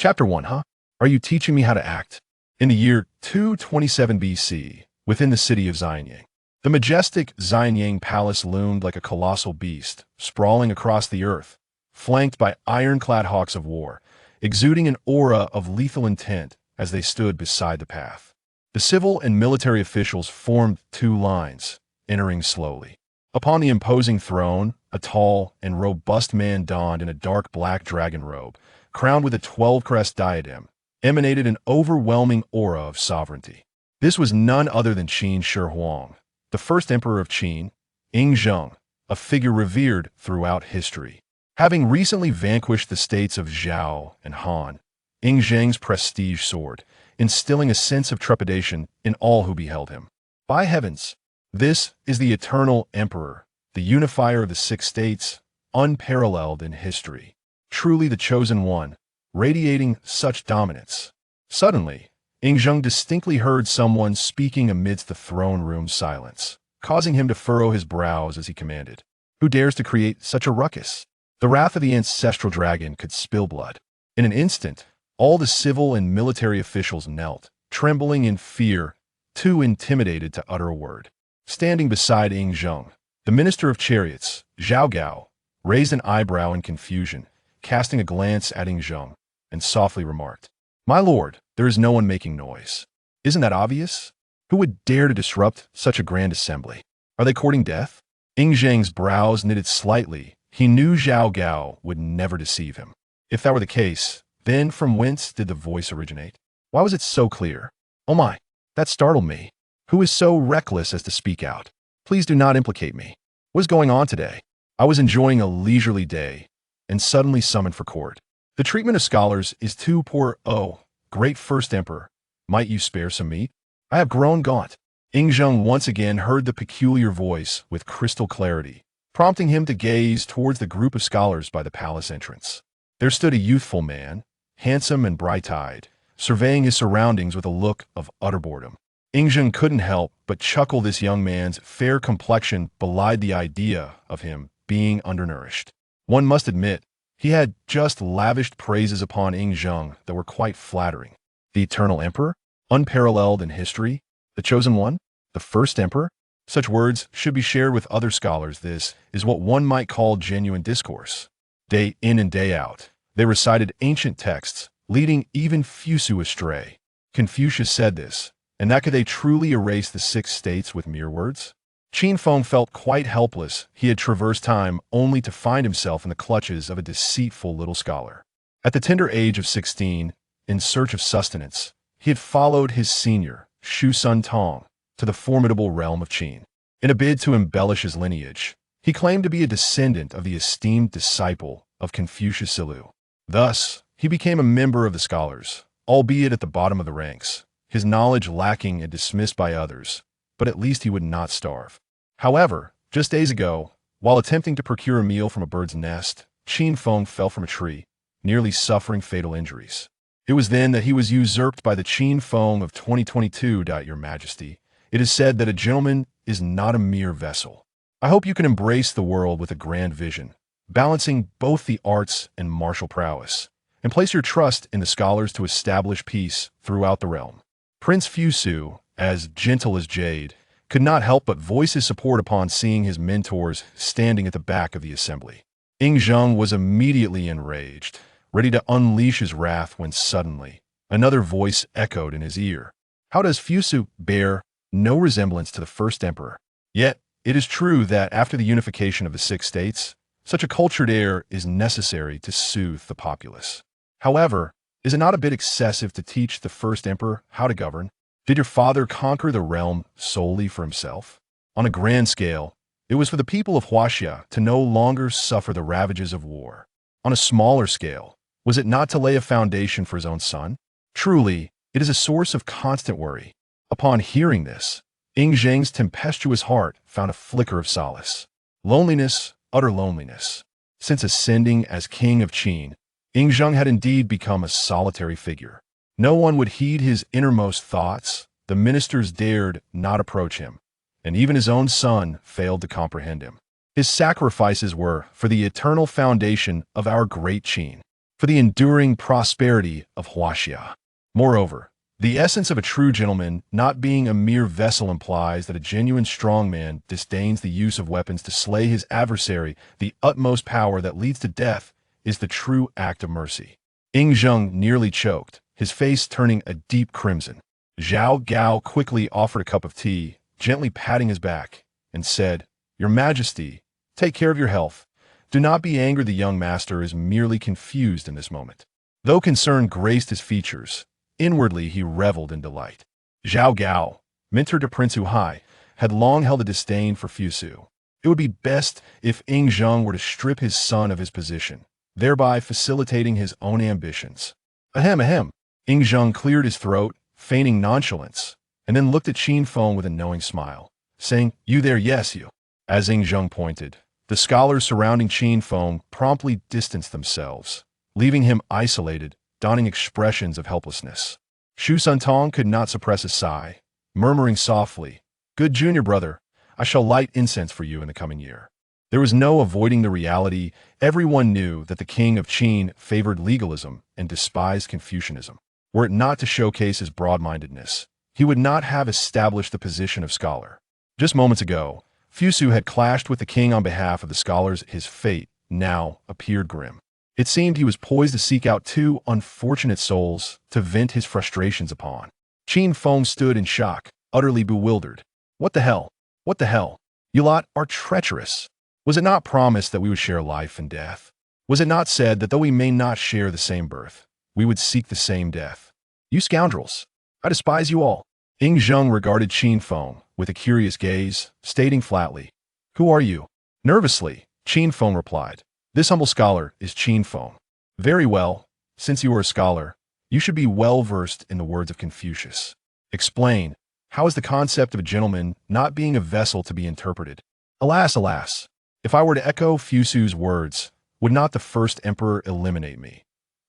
Chapter 1, huh? Are you teaching me how to act? In the year 227 BC, within the city of Xianyang, the majestic Xianyang palace loomed like a colossal beast, sprawling across the earth, flanked by ironclad hawks of war, exuding an aura of lethal intent as they stood beside the path. The civil and military officials formed two lines, entering slowly. Upon the imposing throne, a tall and robust man donned in a dark black dragon robe, crowned with a 12-crest diadem, emanated an overwhelming aura of sovereignty. This was none other than Qin Shi Huang, the first emperor of Qin, Zheng, a figure revered throughout history. Having recently vanquished the states of Zhao and Han, Zheng's prestige soared, instilling a sense of trepidation in all who beheld him. By heavens, this is the eternal emperor, the unifier of the six states, unparalleled in history. Truly the chosen one, radiating such dominance. Suddenly, Zheng distinctly heard someone speaking amidst the throne room silence, causing him to furrow his brows as he commanded. Who dares to create such a ruckus? The wrath of the ancestral dragon could spill blood. In an instant, all the civil and military officials knelt, trembling in fear, too intimidated to utter a word. Standing beside Zheng, the minister of chariots, Zhao Gao, raised an eyebrow in confusion, casting a glance at Zheng, and softly remarked, "My lord, there is no one making noise. Isn't that obvious? Who would dare to disrupt such a grand assembly? Are they courting death?" Zheng's brows knitted slightly. He knew Zhao Gao would never deceive him. If that were the case, then from whence did the voice originate? Why was it so clear? Oh my, that startled me. Who is so reckless as to speak out? Please do not implicate me. What is going on today? I was enjoying a leisurely day, and suddenly summoned for court. The treatment of scholars is too poor. Oh, great first emperor, might you spare some meat? I have grown gaunt. Zheng once again heard the peculiar voice with crystal clarity, prompting him to gaze towards the group of scholars by the palace entrance. There stood a youthful man, handsome and bright-eyed, surveying his surroundings with a look of utter boredom. Zheng couldn't help but chuckle. This young man's fair complexion belied the idea of him being undernourished. One must admit, he had just lavished praises upon Zheng that were quite flattering. The eternal emperor, unparalleled in history, the chosen one, the first emperor. Such words should be shared with other scholars. This is what one might call genuine discourse. Day in and day out, they recited ancient texts, leading even Fusu astray. Confucius said this, and that could they truly erase the six states with mere words? Qin Feng felt quite helpless. He had traversed time only to find himself in the clutches of a deceitful little scholar. At the tender age of 16, in search of sustenance, he had followed his senior, Shu Sun Tong, to the formidable realm of Qin. In a bid to embellish his lineage, he claimed to be a descendant of the esteemed disciple of Confucius Silu. Thus, he became a member of the scholars, albeit at the bottom of the ranks, his knowledge lacking and dismissed by others, but at least he would not starve. However, just days ago, while attempting to procure a meal from a bird's nest, Qin Feng fell from a tree, nearly suffering fatal injuries. It was then that he was usurped by the Qin Feng of 2022, Your Majesty. It is said that a gentleman is not a mere vessel. I hope you can embrace the world with a grand vision, balancing both the arts and martial prowess, and place your trust in the scholars to establish peace throughout the realm. Prince Fusu, as gentle as jade, could not help but voice his support upon seeing his mentors standing at the back of the assembly. Zheng was immediately enraged, ready to unleash his wrath when suddenly another voice echoed in his ear. How does Fusu bear no resemblance to the first emperor? Yet, it is true that after the unification of the six states, such a cultured air is necessary to soothe the populace. However, is it not a bit excessive to teach the first emperor how to govern? Did your father conquer the realm solely for himself? On a grand scale, it was for the people of Huaxia to no longer suffer the ravages of war. On a smaller scale, was it not to lay a foundation for his own son? Truly, it is a source of constant worry. Upon hearing this, Zheng's tempestuous heart found a flicker of solace. Loneliness, utter loneliness. Since ascending as king of Qin, Zheng had indeed become a solitary figure. No one would heed his innermost thoughts, the ministers dared not approach him, and even his own son failed to comprehend him. His sacrifices were for the eternal foundation of our great Qin. for the enduring prosperity of Huaxia. Moreover, the essence of a true gentleman not being a mere vessel implies that a genuine strongman disdains the use of weapons to slay his adversary. The utmost power that leads to death is the true act of mercy. Ying Zheng nearly choked, his face turning a deep crimson. Zhao Gao quickly offered a cup of tea, gently patting his back, and said, "Your Majesty, take care of your health. Do not be angry, the young master is merely confused in this moment." Though concern graced his features, inwardly he reveled in delight. Zhao Gao, mentor to Prince Huai, had long held a disdain for Fusu. It would be best if Ying Zheng were to strip his son of his position, thereby facilitating his own ambitions. Ahem, ahem. Ying Zheng cleared his throat, feigning nonchalance, and then looked at Qin Feng with a knowing smile, saying, "You there, yes, you." As Ying Zheng pointed, the scholars surrounding Qin Feng promptly distanced themselves, leaving him isolated, donning expressions of helplessness. Shu Suntong could not suppress a sigh, murmuring softly, "Good junior brother, I shall light incense for you in the coming year." There was no avoiding the reality. Everyone knew that the king of Qin favored legalism and despised Confucianism. Were it not to showcase his broad-mindedness, he would not have established the position of scholar. Just moments ago, Fusu had clashed with the king on behalf of the scholars. His fate now appeared grim. It seemed he was poised to seek out two unfortunate souls to vent his frustrations upon. Qin Feng stood in shock, utterly bewildered. "What the hell? What the hell? You lot are treacherous. Was it not promised that we would share life and death? Was it not said that though we may not share the same birth, we would seek the same death? You scoundrels! I despise you all." Ying Zheng regarded Qin Feng with a curious gaze, stating flatly, "Who are you?" Nervously, Qin Feng replied, "This humble scholar is Qin Feng." "Very well. Since you are a scholar, you should be well versed in the words of Confucius. Explain, how is the concept of a gentleman not being a vessel to be interpreted?" "Alas, alas! If I were to echo Fusu's words, would not the first emperor eliminate me?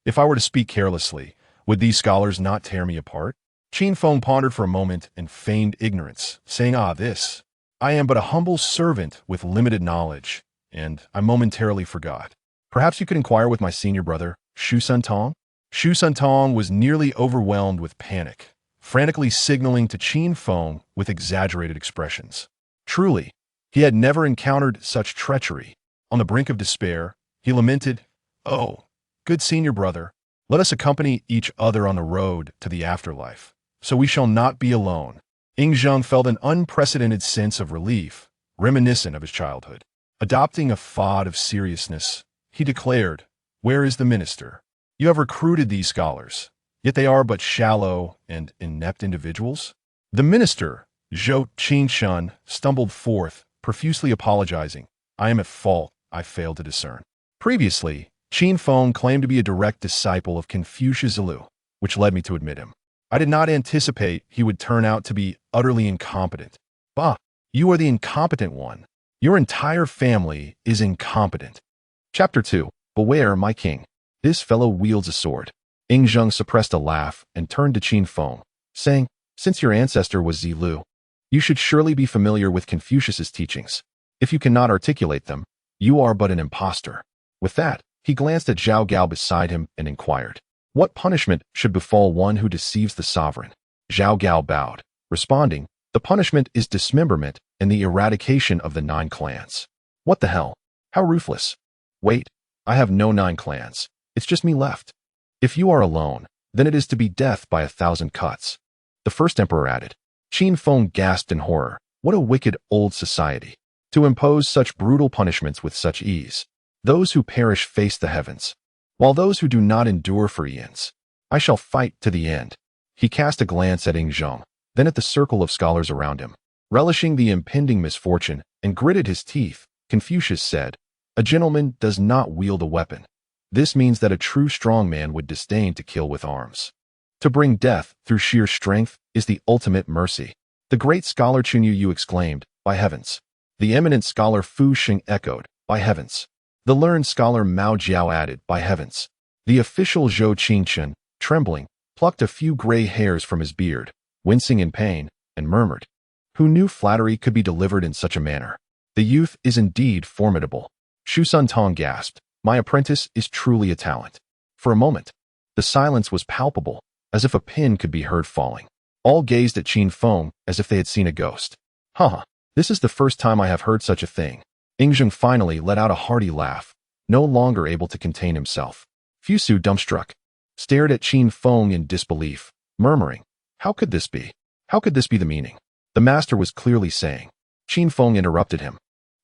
If I were to speak carelessly, would these scholars not tear me apart?" Qin Feng pondered for a moment and feigned ignorance, saying, "This. I am but a humble servant with limited knowledge, and I momentarily forgot. Perhaps you could inquire with my senior brother, Shu Suntong?" Shu Suntong was nearly overwhelmed with panic, frantically signaling to Qin Feng with exaggerated expressions. Truly, he had never encountered such treachery. On the brink of despair, he lamented, "Oh, good senior brother, let us accompany each other on the road to the afterlife, so we shall not be alone." Ying Zheng felt an unprecedented sense of relief, reminiscent of his childhood. Adopting a fad of seriousness, he declared, "Where is the minister? You have recruited these scholars, yet they are but shallow and inept individuals." The minister, Zhou Qingshan, stumbled forth, profusely apologizing. "I am at fault. I failed to discern." Previously, Qin Feng claimed to be a direct disciple of Confucius Zilu, which led me to admit him. I did not anticipate he would turn out to be utterly incompetent. "Bah, you are the incompetent one. Your entire family is incompetent." Chapter 2. Beware, my king. This fellow wields a sword. Ying Zheng suppressed a laugh and turned to Qin Feng, saying, "Since your ancestor was Zilu, you should surely be familiar with Confucius's teachings. If you cannot articulate them, you are but an impostor." With that, he glanced at Zhao Gao beside him and inquired, "What punishment should befall one who deceives the sovereign?" Zhao Gao bowed, responding, "The punishment is dismemberment and the eradication of the 9 clans." "What the hell? How ruthless." "Wait, I have no 9 clans. It's just me left." "If you are alone, then it is to be death by 1,000 cuts," the first emperor added. Qin Feng gasped in horror. What a wicked old society, to impose such brutal punishments with such ease. Those who perish face the heavens, while those who do not endure for eons. I shall fight to the end. He cast a glance at Ying Zheng, then at the circle of scholars around him. Relishing the impending misfortune and gritted his teeth, Confucius said, "A gentleman does not wield a weapon. This means that a true strong man would disdain to kill with arms. To bring death through sheer strength is the ultimate mercy." The great scholar Chunyu Yu exclaimed, "By heavens." The eminent scholar Fu Xing echoed, "By heavens." The learned scholar Mao Jiao added, "By heavens." The official Zhou Qingchen, trembling, plucked a few gray hairs from his beard, wincing in pain, and murmured, "Who knew flattery could be delivered in such a manner? The youth is indeed formidable." Shu Suntong gasped, "My apprentice is truly a talent." For a moment, the silence was palpable, as if a pin could be heard falling. All gazed at Qin Feng as if they had seen a ghost. Haha, this is the first time I have heard such a thing. Ying finally let out a hearty laugh, no longer able to contain himself. Fusu, dumbstruck, stared at Qin Feng in disbelief, murmuring, "How could this be? How could this be the meaning?" The master was clearly saying. Qin Feng interrupted him,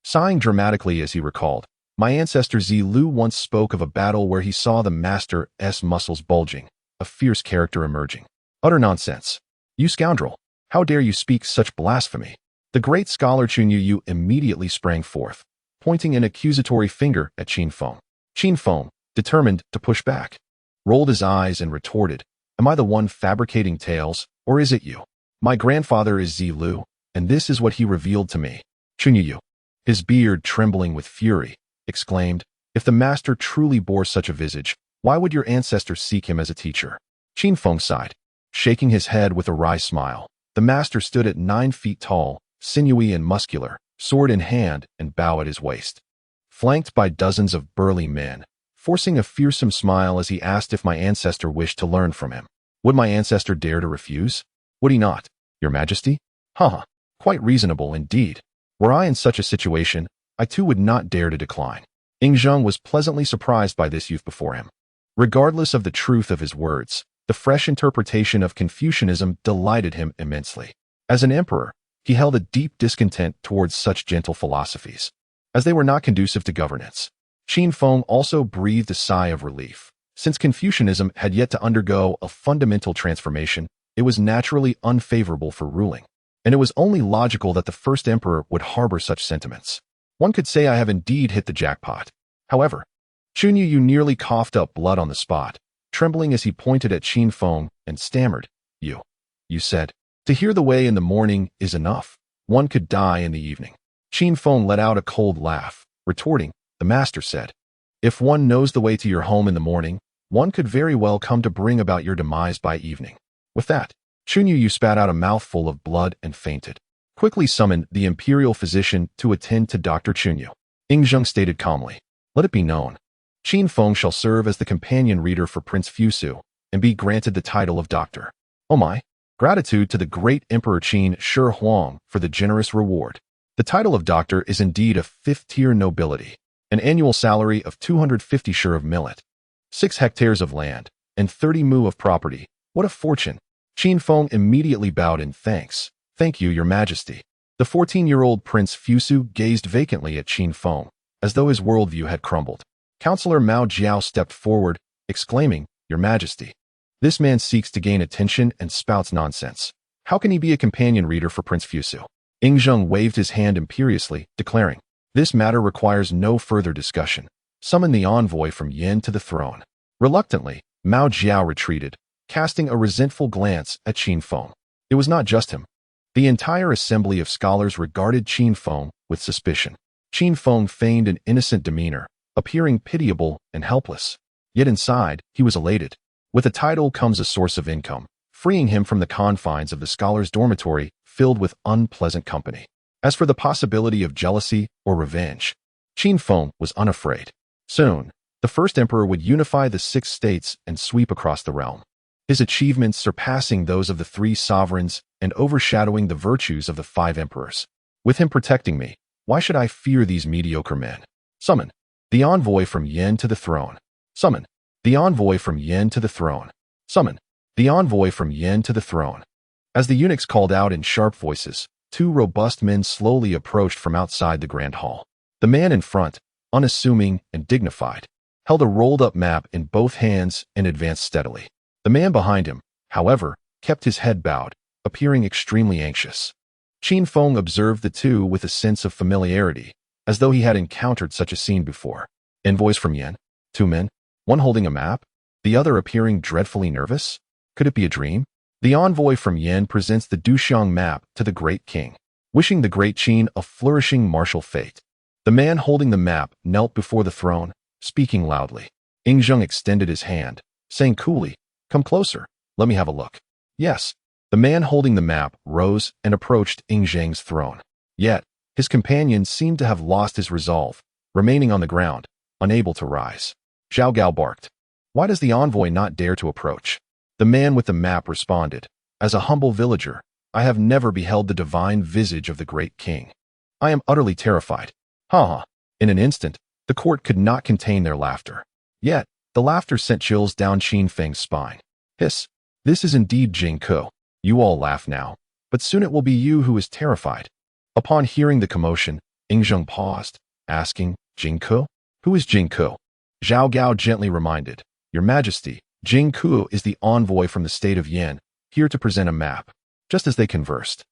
sighing dramatically as he recalled, "My ancestor Zilu once spoke of a battle where he saw the master's muscles bulging, a fierce character emerging." Utter nonsense. You scoundrel! How dare you speak such blasphemy? The great scholar Chunyu immediately sprang forth, pointing an accusatory finger at Qin Feng. Qin Feng, determined to push back, rolled his eyes and retorted, "Am I the one fabricating tales, or is it you? My grandfather is Zilu, and this is what he revealed to me." Chunyu, his beard trembling with fury, exclaimed, "If the master truly bore such a visage, why would your ancestors seek him as a teacher?" Qin Feng sighed, shaking his head with a wry smile. The master stood at 9 feet tall, sinewy and muscular, sword in hand and bow at his waist, flanked by dozens of burly men, forcing a fearsome smile as he asked if my ancestor wished to learn from him. Would my ancestor dare to refuse? Would he not, Your Majesty? Haha, quite reasonable indeed. Were I in such a situation, I too would not dare to decline. Ying was pleasantly surprised by this youth before him. Regardless of the truth of his words, the fresh interpretation of Confucianism delighted him immensely. As an emperor, he held a deep discontent towards such gentle philosophies, as they were not conducive to governance. Qin Feng also breathed a sigh of relief. Since Confucianism had yet to undergo a fundamental transformation, it was naturally unfavorable for ruling, and it was only logical that the first emperor would harbor such sentiments. One could say I have indeed hit the jackpot. However, Chunyu nearly coughed up blood on the spot, trembling as he pointed at Qin Feng and stammered, You said, to hear the way in the morning is enough. One could die in the evening." Qin Feng let out a cold laugh, retorting, "The master said, if one knows the way to your home in the morning, one could very well come to bring about your demise by evening." With that, Chunyu spat out a mouthful of blood and fainted. "Quickly summon the imperial physician to attend to Dr. Chunyu," Ying stated calmly. "Let it be known, Qin Feng shall serve as the companion reader for Prince Fusu and be granted the title of doctor. Oh my! Gratitude to the great Emperor Qin Shi Huang for the generous reward. The title of doctor is indeed a 5th-tier nobility, an annual salary of 250 shur of millet, 6 hectares of land, and 30 mu of property. What a fortune!" Qin Feng immediately bowed in thanks. "Thank you, Your Majesty." The 14-year-old Prince Fusu gazed vacantly at Qin Feng, as though his worldview had crumbled. Counselor Mao Jiao stepped forward, exclaiming, "Your Majesty, this man seeks to gain attention and spouts nonsense. How can he be a companion reader for Prince Fusu?" Ying waved his hand imperiously, declaring, "This matter requires no further discussion. Summon the envoy from Yin to the throne." Reluctantly, Mao Jiao retreated, casting a resentful glance at Qin Feng. It was not just him. The entire assembly of scholars regarded Qin Feng with suspicion. Qin Feng feigned an innocent demeanor, appearing pitiable and helpless. Yet inside, he was elated. With a title comes a source of income, freeing him from the confines of the scholar's dormitory filled with unpleasant company. As for the possibility of jealousy or revenge, Qin Feng was unafraid. Soon, the first emperor would unify the 6 states and sweep across the realm, his achievements surpassing those of the 3 sovereigns and overshadowing the virtues of the 5 emperors. With him protecting me, why should I fear these mediocre men? Summon the envoy from Yin to the throne. Summon the envoy from Yin to the throne. Summon the envoy from Yin to the throne. As the eunuchs called out in sharp voices, 2 robust men slowly approached from outside the grand hall. The man in front, unassuming and dignified, held a rolled-up map in both hands and advanced steadily. The man behind him, however, kept his head bowed, appearing extremely anxious. Qin Feng observed the two with a sense of familiarity, as though he had encountered such a scene before. Envoys from Yin? 2 men, one holding a map, the other appearing dreadfully nervous? Could it be a dream? The envoy from Yin presents the Duxiang map to the great king, wishing the great Qin a flourishing martial fate. The man holding the map knelt before the throne, speaking loudly. Ying extended his hand, saying coolly, "Come closer, let me have a look." Yes, the man holding the map rose and approached Ying's throne. Yet, his companion seemed to have lost his resolve, remaining on the ground, unable to rise. Zhao Gao barked, Why does the envoy not dare to approach? The man with the map responded, As a humble villager, I have never beheld the divine visage of the great king. I am utterly terrified. Ha ha. In an instant, the court could not contain their laughter. Yet, the laughter sent chills down Qin Feng's spine. Hiss. This is indeed Jing Ko. You all laugh now, but soon it will be you who is terrified. Upon hearing the commotion, Yingzheng paused, asking, Jing Ko? Who is Jing Ko? Zhao Gao gently reminded, Your Majesty, Jing Ko is the envoy from the state of Yan, here to present a map. Just as they conversed,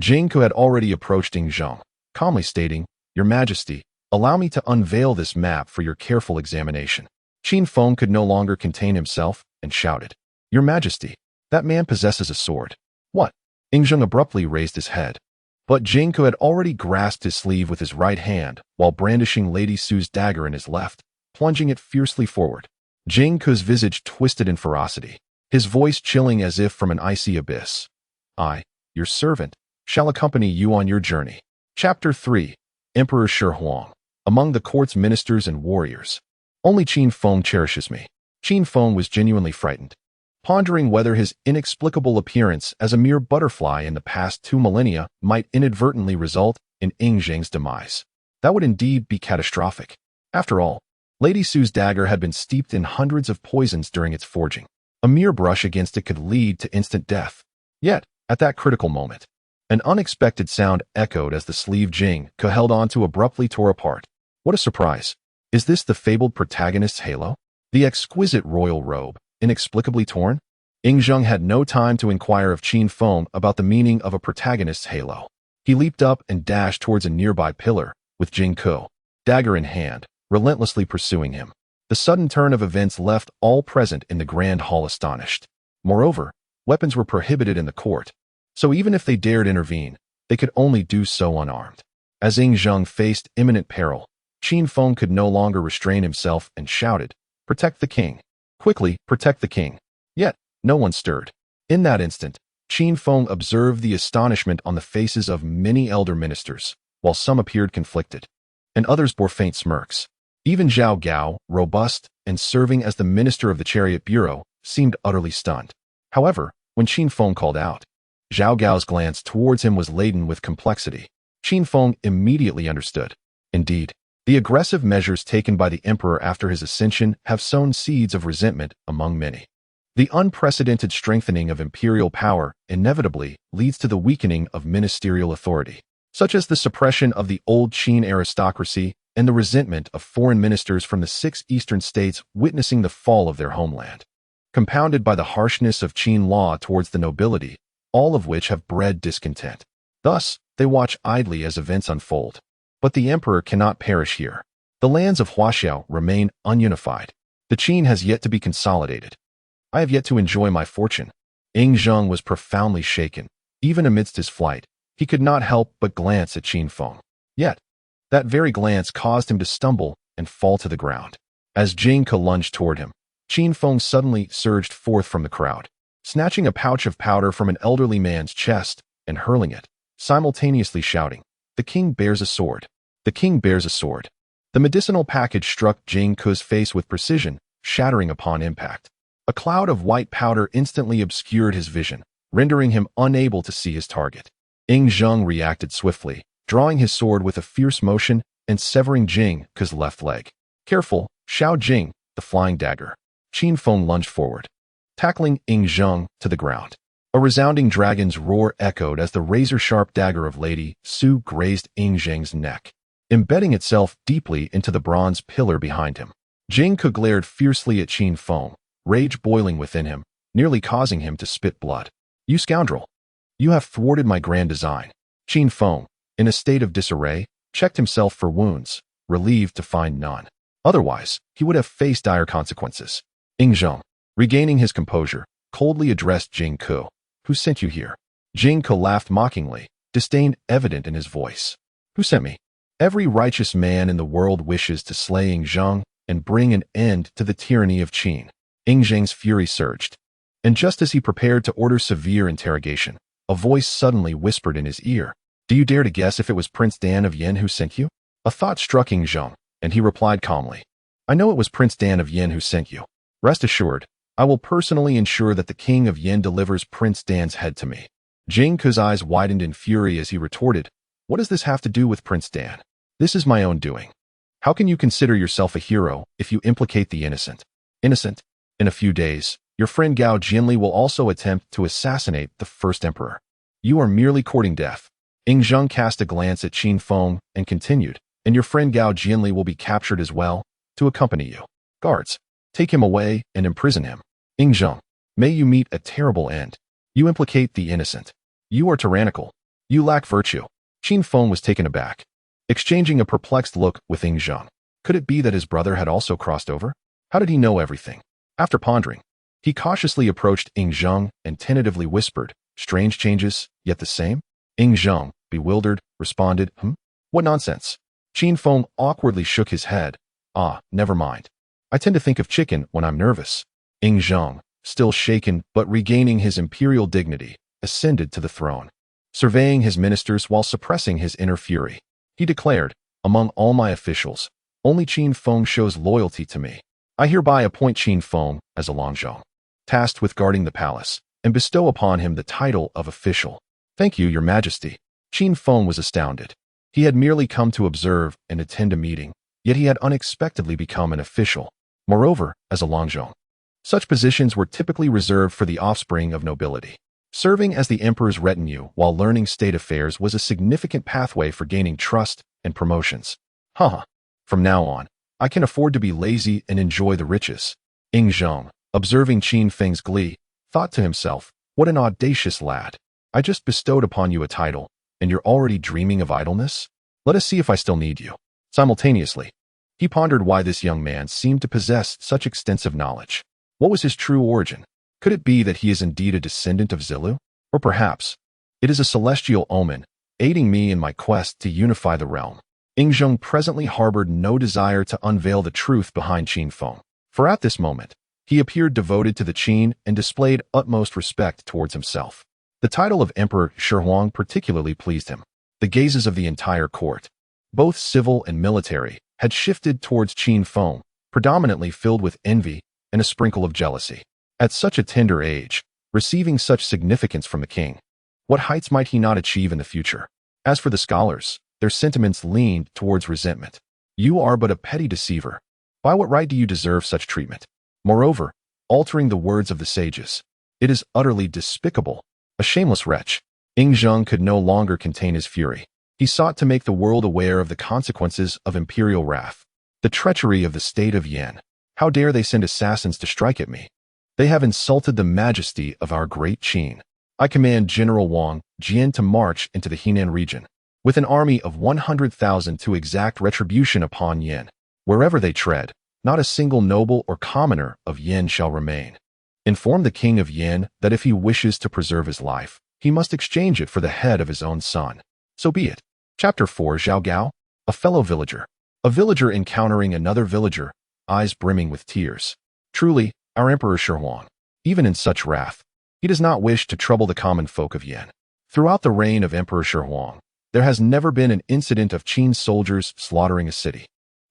Jing Ko had already approached Yingzheng, calmly stating, Your Majesty, allow me to unveil this map for your careful examination. Qin Feng could no longer contain himself and shouted, Your Majesty, that man possesses a sword. What? Yingzheng abruptly raised his head. But Jing Ko had already grasped his sleeve with his right hand while brandishing Lady Su's dagger in his left, plunging it fiercely forward. Jing Ko's visage twisted in ferocity, his voice chilling as if from an icy abyss. I, your servant, shall accompany you on your journey. Chapter 3. Emperor Shi Huang. Among the court's ministers and warriors, only Qin Feng cherishes me. Qin Feng was genuinely frightened, pondering whether his inexplicable appearance as a mere butterfly in the past 2 millennia might inadvertently result in Yingzheng's demise. That would indeed be catastrophic. After all, Lady Su's dagger had been steeped in hundreds of poisons during its forging. A mere brush against it could lead to instant death. Yet, at that critical moment, an unexpected sound echoed as the sleeve Jing Ko held onto abruptly tore apart. What a surprise! Is this the fabled protagonist's halo? The exquisite royal robe, inexplicably torn? Yingzheng had no time to inquire of Qin Feng about the meaning of a protagonist's halo. He leaped up and dashed towards a nearby pillar, with Jing Ko, dagger in hand, relentlessly pursuing him. The sudden turn of events left all present in the grand hall astonished. Moreover, weapons were prohibited in the court, so even if they dared intervene, they could only do so unarmed. As Yingzheng faced imminent peril, Qin Feng could no longer restrain himself and shouted, Protect the king. Quickly, protect the king. Yet, no one stirred. In that instant, Qin Feng observed the astonishment on the faces of many elder ministers, while some appeared conflicted, and others bore faint smirks. Even Zhao Gao, robust and serving as the minister of the chariot bureau, seemed utterly stunned. However, when Qin Feng called out, Zhao Gao's glance towards him was laden with complexity. Qin Feng immediately understood. Indeed, the aggressive measures taken by the emperor after his ascension have sown seeds of resentment among many. The unprecedented strengthening of imperial power inevitably leads to the weakening of ministerial authority, such as the suppression of the old Qin aristocracy and the resentment of foreign ministers from the 6 eastern states witnessing the fall of their homeland, compounded by the harshness of Qin law towards the nobility, all of which have bred discontent. Thus, they watch idly as events unfold. But the emperor cannot perish here. The lands of Huaxiao remain ununified. The Qin has yet to be consolidated. I have yet to enjoy my fortune. Yingzheng was profoundly shaken. Even amidst his flight, he could not help but glance at Qin Feng. Yet, that very glance caused him to stumble and fall to the ground. As Jing Ko lunged toward him, Qin Feng suddenly surged forth from the crowd, snatching a pouch of powder from an elderly man's chest and hurling it, simultaneously shouting, The king bears a sword. The king bears a sword. The medicinal package struck Jing Ko's face with precision, shattering upon impact. A cloud of white powder instantly obscured his vision, rendering him unable to see his target. Yingzheng reacted swiftly, drawing his sword with a fierce motion and severing Jing Ko's left leg. Careful, Xiao Jing, the flying dagger. Qin Feng lunged forward, tackling Yingzheng to the ground. A resounding dragon's roar echoed as the razor-sharp dagger of Lady Su grazed Yingzheng's neck, embedding itself deeply into the bronze pillar behind him. Jing Ko glared fiercely at Qin Feng, rage boiling within him, nearly causing him to spit blood. You scoundrel! You have thwarted my grand design. Qin Feng, in a state of disarray, checked himself for wounds, relieved to find none. Otherwise, he would have faced dire consequences. Yingzheng, regaining his composure, coldly addressed Jing Ko. Who sent you here? Jing Ko laughed mockingly, disdain evident in his voice. Who sent me? Every righteous man in the world wishes to slay Yingzheng and bring an end to the tyranny of Qin. Yingzheng's fury surged, and just as he prepared to order severe interrogation, a voice suddenly whispered in his ear. Do you dare to guess if it was Prince Dan of Yan who sent you? A thought struck Yingzheng, and he replied calmly. I know it was Prince Dan of Yan who sent you. Rest assured, I will personally ensure that the king of Yin delivers Prince Dan's head to me. Jing's eyes widened in fury as he retorted, what does this have to do with Prince Dan? This is my own doing. How can you consider yourself a hero if you implicate the innocent? Innocent? In a few days, your friend Gao Jinli will also attempt to assassinate the first emperor. You are merely courting death. Zheng cast a glance at Qin Feng and continued, and your friend Gao Jinli will be captured as well, to accompany you. Guards, take him away and imprison him. Zheng, may you meet a terrible end. You implicate the innocent. You are tyrannical. You lack virtue. Qin Feng was taken aback, exchanging a perplexed look with Zheng. Could it be that his brother had also crossed over? How did he know everything? After pondering, he cautiously approached Zheng and tentatively whispered, strange changes, yet the same? Zheng, bewildered, responded, What nonsense? Qin Feng awkwardly shook his head. Never mind. I tend to think of chicken when I'm nervous. Zheng, still shaken but regaining his imperial dignity, ascended to the throne. Surveying his ministers while suppressing his inner fury, he declared, among all my officials, only Qin Feng shows loyalty to me. I hereby appoint Qin Feng as a Longzhong, tasked with guarding the palace, and bestow upon him the title of official. Thank you, your majesty. Qin Feng was astounded. He had merely come to observe and attend a meeting, yet he had unexpectedly become an official, moreover, as a Longzhong. Such positions were typically reserved for the offspring of nobility. Serving as the emperor's retinue while learning state affairs was a significant pathway for gaining trust and promotions. From now on, I can afford to be lazy and enjoy the riches. Zheng, observing Qin Feng's glee, thought to himself, what an audacious lad. I just bestowed upon you a title, and you're already dreaming of idleness? Let us see if I still need you. Simultaneously, he pondered why this young man seemed to possess such extensive knowledge. What was his true origin? Could it be that he is indeed a descendant of Zilu? Or perhaps, it is a celestial omen, aiding me in my quest to unify the realm. Zheng presently harbored no desire to unveil the truth behind Qin Feng, for at this moment, he appeared devoted to the Qin and displayed utmost respect towards himself. The title of Emperor Shi particularly pleased him. The gazes of the entire court, both civil and military, had shifted towards Qin Feng, predominantly filled with envy and a sprinkle of jealousy. At such a tender age, receiving such significance from the king, what heights might he not achieve in the future? As for the scholars, their sentiments leaned towards resentment. You are but a petty deceiver. By what right do you deserve such treatment? Moreover, altering the words of the sages, it is utterly despicable. A shameless wretch. Zheng could no longer contain his fury. He sought to make the world aware of the consequences of imperial wrath. The treachery of the state of Yin. How dare they send assassins to strike at me? They have insulted the majesty of our great Qin. I command General Wang Jian to march into the Henan region, with an army of 100,000 to exact retribution upon Yin. Wherever they tread, not a single noble or commoner of Yin shall remain. Inform the king of Yin that if he wishes to preserve his life, he must exchange it for the head of his own son. So be it. Chapter 4. Zhao Gao, a fellow villager. A villager encountering another villager, eyes brimming with tears. Truly, our Emperor Shi, even in such wrath, he does not wish to trouble the common folk of Yin. Throughout the reign of Emperor Shi, there has never been an incident of Qin soldiers slaughtering a city.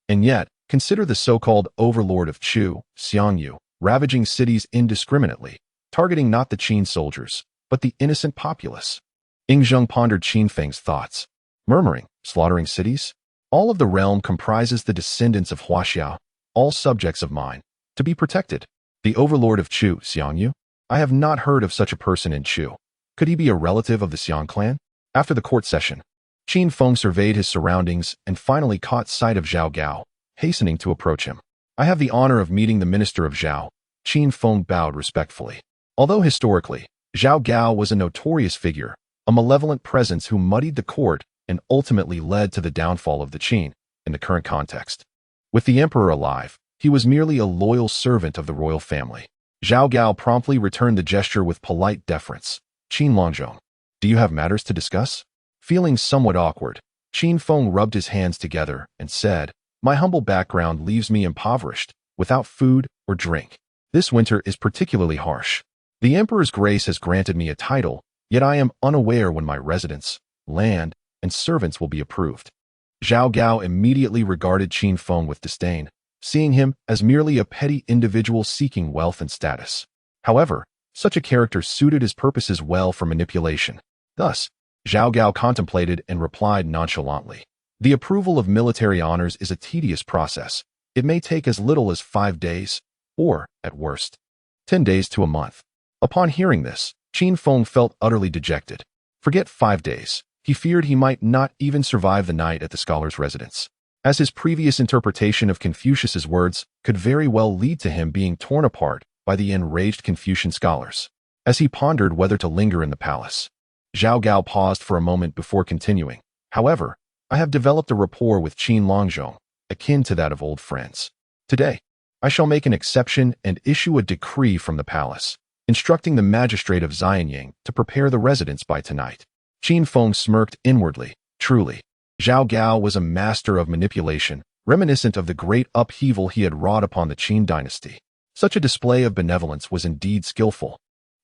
And yet, consider the so-called overlord of Chu, Xiangyu, ravaging cities indiscriminately, targeting not the Qin soldiers, but the innocent populace. Zheng pondered Qin Feng's thoughts, murmuring, slaughtering cities? All of the realm comprises the descendants of Huaxiao, all subjects of mine, to be protected. The overlord of Chu, Xiangyu? I have not heard of such a person in Chu. Could he be a relative of the Xiang clan? After the court session, Qin Feng surveyed his surroundings and finally caught sight of Zhao Gao, hastening to approach him. I have the honor of meeting the minister of Zhao. Qin Feng bowed respectfully. Although historically, Zhao Gao was a notorious figure, a malevolent presence who muddied the court and ultimately led to the downfall of the Qin in the current context. With the emperor alive, he was merely a loyal servant of the royal family. Zhao Gao promptly returned the gesture with polite deference. Qin Longzhong, do you have matters to discuss? Feeling somewhat awkward, Qin Feng rubbed his hands together and said, my humble background leaves me impoverished, without food or drink. This winter is particularly harsh. The Emperor's grace has granted me a title, yet I am unaware when my residence, land, and servants will be approved. Zhao Gao immediately regarded Qin Feng with disdain. seeing him as merely a petty individual seeking wealth and status. However, such a character suited his purposes well for manipulation. Thus, Zhao Gao contemplated and replied nonchalantly. The approval of military honors is a tedious process. It may take as little as 5 days, or, at worst, 10 days to a month. Upon hearing this, Qin Feng felt utterly dejected. Forget 5 days. He feared he might not even survive the night at the scholar's residence, as his previous interpretation of Confucius's words could very well lead to him being torn apart by the enraged Confucian scholars. As he pondered whether to linger in the palace, Zhao Gao paused for a moment before continuing. However, I have developed a rapport with Qin Longzhong, akin to that of old friends. Today, I shall make an exception and issue a decree from the palace, instructing the magistrate of Xianying to prepare the residence by tonight. Qin Feng smirked inwardly. Truly, Zhao Gao was a master of manipulation, reminiscent of the great upheaval he had wrought upon the Qin dynasty. Such a display of benevolence was indeed skillful,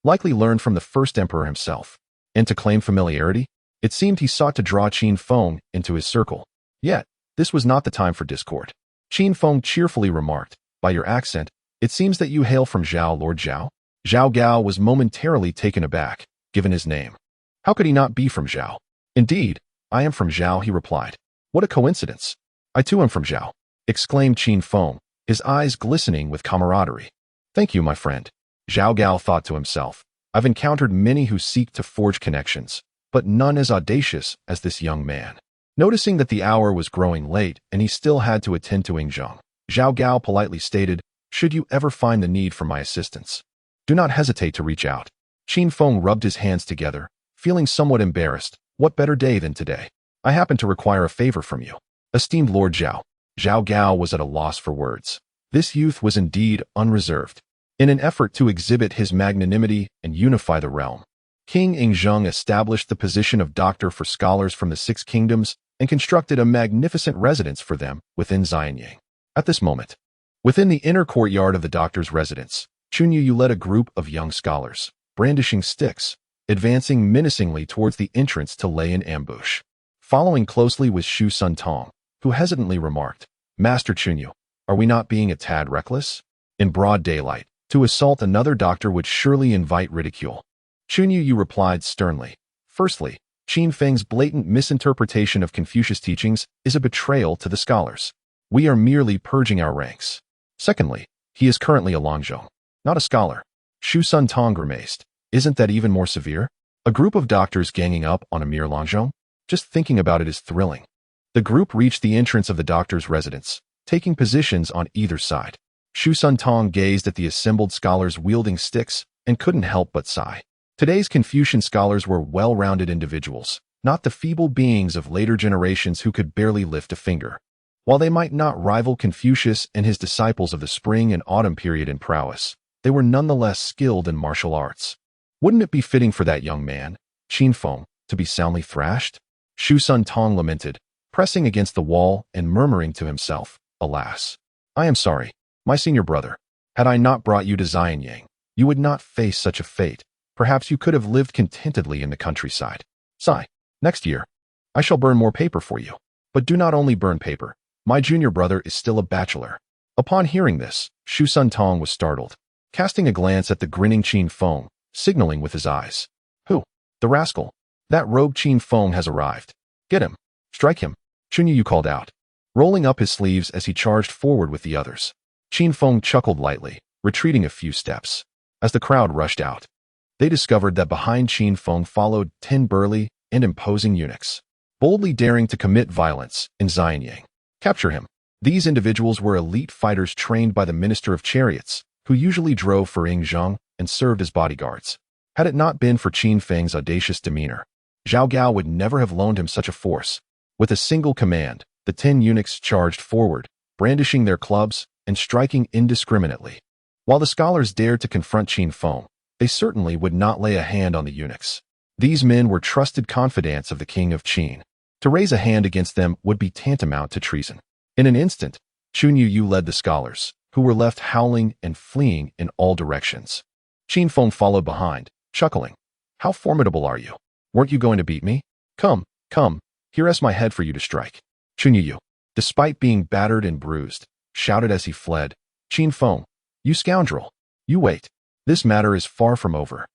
likely learned from the first emperor himself. And to claim familiarity, it seemed he sought to draw Qin Feng into his circle. Yet, this was not the time for discord. Qin Feng cheerfully remarked, "By your accent, it seems that you hail from Zhao, Lord Zhao." Zhao Gao was momentarily taken aback, given his name. How could he not be from Zhao? "Indeed, I am from Zhao," he replied. "What a coincidence. I too am from Zhao," exclaimed Qin Feng, his eyes glistening with camaraderie. "Thank you, my friend." Zhao Gao thought to himself. I've encountered many who seek to forge connections, but none as audacious as this young man. Noticing that the hour was growing late and he still had to attend to Yingzheng, Zhao Gao politely stated, "Should you ever find the need for my assistance, do not hesitate to reach out." Qin Feng rubbed his hands together, feeling somewhat embarrassed. What better day than today? I happen to require a favor from you. Esteemed Lord Zhao. Zhao Gao was at a loss for words. This youth was indeed unreserved. In an effort to exhibit his magnanimity and unify the realm, King Yingzheng established the position of doctor for scholars from the 6 kingdoms and constructed a magnificent residence for them within Xianying. At this moment, within the inner courtyard of the doctor's residence, Chunyu led a group of young scholars, brandishing sticks, advancing menacingly towards the entrance to lay in ambush. Following closely was Shu Sun Tong, who hesitantly remarked, "Master Chunyu, are we not being a tad reckless? In broad daylight, to assault another doctor would surely invite ridicule." Chunyu replied sternly, "Firstly, Qin Feng's blatant misinterpretation of Confucius' teachings is a betrayal to the scholars. We are merely purging our ranks. Secondly, he is currently a Longzhong, not a scholar." Shu Sun Tong grimaced. "Isn't that even more severe? A group of doctors ganging up on a mere Longzhong? Just thinking about it is thrilling." The group reached the entrance of the doctor's residence, taking positions on either side. Shu Sun Tong gazed at the assembled scholars wielding sticks and couldn't help but sigh. Today's Confucian scholars were well-rounded individuals, not the feeble beings of later generations who could barely lift a finger. While they might not rival Confucius and his disciples of the spring and autumn period in prowess, they were nonetheless skilled in martial arts. Wouldn't it be fitting for that young man, Qin Feng, to be soundly thrashed? Shu Sun Tong lamented, pressing against the wall and murmuring to himself, "Alas, I am sorry, my senior brother. Had I not brought you to Xianying, you would not face such a fate. Perhaps you could have lived contentedly in the countryside. Sigh, next year, I shall burn more paper for you. But do not only burn paper. My junior brother is still a bachelor." Upon hearing this, Shu Sun Tong was startled, casting a glance at the grinning Qin Feng, signaling with his eyes. "Who? The rascal. That rogue Qin Feng has arrived. Get him. Strike him." Chunyu called out, rolling up his sleeves as he charged forward with the others. Qin Feng chuckled lightly, retreating a few steps. As the crowd rushed out, they discovered that behind Qin Feng followed 10 burly and imposing eunuchs, boldly daring to commit violence in Xianying. Capture him. These individuals were elite fighters trained by the Minister of Chariots, who usually drove for Yingzheng and served as bodyguards. Had it not been for Qin Feng's audacious demeanor, Zhao Gao would never have loaned him such a force. With a single command, the 10 eunuchs charged forward, brandishing their clubs and striking indiscriminately. While the scholars dared to confront Qin Feng, they certainly would not lay a hand on the eunuchs. These men were trusted confidants of the king of Qin. To raise a hand against them would be tantamount to treason. In an instant, Chunyu led the scholars, who were left howling and fleeing in all directions. Qin Feng followed behind, chuckling. "How formidable are you? Weren't you going to beat me? Come, come, here is my head for you to strike." Chunyu, despite being battered and bruised, shouted as he fled. Qin Feng, you scoundrel! You wait. This matter is far from over.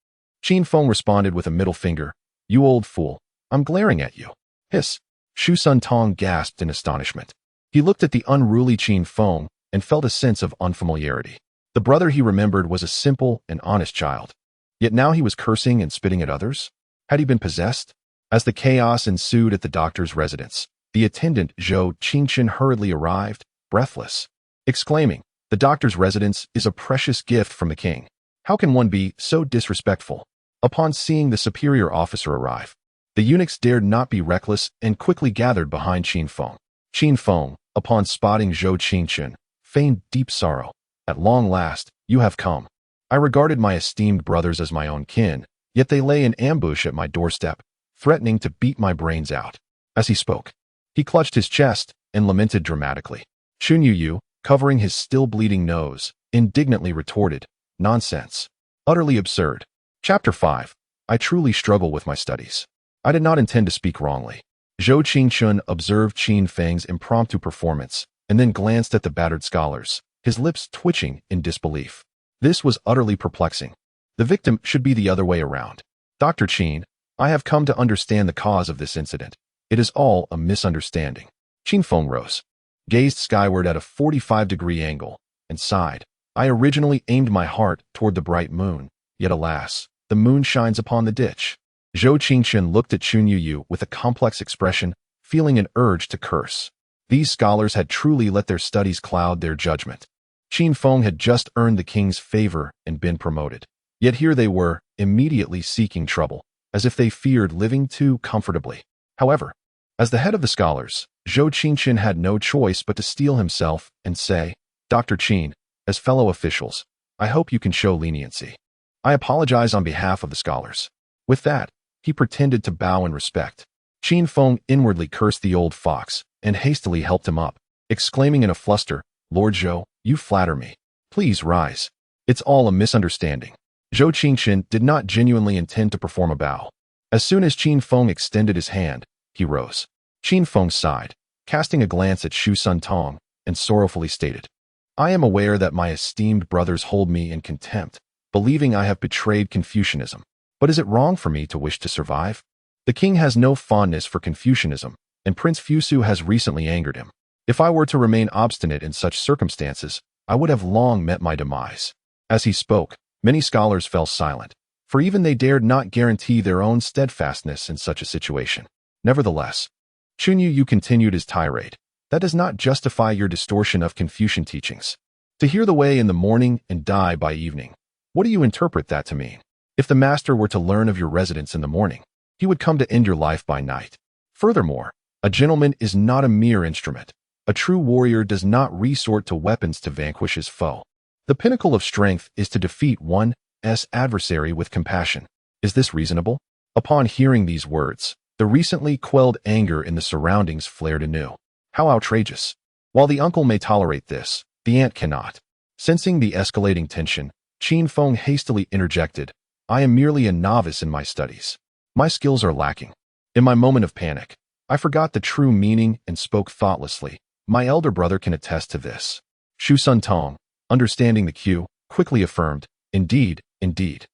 Qin Feng responded with a middle finger. You old fool, I'm glaring at you. Hiss. Shu Sun Tong gasped in astonishment. He looked at the unruly Qin Feng and felt a sense of unfamiliarity. The brother he remembered was a simple and honest child. Yet now he was cursing and spitting at others? Had he been possessed? As the chaos ensued at the doctor's residence, the attendant Zhou Qingchen hurriedly arrived, breathless, exclaiming, the doctor's residence is a precious gift from the king. How can one be so disrespectful? Upon seeing the superior officer arrive, the eunuchs dared not be reckless and quickly gathered behind Qin Feng. Qin Feng, upon spotting Zhou Qingchen, feigned deep sorrow. At long last, you have come. I regarded my esteemed brothers as my own kin, yet they lay in ambush at my doorstep, threatening to beat my brains out. As he spoke, he clutched his chest and lamented dramatically. Chun Yu, covering his still bleeding nose, indignantly retorted, nonsense. Utterly absurd. Chapter 5. I truly struggle with my studies. I did not intend to speak wrongly. Zhou Qingchun observed Qin Feng's impromptu performance and then glanced at the battered scholars, his lips twitching in disbelief. This was utterly perplexing. The victim should be the other way around. Dr. Qin, I have come to understand the cause of this incident. It is all a misunderstanding. Qin Feng rose, gazed skyward at a 45-degree angle, and sighed. I originally aimed my heart toward the bright moon, yet alas, the moon shines upon the ditch. Zhou Qingchen looked at Chun Yu with a complex expression, feeling an urge to curse. These scholars had truly let their studies cloud their judgment. Qin Feng had just earned the king's favor and been promoted. Yet here they were, immediately seeking trouble, as if they feared living too comfortably. However, as the head of the scholars, Zhou Qingchen had no choice but to steel himself and say, Dr. Qin, as fellow officials, I hope you can show leniency. I apologize on behalf of the scholars. With that, he pretended to bow in respect. Qin Feng inwardly cursed the old fox and hastily helped him up, exclaiming in a fluster, Lord Zhou, you flatter me. Please rise. It's all a misunderstanding. Zhou Qingchen did not genuinely intend to perform a bow. As soon as Qin Feng extended his hand, he rose. Qin Feng sighed, casting a glance at Shu Sun Tong, and sorrowfully stated, I am aware that my esteemed brothers hold me in contempt, believing I have betrayed Confucianism. But is it wrong for me to wish to survive? The king has no fondness for Confucianism, and Prince Fusu has recently angered him. If I were to remain obstinate in such circumstances, I would have long met my demise. As he spoke, many scholars fell silent, for even they dared not guarantee their own steadfastness in such a situation. Nevertheless, Chun Yu continued his tirade. That does not justify your distortion of Confucian teachings. To hear the way in the morning and die by evening. What do you interpret that to mean? If the master were to learn of your residence in the morning, he would come to end your life by night. Furthermore, a gentleman is not a mere instrument. A true warrior does not resort to weapons to vanquish his foe. The pinnacle of strength is to defeat one's adversary with compassion. Is this reasonable? Upon hearing these words, the recently quelled anger in the surroundings flared anew. How outrageous! While the uncle may tolerate this, the aunt cannot. Sensing the escalating tension, Qin Feng hastily interjected, I am merely a novice in my studies. My skills are lacking. In my moment of panic, I forgot the true meaning and spoke thoughtlessly. My elder brother can attest to this. Shu Sun Tong, understanding the cue, quickly affirmed, Indeed, indeed.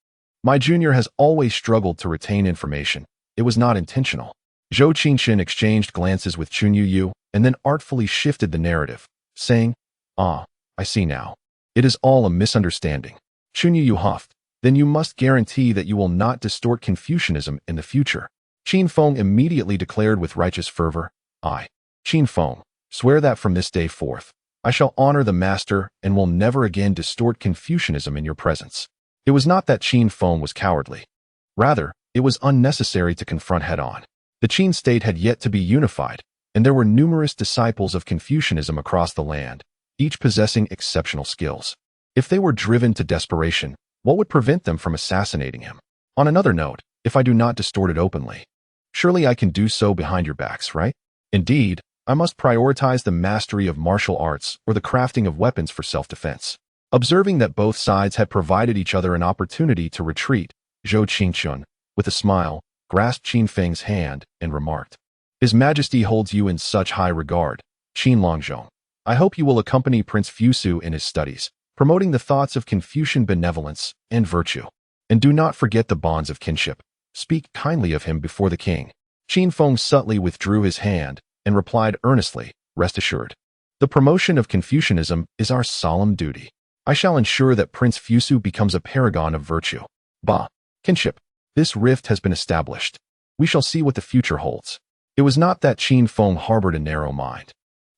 My junior has always struggled to retain information. It was not intentional. Zhou Qingchen exchanged glances with Chun Yu and then artfully shifted the narrative, saying, I see now. It is all a misunderstanding. Chun Yu huffed. Then you must guarantee that you will not distort Confucianism in the future. Qin Feng immediately declared with righteous fervor, I, Qin Feng, swear that from this day forth, I shall honor the master and will never again distort Confucianism in your presence. It was not that Qin Feng was cowardly. Rather, it was unnecessary to confront head-on. The Qin state had yet to be unified, and there were numerous disciples of Confucianism across the land, each possessing exceptional skills. If they were driven to desperation, what would prevent them from assassinating him? On another note, if I do not distort it openly, surely I can do so behind your backs, right? Indeed, I must prioritize the mastery of martial arts or the crafting of weapons for self-defense. Observing that both sides had provided each other an opportunity to retreat, Zhou Qingchun, with a smile, grasped Qin Feng's hand and remarked, His Majesty holds you in such high regard, Qin Longzhong. I hope you will accompany Prince Fusu in his studies, promoting the thoughts of Confucian benevolence and virtue. And do not forget the bonds of kinship. Speak kindly of him before the king. Qin Feng subtly withdrew his hand and replied earnestly, rest assured. The promotion of Confucianism is our solemn duty. I shall ensure that Prince Fusu becomes a paragon of virtue. Bah! Kinship. This rift has been established. We shall see what the future holds. It was not that Qin Feng harbored a narrow mind,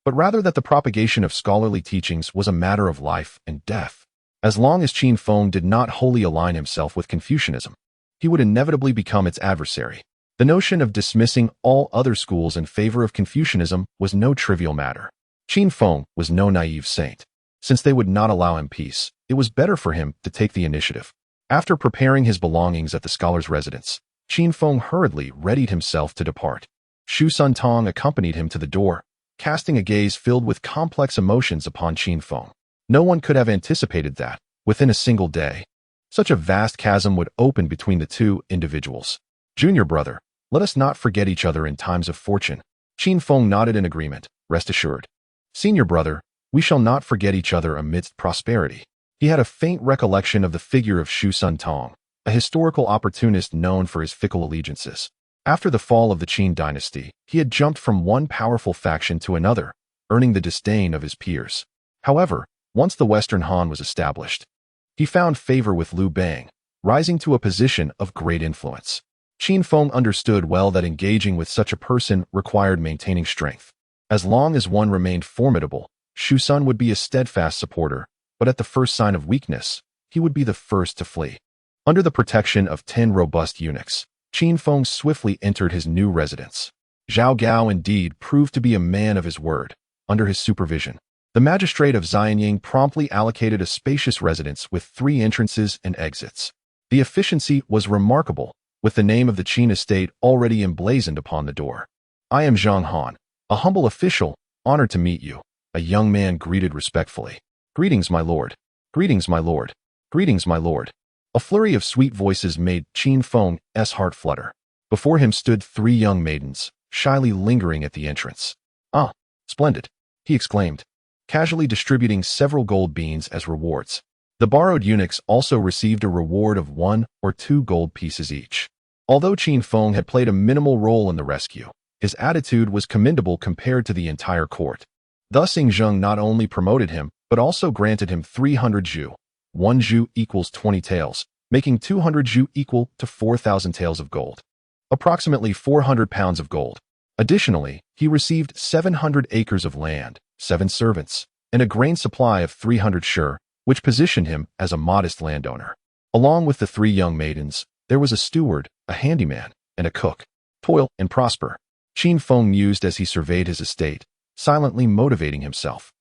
but rather that the propagation of scholarly teachings was a matter of life and death. As long as Qin Feng did not wholly align himself with Confucianism, he would inevitably become its adversary. The notion of dismissing all other schools in favor of Confucianism was no trivial matter. Qin Feng was no naive saint. Since they would not allow him peace, it was better for him to take the initiative. After preparing his belongings at the scholar's residence, Qin Feng hurriedly readied himself to depart. Shu Sun Tong accompanied him to the door, casting a gaze filled with complex emotions upon Qin Feng. No one could have anticipated that, within a single day, such a vast chasm would open between the two individuals. Junior brother, let us not forget each other in times of fortune. Qin Feng nodded in agreement, rest assured. Senior brother, we shall not forget each other amidst prosperity. He had a faint recollection of the figure of Shu Sun Tong, a historical opportunist known for his fickle allegiances. After the fall of the Qin dynasty, he had jumped from one powerful faction to another, earning the disdain of his peers. However, once the Western Han was established, he found favor with Liu Bang, rising to a position of great influence. Qin Feng understood well that engaging with such a person required maintaining strength. As long as one remained formidable, Shu Sun would be a steadfast supporter, but at the first sign of weakness, he would be the first to flee. Under the protection of 10 robust eunuchs, Qin Feng swiftly entered his new residence. Zhao Gao indeed proved to be a man of his word. Under his supervision, the magistrate of Xianying promptly allocated a spacious residence with 3 entrances and exits. The efficiency was remarkable, with the name of the Qin estate already emblazoned upon the door. I am Zhang Han, a humble official, honored to meet you. A young man greeted respectfully. Greetings, my lord. Greetings, my lord. Greetings, my lord. A flurry of sweet voices made Qin Feng's heart flutter. Before him stood 3 young maidens, shyly lingering at the entrance. Ah, splendid, he exclaimed, casually distributing several gold beans as rewards. The borrowed eunuchs also received a reward of 1 or 2 gold pieces each. Although Qin Feng had played a minimal role in the rescue, his attitude was commendable compared to the entire court. Thus Ying Zheng not only promoted him, but also granted him 300 zhu. 1 zhu equals 20 taels, making 200 zhu equal to 4,000 taels of gold. Approximately 400 pounds of gold. Additionally, he received 700 acres of land, 7 servants, and a grain supply of 300 shur, which positioned him as a modest landowner. Along with the 3 young maidens, there was a steward, a handyman, and a cook. Toil and prosper, Qin Feng mused as he surveyed his estate, silently motivating himself.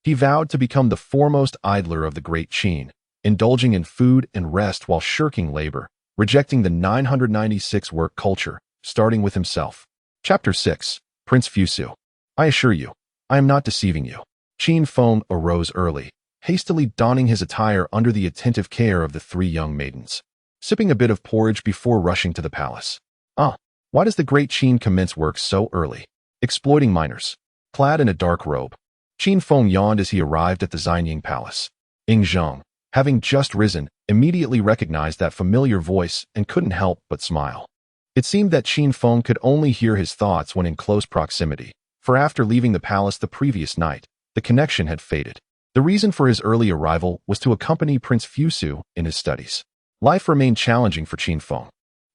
He vowed to become the foremost idler of the great Qin, indulging in food and rest while shirking labor, rejecting the 996 work culture, starting with himself. Chapter 6. Prince Fusu. I assure you, I am not deceiving you. Qin Feng arose early, hastily donning his attire under the attentive care of the 3 young maidens, sipping a bit of porridge before rushing to the palace. Ah, why does the great Qin commence work so early? Exploiting minors. Clad in a dark robe, Qin Feng yawned as he arrived at the Xianying palace. Ying Zheng, having just risen, immediately recognized that familiar voice and couldn't help but smile. It seemed that Qin Feng could only hear his thoughts when in close proximity, for after leaving the palace the previous night, the connection had faded. The reason for his early arrival was to accompany Prince Fusu in his studies. Life remained challenging for Qin Feng.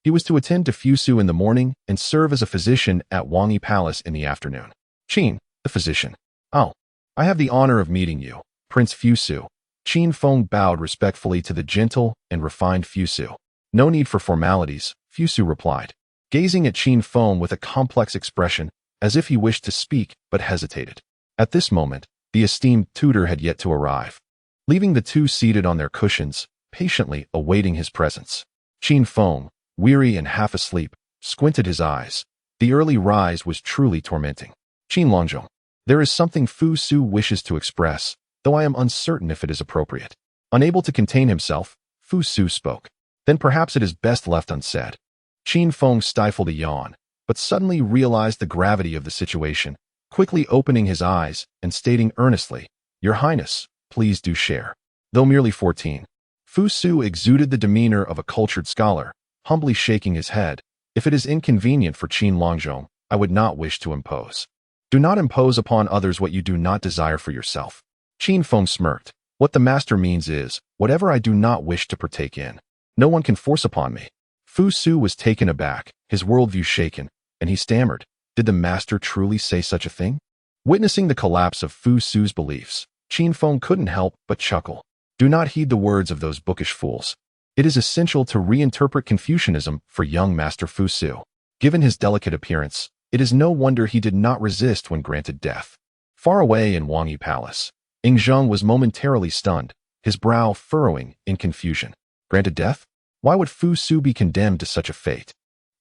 He was to attend to Fusu in the morning and serve as a physician at Wangyi Palace in the afternoon. Qin, the physician. Oh, I have the honor of meeting you, Prince Fusu. Qin Feng bowed respectfully to the gentle and refined Fusu. No need for formalities, Fusu replied, gazing at Qin Feng with a complex expression, as if he wished to speak but hesitated. At this moment, the esteemed tutor had yet to arrive, leaving the 2 seated on their cushions, patiently awaiting his presence. Qin Feng, weary and half asleep, squinted his eyes. The early rise was truly tormenting. Qin Longzhong, there is something Fusu wishes to express, though I am uncertain if it is appropriate. Unable to contain himself, Fusu spoke. Then perhaps it is best left unsaid. Qin Feng stifled a yawn, but suddenly realized the gravity of the situation, quickly opening his eyes and stating earnestly, "Your Highness, please do share." Though merely 14, Fu Su exuded the demeanor of a cultured scholar, humbly shaking his head. "If it is inconvenient for Qin Longzhong, I would not wish to impose." "Do not impose upon others what you do not desire for yourself." Qin Feng smirked. "What the master means is, whatever I do not wish to partake in, no one can force upon me." Fu Su was taken aback, his worldview shaken, and he stammered, "Did the master truly say such a thing?" Witnessing the collapse of Fu Su's beliefs, Qin Feng couldn't help but chuckle. "Do not heed the words of those bookish fools. It is essential to reinterpret Confucianism for young Master Fu Su. Given his delicate appearance, it is no wonder he did not resist when granted death." Far away in Wangyi Palace, Ing Zheng was momentarily stunned, his brow furrowing in confusion. Granted death? Why would Fu Su be condemned to such a fate?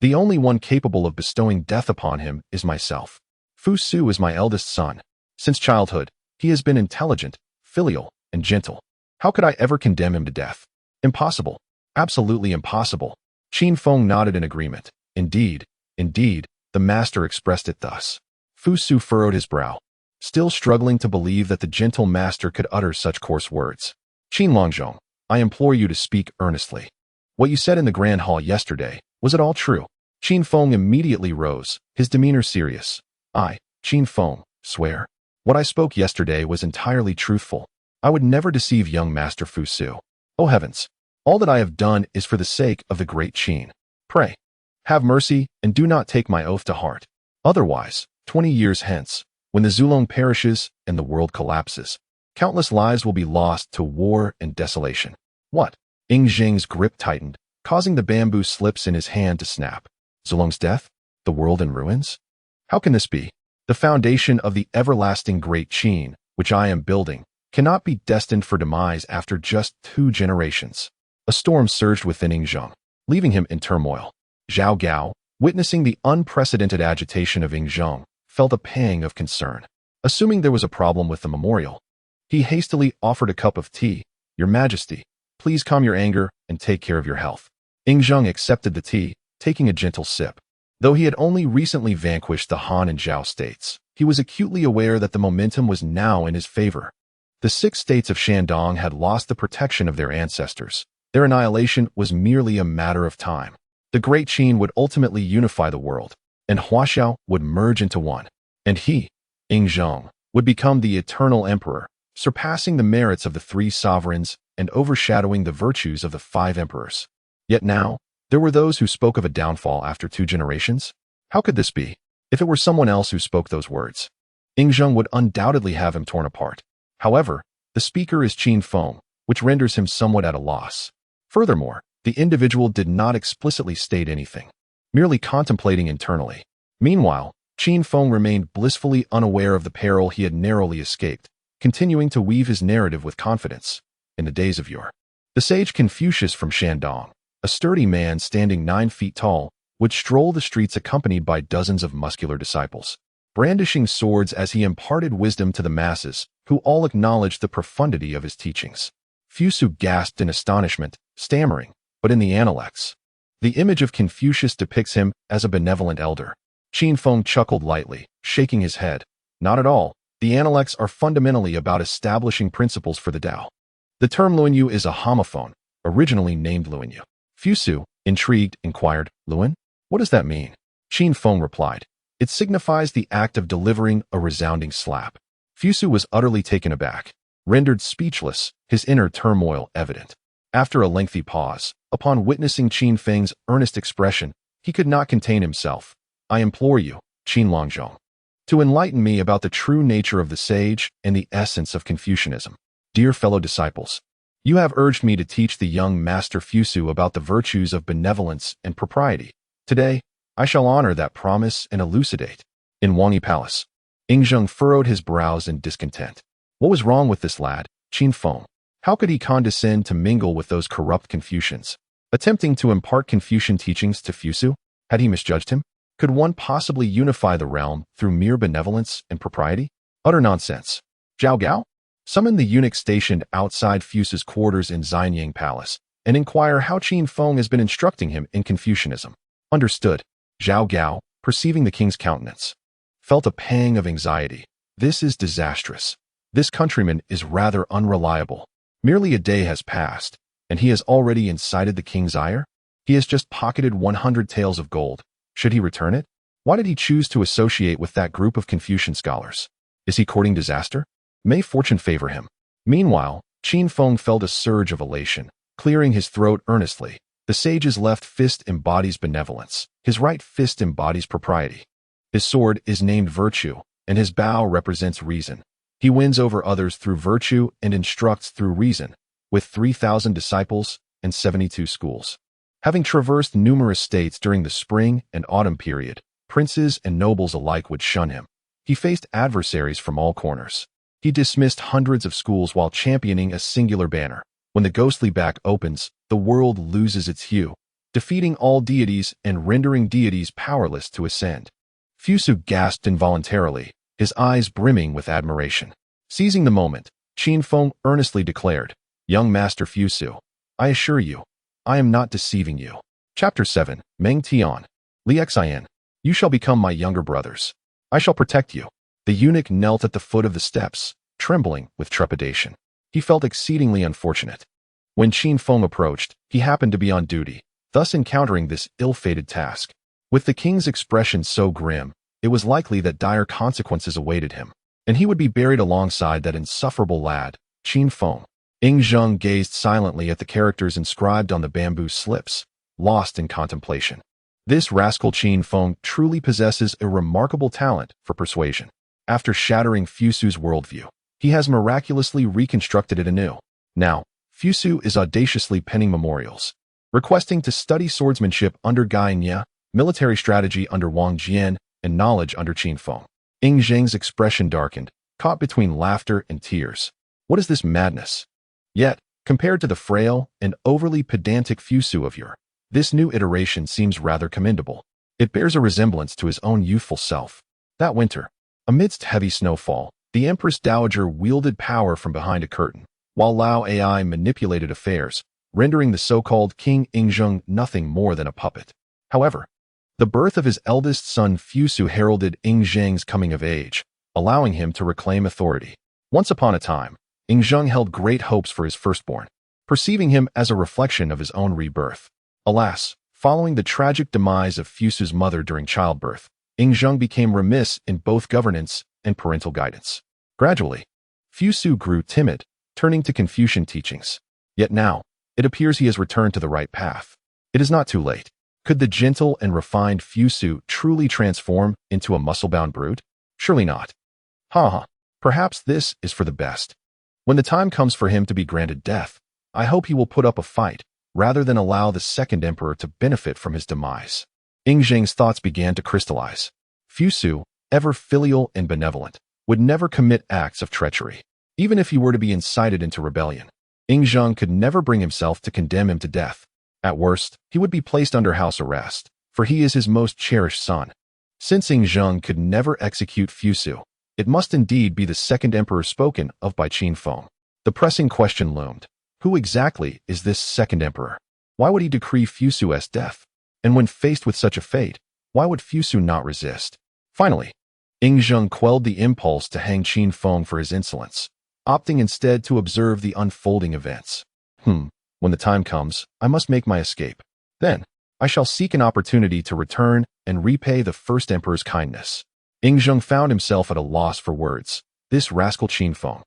The only one capable of bestowing death upon him is myself. Fu Su is my eldest son. Since childhood, he has been intelligent, filial, and gentle. How could I ever condemn him to death? Impossible. Absolutely impossible. Qin Feng nodded in agreement. Indeed, the master expressed it thus. Fu Su furrowed his brow, still struggling to believe that the gentle master could utter such coarse words. "Qin Longzhong, I implore you to speak earnestly. What you said in the Grand Hall yesterday, was it all true?" Qin Feng immediately rose, his demeanor serious. "I, Qin Feng, swear. What I spoke yesterday was entirely truthful. I would never deceive young Master Fu Su. Oh heavens! All that I have done is for the sake of the great Qin. Pray, have mercy and do not take my oath to heart. Otherwise, 20 years hence, when the Zulong perishes and the world collapses, countless lives will be lost to war and desolation." "What?" Ing Zheng's grip tightened, causing the bamboo slips in his hand to snap. "Zulong's death? The world in ruins? How can this be? The foundation of the everlasting great Qin, which I am building, cannot be destined for demise after just 2 generations." A storm surged within Ing Zheng, leaving him in turmoil. Zhao Gao, witnessing the unprecedented agitation of Ing Zheng, felt a pang of concern. Assuming there was a problem with the memorial, he hastily offered a cup of tea. "Your Majesty, please calm your anger and take care of your health." Ing Zheng accepted the tea, taking a gentle sip. Though he had only recently vanquished the Han and Zhao states, he was acutely aware that the momentum was now in his favor. The 6 states of Shandong had lost the protection of their ancestors. Their annihilation was merely a matter of time. The Great Qin would ultimately unify the world, and Huaxiao would merge into one. And he, Ing Zheng, would become the eternal emperor, surpassing the merits of the 3 sovereigns and overshadowing the virtues of the 5 emperors. Yet now, there were those who spoke of a downfall after 2 generations. How could this be? If it were someone else who spoke those words, Ing Zheng would undoubtedly have him torn apart. However, the speaker is Qin Feng, which renders him somewhat at a loss. Furthermore, the individual did not explicitly state anything, merely contemplating internally. Meanwhile, Qin Feng remained blissfully unaware of the peril he had narrowly escaped, continuing to weave his narrative with confidence. In the days of yore, the sage Confucius from Shandong, a sturdy man standing 9 feet tall, would stroll the streets accompanied by dozens of muscular disciples, brandishing swords as he imparted wisdom to the masses, who all acknowledged the profundity of his teachings. Fu Su gasped in astonishment, stammering, "But in the Analects, the image of Confucius depicts him as a benevolent elder." Qin Feng chuckled lightly, shaking his head. "Not at all. The Analects are fundamentally about establishing principles for the Tao. The term Luanyu is a homophone, originally named Luanyu." Fu Su, intrigued, inquired, "Luan? What does that mean?" Qin Feng replied, "It signifies the act of delivering a resounding slap." Fu Su was utterly taken aback, rendered speechless, his inner turmoil evident. After a lengthy pause, upon witnessing Qin Feng's earnest expression, he could not contain himself. "I implore you, Qin Longzhong, to enlighten me about the true nature of the sage and the essence of Confucianism. Dear fellow disciples, you have urged me to teach the young Master Fu Su about the virtues of benevolence and propriety. Today, I shall honor that promise and elucidate." In Wangyi Palace, Ing Zheng furrowed his brows in discontent. What was wrong with this lad, Qin Feng? How could he condescend to mingle with those corrupt Confucians? Attempting to impart Confucian teachings to Fu Su? Had he misjudged him? Could one possibly unify the realm through mere benevolence and propriety? Utter nonsense. Zhao Gao? Summon the eunuch stationed outside Fu Su's quarters in Xianyang Palace and inquire how Qin Feng has been instructing him in Confucianism. Understood. Zhao Gao, perceiving the king's countenance, felt a pang of anxiety. This is disastrous. This countryman is rather unreliable. Merely a day has passed, and he has already incited the king's ire? He has just pocketed 100 taels of gold. Should he return it? Why did he choose to associate with that group of Confucian scholars? Is he courting disaster? May fortune favor him. Meanwhile, Qin Feng felt a surge of elation, clearing his throat earnestly. The sage's left fist embodies benevolence. His right fist embodies propriety. His sword is named virtue, and his bow represents reason. He wins over others through virtue and instructs through reason, with 3,000 disciples and 72 schools. Having traversed numerous states during the spring and autumn period, princes and nobles alike would shun him. He faced adversaries from all corners. He dismissed hundreds of schools while championing a singular banner. When the ghostly back opens, the world loses its hue, defeating all deities and rendering deities powerless to ascend. Fusu gasped involuntarily, his eyes brimming with admiration. Seizing the moment, Qin Feng earnestly declared, "Young Master Fusu, I assure you, I am not deceiving you." Chapter 7, Meng Tian. Li Xian, you shall become my younger brothers. I shall protect you. The eunuch knelt at the foot of the steps, trembling with trepidation. He felt exceedingly unfortunate. When Qin Feng approached, he happened to be on duty, thus encountering this ill-fated task. With the king's expression so grim, it was likely that dire consequences awaited him, and he would be buried alongside that insufferable lad, Qin Feng. Ying Zheng gazed silently at the characters inscribed on the bamboo slips, lost in contemplation. This rascal Qin Feng truly possesses a remarkable talent for persuasion. After shattering Fusu's worldview, he has miraculously reconstructed it anew. Now, Fusu is audaciously penning memorials, requesting to study swordsmanship under Gai Nye, military strategy under Wang Jian, and knowledge under Qin Feng. Ying Zheng's expression darkened, caught between laughter and tears. What is this madness? Yet, compared to the frail and overly pedantic Fusu of yore, this new iteration seems rather commendable. It bears a resemblance to his own youthful self. That winter, amidst heavy snowfall, the Empress Dowager wielded power from behind a curtain, while Lao Ai manipulated affairs, rendering the so-called King Yingzheng nothing more than a puppet. However, the birth of his eldest son Fusu heralded Ying Zheng's coming of age, allowing him to reclaim authority. Once upon a time, Ying Zheng held great hopes for his firstborn, perceiving him as a reflection of his own rebirth. Alas, following the tragic demise of Fusu's mother during childbirth, Ying Zheng became remiss in both governance and parental guidance. Gradually, Fusu grew timid, turning to Confucian teachings. Yet now, it appears he has returned to the right path. It is not too late. Could the gentle and refined Fusu truly transform into a muscle-bound brute? Surely not. Perhaps this is for the best. When the time comes for him to be granted death, I hope he will put up a fight, rather than allow the second emperor to benefit from his demise. Ying Zheng's thoughts began to crystallize. Fusu, ever filial and benevolent, would never commit acts of treachery. Even if he were to be incited into rebellion, Ying Zheng could never bring himself to condemn him to death. At worst, he would be placed under house arrest, for he is his most cherished son. Since Ying Zheng could never execute Fusu, it must indeed be the second emperor spoken of by Qin Feng. The pressing question loomed. Who exactly is this second emperor? Why would he decree Fusu's death? And when faced with such a fate, why would Fusu not resist? Finally, Ying Zheng quelled the impulse to hang Qin Feng for his insolence, opting instead to observe the unfolding events. When the time comes, I must make my escape. Then, I shall seek an opportunity to return and repay the first emperor's kindness. Ying Zheng found himself at a loss for words. This rascal Qin Feng,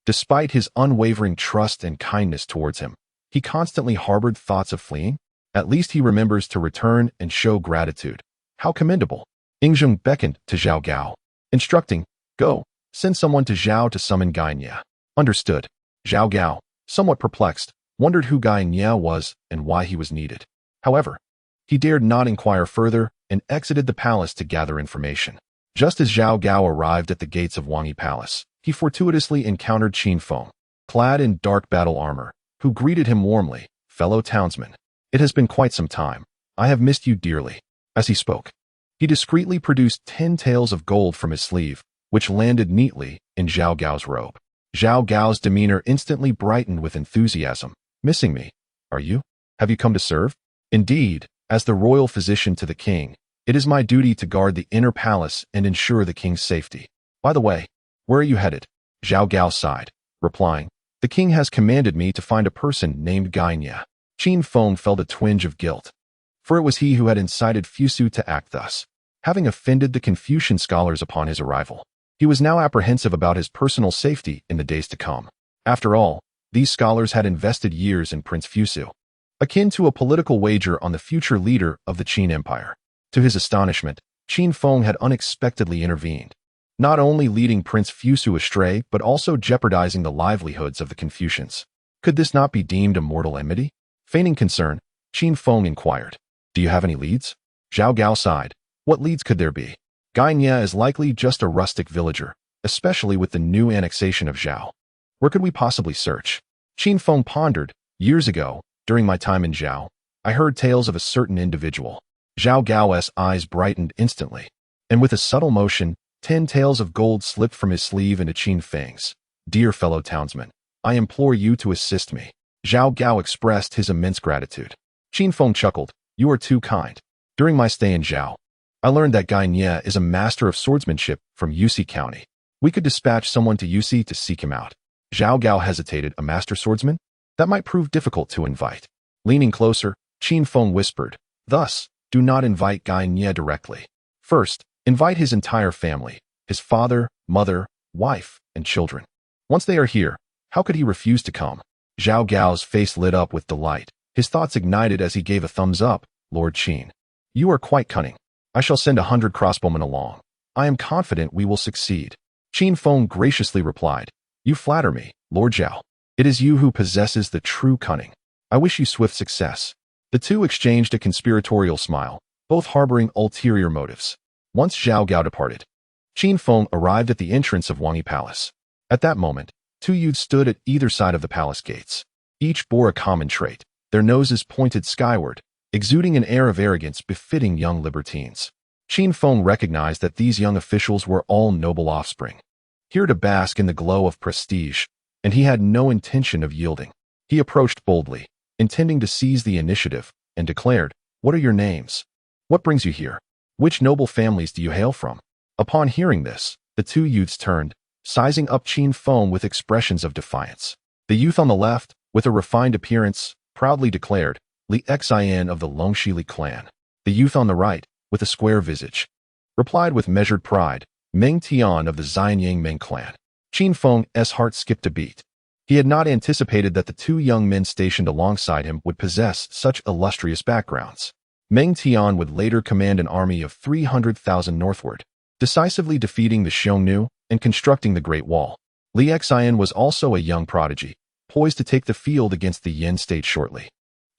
despite his unwavering trust and kindness towards him, he constantly harbored thoughts of fleeing. At least he remembers to return and show gratitude. How commendable. Ying Zheng beckoned to Zhao Gao, instructing, "Go, send someone to Zhao to summon Gai Nye." Understood. Zhao Gao, somewhat perplexed, wondered who Gai Nye was and why he was needed. However, he dared not inquire further and exited the palace to gather information. Just as Zhao Gao arrived at the gates of Wangyi Palace, he fortuitously encountered Qin Feng, clad in dark battle armor, who greeted him warmly. "Fellow townsman, it has been quite some time. I have missed you dearly." As he spoke, he discreetly produced 10 taels of gold from his sleeve, which landed neatly in Zhao Gao's robe. Zhao Gao's demeanor instantly brightened with enthusiasm. "Missing me, are you? Have you come to serve?" Indeed, as the royal physician to the king, It is my duty to guard the inner palace and ensure the king's safety. By the way, where are you headed? Zhao Gao sighed, replying, the king has commanded me to find a person named Gainia. Qin Feng felt a twinge of guilt, for it was he who had incited Fusu to act thus, having offended the Confucian scholars upon his arrival. He was now apprehensive about his personal safety in the days to come. After all, these scholars had invested years in Prince Fusu, akin to a political wager on the future leader of the Qin Empire. To his astonishment, Qin Feng had unexpectedly intervened, not only leading Prince Fusu astray but also jeopardizing the livelihoods of the Confucians. Could this not be deemed a mortal enmity? Feigning concern, Qin Feng inquired, do you have any leads? Zhao Gao sighed. What leads could there be? Gainia is likely just a rustic villager, especially with the new annexation of Zhao. Where could we possibly search? Qin Feng pondered. Years ago, during my time in Zhao, I heard tales of a certain individual. Zhao Gao's eyes brightened instantly, and with a subtle motion, 10 taels of gold slipped from his sleeve into Qin Feng's. Dear fellow townsman, I implore you to assist me. Zhao Gao expressed his immense gratitude. Qin Feng chuckled. You are too kind. During my stay in Zhao, I learned that Gainia is a master of swordsmanship from Yusi County. We could dispatch someone to Yusi to seek him out. Zhao Gao hesitated. A master swordsman? That might prove difficult to invite. Leaning closer, Qin Feng whispered, thus, do not invite Gainia directly. First, invite his entire family, his father, mother, wife, and children. Once they are here, how could he refuse to come? Zhao Gao's face lit up with delight. His thoughts ignited as he gave a thumbs up. Lord Qin, you are quite cunning. I shall send 100 crossbowmen along. I am confident we will succeed. Qin Feng graciously replied, you flatter me, Lord Zhao. It is you who possesses the true cunning. I wish you swift success. The two exchanged a conspiratorial smile, both harboring ulterior motives. Once Zhao Gao departed, Qin Feng arrived at the entrance of Wangyi Palace. At that moment, 2 youths stood at either side of the palace gates. Each bore a common trait. Their noses pointed skyward, exuding an air of arrogance befitting young libertines. Qin Feng recognized that these young officials were all noble offspring, here to bask in the glow of prestige, and he had no intention of yielding. He approached boldly, intending to seize the initiative, and declared, what are your names? What brings you here? Which noble families do you hail from? Upon hearing this, the 2 youths turned, sizing up Qin Feng with expressions of defiance. The youth on the left, with a refined appearance, proudly declared, Li Xian of the Longxili clan. The youth on the right, with a square visage, replied with measured pride, Meng Tian of the Xianyang Meng clan. Qin Feng's heart skipped a beat. He had not anticipated that the 2 young men stationed alongside him would possess such illustrious backgrounds. Meng Tian would later command an army of 300,000 northward, decisively defeating the Xiongnu and constructing the Great Wall. Li Xian was also a young prodigy, poised to take the field against the Yin state shortly.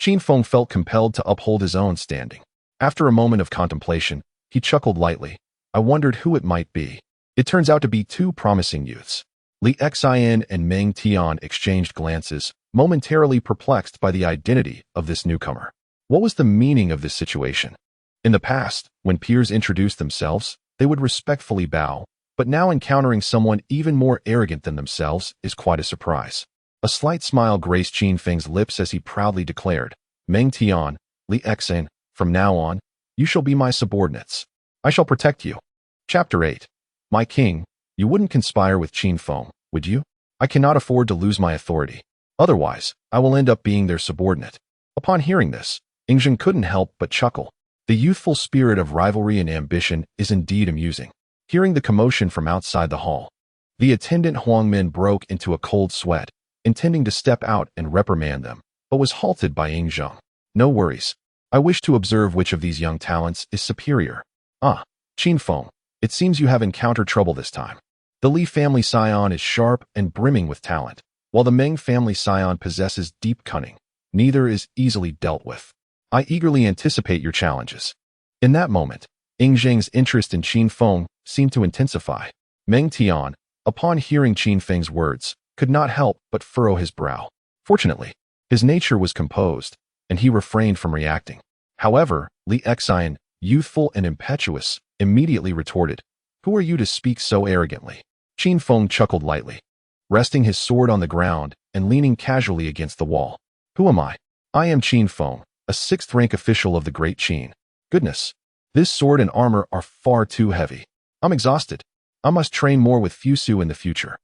Qin Feng felt compelled to uphold his own standing. After a moment of contemplation, he chuckled lightly. I wondered who it might be. It turns out to be 2 promising youths. Li Xian and Meng Tian exchanged glances, momentarily perplexed by the identity of this newcomer. What was the meaning of this situation? In the past, when peers introduced themselves, they would respectfully bow, but now encountering someone even more arrogant than themselves is quite a surprise. A slight smile graced Qin Feng's lips as he proudly declared, Meng Tian, Li Xian, from now on, you shall be my subordinates. I shall protect you. Chapter 8. My king, you wouldn't conspire with Qin Feng, would you? I cannot afford to lose my authority. Otherwise, I will end up being their subordinate. Upon hearing this, Yingzhen couldn't help but chuckle. The youthful spirit of rivalry and ambition is indeed amusing. Hearing the commotion from outside the hall, the attendant Huangmin broke into a cold sweat, intending to step out and reprimand them, but was halted by Yingzhen. No worries. I wish to observe which of these young talents is superior. Ah, Qin Feng, it seems you have encountered trouble this time. The Li family scion is sharp and brimming with talent, while the Meng family scion possesses deep cunning. Neither is easily dealt with. I eagerly anticipate your challenges. In that moment, Yingzhen's interest in Qin Feng seemed to intensify. Meng Tian, upon hearing Qin Feng's words, could not help but furrow his brow. Fortunately, his nature was composed, and he refrained from reacting. However, Li Xian, youthful and impetuous, immediately retorted, who are you to speak so arrogantly? Qin Feng chuckled lightly, resting his sword on the ground and leaning casually against the wall. Who am I? I am Qin Feng, a 6th-rank official of the Great Qin. Goodness, This sword and armor are far too heavy. I'm exhausted. I must train more with Fusu in the future.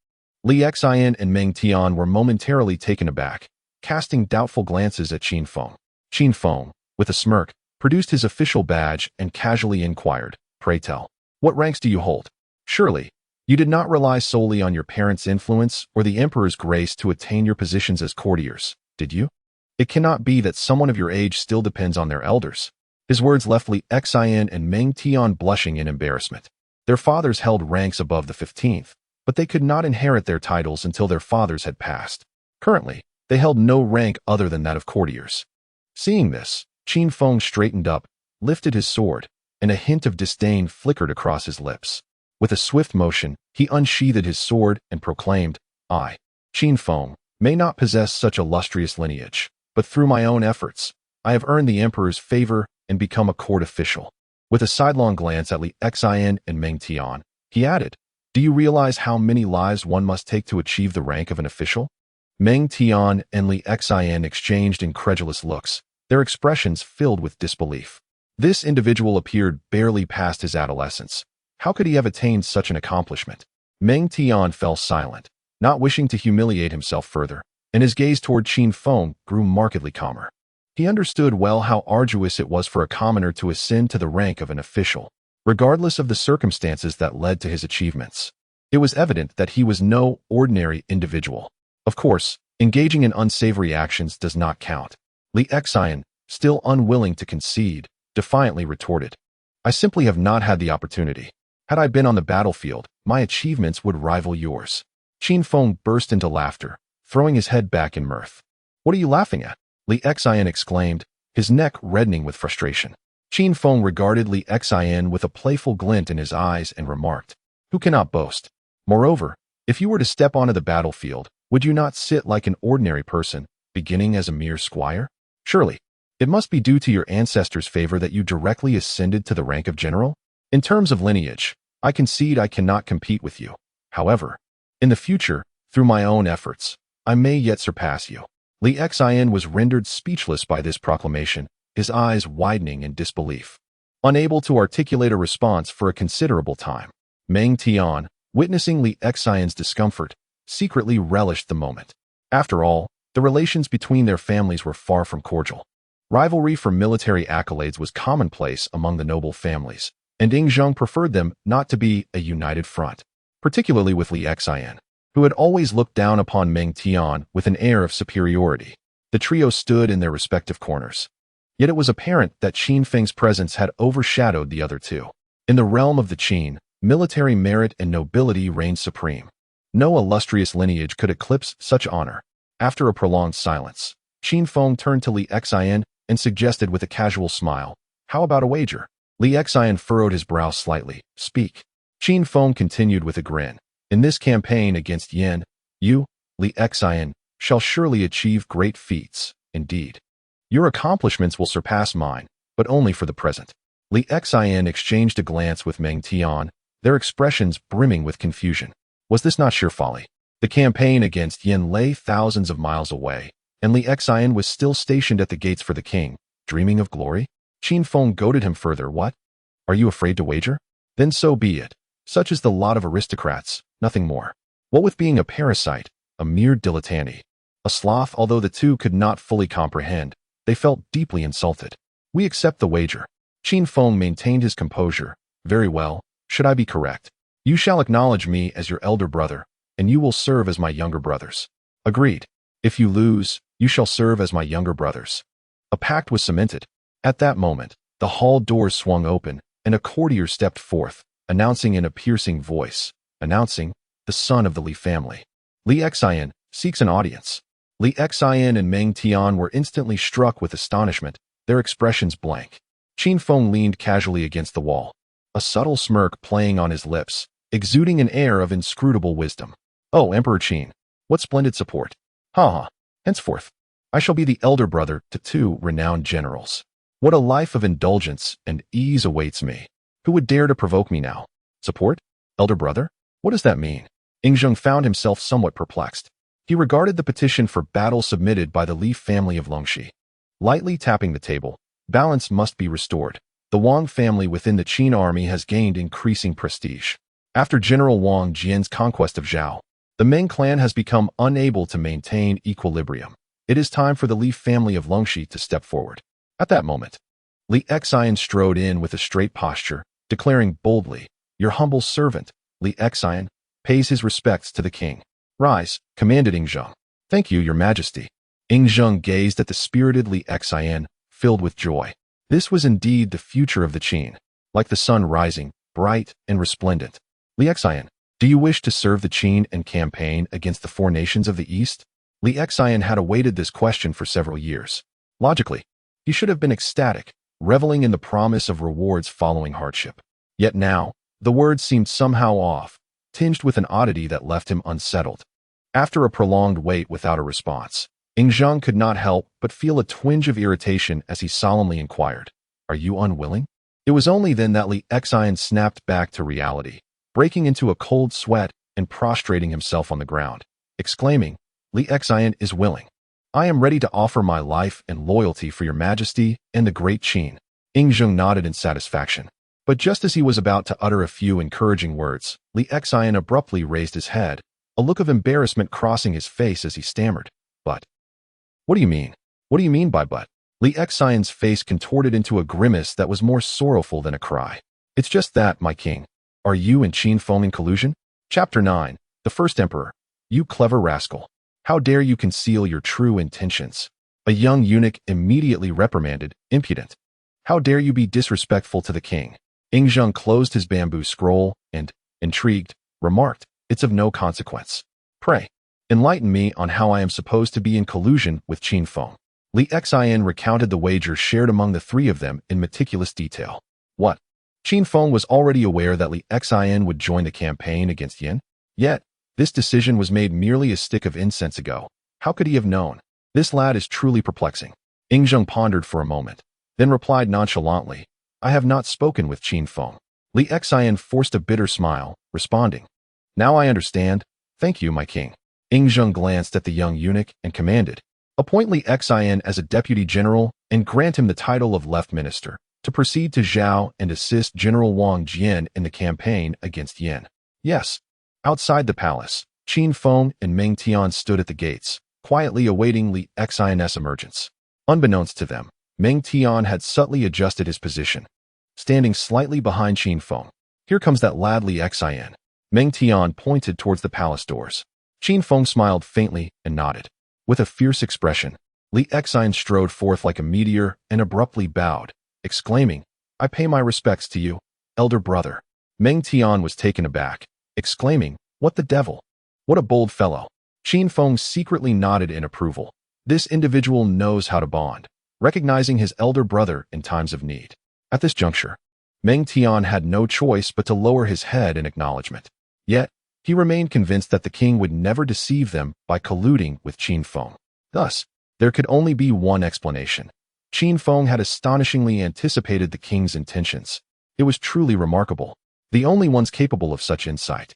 Li Xian and Meng Tian were momentarily taken aback, casting doubtful glances at Qin Feng. Qin Feng, with a smirk, produced his official badge and casually inquired, "Pray tell, what ranks do you hold? Surely, you did not rely solely on your parents' influence or the emperor's grace to attain your positions as courtiers, did you? It cannot be that someone of your age still depends on their elders." His words left Li Xian and Meng Tian blushing in embarrassment. Their fathers held ranks above the 15th, but they could not inherit their titles until their fathers had passed. Currently, they held no rank other than that of courtiers. Seeing this, Qin Feng straightened up, lifted his sword, and a hint of disdain flickered across his lips. With a swift motion, he unsheathed his sword and proclaimed, "I, Qin Feng, may not possess such illustrious lineage, but through my own efforts, I have earned the emperor's favor and become a court official." With a sidelong glance at Li Xian and Meng Tian, he added, "Do you realize how many lives one must take to achieve the rank of an official?" Meng Tian and Li Xian exchanged incredulous looks, their expressions filled with disbelief. This individual appeared barely past his adolescence. How could he have attained such an accomplishment? Meng Tian fell silent, not wishing to humiliate himself further, and his gaze toward Qin Feng grew markedly calmer. He understood well how arduous it was for a commoner to ascend to the rank of an official, regardless of the circumstances that led to his achievements. It was evident that he was no ordinary individual. Of course, engaging in unsavory actions does not count. Li Xian, still unwilling to concede, defiantly retorted, "I simply have not had the opportunity. Had I been on the battlefield, my achievements would rival yours." Qin Feng burst into laughter, throwing his head back in mirth. "What are you laughing at?" Li Xian exclaimed, his neck reddening with frustration. Qin Feng regarded Li Xian with a playful glint in his eyes and remarked, "Who cannot boast? Moreover, if you were to step onto the battlefield, would you not sit like an ordinary person, beginning as a mere squire? Surely, it must be due to your ancestors' favor that you directly ascended to the rank of general? In terms of lineage, I concede I cannot compete with you. However, in the future, through my own efforts, I may yet surpass you." Li Xian was rendered speechless by this proclamation, his eyes widening in disbelief. Unable to articulate a response for a considerable time, Meng Tian, witnessing Li Xian's discomfort, secretly relished the moment. After all, the relations between their families were far from cordial. Rivalry for military accolades was commonplace among the noble families, and Yingzheng preferred them not to be a united front, particularly with Li Xian, who had always looked down upon Meng Tian with an air of superiority. The trio stood in their respective corners. Yet it was apparent that Qin Feng's presence had overshadowed the other two. In the realm of the Qin, military merit and nobility reigned supreme. No illustrious lineage could eclipse such honor. After a prolonged silence, Qin Feng turned to Li Xian and suggested with a casual smile, "How about a wager?" Li Xian furrowed his brow slightly. "Speak." Qin Feng continued with a grin. "In this campaign against Yin, you, Li Xian, shall surely achieve great feats, indeed. Your accomplishments will surpass mine, but only for the present." Li Xian exchanged a glance with Meng Tian, their expressions brimming with confusion. Was this not sheer folly? The campaign against Yin lay thousands of miles away, and Li Xian was still stationed at the gates for the king, dreaming of glory? Qin Feng goaded him further. "What? Are you afraid to wager? Then so be it. Such is the lot of aristocrats, nothing more. What with being a parasite, a mere dilettante, a sloth?" Although the two could not fully comprehend, they felt deeply insulted. "We accept the wager." Qin Feng maintained his composure. "Very well, should I be correct? You shall acknowledge me as your elder brother, and you will serve as my younger brothers." "Agreed. If you lose, you shall serve as my younger brothers." A pact was cemented. At that moment, the hall doors swung open, and a courtier stepped forth, announcing in a piercing voice, the son of the Li family. "Li Xian seeks an audience." Li Xian and Meng Tian were instantly struck with astonishment, their expressions blank. Qin Feng leaned casually against the wall, a subtle smirk playing on his lips, exuding an air of inscrutable wisdom. "Oh, Emperor Qin, what splendid support. Ha ha. Henceforth, I shall be the elder brother to two renowned generals. What a life of indulgence and ease awaits me. Who would dare to provoke me now? Support? Elder brother? What does that mean?" Yingzheng found himself somewhat perplexed. He regarded the petition for battle submitted by the Li family of Longxi. Lightly tapping the table, balance must be restored. the Wang family within the Qin army has gained increasing prestige. After General Wang Jian's conquest of Zhao, the Ming clan has become unable to maintain equilibrium. It is time for the Li family of Longxi to step forward. At that moment, Li Xian strode in with a straight posture, declaring boldly, "Your humble servant, Li Xian, pays his respects to the king." "Rise," commanded Ing Zheng. "Thank you, your majesty." Ing Zheng gazed at the spirited Li Xian, filled with joy. This was indeed the future of the Qin, like the sun rising, bright and resplendent. "Li Xian, do you wish to serve the Qin and campaign against the four nations of the East?" Li Xian had awaited this question for several years. Logically, he should have been ecstatic, reveling in the promise of rewards following hardship. Yet now, the words seemed somehow off, tinged with an oddity that left him unsettled. After a prolonged wait without a response, Ing Zheng could not help but feel a twinge of irritation as he solemnly inquired, "Are you unwilling?" It was only then that Li Xian snapped back to reality, breaking into a cold sweat and prostrating himself on the ground, exclaiming, "Li Xian is willing. I am ready to offer my life and loyalty for your majesty and the great Qin." Ing Zheng nodded in satisfaction. But just as he was about to utter a few encouraging words, Li Xian abruptly raised his head, a look of embarrassment crossing his face as he stammered, "But, what do you mean? What do you mean by but?" Li Xian's face contorted into a grimace that was more sorrowful than a cry. "It's just that, my king. Are you and Qin Feng in collusion?" Chapter 9. The First Emperor. "You clever rascal. How dare you conceal your true intentions?" A young eunuch immediately reprimanded, "Impudent. How dare you be disrespectful to the king?" Ing Zheng closed his bamboo scroll and, intrigued, remarked, "It's of no consequence. Pray, enlighten me on how I am supposed to be in collusion with Qin Feng." Li Xian recounted the wager shared among the three of them in meticulous detail. What? Qin Feng was already aware that Li Xian would join the campaign against Yin? Yet, this decision was made merely a stick of incense ago. How could he have known? This lad is truly perplexing. Ing Zheng pondered for a moment, then replied nonchalantly, "I have not spoken with Qin Feng." Li Xian forced a bitter smile, responding, "Now I understand. Thank you, my king." Ing Zheng glanced at the young eunuch and commanded, "Appoint Li Xian as a deputy general and grant him the title of left minister, to proceed to Zhao and assist General Wang Jian in the campaign against Yin." Yes. Outside the palace, Qin Feng and Meng Tian stood at the gates, quietly awaiting Li Xian's emergence. Unbeknownst to them, Meng Tian had subtly adjusted his position, standing slightly behind Qin Feng. "Here comes that lad Li Xian." Meng Tian pointed towards the palace doors. Qin Feng smiled faintly and nodded. With a fierce expression, Li Xian strode forth like a meteor and abruptly bowed, exclaiming, "I pay my respects to you, elder brother." Meng Tian was taken aback, exclaiming, "What the devil? What a bold fellow." Qin Feng secretly nodded in approval. This individual knows how to bond, recognizing his elder brother in times of need. At this juncture, Meng Tian had no choice but to lower his head in acknowledgement. Yet, he remained convinced that the king would never deceive them by colluding with Qin Feng. Thus, there could only be one explanation. Qin Feng had astonishingly anticipated the king's intentions. It was truly remarkable, the only ones capable of such insight.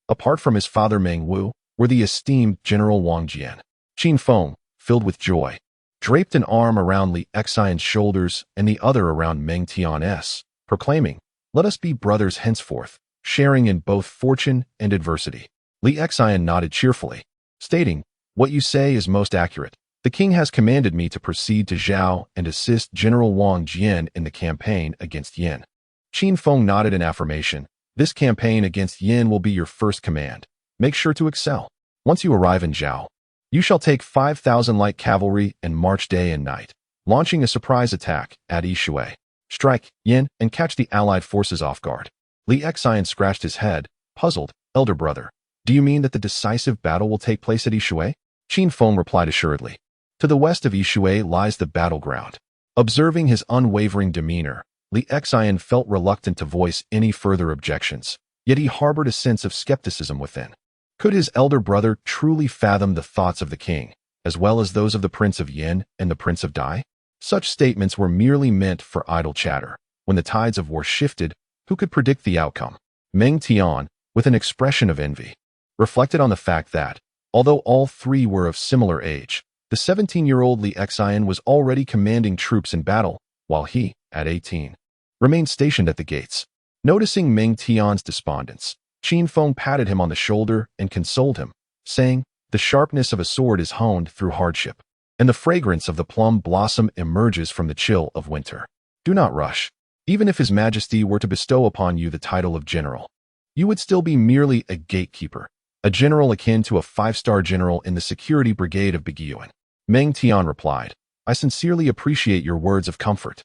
Apart from his father Meng Wu, were the esteemed General Wang Jian. Qin Feng, filled with joy, draped an arm around Li Xian's shoulders and the other around Meng Tian's, proclaiming, "Let us be brothers henceforth, sharing in both fortune and adversity." Li Xian nodded cheerfully, stating, "What you say is most accurate. The king has commanded me to proceed to Zhao and assist General Wang Jian in the campaign against Yin." Qin Feng nodded in affirmation. "This campaign against Yin will be your first command. Make sure to excel. Once you arrive in Zhao, you shall take 5,000 light cavalry and march day and night, launching a surprise attack at Yishui. Strike Yin and catch the allied forces off guard." Li Xian scratched his head, puzzled. "Elder brother, do you mean that the decisive battle will take place at Yishui?" Qin Feng replied assuredly. "To the west of Yishui lies the battleground." Observing his unwavering demeanor, Li Xian felt reluctant to voice any further objections, yet he harbored a sense of skepticism within. Could his elder brother truly fathom the thoughts of the king, as well as those of the Prince of Yin and the Prince of Dai? Such statements were merely meant for idle chatter. When the tides of war shifted, who could predict the outcome? Meng Tian, with an expression of envy, reflected on the fact that, although all three were of similar age, the 17-year-old Li Xian was already commanding troops in battle, while he, at 18, remained stationed at the gates. Noticing Meng Tian's despondence, Qin Feng patted him on the shoulder and consoled him, saying, "The sharpness of a sword is honed through hardship, and the fragrance of the plum blossom emerges from the chill of winter. Do not rush. Even if His Majesty were to bestow upon you the title of general, you would still be merely a gatekeeper, a general akin to a 5-star general in the security brigade of Beguine." Meng Tian replied, "I sincerely appreciate your words of comfort."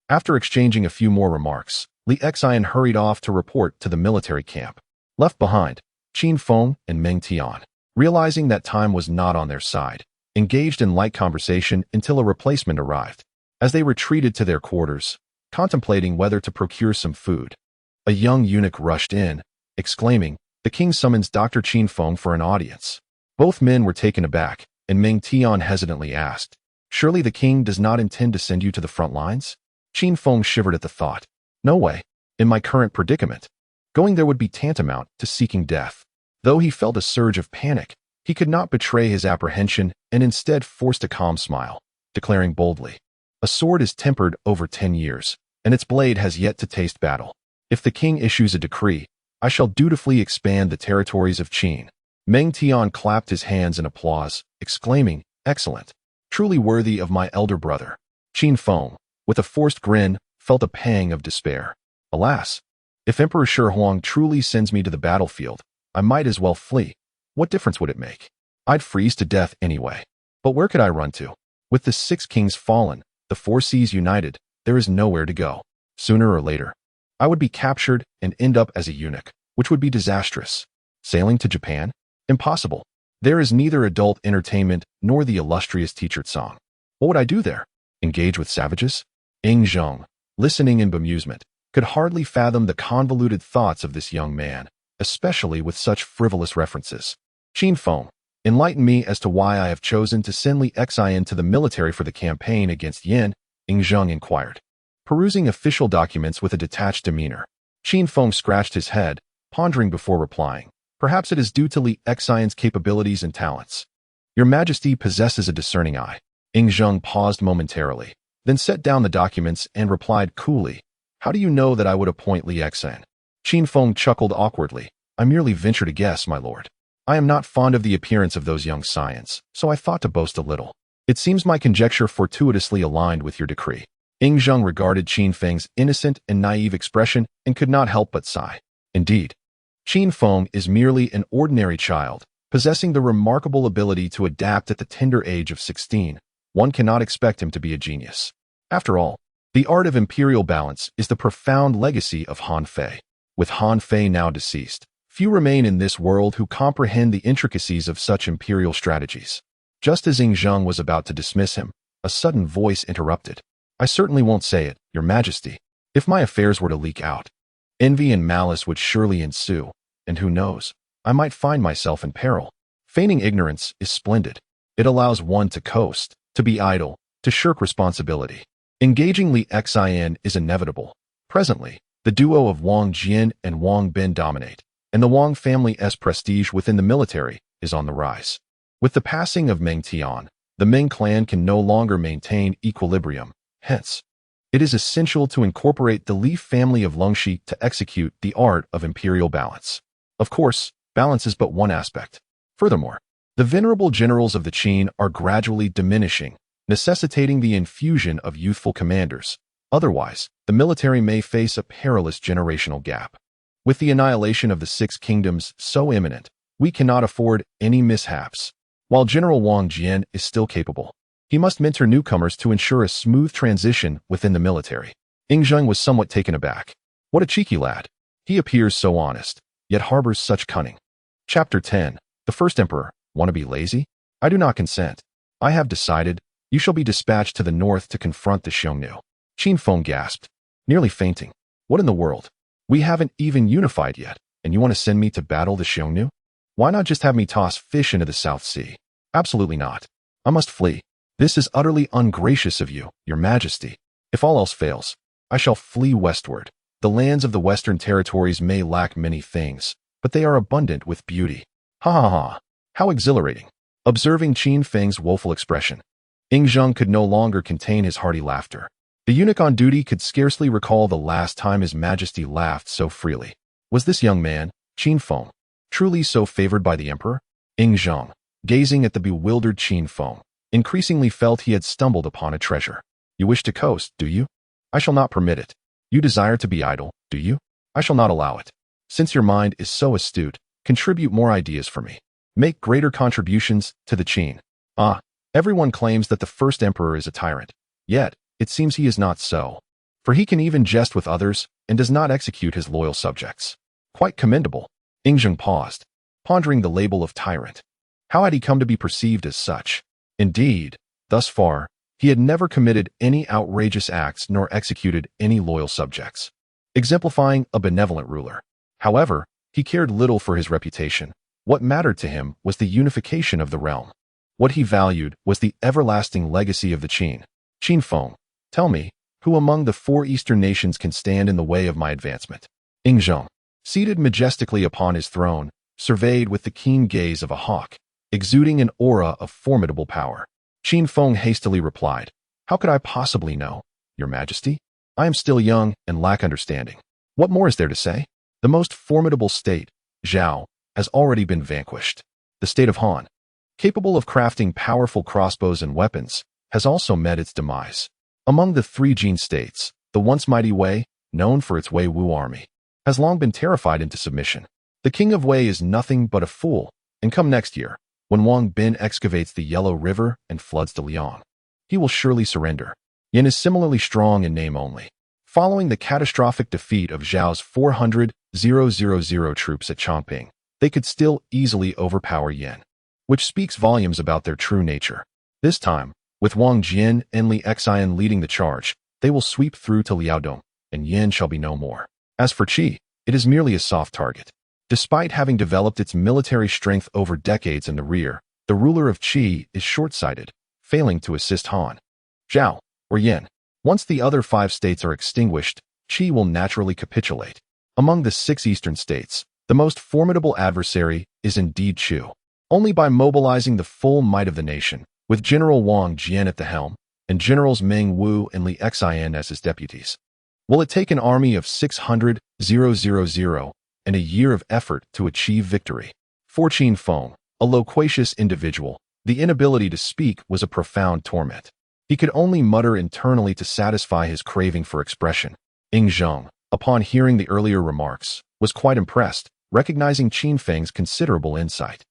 After exchanging a few more remarks, Li Xian hurried off to report to the military camp. Left behind, Qin Feng and Meng Tian, realizing that time was not on their side, engaged in light conversation until a replacement arrived. As they retreated to their quarters, contemplating whether to procure some food, a young eunuch rushed in, exclaiming, "The king summons Dr. Qin Feng for an audience." Both men were taken aback, and Meng Tian hesitantly asked, "Surely the king does not intend to send you to the front lines?" Qin Feng shivered at the thought. "No way. In my current predicament, going there would be tantamount to seeking death." Though he felt a surge of panic, he could not betray his apprehension and instead forced a calm smile, declaring boldly, "A sword is tempered over 10 years, and its blade has yet to taste battle. If the king issues a decree, I shall dutifully expand the territories of Qin." Meng Tian clapped his hands in applause, exclaiming, "Excellent. Truly worthy of my elder brother." Qin Feng, with a forced grin, felt a pang of despair. Alas, if Emperor Shi Huang truly sends me to the battlefield, I might as well flee. What difference would it make? I'd freeze to death anyway. But where could I run to? With the 6 kings fallen, the 4 seas united, there is nowhere to go. Sooner or later, I would be captured and end up as a eunuch, which would be disastrous. Sailing to Japan? Impossible. There is neither adult entertainment nor the illustrious teacher song. What would I do there? Engage with savages? Ing Zheng, listening in bemusement, could hardly fathom the convoluted thoughts of this young man, especially with such frivolous references. "Qin Feng, enlighten me as to why I have chosen to send Li Xian to the military for the campaign against Yin," Ing Zheng inquired. Perusing official documents with a detached demeanor, Qin Feng scratched his head, pondering before replying. "Perhaps it is due to Li Xian's capabilities and talents. Your Majesty possesses a discerning eye." Ing Zheng paused momentarily, then set down the documents and replied coolly, "How do you know that I would appoint Li Xian?" Qin Feng chuckled awkwardly. "I merely venture to guess, my lord. I am not fond of the appearance of those young scions, so I thought to boast a little. It seems my conjecture fortuitously aligned with your decree." Ing Zheng regarded Qin Feng's innocent and naive expression and could not help but sigh. Indeed, Qin Feng is merely an ordinary child, possessing the remarkable ability to adapt at the tender age of 16. One cannot expect him to be a genius. After all, the art of imperial balance is the profound legacy of Han Fei. With Han Fei now deceased, few remain in this world who comprehend the intricacies of such imperial strategies. Just as Ing Zheng was about to dismiss him, a sudden voice interrupted. "I certainly won't say it, Your Majesty. If my affairs were to leak out, envy and malice would surely ensue, and who knows, I might find myself in peril. Feigning ignorance is splendid. It allows one to coast, to be idle, to shirk responsibility. Engaging Li Xian is inevitable. Presently, the duo of Wang Jian and Wang Bin dominate, and the Wang family's prestige within the military is on the rise. With the passing of Meng Tian, the Ming clan can no longer maintain equilibrium. Hence, it is essential to incorporate the Li family of Longxi to execute the art of imperial balance. Of course, balance is but one aspect. Furthermore, the venerable generals of the Qin are gradually diminishing, necessitating the infusion of youthful commanders. Otherwise, the military may face a perilous generational gap. With the annihilation of the 6 kingdoms so imminent, we cannot afford any mishaps. While General Wang Jian is still capable, he must mentor newcomers to ensure a smooth transition within the military. Ing Zheng was somewhat taken aback. What a cheeky lad. He appears so honest, yet harbors such cunning. Chapter 10. The First Emperor. Want to be lazy? I do not consent. I have decided. You shall be dispatched to the north to confront the Xiongnu. Qin Feng gasped, nearly fainting. What in the world? We haven't even unified yet, and you want to send me to battle the Xiongnu? Why not just have me toss fish into the South Sea? Absolutely not. I must flee. This is utterly ungracious of you, Your Majesty. If all else fails, I shall flee westward. The lands of the Western Territories may lack many things, but they are abundant with beauty. Ha ha ha. How exhilarating. Observing Qin Feng's woeful expression, Ing Zheng could no longer contain his hearty laughter. The eunuch on duty could scarcely recall the last time His Majesty laughed so freely. Was this young man, Qin Feng, truly so favored by the emperor? Zhang, gazing at the bewildered Qin Feng, increasingly felt he had stumbled upon a treasure. You wish to coast, do you? I shall not permit it. You desire to be idle, do you? I shall not allow it. Since your mind is so astute, contribute more ideas for me. Make greater contributions to the Qin. Everyone claims that the first emperor is a tyrant. Yet, it seems he is not so. For he can even jest with others and does not execute his loyal subjects. Quite commendable. Zhang paused, pondering the label of tyrant. How had he come to be perceived as such? Indeed, thus far, he had never committed any outrageous acts nor executed any loyal subjects, exemplifying a benevolent ruler. However, he cared little for his reputation. What mattered to him was the unification of the realm. What he valued was the everlasting legacy of the Qin. Qin Feng, tell me, who among the 4 eastern nations can stand in the way of my advancement? Zhang, seated majestically upon his throne, surveyed with the keen gaze of a hawk, exuding an aura of formidable power. Qin Feng hastily replied, How could I possibly know, Your Majesty? I am still young and lack understanding. What more is there to say? The most formidable state, Zhao, has already been vanquished. The state of Han, capable of crafting powerful crossbows and weapons, has also met its demise. Among the 3 Jin states, the once mighty Wei, known for its Wei Wu army, has long been terrified into submission. The king of Wei is nothing but a fool, and come next year, when Wang Bin excavates the Yellow River and floods the Liang, he will surely surrender. Yin is similarly strong in name only. Following the catastrophic defeat of Zhao's 400,000 troops at Chongping, they could still easily overpower Yin, which speaks volumes about their true nature. This time, with Wang Jin and Li Xian leading the charge, they will sweep through to Liaodong, and Yin shall be no more. As for Qi, it is merely a soft target. Despite having developed its military strength over decades in the rear, the ruler of Qi is short-sighted, failing to assist Han, Zhao, or Yin. Once the other 5 states are extinguished, Qi will naturally capitulate. Among the 6 eastern states, the most formidable adversary is indeed Chu. Only by mobilizing the full might of the nation, with General Wang Jian at the helm, and Generals Meng Wu and Li Xian as his deputies, will it take an army of 600,000 and a year of effort to achieve victory. For Qin Feng, a loquacious individual, the inability to speak was a profound torment. He could only mutter internally to satisfy his craving for expression. Zhang, upon hearing the earlier remarks, was quite impressed, recognizing Qin Feng's considerable insight.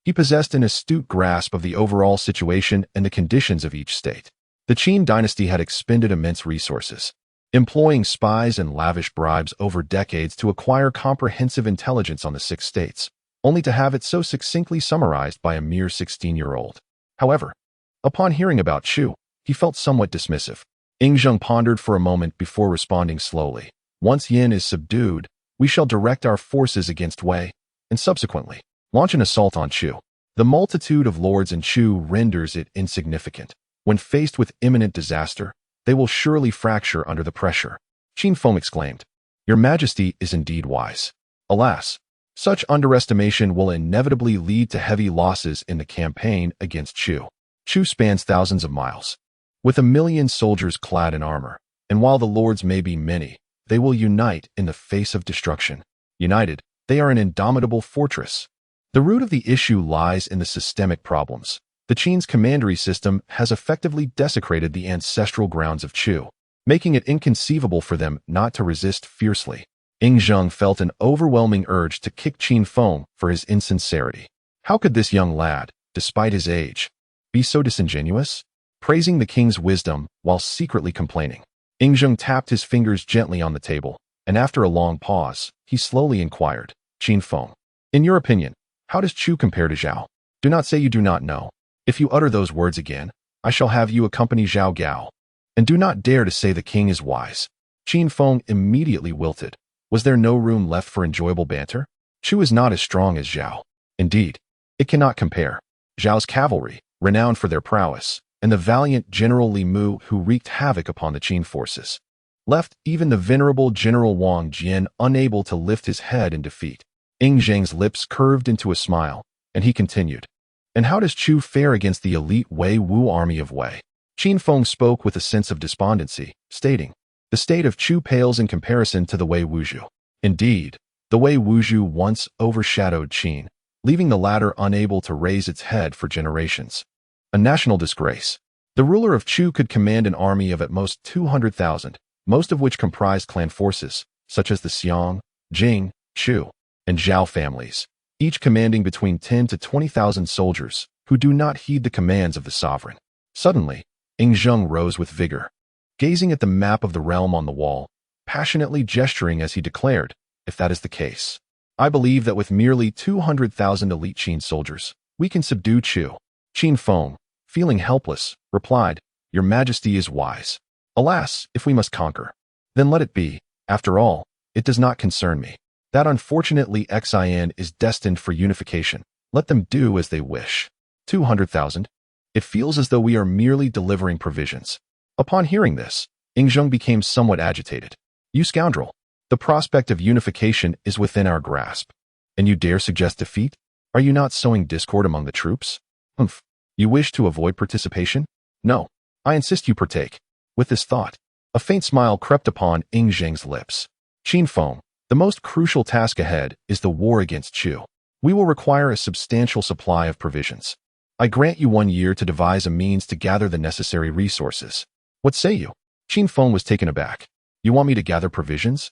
He possessed an astute grasp of the overall situation and the conditions of each state. The Qin dynasty had expended immense resources, employing spies and lavish bribes over decades to acquire comprehensive intelligence on the 6 states, only to have it so succinctly summarized by a mere 16-year-old. However, upon hearing about Chu, he felt somewhat dismissive. Zhang pondered for a moment before responding slowly. Once Yin is subdued, we shall direct our forces against Wei, and subsequently, launch an assault on Chu. The multitude of lords in Chu renders it insignificant. When faced with imminent disaster, they will surely fracture under the pressure. Qin Feng exclaimed, Your Majesty is indeed wise. Alas, such underestimation will inevitably lead to heavy losses in the campaign against Chu. Chu spans thousands of miles, with 1 million soldiers clad in armor, and while the lords may be many, they will unite in the face of destruction. United, they are an indomitable fortress. The root of the issue lies in the systemic problems. The Qin's commandery system has effectively desecrated the ancestral grounds of Chu, making it inconceivable for them not to resist fiercely. Zhang felt an overwhelming urge to kick Qin Feng for his insincerity. How could this young lad, despite his age, be so disingenuous? Praising the king's wisdom while secretly complaining. Zhang tapped his fingers gently on the table, and after a long pause, he slowly inquired, Qin Feng, in your opinion, how does Chu compare to Zhao? Do not say you do not know. If you utter those words again, I shall have you accompany Zhao Gao. And do not dare to say the king is wise. Qin Feng immediately wilted. Was there no room left for enjoyable banter? Chu is not as strong as Zhao. Indeed, it cannot compare. Zhao's cavalry, renowned for their prowess, and the valiant General Li Mu who wreaked havoc upon the Qin forces, left even the venerable General Wang Jian unable to lift his head in defeat. Zhang's lips curved into a smile, and he continued, And how does Chu fare against the elite Wei Wu army of Wei? Qin Feng spoke with a sense of despondency, stating, "The state of Chu pales in comparison to the Wei Wuzhou." Indeed, the Wei Wuzhou once overshadowed Qin, leaving the latter unable to raise its head for generations. A national disgrace. The ruler of Chu could command an army of at most 200,000, most of which comprised clan forces, such as the Xiang, Jing, Chu, and Zhao families, each commanding between 10 to 20,000 soldiers who do not heed the commands of the sovereign. Suddenly, Zheng rose with vigor, gazing at the map of the realm on the wall, passionately gesturing as he declared, "If that is the case, I believe that with merely 200,000 elite Qin soldiers, we can subdue Chu." Qin Feng, feeling helpless, replied, "Your Majesty is wise. Alas, if we must conquer, then let it be. After all, it does not concern me. That unfortunately Xin is destined for unification. Let them do as they wish." 200,000? It feels as though we are merely delivering provisions. Upon hearing this, Zheng became somewhat agitated. "You scoundrel! The prospect of unification is within our grasp. And you dare suggest defeat? Are you not sowing discord among the troops? Humph. You wish to avoid participation? No. I insist you partake." With this thought, a faint smile crept upon Zheng's lips. "Qin Feng, the most crucial task ahead is the war against Chu. We will require a substantial supply of provisions. I grant you 1 year to devise a means to gather the necessary resources. What say you?" Qin Feng was taken aback. "You want me to gather provisions?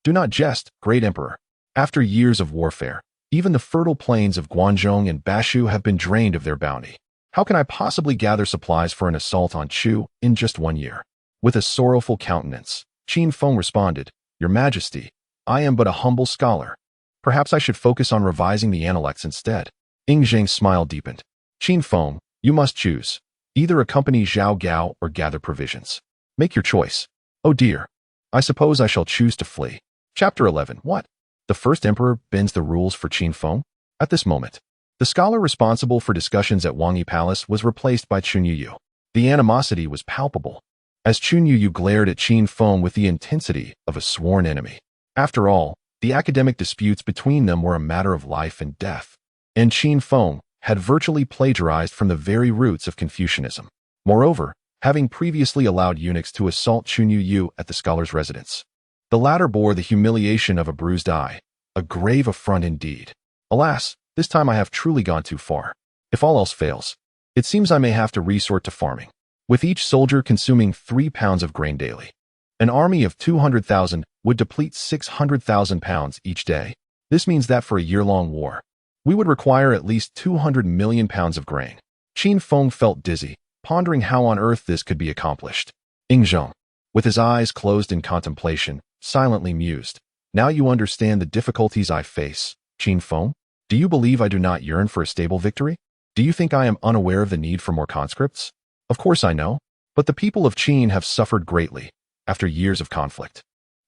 Do not jest, great emperor. After years of warfare, even the fertile plains of Guanzhong and Bashu have been drained of their bounty. How can I possibly gather supplies for an assault on Chu in just 1 year?" With a sorrowful countenance, Qin Feng responded, "Your Majesty, I am but a humble scholar. Perhaps I should focus on revising the Analects instead." Zheng's smile deepened. "Qin Feng, you must choose. Either accompany Zhao Gao or gather provisions. Make your choice." "Oh dear. I suppose I shall choose to flee." Chapter 11. What? The first emperor bends the rules for Qin Feng? At this moment, the scholar responsible for discussions at Wangyi Palace was replaced by Chun Yuyu. The animosity was palpable, as Chun Yuyu glared at Qin Feng with the intensity of a sworn enemy. After all, the academic disputes between them were a matter of life and death, and Qin Feng had virtually plagiarized from the very roots of Confucianism. Moreover, having previously allowed eunuchs to assault Chun Yuyu at the scholar's residence, the latter bore the humiliation of a bruised eye, a grave affront indeed. Alas, this time I have truly gone too far. If all else fails, it seems I may have to resort to farming, with each soldier consuming 3 pounds of grain daily. An army of 200,000 would deplete 600,000 pounds each day. This means that for a year-long war, we would require at least 200 million pounds of grain. Qin Feng felt dizzy, pondering how on earth this could be accomplished. Zheng, with his eyes closed in contemplation, silently mused, "Now you understand the difficulties I face, Qin Feng? Do you believe I do not yearn for a stable victory? Do you think I am unaware of the need for more conscripts? Of course I know, but the people of Qin have suffered greatly after years of conflict.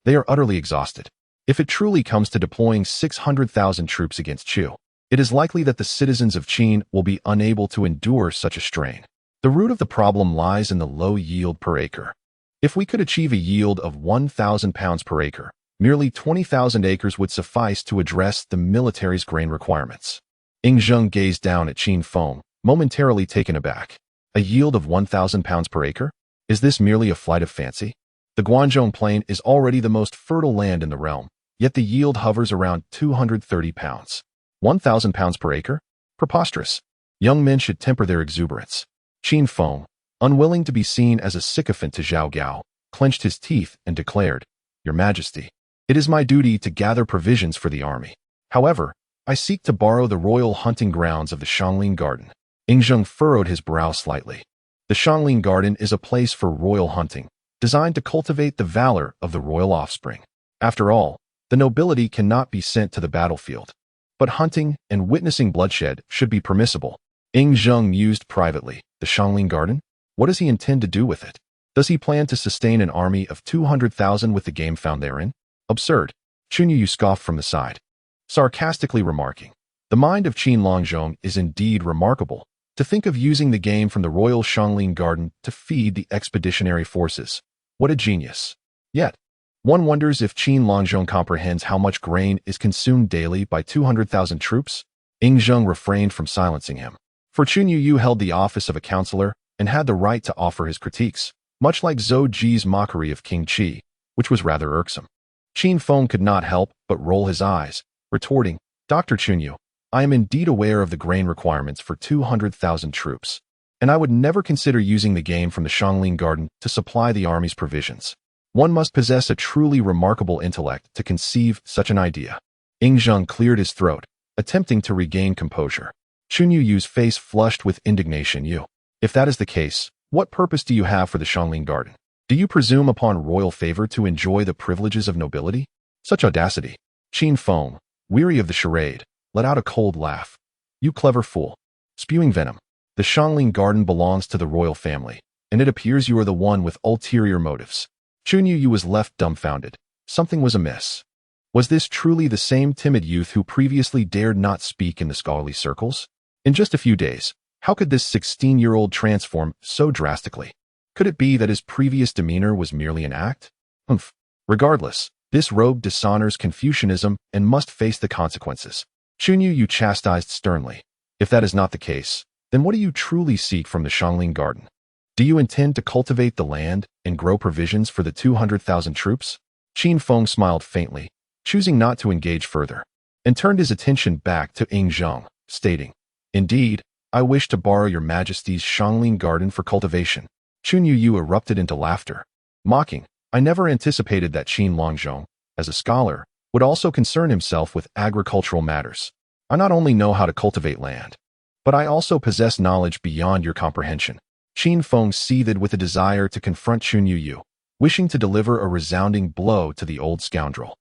They are utterly exhausted. If it truly comes to deploying 600,000 troops against Chu, it is likely that the citizens of Qin will be unable to endure such a strain. The root of the problem lies in the low yield per acre. If we could achieve a yield of 1,000 pounds per acre, merely 20,000 acres would suffice to address the military's grain requirements." Zheng gazed down at Qin Feng, momentarily taken aback. A yield of 1,000 pounds per acre? Is this merely a flight of fancy? The Guanzhong plain is already the most fertile land in the realm, yet the yield hovers around 230 pounds. 1,000 pounds per acre? Preposterous. Young men should temper their exuberance. Qin Feng, unwilling to be seen as a sycophant to Zhao Gao, clenched his teeth and declared, "Your Majesty, it is my duty to gather provisions for the army. However, I seek to borrow the royal hunting grounds of the Shangling Garden." Zheng furrowed his brow slightly. The Shangling Garden is a place for royal hunting, designed to cultivate the valor of the royal offspring. After all, the nobility cannot be sent to the battlefield. But hunting and witnessing bloodshed should be permissible. Zheng mused privately. The Shangling Garden? What does he intend to do with it? Does he plan to sustain an army of 200,000 with the game found therein? Absurd. Chun Yu scoffed from the side, sarcastically remarking, "The mind of Qin Longzhong is indeed remarkable. To think of using the game from the royal Shangling Garden to feed the expeditionary forces. What a genius." Yet, one wonders if Qin Longzhong comprehends how much grain is consumed daily by 200,000 troops. Zheng refrained from silencing him. For Chun Yu held the office of a counselor, and had the right to offer his critiques, much like Zhou Ji's mockery of King Qi, which was rather irksome. Qin Feng could not help but roll his eyes, retorting, Dr. Chunyu, I am indeed aware of the grain requirements for 200,000 troops, and I would never consider using the game from the Xiangling Garden to supply the army's provisions. One must possess a truly remarkable intellect to conceive such an idea. Zhang cleared his throat, attempting to regain composure. Chunyu Yu's face flushed with indignation. If that is the case, what purpose do you have for the Xiangling Garden? Do you presume upon royal favor to enjoy the privileges of nobility? Such audacity. Qin Feng, weary of the charade, let out a cold laugh. You clever fool. Spewing venom. The Xiangling Garden belongs to the royal family, and it appears you are the one with ulterior motives. Chunyu Yu was left dumbfounded. Something was amiss. Was this truly the same timid youth who previously dared not speak in the scholarly circles? In just a few days, how could this 16-year-old transform so drastically? Could it be that his previous demeanor was merely an act? Regardless, this rogue dishonors Confucianism and must face the consequences. Chunyu Yu chastised sternly. If that is not the case, then what do you truly seek from the Xiangling Garden? Do you intend to cultivate the land and grow provisions for the 200,000 troops? Qin Feng smiled faintly, choosing not to engage further, and turned his attention back to Zhang, stating, Indeed, I wish to borrow your majesty's Xiangling Garden for cultivation. Chunyu Yu erupted into laughter, mocking, I never anticipated that Qin Longzhong, as a scholar, would also concern himself with agricultural matters. I not only know how to cultivate land, but I also possess knowledge beyond your comprehension. Qin Feng seethed with a desire to confront Chunyu Yu, wishing to deliver a resounding blow to the old scoundrel,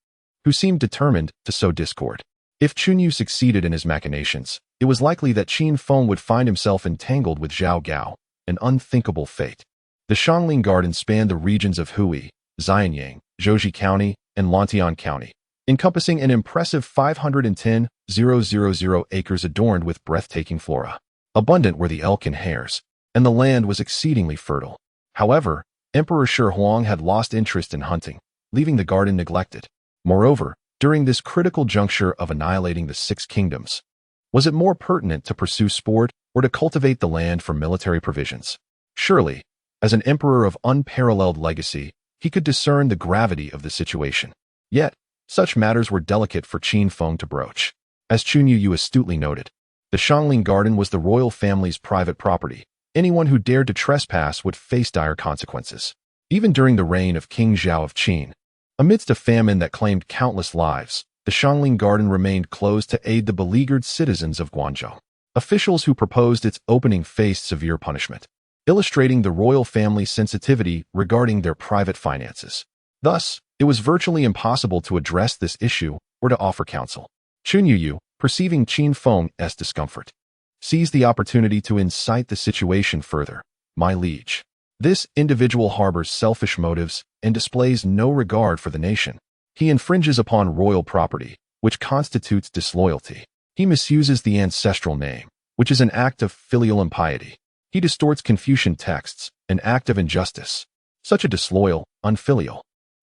who seemed determined to sow discord. If Chunyu succeeded in his machinations, it was likely that Qin Feng would find himself entangled with Zhao Gao, an unthinkable fate. The Xiangling Garden spanned the regions of Hui, Xianyang, Zhouzhi County, and Lantian County, encompassing an impressive 510,000 acres adorned with breathtaking flora. Abundant were the elk and hares, and the land was exceedingly fertile. However, Emperor Shi Huang had lost interest in hunting, leaving the garden neglected. Moreover, during this critical juncture of annihilating the Six Kingdoms, was it more pertinent to pursue sport or to cultivate the land for military provisions? Surely, as an emperor of unparalleled legacy, he could discern the gravity of the situation. Yet, such matters were delicate for Qin Feng to broach. As Chunyu Yu astutely noted, the Xiangling Garden was the royal family's private property. Anyone who dared to trespass would face dire consequences. Even during the reign of King Zhao of Qin, amidst a famine that claimed countless lives, the Xiangling Garden remained closed to aid the beleaguered citizens of Guangzhou. Officials who proposed its opening faced severe punishment, illustrating the royal family's sensitivity regarding their private finances. Thus, it was virtually impossible to address this issue or to offer counsel. Chunyu Yu, perceiving Qin Feng's discomfort, seized the opportunity to incite the situation further. My liege, this individual harbors selfish motives and displays no regard for the nation. He infringes upon royal property, which constitutes disloyalty. He misuses the ancestral name, which is an act of filial impiety. He distorts Confucian texts, an act of injustice. Such a disloyal, unfilial,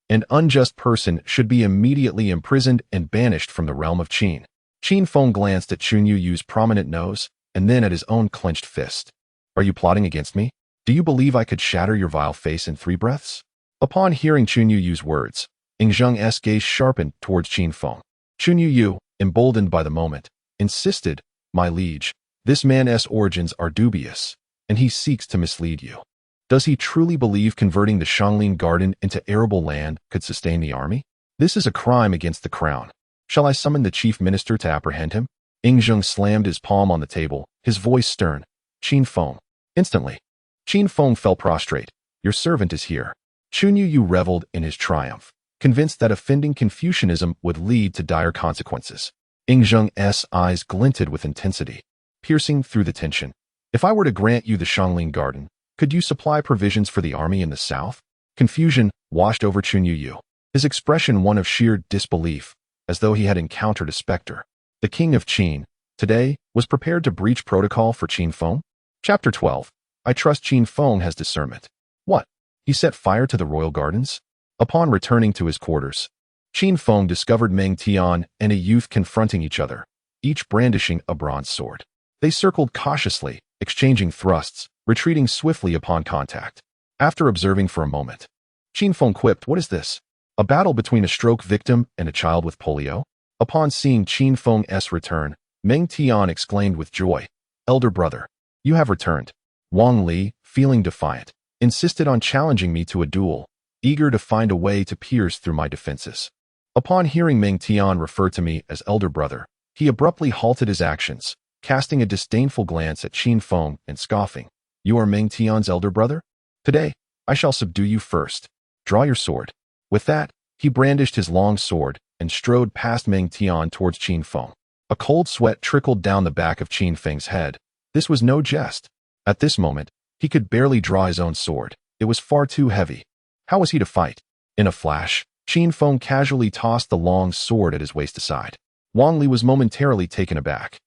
and unjust person should be immediately imprisoned and banished from the realm of Qin. Qin Feng glanced at Chunyu Yu's prominent nose and then at his own clenched fist. Are you plotting against me? Do you believe I could shatter your vile face in 3 breaths? Upon hearing Chunyu Yu's words, Zhang's gaze sharpened towards Qin Feng. Chunyu Yu, emboldened by the moment, insisted, My liege, this man's origins are dubious, and he seeks to mislead you. Does he truly believe converting the Xiangling Garden into arable land could sustain the army? This is a crime against the crown. Shall I summon the chief minister to apprehend him? Zhang slammed his palm on the table, his voice stern. Qin Feng. Instantly, Qin Feng fell prostrate. Your servant is here. Chunyu Yu reveled in his triumph, convinced that offending Confucianism would lead to dire consequences. Zhang's eyes glinted with intensity, piercing through the tension. If I were to grant you the Xiangling Garden, could you supply provisions for the army in the south? Confusion washed over Chunyu Yu, his expression one of sheer disbelief, as though he had encountered a specter. The king of Qin, today, was prepared to breach protocol for Qin Feng? Chapter 12. I trust Qin Feng has discernment. What? He set fire to the royal gardens? Upon returning to his quarters, Qin Feng discovered Meng Tian and a youth confronting each other, each brandishing a bronze sword. They circled cautiously, exchanging thrusts, retreating swiftly upon contact. After observing for a moment, Qin Feng quipped, "What is this? A battle between a stroke victim and a child with polio?" Upon seeing Qin Feng's return, Meng Tian exclaimed with joy, "Elder brother, you have returned." Wang Li, feeling defiant, insisted on challenging me to a duel, eager to find a way to pierce through my defenses. Upon hearing Meng Tian refer to me as elder brother, he abruptly halted his actions, casting a disdainful glance at Qin Feng and scoffing, "You are Meng Tian's elder brother? Today, I shall subdue you first. Draw your sword." With that, he brandished his long sword and strode past Meng Tian towards Qin Feng. A cold sweat trickled down the back of Qin Feng's head. This was no jest. At this moment, he could barely draw his own sword. It was far too heavy. How was he to fight? In a flash, Qin Feng casually tossed the long sword at his waist aside. Wang Li was momentarily taken aback,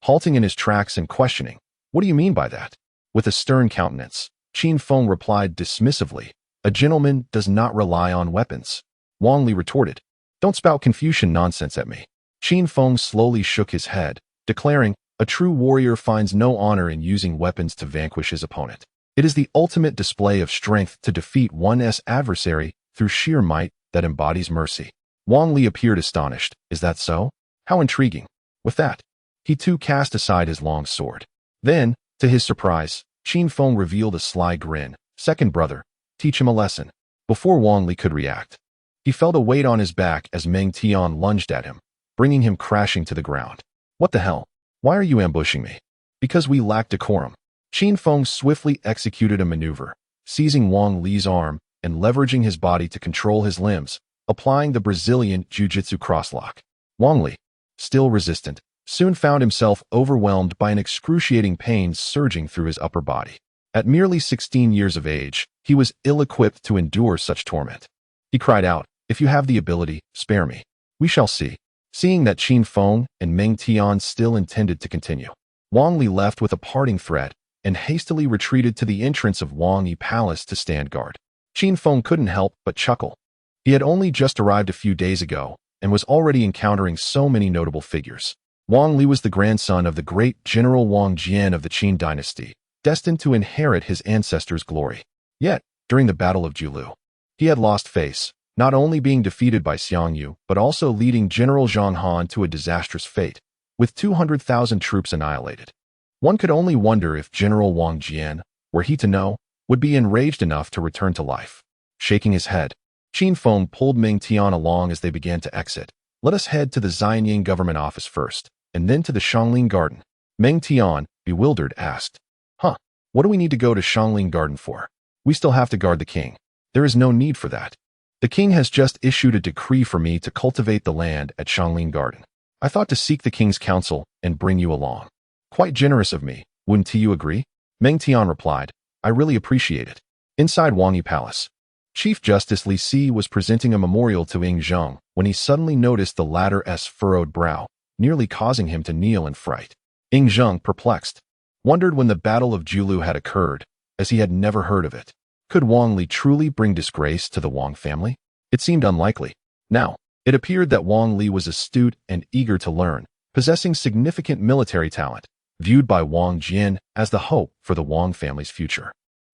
halting in his tracks and questioning, "What do you mean by that?" With a stern countenance, Qin Feng replied dismissively, "A gentleman does not rely on weapons." Wang Li retorted, "Don't spout Confucian nonsense at me." Qin Feng slowly shook his head, declaring, "A true warrior finds no honor in using weapons to vanquish his opponent. It is the ultimate display of strength to defeat one's adversary through sheer might that embodies mercy." Wang Li appeared astonished. "Is that so? How intriguing." With that, he too cast aside his long sword. Then, to his surprise, Qin Feng revealed a sly grin. "Second brother, teach him a lesson." Before Wang Li could react, he felt a weight on his back as Meng Tian lunged at him, bringing him crashing to the ground. "What the hell? Why are you ambushing me?" "Because we lack decorum." Qin Feng swiftly executed a maneuver, seizing Wang Li's arm and leveraging his body to control his limbs, applying the Brazilian Jiu-Jitsu crosslock. Wang Li, still resistant, soon found himself overwhelmed by an excruciating pain surging through his upper body. At merely 16 years of age, he was ill-equipped to endure such torment. He cried out, "If you have the ability, spare me. We shall see." Seeing that Qin Feng and Meng Tian still intended to continue, Wang Li left with a parting threat and hastily retreated to the entrance of Wang Yi Palace to stand guard. Qin Feng couldn't help but chuckle. He had only just arrived a few days ago and was already encountering so many notable figures. Wang Li was the grandson of the great General Wang Jian of the Qin Dynasty, destined to inherit his ancestors' glory. Yet, during the Battle of Jiulu, he had lost face, not only being defeated by Xiang Yu, but also leading General Zhang Han to a disastrous fate, with 200,000 troops annihilated. One could only wonder if General Wang Jian, were he to know, would be enraged enough to return to life. Shaking his head, Qin Feng pulled Meng Tian along as they began to exit. "Let us head to the Xianying government office first, and then to the Shangling Garden." Meng Tian, bewildered, asked, "Huh, what do we need to go to Shangling Garden for? We still have to guard the king. There is no need for that. The king has just issued a decree for me to cultivate the land at Shangling Garden. I thought to seek the king's counsel and bring you along. Quite generous of me, wouldn't you agree?" Meng Tian replied, "I really appreciate it." Inside Wang Yi Palace, Chief Justice Li Si was presenting a memorial to Ying Zheng when he suddenly noticed the latter's furrowed brow, nearly causing him to kneel in fright. Ying Zheng, perplexed, wondered when the Battle of Jiulu had occurred, as he had never heard of it. Could Wang Li truly bring disgrace to the Wang family? It seemed unlikely. Now, it appeared that Wang Li was astute and eager to learn, possessing significant military talent, viewed by Wang Jian as the hope for the Wang family's future.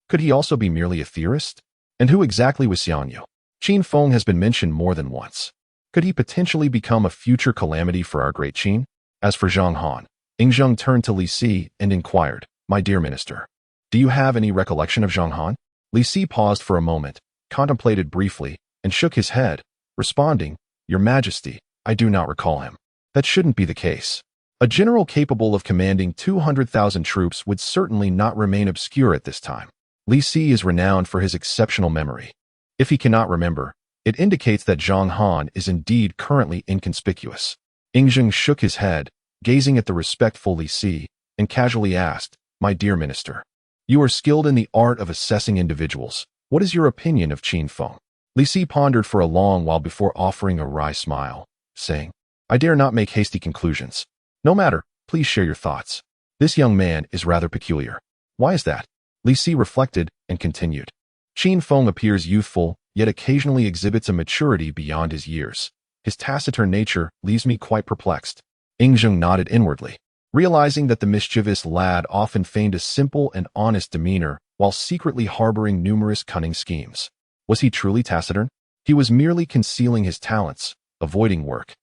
Could he also be merely a theorist? And who exactly was Xiang Yu? Qin Feng has been mentioned more than once. Could he potentially become a future calamity for our great Qin? As for Zhang Han, Ying Zheng turned to Li Si and inquired, "My dear minister, do you have any recollection of Zhang Han?" Li Si paused for a moment, contemplated briefly, and shook his head, responding, "Your Majesty, I do not recall him." That shouldn't be the case. A general capable of commanding 200,000 troops would certainly not remain obscure at this time. Li Si is renowned for his exceptional memory. If he cannot remember, it indicates that Zhang Han is indeed currently inconspicuous. Ying Zheng shook his head, gazing at the respectful Li Si, and casually asked, "My dear minister, you are skilled in the art of assessing individuals. What is your opinion of Qin Feng?" Li Si pondered for a long while before offering a wry smile, saying, "I dare not make hasty conclusions. No matter, please share your thoughts. This young man is rather peculiar." "Why is that?" Li Si reflected and continued. "Qin Feng appears youthful, yet occasionally exhibits a maturity beyond his years. His taciturn nature leaves me quite perplexed." Ying Zheng nodded inwardly. Realizing that the mischievous lad often feigned a simple and honest demeanor while secretly harboring numerous cunning schemes. Was he truly taciturn? He was merely concealing his talents, avoiding work,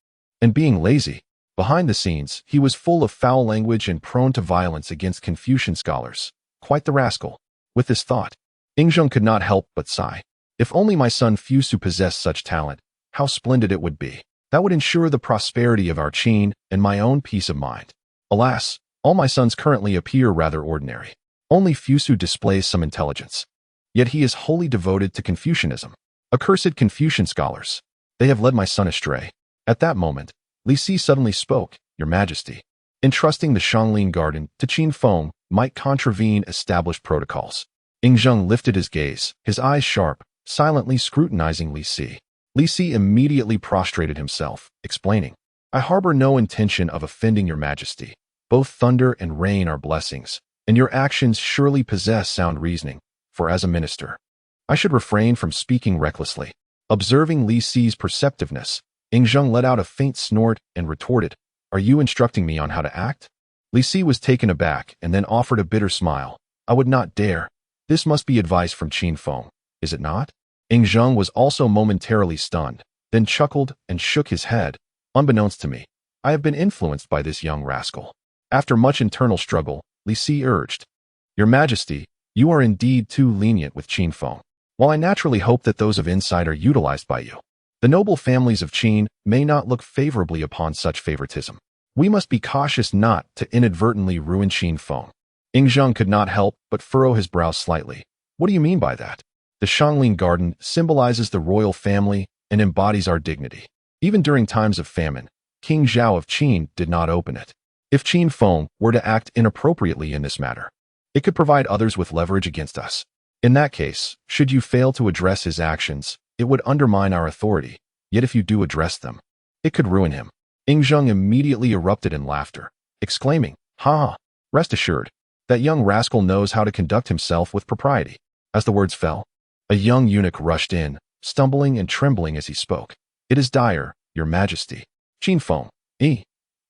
and being lazy. Behind the scenes, he was full of foul language and prone to violence against Confucian scholars. Quite the rascal. With this thought, Ying could not help but sigh. If only my son Fusu possessed such talent, how splendid it would be. That would ensure the prosperity of our Qin and my own peace of mind. Alas, all my sons currently appear rather ordinary. Only Fusu displays some intelligence. Yet he is wholly devoted to Confucianism. Accursed Confucian scholars. They have led my son astray. At that moment, Li Si suddenly spoke, Your Majesty. Entrusting the Shanglin Garden to Qin Feng might contravene established protocols. Ying lifted his gaze, his eyes sharp, silently scrutinizing Li Si. Li Si immediately prostrated himself, explaining, I harbor no intention of offending Your Majesty. Both thunder and rain are blessings, and your actions surely possess sound reasoning, for as a minister, I should refrain from speaking recklessly. Observing Li Si's perceptiveness, Ying let out a faint snort and retorted, Are you instructing me on how to act? Li Si was taken aback and then offered a bitter smile. I would not dare. This must be advice from Qin Feng, is it not? Ying was also momentarily stunned, then chuckled and shook his head. Unbeknownst to me, I have been influenced by this young rascal. After much internal struggle, Li Si urged, Your Majesty, you are indeed too lenient with Qin Feng. While I naturally hope that those of insight are utilized by you, the noble families of Qin may not look favorably upon such favoritism. We must be cautious not to inadvertently ruin Qin Feng. Ying could not help but furrow his brow slightly. What do you mean by that? The Shanglin Garden symbolizes the royal family and embodies our dignity. Even during times of famine, King Zhao of Qin did not open it. If Qin Feng were to act inappropriately in this matter, it could provide others with leverage against us. In that case, should you fail to address his actions, it would undermine our authority. Yet if you do address them, it could ruin him. Ying immediately erupted in laughter, exclaiming, Ha! Rest assured, that young rascal knows how to conduct himself with propriety. As the words fell, a young eunuch rushed in, stumbling and trembling as he spoke. It is Dyer, Your Majesty. Qin Feng.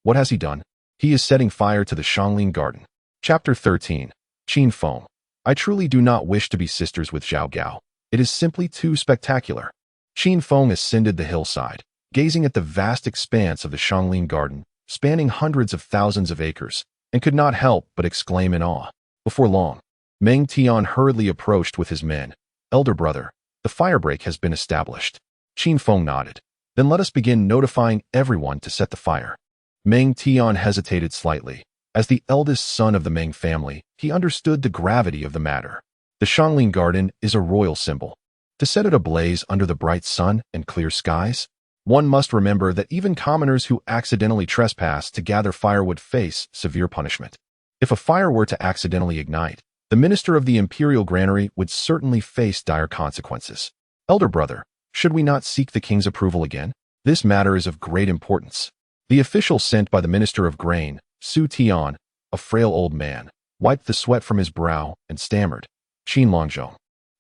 What has he done? He is setting fire to the Shanglin Garden. Chapter 13. Qin Feng. I truly do not wish to be sisters with Zhao Gao. It is simply too spectacular. Qin Feng ascended the hillside, gazing at the vast expanse of the Shanglin Garden, spanning hundreds of thousands of acres, and could not help but exclaim in awe. Before long, Meng Tian hurriedly approached with his men. Elder brother, the firebreak has been established. Qin Feng nodded. Then let us begin notifying everyone to set the fire. Meng Tian hesitated slightly. As the eldest son of the Meng family, he understood the gravity of the matter. The Shanglin Garden is a royal symbol. To set it ablaze under the bright sun and clear skies, one must remember that even commoners who accidentally trespass to gather firewood face severe punishment. If a fire were to accidentally ignite, the minister of the imperial granary would certainly face dire consequences. Elder brother, should we not seek the king's approval again? This matter is of great importance. The official sent by the minister of grain, Su Tian, a frail old man, wiped the sweat from his brow and stammered, Qin Longzhong.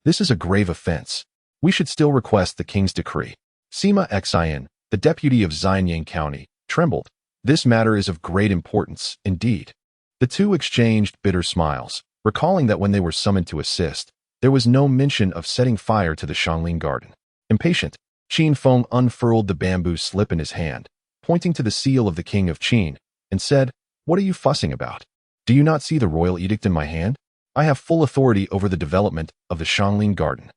This is a grave offense. We should still request the king's decree. Sima Xian, the deputy of Xianyang County, trembled. This matter is of great importance, indeed. The two exchanged bitter smiles, recalling that when they were summoned to assist, there was no mention of setting fire to the Shanglin Garden. Impatient, Qin Feng unfurled the bamboo slip in his hand, pointing to the seal of the king of Qin, and said, What are you fussing about? Do you not see the royal edict in my hand? I have full authority over the development of the Shanglin Garden.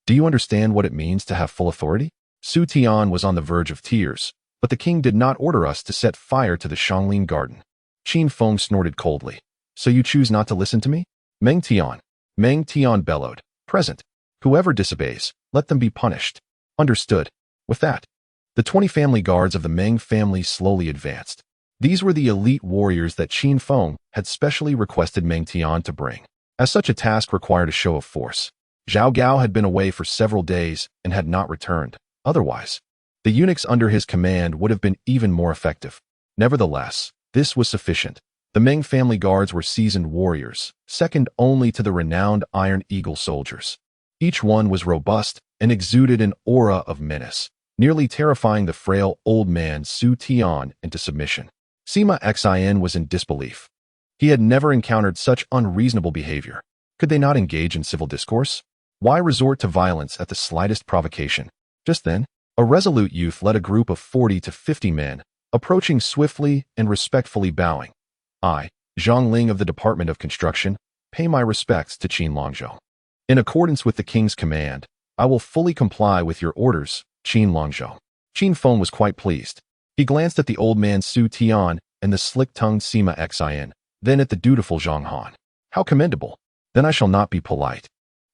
Do you understand what it means to have full authority? Su Tian was on the verge of tears, but the king did not order us to set fire to the Shanglin Garden. Qin Feng snorted coldly. So you choose not to listen to me? Meng Tian bellowed. Present. Whoever disobeys, let them be punished. Understood. With that, the 20 family guards of the Meng family slowly advanced. These were the elite warriors that Qin Feng had specially requested Meng Tian to bring, as such a task required a show of force. Zhao Gao had been away for several days and had not returned. Otherwise, the eunuchs under his command would have been even more effective. Nevertheless, this was sufficient. The Meng family guards were seasoned warriors, second only to the renowned Iron Eagle soldiers. Each one was robust and exuded an aura of menace, nearly terrifying the frail old man Su Tian into submission. Sima Xin was in disbelief. He had never encountered such unreasonable behavior. Could they not engage in civil discourse? Why resort to violence at the slightest provocation? Just then, a resolute youth led a group of 40 to 50 men, approaching swiftly and respectfully bowing. I, Zhang Ling of the Department of Construction, pay my respects to Qin Longzhou. In accordance with the king's command, I will fully comply with your orders, Qin Longzhou. Qin Feng was quite pleased. He glanced at the old man Su Tian and the slick-tongued Sima Xin, then at the dutiful Zhang Han. How commendable! Then I shall not be polite.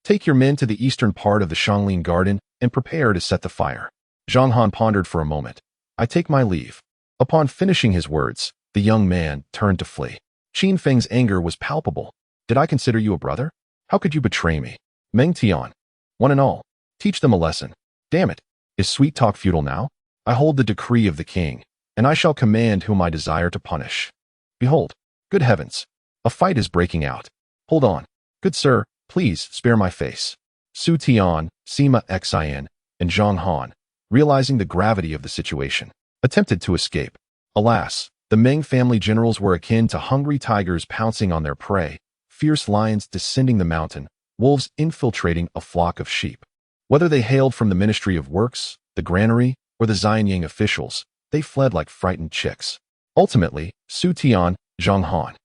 Take your men to the eastern part of the Shanglin Garden and prepare to set the fire. Zhang Han pondered for a moment. I take my leave. Upon finishing his words, the young man turned to flee. Qin Feng's anger was palpable. Did I consider you a brother? How could you betray me? Meng Tian. One and all. Teach them a lesson. Damn it. Is sweet talk futile now? I hold the decree of the king, and I shall command whom I desire to punish. Behold. Good heavens. A fight is breaking out. Hold on. Good sir, please spare my face. Su Tian, Sima Xin, and Zhang Han, realizing the gravity of the situation, attempted to escape. Alas, the Meng family generals were akin to hungry tigers pouncing on their prey, fierce lions descending the mountain, wolves infiltrating a flock of sheep. Whether they hailed from the Ministry of Works, the granary, or the Xianying officials, they fled like frightened chicks. Ultimately, Su Tian, Zhang Han,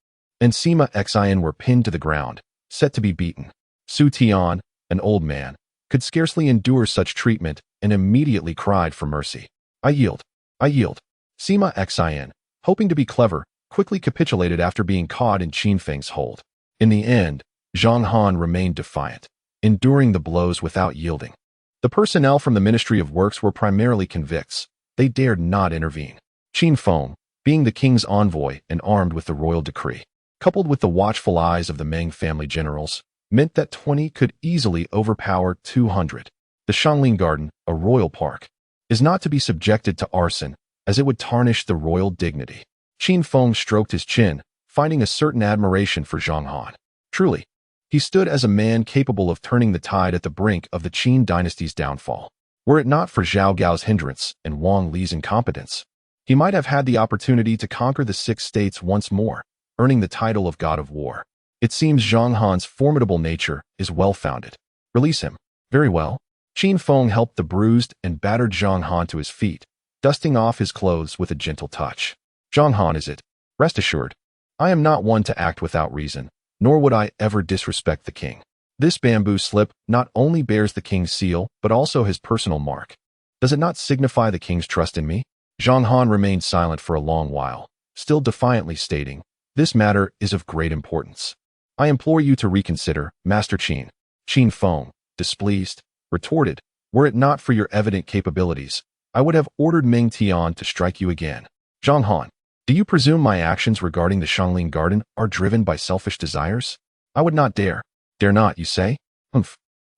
and Sima Xin were pinned to the ground, set to be beaten. Su Tian, an old man, could scarcely endure such treatment and immediately cried for mercy. I yield. I yield. Sima Xin, hoping to be clever, quickly capitulated after being caught in Qin Feng's hold. In the end, Zhang Han remained defiant, enduring the blows without yielding. The personnel from the Ministry of Works were primarily convicts. They dared not intervene. Qin Feng, being the king's envoy and armed with the royal decree, coupled with the watchful eyes of the Meng family generals, meant that 20 could easily overpower 200. The Shanglin Garden, a royal park, is not to be subjected to arson, as it would tarnish the royal dignity. Qin Feng stroked his chin, finding a certain admiration for Zhang Han. Truly, he stood as a man capable of turning the tide at the brink of the Qin dynasty's downfall. Were it not for Zhao Gao's hindrance and Wang Li's incompetence, he might have had the opportunity to conquer the 6 states once more, earning the title of God of War. It seems Zhang Han's formidable nature is well-founded. Release him. Very well. Qin Feng helped the bruised and battered Zhang Han to his feet, dusting off his clothes with a gentle touch. Zhang Han is it. Rest assured, I am not one to act without reason, nor would I ever disrespect the king. This bamboo slip not only bears the king's seal, but also his personal mark. Does it not signify the king's trust in me? Zhang Han remained silent for a long while, still defiantly stating, this matter is of great importance. I implore you to reconsider, Master Qin. Qin Feng, displeased, retorted, were it not for your evident capabilities, I would have ordered Meng Tian to strike you again. Zhang Han, do you presume my actions regarding the Shanglin Garden are driven by selfish desires? I would not dare. Dare not, you say? Humph.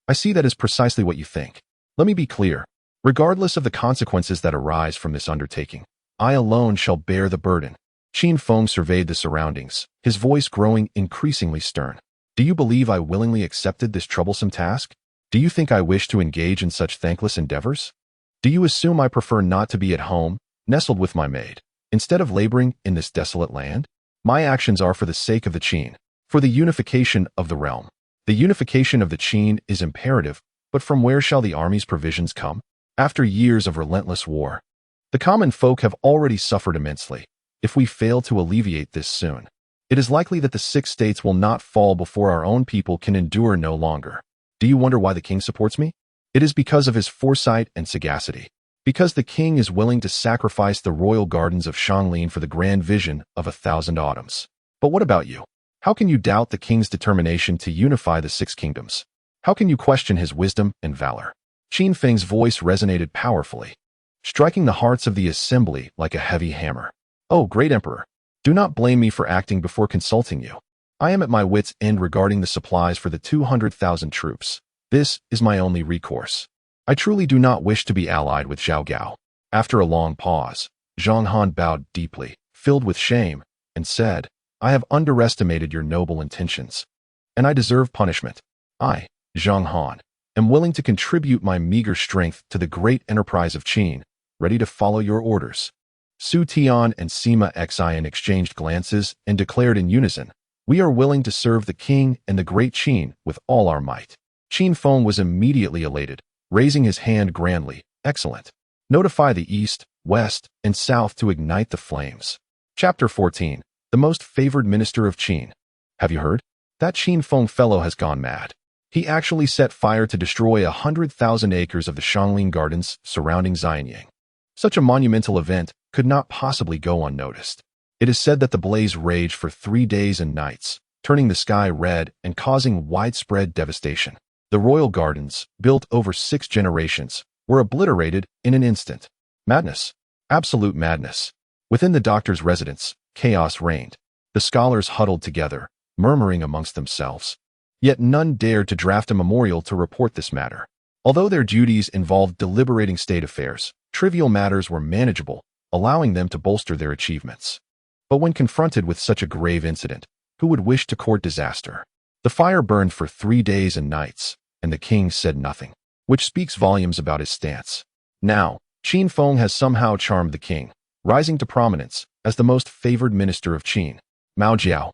I see that is precisely what you think. Let me be clear. Regardless of the consequences that arise from this undertaking, I alone shall bear the burden. Qin Feng surveyed the surroundings, his voice growing increasingly stern. Do you believe I willingly accepted this troublesome task? Do you think I wish to engage in such thankless endeavors? Do you assume I prefer not to be at home, nestled with my maid, instead of laboring in this desolate land? My actions are for the sake of the Qin, for the unification of the realm. The unification of the Qin is imperative, but from where shall the army's provisions come? After years of relentless war, the common folk have already suffered immensely. If we fail to alleviate this soon, it is likely that the 6 states will not fall before our own people can endure no longer. Do you wonder why the king supports me? It is because of his foresight and sagacity. Because the king is willing to sacrifice the royal gardens of Shanglin for the grand vision of 1,000 autumns. But what about you? How can you doubt the king's determination to unify the 6 kingdoms? How can you question his wisdom and valor? Qin Feng's voice resonated powerfully, striking the hearts of the assembly like a heavy hammer. Oh, great emperor, do not blame me for acting before consulting you. I am at my wit's end regarding the supplies for the 200,000 troops. This is my only recourse. I truly do not wish to be allied with Zhao Gao. After a long pause, Zhang Han bowed deeply, filled with shame, and said, I have underestimated your noble intentions, and I deserve punishment. I, Zhang Han, am willing to contribute my meager strength to the great enterprise of Qin, ready to follow your orders. Su Tian and Sima Xian exchanged glances and declared in unison, "We are willing to serve the king and the great Qin with all our might." Qin Feng was immediately elated, raising his hand grandly. "Excellent. Notify the east, west, and south to ignite the flames." Chapter 14. The Most Favored Minister of Qin. Have you heard? That Qin Feng fellow has gone mad. He actually set fire to destroy 100,000 acres of the Shangling Gardens surrounding Xianyang. Such a monumental event could not possibly go unnoticed. It is said that the blaze raged for 3 days and nights, turning the sky red and causing widespread devastation. The royal gardens, built over 6 generations, were obliterated in an instant. Madness. Absolute madness. Within the doctor's residence, chaos reigned. The scholars huddled together, murmuring amongst themselves. Yet none dared to draft a memorial to report this matter. Although their duties involved deliberating state affairs, trivial matters were manageable, allowing them to bolster their achievements. But when confronted with such a grave incident, who would wish to court disaster? The fire burned for 3 days and nights, and the king said nothing, which speaks volumes about his stance. Now, Qin Feng has somehow charmed the king, rising to prominence as the most favored minister of Qin. Mao Jiao,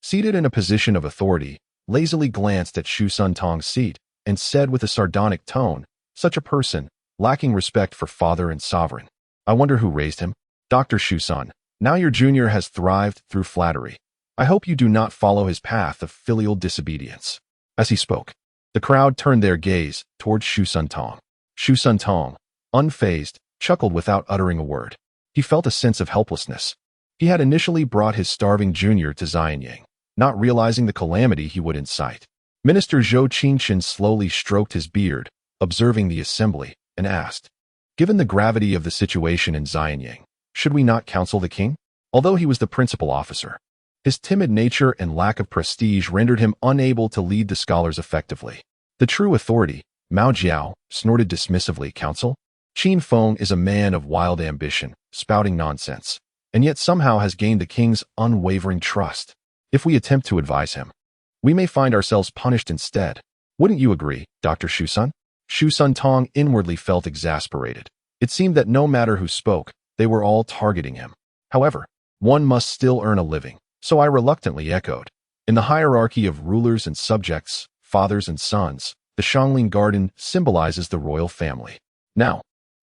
seated in a position of authority, lazily glanced at Shu Sun Tong's seat and said with a sardonic tone, "Such a person, lacking respect for father and sovereign. I wonder who raised him? Dr. Shu Sun, now your junior has thrived through flattery. I hope you do not follow his path of filial disobedience." As he spoke, the crowd turned their gaze towards Shu Sun Tong. Shu Sun Tong, unfazed, chuckled without uttering a word. He felt a sense of helplessness. He had initially brought his starving junior to Xianyang, not realizing the calamity he would incite. Minister Zhou Qingchen slowly stroked his beard, observing the assembly, and asked, "Given the gravity of the situation in Xianyang, should we not counsel the king?" Although he was the principal officer, his timid nature and lack of prestige rendered him unable to lead the scholars effectively. The true authority, Mao Jiao, snorted dismissively, "Counsel? Qin Feng is a man of wild ambition, spouting nonsense, and yet somehow has gained the king's unwavering trust. If we attempt to advise him, we may find ourselves punished instead. Wouldn't you agree, Dr. Shu Sun?" Shu Sun Tong inwardly felt exasperated. It seemed that no matter who spoke, they were all targeting him. However, one must still earn a living, so I reluctantly echoed. In the hierarchy of rulers and subjects, fathers and sons, the Shangling Garden symbolizes the royal family. Now,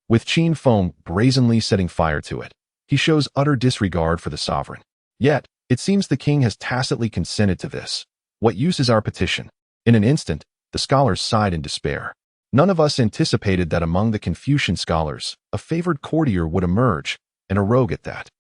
with Qin Feng brazenly setting fire to it, he shows utter disregard for the sovereign. Yet, it seems the king has tacitly consented to this. What use is our petition? In an instant, the scholars sighed in despair. None of us anticipated that among the Confucian scholars, a favored courtier would emerge, and a rogue at that.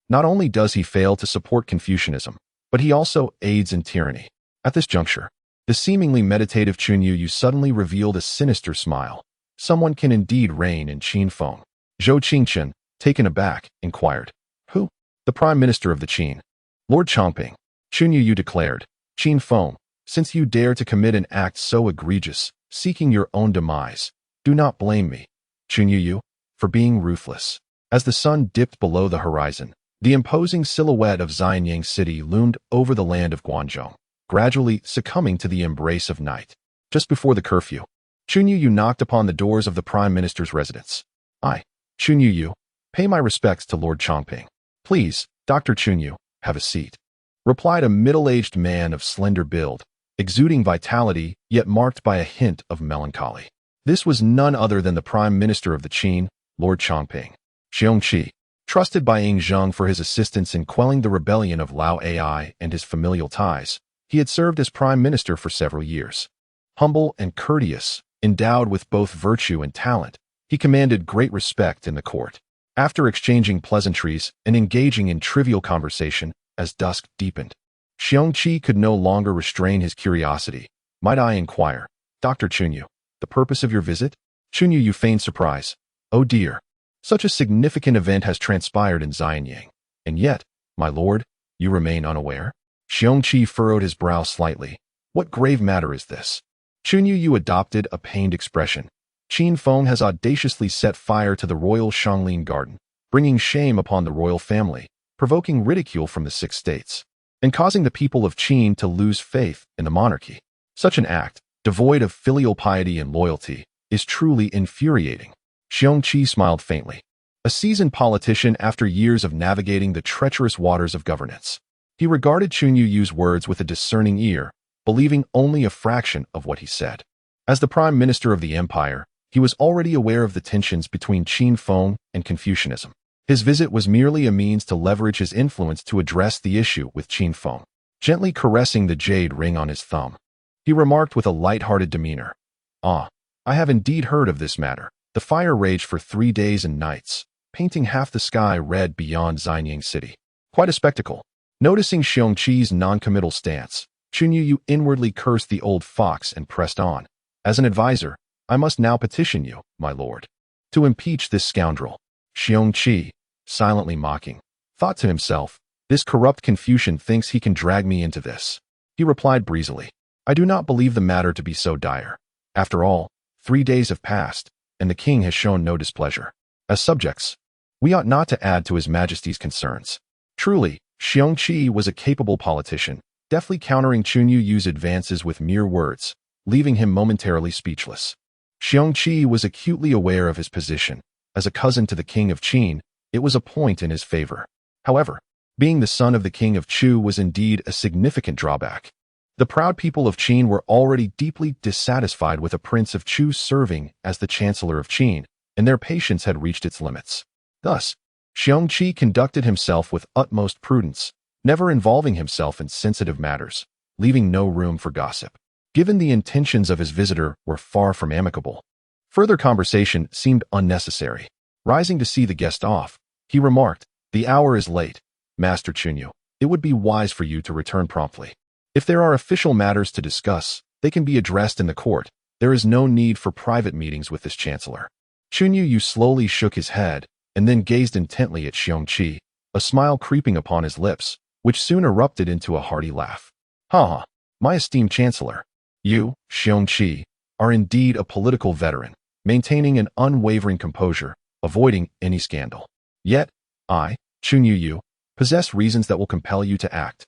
Not only does he fail to support Confucianism, but he also aids in tyranny. At this juncture, the seemingly meditative Chunyu suddenly revealed a sinister smile. Someone can indeed reign in Qin Feng. Zhou Qingchen, taken aback, inquired, "Who?" "The Prime Minister of the Qin, Lord Chongping." Chunyu declared, "Qin Feng, since you dare to commit an act so egregious, seeking your own demise, do not blame me, Chunyu, for being ruthless." As the sun dipped below the horizon, the imposing silhouette of Xianyang City loomed over the land of Guangzhou, gradually succumbing to the embrace of night. Just before the curfew, Chunyu knocked upon the doors of the Prime Minister's residence. "I, Chunyu, pay my respects to Lord Chongping." "Please, Dr. Chunyu, have a seat," replied a middle-aged man of slender build, exuding vitality yet marked by a hint of melancholy. This was none other than the Prime Minister of the Qin, Lord Chongping. Xiongqi, trusted by Ying Zheng for his assistance in quelling the rebellion of Lao Ai and his familial ties, he had served as Prime Minister for several years. Humble and courteous, endowed with both virtue and talent, he commanded great respect in the court. After exchanging pleasantries and engaging in trivial conversation, as dusk deepened, Xiongqi could no longer restrain his curiosity. "Might I inquire, Dr. Chunyu, the purpose of your visit?" Chunyu feigned surprise. "Oh dear, such a significant event has transpired in Xianyang, and yet, my lord, you remain unaware?" Xiongqi furrowed his brow slightly. "What grave matter is this?" Chunyu adopted a pained expression. "Qin Feng has audaciously set fire to the royal Shangling Garden, bringing shame upon the royal family, provoking ridicule from the 6 states, and causing the people of Qin to lose faith in the monarchy. Such an act, devoid of filial piety and loyalty, is truly infuriating." Xiongqi smiled faintly. a seasoned politician after years of navigating the treacherous waters of governance. He regarded Chun Yu's words with a discerning ear, believing only a fraction of what he said. As the prime minister of the empire, he was already aware of the tensions between Qin Feng and Confucianism. His visit was merely a means to leverage his influence to address the issue with Qin Feng. Gently caressing the jade ring on his thumb, he remarked with a light-hearted demeanor, "Ah, I have indeed heard of this matter." The fire raged for 3 days and nights, painting half the sky red beyond Xianyang City. Quite a spectacle. Noticing Xiongqi's non-committal stance, Chun Yu inwardly cursed the old fox and pressed on. "As an advisor, I must now petition you, my lord, to impeach this scoundrel." Xiongqi, silently mocking, thought to himself, "This corrupt Confucian thinks he can drag me into this." He replied breezily, "I do not believe the matter to be so dire. After all, 3 days have passed, and the king has shown no displeasure. As subjects, we ought not to add to his majesty's concerns." Truly, Xiongqi was a capable politician, deftly countering Chun Yu's advances with mere words, leaving him momentarily speechless. Xiongqi was acutely aware of his position. As a cousin to the king of Qin, it was a point in his favor. However, being the son of the king of Chu was indeed a significant drawback. The proud people of Qin were already deeply dissatisfied with a prince of Chu serving as the chancellor of Qin, and their patience had reached its limits. Thus, Xiongqi conducted himself with utmost prudence, never involving himself in sensitive matters, leaving no room for gossip. Given the intentions of his visitor were far from amicable, further conversation seemed unnecessary. Rising to see the guest off, he remarked, "The hour is late, Master Chunyu. It would be wise for you to return promptly. If there are official matters to discuss, they can be addressed in the court. There is no need for private meetings with this chancellor." Chunyu slowly shook his head, and then gazed intently at Xiongqi, a smile creeping upon his lips, which soon erupted into a hearty laugh. "Ha ha, my esteemed chancellor. You, Xiongqi, are indeed a political veteran, maintaining an unwavering composure, avoiding any scandal. Yet, I, Chunyu, possess reasons that will compel you to act."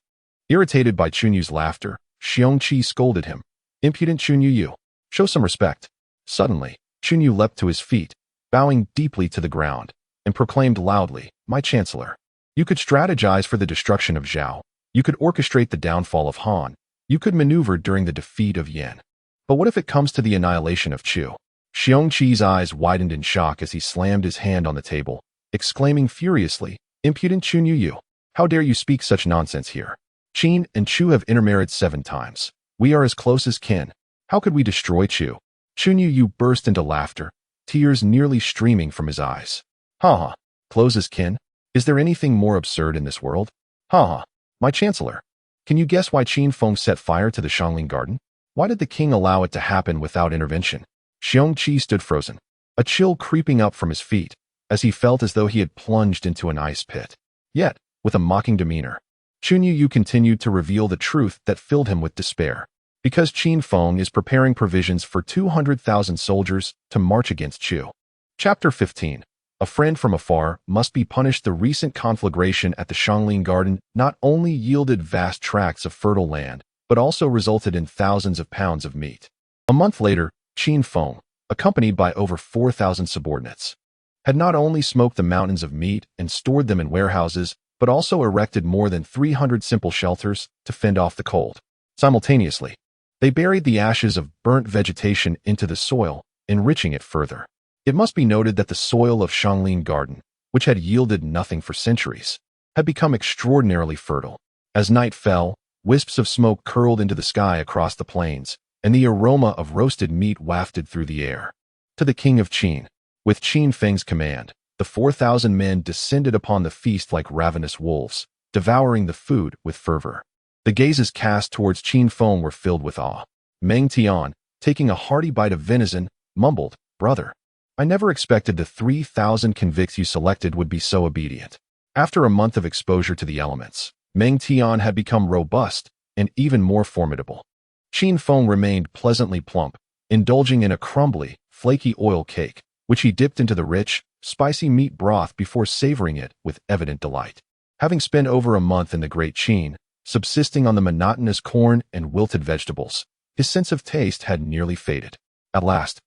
Irritated by Chunyu's laughter, Xiongqi scolded him. "Impudent Chunyu, show some respect." Suddenly, Chunyu leapt to his feet, bowing deeply to the ground, and proclaimed loudly, "My chancellor, you could strategize for the destruction of Zhao. You could orchestrate the downfall of Han. You could maneuver during the defeat of Yan. But what if it comes to the annihilation of Chu?" Xiongqi's eyes widened in shock as he slammed his hand on the table, exclaiming furiously, "Impudent Chunyu, how dare you speak such nonsense here? Qin and Chu have intermarried 7 times. We are as close as kin. How could we destroy Chu?" Chunyu burst into laughter, tears nearly streaming from his eyes. "Ha ha, close as kin? Is there anything more absurd in this world? Ha ha, my chancellor. Can you guess why Qin Feng set fire to the Shangling Garden? Why did the king allow it to happen without intervention?" Xiongqi stood frozen, a chill creeping up from his feet, as he felt as though he had plunged into an ice pit. Yet, with a mocking demeanor, Chunyu continued to reveal the truth that filled him with despair. Because Qin Feng is preparing provisions for 200,000 soldiers to march against Chu. Chapter 15. A friend from afar must be punished. The recent conflagration at the Shangling Garden not only yielded vast tracts of fertile land, but also resulted in thousands of pounds of meat. A month later, Qin Feng, accompanied by over 4,000 subordinates, had not only smoked the mountains of meat and stored them in warehouses, but also erected more than 300 simple shelters to fend off the cold. Simultaneously, they buried the ashes of burnt vegetation into the soil, enriching it further. It must be noted that the soil of Shangling Garden, which had yielded nothing for centuries, had become extraordinarily fertile. As night fell, wisps of smoke curled into the sky across the plains, and the aroma of roasted meat wafted through the air. To the king of Qin, with Qin Feng's command, the 4,000 men descended upon the feast like ravenous wolves, devouring the food with fervor. The gazes cast towards Qin Feng were filled with awe. Meng Tian, taking a hearty bite of venison, mumbled, "Brother, I never expected the 3,000 convicts you selected would be so obedient." After a month of exposure to the elements, Meng Tian had become robust and even more formidable. Qin Feng remained pleasantly plump, indulging in a crumbly, flaky oil cake, which he dipped into the rich, spicy meat broth before savoring it with evident delight. Having spent over a month in the Great Qin, subsisting on the monotonous corn and wilted vegetables, his sense of taste had nearly faded. At last,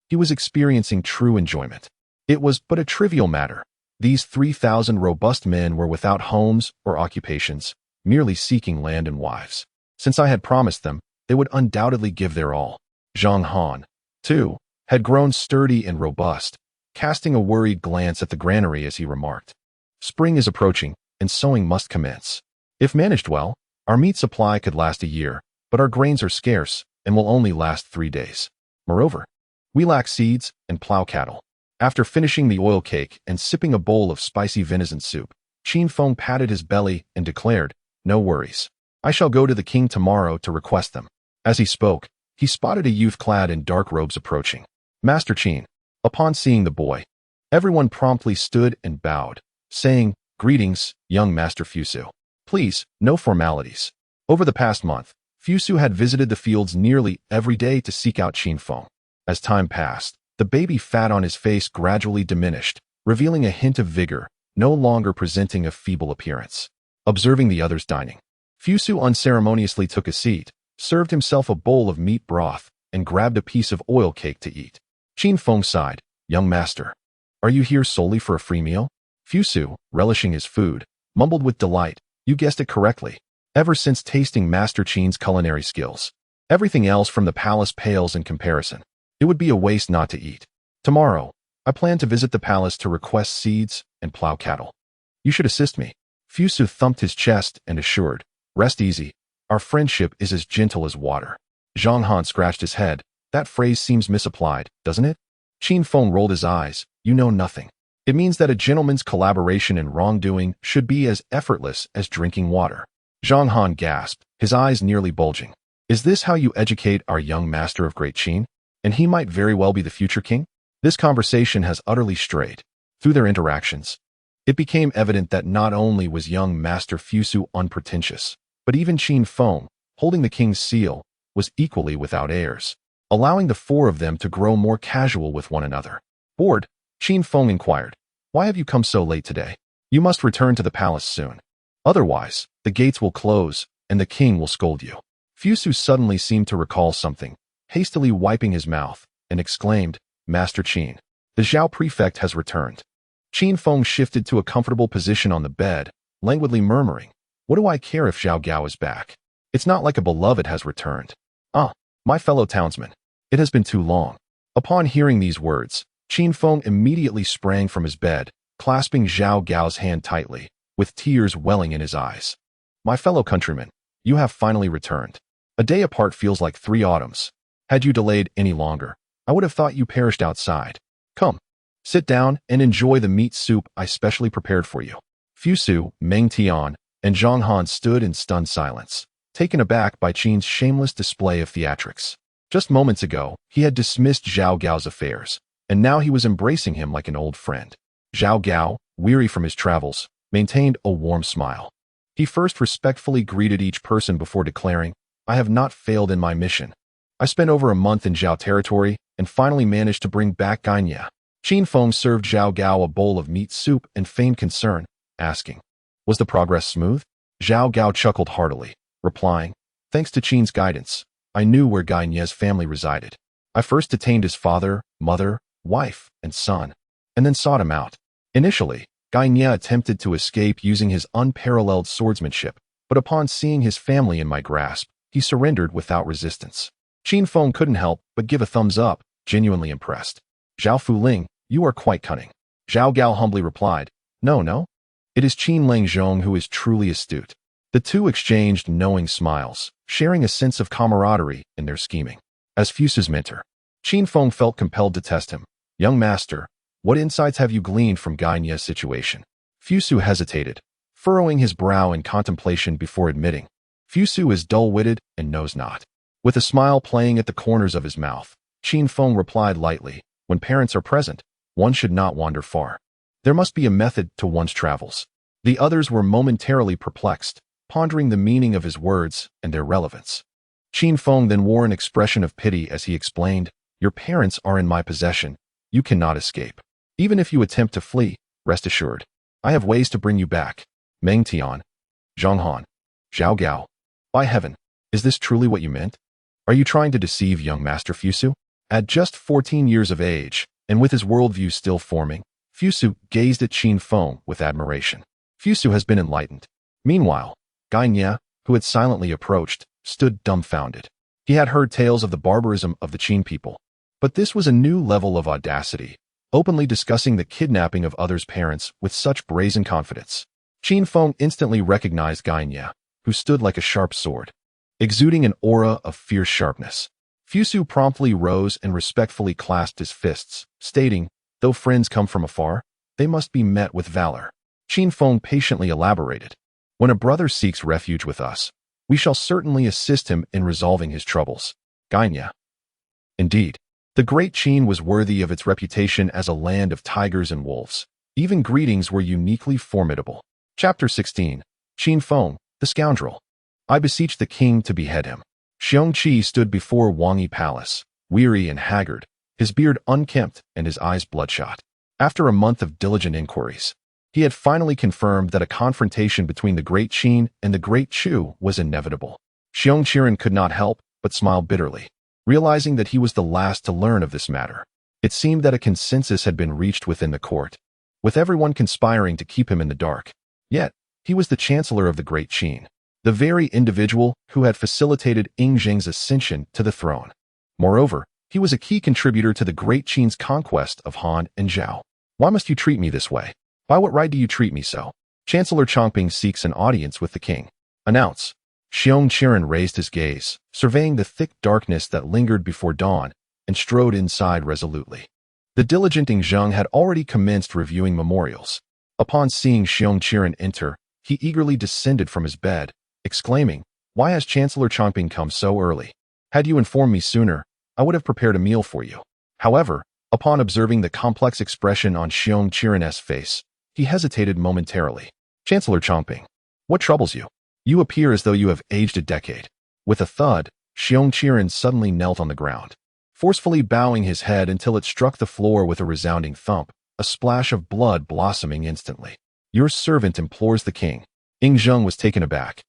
he was experiencing true enjoyment. It was but a trivial matter, These 3,000 robust men were without homes or occupations, merely seeking land and wives. Since I had promised them, they would undoubtedly give their all. Zhang Han, too, had grown sturdy and robust, casting a worried glance at the granary as he remarked, "Spring is approaching, and sowing must commence. If managed well, our meat supply could last a year, but our grains are scarce and will only last 3 days. Moreover, we lack seeds and plow cattle." After finishing the oil cake and sipping a bowl of spicy venison soup, Qin Feng patted his belly and declared, "No worries. I shall go to the king tomorrow to request them." As he spoke, he spotted a youth clad in dark robes approaching. Master Qin. Upon seeing the boy, everyone promptly stood and bowed, saying, "Greetings, young Master Fusu. Please, no formalities." Over the past month, Fusu had visited the fields nearly every day to seek out Qin Feng. As time passed, the baby fat on his face gradually diminished, revealing a hint of vigor, no longer presenting a feeble appearance. Observing the others dining, Fusu unceremoniously took a seat, served himself a bowl of meat broth, and grabbed a piece of oil cake to eat. Qin Feng sighed, "Young master, are you here solely for a free meal?" Fusu, relishing his food, mumbled with delight, "You guessed it correctly. Ever since tasting Master Qin's culinary skills, everything else from the palace pales in comparison. It would be a waste not to eat. Tomorrow, I plan to visit the palace to request seeds and plow cattle. You should assist me." Fusu thumped his chest and assured, "Rest easy. Our friendship is as gentle as water." Zhang Han scratched his head. "That phrase seems misapplied, doesn't it?" Qin Feng rolled his eyes. "You know nothing. It means that a gentleman's collaboration in wrongdoing should be as effortless as drinking water." Zhang Han gasped, his eyes nearly bulging. "Is this how you educate our young master of Great Qin? And he might very well be the future king?" This conversation has utterly strayed. Through their interactions, it became evident that not only was young Master Fusu unpretentious, but even Qin Feng, holding the king's seal, was equally without airs, allowing the four of them to grow more casual with one another. Bored, Qin Feng inquired, "Why have you come so late today? You must return to the palace soon. Otherwise, the gates will close, and the king will scold you." Fusu suddenly seemed to recall something, hastily wiping his mouth, and exclaimed, "Master Qin, the Zhao prefect has returned." Qin Feng shifted to a comfortable position on the bed, languidly murmuring, "What do I care if Zhao Gao is back? It's not like a beloved has returned. Ah, my fellow townsmen, it has been too long." Upon hearing these words, Qin Feng immediately sprang from his bed, clasping Zhao Gao's hand tightly, with tears welling in his eyes. "My fellow countrymen, you have finally returned. A day apart feels like 3 autumns. Had you delayed any longer, I would have thought you perished outside. Come, sit down and enjoy the meat soup I specially prepared for you." Fusu, Meng Tian, and Zhang Han stood in stunned silence, taken aback by Qin's shameless display of theatrics. Just moments ago, he had dismissed Zhao Gao's affairs, and now he was embracing him like an old friend. Zhao Gao, weary from his travels, maintained a warm smile. He first respectfully greeted each person before declaring, "I have not failed in my mission. I spent over a month in Zhao territory and finally managed to bring back Gainia." Qin Feng served Zhao Gao a bowl of meat soup and feigned concern, asking, "Was the progress smooth?" Zhao Gao chuckled heartily, replying, "Thanks to Qin's guidance, I knew where Gainia's family resided. I first detained his father, mother, wife, and son, and then sought him out. Initially, Gainia attempted to escape using his unparalleled swordsmanship, but upon seeing his family in my grasp, he surrendered without resistance." Qin Feng couldn't help but give a thumbs up, genuinely impressed. "Zhao Fuling, you are quite cunning." Zhao Gao humbly replied, No. It is Qin Langzhong who is truly astute." The two exchanged knowing smiles, sharing a sense of camaraderie in their scheming. As Fusu's mentor, Qin Feng felt compelled to test him. "Young master, what insights have you gleaned from Gainia's situation?" Fusu hesitated, furrowing his brow in contemplation before admitting, "Fusu is dull-witted and knows not." With a smile playing at the corners of his mouth, Qin Feng replied lightly, "When parents are present, one should not wander far. There must be a method to one's travels." The others were momentarily perplexed, pondering the meaning of his words and their relevance. Qin Feng then wore an expression of pity as he explained, "Your parents are in my possession. You cannot escape. Even if you attempt to flee, rest assured, I have ways to bring you back." Meng Tian, Zhang Han, Zhao Gao. By heaven, is this truly what you meant? Are you trying to deceive young Master Fusu? At just 14 years of age, and with his worldview still forming, Fusu gazed at Qin Feng with admiration. Fusu has been enlightened. Meanwhile, Gainia, who had silently approached, stood dumbfounded. He had heard tales of the barbarism of the Qin people, but this was a new level of audacity, openly discussing the kidnapping of others' parents with such brazen confidence. Qin Feng instantly recognized Gainia, who stood like a sharp sword, exuding an aura of fierce sharpness. Fusu promptly rose and respectfully clasped his fists, stating, "Though friends come from afar, they must be met with valor." Qin Feng patiently elaborated, "When a brother seeks refuge with us, we shall certainly assist him in resolving his troubles." Gainia. Indeed, the great Qin was worthy of its reputation as a land of tigers and wolves. Even greetings were uniquely formidable. Chapter 16. Qin Feng, the scoundrel. I beseech the king to behead him. Xiongqi stood before Wangyi Palace, weary and haggard, his beard unkempt and his eyes bloodshot. After a month of diligent inquiries, he had finally confirmed that a confrontation between the Great Qin and the Great Chu was inevitable. Xiongqiren could not help but smile bitterly, realizing that he was the last to learn of this matter. It seemed that a consensus had been reached within the court, with everyone conspiring to keep him in the dark. Yet, he was the chancellor of the Great Qin, the very individual who had facilitated Yingzheng's ascension to the throne. Moreover, he was a key contributor to the Great Qin's conquest of Han and Zhao. Why must you treat me this way? By what right do you treat me so? Chancellor Chongping seeks an audience with the king. Announce. Xiongqiren raised his gaze, surveying the thick darkness that lingered before dawn, and strode inside resolutely. The diligent Yingzheng had already commenced reviewing memorials. Upon seeing Xiongqiren enter, he eagerly descended from his bed, exclaiming, "Why has Chancellor Chongping come so early? Had you informed me sooner, I would have prepared a meal for you." However, upon observing the complex expression on Xiongqiren's face, he hesitated momentarily. "Chancellor Chongping, what troubles you? You appear as though you have aged a decade." With a thud, Xiongqiren suddenly knelt on the ground, forcefully bowing his head until it struck the floor with a resounding thump, a splash of blood blossoming instantly. "Your servant implores the king." Yingzheng was taken aback.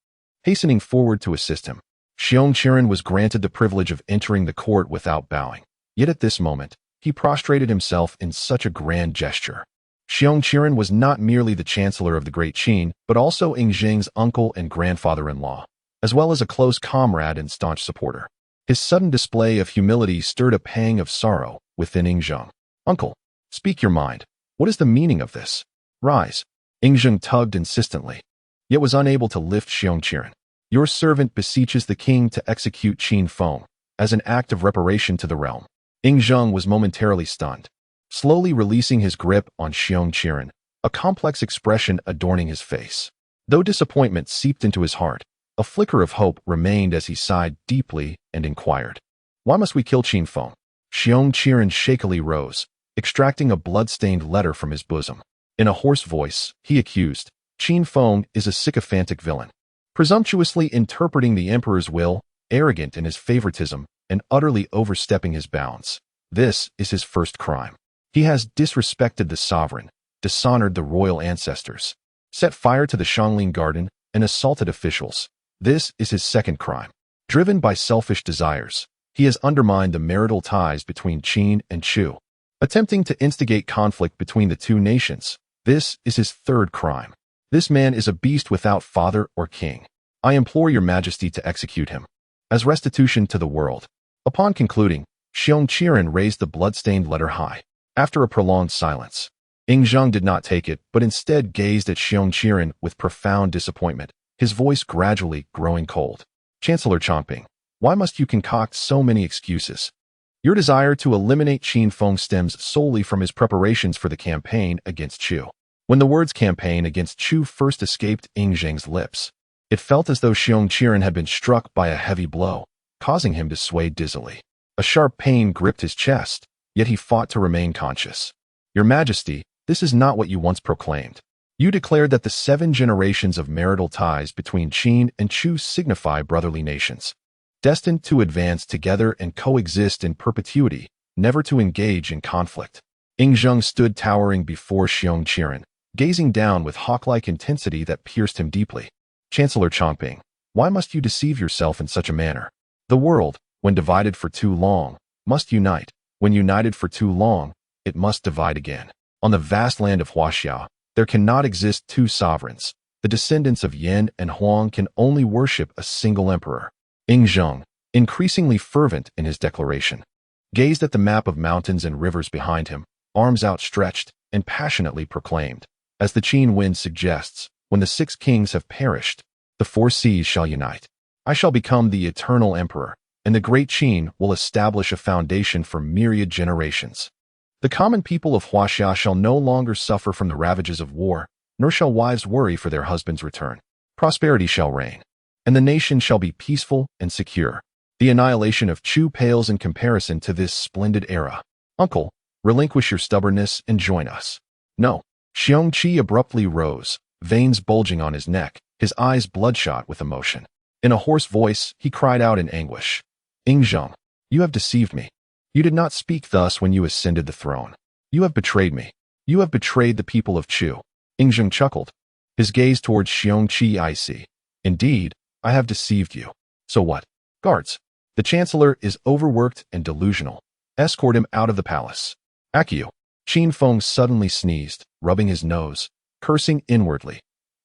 Hastening forward to assist him, Xiongqiren was granted the privilege of entering the court without bowing. Yet at this moment, he prostrated himself in such a grand gesture. Xiongqiren was not merely the chancellor of the Great Qin, but also Yingzheng's uncle and grandfather-in-law, as well as a close comrade and staunch supporter. His sudden display of humility stirred a pang of sorrow within Yingzheng. "Uncle, speak your mind. What is the meaning of this?" "Rise." Yingzheng tugged insistently, yet was unable to lift Xiongqiren. "Your servant beseeches the king to execute Qin Feng as an act of reparation to the realm." Yingzheng was momentarily stunned, slowly releasing his grip on Xiongqiren, a complex expression adorning his face. Though disappointment seeped into his heart, a flicker of hope remained as he sighed deeply and inquired, "Why must we kill Qin Feng?" Xiongqiren shakily rose, extracting a blood-stained letter from his bosom. In a hoarse voice, he accused, "Qin Feng is a sycophantic villain, presumptuously interpreting the emperor's will, arrogant in his favoritism, and utterly overstepping his bounds. This is his first crime. He has disrespected the sovereign, dishonored the royal ancestors, set fire to the Xiangling garden, and assaulted officials. This is his second crime. Driven by selfish desires, he has undermined the marital ties between Qin and Chu, attempting to instigate conflict between the two nations. This is his third crime. This man is a beast without father or king. I implore your majesty to execute him as restitution to the world." Upon concluding, Xiongqiren raised the blood-stained letter high. After a prolonged silence, Yingzheng did not take it, but instead gazed at Xiongqiren with profound disappointment, his voice gradually growing cold. "Chancellor Chongping, why must you concoct so many excuses? Your desire to eliminate Qin Feng stems solely from his preparations for the campaign against Chu." When the words campaign against Chu first escaped Yingzheng's lips, it felt as though Xiongqiren had been struck by a heavy blow, causing him to sway dizzily. A sharp pain gripped his chest, yet he fought to remain conscious. "Your Majesty, this is not what you once proclaimed. You declared that the 7 generations of marital ties between Qin and Chu signify brotherly nations, destined to advance together and coexist in perpetuity, never to engage in conflict." Yingzheng stood towering before Xiongqiren, gazing down with hawk-like intensity that pierced him deeply. "Chancellor Chongping, why must you deceive yourself in such a manner? The world, when divided for too long, must unite. When united for too long, it must divide again. On the vast land of Huaxia, there cannot exist two sovereigns. The descendants of Yan and Huang can only worship a single emperor. Zheng, increasingly fervent in his declaration, gazed at the map of mountains and rivers behind him, arms outstretched, and passionately proclaimed, as the Qin wind suggests, when the 6 kings have perished, the 4 seas shall unite. I shall become the eternal emperor, and the great Qin will establish a foundation for myriad generations. The common people of Huaxia shall no longer suffer from the ravages of war, nor shall wives worry for their husband's return. Prosperity shall reign, and the nation shall be peaceful and secure. The annihilation of Chu pales in comparison to this splendid era. Uncle, relinquish your stubbornness and join us. No. Xiongqi abruptly rose, veins bulging on his neck, his eyes bloodshot with emotion. In a hoarse voice, he cried out in anguish, Zheng, you have deceived me. You did not speak thus when you ascended the throne. You have betrayed me. You have betrayed the people of Chu. Zheng chuckled, his gaze towards Xiongqi icy. Indeed, I have deceived you. So what? Guards. The chancellor is overworked and delusional. Escort him out of the palace. Akio. Qin Feng suddenly sneezed, rubbing his nose, cursing inwardly.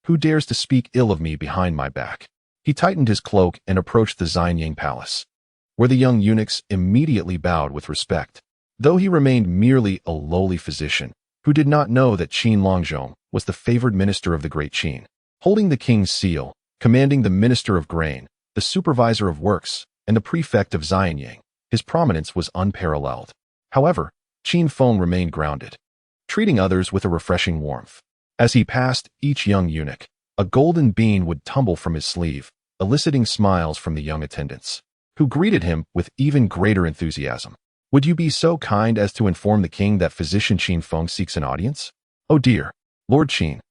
Who dares to speak ill of me behind my back? He tightened his cloak and approached the Xianyang palace, where the young eunuchs immediately bowed with respect. Though he remained merely a lowly physician, who did not know that Qin Longzhong was the favored minister of the great Qin, holding the king's seal, commanding the minister of grain, the supervisor of works, and the prefect of Xianyang, his prominence was unparalleled. However, Qin Feng remained grounded, treating others with a refreshing warmth. As he passed each young eunuch, a golden bean would tumble from his sleeve, eliciting smiles from the young attendants, who greeted him with even greater enthusiasm. Would you be so kind as to inform the king that physician Qin Feng seeks an audience? Oh dear, Lord Qin,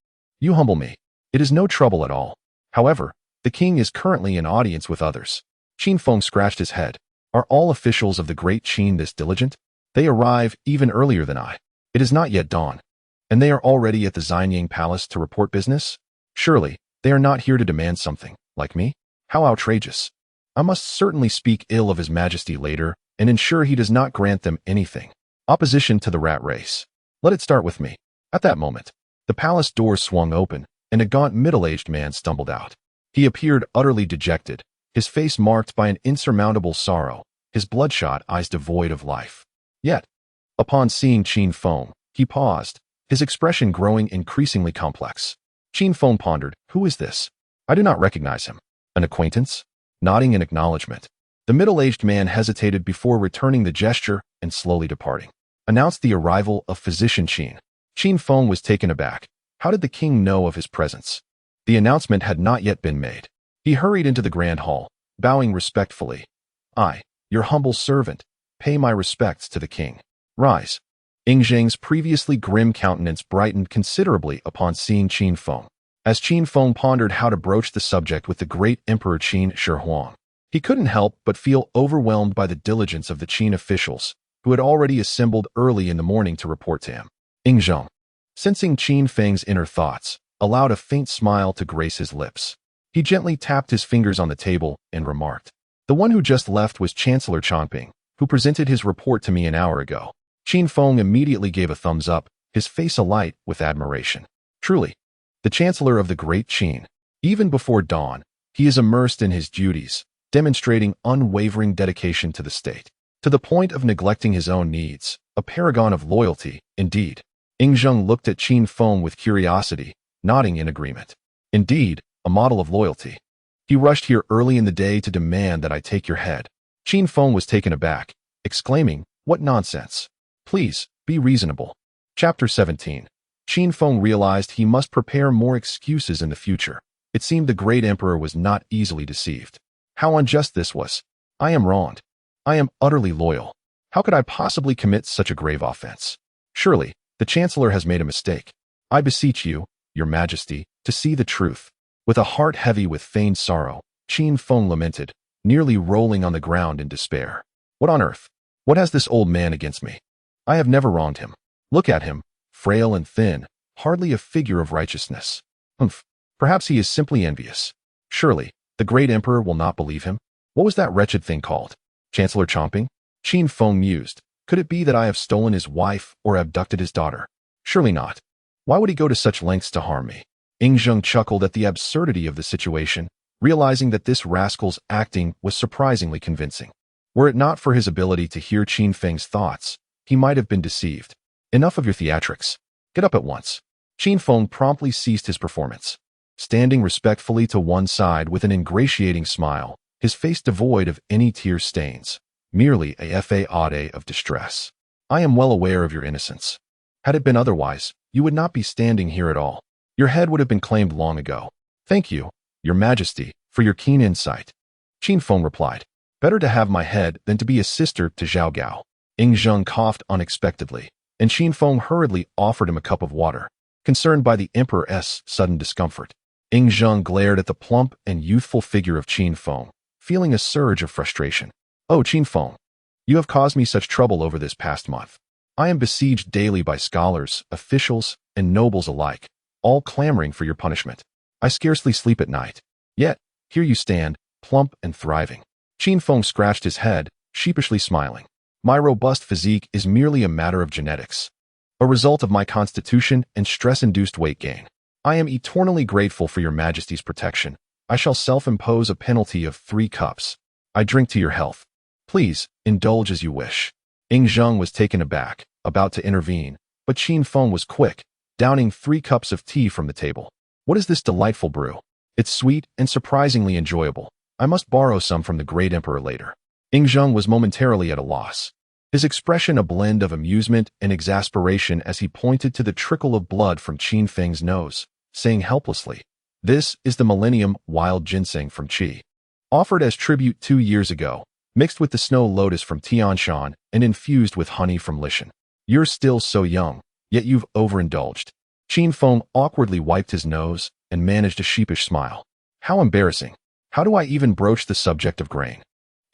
you humble me. It is no trouble at all. However, the king is currently in audience with others. Qin Feng scratched his head. Are all officials of the great Qin this diligent? They arrive even earlier than I. It is not yet dawn, and they are already at the Xianyang palace to report business? Surely, they are not here to demand something, like me? How outrageous. I must certainly speak ill of His Majesty later and ensure he does not grant them anything. Opposition to the rat race. Let it start with me. At that moment, the palace doors swung open, and a gaunt middle-aged man stumbled out. He appeared utterly dejected, his face marked by an insurmountable sorrow, his bloodshot eyes devoid of life. Yet, upon seeing Qin Feng, he paused, his expression growing increasingly complex. Qin Feng pondered, who is this? I do not recognize him. An acquaintance? Nodding in acknowledgement, the middle-aged man hesitated before returning the gesture and slowly departing. Announced the arrival of physician Qin. Qin Feng was taken aback. How did the king know of his presence? The announcement had not yet been made. He hurried into the grand hall, bowing respectfully. I, your humble servant, pay my respects to the king. Rise. Zheng's previously grim countenance brightened considerably upon seeing Qin Feng. As Qin Feng pondered how to broach the subject with the great Emperor Qin Shi Huang, he couldn't help but feel overwhelmed by the diligence of the Qin officials, who had already assembled early in the morning to report to him. Zheng, sensing Qin Feng's inner thoughts, allowed a faint smile to grace his lips. He gently tapped his fingers on the table and remarked, the one who just left was Chancellor Chongping, who presented his report to me an hour ago. Qin Feng immediately gave a thumbs up, his face alight with admiration. Truly, the Chancellor of the great Qin. Even before dawn, he is immersed in his duties, demonstrating unwavering dedication to the state, to the point of neglecting his own needs, a paragon of loyalty, indeed. Zheng looked at Qin Feng with curiosity, nodding in agreement. Indeed, a model of loyalty. He rushed here early in the day to demand that I take your head. Qin Feng was taken aback, exclaiming, what nonsense. Please, be reasonable. Chapter 17. Qin Feng realized he must prepare more excuses in the future. It seemed the great emperor was not easily deceived. How unjust this was. I am wronged. I am utterly loyal. How could I possibly commit such a grave offense? Surely, the Chancellor has made a mistake. I beseech you, your Majesty, to see the truth. With a heart heavy with feigned sorrow, Qin Feng lamented, nearly rolling on the ground in despair. What on earth? What has this old man against me? I have never wronged him. Look at him, frail and thin, hardly a figure of righteousness. Humph, perhaps he is simply envious. Surely, the great emperor will not believe him. What was that wretched thing called? Chancellor Chongping? Qin Feng mused. Could it be that I have stolen his wife or abducted his daughter? Surely not. Why would he go to such lengths to harm me? Zheng chuckled at the absurdity of the situation, realizing that this rascal's acting was surprisingly convincing. Were it not for his ability to hear Qin Feng's thoughts, he might have been deceived. Enough of your theatrics. Get up at once. Qin Feng promptly ceased his performance. Standing respectfully to one side with an ingratiating smile, his face devoid of any tear stains, merely a fade of distress. I am well aware of your innocence. Had it been otherwise, you would not be standing here at all. Your head would have been claimed long ago. Thank you, Your Majesty, for your keen insight. Qin Feng replied. Better to have my head than to be a sister to Zhao Gao. Zheng coughed unexpectedly, and Qin Feng hurriedly offered him a cup of water, concerned by the emperor's sudden discomfort. Zheng glared at the plump and youthful figure of Qin Feng, feeling a surge of frustration. Oh, Qin Feng, you have caused me such trouble over this past month. I am besieged daily by scholars, officials, and nobles alike, all clamoring for your punishment. I scarcely sleep at night. Yet, here you stand, plump and thriving. Qin Feng scratched his head, sheepishly smiling. My robust physique is merely a matter of genetics, a result of my constitution and stress-induced weight gain. I am eternally grateful for your Majesty's protection. I shall self-impose a penalty of 3 cups. I drink to your health. Please, indulge as you wish. Zheng was taken aback, about to intervene, but Qin Feng was quick, downing 3 cups of tea from the table. What is this delightful brew? It's sweet and surprisingly enjoyable. I must borrow some from the great emperor later. Zheng was momentarily at a loss, his expression a blend of amusement and exasperation as he pointed to the trickle of blood from Qin Feng's nose, saying helplessly, This is the Millennium Wild Ginseng from Qi. Offered as tribute 2 years ago, mixed with the snow lotus from Tianshan and infused with honey from Lishan. You're still so young, yet you've overindulged. Qin Feng awkwardly wiped his nose and managed a sheepish smile. How embarrassing. How do I even broach the subject of grain?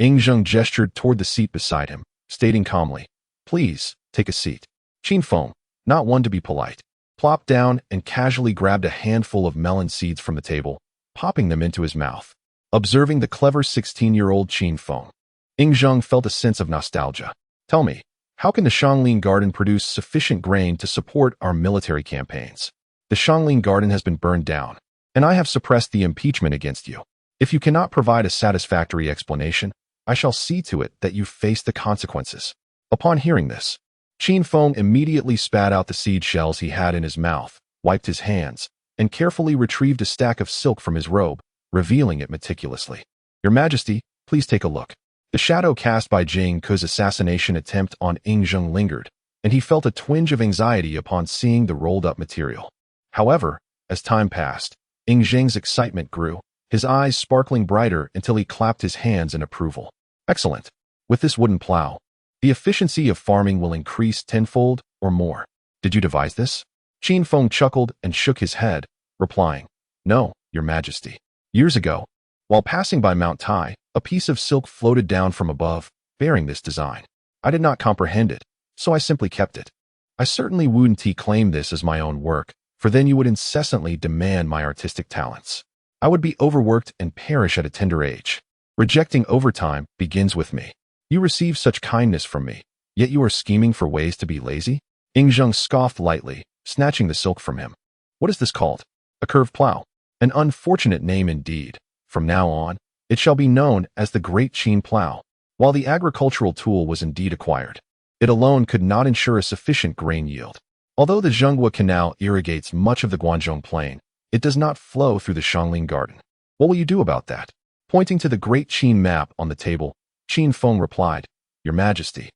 Zheng gestured toward the seat beside him, stating calmly, Please, take a seat. Qin Feng, not one to be polite, plopped down and casually grabbed a handful of melon seeds from the table, popping them into his mouth. Observing the clever 16-year-old Qin Feng, Zheng felt a sense of nostalgia. Tell me, how can the Xiangling Garden produce sufficient grain to support our military campaigns? The Xiangling Garden has been burned down, and I have suppressed the impeachment against you. If you cannot provide a satisfactory explanation, I shall see to it that you face the consequences. Upon hearing this, Qin Feng immediately spat out the seed shells he had in his mouth, wiped his hands, and carefully retrieved a stack of silk from his robe, revealing it meticulously. Your Majesty, please take a look. The shadow cast by Jing Ke's assassination attempt on Zheng lingered, and he felt a twinge of anxiety upon seeing the rolled-up material. However, as time passed, Zheng's excitement grew, his eyes sparkling brighter until he clapped his hands in approval. Excellent. With this wooden plow, the efficiency of farming will increase tenfold or more. Did you devise this? Qin Feng chuckled and shook his head, replying, No, Your Majesty. Years ago, while passing by Mount Tai, a piece of silk floated down from above, bearing this design. I did not comprehend it, so I simply kept it. I certainly wouldn't claim this as my own work, for then you would incessantly demand my artistic talents. I would be overworked and perish at a tender age. Rejecting overtime begins with me. You receive such kindness from me, yet you are scheming for ways to be lazy? Zheng scoffed lightly, snatching the silk from him. What is this called? A curved plow. An unfortunate name indeed. From now on, it shall be known as the Great Qin Plow. While the agricultural tool was indeed acquired, it alone could not ensure a sufficient grain yield. Although the Zhenghua Canal irrigates much of the Guangzhong Plain, it does not flow through the Xiangling Garden. What will you do about that? Pointing to the Great Qin map on the table, Qin Feng replied, Your Majesty.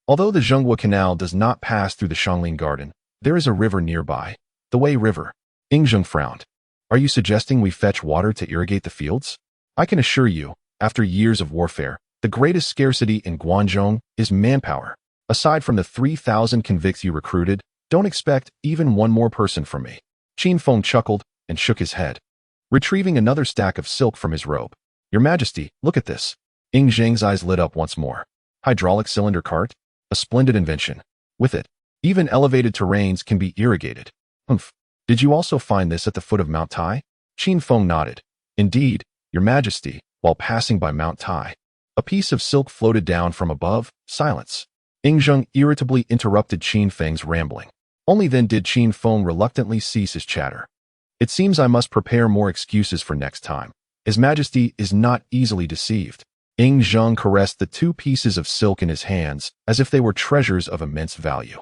Although the Zhenghua Canal does not pass through the Xiangling Garden, there is a river nearby, the Wei River. Zheng frowned. Are you suggesting we fetch water to irrigate the fields? I can assure you, after years of warfare, the greatest scarcity in Guangzhong is manpower. Aside from the 3,000 convicts you recruited, don't expect even one more person from me. Qin Feng chuckled and shook his head, retrieving another stack of silk from his robe. Your Majesty, look at this. Zheng's eyes lit up once more. Hydraulic cylinder cart? A splendid invention. With it, even elevated terrains can be irrigated. Humph. Did you also find this at the foot of Mount Tai? Qin Feng nodded. Indeed, Your Majesty, while passing by Mount Tai. A piece of silk floated down from above. Silence. Zheng irritably interrupted Qin Feng's rambling. Only then did Qin Feng reluctantly cease his chatter. It seems I must prepare more excuses for next time. His Majesty is not easily deceived. Ying Zheng caressed the 2 pieces of silk in his hands as if they were treasures of immense value.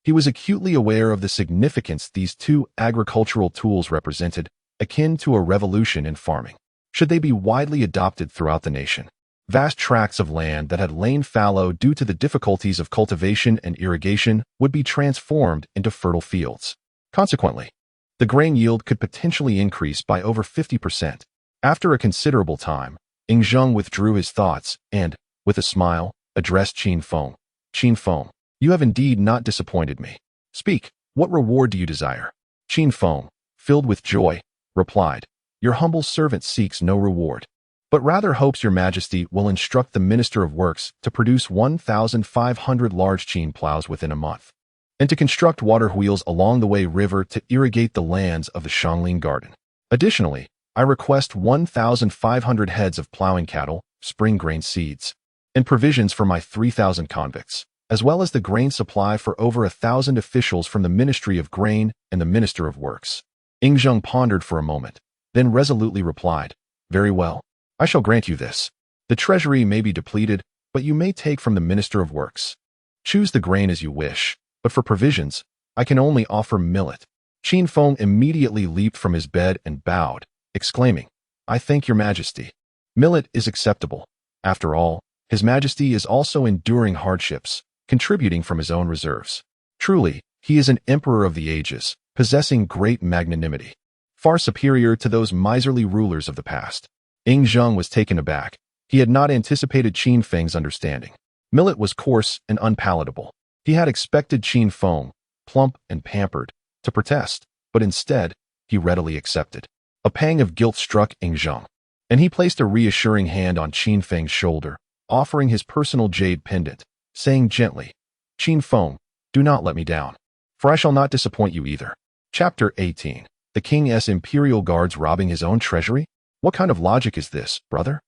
He was acutely aware of the significance these 2 agricultural tools represented, akin to a revolution in farming. Should they be widely adopted throughout the nation, vast tracts of land that had lain fallow due to the difficulties of cultivation and irrigation would be transformed into fertile fields. Consequently, the grain yield could potentially increase by over 50%. After a considerable time, Ying Zheng withdrew his thoughts and, with a smile, addressed Qin Feng. Qin Feng, you have indeed not disappointed me. Speak, what reward do you desire? Qin Feng, filled with joy, replied, Your humble servant seeks no reward, but rather hopes your Majesty will instruct the Minister of Works to produce 1,500 large Qin plows within a month, and to construct water wheels along the Wei River to irrigate the lands of the Shangling Garden. Additionally, I request 1,500 heads of plowing cattle, spring grain seeds, and provisions for my 3,000 convicts, as well as the grain supply for over 1,000 officials from the Ministry of Grain and the Minister of Works. Ying Zheng pondered for a moment, then resolutely replied, Very well, I shall grant you this. The treasury may be depleted, but you may take from the Minister of Works. Choose the grain as you wish, but for provisions, I can only offer millet. Qin Feng immediately leaped from his bed and bowed, exclaiming, I thank your Majesty. Millet is acceptable. After all, His Majesty is also enduring hardships, contributing from his own reserves. Truly, he is an emperor of the ages, possessing great magnanimity, far superior to those miserly rulers of the past. Ying Zheng was taken aback. He had not anticipated Qin Feng's understanding. Millet was coarse and unpalatable. He had expected Qin Feng, plump and pampered, to protest, but instead, he readily accepted. A pang of guilt struck Ying Zheng, and he placed a reassuring hand on Qin Feng's shoulder, offering his personal jade pendant, saying gently, Qin Feng, do not let me down, for I shall not disappoint you either. Chapter 18. The King's Imperial Guards robbing his own treasury? What kind of logic is this, brother?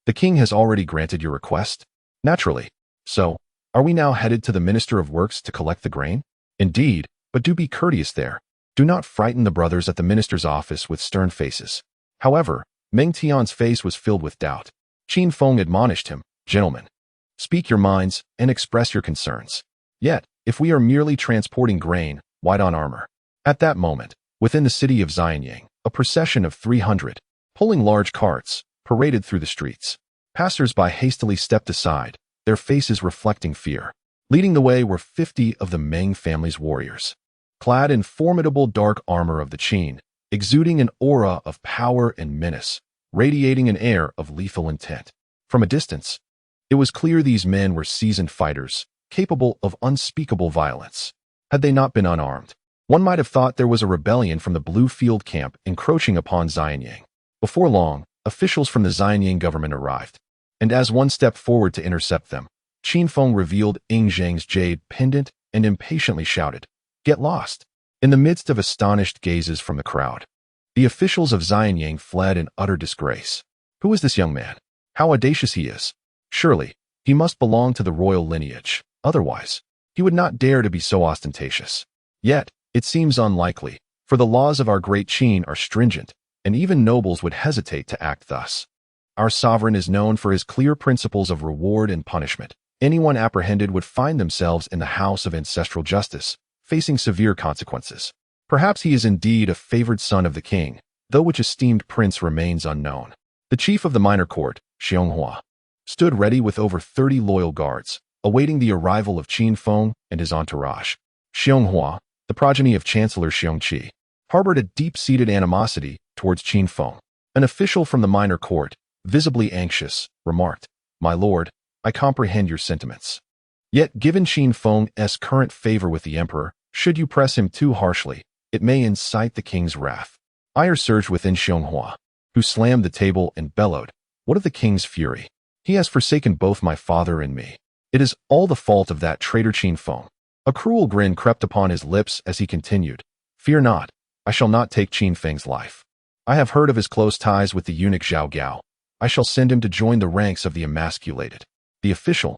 The king has already granted your request? Naturally. So, are we now headed to the Minister of Works to collect the grain? Indeed, but do be courteous there. Do not frighten the brothers at the minister's office with stern faces. However, Meng Tian's face was filled with doubt. Qin Feng admonished him, Gentlemen, speak your minds and express your concerns. Yet, if we are merely transporting grain, why don armor? At that moment, within the city of Xianyang, a procession of 300, pulling large carts, paraded through the streets. Passers-by hastily stepped aside, their faces reflecting fear. Leading the way were 50 of the Meng family's warriors, clad in formidable dark armor of the Qin, exuding an aura of power and menace, radiating an air of lethal intent. From a distance, it was clear these men were seasoned fighters, capable of unspeakable violence. Had they not been unarmed, one might have thought there was a rebellion from the Blue Field camp encroaching upon Xianyang. Before long, officials from the Xianyang government arrived, and as one stepped forward to intercept them, Qin Feng revealed Ying Zheng's jade pendant and impatiently shouted, Get lost! In the midst of astonished gazes from the crowd, the officials of Xianyang fled in utter disgrace. Who is this young man? How audacious he is! Surely, he must belong to the royal lineage. Otherwise, he would not dare to be so ostentatious. Yet, it seems unlikely, for the laws of our great Qin are stringent, and even nobles would hesitate to act thus. Our sovereign is known for his clear principles of reward and punishment. Anyone apprehended would find themselves in the house of ancestral justice, facing severe consequences. Perhaps he is indeed a favored son of the king, though which esteemed prince remains unknown. The chief of the minor court, Xianghua, stood ready with over 30 loyal guards, awaiting the arrival of Qin Feng and his entourage. Xianghua, the progeny of Chancellor Xiongqi, harbored a deep-seated animosity towards Qin Feng. An official from the minor court, visibly anxious, remarked, My lord, I comprehend your sentiments. Yet, given Qin Feng's current favor with the emperor, should you press him too harshly, it may incite the king's wrath. Ire surged within Xianghua, who slammed the table and bellowed, What of the king's fury? He has forsaken both my father and me. It is all the fault of that traitor Qin Feng. A cruel grin crept upon his lips as he continued, Fear not, I shall not take Qin Feng's life. I have heard of his close ties with the eunuch Zhao Gao. I shall send him to join the ranks of the emasculated. The official,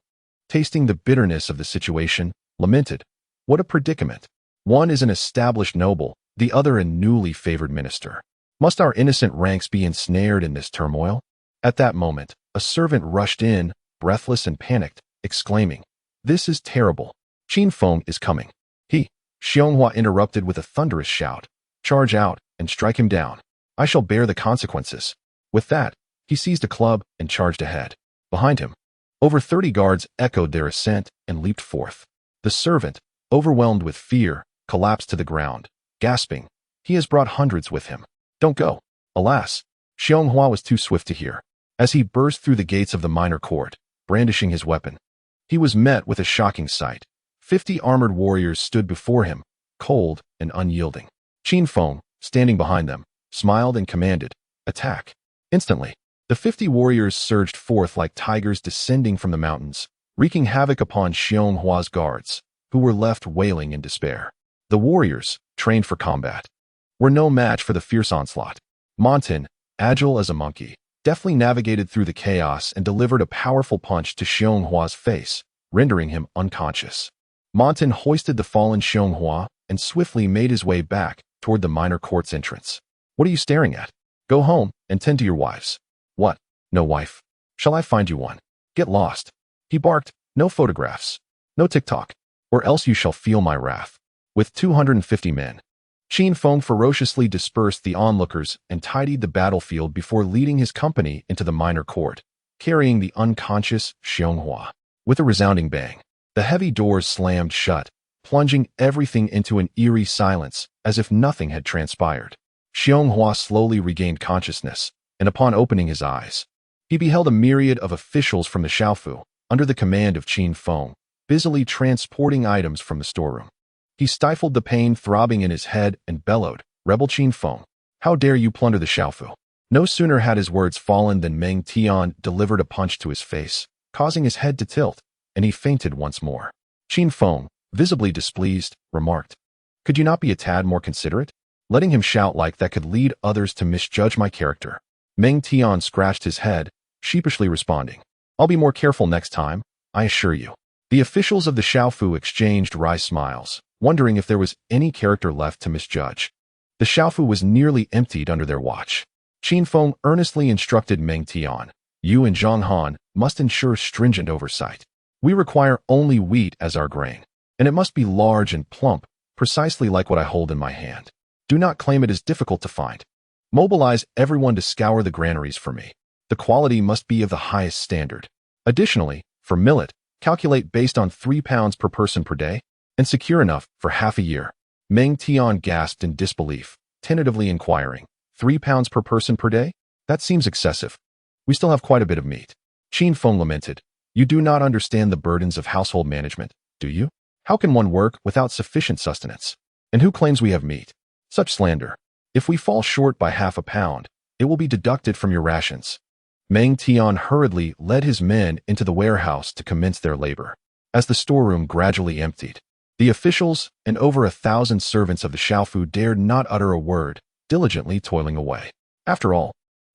tasting the bitterness of the situation, lamented, What a predicament! One is an established noble, the other a newly favored minister. Must our innocent ranks be ensnared in this turmoil? At that moment, a servant rushed in, breathless and panicked, exclaiming, "This is terrible. Qin Feng is coming." Xianghua interrupted with a thunderous shout, "Charge out and strike him down. I shall bear the consequences." With that, he seized a club and charged ahead. Behind him, over 30 guards echoed their assent and leaped forth. The servant, overwhelmed with fear, collapsed to the ground, gasping, "He has brought hundreds with him. Don't go." Alas, Xianghua was too swift to hear. As he burst through the gates of the minor court, brandishing his weapon, he was met with a shocking sight. 50 armored warriors stood before him, cold and unyielding. Qin Feng, standing behind them, smiled and commanded, "Attack." Instantly, the 50 warriors surged forth like tigers descending from the mountains, wreaking havoc upon Xianghua's guards, who were left wailing in despair. The warriors, trained for combat, were no match for the fierce onslaught. Montan, agile as a monkey, deftly navigated through the chaos and delivered a powerful punch to Xianghua's face, rendering him unconscious. Montan hoisted the fallen Xianghua and swiftly made his way back toward the minor court's entrance. "What are you staring at? Go home and tend to your wives." "What? No wife? Shall I find you one? Get lost." He barked, "No photographs. No TikTok, or else you shall feel my wrath." With 250 men, Qin Feng ferociously dispersed the onlookers and tidied the battlefield before leading his company into the minor court, carrying the unconscious Xianghua. With a resounding bang, the heavy doors slammed shut, plunging everything into an eerie silence as if nothing had transpired. Xianghua slowly regained consciousness, and upon opening his eyes, he beheld a myriad of officials from the Xiaofu, under the command of Qin Feng, busily transporting items from the storeroom. He stifled the pain throbbing in his head and bellowed, "Rebel Qin Feng, how dare you plunder the Xiaofu?" No sooner had his words fallen than Meng Tian delivered a punch to his face, causing his head to tilt, and he fainted once more. Qin Feng, visibly displeased, remarked, "Could you not be a tad more considerate? Letting him shout like that could lead others to misjudge my character." Meng Tian scratched his head, sheepishly responding, "I'll be more careful next time, I assure you." The officials of the Xiaofu exchanged wry smiles, wondering if there was any character left to misjudge. The Xiaofu was nearly emptied under their watch. Qin Feng earnestly instructed Meng Tian, "You and Zhang Han must ensure stringent oversight. We require only wheat as our grain, and it must be large and plump, precisely like what I hold in my hand. Do not claim it is difficult to find. Mobilize everyone to scour the granaries for me. The quality must be of the highest standard. Additionally, for millet, calculate based on 3 pounds per person per day, and secure enough for half a year." Meng Tian gasped in disbelief, tentatively inquiring, 3 pounds per person per day? That seems excessive. We still have quite a bit of meat. Qin Feng lamented, "You do not understand the burdens of household management, do you? How can one work without sufficient sustenance? And who claims we have meat? Such slander. If we fall short by half a pound, it will be deducted from your rations." Meng Tian hurriedly led his men into the warehouse to commence their labor. As the storeroom gradually emptied, the officials and over 1,000 servants of the Xiaofu dared not utter a word, diligently toiling away. After all,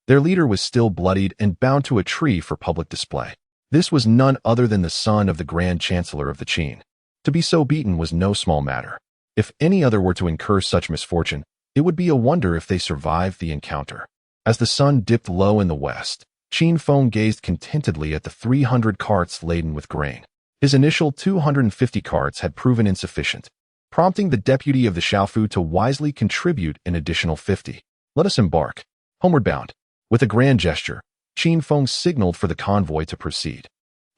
their leader was still bloodied and bound to a tree for public display. This was none other than the son of the Grand Chancellor of the Qin. To be so beaten was no small matter. If any other were to incur such misfortune, it would be a wonder if they survived the encounter. As the sun dipped low in the west, Qin Feng gazed contentedly at the 300 carts laden with grain. His initial 250 carts had proven insufficient, prompting the deputy of the Xiaofu to wisely contribute an additional 50. "Let us embark. Homeward bound." With a grand gesture, Qin Feng signaled for the convoy to proceed.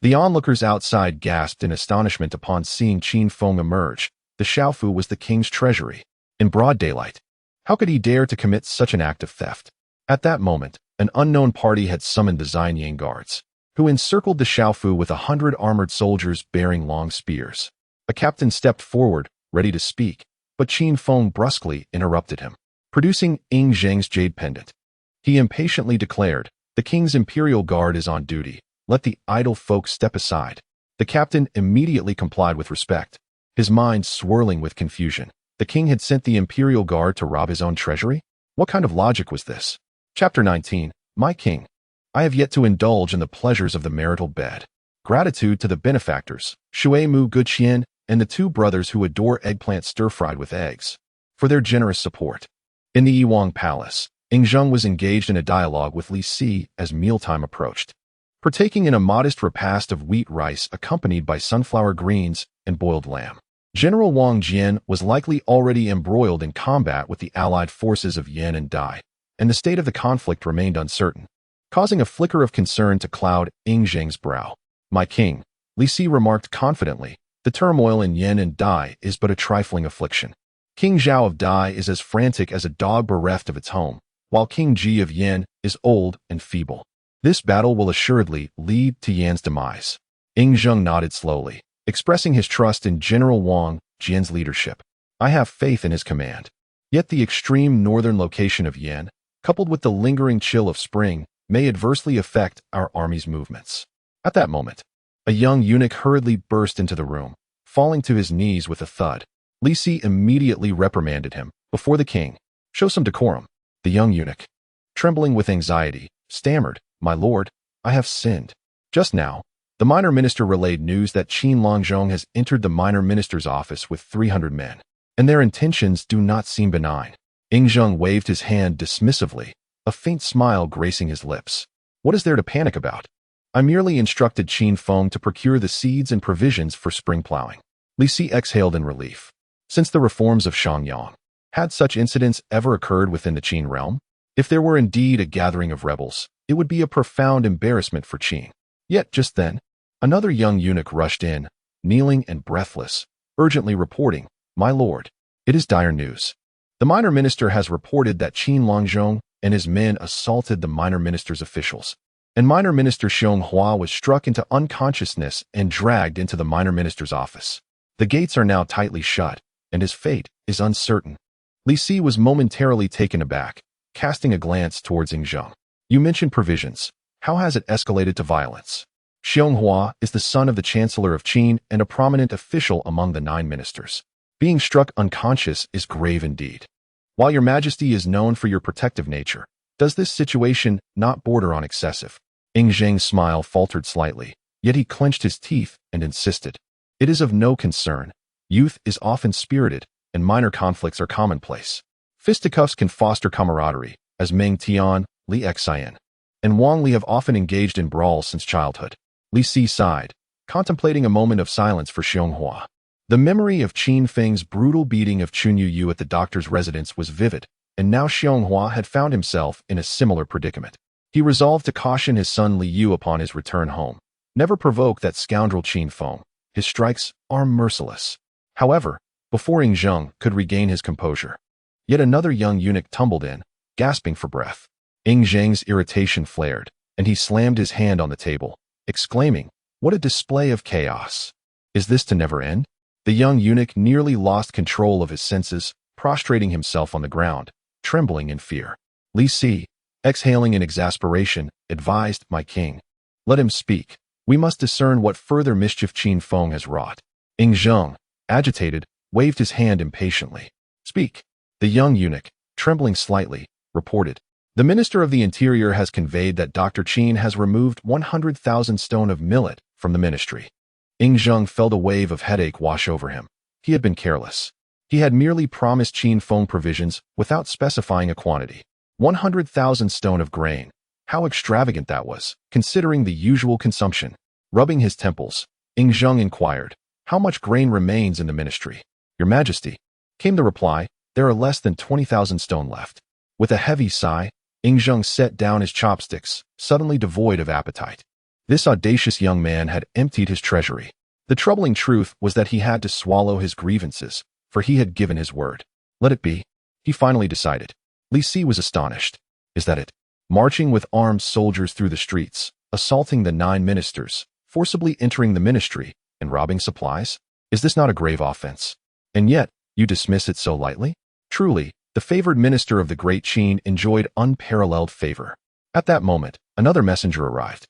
The onlookers outside gasped in astonishment upon seeing Qin Feng emerge. The Xiaofu was the king's treasury, in broad daylight. How could he dare to commit such an act of theft? At that moment, an unknown party had summoned the Xianyang guards, who encircled the Xiaofu with 100 armored soldiers bearing long spears. A captain stepped forward, ready to speak, but Qin Feng brusquely interrupted him. Producing Ying Zheng's jade pendant, he impatiently declared, "The king's imperial guard is on duty. Let the idle folk step aside." The captain immediately complied with respect, his mind swirling with confusion. The king had sent the imperial guard to rob his own treasury? What kind of logic was this? Chapter 19. My king. I have yet to indulge in the pleasures of the marital bed. Gratitude to the benefactors, Shui Mu Guqian and the two brothers who adore eggplant stir-fried with eggs, for their generous support. In the Yiwang Palace, Yingzheng was engaged in a dialogue with Li Si as mealtime approached, partaking in a modest repast of wheat rice accompanied by sunflower greens and boiled lamb. General Wang Jian was likely already embroiled in combat with the allied forces of Yan and Dai, and the state of the conflict remained uncertain, causing a flicker of concern to cloud Yingzheng's brow. "My king," Li Si remarked confidently, "the turmoil in Yan and Dai is but a trifling affliction. King Zhao of Dai is as frantic as a dog bereft of its home, while King Ji of Yan is old and feeble. This battle will assuredly lead to Yan's demise." Yingzheng nodded slowly, expressing his trust in General Wang Jian's leadership. "I have faith in his command." Yet the extreme northern location of Yan, coupled with the lingering chill of spring, may adversely affect our army's movements. At that moment, a young eunuch hurriedly burst into the room, falling to his knees with a thud. Li Si immediately reprimanded him before the king. "Show some decorum." The young eunuch, trembling with anxiety, stammered, "My lord, I have sinned." Just now, the minor minister relayed news that Qin Longzhong has entered the minor minister's office with 300 men, and their intentions do not seem benign. Yingzheng waved his hand dismissively, a faint smile gracing his lips. "What is there to panic about? I merely instructed Qin Feng to procure the seeds and provisions for spring plowing." Li Si exhaled in relief. Since the reforms of Shangyang, had such incidents ever occurred within the Qin realm? If there were indeed a gathering of rebels, it would be a profound embarrassment for Qin. Yet just then, another young eunuch rushed in, kneeling and breathless, urgently reporting, "My lord, it is dire news. The minor minister has reported that Qin Longzhong and his men assaulted the minor minister's officials, and minor minister Xiong Hua was struck into unconsciousness and dragged into the minor minister's office. The gates are now tightly shut, and his fate is uncertain." Li Si was momentarily taken aback, casting a glance towards Yingzheng. "You mentioned provisions. How has it escalated to violence?" Xiong Hua is the son of the chancellor of Qin and a prominent official among the 9 ministers. Being struck unconscious is grave indeed. While your majesty is known for your protective nature, does this situation not border on excessive? Yingzheng's smile faltered slightly, yet he clenched his teeth and insisted. "It is of no concern. Youth is often spirited, and minor conflicts are commonplace. Fisticuffs can foster camaraderie, as Meng Tian, Li Xian, and Wang Li have often engaged in brawls since childhood." Li Si sighed, contemplating a moment of silence for Xiong Hua. The memory of Qin Feng's brutal beating of Chun Yu at the doctor's residence was vivid, and now Xiong Hua had found himself in a similar predicament. He resolved to caution his son Li Yu upon his return home. Never provoke that scoundrel Qin Feng. His strikes are merciless. However, before Yingzheng could regain his composure, yet another young eunuch tumbled in, gasping for breath. Yingzheng's irritation flared, and he slammed his hand on the table, exclaiming, "What a display of chaos! Is this to never end?" The young eunuch nearly lost control of his senses, prostrating himself on the ground, trembling in fear. Li Si, exhaling in exasperation, advised, "My king, let him speak. We must discern what further mischief Qin Feng has wrought." Yingzheng, agitated, waved his hand impatiently. "Speak." The young eunuch, trembling slightly, reported. "The Minister of the Interior has conveyed that Dr. Qin has removed 100,000 stone of millet from the ministry." Yingzheng felt a wave of headache wash over him. He had been careless. He had merely promised Qin Feng provisions without specifying a quantity. 100,000 stone of grain. How extravagant that was, considering the usual consumption. Rubbing his temples, Yingzheng inquired, "How much grain remains in the ministry?" "Your Majesty," came the reply, "there are less than 20,000 stone left." With a heavy sigh, Yingzheng set down his chopsticks, suddenly devoid of appetite. This audacious young man had emptied his treasury. The troubling truth was that he had to swallow his grievances, for he had given his word. "Let it be," he finally decided. Li Si was astonished. "Is that it? Marching with armed soldiers through the streets, assaulting the 9 ministers, forcibly entering the ministry, and robbing supplies? Is this not a grave offense? And yet, you dismiss it so lightly?" Truly, the favored minister of the great Qin enjoyed unparalleled favor. At that moment, another messenger arrived.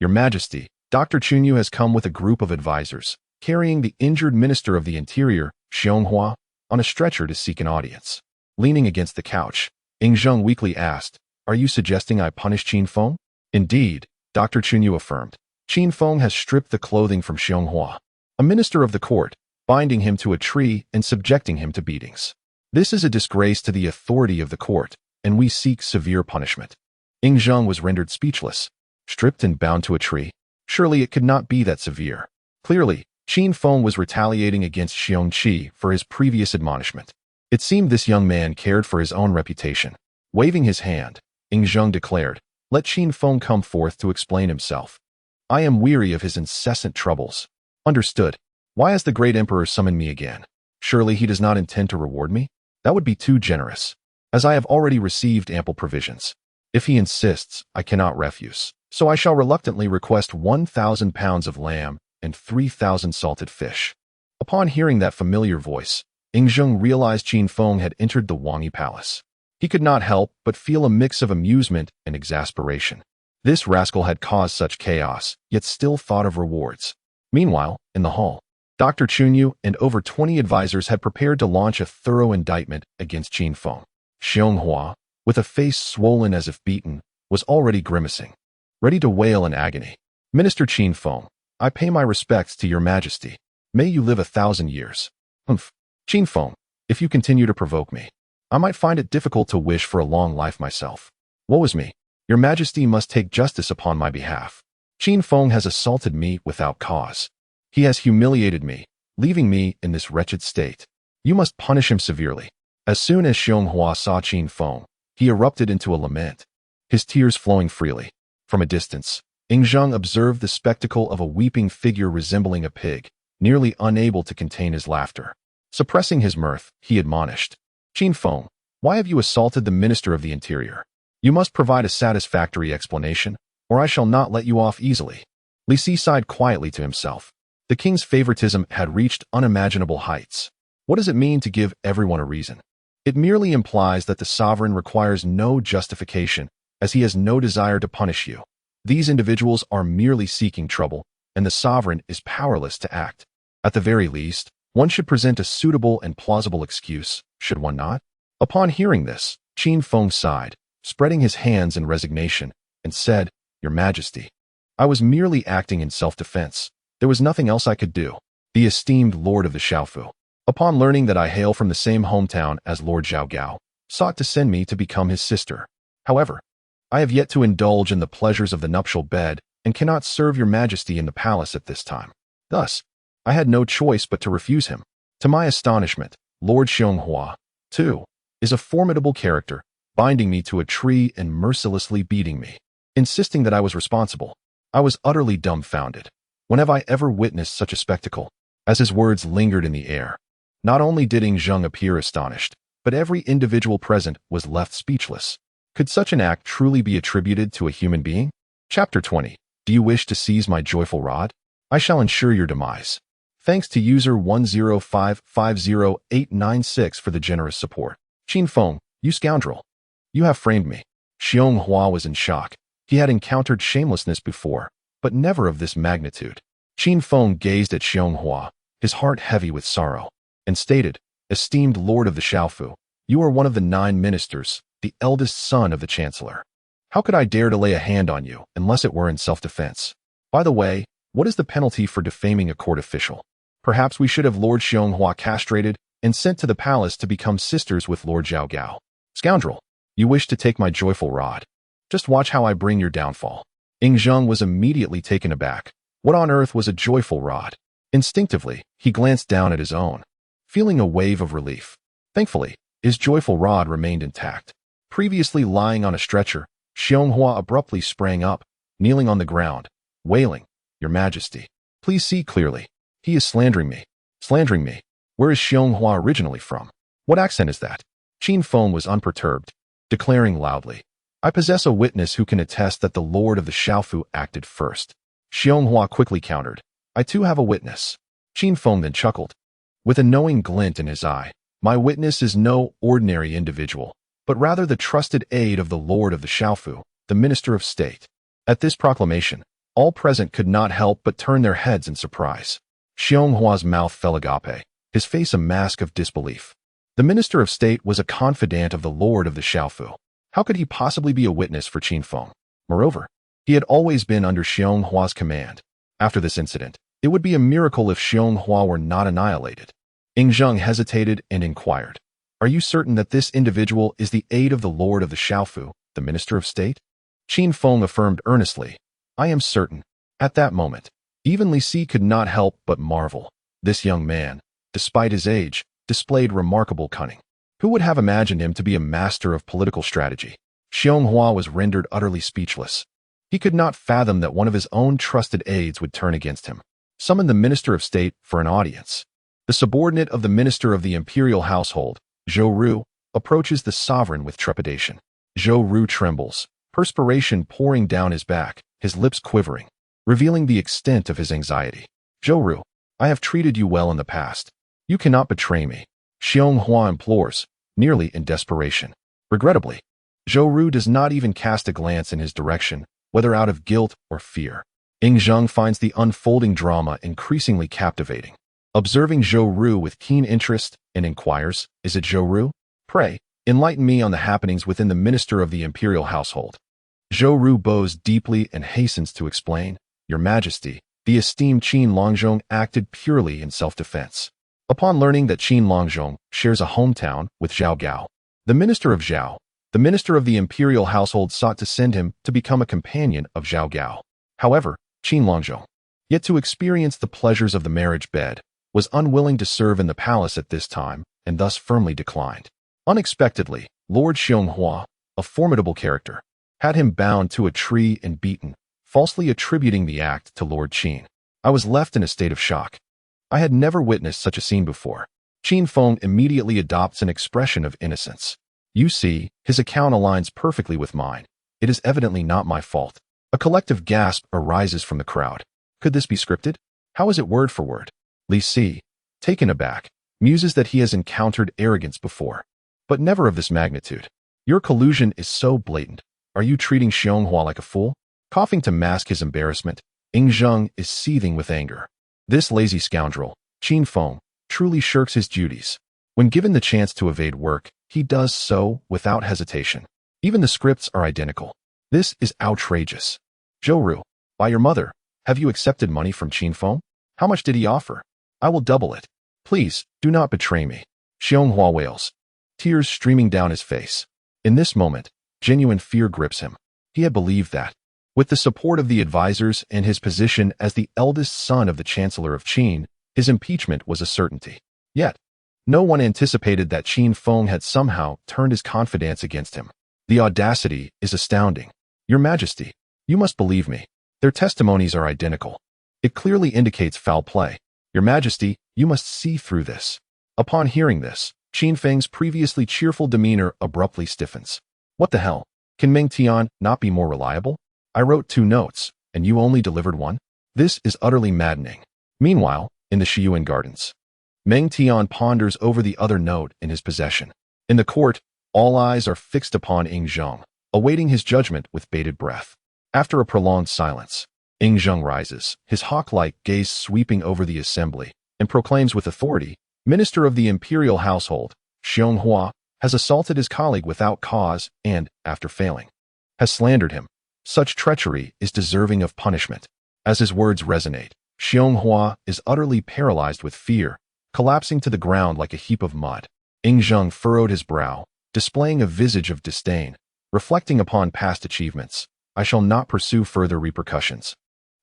"Your Majesty, Dr. Chunyu has come with a group of advisors, carrying the injured Minister of the Interior, Xiong Hua, on a stretcher to seek an audience." Leaning against the couch, Yingzheng weakly asked, "Are you suggesting I punish Qin Feng?" "Indeed," Dr. Chunyu affirmed. "Qin Feng has stripped the clothing from Xiong Hua, a minister of the court, binding him to a tree and subjecting him to beatings. This is a disgrace to the authority of the court, and we seek severe punishment. Ying Zheng was rendered speechless, stripped and bound to a tree. Surely it could not be that severe. Clearly, Qin Feng was retaliating against Xiong Qi for his previous admonishment. It seemed this young man cared for his own reputation. Waving his hand, Ying Zheng declared, "Let Qin Feng come forth to explain himself. I am weary of his incessant troubles." Understood. Why has the great emperor summoned me again? Surely he does not intend to reward me? That would be too generous, as I have already received ample provisions. If he insists, I cannot refuse. So I shall reluctantly request 1,000 pounds of lamb and 3,000 salted fish. Upon hearing that familiar voice, Ying Zheng realized Qin Feng had entered the Wangi Palace. He could not help but feel a mix of amusement and exasperation. This rascal had caused such chaos, yet still thought of rewards. Meanwhile, in the hall, Dr. Chunyu and over 20 advisors had prepared to launch a thorough indictment against Qin Feng. Xianghua, with a face swollen as if beaten, was already grimacing, ready to wail in agony. "Minister Qin Feng, I pay my respects to your majesty. May you live 1,000 years. Humph. Qin Feng, if you continue to provoke me, I might find it difficult to wish for a long life myself. Woe is me. Your majesty must take justice upon my behalf. Qin Feng has assaulted me without cause. He has humiliated me, leaving me in this wretched state. You must punish him severely." As soon as Xianghua saw Qin Feng, he erupted into a lament, his tears flowing freely. From a distance, Ying Zheng observed the spectacle of a weeping figure resembling a pig, nearly unable to contain his laughter. Suppressing his mirth, he admonished, "Qin Feng, why have you assaulted the Minister of the Interior? You must provide a satisfactory explanation, or I shall not let you off easily." Li Si sighed quietly to himself. The king's favoritism had reached unimaginable heights. What does it mean to give everyone a reason? It merely implies that the sovereign requires no justification, as he has no desire to punish you. These individuals are merely seeking trouble, and the sovereign is powerless to act. At the very least, one should present a suitable and plausible excuse, should one not? Upon hearing this, Qin Feng sighed, spreading his hands in resignation, and said, "Your Majesty, I was merely acting in self-defense. There was nothing else I could do." The esteemed lord of the Xiaofu, upon learning that I hail from the same hometown as Lord Zhao Gao, sought to send me to become his sister. However, I have yet to indulge in the pleasures of the nuptial bed and cannot serve your majesty in the palace at this time. Thus, I had no choice but to refuse him. To my astonishment, Lord Xianghua, too, is a formidable character, binding me to a tree and mercilessly beating me, insisting that I was responsible. I was utterly dumbfounded. When have I ever witnessed such a spectacle? As his words lingered in the air, not only did Ying Zheng appear astonished, but every individual present was left speechless. Could such an act truly be attributed to a human being? Chapter 20. Do you wish to seize my joyful rod? I shall ensure your demise. Thanks to user 105500896 for the generous support. Qin Feng, you scoundrel. You have framed me. Xianghua was in shock. He had encountered shamelessness before, but never of this magnitude. Qin Feng gazed at Xianghua, his heart heavy with sorrow, and stated, "Esteemed lord of the Xiaofu, you are one of the 9 ministers, the eldest son of the chancellor. How could I dare to lay a hand on you unless it were in self-defense? By the way, what is the penalty for defaming a court official? Perhaps we should have Lord Xianghua castrated and sent to the palace to become sisters with Lord Zhao Gao. Scoundrel, you wish to take my joyful rod. Just watch how I bring your downfall." Ying Zheng was immediately taken aback. What on earth was a joyful rod? Instinctively, he glanced down at his own, feeling a wave of relief. Thankfully, his joyful rod remained intact. Previously lying on a stretcher, Xianghua abruptly sprang up, kneeling on the ground, wailing, "Your Majesty, please see clearly. He is slandering me. Slandering me. Where is Xianghua originally from? What accent is that?" Qin Feng was unperturbed, declaring loudly, "I possess a witness who can attest that the lord of the Xiaofu acted first." Xianghua quickly countered, "I too have a witness." Qin Feng then chuckled, with a knowing glint in his eye. "My witness is no ordinary individual, but rather the trusted aide of the lord of the Xiaofu, the minister of state." At this proclamation, all present could not help but turn their heads in surprise. Xianghua's mouth fell agape, his face a mask of disbelief. The minister of state was a confidant of the lord of the Xiaofu. How could he possibly be a witness for Qin Feng? Moreover, he had always been under Xianghua's command. After this incident, It would be a miracle if Xianghua were not annihilated. Ying Zheng hesitated and inquired, "Are you certain that this individual is the aide of the Lord of the Shaofu, the Minister of State?" Qin Feng affirmed earnestly, "I am certain." At that moment, even Li Si could not help but marvel. This young man, despite his age, displayed remarkable cunning. Who would have imagined him to be a master of political strategy? Xianghua was rendered utterly speechless. He could not fathom that one of his own trusted aides would turn against him. Summon the Minister of State for an audience. The subordinate of the Minister of the Imperial Household, Zhou Ru, approaches the sovereign with trepidation. Zhou Ru trembles, perspiration pouring down his back, his lips quivering, revealing the extent of his anxiety. "Zhou Ru, I have treated you well in the past. You cannot betray me," Xianghua implores, nearly in desperation. Regrettably, Zhou Ru does not even cast a glance in his direction, whether out of guilt or fear. Ying Zheng finds the unfolding drama increasingly captivating. Observing Zhou Ru with keen interest and inquires, "Is it Zhou Ru? Pray, enlighten me on the happenings within the Minister of the Imperial Household." Zhou Ru bows deeply and hastens to explain, "Your Majesty, the esteemed Qin Longzhong acted purely in self-defense. Upon learning that Qin Longzhong shares a hometown with Zhao Gao, the Minister of Zhao, the Minister of the Imperial Household sought to send him to become a companion of Zhao Gao. However, Qin Longzhong, yet to experience the pleasures of the marriage bed, was unwilling to serve in the palace at this time and thus firmly declined. Unexpectedly, Lord Xianghua, a formidable character, had him bound to a tree and beaten, falsely attributing the act to Lord Qin. I was left in a state of shock. I had never witnessed such a scene before." Qin Feng immediately adopts an expression of innocence. "You see, his account aligns perfectly with mine. It is evidently not my fault." A collective gasp arises from the crowd. Could this be scripted? How is it word for word? Li Si, taken aback, muses that he has encountered arrogance before, but never of this magnitude. "Your collusion is so blatant. Are you treating Xianghua like a fool?" Coughing to mask his embarrassment, Ying Zheng is seething with anger. This lazy scoundrel, Qin Feng, truly shirks his duties. When given the chance to evade work, he does so without hesitation. Even the scripts are identical. This is outrageous. "Zhou Ru, by your mother, have you accepted money from Qin Feng? How much did he offer? I will double it. Please, do not betray me." Xianghua wails, tears streaming down his face. In this moment, genuine fear grips him. He had believed that, with the support of the advisors and his position as the eldest son of the Chancellor of Qin, his impeachment was a certainty. Yet, no one anticipated that Qin Feng had somehow turned his confidence against him. The audacity is astounding. "Your Majesty, you must believe me. Their testimonies are identical. It clearly indicates foul play. Your Majesty, you must see through this." Upon hearing this, Qin Feng's previously cheerful demeanor abruptly stiffens. "What the hell? Can Meng Tian not be more reliable? I wrote 2 notes, and you only delivered 1? This is utterly maddening." Meanwhile, in the Shiyuan Gardens, Meng Tian ponders over the other note in his possession. In the court, all eyes are fixed upon Ying Zheng, awaiting his judgment with bated breath. After a prolonged silence, Ying Zheng rises, his hawk-like gaze sweeping over the assembly, and proclaims with authority, "Minister of the Imperial Household, Xianghua, has assaulted his colleague without cause and, after failing, has slandered him. Such treachery is deserving of punishment." As his words resonate, Xianghua is utterly paralyzed with fear, collapsing to the ground like a heap of mud. Ying Zheng furrowed his brow, displaying a visage of disdain, reflecting upon past achievements. "I shall not pursue further repercussions.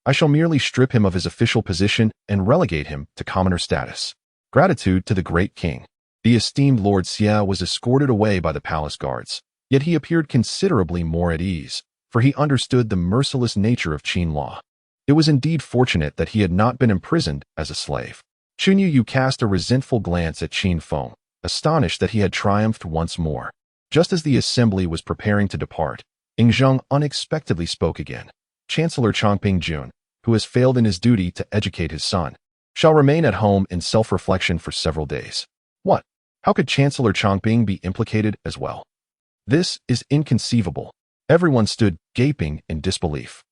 I shall merely strip him of his official position and relegate him to commoner status." Gratitude to the great king. The esteemed Lord Xia was escorted away by the palace guards, yet he appeared considerably more at ease, for he understood the merciless nature of Qin law. It was indeed fortunate that he had not been imprisoned as a slave. Chunyu Yu cast a resentful glance at Qin Feng, astonished that he had triumphed once more. Just as the assembly was preparing to depart, Ying Zheng unexpectedly spoke again. "Chancellor Chongping Jun, who has failed in his duty to educate his son, shall remain at home in self-reflection for several days." What? How could Chancellor Chongping be implicated as well? This is inconceivable. Everyone stood gaping in disbelief.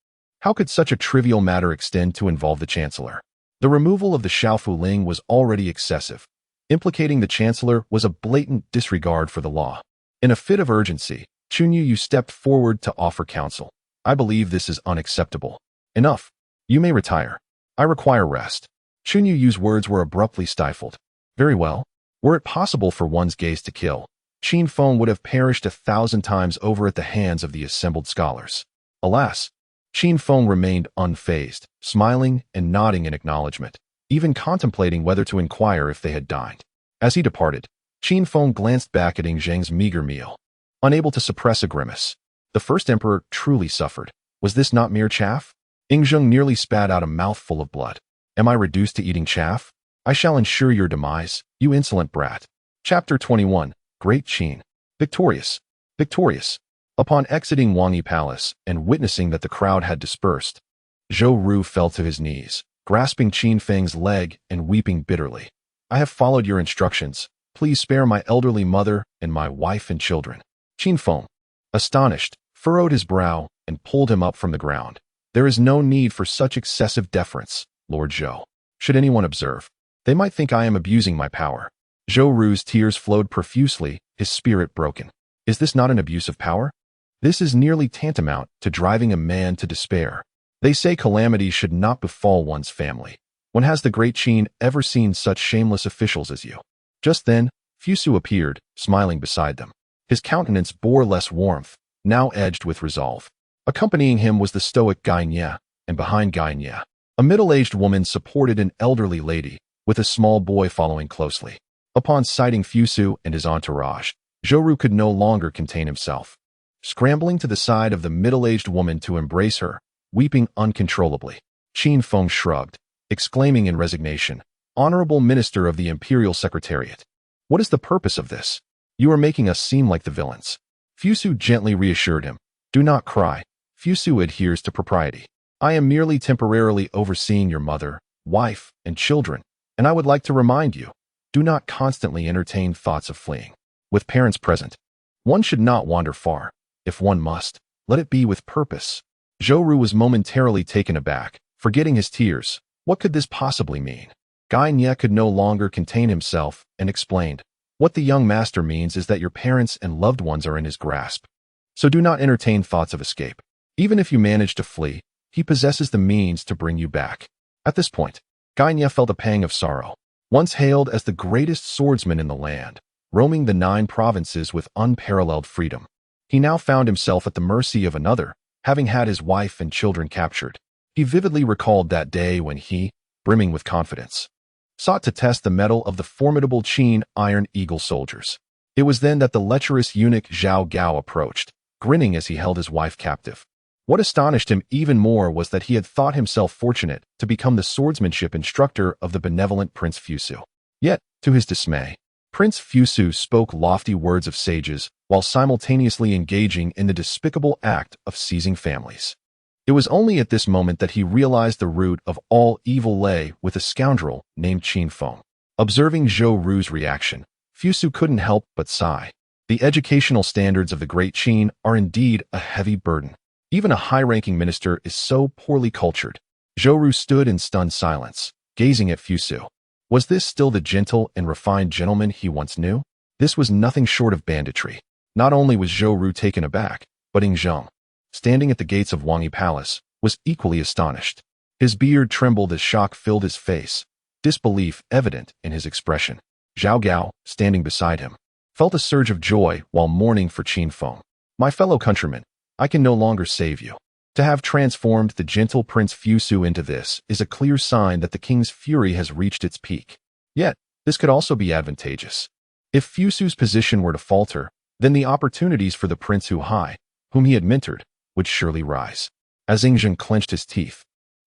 How could such a trivial matter extend to involve the Chancellor? The removal of the Shaofu Ling was already excessive. Implicating the Chancellor was a blatant disregard for the law. In a fit of urgency, Chunyu Yu stepped forward to offer counsel. "I believe this is unacceptable. Enough. You may retire. I require rest. Chun Yu's words were abruptly stifled. Very well. Were it possible for one's gaze to kill, Qin Feng would have perished 1,000 times over at the hands of the assembled scholars. Alas, Qin Feng remained unfazed, smiling and nodding in acknowledgement, even contemplating whether to inquire if they had dined. As he departed, Qin Feng glanced back at Ing Zheng's meager meal, unable to suppress a grimace. The first emperor truly suffered. Was this not mere chaff? Ing Zheng nearly spat out a mouthful of blood. Am I reduced to eating chaff? I shall ensure your demise, you insolent brat. Chapter 21. Great Qin. Victorious. Victorious. Upon exiting Wangyi Palace and witnessing that the crowd had dispersed, Zhou Ru fell to his knees, grasping Qin Feng's leg and weeping bitterly. I have followed your instructions. Please spare my elderly mother and my wife and children. Qin Feng, astonished, furrowed his brow and pulled him up from the ground. There is no need for such excessive deference, Lord Zhou. Should anyone observe, they might think I am abusing my power. Zhou Ru's tears flowed profusely, his spirit broken. Is this not an abuse of power? This is nearly tantamount to driving a man to despair. They say calamity should not befall one's family. When has the great Qin ever seen such shameless officials as you? Just then, Fusu appeared, smiling beside them. His countenance bore less warmth, now edged with resolve. Accompanying him was the stoic Gainye, and behind Gainye, a middle-aged woman supported an elderly lady, with a small boy following closely. Upon sighting Fusu and his entourage, Zhou Ru could no longer contain himself. Scrambling to the side of the middle-aged woman to embrace her, weeping uncontrollably, Qin Feng shrugged, exclaiming in resignation, Honorable Minister of the Imperial Secretariat. What is the purpose of this? You are making us seem like the villains. Fusu gently reassured him. Do not cry. Fusu adheres to propriety. I am merely temporarily overseeing your mother, wife, and children, and I would like to remind you, do not constantly entertain thoughts of fleeing. With parents present, one should not wander far. If one must, let it be with purpose. Zhou Ru was momentarily taken aback, forgetting his tears. What could this possibly mean? Gainye could no longer contain himself and explained, what the young master means is that your parents and loved ones are in his grasp. So do not entertain thoughts of escape. Even if you manage to flee, he possesses the means to bring you back. At this point, Gainye felt a pang of sorrow. Once hailed as the greatest swordsman in the land, roaming the 9 provinces with unparalleled freedom, he now found himself at the mercy of another, having had his wife and children captured. He vividly recalled that day when he, brimming with confidence, sought to test the mettle of the formidable Qin Iron Eagle soldiers. It was then that the lecherous eunuch Zhao Gao approached, grinning as he held his wife captive. What astonished him even more was that he had thought himself fortunate to become the swordsmanship instructor of the benevolent Prince Fusu. Yet, to his dismay, Prince Fusu spoke lofty words of sages while simultaneously engaging in the despicable act of seizing families. It was only at this moment that he realized the root of all evil lay with a scoundrel named Qin Feng. Observing Zhou Ru's reaction, Fusu couldn't help but sigh. The educational standards of the great Qin are indeed a heavy burden. Even a high-ranking minister is so poorly cultured. Zhou Ru stood in stunned silence, gazing at Fusu. Was this still the gentle and refined gentleman he once knew? This was nothing short of banditry. Not only was Zhou Ru taken aback, but Ing Zheng, standing at the gates of Wangyi Palace, was equally astonished. His beard trembled as shock filled his face, disbelief evident in his expression. Zhao Gao, standing beside him, felt a surge of joy while mourning for Qin Feng. My fellow countrymen, I can no longer save you. To have transformed the gentle Prince Fusu into this is a clear sign that the king's fury has reached its peak. Yet, this could also be advantageous. If Fusu's position were to falter, then the opportunities for the Prince whom he had mentored, would surely rise. As Ing Zheng clenched his teeth,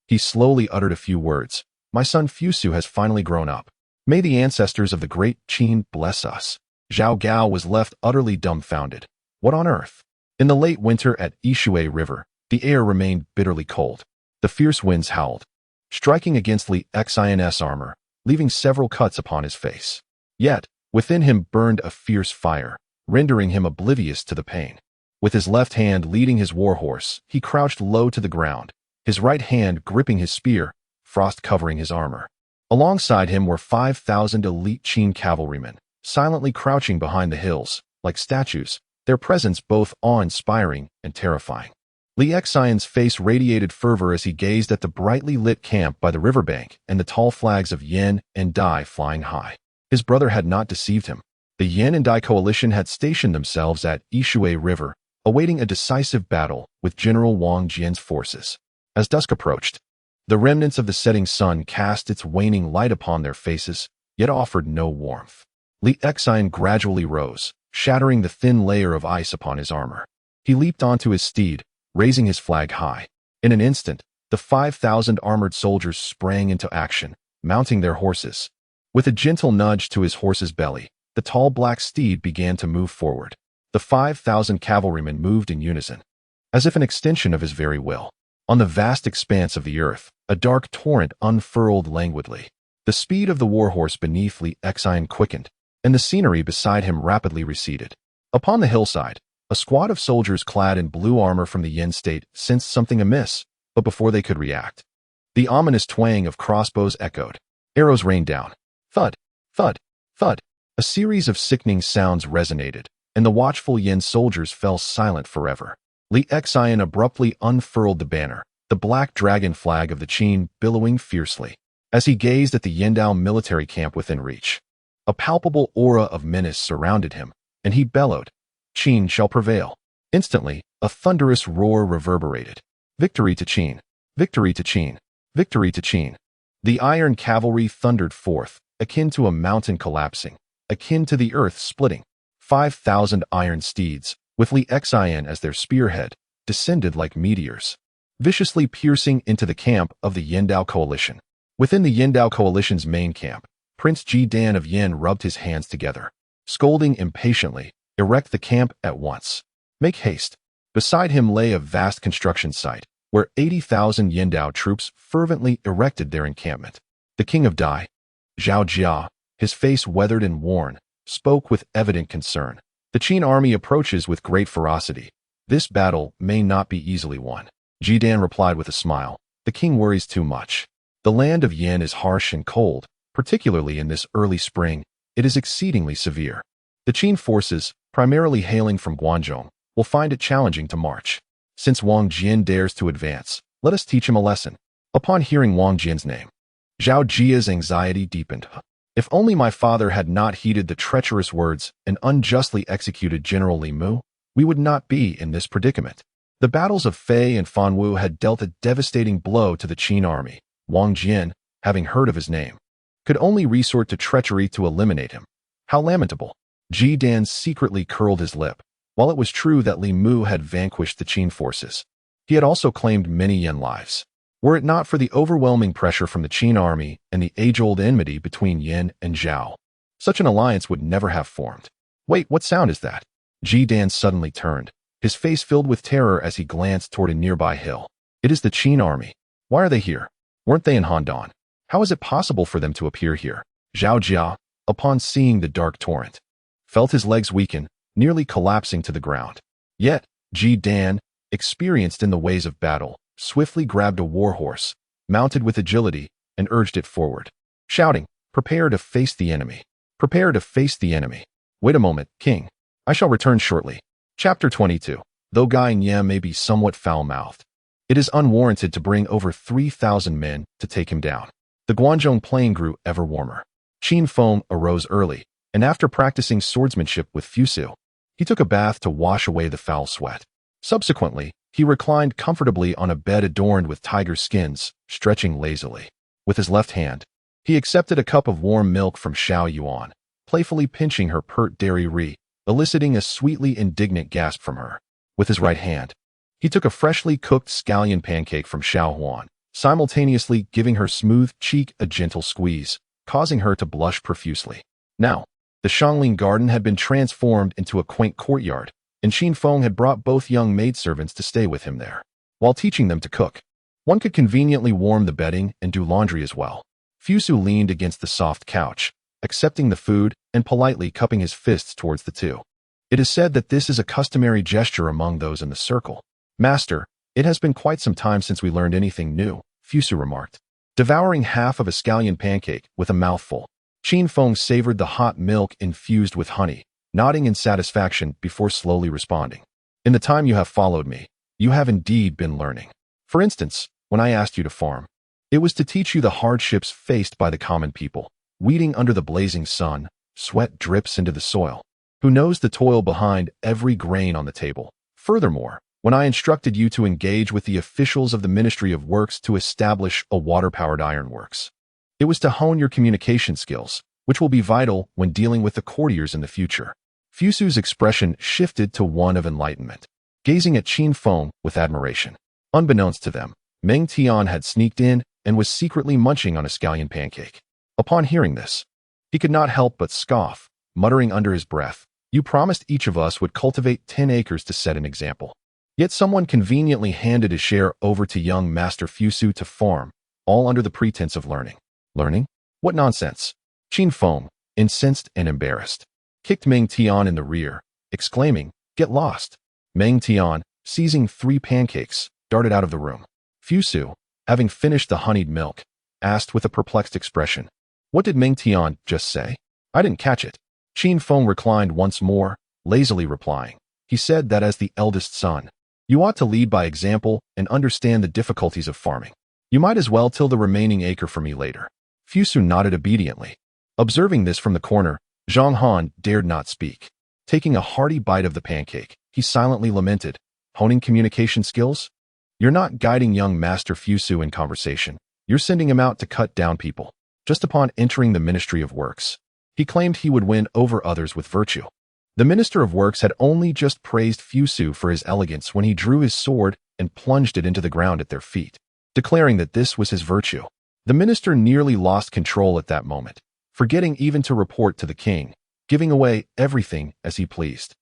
he slowly uttered a few words. My son Fusu has finally grown up. May the ancestors of the great Qin bless us. Zhao Gao was left utterly dumbfounded. What on earth? In the late winter at Yishui River, the air remained bitterly cold. The fierce winds howled, striking against Li Xin's armor, leaving several cuts upon his face. Yet, within him burned a fierce fire, rendering him oblivious to the pain. With his left hand leading his warhorse, he crouched low to the ground, his right hand gripping his spear, frost covering his armor. Alongside him were 5,000 elite Qin cavalrymen, silently crouching behind the hills, like statues, their presence both awe-inspiring and terrifying. Li Xian's face radiated fervor as he gazed at the brightly lit camp by the riverbank and the tall flags of Yin and Dai flying high. His brother had not deceived him. The Yin and Dai coalition had stationed themselves at Yishui River, awaiting a decisive battle with General Wang Jian's forces. As dusk approached, the remnants of the setting sun cast its waning light upon their faces, yet offered no warmth. Li Xian gradually rose, shattering the thin layer of ice upon his armor. He leaped onto his steed, raising his flag high. In an instant, the 5,000 armored soldiers sprang into action, mounting their horses. With a gentle nudge to his horse's belly, the tall black steed began to move forward. The 5,000 cavalrymen moved in unison, as if an extension of his very will. On the vast expanse of the earth, a dark torrent unfurled languidly. The speed of the warhorse beneath Li Xian quickened, and the scenery beside him rapidly receded. Upon the hillside, a squad of soldiers clad in blue armor from the Yin state sensed something amiss, but before they could react, the ominous twang of crossbows echoed. Arrows rained down. Thud, thud, thud. A series of sickening sounds resonated, and the watchful Yin soldiers fell silent forever. Li Xian abruptly unfurled the banner, the black dragon flag of the Qin billowing fiercely. As he gazed at the Yindao military camp within reach, a palpable aura of menace surrounded him, and he bellowed, "Qin shall prevail." Instantly, a thunderous roar reverberated. Victory to Qin! Victory to Qin! Victory to Qin! The iron cavalry thundered forth, akin to a mountain collapsing, akin to the earth splitting. 5,000 iron steeds, with Li Xian as their spearhead, descended like meteors, viciously piercing into the camp of the Yindao coalition. Within the Yindao coalition's main camp, Prince Ji Dan of Yin rubbed his hands together, scolding impatiently, "Erect the camp at once. Make haste." Beside him lay a vast construction site, where 80,000 Yindao troops fervently erected their encampment. The king of Dai, Zhao Jia, his face weathered and worn, spoke with evident concern. "The Qin army approaches with great ferocity. This battle may not be easily won." Ji Dan replied with a smile, "The king worries too much. The land of Yin is harsh and cold, particularly in this early spring. It is exceedingly severe. The Qin forces, primarily hailing from Guangzhou, will find it challenging to march. Since Wang Jian dares to advance, let us teach him a lesson." Upon hearing Wang Jian's name, Zhao Jia's anxiety deepened. If only my father had not heeded the treacherous words and unjustly executed General Li Mu, we would not be in this predicament. The battles of Fei and Fanwu had dealt a devastating blow to the Qin army. Wang Jian, having heard of his name, could only resort to treachery to eliminate him. How lamentable. Ji Dan secretly curled his lip. While it was true that Li Mu had vanquished the Qin forces, he had also claimed many Yin lives. Were it not for the overwhelming pressure from the Qin army and the age-old enmity between Yin and Zhao, such an alliance would never have formed. Wait, what sound is that? Ji Dan suddenly turned, his face filled with terror as he glanced toward a nearby hill. It is the Qin army. Why are they here? Weren't they in Handan? How is it possible for them to appear here? Zhao Jia, upon seeing the dark torrent, felt his legs weaken, nearly collapsing to the ground. Yet, Ji Dan, experienced in the ways of battle, swiftly grabbed a warhorse, mounted with agility, and urged it forward, shouting, "Prepare to face the enemy. Prepare to face the enemy. Wait a moment, King. I shall return shortly." Chapter 22. Though Gai Nye may be somewhat foul-mouthed, it is unwarranted to bring over 3,000 men to take him down. The Guangzhou plain grew ever warmer. Qin Feng arose early, and after practicing swordsmanship with Fusu, he took a bath to wash away the foul sweat. Subsequently, he reclined comfortably on a bed adorned with tiger skins, stretching lazily. With his left hand, he accepted a cup of warm milk from Xiao Yuan, playfully pinching her pert dairy ri, eliciting a sweetly indignant gasp from her. With his right hand, he took a freshly cooked scallion pancake from Xiao Huan, simultaneously giving her smooth cheek a gentle squeeze, causing her to blush profusely. Now, the Shangling garden had been transformed into a quaint courtyard, and Qin Feng had brought both young maidservants to stay with him there. While teaching them to cook, one could conveniently warm the bedding and do laundry as well. Fusu leaned against the soft couch, accepting the food and politely cupping his fists towards the two. It is said that this is a customary gesture among those in the circle. "Master, it has been quite some time since we learned anything new," Fusu remarked, devouring half of a scallion pancake with a mouthful. Qin Feng savored the hot milk infused with honey, nodding in satisfaction before slowly responding. "In the time you have followed me, you have indeed been learning. For instance, when I asked you to farm, it was to teach you the hardships faced by the common people. Weeding under the blazing sun, sweat drips into the soil. Who knows the toil behind every grain on the table? Furthermore, when I instructed you to engage with the officials of the Ministry of Works to establish a water-powered ironworks, it was to hone your communication skills, which will be vital when dealing with the courtiers in the future. Fusu's expression shifted to one of enlightenment, gazing at Qin Feng with admiration. Unbeknownst to them, Meng Tian had sneaked in and was secretly munching on a scallion pancake. Upon hearing this, he could not help but scoff, muttering under his breath, "You promised each of us would cultivate 10 acres to set an example." Yet someone conveniently handed his share over to young Master Fusu to farm, all under the pretense of learning. Learning? What nonsense! Qin Feng, incensed and embarrassed, kicked Meng Tian in the rear, exclaiming, "Get lost!" Meng Tian, seizing 3 pancakes, darted out of the room. Fusu, having finished the honeyed milk, asked with a perplexed expression, "What did Meng Tian just say? I didn't catch it." Qin Feng reclined once more, lazily replying. He said that as the eldest son, you ought to lead by example and understand the difficulties of farming. You might as well till the remaining acre for me later. Fusu nodded obediently. Observing this from the corner, Zhang Han dared not speak. Taking a hearty bite of the pancake, he silently lamented, "Honing communication skills? You're not guiding young Master Fusu in conversation. You're sending him out to cut down people." Just upon entering the Ministry of Works, he claimed he would win over others with virtue. The Minister of Works had only just praised Fusu for his elegance when he drew his sword and plunged it into the ground at their feet, declaring that this was his virtue. The minister nearly lost control at that moment, forgetting even to report to the king, giving away everything as he pleased.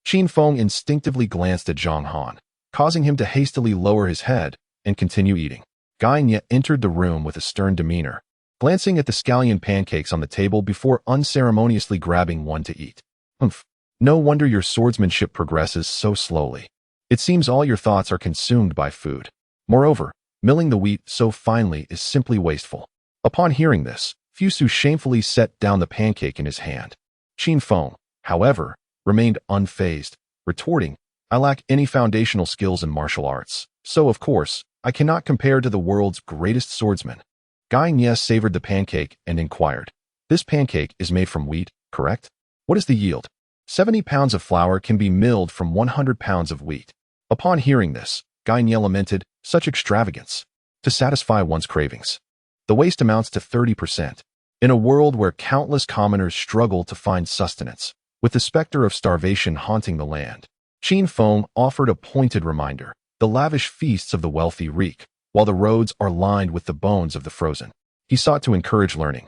Qin Feng instinctively glanced at Zhang Han, causing him to hastily lower his head and continue eating. Guy Nye entered the room with a stern demeanor, glancing at the scallion pancakes on the table before unceremoniously grabbing one to eat. "Humph. No wonder your swordsmanship progresses so slowly. It seems all your thoughts are consumed by food. Moreover, milling the wheat so finely is simply wasteful." Upon hearing this, Fusu shamefully set down the pancake in his hand. Qin Feng, however, remained unfazed, retorting, "I lack any foundational skills in martial arts, so of course, I cannot compare to the world's greatest swordsman." Guy Nye savored the pancake and inquired, "This pancake is made from wheat, correct? What is the yield?" 70 pounds of flour can be milled from 100 pounds of wheat. Upon hearing this, Guy Nye lamented, "Such extravagance. To satisfy one's cravings. The waste amounts to 30%. In a world where countless commoners struggle to find sustenance, with the specter of starvation haunting the land." Qin Feng offered a pointed reminder. The lavish feasts of the wealthy reek, while the roads are lined with the bones of the frozen. He sought to encourage learning.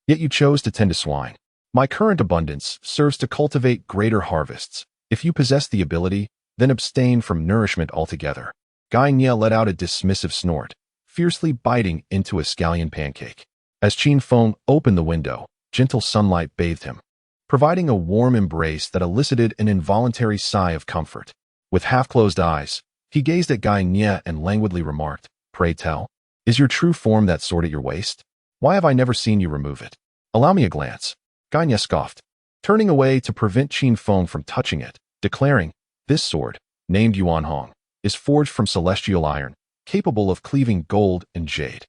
"Yet you chose to tend to swine. My current abundance serves to cultivate greater harvests. If you possess the ability, then abstain from nourishment altogether." Guy Nye let out a dismissive snort, fiercely biting into a scallion pancake. As Qin Feng opened the window, gentle sunlight bathed him, providing a warm embrace that elicited an involuntary sigh of comfort. With half-closed eyes, he gazed at Guy Nye and languidly remarked, "Pray tell, is your true form that sword at your waist? Why have I never seen you remove it? Allow me a glance." Guy Nye scoffed, turning away to prevent Qin Feng from touching it, declaring, "This sword, named Yuan Hong, is forged from celestial iron, capable of cleaving gold and jade,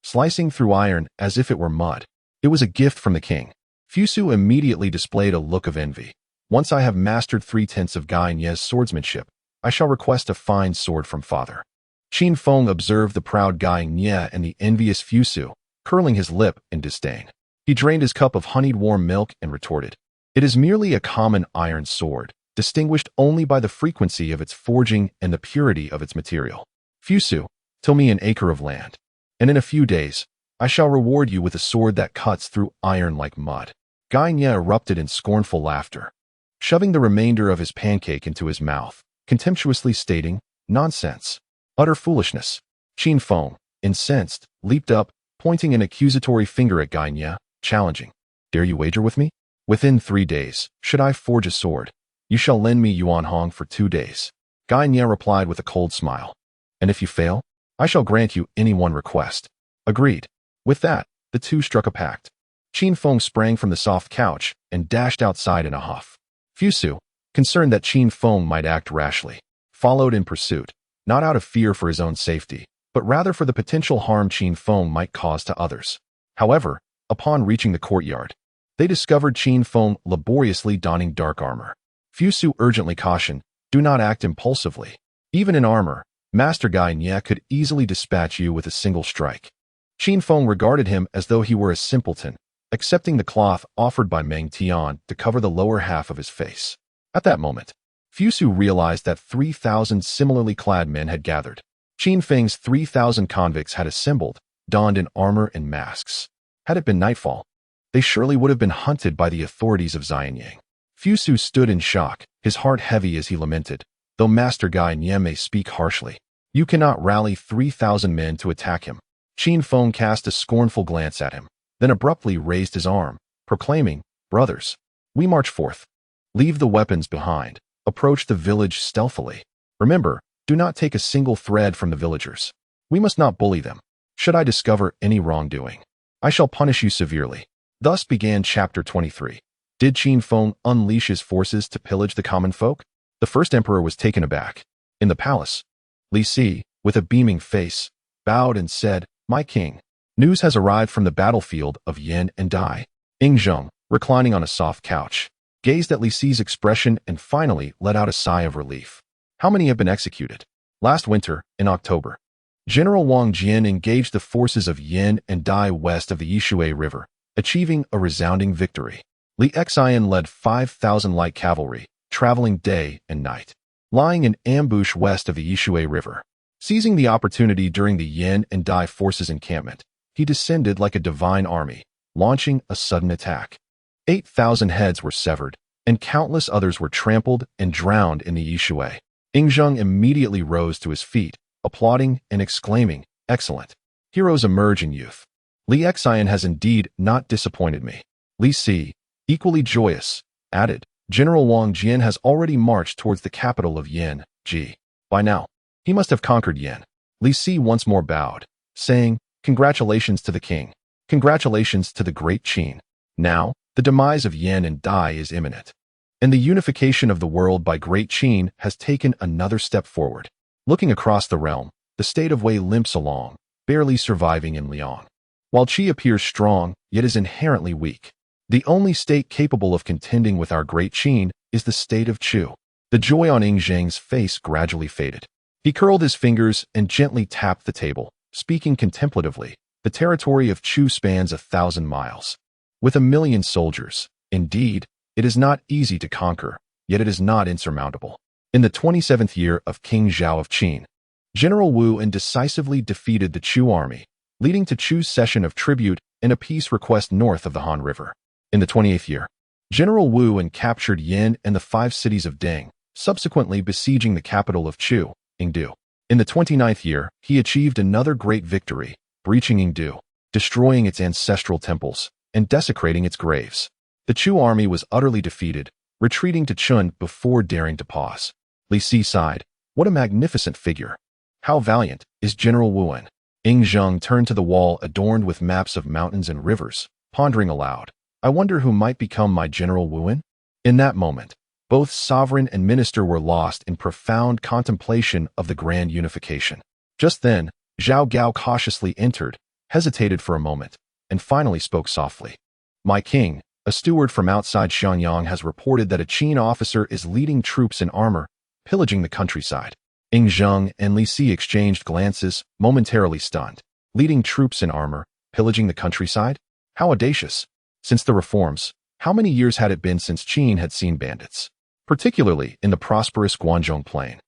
slicing through iron as if it were mud. It was a gift from the king." Fusu immediately displayed a look of envy. "Once I have mastered 3/10 of Guy Nye's swordsmanship, I shall request a fine sword from father." Qin Feng observed the proud Guy Nye and the envious Fusu, curling his lip in disdain. He drained his cup of honeyed warm milk and retorted, "It is merely a common iron sword, distinguished only by the frequency of its forging and the purity of its material. Fusu, till me an acre of land, and in a few days, I shall reward you with a sword that cuts through iron like mud." Guy Nye erupted in scornful laughter, shoving the remainder of his pancake into his mouth, contemptuously stating, "Nonsense. Utter foolishness." Qin Feng, incensed, leaped up, pointing an accusatory finger at Guy Nye, challenging, "Dare you wager with me? Within 3 days, should I forge a sword, you shall lend me Yuan Hong for 2 days." Guy Nye replied with a cold smile, "And if you fail, I shall grant you any one request." Agreed. With that, the two struck a pact. Qin Feng sprang from the soft couch and dashed outside in a huff. Fusu, concerned that Qin Feng might act rashly, followed in pursuit, not out of fear for his own safety, but rather for the potential harm Qin Feng might cause to others. However, upon reaching the courtyard, they discovered Qin Feng laboriously donning dark armor. Fusu urgently cautioned, do not act impulsively. Even in armor, Master Guy Nye could easily dispatch you with a single strike. Qin Feng regarded him as though he were a simpleton, accepting the cloth offered by Meng Tian to cover the lower half of his face. At that moment, Fusu realized that 3,000 similarly clad men had gathered. Qin Feng's 3,000 convicts had assembled, donned in armor and masks. Had it been nightfall, they surely would have been hunted by the authorities of Xianyang. Fusu stood in shock, his heart heavy as he lamented, though Master Guy Nye may speak harshly, you cannot rally 3,000 men to attack him. Qin Feng cast a scornful glance at him, then abruptly raised his arm, proclaiming, brothers, we march forth. Leave the weapons behind. Approach the village stealthily. Remember, do not take a single thread from the villagers. We must not bully them. Should I discover any wrongdoing, I shall punish you severely. Thus began chapter 23. Did Qin Feng unleash his forces to pillage the common folk? The first emperor was taken aback. In the palace, Li Si, with a beaming face, bowed and said, my king, news has arrived from the battlefield of Yin and Dai. Ying Zheng, reclining on a soft couch, gazed at Li Si's expression and finally let out a sigh of relief. How many have been executed? Last winter, in October, General Wang Jian engaged the forces of Yin and Dai west of the Yishui River, achieving a resounding victory. Li Xian led 5,000 light cavalry, traveling day and night, lying in ambush west of the Yishui River. Seizing the opportunity during the Yin and Dai forces' encampment, he descended like a divine army, launching a sudden attack. 8,000 heads were severed, and countless others were trampled and drowned in the Yishui. Ying Zheng immediately rose to his feet, applauding and exclaiming, excellent. Heroes emerge in youth. Li Xian has indeed not disappointed me. Li Si, equally joyous, added, General Wang Jian has already marched towards the capital of Yin, Ji. By now, he must have conquered Yin. Li Si once more bowed, saying, congratulations to the king. Congratulations to the great Qin. Now, the demise of Yin and Dai is imminent, and the unification of the world by great Qin has taken another step forward. Looking across the realm, the state of Wei limps along, barely surviving in Liang. While Qi appears strong, yet is inherently weak. The only state capable of contending with our great Qin is the state of Chu. The joy on Ying Zheng's face gradually faded. He curled his fingers and gently tapped the table, speaking contemplatively. The territory of Chu spans 1,000 miles. With 1,000,000 soldiers, indeed, it is not easy to conquer, yet it is not insurmountable. In the 27th year of King Zhao of Qin, General Wu decisively defeated the Chu army, leading to Chu's cession of tribute and a peace request north of the Han River. In the 28th year, General Wu captured Yin and the 5 cities of Ding, subsequently besieging the capital of Chu, Yingdu. In the 29th year, he achieved another great victory, breaching Yingdu, destroying its ancestral temples, and desecrating its graves. The Chu army was utterly defeated, retreating to Chun before daring to pause. Li Si sighed, what a magnificent figure. How valiant is General Wu. Ying Zheng turned to the wall adorned with maps of mountains and rivers, pondering aloud, I wonder who might become my General Wu. In that moment, both sovereign and minister were lost in profound contemplation of the grand unification. Just then, Zhao Gao cautiously entered, hesitated for a moment, and finally spoke softly. My king, a steward from outside Xianyang has reported that a Qin officer is leading troops in armor, pillaging the countryside. Ying Zheng and Li Si exchanged glances, momentarily stunned. Leading troops in armor, pillaging the countryside? How audacious. Since the reforms, how many years had it been since Qin had seen bandits? Particularly in the prosperous Guanzhong plain.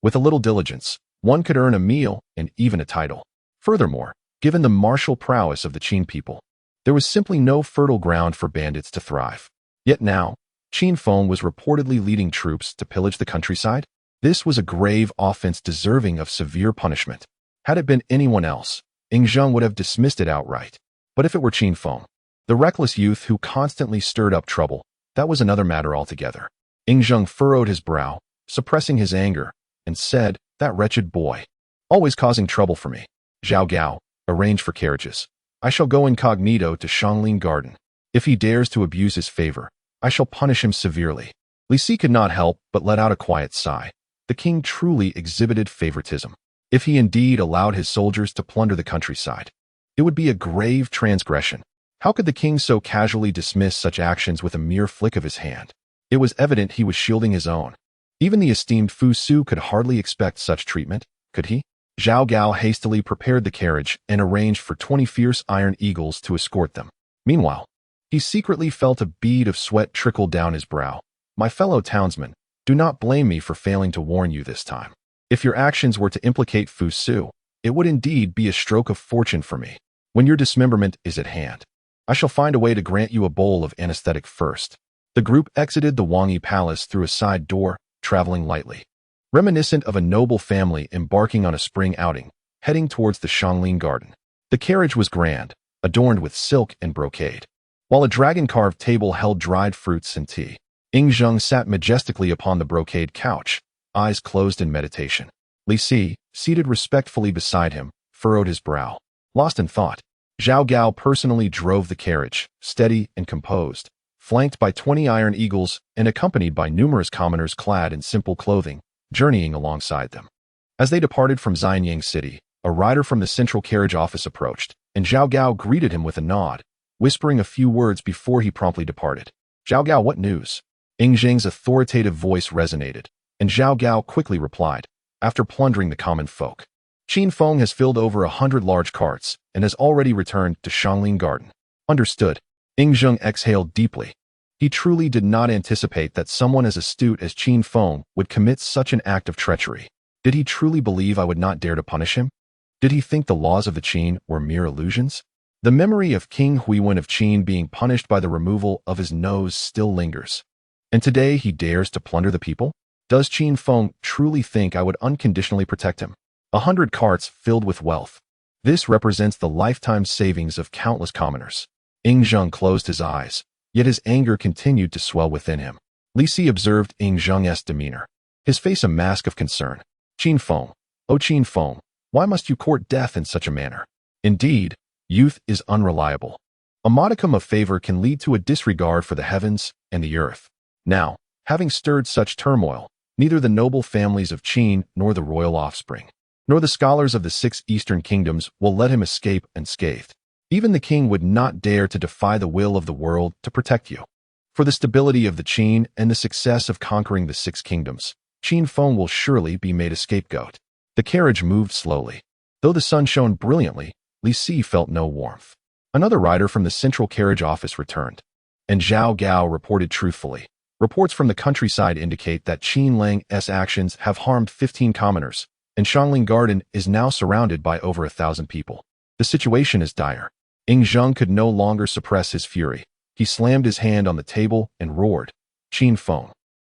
With a little diligence, one could earn a meal and even a title. Furthermore, given the martial prowess of the Qin people, there was simply no fertile ground for bandits to thrive. Yet now, Qin Feng was reportedly leading troops to pillage the countryside. This was a grave offense deserving of severe punishment. Had it been anyone else, Ying Zheng would have dismissed it outright. But if it were Qin Feng, the reckless youth who constantly stirred up trouble, that was another matter altogether. Ying Zheng furrowed his brow, suppressing his anger, and said, that wretched boy, always causing trouble for me. Zhao Gao, arrange for carriages. I shall go incognito to Shanglin Garden. If he dares to abuse his favor, I shall punish him severely. Li Si could not help but let out a quiet sigh. The king truly exhibited favoritism. If he indeed allowed his soldiers to plunder the countryside, it would be a grave transgression. How could the king so casually dismiss such actions with a mere flick of his hand? It was evident he was shielding his own. Even the esteemed Fu Su could hardly expect such treatment, could he? Zhao Gao hastily prepared the carriage and arranged for 20 fierce iron eagles to escort them. Meanwhile, he secretly felt a bead of sweat trickle down his brow. My fellow townsmen, do not blame me for failing to warn you this time. If your actions were to implicate Fu Su, it would indeed be a stroke of fortune for me. When your dismemberment is at hand, I shall find a way to grant you a bowl of anesthetic first. The group exited the Wangyi Palace through a side door, traveling lightly. Reminiscent of a noble family embarking on a spring outing, heading towards the Xianglin Garden. The carriage was grand, adorned with silk and brocade, while a dragon-carved table held dried fruits and tea. Ying Zheng sat majestically upon the brocade couch, eyes closed in meditation. Li Si, seated respectfully beside him, furrowed his brow, lost in thought. Zhao Gao personally drove the carriage, steady and composed, flanked by 20 iron eagles and accompanied by numerous commoners clad in simple clothing, journeying alongside them. As they departed from Xianyang City, a rider from the central carriage office approached, and Zhao Gao greeted him with a nod, whispering a few words before he promptly departed. Zhao Gao, what news? Ying Zheng's authoritative voice resonated, and Zhao Gao quickly replied, after plundering the common folk. Qin Feng has filled over 100 large carts and has already returned to Xianglin Garden. Understood. Ying Zheng exhaled deeply. He truly did not anticipate that someone as astute as Qin Feng would commit such an act of treachery. Did he truly believe I would not dare to punish him? Did he think the laws of the Qin were mere illusions? The memory of King Huiwen of Qin being punished by the removal of his nose still lingers. And today he dares to plunder the people? Does Qin Feng truly think I would unconditionally protect him? 100 carts filled with wealth. This represents the lifetime savings of countless commoners. Ying Zheng closed his eyes, yet his anger continued to swell within him. Li Si observed Ying Zheng's demeanor, his face a mask of concern. Qin Feng, oh Qin Feng, why must you court death in such a manner? Indeed, youth is unreliable. A modicum of favor can lead to a disregard for the heavens and the earth. Now, having stirred such turmoil, neither the noble families of Qin nor the royal offspring, nor the scholars of the 6 eastern kingdoms will let him escape unscathed. Even the king would not dare to defy the will of the world to protect you. For the stability of the Qin and the success of conquering the 6 kingdoms, Qin Feng will surely be made a scapegoat. The carriage moved slowly. Though the sun shone brilliantly, Li Si felt no warmth. Another rider from the central carriage office returned, and Zhao Gao reported truthfully. Reports from the countryside indicate that Qin Lang's actions have harmed 15 commoners, and Xianglin Garden is now surrounded by over 1,000 people. The situation is dire. Ying Zheng could no longer suppress his fury. He slammed his hand on the table and roared, Qin Feng,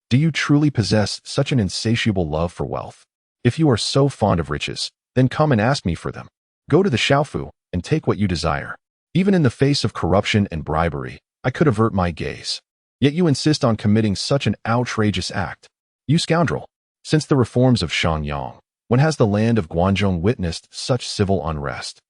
do you truly possess such an insatiable love for wealth? If you are so fond of riches, then come and ask me for them. Go to the Xiaofu and take what you desire. Even in the face of corruption and bribery, I could avert my gaze. Yet you insist on committing such an outrageous act. You scoundrel! Since the reforms of Xiangyang, when has the land of Guanzhong witnessed such civil unrest?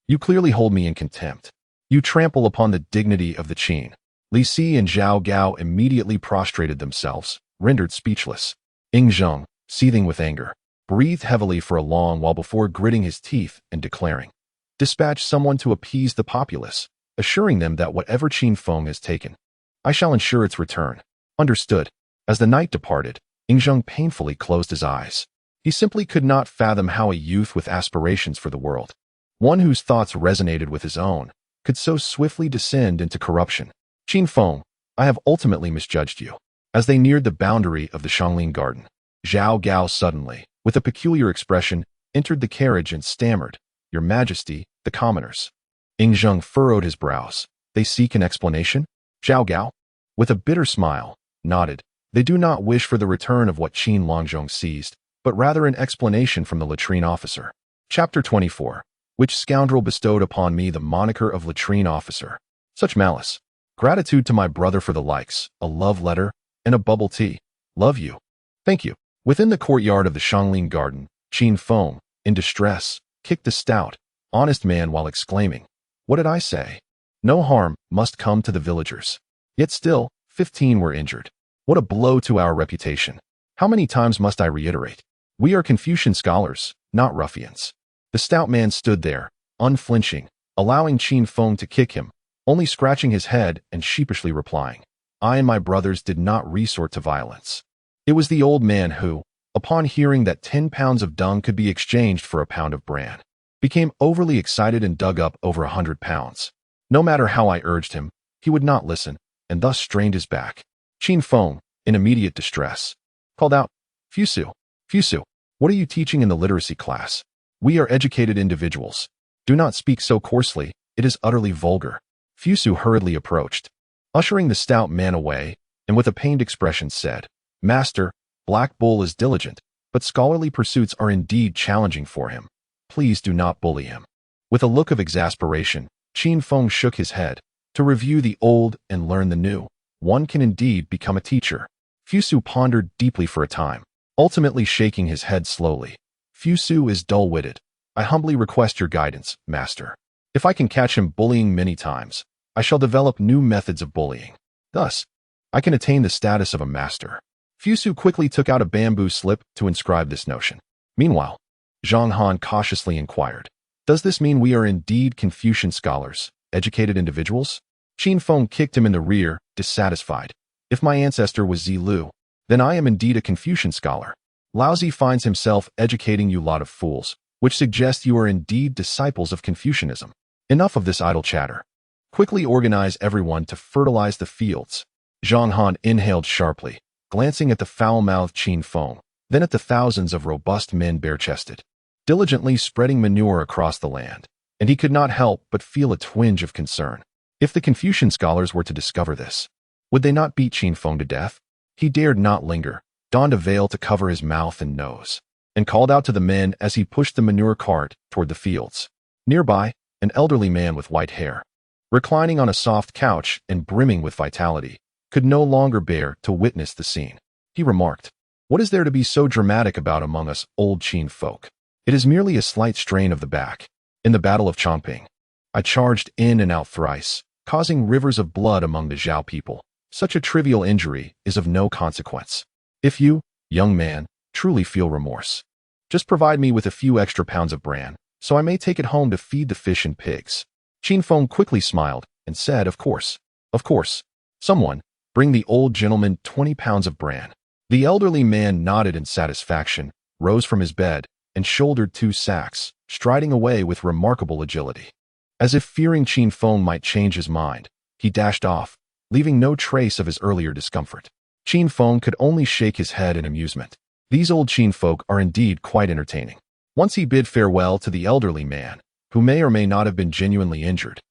You clearly hold me in contempt. You trample upon the dignity of the Qin. Li Si and Zhao Gao immediately prostrated themselves, rendered speechless. Ying Zheng, seething with anger, breathed heavily for a long while before gritting his teeth and declaring, dispatch someone to appease the populace, assuring them that whatever Qin Feng has taken, I shall ensure its return. Understood. As the night departed, Ying Zheng painfully closed his eyes. He simply could not fathom how a youth with aspirations for the world, one whose thoughts resonated with his own, could so swiftly descend into corruption. Qin Feng, I have ultimately misjudged you. As they neared the boundary of the Xianglin Garden, Zhao Gao suddenly, with a peculiar expression, entered the carriage and stammered, Your Majesty, the commoners. Ying Zheng furrowed his brows. They seek an explanation? Zhao Gao, with a bitter smile, nodded. They do not wish for the return of what Qin Longzhong seized, but rather an explanation from the latrine officer. Chapter 24. Which scoundrel bestowed upon me the moniker of latrine officer? Such malice. Gratitude to my brother for the likes, a love letter, and a bubble tea. Love you. Thank you. Within the courtyard of the Xianglin Garden, Qin Feng, in distress, kicked the stout, honest man while exclaiming, What did I say? No harm must come to the villagers. Yet still, 15 were injured. What a blow to our reputation. How many times must I reiterate? We are Confucian scholars, not ruffians. The stout man stood there, unflinching, allowing Qin Feng to kick him, only scratching his head and sheepishly replying, I and my brothers did not resort to violence. It was the old man who, upon hearing that 10 pounds of dung could be exchanged for a pound of bran, became overly excited and dug up over 100 pounds. No matter how I urged him, he would not listen, and thus strained his back. Qin Feng, in immediate distress, called out, Fusu, Fusu, what are you teaching in the literacy class? We are educated individuals. Do not speak so coarsely, it is utterly vulgar. Fusu hurriedly approached, ushering the stout man away, and with a pained expression said, Master, Black Bull is diligent, but scholarly pursuits are indeed challenging for him. Please do not bully him. With a look of exasperation, Qin Feng shook his head. To review the old and learn the new, one can indeed become a teacher. Fusu pondered deeply for a time, ultimately shaking his head slowly. Fusu is dull-witted. I humbly request your guidance, master. If I can catch him bullying many times, I shall develop new methods of bullying. Thus, I can attain the status of a master. Fusu quickly took out a bamboo slip to inscribe this notion. Meanwhile, Zhang Han cautiously inquired, Does this mean we are indeed Confucian scholars, educated individuals? Qin Feng kicked him in the rear, dissatisfied. If my ancestor was Zilu, then I am indeed a Confucian scholar. Laozi finds himself educating you lot of fools, which suggests you are indeed disciples of Confucianism. Enough of this idle chatter. Quickly organize everyone to fertilize the fields. Zhang Han inhaled sharply, glancing at the foul-mouthed Qin Feng, then at the thousands of robust men bare-chested, diligently spreading manure across the land, and he could not help but feel a twinge of concern. If the Confucian scholars were to discover this, would they not beat Qin Feng to death? He dared not linger, donned a veil to cover his mouth and nose, and called out to the men as he pushed the manure cart toward the fields. Nearby, an elderly man with white hair, reclining on a soft couch and brimming with vitality, could no longer bear to witness the scene. He remarked, What is there to be so dramatic about among us old Qin folk? It is merely a slight strain of the back. In the Battle of Chongping, I charged in and out thrice, causing rivers of blood among the Zhao people. Such a trivial injury is of no consequence. If you, young man, truly feel remorse, just provide me with a few extra pounds of bran, so I may take it home to feed the fish and pigs. Qin Feng quickly smiled and said, Of course. Someone, bring the old gentleman 20 pounds of bran. The elderly man nodded in satisfaction, rose from his bed, and shouldered 2 sacks, striding away with remarkable agility. As if fearing Qin Feng might change his mind, he dashed off, leaving no trace of his earlier discomfort. Qin Feng could only shake his head in amusement. These old Qin folk are indeed quite entertaining. Once he bid farewell to the elderly man, who may or may not have been genuinely injured,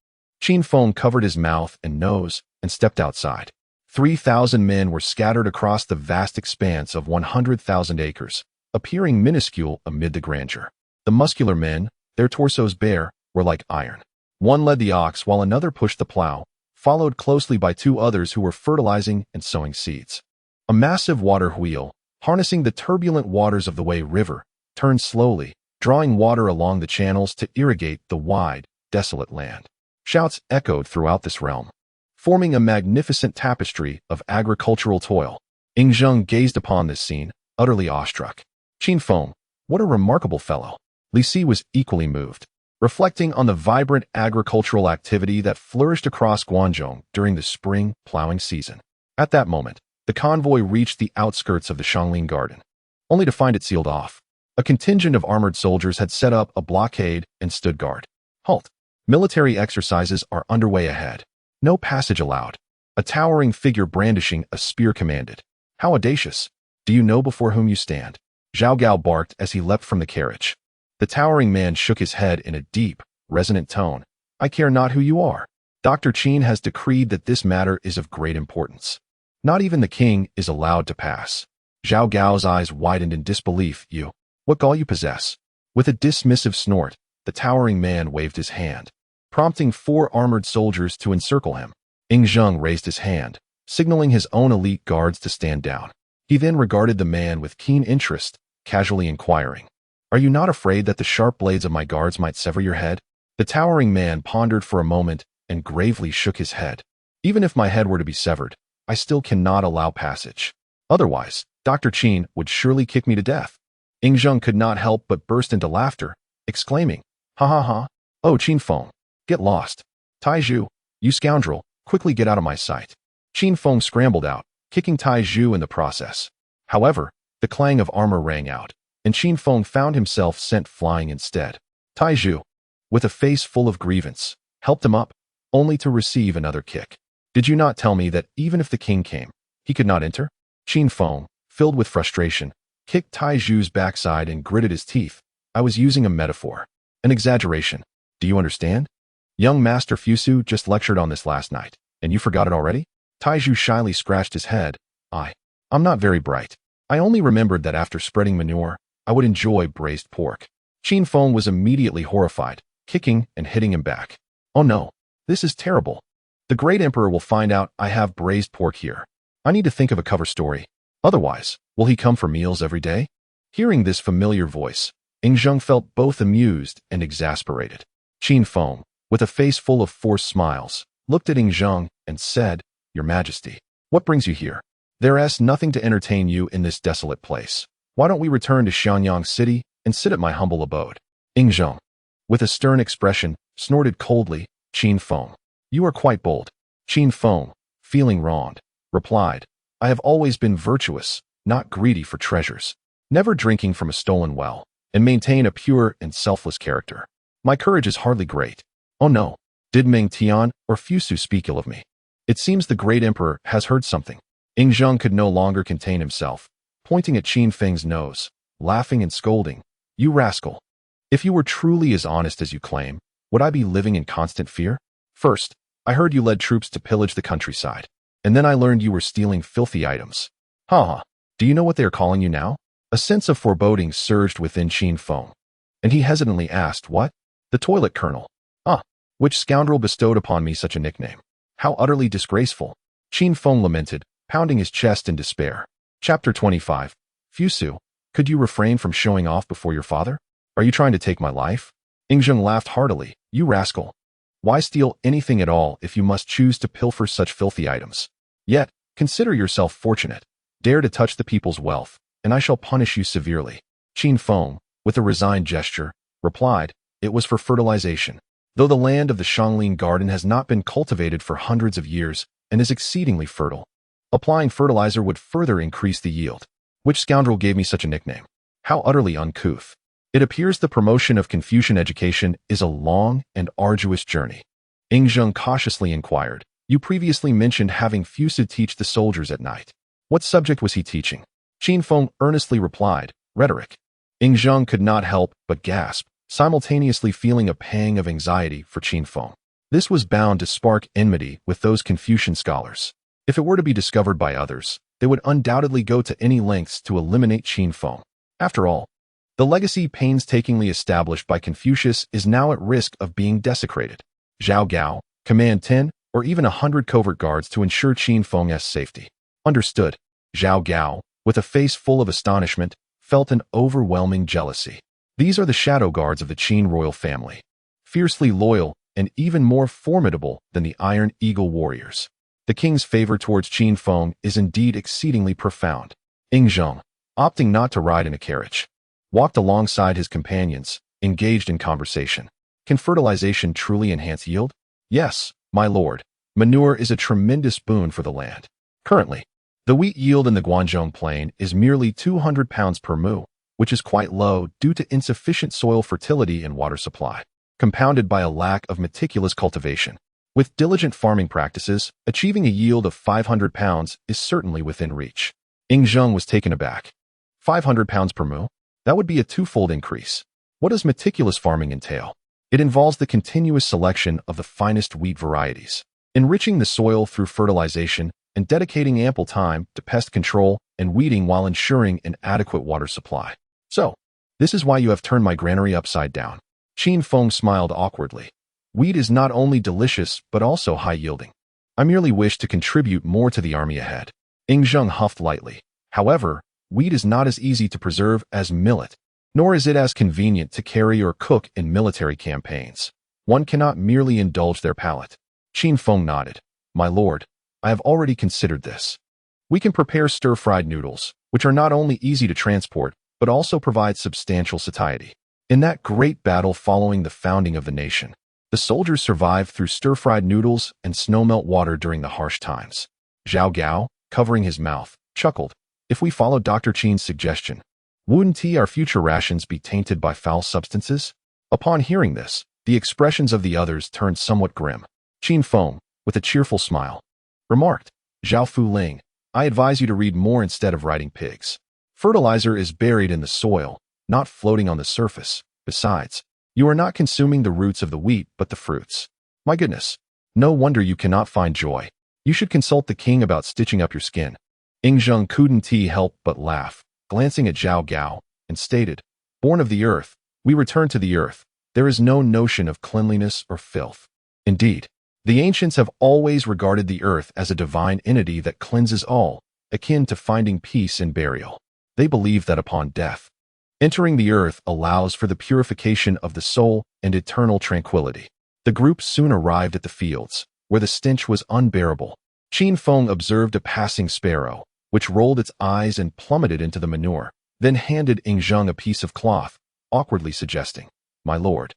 Qin Feng covered his mouth and nose and stepped outside. 3,000 men were scattered across the vast expanse of 100,000 acres, appearing minuscule amid the grandeur. The muscular men, their torsos bare, were like iron. One led the ox while another pushed the plow, followed closely by 2 others who were fertilizing and sowing seeds. A massive water wheel, harnessing the turbulent waters of the Wei River, turned slowly, drawing water along the channels to irrigate the wide, desolate land. Shouts echoed throughout this realm, forming a magnificent tapestry of agricultural toil. Yingzheng gazed upon this scene, utterly awestruck. Qin Feng, what a remarkable fellow. Li Si was equally moved, reflecting on the vibrant agricultural activity that flourished across Guangzhou during the spring plowing season. At that moment, the convoy reached the outskirts of the Xianglin Garden, only to find it sealed off. A contingent of armored soldiers had set up a blockade and stood guard. Halt! Military exercises are underway ahead. No passage allowed. A towering figure brandishing a spear commanded. How audacious! Do you know before whom you stand? Zhao Gao barked as he leapt from the carriage. The towering man shook his head in a deep, resonant tone. I care not who you are. Dr. Qin has decreed that this matter is of great importance. Not even the king is allowed to pass. Zhao Gao's eyes widened in disbelief. You, what gall you possess? With a dismissive snort, the towering man waved his hand, prompting 4 armored soldiers to encircle him. Yingzheng raised his hand, signaling his own elite guards to stand down. He then regarded the man with keen interest, casually inquiring, Are you not afraid that the sharp blades of my guards might sever your head? The towering man pondered for a moment and gravely shook his head. Even if my head were to be severed, I still cannot allow passage. Otherwise, Dr. Qin would surely kick me to death. Ing Zheng could not help but burst into laughter, exclaiming, "Ha ha ha! Oh, Qin Feng, get lost! Tai Zhu, you scoundrel, quickly get out of my sight!" Qin Feng scrambled out, kicking Tai Zhu in the process. However, the clang of armor rang out, and Qin Feng found himself sent flying instead. Tai Zhu, with a face full of grievance, helped him up, only to receive another kick. "Did you not tell me that even if the king came, he could not enter?" Qin Feng, filled with frustration, kicked Tai Zhu's backside and gritted his teeth. "I was using a metaphor. An exaggeration. Do you understand? Young Master Fusu just lectured on this last night, and you forgot it already?" Tai Zhu shyly scratched his head. I'm not very bright. I only remembered that after spreading manure, I would enjoy braised pork." Qin Feng was immediately horrified, kicking and hitting him back. "Oh no, this is terrible. The great emperor will find out I have braised pork here. I need to think of a cover story. Otherwise, will he come for meals every day?" Hearing this familiar voice, Ing Zheng felt both amused and exasperated. Qin Feng, with a face full of forced smiles, looked at Ing Zheng and said, "Your Majesty, what brings you here? There is nothing to entertain you in this desolate place. Why don't we return to Xianyang City and sit at my humble abode?" Ing Zheng, with a stern expression, snorted coldly, "Qin Feng, you are quite bold." Qin Feng, feeling wronged, replied, "I have always been virtuous, not greedy for treasures, never drinking from a stolen well, and maintain a pure and selfless character. My courage is hardly great. Oh no, did Ming Tian or Fusu speak ill of me? It seems the great emperor has heard something." Ing Zheng could no longer contain himself, pointing at Qin Feng's nose, laughing and scolding, "You rascal! If you were truly as honest as you claim, would I be living in constant fear? First, I heard you led troops to pillage the countryside, and then I learned you were stealing filthy items. Ha ha! Do you know what they are calling you now?" A sense of foreboding surged within Qin Feng, and he hesitantly asked, "What?" "The toilet colonel." "Ah, which scoundrel bestowed upon me such a nickname? How utterly disgraceful!" Qin Feng lamented, pounding his chest in despair. Chapter 25. Fusu, could you refrain from showing off before your father? Are you trying to take my life? Ing Zheng laughed heartily. "You rascal! Why steal anything at all if you must choose to pilfer such filthy items? Yet, consider yourself fortunate. Dare to touch the people's wealth, and I shall punish you severely." Qin Feng, with a resigned gesture, replied, "It was for fertilization. Though the land of the Shangling Garden has not been cultivated for hundreds of years and is exceedingly fertile, applying fertilizer would further increase the yield. Which scoundrel gave me such a nickname? How utterly uncouth. It appears the promotion of Confucian education is a long and arduous journey." Ing Zheng cautiously inquired, "You previously mentioned having Fusu teach the soldiers at night. What subject was he teaching?" Qin Feng earnestly replied, "Rhetoric." Ing Zheng could not help but gasp, simultaneously feeling a pang of anxiety for Qin Feng. This was bound to spark enmity with those Confucian scholars. If it were to be discovered by others, they would undoubtedly go to any lengths to eliminate Qin Feng. After all, the legacy painstakingly established by Confucius is now at risk of being desecrated. Zhao Gao, command 10 or even 100 covert guards to ensure Qin Feng's safety. Understood. Zhao Gao, with a face full of astonishment, felt an overwhelming jealousy. These are the shadow guards of the Qin royal family, fiercely loyal and even more formidable than the Iron Eagle warriors. The king's favor towards Qin Feng is indeed exceedingly profound. Ing Zheng, opting not to ride in a carriage, walked alongside his companions, engaged in conversation. Can fertilization truly enhance yield? Yes, my lord. Manure is a tremendous boon for the land. Currently, the wheat yield in the Guangzhou plain is merely 200 pounds per mu, which is quite low due to insufficient soil fertility and water supply, compounded by a lack of meticulous cultivation. With diligent farming practices, achieving a yield of 500 pounds is certainly within reach. Ing Zheng was taken aback. 500 pounds per mu? That would be a twofold increase. What does meticulous farming entail? It involves the continuous selection of the finest wheat varieties, enriching the soil through fertilization, and dedicating ample time to pest control and weeding while ensuring an adequate water supply. So, this is why you have turned my granary upside down. Qin Feng smiled awkwardly. Wheat is not only delicious, but also high-yielding. I merely wish to contribute more to the army ahead. Ing Zheng huffed lightly. However, wheat is not as easy to preserve as millet, nor is it as convenient to carry or cook in military campaigns. One cannot merely indulge their palate. Qin Feng nodded. My lord, I have already considered this. We can prepare stir-fried noodles, which are not only easy to transport, but also provide substantial satiety. In that great battle following the founding of the nation, the soldiers survived through stir-fried noodles and snowmelt water during the harsh times. Zhao Gao, covering his mouth, chuckled. If we follow Dr. Qin's suggestion, wouldn't our future rations be tainted by foul substances? Upon hearing this, the expressions of the others turned somewhat grim. Qin Feng, with a cheerful smile, remarked, Zhao Fuling, I advise you to read more instead of writing pigs. Fertilizer is buried in the soil, not floating on the surface. Besides, you are not consuming the roots of the wheat but the fruits. My goodness, no wonder you cannot find joy. You should consult the king about stitching up your skin. Yingzheng couldn't help but laugh, glancing at Zhao Gao, and stated, Born of the earth, we return to the earth. There is no notion of cleanliness or filth. Indeed, the ancients have always regarded the earth as a divine entity that cleanses all, akin to finding peace in burial. They believe that upon death, entering the earth allows for the purification of the soul and eternal tranquility. The group soon arrived at the fields, where the stench was unbearable. Qin Feng observed a passing sparrow, which rolled its eyes and plummeted into the manure, then handed Yingzheng a piece of cloth, awkwardly suggesting, My lord,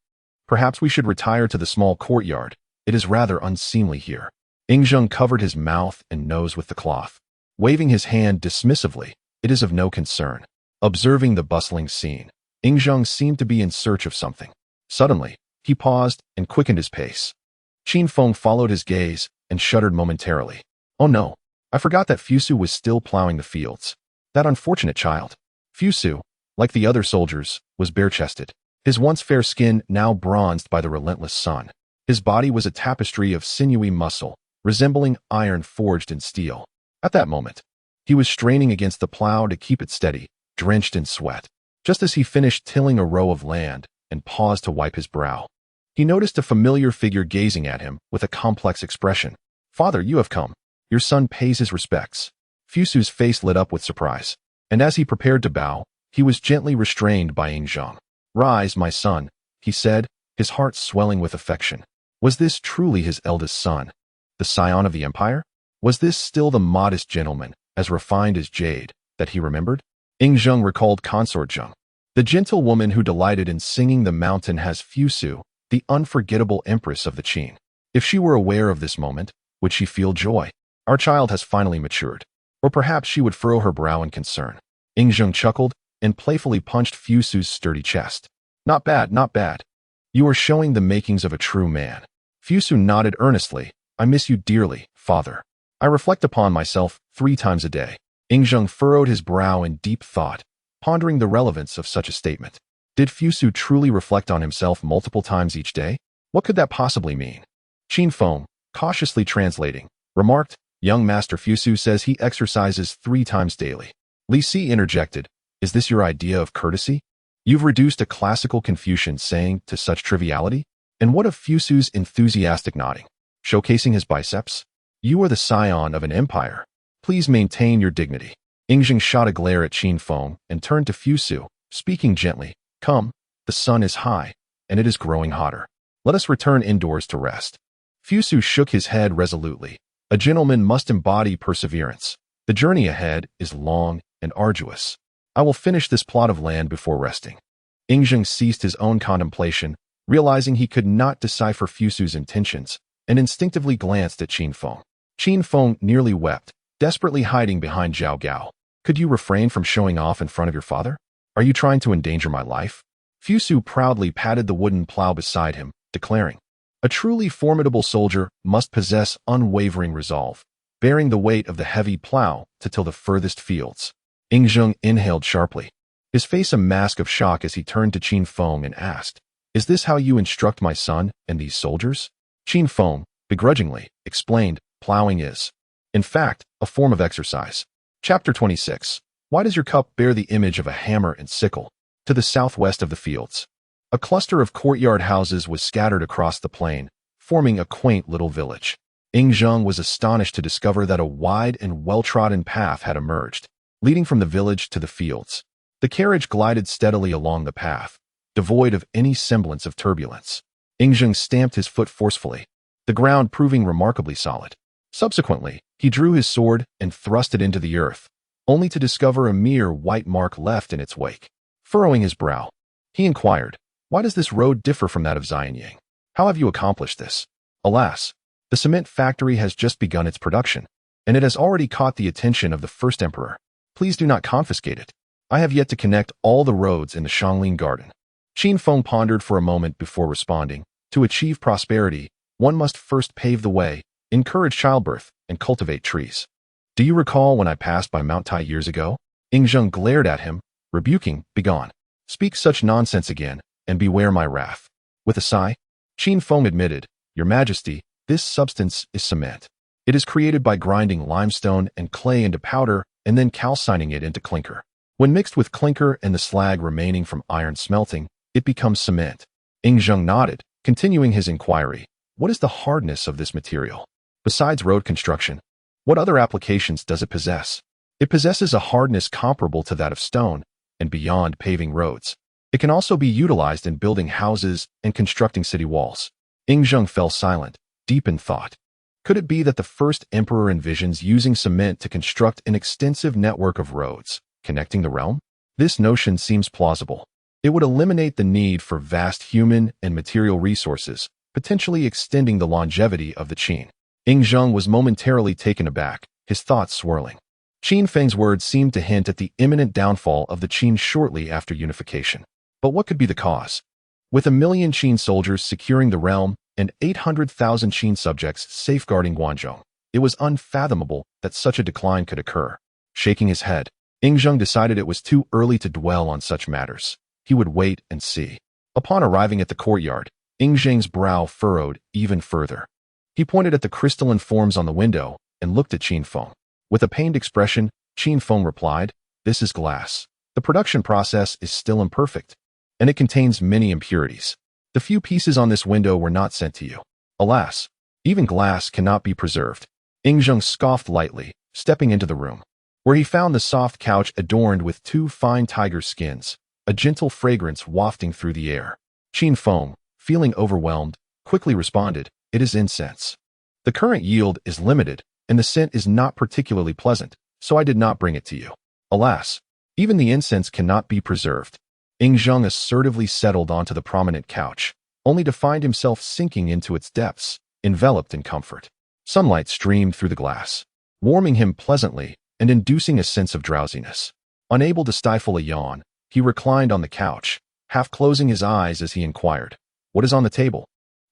perhaps we should retire to the small courtyard. It is rather unseemly here. Yingzheng covered his mouth and nose with the cloth, waving his hand dismissively. It is of no concern. Observing the bustling scene, Yingzheng seemed to be in search of something. Suddenly, he paused and quickened his pace. Qin Feng followed his gaze and shuddered momentarily. Oh no, I forgot that Fusu was still plowing the fields. That unfortunate child. Fusu, like the other soldiers, was bare-chested, his once fair skin now bronzed by the relentless sun. His body was a tapestry of sinewy muscle, resembling iron forged in steel. At that moment, he was straining against the plow to keep it steady, drenched in sweat. Just as he finished tilling a row of land and paused to wipe his brow, he noticed a familiar figure gazing at him with a complex expression. Father, you have come. Your son pays his respects. Fusu's face lit up with surprise, and as he prepared to bow, he was gently restrained by Yingzheng. Rise, my son, he said, his heart swelling with affection. Was this truly his eldest son, the scion of the empire? Was this still the modest gentleman, as refined as jade, that he remembered? Yingzheng recalled Consort Zheng, the gentle woman who delighted in singing the mountain has Fusu, the unforgettable empress of the Qin. If she were aware of this moment, would she feel joy? Our child has finally matured. Or perhaps she would furrow her brow in concern. Yingzheng chuckled and playfully punched Fusu's sturdy chest. Not bad, not bad. You are showing the makings of a true man. Fusu nodded earnestly. I miss you dearly, father. I reflect upon myself 3 times a day. Yingzheng furrowed his brow in deep thought, pondering the relevance of such a statement. Did Fusu truly reflect on himself multiple times each day? What could that possibly mean? Qin Feng, cautiously translating, remarked, Young Master Fusu says he exercises 3 times daily. Li Si interjected, Is this your idea of courtesy? You've reduced a classical Confucian saying to such triviality? And what of Fusu's enthusiastic nodding, showcasing his biceps? You are the scion of an empire. Please maintain your dignity. Yingzheng shot a glare at Qin Feng and turned to Fusu, speaking gently. Come, the sun is high, and it is growing hotter. Let us return indoors to rest. Fusu shook his head resolutely. A gentleman must embody perseverance. The journey ahead is long and arduous. I will finish this plot of land before resting. Yingzheng ceased his own contemplation, realizing he could not decipher Fusu's intentions, and instinctively glanced at Qin Feng. Qin Feng nearly wept, desperately hiding behind Zhao Gao. Could you refrain from showing off in front of your father? Are you trying to endanger my life? Fusu proudly patted the wooden plow beside him, declaring, A truly formidable soldier must possess unwavering resolve, bearing the weight of the heavy plow to till the furthest fields. Yingzheng inhaled sharply, his face a mask of shock as he turned to Qin Feng and asked, Is this how you instruct my son and these soldiers? Qin Feng, begrudgingly, explained, Plowing is, in fact, a form of exercise. Chapter 26. Why does your cup bear the image of a hammer and sickle? To the southwest of the fields, a cluster of courtyard houses was scattered across the plain, forming a quaint little village. Yingzheng was astonished to discover that a wide and well-trodden path had emerged, leading from the village to the fields. The carriage glided steadily along the path, devoid of any semblance of turbulence. Yingzheng stamped his foot forcefully, the ground proving remarkably solid. Subsequently, he drew his sword and thrust it into the earth, only to discover a mere white mark left in its wake. Furrowing his brow, he inquired, "Why does this road differ from that of Xianyang? How have you accomplished this?" "Alas, the cement factory has just begun its production, and it has already caught the attention of the first emperor. Please do not confiscate it. I have yet to connect all the roads in the Xiangling Garden." Qin Feng pondered for a moment before responding. To achieve prosperity, one must first pave the way, encourage childbirth, and cultivate trees. "Do you recall when I passed by Mount Tai years ago?" Yingzheng glared at him, rebuking, "Begone. Speak such nonsense again, and beware my wrath." With a sigh, Qin Feng admitted, "Your Majesty, this substance is cement. It is created by grinding limestone and clay into powder and then calcining it into clinker. When mixed with clinker and the slag remaining from iron smelting, it becomes cement." Yingzheng nodded, continuing his inquiry. "What is the hardness of this material? Besides road construction, what other applications does it possess?" "It possesses a hardness comparable to that of stone, and beyond paving roads. It can also be utilized in building houses and constructing city walls." Yingzheng fell silent, deep in thought. Could it be that the first emperor envisions using cement to construct an extensive network of roads, connecting the realm? This notion seems plausible. It would eliminate the need for vast human and material resources, potentially extending the longevity of the Qin. Yingzheng was momentarily taken aback, his thoughts swirling. Qin Feng's words seemed to hint at the imminent downfall of the Qin shortly after unification. But what could be the cause? With 1,000,000 Qin soldiers securing the realm and 800,000 Qin subjects safeguarding Guangzhou, it was unfathomable that such a decline could occur. Shaking his head, Yingzheng decided it was too early to dwell on such matters. He would wait and see. Upon arriving at the courtyard, Yingzheng's brow furrowed even further. He pointed at the crystalline forms on the window and looked at Qin Feng. With a pained expression, Qin Feng replied, "This is glass. The production process is still imperfect, and it contains many impurities. The few pieces on this window were not sent to you. Alas, even glass cannot be preserved." Yingzheng scoffed lightly, stepping into the room, where he found the soft couch adorned with 2 fine tiger skins, a gentle fragrance wafting through the air. Qin Feng, feeling overwhelmed, quickly responded, "It is incense. The current yield is limited, and the scent is not particularly pleasant, so I did not bring it to you." "Alas, even the incense cannot be preserved." Yingzheng assertively settled onto the prominent couch, only to find himself sinking into its depths, enveloped in comfort. Sunlight streamed through the glass, warming him pleasantly and inducing a sense of drowsiness. Unable to stifle a yawn, he reclined on the couch, half closing his eyes as he inquired, "What is on the table?"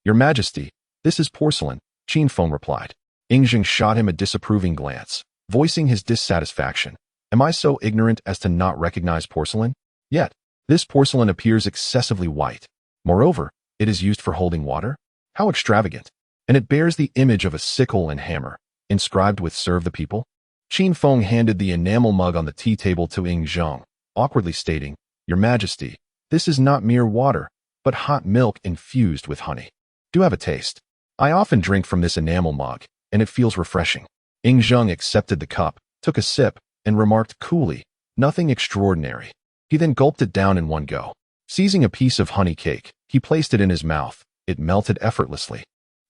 "Your Majesty, this is porcelain," Qin Feng replied. Yingzheng shot him a disapproving glance, voicing his dissatisfaction. "Am I so ignorant as to not recognize porcelain? Yet, this porcelain appears excessively white. Moreover, it is used for holding water? How extravagant! And it bears the image of a sickle and hammer, inscribed with 'Serve the People.'" Qin Feng handed the enamel mug on the tea table to Yingzheng, awkwardly stating, "Your Majesty, this is not mere water, but hot milk infused with honey. Do have a taste. I often drink from this enamel mug, and it feels refreshing." Yingzheng accepted the cup, took a sip, and remarked coolly, "Nothing extraordinary." He then gulped it down in one go. Seizing a piece of honey cake, he placed it in his mouth. It melted effortlessly,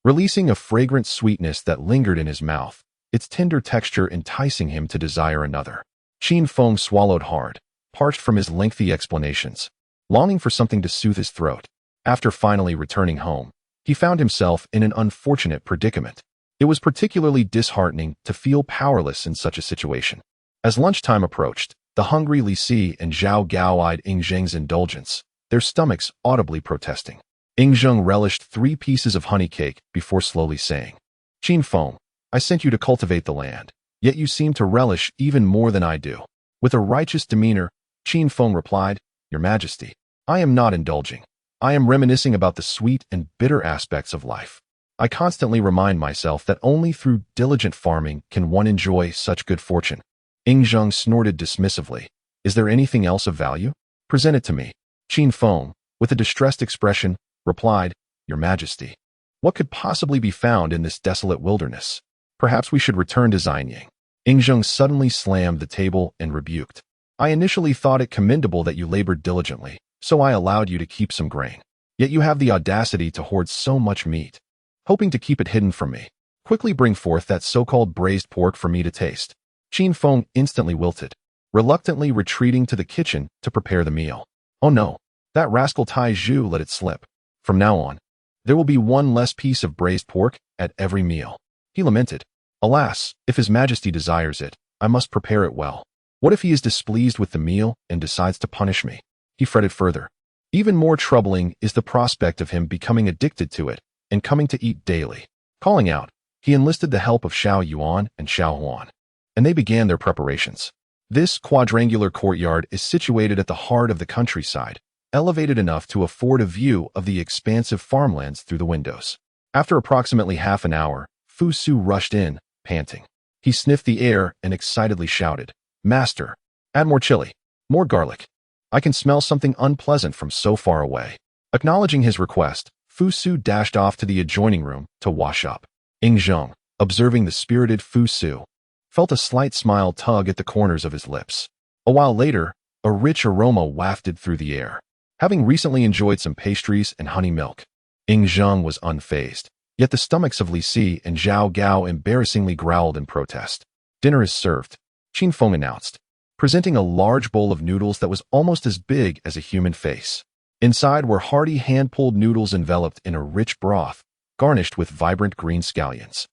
releasing a fragrant sweetness that lingered in his mouth, its tender texture enticing him to desire another. Qin Feng swallowed hard, parched from his lengthy explanations, longing for something to soothe his throat. After finally returning home, he found himself in an unfortunate predicament. It was particularly disheartening to feel powerless in such a situation. As lunchtime approached, the hungry Li Si and Zhao Gao eyed Yingzheng's indulgence, their stomachs audibly protesting. Yingzheng relished 3 pieces of honey cake before slowly saying, "Qin Feng, I sent you to cultivate the land, yet you seem to relish even more than I do." With a righteous demeanor, Qin Feng replied, "Your Majesty, I am not indulging. I am reminiscing about the sweet and bitter aspects of life. I constantly remind myself that only through diligent farming can one enjoy such good fortune." Yingzheng snorted dismissively. "Is there anything else of value? Present it to me." Qin Feng, with a distressed expression, replied, "Your Majesty, what could possibly be found in this desolate wilderness? Perhaps we should return to Xianyang." Yingzheng suddenly slammed the table and rebuked, "I initially thought it commendable that you labored diligently, so I allowed you to keep some grain. Yet you have the audacity to hoard so much meat, hoping to keep it hidden from me. Quickly bring forth that so-called braised pork for me to taste. Qin Feng instantly wilted, reluctantly retreating to the kitchen to prepare the meal. Oh no, that rascal Tai Zhu let it slip. From now on, there will be one less piece of braised pork at every meal. He lamented. Alas, if His Majesty desires it, I must prepare it well. What if he is displeased with the meal and decides to punish me? He fretted further. Even more troubling is the prospect of him becoming addicted to it and coming to eat daily. Calling out, he enlisted the help of Xiao Yuan and Xiao Huan, and they began their preparations. This quadrangular courtyard is situated at the heart of the countryside, elevated enough to afford a view of the expansive farmlands through the windows. After approximately half an hour, Fu Su rushed in, panting. He sniffed the air and excitedly shouted, Master, add more chili, more garlic. I can smell something unpleasant from so far away. Acknowledging his request, Fu Su dashed off to the adjoining room to wash up. Ying Zheng, observing the spirited Fu Su, felt a slight smile tug at the corners of his lips. A while later, a rich aroma wafted through the air. Having recently enjoyed some pastries and honey milk, Ying Zheng was unfazed. Yet the stomachs of Li Si and Zhao Gao embarrassingly growled in protest. Dinner is served, Qin Feng announced, presenting a large bowl of noodles that was almost as big as a human face. Inside were hearty hand-pulled noodles enveloped in a rich broth, garnished with vibrant green scallions,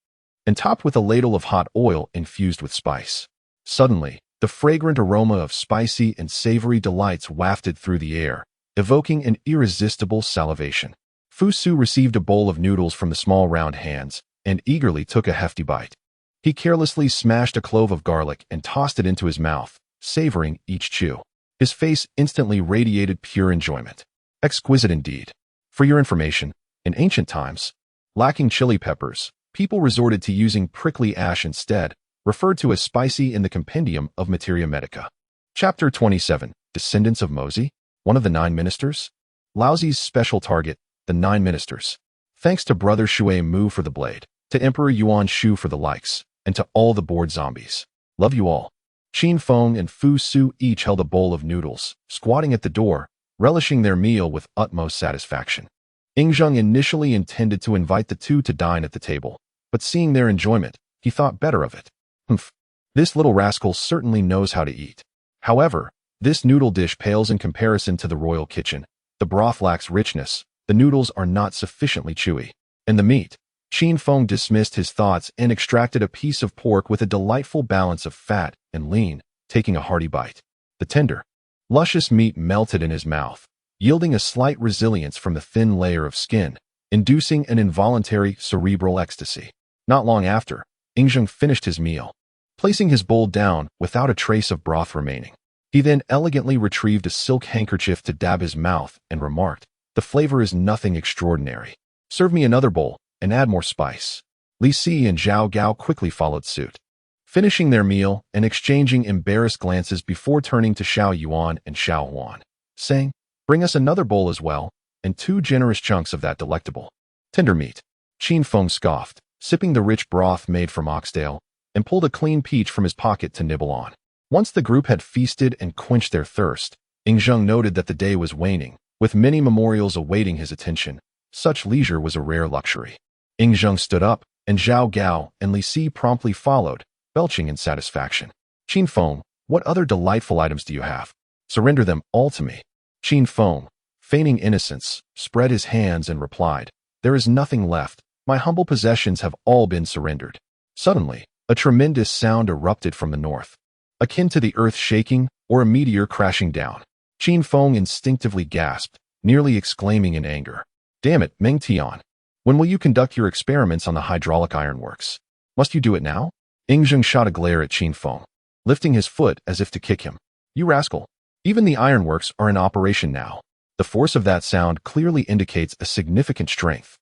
and topped with a ladle of hot oil infused with spice. Suddenly, the fragrant aroma of spicy and savory delights wafted through the air, evoking an irresistible salivation. Fu Su received a bowl of noodles from the small round hands and eagerly took a hefty bite. He carelessly smashed a clove of garlic and tossed it into his mouth, savoring each chew. His face instantly radiated pure enjoyment. Exquisite indeed. For your information, in ancient times, lacking chili peppers, people resorted to using prickly ash instead, referred to as spicy in the Compendium of Materia Medica. Chapter 27, Descendants of Mozi, one of the 9 ministers? Laozi's special target, the 9 ministers. Thanks to Brother Shui Mu for the blade, to Emperor Yuan Shu for the likes, and to all the bored zombies. Love you all. Qin Feng and Fu Su each held a bowl of noodles, squatting at the door, relishing their meal with utmost satisfaction. Ying Zheng initially intended to invite the two to dine at the table, but seeing their enjoyment, he thought better of it. Humph, this little rascal certainly knows how to eat. However, this noodle dish pales in comparison to the royal kitchen. The broth lacks richness, the noodles are not sufficiently chewy, and the meat. Qin Feng dismissed his thoughts and extracted a piece of pork with a delightful balance of fat and lean, taking a hearty bite. The tender, luscious meat melted in his mouth, yielding a slight resilience from the thin layer of skin, inducing an involuntary cerebral ecstasy. Not long after, Ying Zheng finished his meal, placing his bowl down without a trace of broth remaining. He then elegantly retrieved a silk handkerchief to dab his mouth and remarked, "The flavor is nothing extraordinary. Serve me another bowl and add more spice." Li Si and Zhao Gao quickly followed suit, finishing their meal and exchanging embarrassed glances before turning to Xiao Yuan and Xiao Huan, saying, "Bring us another bowl as well, and 2 generous chunks of that delectable tender meat." Qin Feng scoffed, sipping the rich broth made from oxtail, and pulled a clean peach from his pocket to nibble on. Once the group had feasted and quenched their thirst, Ying Zheng noted that the day was waning, with many memorials awaiting his attention. Such leisure was a rare luxury. Ying Zheng stood up, and Zhao Gao and Li Si promptly followed, belching in satisfaction. "Qin Feng, what other delightful items do you have? Surrender them all to me." Qin Feng, feigning innocence, spread his hands and replied, "There is nothing left. My humble possessions have all been surrendered." Suddenly, a tremendous sound erupted from the north, akin to the earth shaking or a meteor crashing down. Qin Feng instinctively gasped, nearly exclaiming in anger, "Damn it, Meng Tian! When will you conduct your experiments on the hydraulic ironworks? Must you do it now?" Ying Zheng shot a glare at Qin Feng, lifting his foot as if to kick him. "You rascal! Even the ironworks are in operation now." The force of that sound clearly indicates a significant strength.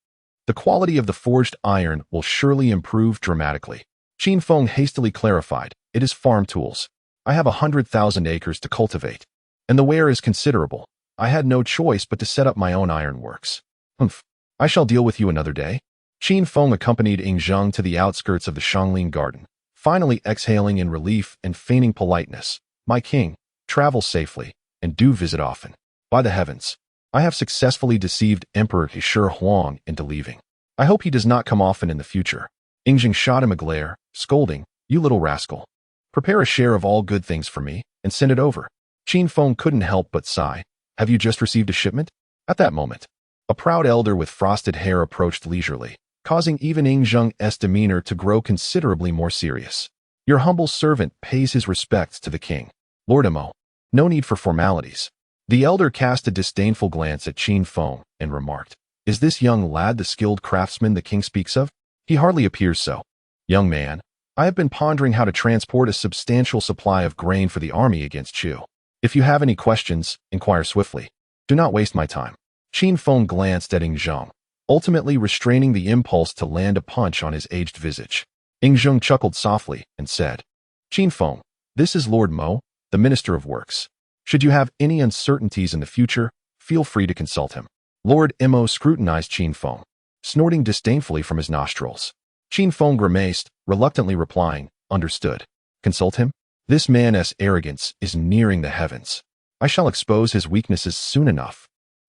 The quality of the forged iron will surely improve dramatically. Qin Feng hastily clarified, "It is farm tools. I have 100,000 acres to cultivate, and the wear is considerable. I had no choice but to set up my own ironworks." "Humph, I shall deal with you another day." Qin Feng accompanied Ying Zheng to the outskirts of the Xianglin garden, finally exhaling in relief and feigning politeness, "My king, travel safely, and do visit often. By the heavens, I have successfully deceived Emperor He Huang into leaving. I hope he does not come often in the future." Jing shot him a glare, scolding, "You little rascal. Prepare a share of all good things for me, and send it over." Qin Feng couldn't help but sigh. "Have you just received a shipment?" At that moment, a proud elder with frosted hair approached leisurely, causing even Zheng's demeanor to grow considerably more serious. "Your humble servant pays his respects to the king. Lord Mo. No need for formalities." The elder cast a disdainful glance at Qin Feng and remarked, "Is this young lad the skilled craftsman the king speaks of? He hardly appears so. Young man, I have been pondering how to transport a substantial supply of grain for the army against Chu. If you have any questions, inquire swiftly. Do not waste my time." Qin Feng glanced at Zheng, ultimately restraining the impulse to land a punch on his aged visage. Zheng chuckled softly and said, "Qin Feng, this is Lord Mo, the Minister of Works. Should you have any uncertainties in the future, feel free to consult him." Lord Mo scrutinized Qin Feng, snorting disdainfully from his nostrils. Qin Feng grimaced, reluctantly replying, "Understood. Consult him? This man's arrogance is nearing the heavens. I shall expose his weaknesses soon enough."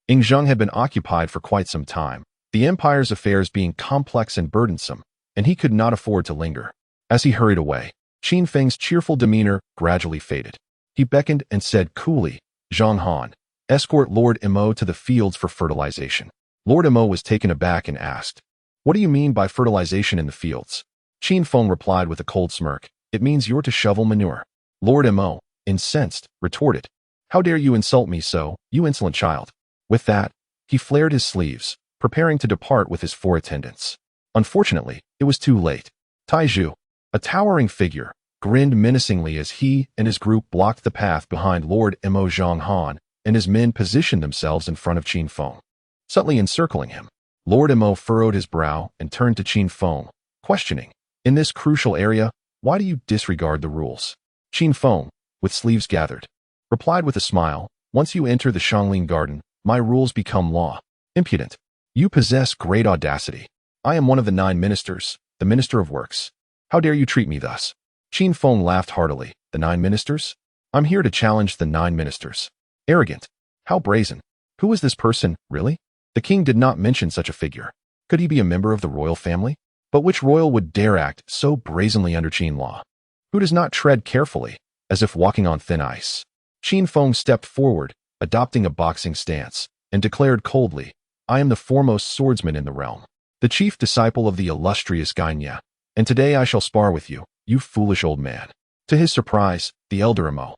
Zheng had been occupied for quite some time, the empire's affairs being complex and burdensome, and he could not afford to linger. As he hurried away, Qin Feng's cheerful demeanor gradually faded. He beckoned and said coolly, "Zhang Han, escort Lord Mo to the fields for fertilization." Lord Mo was taken aback and asked, "What do you mean by fertilization in the fields?" Qin Feng replied with a cold smirk, "It means you're to shovel manure." Lord Mo, incensed, retorted, "How dare you insult me so, you insolent child?" With that, he flared his sleeves, preparing to depart with his 4 attendants. Unfortunately, it was too late. Taizhu, a towering figure, grinned menacingly as he and his group blocked the path behind Lord Mo. Zhang Han and his men positioned themselves in front of Qin Feng, subtly encircling him. Lord Mo furrowed his brow and turned to Qin Feng, questioning, "In this crucial area, why do you disregard the rules?" Qin Feng, with sleeves gathered, replied with a smile, "Once you enter the Shangling Garden, my rules become law." "Impudent. You possess great audacity. I am one of the 9 ministers, the Minister of Works. How dare you treat me thus?" Qin Feng laughed heartily. "The 9 ministers? I'm here to challenge the 9 ministers. Arrogant. How brazen. Who is this person, really? The king did not mention such a figure. Could he be a member of the royal family? But which royal would dare act so brazenly under Qin law? Who does not tread carefully, as if walking on thin ice?" Qin Feng stepped forward, adopting a boxing stance, and declared coldly, "I am the foremost swordsman in the realm, the chief disciple of the illustrious Ganya, and today I shall spar with you, you foolish old man." To his surprise, the elder Mo,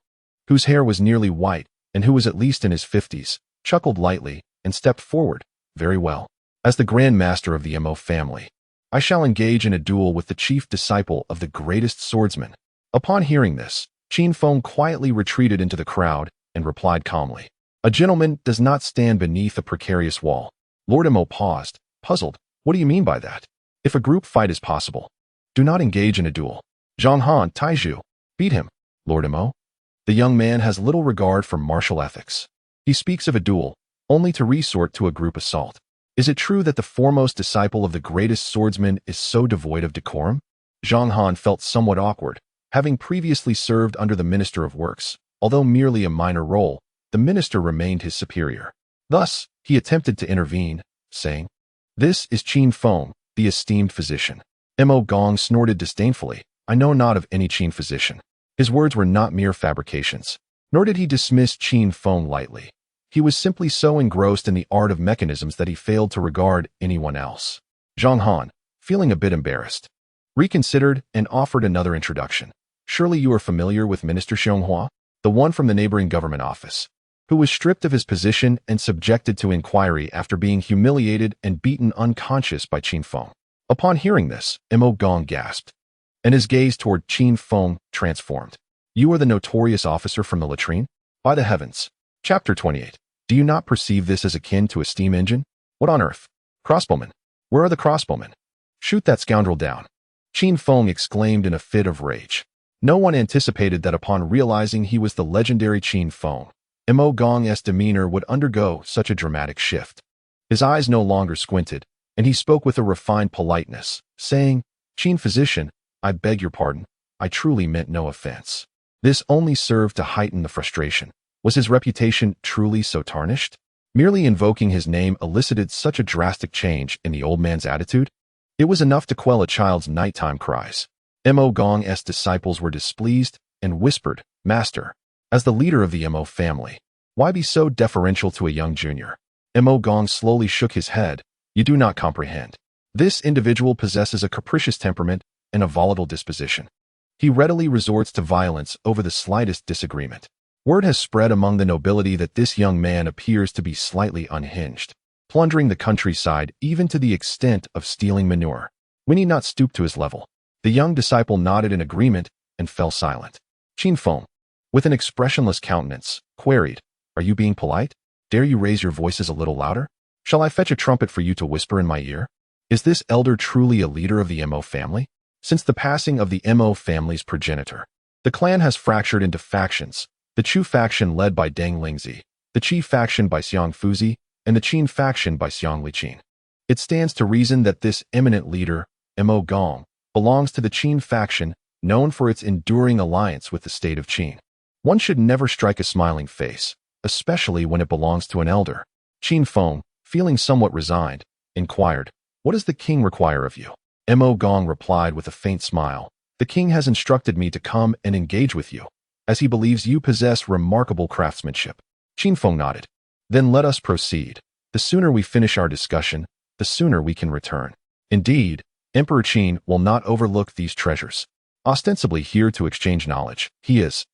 whose hair was nearly white and who was at least in his 50s, chuckled lightly and stepped forward. "Very well. As the Grand Master of the Mo family, I shall engage in a duel with the chief disciple of the greatest swordsman." Upon hearing this, Qin Feng quietly retreated into the crowd and replied calmly, "A gentleman does not stand beneath a precarious wall." Lord Mo paused, puzzled. "What do you mean by that? If a group fight is possible, do not engage in a duel." "Zhang Han, Taizhu, beat him." "Lord Mo, the young man has little regard for martial ethics. He speaks of a duel, only to resort to a group assault. Is it true that the foremost disciple of the greatest swordsman is so devoid of decorum?" Zhang Han felt somewhat awkward, having previously served under the Minister of Works. Although merely a minor role, the minister remained his superior. Thus, he attempted to intervene, saying, "This is Qin Feng, the esteemed physician." Mo Gong snorted disdainfully, "I know not of any Qin physician." His words were not mere fabrications, nor did he dismiss Qin Feng lightly. He was simply so engrossed in the art of mechanisms that he failed to regard anyone else. Zhang Han, feeling a bit embarrassed, reconsidered and offered another introduction. "Surely you are familiar with Minister Xianghua, the one from the neighboring government office, who was stripped of his position and subjected to inquiry after being humiliated and beaten unconscious by Qin Feng." Upon hearing this, Mo Gong gasped, and his gaze toward Qin Feng transformed. "You are the notorious officer from the latrine? By the heavens." Chapter 28. Do you not perceive this as akin to a steam engine? What on earth? Crossbowmen. Where are the crossbowmen? Shoot that scoundrel down. Qin Feng exclaimed in a fit of rage. No one anticipated that upon realizing he was the legendary Qin Feng, Mo Gong's demeanor would undergo such a dramatic shift. His eyes no longer squinted, and he spoke with a refined politeness, saying, "Qin physician, I beg your pardon. I truly meant no offense." This only served to heighten the frustration. Was his reputation truly so tarnished? Merely invoking his name elicited such a drastic change in the old man's attitude? It was enough to quell a child's nighttime cries. Mo Gong's disciples were displeased and whispered, "Master, as the leader of the Mo family, why be so deferential to a young junior?" Mo Gong slowly shook his head. "You do not comprehend. This individual possesses a capricious temperament and a volatile disposition. He readily resorts to violence over the slightest disagreement. Word has spread among the nobility that this young man appears to be slightly unhinged, plundering the countryside even to the extent of stealing manure. We need not stoop to his level." The young disciple nodded in agreement and fell silent. Qin Feng, with an expressionless countenance, queried, "Are you being polite? Dare you raise your voices a little louder? Shall I fetch a trumpet for you to whisper in my ear? Is this elder truly a leader of the Mo family? Since the passing of the Mo family's progenitor, the clan has fractured into factions, the Chu faction led by Deng Lingzi, the Qi faction by Xiang Fuzi, and the Qin faction by Xiang Liqin. It stands to reason that this eminent leader, Mo Gong, belongs to the Qin faction, known for its enduring alliance with the state of Qin. One should never strike a smiling face, especially when it belongs to an elder." Qin Feng, feeling somewhat resigned, inquired, "What does the king require of you?" Mo Gong replied with a faint smile, "The king has instructed me to come and engage with you, as he believes you possess remarkable craftsmanship." Qin Feng nodded. "Then let us proceed. The sooner we finish our discussion, the sooner we can return. Indeed, Emperor Qin will not overlook these treasures. Ostensibly here to exchange knowledge, he is,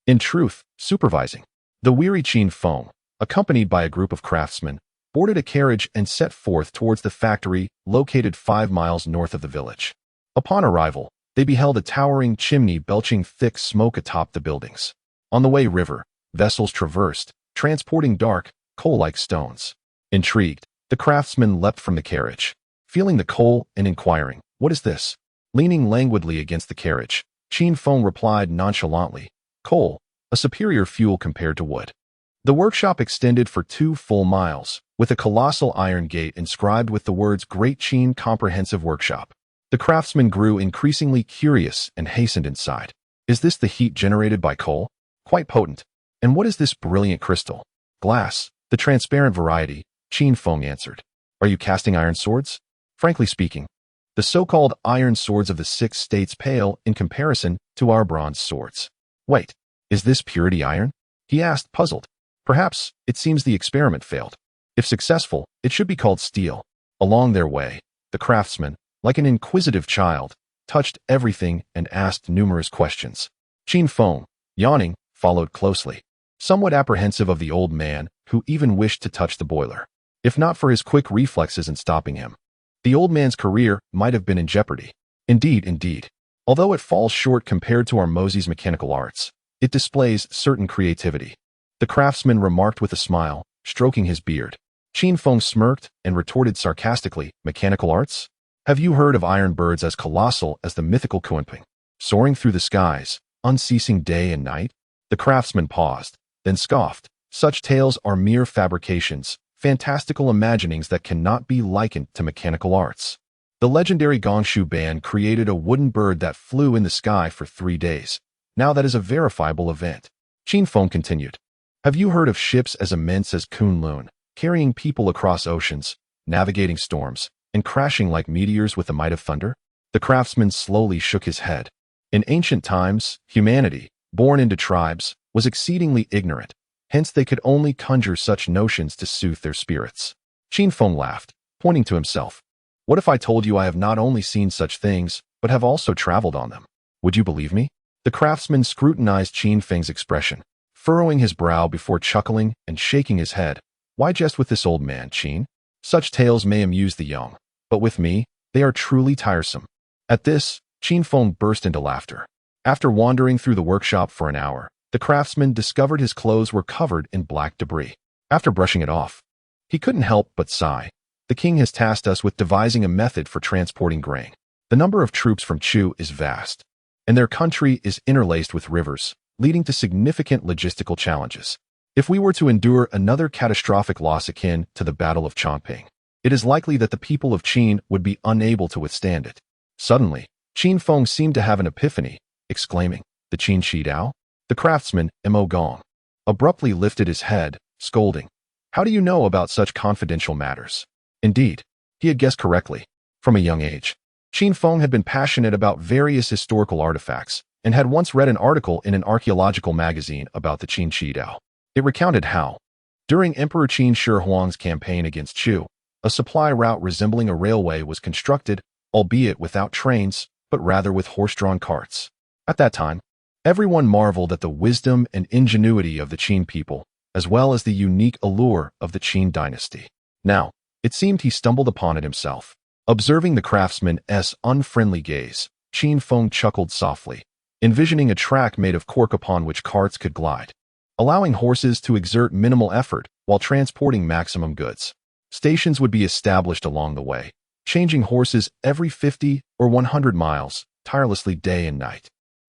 in truth, supervising." The weary Qin Feng, accompanied by a group of craftsmen, boarded a carriage and set forth towards the factory located 5 miles north of the village. Upon arrival, they beheld a towering chimney belching thick smoke atop the buildings. On the way river, vessels traversed, transporting dark, coal-like stones. Intrigued, the craftsmen leapt from the carriage, feeling the coal and inquiring, "What is this?" Leaning languidly against the carriage, Qin Feng replied nonchalantly, "Coal, a superior fuel compared to wood." The workshop extended for 2 full miles, with a colossal iron gate inscribed with the words Great Qin Comprehensive Workshop. The craftsmen grew increasingly curious and hastened inside. "Is this the heat generated by coal? Quite potent. And what is this brilliant crystal?" "Glass, the transparent variety," Qin Feng answered. "Are you casting iron swords?" "Frankly speaking, the so-called iron swords of the 6 states pale in comparison to our bronze swords." "Wait, is this purity iron?" he asked, puzzled. "Perhaps, it seems the experiment failed. If successful, it should be called steel." Along their way, the craftsman, like an inquisitive child, touched everything and asked numerous questions. Qin Feng, yawning, followed closely, somewhat apprehensive of the old man who even wished to touch the boiler. If not for his quick reflexes in stopping him, the old man's career might have been in jeopardy. Indeed. Although it falls short compared to our Mosey's mechanical arts, it displays certain creativity. The craftsman remarked with a smile, stroking his beard. Qin Feng smirked and retorted sarcastically, "Mechanical arts? Have you heard of iron birds as colossal as the mythical Kunping, soaring through the skies, unceasing day and night?" The craftsman paused, then scoffed. "Such tales are mere fabrications, fantastical imaginings that cannot be likened to mechanical arts. The legendary Gongshu band created a wooden bird that flew in the sky for 3 days. Now that is a verifiable event." Qin Feng continued, "Have you heard of ships as immense as Kunlun, carrying people across oceans, navigating storms, and crashing like meteors with the might of thunder?" The craftsman slowly shook his head. In ancient times, humanity, born into tribes, was exceedingly ignorant. Hence they could only conjure such notions to soothe their spirits. Qin Feng laughed, pointing to himself. "What if I told you I have not only seen such things, but have also traveled on them? Would you believe me?" The craftsman scrutinized Qin Feng's expression, furrowing his brow before chuckling and shaking his head. "Why jest with this old man, Qin? Such tales may amuse the young, but with me, they are truly tiresome." At this, Qin Feng burst into laughter. After wandering through the workshop for an hour, the craftsman discovered his clothes were covered in black debris. After brushing it off, he couldn't help but sigh. "The king has tasked us with devising a method for transporting grain. The number of troops from Chu is vast, and their country is interlaced with rivers, leading to significant logistical challenges. If we were to endure another catastrophic loss akin to the Battle of Chongping, it is likely that the people of Qin would be unable to withstand it." Suddenly, Qin Feng seemed to have an epiphany, exclaiming, "The Qin Shi Dao?" The craftsman, Mo Gong, abruptly lifted his head, scolding, "How do you know about such confidential matters?" Indeed, he had guessed correctly, From a young age, Qin Feng had been passionate about various historical artifacts and had once read an article in an archaeological magazine about the Qin Qidao. It recounted how, during Emperor Qin Shi Huang's campaign against Chu, a supply route resembling a railway was constructed, albeit without trains, but rather with horse-drawn carts. At that time, everyone marveled at the wisdom and ingenuity of the Qin people, as well as the unique allure of the Qin dynasty. Now, it seemed he stumbled upon it himself. Observing the craftsman's unfriendly gaze, Qin Feng chuckled softly, envisioning a track made of cork upon which carts could glide, allowing horses to exert minimal effort while transporting maximum goods. Stations would be established along the way, changing horses every 50 or 100 miles, tirelessly day and night.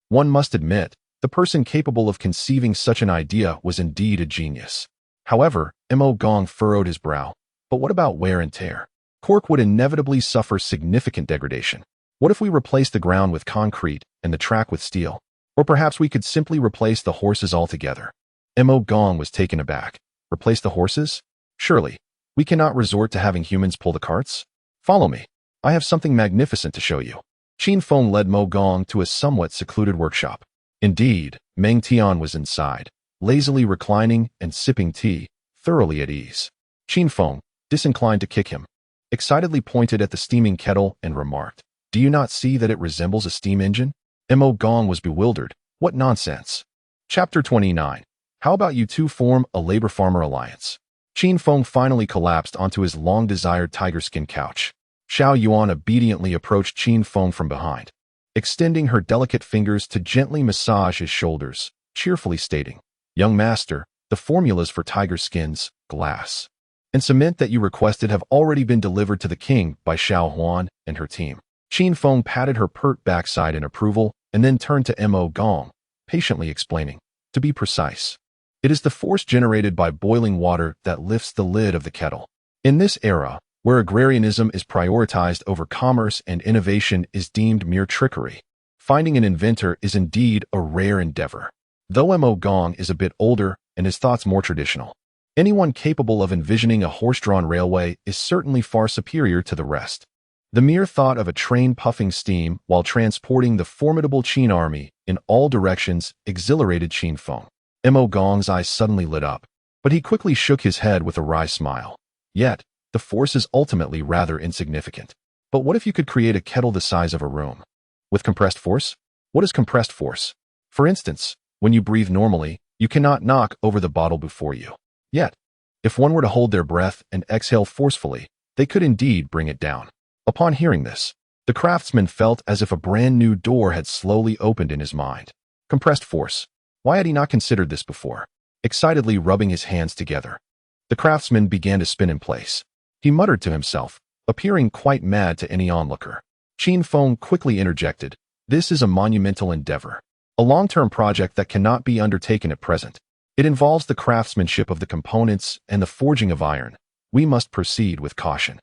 One must admit, the person capable of conceiving such an idea was indeed a genius. However, Mo Gong furrowed his brow. But what about wear and tear? Cork would inevitably suffer significant degradation. What if we replace the ground with concrete and the track with steel? Or perhaps we could simply replace the horses altogether. Mo Gong was taken aback. Replace the horses? Surely, we cannot resort to having humans pull the carts? Follow me. I have something magnificent to show you. Qin Feng led Mo Gong to a somewhat secluded workshop. Indeed, Meng Tian was inside, lazily reclining and sipping tea, thoroughly at ease. Qin Feng, disinclined to kick him, excitedly pointed at the steaming kettle and remarked, "Do you not see that it resembles a steam engine?" Mo Gong was bewildered. What nonsense. Chapter 29. How about you two form a labor-farmer alliance? Qin Feng finally collapsed onto his long-desired tiger-skin couch. Xiao Yuan obediently approached Qin Feng from behind, extending her delicate fingers to gently massage his shoulders, cheerfully stating, "Young master, the formulas for tiger skins, glass, and cement that you requested have already been delivered to the king by Xiao Huan and her team." Qin Feng patted her pert backside in approval and then turned to Mo Gong, patiently explaining, "To be precise, it is the force generated by boiling water that lifts the lid of the kettle. In this era, where agrarianism is prioritized over commerce and innovation is deemed mere trickery, finding an inventor is indeed a rare endeavor." Though Mo Gong is a bit older and his thoughts more traditional, anyone capable of envisioning a horse-drawn railway is certainly far superior to the rest. The mere thought of a train puffing steam while transporting the formidable Qin army in all directions exhilarated Qin Feng. Mo Gong's eyes suddenly lit up, but he quickly shook his head with a wry smile. Yet, the force is ultimately rather insignificant. But what if you could create a kettle the size of a room? With compressed force? What is compressed force? For instance, when you breathe normally, you cannot knock over the bottle before you. Yet, if one were to hold their breath and exhale forcefully, they could indeed bring it down. Upon hearing this, the craftsman felt as if a brand new door had slowly opened in his mind. Compressed force. Why had he not considered this before? Excitedly rubbing his hands together, the craftsman began to spin in place. He muttered to himself, appearing quite mad to any onlooker. Qin Feng quickly interjected, "This is a monumental endeavor, a long-term project that cannot be undertaken at present. It involves the craftsmanship of the components and the forging of iron. We must proceed with caution."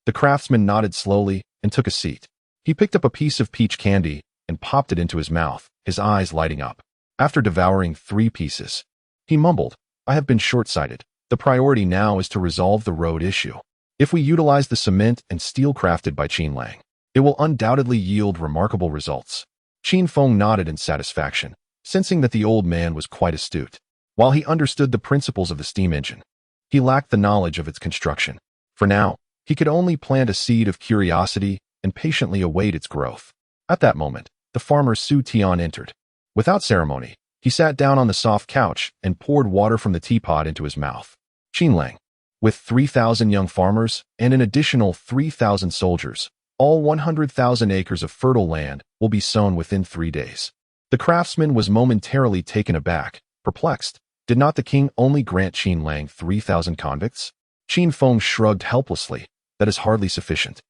The craftsman nodded slowly and took a seat. He picked up a piece of peach candy and popped it into his mouth, his eyes lighting up. After devouring 3 pieces, he mumbled, "I have been short-sighted. The priority now is to resolve the road issue. If we utilize the cement and steel crafted by Qin Lang, it will undoubtedly yield remarkable results." Qin Feng nodded in satisfaction, sensing that the old man was quite astute. While he understood the principles of the steam engine, he lacked the knowledge of its construction. For now, he could only plant a seed of curiosity and patiently await its growth. At that moment, the farmer Su Tian entered. Without ceremony, he sat down on the soft couch and poured water from the teapot into his mouth. Qin Lang, with 3,000 young farmers and an additional 3,000 soldiers, all 100,000 acres of fertile land will be sown within 3 days. The craftsman was momentarily taken aback, perplexed. Did not the king only grant Qin Lang 3,000 convicts? Qin Feng shrugged helplessly. That is hardly sufficient.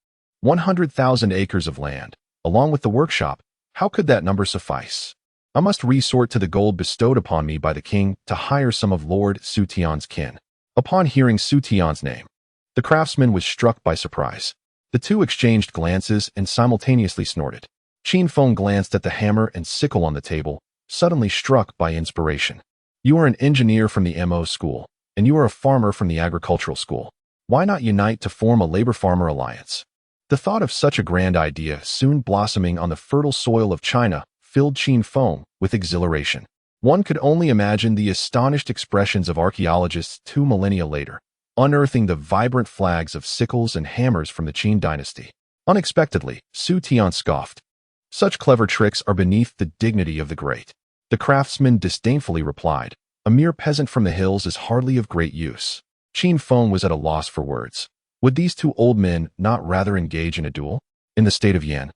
100,000 acres of land, along with the workshop, how could that number suffice? I must resort to the gold bestowed upon me by the king to hire some of Lord Su Tian's kin. Upon hearing Su Tian's name, the craftsman was struck by surprise. The two exchanged glances and simultaneously snorted. Qin Feng glanced at the hammer and sickle on the table, suddenly struck by inspiration. "You are an engineer from the MO school, and you are a farmer from the agricultural school. Why not unite to form a labor-farmer alliance? The thought of such a grand idea soon blossoming on the fertile soil of China filled Qin Feng with exhilaration. One could only imagine the astonished expressions of archaeologists 2 millennia later, unearthing the vibrant flags of sickles and hammers from the Qin dynasty. Unexpectedly, Su Tian scoffed. Such clever tricks are beneath the dignity of the great. The craftsman disdainfully replied, a mere peasant from the hills is hardly of great use. Qin Feng was at a loss for words. Would these two old men not rather engage in a duel? In the state of Yan,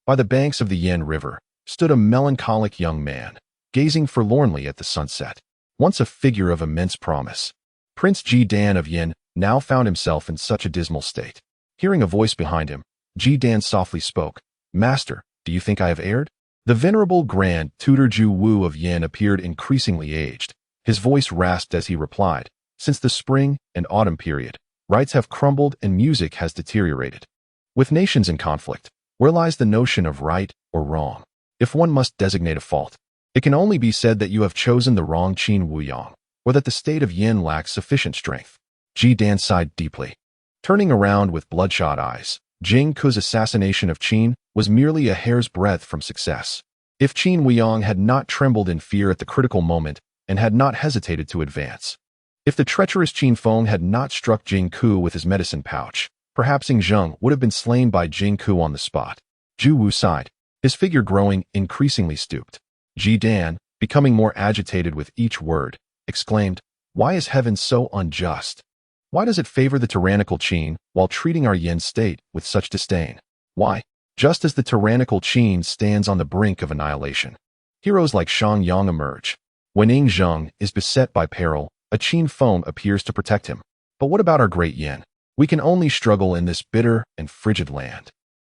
by the banks of the Yan River, stood a melancholic young man, gazing forlornly at the sunset. Once a figure of immense promise, Prince Ji Dan of Yin now found himself in such a dismal state. Hearing a voice behind him, Ji Dan softly spoke, Master, do you think I have erred? The venerable Grand Tutor Ju Wu of Yin appeared increasingly aged. His voice rasped as he replied, Since the spring and autumn period, rights have crumbled and music has deteriorated. With nations in conflict, where lies the notion of right or wrong? If one must designate a fault, it can only be said that you have chosen the wrong Qin Wuyang, or that the state of Yin lacks sufficient strength. Ji Dan sighed deeply. Turning around with bloodshot eyes, Jing Ku's assassination of Qin was merely a hair's breadth from success. If Qin Wuyang had not trembled in fear at the critical moment and had not hesitated to advance, if the treacherous Qin Feng had not struck Jing Ku with his medicine pouch, perhaps Ying Zheng would have been slain by Jing Ku on the spot. Ju Wu sighed, his figure growing increasingly stooped. Ji Dan, becoming more agitated with each word, exclaimed, Why is heaven so unjust? Why does it favor the tyrannical Qin while treating our Yin state with such disdain? Why? Just as the tyrannical Qin stands on the brink of annihilation, heroes like Shang Yang emerge. When Ying Zheng is beset by peril, a Qin Feng appears to protect him. But what about our great Yin? We can only struggle in this bitter and frigid land.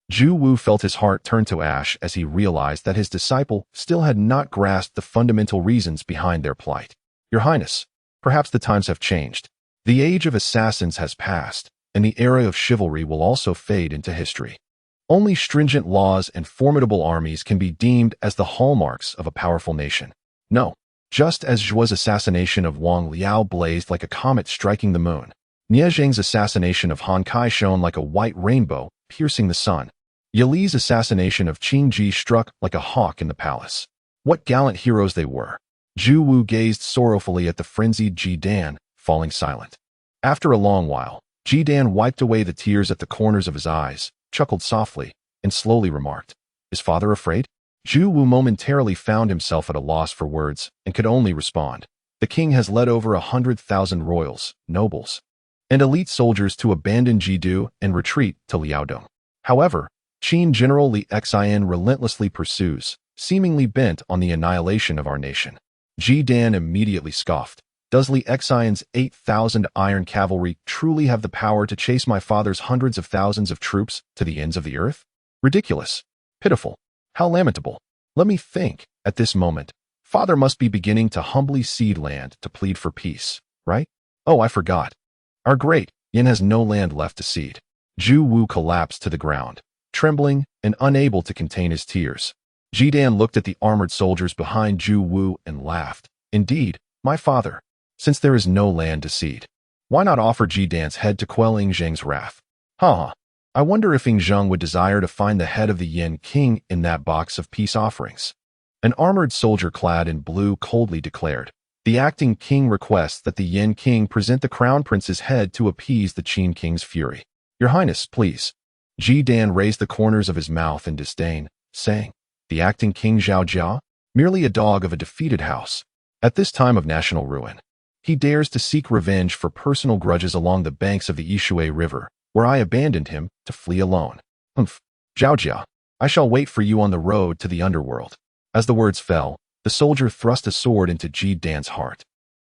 Ju Wu felt his heart turn to ash as he realized that his disciple still had not grasped the fundamental reasons behind their plight. Your Highness, perhaps the times have changed. The age of assassins has passed, and the era of chivalry will also fade into history. Only stringent laws and formidable armies can be deemed as the hallmarks of a powerful nation. No, just as Zhuo's assassination of Wang Liao blazed like a comet striking the moon, Nie Zheng's assassination of Han Kai shone like a white rainbow piercing the sun. Yili's assassination of Qing Ji struck like a hawk in the palace. What gallant heroes they were! Ju Wu gazed sorrowfully at the frenzied Ji Dan, falling silent. After a long while, Ji Dan wiped away the tears at the corners of his eyes, chuckled softly, and slowly remarked, Is father afraid? Ju Wu momentarily found himself at a loss for words and could only respond. The king has led over 100,000 royals, nobles, and elite soldiers to abandon Jidu and retreat to Liaodong. However, Qin General Li Xian relentlessly pursues, seemingly bent on the annihilation of our nation. Ji Dan immediately scoffed. Does Li Xian's 8,000 iron cavalry truly have the power to chase my father's hundreds of thousands of troops to the ends of the earth? Ridiculous. Pitiful. How lamentable. Let me think. At this moment, father must be beginning to humbly cede land to plead for peace, right? Oh, I forgot. Our great Yin has no land left to cede. Ju Wu collapsed to the ground, trembling and unable to contain his tears. Ji Dan looked at the armored soldiers behind Ju Wu and laughed. Indeed, my father. Since there is no land to cede, why not offer Ji Dan's head to quell Ying Zheng's wrath? Ha! I wonder if Ying Zheng would desire to find the head of the Yin king in that box of peace offerings. An armored soldier clad in blue coldly declared, The acting king requests that the Yin king present the crown prince's head to appease the Qin king's fury. Your Highness, please. Ji Dan raised the corners of his mouth in disdain, saying, The acting king Zhao Jia? Merely a dog of a defeated house. At this time of national ruin, he dares to seek revenge for personal grudges along the banks of the Yishui River, where I abandoned him to flee alone. Humph. Zhao Jia, I shall wait for you on the road to the underworld. As the words fell, the soldier thrust a sword into Ji Dan's heart.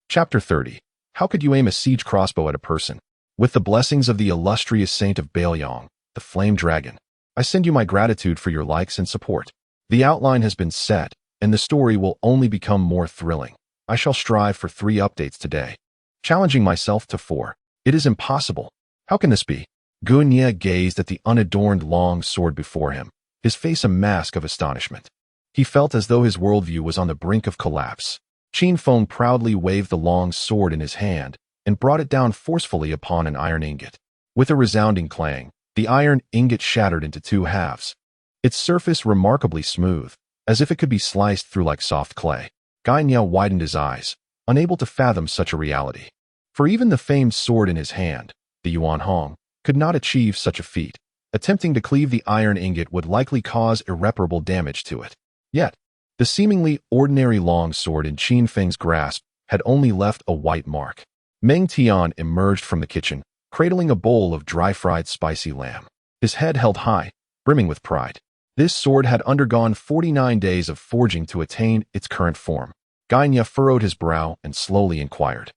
Chapter 30. How could you aim a siege crossbow at a person? With the blessings of the illustrious saint of Baoyong, the flame dragon, I send you my gratitude for your likes and support. The outline has been set, and the story will only become more thrilling. I shall strive for 3 updates today. Challenging myself to 4. It is impossible. How can this be? Gu Nie gazed at the unadorned long sword before him, his face a mask of astonishment. He felt as though his worldview was on the brink of collapse. Qin Feng proudly waved the long sword in his hand and brought it down forcefully upon an iron ingot. With a resounding clang, The iron ingot shattered into two halves, its surface remarkably smooth, as if it could be sliced through like soft clay. Guy Niao widened his eyes, unable to fathom such a reality. For even the famed sword in his hand, the Yuan Hong, could not achieve such a feat. Attempting to cleave the iron ingot would likely cause irreparable damage to it. Yet, the seemingly ordinary long sword in Qin Feng's grasp had only left a white mark. Meng Tian emerged from the kitchen, cradling a bowl of dry-fried spicy lamb. His head held high, brimming with pride. This sword had undergone 49 days of forging to attain its current form. Guy Niao furrowed his brow and slowly inquired,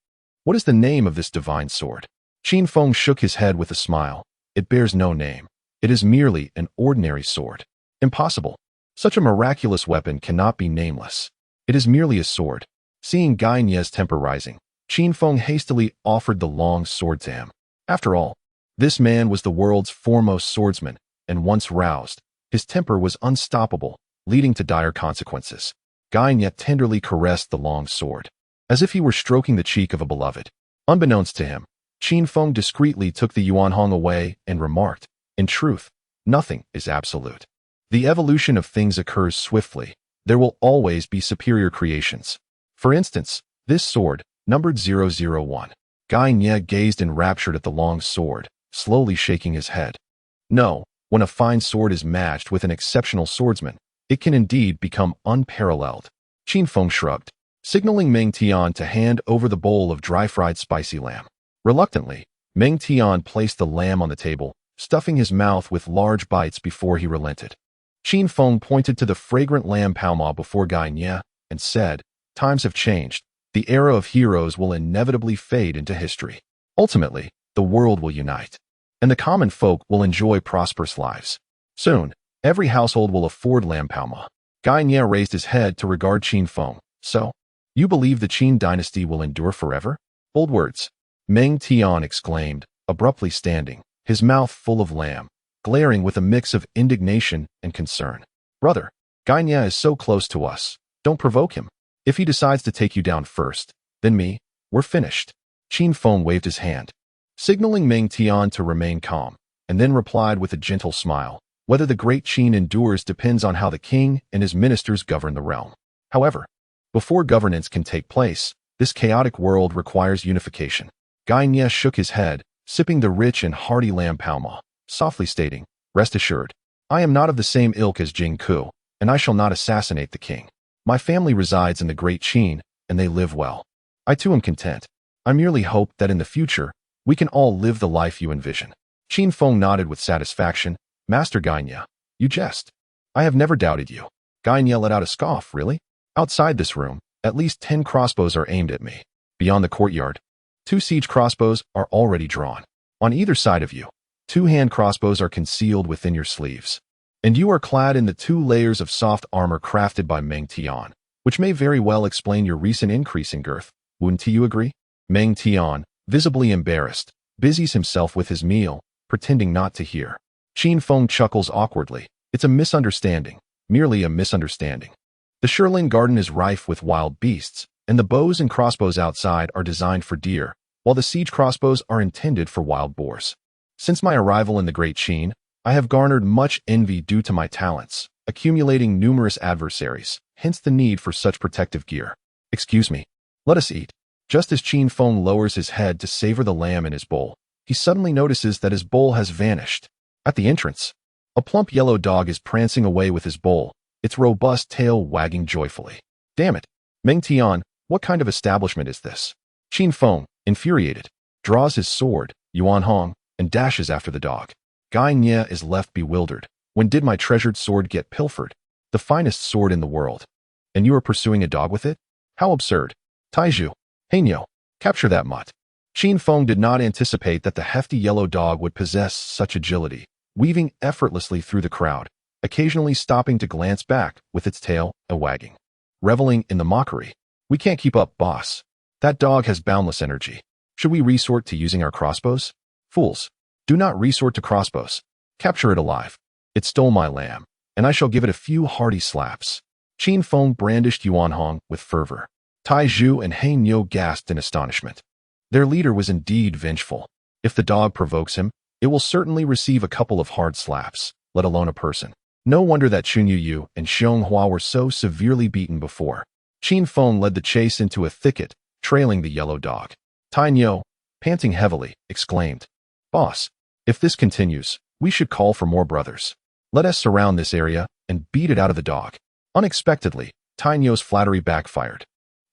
"What is the name of this divine sword?" Qin Feng shook his head with a smile. "It bears no name. It is merely an ordinary sword." "Impossible. Such a miraculous weapon cannot be nameless. It is merely a sword." Seeing Guy Niao's temper rising, Qin Feng hastily offered the long sword to him. After all, this man was the world's foremost swordsman, and once roused, his temper was unstoppable, leading to dire consequences. Guy Niao tenderly caressed the long sword, as if he were stroking the cheek of a beloved. Unbeknownst to him, Qin Feng discreetly took the Yuan Hong away and remarked, "In truth, nothing is absolute. The evolution of things occurs swiftly. There will always be superior creations. For instance, this sword, numbered 001. Guy Niao gazed enraptured at the long sword, slowly shaking his head. No, when a fine sword is matched with an exceptional swordsman, it can indeed become unparalleled. Qin Feng shrugged, signaling Meng Tian to hand over the bowl of dry-fried spicy lamb. Reluctantly, Meng Tian placed the lamb on the table, stuffing his mouth with large bites before he relented. Qin Feng pointed to the fragrant lamb palma before Guy Niao and said, "Times have changed. The era of heroes will inevitably fade into history. Ultimately, the world will unite, and the common folk will enjoy prosperous lives. Soon, every household will afford lamb palma." Guy Niao raised his head to regard Qin Feng. "So, you believe the Qin dynasty will endure forever?" "Bold words," Meng Tian exclaimed, abruptly standing, his mouth full of lamb, glaring with a mix of indignation and concern. "Brother, Guy Niao is so close to us. Don't provoke him. If he decides to take you down first, then me, we're finished." Qin Feng waved his hand, signaling Meng Tian to remain calm, and then replied with a gentle smile, "Whether the great Qin endures depends on how the king and his ministers govern the realm. However, before governance can take place, this chaotic world requires unification." Guy Niao shook his head, sipping the rich and hearty lamb palma, softly stating, "Rest assured, I am not of the same ilk as Jing, and I shall not assassinate the king. My family resides in the great Qin, and they live well. I too am content. I merely hope that in the future, we can all live the life you envision." Qin Feng nodded with satisfaction. "Master Guy Niao, you jest. I have never doubted you." Guy Niao let out a scoff. "Really? Outside this room, at least 10 crossbows are aimed at me. Beyond the courtyard, 2 siege crossbows are already drawn. On either side of you, 2 hand crossbows are concealed within your sleeves. And you are clad in the 2 layers of soft armor crafted by Meng Tian, which may very well explain your recent increase in girth. Wouldn't you agree?" Meng Tian, visibly embarrassed, busies himself with his meal, pretending not to hear. Qin Feng chuckles awkwardly. "It's a misunderstanding, merely a misunderstanding. The Shirlin Garden is rife with wild beasts, and the bows and crossbows outside are designed for deer, while the siege crossbows are intended for wild boars. Since my arrival in the Great Qin, I have garnered much envy due to my talents, accumulating numerous adversaries, hence the need for such protective gear. Excuse me, let us eat." Just as Qin Feng lowers his head to savor the lamb in his bowl, he suddenly notices that his bowl has vanished. At the entrance, a plump yellow dog is prancing away with his bowl, its robust tail wagging joyfully. "Damn it, Meng Tian, what kind of establishment is this?" Qin Feng, infuriated, draws his sword, Yuan Hong, and dashes after the dog. Guy Niao is left bewildered. "When did my treasured sword get pilfered? The finest sword in the world. And you are pursuing a dog with it? How absurd. Taizhu, Heino, capture that mutt." Qin Feng did not anticipate that the hefty yellow dog would possess such agility, weaving effortlessly through the crowd, occasionally stopping to glance back with its tail a wagging. Reveling in the mockery. "We can't keep up, boss. That dog has boundless energy. Should we resort to using our crossbows? Fools, do not resort to crossbows. Capture it alive. It stole my lamb, and I shall give it a few hearty slaps." Qin Feng brandished Yuan Hong with fervor. Taizhu and Heino gasped in astonishment. Their leader was indeed vengeful. If the dog provokes him, it It will certainly receive a couple of hard slaps, let alone a person. No wonder that Chun Yu and Xiong Hua were so severely beaten before. Qin Feng led the chase into a thicket, trailing the yellow dog. Tai Nyo, panting heavily, exclaimed, "Boss, if this continues, we should call for more brothers. Let us surround this area and beat it out of the dog." Unexpectedly, Tai Nyo's flattery backfired,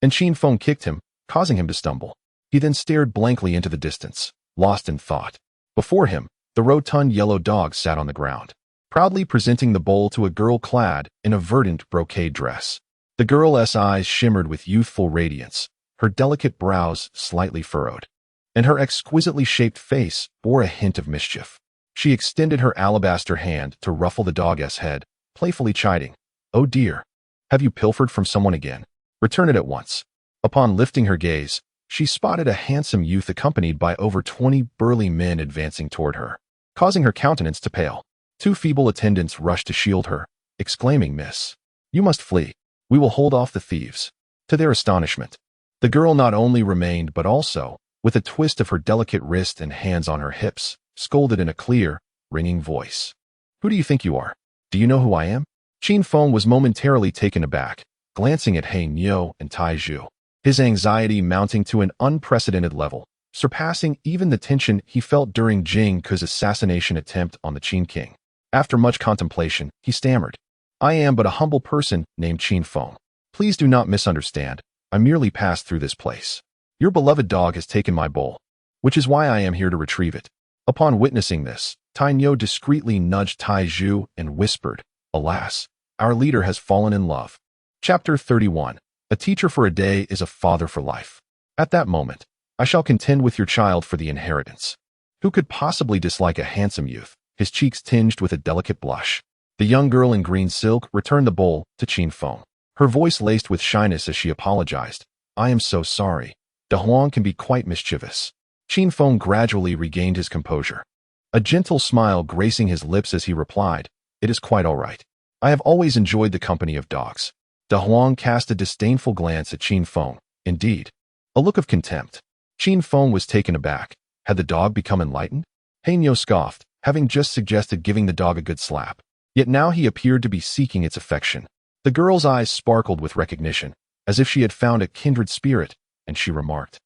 and Qin Feng kicked him, causing him to stumble. He then stared blankly into the distance, lost in thought. Before him, the rotund yellow dog sat on the ground, proudly presenting the bowl to a girl clad in a verdant brocade dress. The girl's eyes shimmered with youthful radiance, her delicate brows slightly furrowed, and her exquisitely shaped face bore a hint of mischief. She extended her alabaster hand to ruffle the dog's head, playfully chiding, "Oh dear, have you pilfered from someone again? Return it at once." Upon lifting her gaze, she spotted a handsome youth accompanied by over 20 burly men advancing toward her, causing her countenance to pale. Two feeble attendants rushed to shield her, exclaiming, "Miss, you must flee. We will hold off the thieves." To their astonishment, the girl not only remained but also, with a twist of her delicate wrist and hands on her hips, scolded in a clear, ringing voice, "Who do you think you are? Do you know who I am?" Qin Feng was momentarily taken aback, glancing at Hei Nyo and Tai Zhu, his anxiety mounting to an unprecedented level, surpassing even the tension he felt during Jing's assassination attempt on the Qin king. After much contemplation, he stammered, "I am but a humble person named Qin Feng. Please do not misunderstand. I merely passed through this place. Your beloved dog has taken my bowl, which is why I am here to retrieve it." Upon witnessing this, Tai Nyo discreetly nudged Tai Zhu and whispered, "Alas, our leader has fallen in love." Chapter 31. A teacher for a day is a father for life. At that moment, I shall contend with your child for the inheritance. Who could possibly dislike a handsome youth, his cheeks tinged with a delicate blush? The young girl in green silk returned the bowl to Qin Feng, her voice laced with shyness as she apologized. "I am so sorry. De Huang can be quite mischievous." Qin Feng gradually regained his composure, a gentle smile gracing his lips as he replied, "It is quite all right. I have always enjoyed the company of dogs." De Huang cast a disdainful glance at Qin Feng. Indeed, a look of contempt. Qin Feng was taken aback. Had the dog become enlightened? Hei Nyo scoffed, having just suggested giving the dog a good slap. Yet now he appeared to be seeking its affection. The girl's eyes sparkled with recognition, as if she had found a kindred spirit, and she remarked,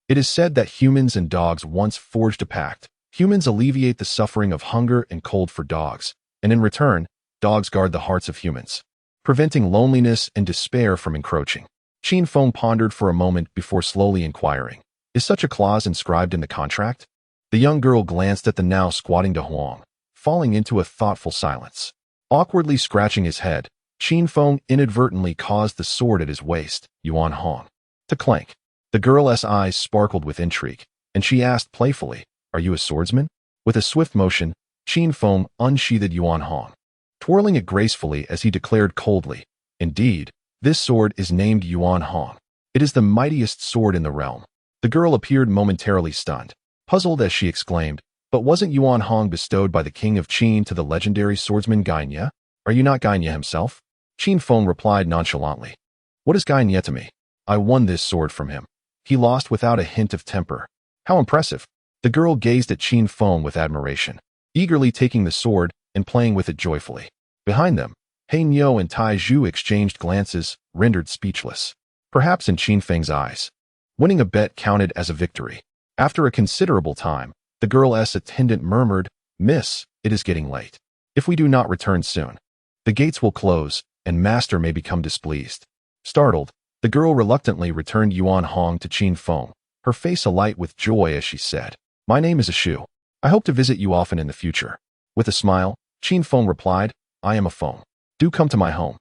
"It is said that humans and dogs once forged a pact. Humans alleviate the suffering of hunger and cold for dogs, and in return, dogs guard the hearts of humans, preventing loneliness and despair from encroaching." Qin Feng pondered for a moment before slowly inquiring, "Is such a clause inscribed in the contract?" The young girl glanced at the now squatting De Huang, falling into a thoughtful silence. Awkwardly scratching his head, Qin Feng inadvertently caused the sword at his waist, Yuan Hong, to clank. The girl's eyes sparkled with intrigue, and she asked playfully, "Are you a swordsman?" With a swift motion, Qin Feng unsheathed Yuan Hong, twirling it gracefully as he declared coldly, "Indeed, this sword is named Yuan Hong. It is the mightiest sword in the realm." The girl appeared momentarily stunned, puzzled as she exclaimed, "But wasn't Yuan Hong bestowed by the king of Qin to the legendary swordsman Gainye? Are you not Gainye himself?" Qin Feng replied nonchalantly, "What is Gainye to me? I won this sword from him. He lost without a hint of temper." "How impressive." The girl gazed at Qin Feng with admiration, eagerly taking the sword and playing with it joyfully. Behind them, Hei Nyo and Tai Zhu exchanged glances, rendered speechless. Perhaps in Qin Feng's eyes, winning a bet counted as a victory. After a considerable time, the girl's attendant murmured, "Miss, it is getting late. If we do not return soon, the gates will close, and master may become displeased." Startled, the girl reluctantly returned Yuan Hong to Qin Feng, her face alight with joy as she said, "My name is Ashu. I hope to visit you often in the future." With a smile, Qin Feng replied, "I am a Feng. Do come to my home.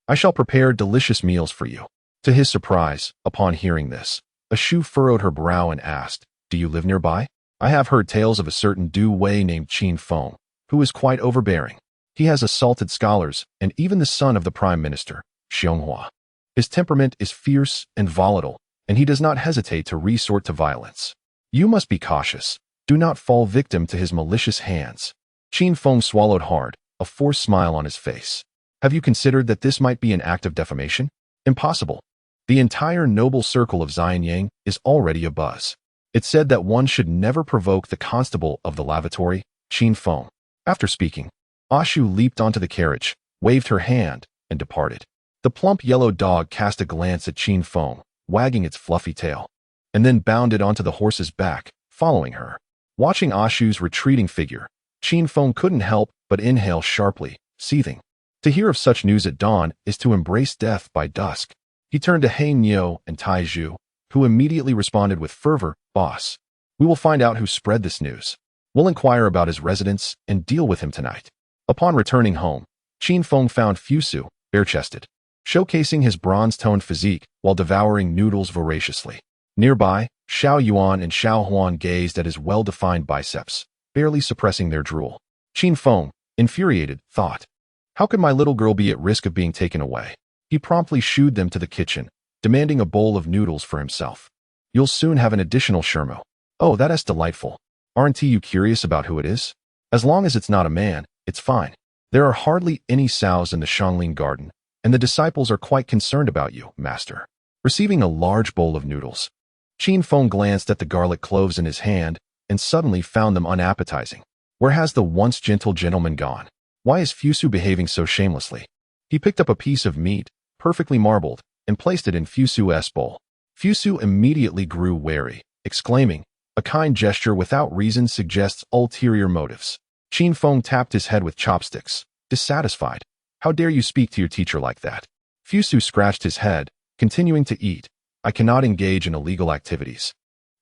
I shall prepare delicious meals for you." To his surprise, upon hearing this, Ashu furrowed her brow and asked, "Do you live nearby? I have heard tales of a certain Du Wei named Qin Feng, who is quite overbearing. He has assaulted scholars and even the son of the prime minister, Xiong Hua. His temperament is fierce and volatile, and he does not hesitate to resort to violence. You must be cautious. Do not fall victim to his malicious hands." Qin Feng swallowed hard, a forced smile on his face. "Have you considered that this might be an act of defamation? Impossible. The entire noble circle of Xianyang is already abuzz. It said that one should never provoke the constable of the lavatory, Qin Feng. After speaking, Ashu leaped onto the carriage, waved her hand, and departed. The plump yellow dog cast a glance at Qin Feng, wagging its fluffy tail, and then bounded onto the horse's back, following her. Watching Ashu's retreating figure, Qin Feng couldn't help but inhale sharply, seething. To hear of such news at dawn is to embrace death by dusk. He turned to He Niu and Tai Zhu, who immediately responded with fervor, "Boss, we will find out who spread this news. We'll inquire about his residence and deal with him tonight." Upon returning home, Qin Feng found Fusu, bare-chested, showcasing his bronze-toned physique while devouring noodles voraciously. Nearby, Xiao Yuan and Xiao Huan gazed at his well-defined biceps, barely suppressing their drool. Qin Feng, infuriated, thought, "How could my little girl be at risk of being taken away?" He promptly shooed them to the kitchen, demanding a bowl of noodles for himself. "You'll soon have an additional shermo." "Oh, that's delightful. Aren't you curious about who it is?" "As long as it's not a man, it's fine. There are hardly any sows in the Xiangling garden, and the disciples are quite concerned about you, master." Receiving a large bowl of noodles, Qin Feng glanced at the garlic cloves in his hand and suddenly found them unappetizing. Where has the once gentle gentleman gone? Why is Fusu behaving so shamelessly? He picked up a piece of meat, perfectly marbled, and placed it in Fusu's bowl. Fusu immediately grew wary, exclaiming, "A kind gesture without reason suggests ulterior motives." Qin Feng tapped his head with chopsticks, dissatisfied. "How dare you speak to your teacher like that?" Fusu scratched his head, continuing to eat. "I cannot engage in illegal activities.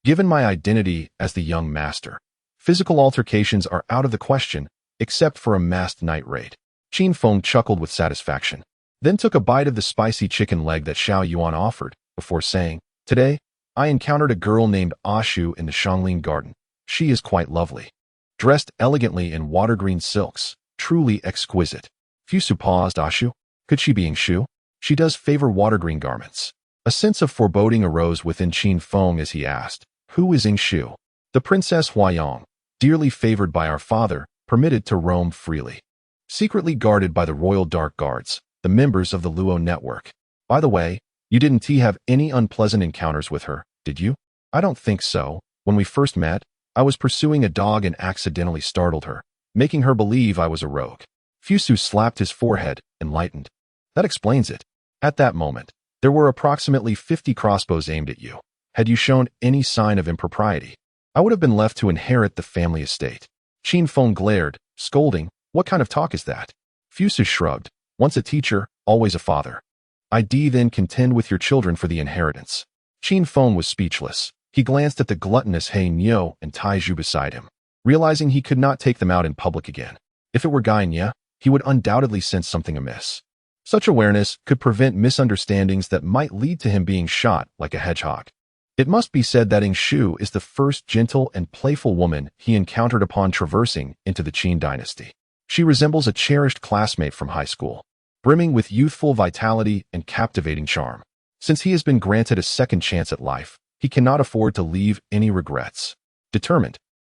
Given my identity as the young master, physical altercations are out of the question, except for a masked night raid." Qin Feng chuckled with satisfaction, then took a bite of the spicy chicken leg that Xiao Yuan offered, before saying, "Today, I encountered a girl named Ashu in the Xiangling garden. She is quite lovely. Dressed elegantly in water-green silks, truly exquisite." Fusu paused. "Ashu? Could she be Shu? She does favor water-green garments." A sense of foreboding arose within Qin Feng as he asked, "Who is Shu?" "The Princess Huayong, dearly favored by our father, permitted to roam freely. Secretly guarded by the Royal Dark Guards, the members of the Luo network. By the way, you didn't have any unpleasant encounters with her, did you?" "I don't think so. When we first met, I was pursuing a dog and accidentally startled her, making her believe I was a rogue." Fusu slapped his forehead, enlightened. "That explains it. At that moment, there were approximately 50 crossbows aimed at you. Had you shown any sign of impropriety, I would have been left to inherit the family estate." Qin Feng glared, scolding, "What kind of talk is that?" Fusu shrugged. "Once a teacher, always a father. I'd then contend with your children for the inheritance." Qin Feng was speechless. He glanced at the gluttonous He Niu and Tai Zhu beside him, realizing he could not take them out in public again. If it were Guy Nye, he would undoubtedly sense something amiss. Such awareness could prevent misunderstandings that might lead to him being shot like a hedgehog. It must be said that Shu is the first gentle and playful woman he encountered upon traversing into the Qin dynasty. She resembles a cherished classmate from high school, brimming with youthful vitality and captivating charm. Since he has been granted a second chance at life, he cannot afford to leave any regrets. Determined,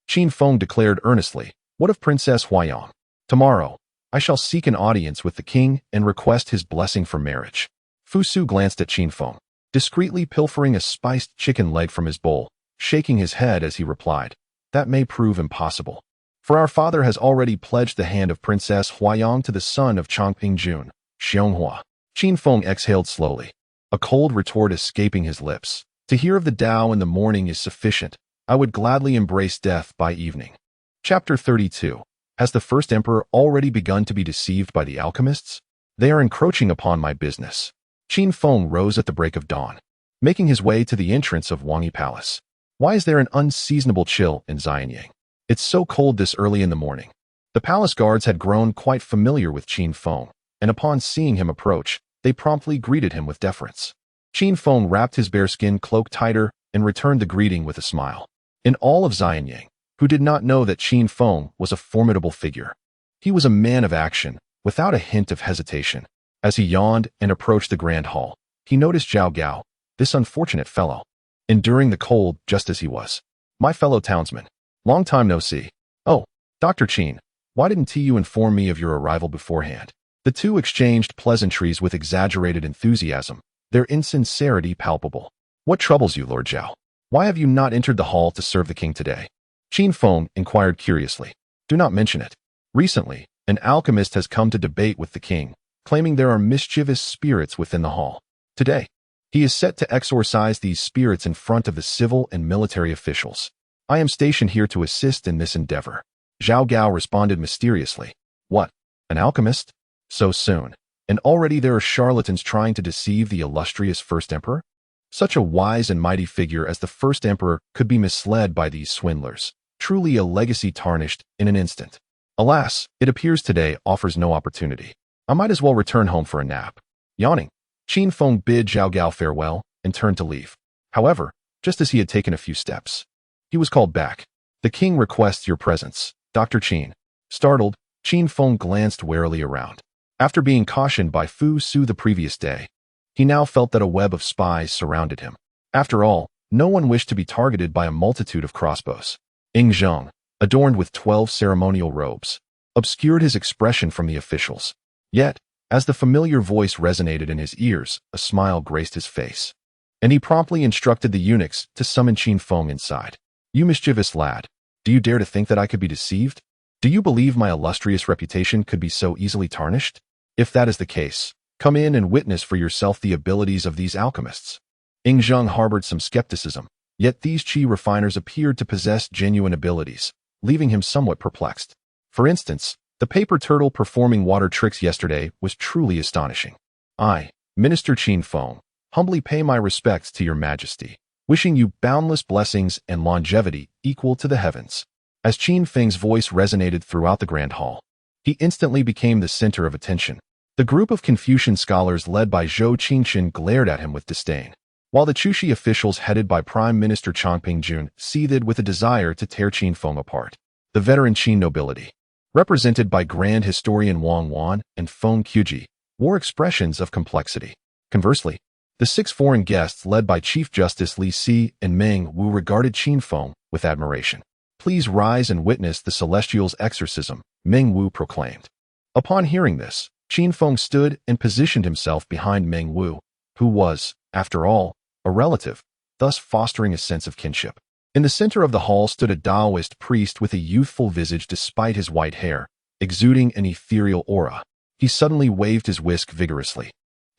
Qin Feng declared earnestly, "What of Princess Huayong? Tomorrow, I shall seek an audience with the king and request his blessing for marriage." Fusu glanced at Qin Feng, discreetly pilfering a spiced chicken leg from his bowl, shaking his head as he replied, "That may prove impossible. For our father has already pledged the hand of Princess Huayong to the son of Chongping Jun, Xianghua." Qin Feng exhaled slowly, a cold retort escaping his lips. "To hear of the Tao in the morning is sufficient. I would gladly embrace death by evening." Chapter 32. Has the first emperor already begun to be deceived by the alchemists? They are encroaching upon my business. Qin Feng rose at the break of dawn, making his way to the entrance of Wangyi Palace. Why is there an unseasonable chill in Xianyang? It's so cold this early in the morning. The palace guards had grown quite familiar with Qin Feng, and upon seeing him approach, they promptly greeted him with deference. Qin Feng wrapped his bearskin cloak tighter and returned the greeting with a smile. In all of Xianyang, who did not know that Qin Feng was a formidable figure? He was a man of action, without a hint of hesitation. As he yawned and approached the grand hall, he noticed Zhao Gao, this unfortunate fellow, enduring the cold just as he was. "My fellow townsman, long time no see. Oh, Dr. Qin, why didn't you inform me of your arrival beforehand?" The two exchanged pleasantries with exaggerated enthusiasm, their insincerity palpable. "What troubles you, Lord Zhao? Why have you not entered the hall to serve the king today?" Qin Feng inquired curiously. Do not mention it. Recently, an alchemist has come to debate with the king, claiming there are mischievous spirits within the hall. Today, he is set to exorcise these spirits in front of the civil and military officials. I am stationed here to assist in this endeavor. Zhao Gao responded mysteriously. What? An alchemist? So soon? And already there are charlatans trying to deceive the illustrious first emperor? Such a wise and mighty figure as the first emperor could be misled by these swindlers. Truly a legacy tarnished in an instant. Alas, it appears today offers no opportunity. I might as well return home for a nap. Yawning, Qin Feng bid Zhao Gao farewell and turned to leave. However, just as he had taken a few steps, he was called back. The king requests your presence, Dr. Qin. Startled, Qin Feng glanced warily around. After being cautioned by Fu Su the previous day, he now felt that a web of spies surrounded him. After all, no one wished to be targeted by a multitude of crossbows. Ying Zheng, adorned with 12 ceremonial robes, obscured his expression from the officials. Yet, as the familiar voice resonated in his ears, a smile graced his face. And he promptly instructed the eunuchs to summon Qin Feng inside. You mischievous lad, do you dare to think that I could be deceived? Do you believe my illustrious reputation could be so easily tarnished? If that is the case, come in and witness for yourself the abilities of these alchemists. Ying Zheng harbored some skepticism, yet these qi refiners appeared to possess genuine abilities, leaving him somewhat perplexed. For instance, the paper turtle performing water tricks yesterday was truly astonishing. I, Minister Qin Feng, humbly pay my respects to your majesty, wishing you boundless blessings and longevity equal to the heavens. As Qin Feng's voice resonated throughout the grand hall, he instantly became the center of attention. The group of Confucian scholars led by Zhou Qingxin glared at him with disdain, while the Chushi officials headed by Prime Minister Changping Jun seethed with a desire to tear Qin Feng apart. The veteran Qin nobility, represented by Grand Historian Wang Wan and Feng Quji, wore expressions of complexity. Conversely, the 6 foreign guests led by Chief Justice Li Si and Meng Wu regarded Qin Feng with admiration. Please rise and witness the Celestial's exorcism, Meng Wu proclaimed. Upon hearing this, Qin Feng stood and positioned himself behind Meng Wu, who was, after all, a relative, thus fostering a sense of kinship. In the center of the hall stood a Taoist priest with a youthful visage despite his white hair, exuding an ethereal aura. He suddenly waved his whisk vigorously,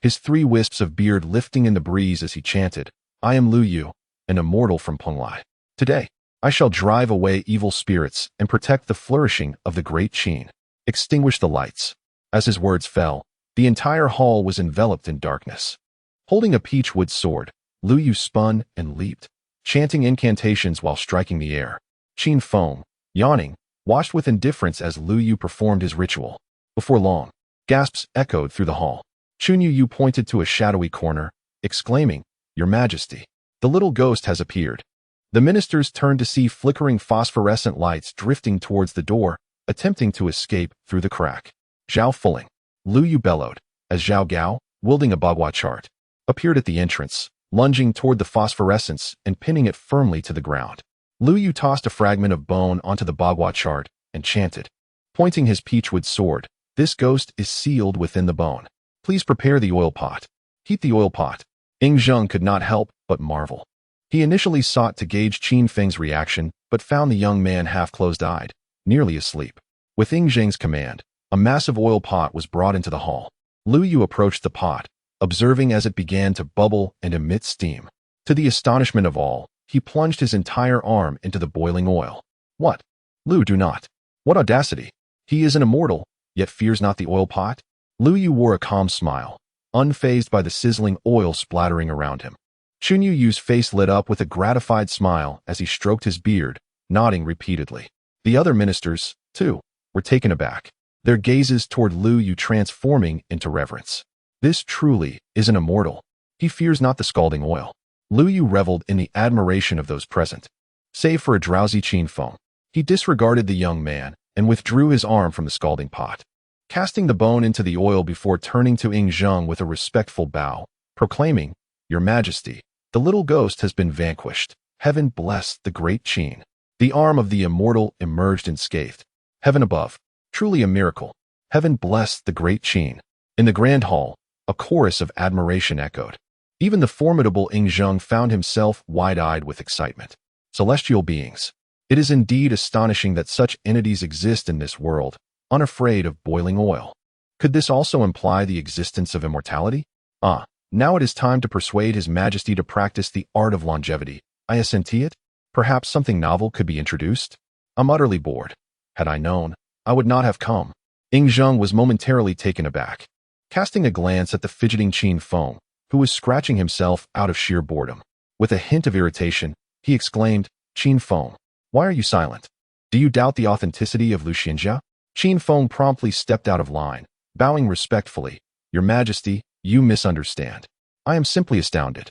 his 3 wisps of beard lifting in the breeze as he chanted, I am Lu Yu, an immortal from Penglai. Today, I shall drive away evil spirits and protect the flourishing of the great Qin. Extinguish the lights. As his words fell, the entire hall was enveloped in darkness. Holding a peachwood sword, Lu Yu spun and leaped, chanting incantations while striking the air. Qin Feng, yawning, watched with indifference as Lu Yu performed his ritual. Before long, gasps echoed through the hall. Chun Yu pointed to a shadowy corner, exclaiming, Your Majesty, the little ghost has appeared. The ministers turned to see flickering phosphorescent lights drifting towards the door, attempting to escape through the crack. Zhao Fuling, Lu Yu bellowed, as Zhao Gao, wielding a bagua chart, appeared at the entrance, lunging toward the phosphorescence and pinning it firmly to the ground. Lu Yu tossed a fragment of bone onto the bagua chart and chanted, pointing his peachwood sword, This ghost is sealed within the bone. Please prepare the oil pot. Heat the oil pot. Ying Zheng could not help but marvel. He initially sought to gauge Qin Feng's reaction, but found the young man half closed-eyed, nearly asleep. With Ying Zheng's command, a massive oil pot was brought into the hall. Lu Yu approached the pot, observing as it began to bubble and emit steam. To the astonishment of all, he plunged his entire arm into the boiling oil. What? Lu, do not. What audacity! He is an immortal, yet fears not the oil pot? Lu Yu wore a calm smile, unfazed by the sizzling oil splattering around him. Chun Yu's face lit up with a gratified smile as he stroked his beard, nodding repeatedly. The other ministers, too, were taken aback, their gazes toward Lu Yu transforming into reverence. This truly is an immortal. He fears not the scalding oil. Lu Yu reveled in the admiration of those present. Save for a drowsy Qin Feng, he disregarded the young man and withdrew his arm from the scalding pot, casting the bone into the oil before turning to Ying Zheng with a respectful bow, proclaiming, Your Majesty, the little ghost has been vanquished. Heaven bless the great Qin. The arm of the immortal emerged unscathed. Heaven above. Truly a miracle. Heaven bless the great Qin. In the grand hall, a chorus of admiration echoed. Even the formidable Ying Zheng found himself wide-eyed with excitement. Celestial beings. It is indeed astonishing that such entities exist in this world, unafraid of boiling oil. Could this also imply the existence of immortality? Now it is time to persuade His Majesty to practice the art of longevity. I assenti it? Perhaps something novel could be introduced? I'm utterly bored. Had I known, I would not have come. Ying Zheng was momentarily taken aback. Casting a glance at the fidgeting Qin Feng, who was scratching himself out of sheer boredom. With a hint of irritation, he exclaimed, Qin Feng, why are you silent? Do you doubt the authenticity of Lu Xianjia? Qin Feng promptly stepped out of line, bowing respectfully. Your Majesty, you misunderstand. I am simply astounded.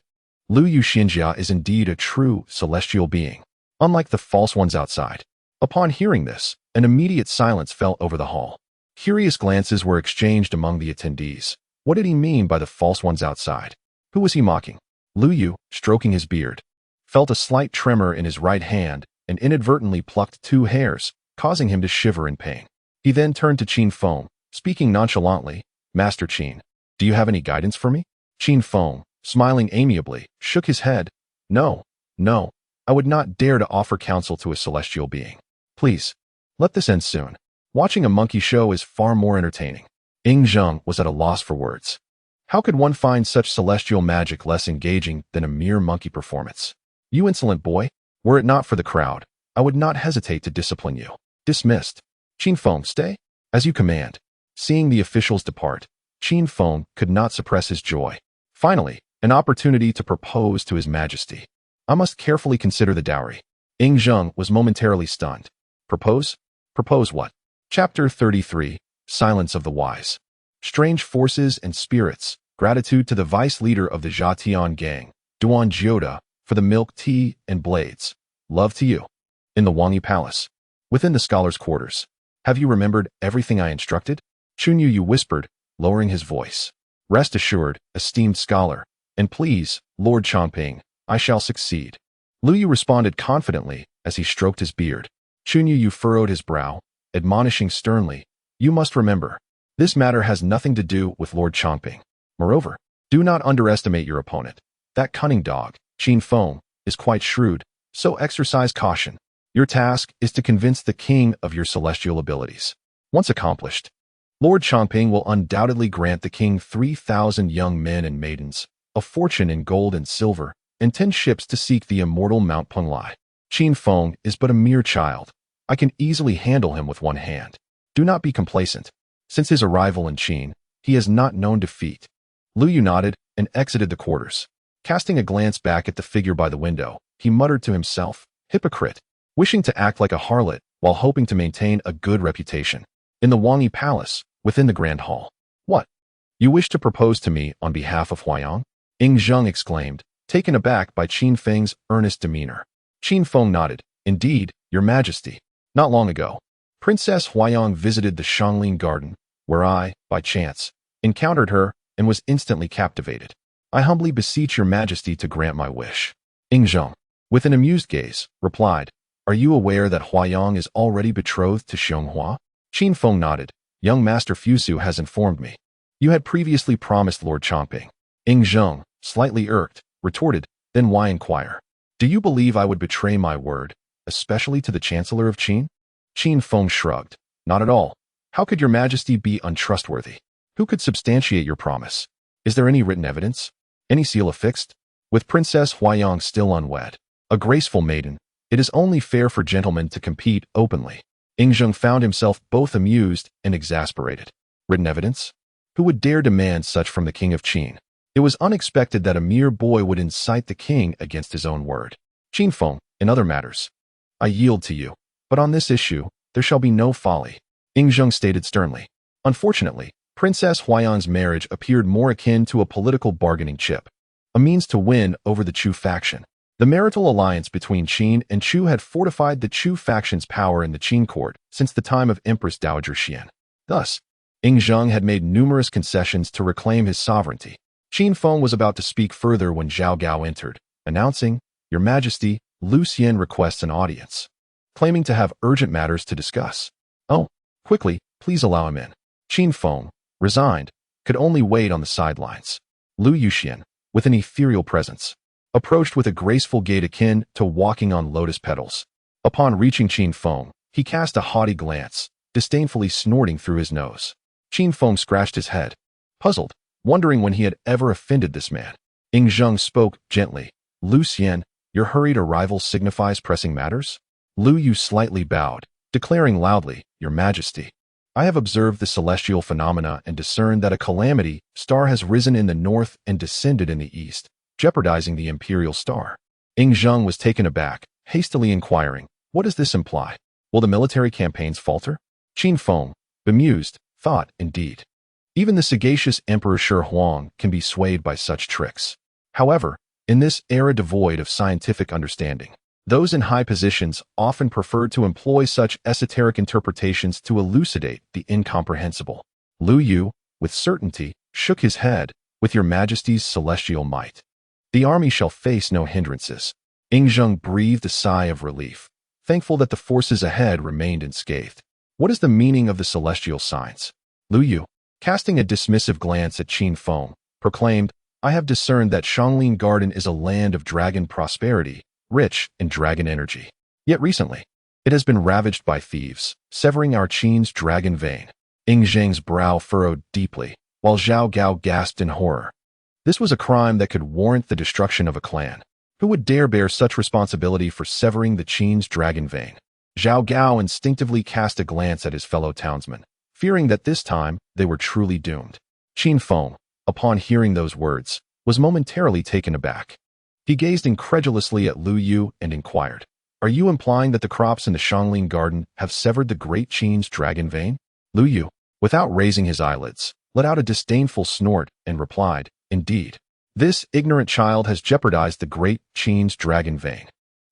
Lu Xianjia is indeed a true celestial being, unlike the false ones outside. Upon hearing this, an immediate silence fell over the hall. Curious glances were exchanged among the attendees. What did he mean by the false ones outside? Who was he mocking? Lu Yu, stroking his beard, felt a slight tremor in his right hand and inadvertently plucked 2 hairs, causing him to shiver in pain. He then turned to Qin Feng, speaking nonchalantly, Master Qin, do you have any guidance for me? Qin Feng, smiling amiably, shook his head. No, I would not dare to offer counsel to a celestial being. Please, let this end soon. Watching a monkey show is far more entertaining. Ying Zheng was at a loss for words. How could one find such celestial magic less engaging than a mere monkey performance? You insolent boy, were it not for the crowd, I would not hesitate to discipline you. Dismissed. Qin Feng, stay. As you command. Seeing the officials depart, Qin Feng could not suppress his joy. Finally, an opportunity to propose to His Majesty. I must carefully consider the dowry. Ying Zheng was momentarily stunned. Propose? Propose what? Chapter 33, Silence of the Wise. Strange forces and spirits, gratitude to the vice leader of the Zhatian gang, Duan Jioda, for the milk, tea, and blades. Love to you. In the Wangyi Palace. Within the scholars' quarters. Have you remembered everything I instructed? Chunyu Yu whispered, lowering his voice. Rest assured, esteemed scholar, and please, Lord Chongping, I shall succeed. Lu Yu responded confidently as he stroked his beard. Chunyu Yu furrowed his brow, admonishing sternly, you must remember, this matter has nothing to do with Lord Chongping. Moreover, do not underestimate your opponent. That cunning dog, Qin Feng, is quite shrewd, so exercise caution. Your task is to convince the king of your celestial abilities. Once accomplished, Lord Chongping will undoubtedly grant the king 3,000 young men and maidens, a fortune in gold and silver, and 10 ships to seek the immortal Mount Penglai. Qin Feng is but a mere child. I can easily handle him with one hand. Do not be complacent. Since his arrival in Qin, he has not known defeat. Lu Yu nodded and exited the quarters. Casting a glance back at the figure by the window, he muttered to himself, hypocrite, wishing to act like a harlot while hoping to maintain a good reputation. In the Wangyi Palace, within the Grand Hall. What? You wish to propose to me on behalf of Huayang? Ying Zheng exclaimed, taken aback by Qin Feng's earnest demeanor. Qin Feng nodded. Indeed, Your Majesty. Not long ago, Princess Huayang visited the Shanglin Garden, where I, by chance, encountered her and was instantly captivated. I humbly beseech Your Majesty to grant my wish. Ying Zheng, with an amused gaze, replied, Are you aware that Huayang is already betrothed to Xianghua? Qin Feng nodded. Young Master Fusu has informed me. You had previously promised Lord Chongping. Ying Zheng, slightly irked, retorted, then why inquire? Do you believe I would betray my word, especially to the Chancellor of Qin? Qin Feng shrugged. Not at all. How could Your Majesty be untrustworthy? Who could substantiate your promise? Is there any written evidence? Any seal affixed? With Princess Huayang still unwed, a graceful maiden, it is only fair for gentlemen to compete openly. Ying Zheng found himself both amused and exasperated. Written evidence? Who would dare demand such from the king of Qin? It was unexpected that a mere boy would incite the king against his own word. Qin Feng, in other matters, I yield to you, but on this issue, there shall be no folly. Ying Zheng stated sternly. Unfortunately, Princess Huayang's marriage appeared more akin to a political bargaining chip, a means to win over the Chu faction. The marital alliance between Qin and Chu had fortified the Chu faction's power in the Qin court since the time of Empress Dowager Xian. Thus, Ying Zheng had made numerous concessions to reclaim his sovereignty. Qin Feng was about to speak further when Zhao Gao entered, announcing, Your Majesty, Lu Xian requests an audience, claiming to have urgent matters to discuss. Oh, quickly, please allow him in. Qin Feng, resigned, could only wait on the sidelines. Lu Yuxian, with an ethereal presence, approached with a graceful gait akin to walking on lotus petals. Upon reaching Qin Feng, he cast a haughty glance, disdainfully snorting through his nose. Qin Feng scratched his head, puzzled, wondering when he had ever offended this man. Ying Zheng spoke gently. Lu Xian, your hurried arrival signifies pressing matters? Lu Yu slightly bowed, declaring loudly, Your Majesty, I have observed the celestial phenomena and discerned that a calamity star has risen in the north and descended in the east, jeopardizing the imperial star. Ying Zheng was taken aback, hastily inquiring, What does this imply? Will the military campaigns falter? Qin Feng, bemused, thought, Indeed. Even the sagacious Emperor Shi Huang can be swayed by such tricks. However, in this era devoid of scientific understanding, those in high positions often prefer to employ such esoteric interpretations to elucidate the incomprehensible. Lu Yu, with certainty, shook his head, With your Majesty's celestial might, the army shall face no hindrances. Ying Zheng breathed a sigh of relief, thankful that the forces ahead remained unscathed. What is the meaning of the celestial signs? Lu Yu, casting a dismissive glance at Qin Feng, proclaimed, I have discerned that Xianglin Garden is a land of dragon prosperity, rich in dragon energy. Yet recently, it has been ravaged by thieves, severing our Qin's dragon vein. Ying Zheng's brow furrowed deeply, while Zhao Gao gasped in horror. This was a crime that could warrant the destruction of a clan. Who would dare bear such responsibility for severing the Qin's dragon vein? Zhao Gao instinctively cast a glance at his fellow townsmen, fearing that this time they were truly doomed. Qin Feng, upon hearing those words, was momentarily taken aback. He gazed incredulously at Lu Yu and inquired, Are you implying that the crops in the Xianglin Garden have severed the great Qin's dragon vein? Lu Yu, without raising his eyelids, let out a disdainful snort and replied, Indeed. This ignorant child has jeopardized the great Qin's dragon vein.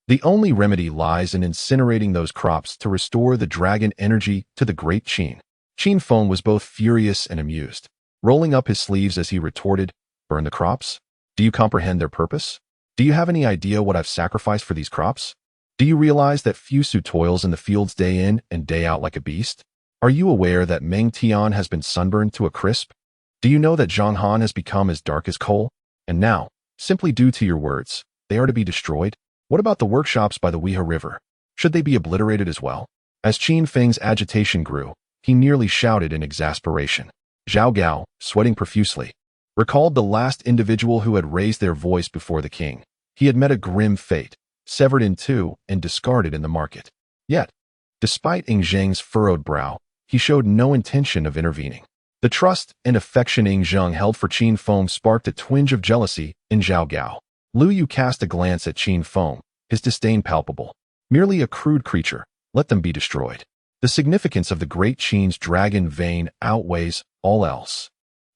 The only remedy lies in incinerating those crops to restore the dragon energy to the great Qin. Qin Feng was both furious and amused, rolling up his sleeves as he retorted, Burn the crops? Do you comprehend their purpose? Do you have any idea what I've sacrificed for these crops? Do you realize that Fusu toils in the fields day in and day out like a beast? Are you aware that Meng Tian has been sunburned to a crisp? Do you know that Zhang Han has become as dark as coal? And now, simply due to your words, they are to be destroyed? What about the workshops by the Weha River? Should they be obliterated as well? As Qin Feng's agitation grew, he nearly shouted in exasperation. Zhao Gao, sweating profusely, recalled the last individual who had raised their voice before the king. He had met a grim fate, severed in two and discarded in the market. Yet, despite Ying Zheng's furrowed brow, he showed no intention of intervening. The trust and affection Ying Zheng held for Qin Feng sparked a twinge of jealousy in Zhao Gao. Lu Yu cast a glance at Qin Feng, his disdain palpable. Merely a crude creature, let them be destroyed. The significance of the great Qin's dragon vein outweighs all else.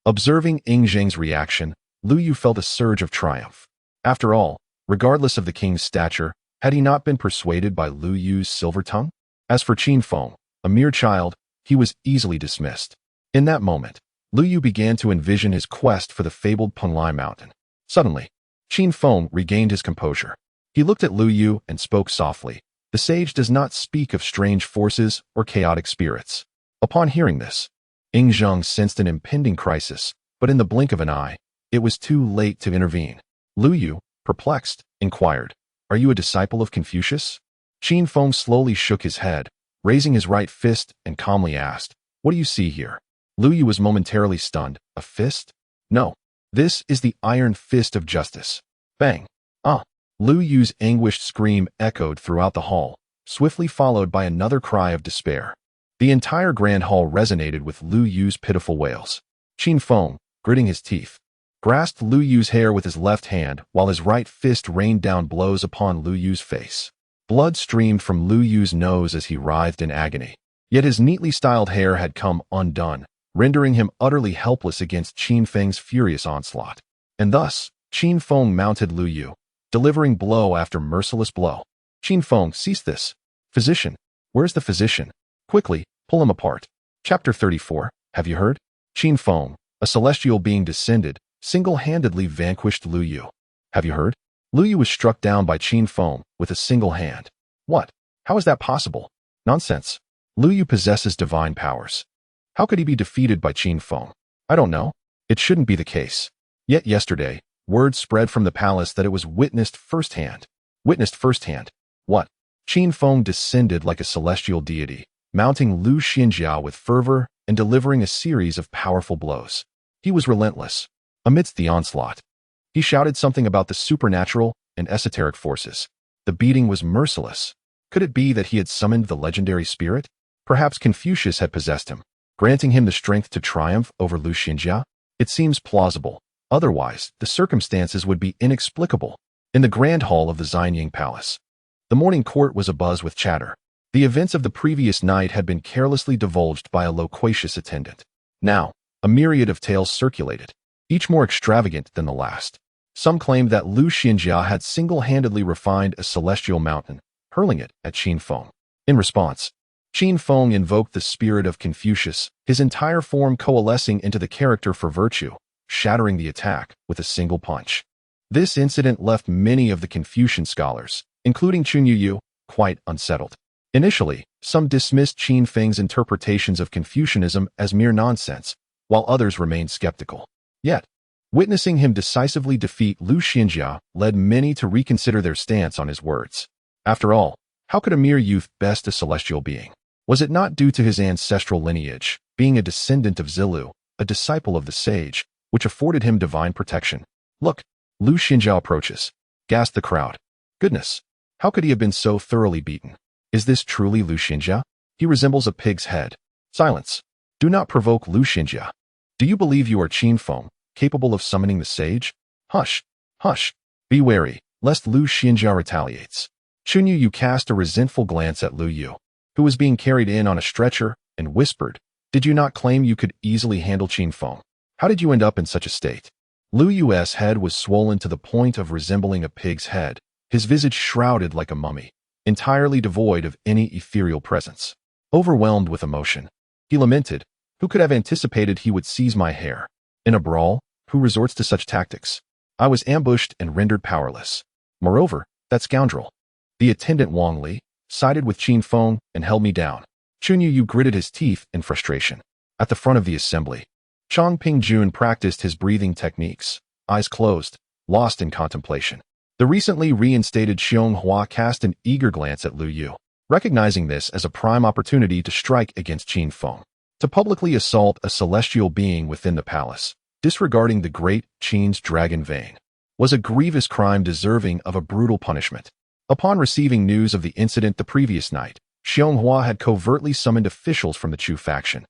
Observing Ying Zheng's reaction, Lu Yu felt a surge of triumph. After all, regardless of the king's stature, had he not been persuaded by Lu Yu's silver tongue? As for Qin Feng, a mere child, he was easily dismissed. In that moment, Lu Yu began to envision his quest for the fabled Penglai Mountain. Suddenly, Qin Feng regained his composure. He looked at Lu Yu and spoke softly. The sage does not speak of strange forces or chaotic spirits. Upon hearing this, Ying Zheng sensed an impending crisis, but in the blink of an eye, it was too late to intervene. Lu Yu, perplexed, inquired, Are you a disciple of Confucius? Qin Feng slowly shook his head, raising his right fist and calmly asked, What do you see here? Lu Yu was momentarily stunned. A fist? No. This is the iron fist of justice. Bang. Ah. Lu Yu's anguished scream echoed throughout the hall, swiftly followed by another cry of despair. The entire grand hall resonated with Lu Yu's pitiful wails. Qin Feng, gritting his teeth, grasped Lu Yu's hair with his left hand while his right fist rained down blows upon Lu Yu's face. Blood streamed from Lu Yu's nose as he writhed in agony. Yet his neatly styled hair had come undone, rendering him utterly helpless against Qin Feng's furious onslaught. And thus, Qin Feng mounted Lu Yu, delivering blow after merciless blow. Qin Feng, cease this. Physician, where's the physician? Quickly, pull him apart. Chapter 34, have you heard? Qin Feng, a celestial being descended, single-handedly vanquished Lu Yu. Have you heard? Lu Yu was struck down by Qin Feng with a single hand. What? How is that possible? Nonsense. Lu Yu possesses divine powers. How could he be defeated by Qin Feng? I don't know. It shouldn't be the case. Yet yesterday, word spread from the palace that it was witnessed firsthand. Witnessed firsthand. What? Qin Feng descended like a celestial deity, mounting Lu Xianjia with fervor and delivering a series of powerful blows. He was relentless. Amidst the onslaught, he shouted something about the supernatural and esoteric forces. The beating was merciless. Could it be that he had summoned the legendary spirit? Perhaps Confucius had possessed him, granting him the strength to triumph over Lu Xianjia? It seems plausible. Otherwise, the circumstances would be inexplicable. In the grand hall of the Xianying Palace, the morning court was abuzz with chatter. The events of the previous night had been carelessly divulged by a loquacious attendant. Now, a myriad of tales circulated, each more extravagant than the last. Some claimed that Lu Xianjia had single-handedly refined a celestial mountain, hurling it at Qin Feng. In response, Qin Feng invoked the spirit of Confucius, his entire form coalescing into the character for virtue, shattering the attack with a single punch. This incident left many of the Confucian scholars, including Chun Yu, quite unsettled. Initially, some dismissed Qin Feng's interpretations of Confucianism as mere nonsense, while others remained skeptical. Yet, witnessing him decisively defeat Lu Xianjia led many to reconsider their stance on his words. After all, how could a mere youth best a celestial being? Was it not due to his ancestral lineage, being a descendant of Zilu, a disciple of the sage, which afforded him divine protection? Look, Lu Xianjia approaches, gasped the crowd. Goodness, how could he have been so thoroughly beaten? Is this truly Lu Xianjia? He resembles a pig's head. Silence. Do not provoke Lu Xianjia. Do you believe you are Qin Feng, capable of summoning the sage? Hush, hush. Be wary, lest Lu Xianjia retaliates. Chun Yu cast a resentful glance at Lu Yu, who was being carried in on a stretcher, and whispered, Did you not claim you could easily handle Qin Feng? How did you end up in such a state? Lu Yu's head was swollen to the point of resembling a pig's head, his visage shrouded like a mummy, entirely devoid of any ethereal presence. Overwhelmed with emotion, he lamented, Who could have anticipated he would seize my hair? In a brawl, who resorts to such tactics? I was ambushed and rendered powerless. Moreover, that scoundrel, the attendant Wang Li, sided with Qin Feng and held me down. Chun Yu gritted his teeth in frustration. At the front of the assembly, Chang Pingjun practiced his breathing techniques, eyes closed, lost in contemplation. The recently reinstated Xiong Hua cast an eager glance at Lu Yu, recognizing this as a prime opportunity to strike against Qin Feng. To publicly assault a celestial being within the palace, disregarding the great Qin's dragon vein, was a grievous crime deserving of a brutal punishment. Upon receiving news of the incident the previous night, Xiong Hua had covertly summoned officials from the Chu faction,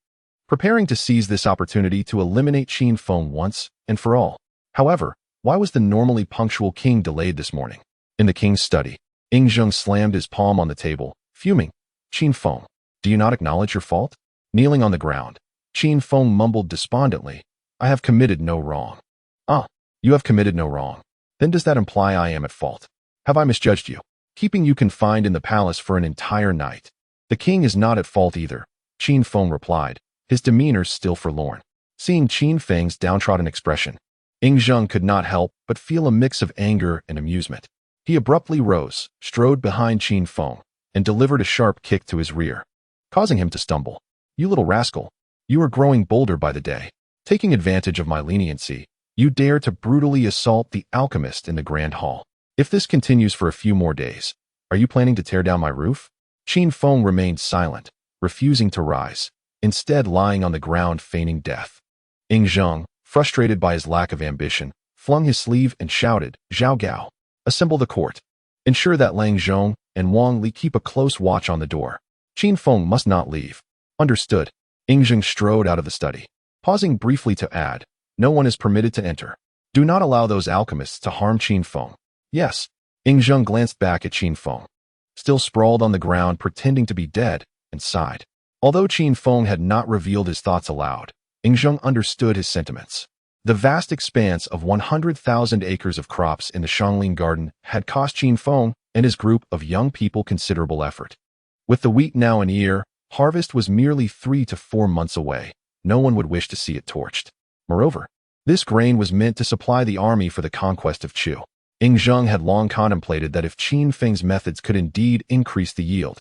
preparing to seize this opportunity to eliminate Qin Feng once and for all. However, why was the normally punctual king delayed this morning? In the king's study, Ing Zheng slammed his palm on the table, fuming. Qin Feng, do you not acknowledge your fault? Kneeling on the ground, Qin Feng mumbled despondently, I have committed no wrong. Ah, you have committed no wrong. Then does that imply I am at fault? Have I misjudged you, keeping you confined in the palace for an entire night? The king is not at fault either, Qin Feng replied, his demeanor still forlorn. Seeing Qin Feng's downtrodden expression, Ing Zheng could not help but feel a mix of anger and amusement. He abruptly rose, strode behind Qin Feng, and delivered a sharp kick to his rear, causing him to stumble. You little rascal, you are growing bolder by the day. Taking advantage of my leniency, you dare to brutally assault the alchemist in the grand hall. If this continues for a few more days, are you planning to tear down my roof? Qin Feng remained silent, refusing to rise, instead lying on the ground feigning death. Ing Zheng, frustrated by his lack of ambition, flung his sleeve and shouted, Zhao Gao, assemble the court. Ensure that Lang Zhong and Wang Li keep a close watch on the door. Qin Feng must not leave. Understood. Ing Zheng strode out of the study, pausing briefly to add, no one is permitted to enter. Do not allow those alchemists to harm Qin Feng. Yes. Ing Zheng glanced back at Qin Feng, still sprawled on the ground pretending to be dead, and sighed. Although Qin Feng had not revealed his thoughts aloud, Ing Zheng understood his sentiments. The vast expanse of 100,000 acres of crops in the Shangling Garden had cost Qin Feng and his group of young people considerable effort. With the wheat now in ear, harvest was merely 3 to 4 months away. No one would wish to see it torched. Moreover, this grain was meant to supply the army for the conquest of Chu. Ing Zheng had long contemplated that if Qin Feng's methods could indeed increase the yield,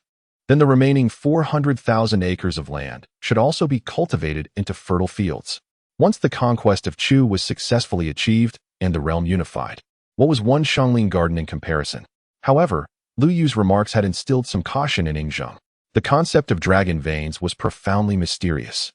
then the remaining 400,000 acres of land should also be cultivated into fertile fields. Once the conquest of Chu was successfully achieved and the realm unified, what was one Shangling Garden in comparison? However, Lu Yu's remarks had instilled some caution in Ing Zheng. The concept of dragon veins was profoundly mysterious.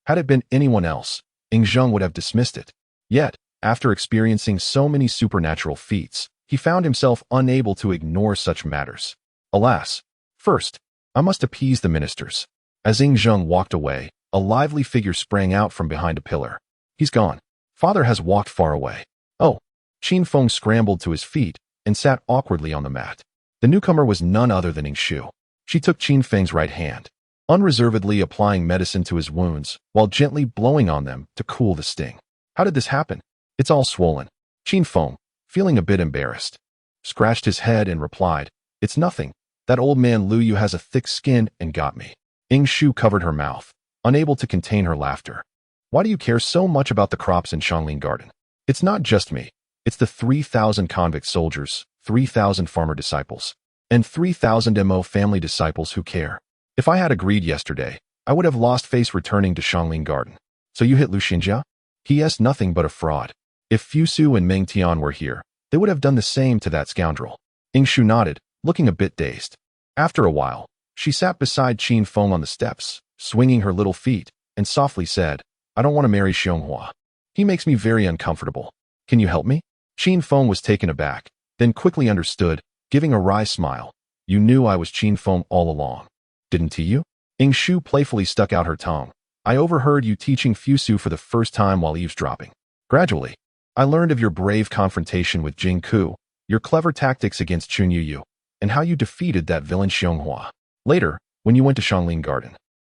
Had it been anyone else, Ing Zheng would have dismissed it. Yet, after experiencing so many supernatural feats, he found himself unable to ignore such matters. Alas! First, I must appease the ministers. As Ing Zheng walked away, a lively figure sprang out from behind a pillar. He's gone. Father has walked far away. Oh! Qin Feng scrambled to his feet and sat awkwardly on the mat. The newcomer was none other than Ing Shu. She took Qin Feng's right hand, unreservedly applying medicine to his wounds while gently blowing on them to cool the sting. How did this happen? It's all swollen. Qin Feng, feeling a bit embarrassed, scratched his head and replied, It's nothing. That old man Lu Yu has a thick skin and got me. Ing Shu covered her mouth, unable to contain her laughter. Why do you care so much about the crops in Xiangling Garden? It's not just me. It's the 3,000 convict soldiers, 3,000 farmer disciples, and 3,000 Mo family disciples who care. If I had agreed yesterday, I would have lost face returning to Xiangling Garden. So you hit Lu Xinjia? He is nothing but a fraud. If Fu Su and Meng Tian were here, they would have done the same to that scoundrel. Ing Shu nodded, looking a bit dazed. After a while, she sat beside Qin Feng on the steps, swinging her little feet, and softly said, I don't want to marry Xianghua. He makes me very uncomfortable. Can you help me? Qin Feng was taken aback, then quickly understood, giving a wry smile. You knew I was Qin Feng all along. Didn't you? Ing Shu playfully stuck out her tongue. I overheard you teaching Fu Su for the first time while eavesdropping. Gradually, I learned of your brave confrontation with Jing Ku, your clever tactics against Chun Yu, and how you defeated that villain Xianghua. Later, when you went to Xiangling Garden,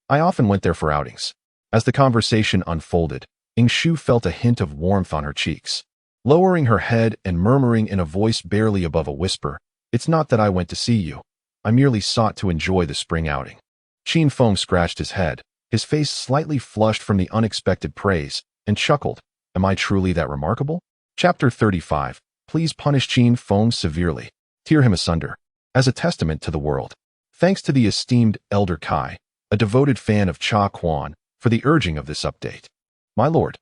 I often went there for outings. As the conversation unfolded, Ing Shu felt a hint of warmth on her cheeks. Lowering her head and murmuring in a voice barely above a whisper, It's not that I went to see you. I merely sought to enjoy the spring outing. Qin Feng scratched his head, his face slightly flushed from the unexpected praise, and chuckled. Am I truly that remarkable? Chapter 35. Please punish Qin Feng severely. Tear him asunder. As a testament to the world. Thanks to the esteemed Elder Kai, a devoted fan of Cha Quan, for the urging of this update. My lord,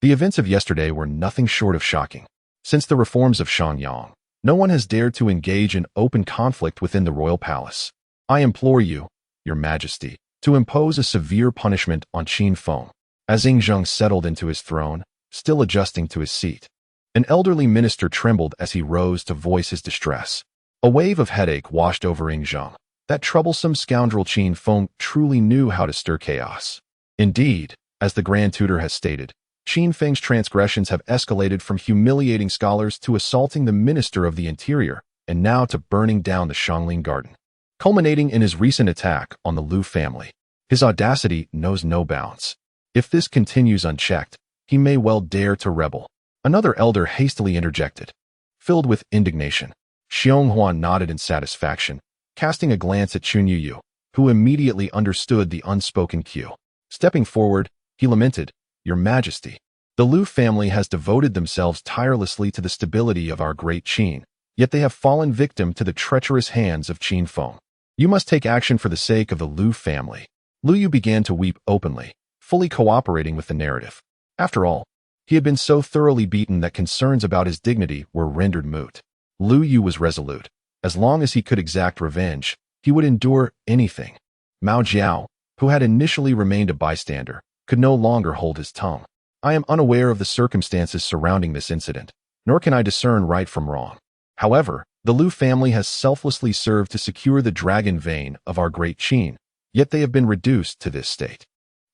the events of yesterday were nothing short of shocking. Since the reforms of Xiangyang, no one has dared to engage in open conflict within the royal palace. I implore you, your majesty, to impose a severe punishment on Qin Feng. As Ing Zheng settled into his throne, still adjusting to his seat, an elderly minister trembled as he rose to voice his distress. A wave of headache washed over Ing Zheng. That troublesome scoundrel Qin Feng truly knew how to stir chaos. Indeed, as the Grand Tutor has stated, Qin Feng's transgressions have escalated from humiliating scholars to assaulting the Minister of the Interior, and now to burning down the Xiangling Garden, culminating in his recent attack on the Lu family. His audacity knows no bounds. If this continues unchecked, he may well dare to rebel. Another elder hastily interjected. Filled with indignation, Xianghua nodded in satisfaction, casting a glance at Chun Yu, who immediately understood the unspoken cue. Stepping forward, he lamented, Your Majesty, the Lu family has devoted themselves tirelessly to the stability of our great Qin, yet they have fallen victim to the treacherous hands of Qin Feng. You must take action for the sake of the Lu family. Lu Yu began to weep openly, fully cooperating with the narrative. After all, he had been so thoroughly beaten that concerns about his dignity were rendered moot. Lu Yu was resolute. As long as he could exact revenge, he would endure anything. Mao Jiao, who had initially remained a bystander, could no longer hold his tongue. I am unaware of the circumstances surrounding this incident, nor can I discern right from wrong. However, the Lu family has selflessly served to secure the dragon vein of our great Qin, yet they have been reduced to this state.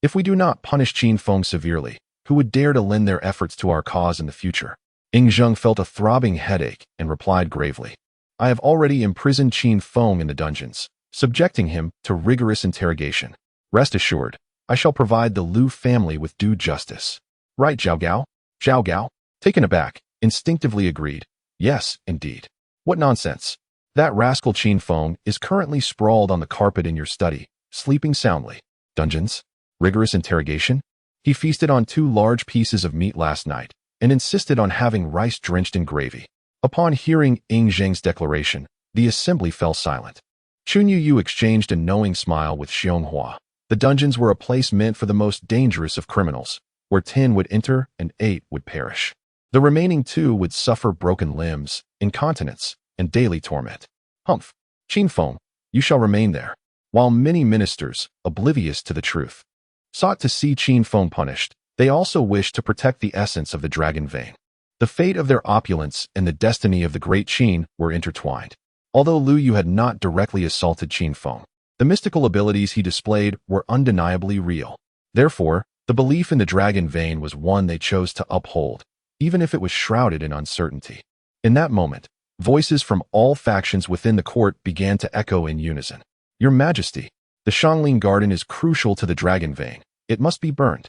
If we do not punish Qin Feng severely, who would dare to lend their efforts to our cause in the future? Ing Zheng felt a throbbing headache and replied gravely. I have already imprisoned Qin Feng in the dungeons, subjecting him to rigorous interrogation. Rest assured, I shall provide the Lu family with due justice. Right, Zhao Gao? Zhao Gao, taken aback, instinctively agreed. Yes, indeed. What nonsense. That rascal Qin Feng is currently sprawled on the carpet in your study, sleeping soundly. Dungeons? Rigorous interrogation? He feasted on 2 large pieces of meat last night, and insisted on having rice drenched in gravy. Upon hearing Ing Zheng's declaration, the assembly fell silent. Chun Yu exchanged a knowing smile with Xianghua. The dungeons were a place meant for the most dangerous of criminals, where 10 would enter and 8 would perish. The remaining 2 would suffer broken limbs, incontinence, and daily torment. Humph! Qin Feng, you shall remain there. While many ministers, oblivious to the truth, sought to see Qin Feng punished, they also wished to protect the essence of the dragon vein. The fate of their opulence and the destiny of the great Qin were intertwined. Although Lu Yu had not directly assaulted Qin Feng, the mystical abilities he displayed were undeniably real. Therefore, the belief in the dragon vein was one they chose to uphold, even if it was shrouded in uncertainty. In that moment, voices from all factions within the court began to echo in unison. Your Majesty, the Xiangling Garden is crucial to the dragon vein. It must be burned.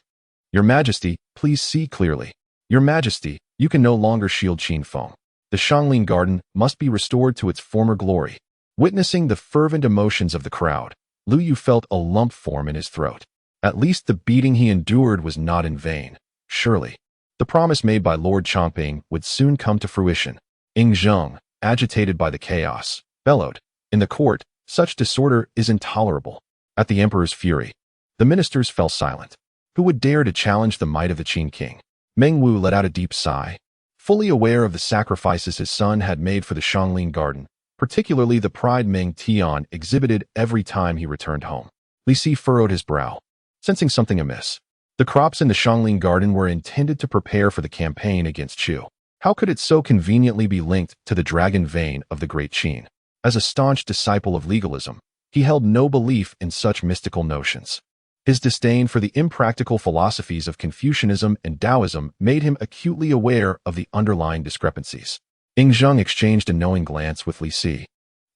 Your Majesty, please see clearly. Your Majesty, you can no longer shield Qin Feng. The Xiangling Garden must be restored to its former glory. Witnessing the fervent emotions of the crowd, Lu Yu felt a lump form in his throat. At least the beating he endured was not in vain. Surely, the promise made by Lord Chongping would soon come to fruition. Ying Zheng, agitated by the chaos, bellowed, "In the court, such disorder is intolerable." At the emperor's fury, the ministers fell silent. Who would dare to challenge the might of the Qin king? Meng Wu let out a deep sigh. Fully aware of the sacrifices his son had made for the Xiangling Garden, particularly the pride Meng Tian exhibited every time he returned home, Li Si furrowed his brow, sensing something amiss. The crops in the Xiangling Garden were intended to prepare for the campaign against Chu. How could it so conveniently be linked to the dragon vein of the great Qin? As a staunch disciple of legalism, he held no belief in such mystical notions. His disdain for the impractical philosophies of Confucianism and Taoism made him acutely aware of the underlying discrepancies. Ying Zheng exchanged a knowing glance with Li Si,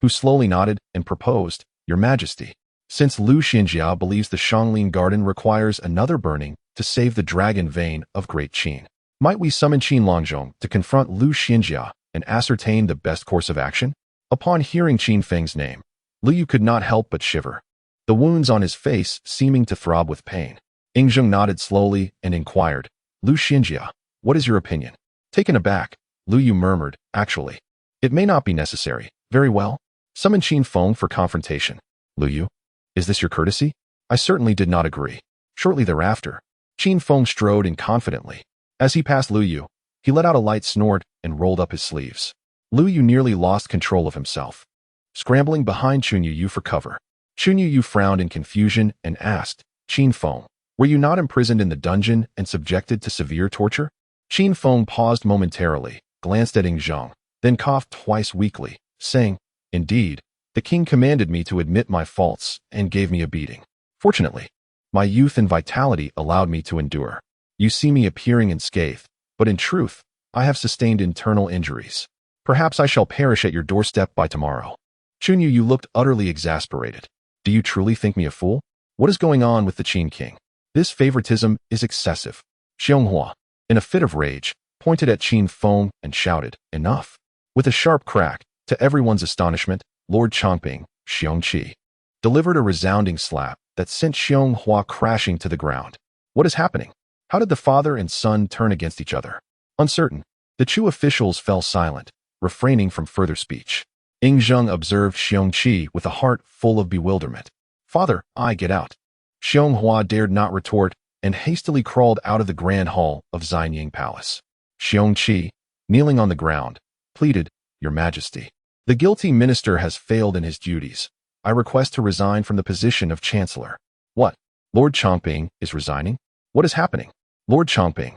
who slowly nodded and proposed, "Your Majesty, since Lu Xinjia believes the Xiangling Garden requires another burning to save the dragon vein of Great Qin, might we summon Qin Longzhong to confront Lu Xinjia and ascertain the best course of action?" Upon hearing Qin Feng's name, Lu Yu could not help but shiver, the wounds on his face seeming to throb with pain. Ying Zheng nodded slowly and inquired, "Lu Xinjia, what is your opinion?" Taken aback, Lu Yu murmured, "Actually, it may not be necessary." "Very well. Summon Qin Feng for confrontation." "Lu Yu, is this your courtesy?" "I certainly did not agree." Shortly thereafter, Qin Feng strode in confidently. As he passed Lu Yu, he let out a light snort and rolled up his sleeves. Lu Yu nearly lost control of himself, scrambling behind Chun Yu for cover. Chun Yu frowned in confusion and asked, "Qin Feng, were you not imprisoned in the dungeon and subjected to severe torture?" Qin Feng paused momentarily, glanced at Ying Zheng, then coughed twice weakly, saying, "Indeed, the king commanded me to admit my faults and gave me a beating. Fortunately, my youth and vitality allowed me to endure. You see me appearing unscathed, but in truth, I have sustained internal injuries. Perhaps I shall perish at your doorstep by tomorrow." Chun Yu looked utterly exasperated. "Do you truly think me a fool? What is going on with the Qin king? This favoritism is excessive." Xianghua, in a fit of rage, pointed at Qin Feng and shouted, "Enough!" With a sharp crack, to everyone's astonishment, Lord Chongping, Xiongqi, delivered a resounding slap that sent Xianghua crashing to the ground. What is happening? How did the father and son turn against each other? Uncertain, the Chu officials fell silent, refraining from further speech. Ying Zheng observed Xiongqi with a heart full of bewilderment. "Father, get out." Xianghua dared not retort and hastily crawled out of the grand hall of Xianying Palace. Xiongqi, kneeling on the ground, pleaded, "Your Majesty, the guilty minister has failed in his duties. I request to resign from the position of Chancellor." "What? Lord Chongping is resigning? What is happening?" "Lord Chongping,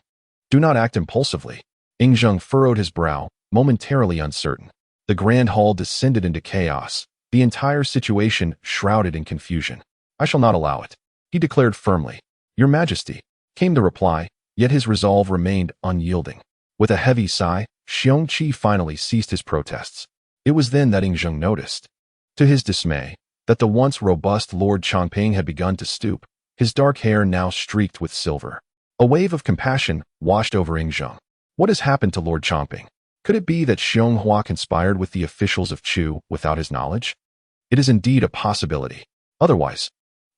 do not act impulsively." Ying Zheng furrowed his brow, momentarily uncertain. The grand hall descended into chaos, the entire situation shrouded in confusion. "I shall not allow it," he declared firmly. "Your Majesty," came the reply, yet his resolve remained unyielding. With a heavy sigh, Xiongqi finally ceased his protests. It was then that Ying Zheng noticed, to his dismay, that the once robust Lord Chongping had begun to stoop, his dark hair now streaked with silver. A wave of compassion washed over Ying Zheng. What has happened to Lord Chongping? Could it be that Xianghua conspired with the officials of Chu without his knowledge? It is indeed a possibility. Otherwise,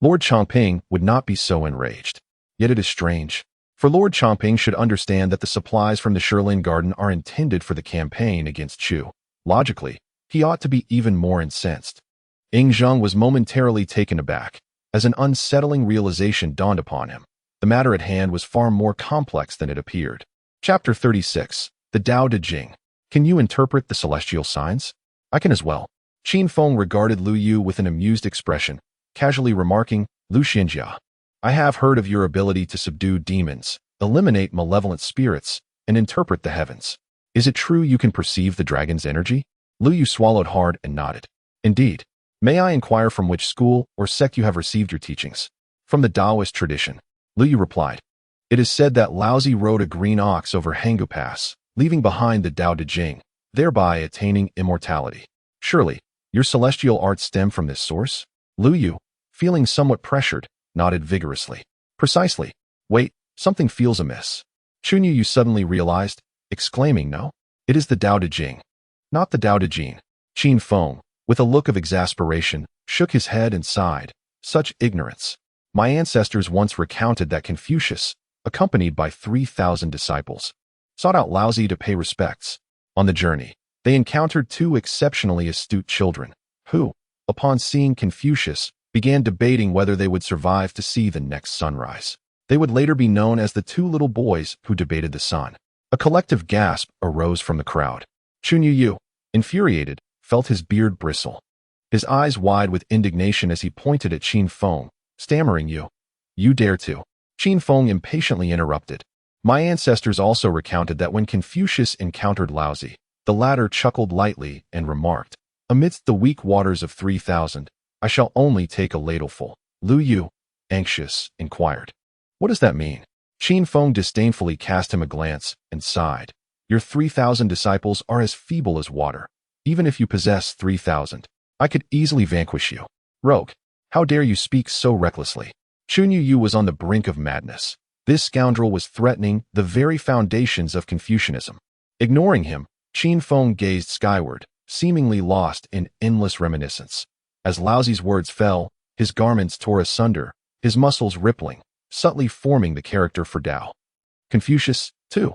Lord Chongping would not be so enraged. Yet it is strange, for Lord Chongping should understand that the supplies from the Xiangling Garden are intended for the campaign against Chu. Logically, he ought to be even more incensed. Ying Zheng was momentarily taken aback, as an unsettling realization dawned upon him. The matter at hand was far more complex than it appeared. Chapter 36. The Tao Te Jing. Can you interpret the celestial signs? I can as well. Qin Feng regarded Lu Yu with an amused expression, casually remarking, Lu Xinjia, I have heard of your ability to subdue demons, eliminate malevolent spirits, and interpret the heavens. Is it true you can perceive the dragon's energy? Lu Yu swallowed hard and nodded. Indeed. May I inquire from which school or sect you have received your teachings? From the Taoist tradition. Lu Yu replied. It is said that Laozi rode a green ox over Hangu Pass, leaving behind the Tao de Jing, thereby attaining immortality. Surely, your celestial arts stem from this source? Lu Yu, feeling somewhat pressured, nodded vigorously. Precisely. Wait, something feels amiss. Chunyu Yu suddenly realized, exclaiming, no? It is the Tao de Jing. Not the Tao de Jing. Qin Feng, with a look of exasperation, shook his head and sighed. Such ignorance. My ancestors once recounted that Confucius, accompanied by 3,000 disciples, sought out Laozi to pay respects. On the journey, they encountered two exceptionally astute children, who, upon seeing Confucius, began debating whether they would survive to see the next sunrise. They would later be known as the two little boys who debated the sun. A collective gasp arose from the crowd. Chunyu Yu, infuriated, felt his beard bristle. His eyes wide with indignation as he pointed at Qin Feng, stammering, You dare to. Qin Feng impatiently interrupted. My ancestors also recounted that when Confucius encountered Laozi, the latter chuckled lightly and remarked, Amidst the weak waters of 3,000, I shall only take a ladleful. Lu Yu, anxious, inquired. What does that mean? Qin Feng disdainfully cast him a glance and sighed. Your 3,000 disciples are as feeble as water. Even if you possess 3,000, I could easily vanquish you. Rogue, how dare you speak so recklessly? Chunyu Yu was on the brink of madness. This scoundrel was threatening the very foundations of Confucianism. Ignoring him, Qin Feng gazed skyward, seemingly lost in endless reminiscence. As Laozi's words fell, his garments tore asunder, his muscles rippling, subtly forming the character for Tao. Confucius, too,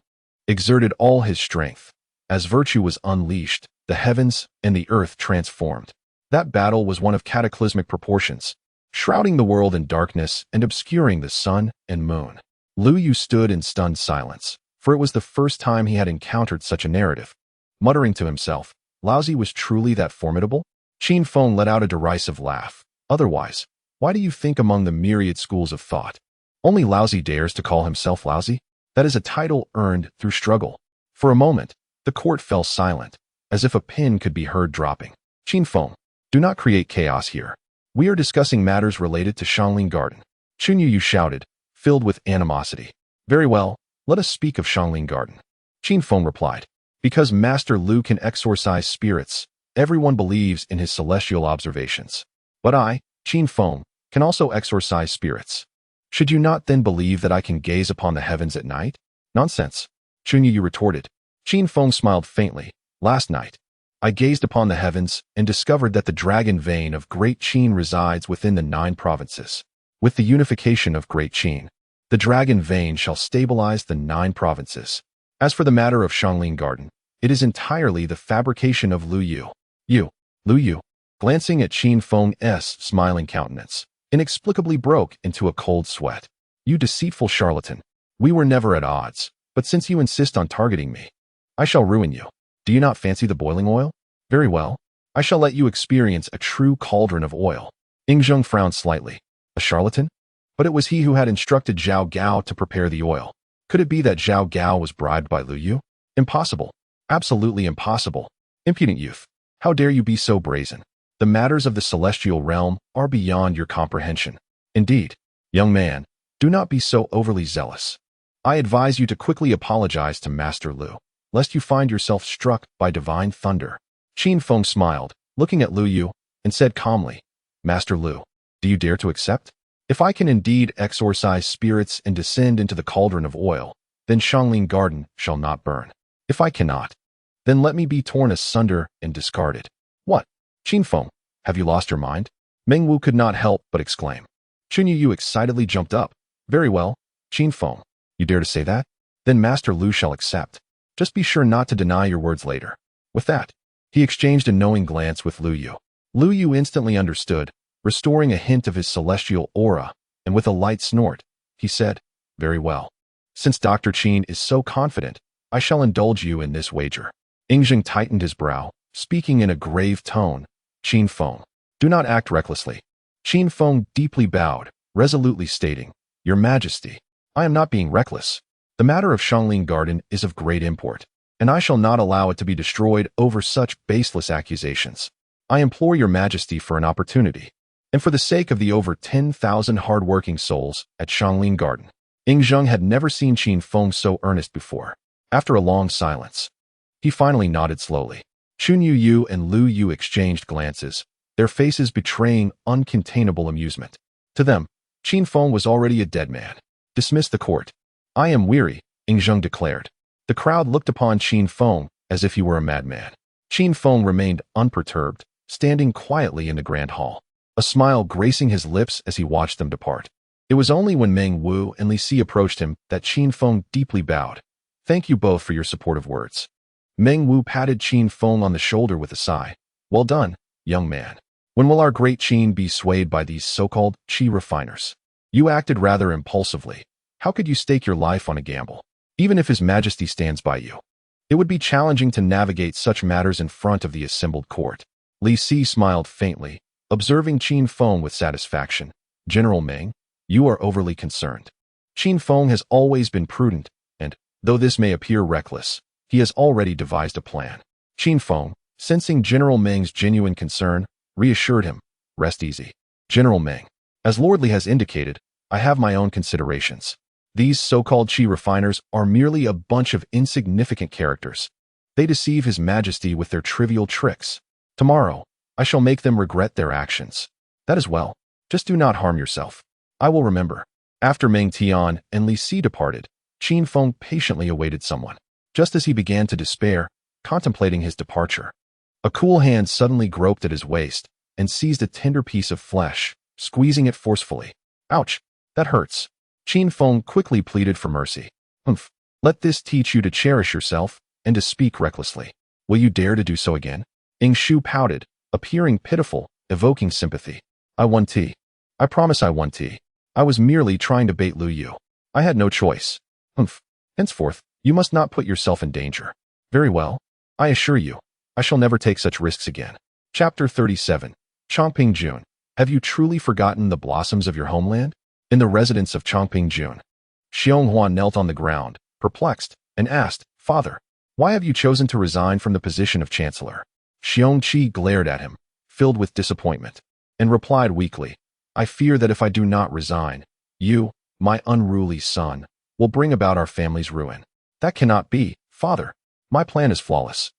exerted all his strength. As virtue was unleashed, the heavens and the earth transformed. That battle was one of cataclysmic proportions, shrouding the world in darkness and obscuring the sun and moon. Lu Yu stood in stunned silence, for it was the first time he had encountered such a narrative. Muttering to himself, Laozi was truly that formidable? Qin Feng let out a derisive laugh. Otherwise, why do you think among the myriad schools of thought, only Laozi dares to call himself Laozi? That is a title earned through struggle. For a moment, the court fell silent, as if a pin could be heard dropping. Qin Feng, do not create chaos here. We are discussing matters related to Shangling Garden. Chunyu Yu shouted, filled with animosity. Very well, let us speak of Shangling Garden. Qin Feng replied. Because Master Lu can exorcise spirits, everyone believes in his celestial observations. But I, Qin Feng, can also exorcise spirits. Should you not then believe that I can gaze upon the heavens at night? Nonsense. Chunyu Yu retorted. Qin Feng smiled faintly. Last night, I gazed upon the heavens and discovered that the dragon vein of Great Qin resides within the 9 provinces. With the unification of Great Qin, the dragon vein shall stabilize the 9 provinces. As for the matter of Shangling Garden, it is entirely the fabrication of Lu Yu. Lu Yu, glancing at Qin Feng's smiling countenance, inexplicably broke into a cold sweat. You deceitful charlatan. We were never at odds, but since you insist on targeting me, I shall ruin you. Do you not fancy the boiling oil? Very well. I shall let you experience a true cauldron of oil. Ingzheng frowned slightly. A charlatan? But it was he who had instructed Zhao Gao to prepare the oil. Could it be that Zhao Gao was bribed by Lu Yu? Impossible. Absolutely impossible. Impudent youth. How dare you be so brazen? The matters of the celestial realm are beyond your comprehension. Indeed, young man, do not be so overly zealous. I advise you to quickly apologize to Master Lu, lest you find yourself struck by divine thunder. Qin Feng smiled, looking at Lu Yu, and said calmly, Master Lu, do you dare to accept? If I can indeed exorcise spirits and descend into the cauldron of oil, then Shangling Garden shall not burn. If I cannot, then let me be torn asunder and discarded. What? Qin Feng, have you lost your mind? Meng Wu could not help but exclaim. Chunyu Yu excitedly jumped up. Very well, Qin Feng, you dare to say that? Then Master Lu shall accept. Just be sure not to deny your words later. With that, he exchanged a knowing glance with Lu Yu. Lu Yu instantly understood, restoring a hint of his celestial aura, and with a light snort, he said, Very well. Since Dr. Qin is so confident, I shall indulge you in this wager. Ingzheng tightened his brow, speaking in a grave tone. Qin Feng, do not act recklessly. Qin Feng deeply bowed, resolutely stating, Your Majesty, I am not being reckless. The matter of Shangling Garden is of great import, and I shall not allow it to be destroyed over such baseless accusations. I implore Your Majesty for an opportunity, and for the sake of the over 10,000 hard-working souls at Shangling Garden. Ying Zheng had never seen Qin Feng so earnest before. After a long silence, he finally nodded slowly. Chun Yu and Lu Yu exchanged glances, their faces betraying uncontainable amusement. To them, Qin Feng was already a dead man. Dismiss the court. I am weary, Ying Zheng declared. The crowd looked upon Qin Feng as if he were a madman. Qin Feng remained unperturbed, standing quietly in the grand hall, a smile gracing his lips as he watched them depart. It was only when Meng Wu and Li Si approached him that Qin Feng deeply bowed. Thank you both for your supportive words. Meng Wu patted Qin Feng on the shoulder with a sigh. Well done, young man. When will our great Qin be swayed by these so-called qi refiners? You acted rather impulsively. How could you stake your life on a gamble? Even if His Majesty stands by you, it would be challenging to navigate such matters in front of the assembled court. Li Si smiled faintly, observing Qin Feng with satisfaction. General Meng, you are overly concerned. Qin Feng has always been prudent, and, though this may appear reckless, he has already devised a plan. Qin Feng, sensing General Meng's genuine concern, reassured him. Rest easy. General Meng, as Lord Li has indicated, I have my own considerations. These so-called qi refiners are merely a bunch of insignificant characters. They deceive His Majesty with their trivial tricks. Tomorrow, I shall make them regret their actions. That is well. Just do not harm yourself. I will remember. After Meng Tian and Li Si departed, Qin Feng patiently awaited someone. Just as he began to despair, contemplating his departure, a cool hand suddenly groped at his waist and seized a tender piece of flesh, squeezing it forcefully. Ouch! That hurts. Qin Feng quickly pleaded for mercy. Humph. Let this teach you to cherish yourself and to speak recklessly. Will you dare to do so again? Ying Shu pouted, appearing pitiful, evoking sympathy. I won tea. I promise I won tea. I was merely trying to bait Lu Yu. I had no choice. Humph. Henceforth, you must not put yourself in danger. Very well. I assure you, I shall never take such risks again. Chapter 37. Chongping Jun. Have you truly forgotten the blossoms of your homeland? In the residence of Chongping Jun, Xianghua knelt on the ground, perplexed, and asked, Father, why have you chosen to resign from the position of Chancellor? Xiongqi glared at him, filled with disappointment, and replied weakly, I fear that if I do not resign, you, my unruly son, will bring about our family's ruin. That cannot be, Father. My plan is flawless.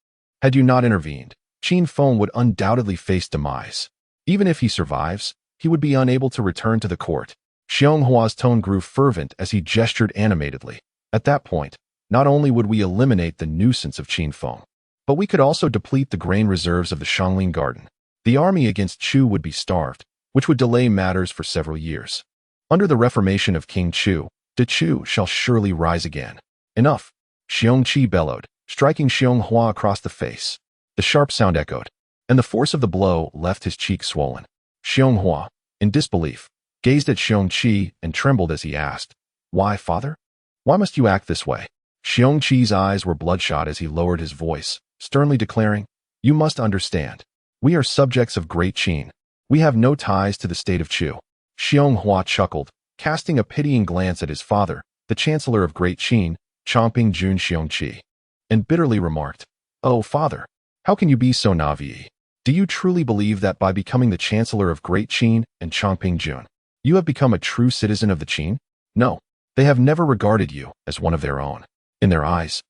Had you not intervened, Qin Feng would undoubtedly face demise. Even if he survives, he would be unable to return to the court. Xianghua's tone grew fervent as he gestured animatedly. At that point, not only would we eliminate the nuisance of Qin Feng, but we could also deplete the grain reserves of the Shangling Garden. The army against Chu would be starved, which would delay matters for several years. Under the reformation of King Chu, the Chu shall surely rise again. Enough, Xiongqi bellowed, striking Xianghua across the face. The sharp sound echoed, and the force of the blow left his cheek swollen. Xianghua, in disbelief, gazed at Xiongqi and trembled as he asked, Why, Father? Why must you act this way? Xiongqi's eyes were bloodshot as he lowered his voice, sternly declaring, You must understand. We are subjects of Great Qin. We have no ties to the state of Chu. Xianghua chuckled, casting a pitying glance at his father, the Chancellor of Great Qin, Chongping Jun Xiongqi, and bitterly remarked, Oh, Father, how can you be so naive? Do you truly believe that by becoming the Chancellor of Great Qin and Chongping Jun, you have become a true citizen of the Qin? No, they have never regarded you as one of their own. In their eyes,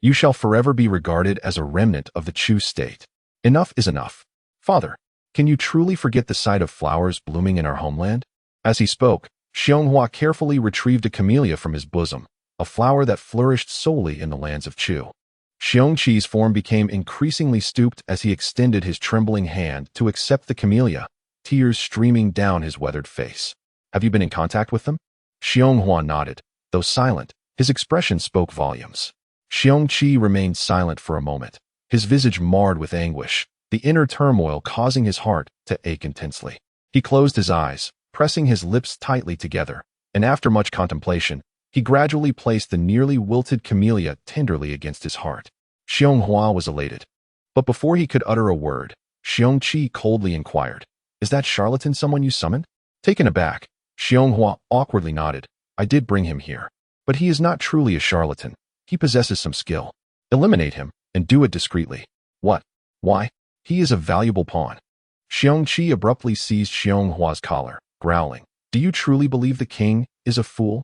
you shall forever be regarded as a remnant of the Chu state. Enough is enough. Father, can you truly forget the sight of flowers blooming in our homeland? As he spoke, Xianghua carefully retrieved a camellia from his bosom, a flower that flourished solely in the lands of Chu. Xiongqi's form became increasingly stooped as he extended his trembling hand to accept the camellia, tears streaming down his weathered face. Have you been in contact with them? Xianghua nodded. Though silent, his expression spoke volumes. Xiongqi remained silent for a moment, his visage marred with anguish, the inner turmoil causing his heart to ache intensely. He closed his eyes, pressing his lips tightly together, and after much contemplation, he gradually placed the nearly wilted camellia tenderly against his heart. Xianghua was elated. But before he could utter a word, Xiongqi coldly inquired. Is that charlatan someone you summoned? Taken aback, Xianghua awkwardly nodded. I did bring him here. But he is not truly a charlatan. He possesses some skill. Eliminate him, and do it discreetly. What? Why? He is a valuable pawn. Xiongqi abruptly seized Xianghua's collar, growling. Do you truly believe the king is a fool?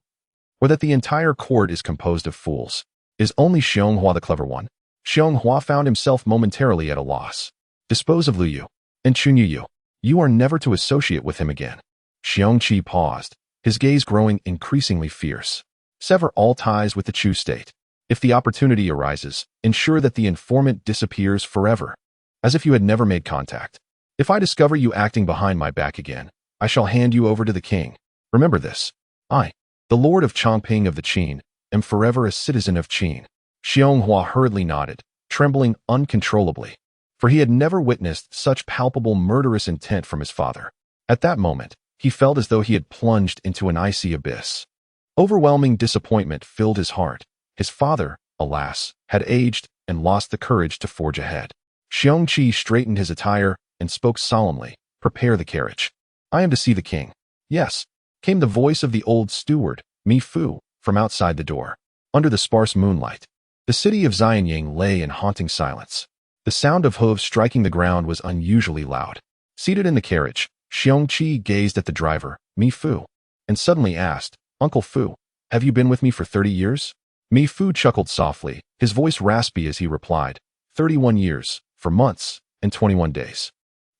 Or that the entire court is composed of fools? Is only Xianghua the clever one? Xianghua found himself momentarily at a loss. Dispose of Lu Yu and Chun Yu. You are never to associate with him again. Xiongqi paused, his gaze growing increasingly fierce. Sever all ties with the Chu state. If the opportunity arises, ensure that the informant disappears forever, as if you had never made contact. If I discover you acting behind my back again, I shall hand you over to the king. Remember this. I, the lord of Chongping of the Qin, am forever a citizen of Qin. Xianghua hurriedly nodded, trembling uncontrollably, for he had never witnessed such palpable murderous intent from his father. At that moment, he felt as though he had plunged into an icy abyss. Overwhelming disappointment filled his heart. His father, alas, had aged and lost the courage to forge ahead. Xiongqi straightened his attire and spoke solemnly. Prepare the carriage. I am to see the king. Yes, came the voice of the old steward, Mi Fu, from outside the door. Under the sparse moonlight, the city of Xianying lay in haunting silence. The sound of hooves striking the ground was unusually loud. Seated in the carriage, Xiongqi gazed at the driver, Mi Fu, and suddenly asked, Uncle Fu, have you been with me for 30 years? Mi Fu chuckled softly, his voice raspy as he replied, 31 years, for months, and 21 days.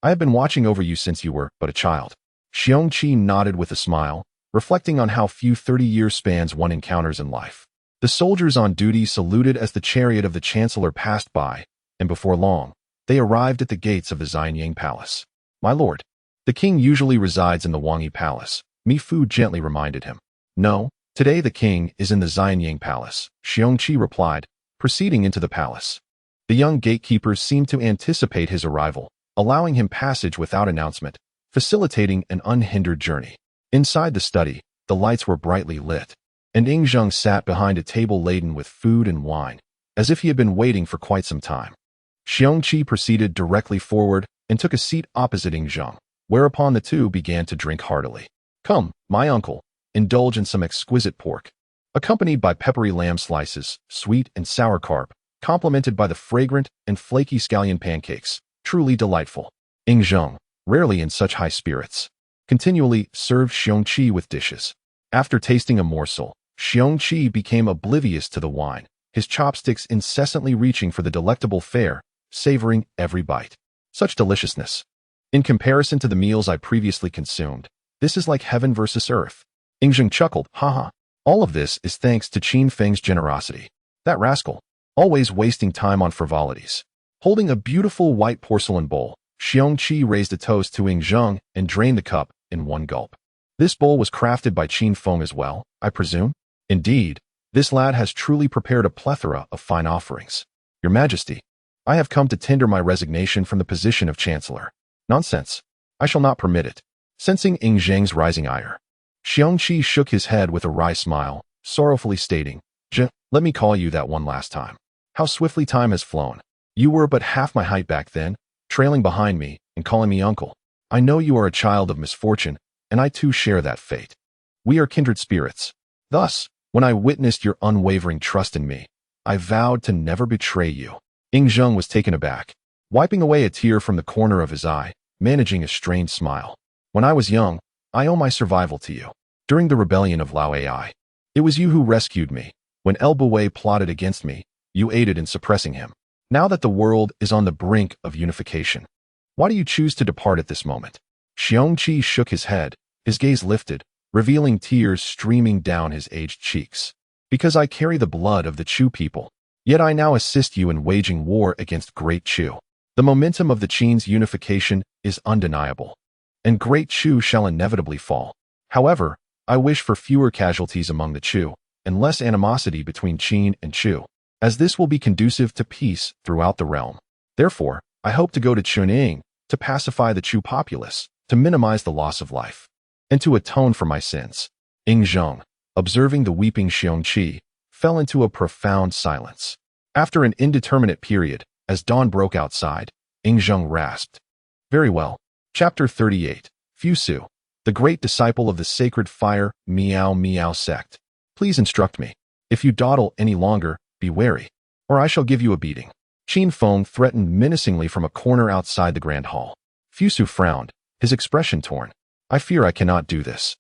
I have been watching over you since you were but a child. Xiongqi nodded with a smile, reflecting on how few 30-year spans one encounters in life. The soldiers on duty saluted as the chariot of the chancellor passed by, and before long, they arrived at the gates of the Xianyang palace. My lord, the king usually resides in the Wangyi palace, Mi Fu gently reminded him. No, today the king is in the Xianyang palace, Xiongqi replied, proceeding into the palace. The young gatekeepers seemed to anticipate his arrival, allowing him passage without announcement, facilitating an unhindered journey. Inside the study, the lights were brightly lit, and Yingzheng sat behind a table laden with food and wine, as if he had been waiting for quite some time. Xiongqi proceeded directly forward and took a seat opposite Yingzheng, whereupon the two began to drink heartily. Come, my uncle, indulge in some exquisite pork, accompanied by peppery lamb slices, sweet and sour carp, complemented by the fragrant and flaky scallion pancakes, truly delightful. Yingzheng, rarely in such high spirits, continually served Xiongqi with dishes. After tasting a morsel, Xiongqi became oblivious to the wine, his chopsticks incessantly reaching for the delectable fare, savoring every bite. Such deliciousness. In comparison to the meals I previously consumed, this is like heaven versus earth. Yingzheng chuckled, haha. All of this is thanks to Qin Feng's generosity. That rascal, always wasting time on frivolities. Holding a beautiful white porcelain bowl, Xiongqi raised a toast to Yingzheng and drained the cup in one gulp. This bowl was crafted by Qin Feng as well, I presume? Indeed, this lad has truly prepared a plethora of fine offerings. Your Majesty, I have come to tender my resignation from the position of Chancellor. Nonsense. I shall not permit it. Sensing Yingzheng's rising ire, Xiongqi shook his head with a wry smile, sorrowfully stating, let me call you that one last time. How swiftly time has flown. You were but half my height back then, trailing behind me and calling me uncle. I know you are a child of misfortune, and I too share that fate. We are kindred spirits. Thus, when I witnessed your unwavering trust in me, I vowed to never betray you. Yingzheng was taken aback, wiping away a tear from the corner of his eye, managing a strained smile. When I was young, I owe my survival to you. During the rebellion of Lao Ai, it was you who rescued me. When El Buwei plotted against me, you aided in suppressing him. Now that the world is on the brink of unification, why do you choose to depart at this moment? Xiongqi shook his head, his gaze lifted, revealing tears streaming down his aged cheeks. Because I carry the blood of the Chu people, yet I now assist you in waging war against Great Chu. The momentum of the Qin's unification is undeniable, and Great Chu shall inevitably fall. However, I wish for fewer casualties among the Chu, and less animosity between Qin and Chu, as this will be conducive to peace throughout the realm. Therefore, I hope to go to Chunying to pacify the Chu populace, to minimize the loss of life, and to atone for my sins. Yingzheng, observing the weeping Xiongqi, fell into a profound silence. After an indeterminate period, as dawn broke outside, Yingzheng rasped, Very well. Chapter 38. Fusu, the great disciple of the sacred fire Miao Miao sect. Please instruct me. If you dawdle any longer, be wary, or I shall give you a beating. Qin Feng threatened menacingly from a corner outside the grand hall. Fusu frowned, his expression torn. I fear I cannot do this.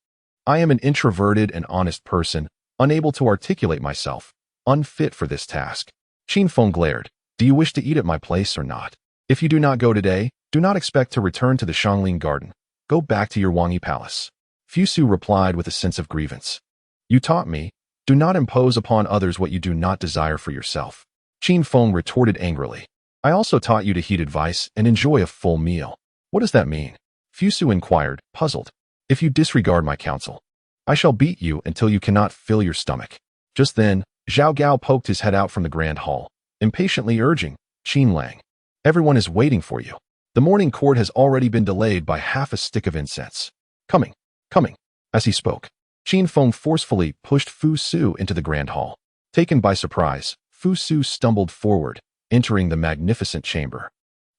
I am an introverted and honest person, unable to articulate myself, unfit for this task. Qin Feng glared. Do you wish to eat at my place or not? If you do not go today, do not expect to return to the Shangling Garden. Go back to your Wangi Palace. Fusu replied with a sense of grievance. You taught me, do not impose upon others what you do not desire for yourself. Qin Feng retorted angrily. I also taught you to heed advice and enjoy a full meal. What does that mean? Fusu inquired, puzzled. If you disregard my counsel, I shall beat you until you cannot fill your stomach. Just then, Zhao Gao poked his head out from the grand hall, impatiently urging, Qin Lang, everyone is waiting for you. The morning court has already been delayed by half a stick of incense. Coming. As he spoke, Qin Feng forcefully pushed Fu Su into the grand hall. Taken by surprise, Fu Su stumbled forward, entering the magnificent chamber.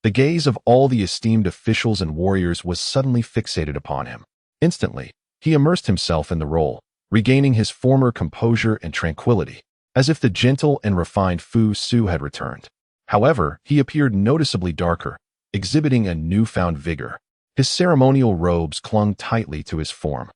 The gaze of all the esteemed officials and warriors was suddenly fixated upon him. Instantly, he immersed himself in the role, regaining his former composure and tranquility, as if the gentle and refined Fu Su had returned. However, he appeared noticeably darker, exhibiting a newfound vigor. His ceremonial robes clung tightly to his form,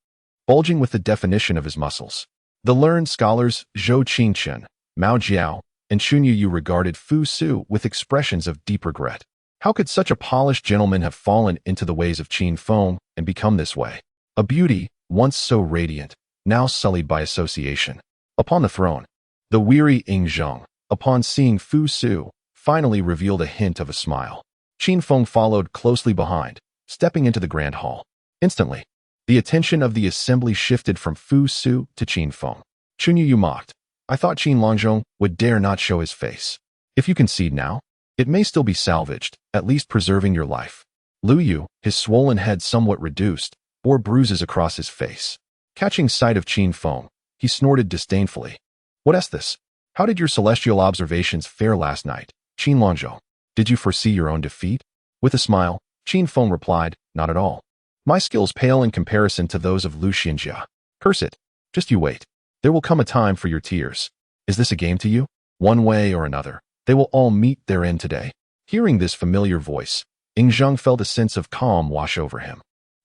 bulging with the definition of his muscles. The learned scholars Zhou Qingchen, Mao Jiao, and Xun Yu regarded Fu Su with expressions of deep regret. How could such a polished gentleman have fallen into the ways of Qin Feng and become this way? A beauty, once so radiant, now sullied by association. Upon the throne, the weary Ying Zheng, upon seeing Fu Su, finally revealed a hint of a smile. Qin Feng followed closely behind, stepping into the grand hall. Instantly, the attention of the assembly shifted from Fu Su to Qin Feng. Xun Yu mocked. I thought Qin Longzhong would dare not show his face. If you concede now, it may still be salvaged, at least preserving your life. Lu Yu, his swollen head somewhat reduced, bore bruises across his face. Catching sight of Qin Feng, he snorted disdainfully. What is this? How did your celestial observations fare last night, Qin Longzhong? Did you foresee your own defeat? With a smile, Qin Feng replied, not at all. My skills pale in comparison to those of Lu Xianjia. Curse it. Just you wait. There will come a time for your tears. Is this a game to you? One way or another, they will all meet their end today. Hearing this familiar voice, Ying Zheng felt a sense of calm wash over him.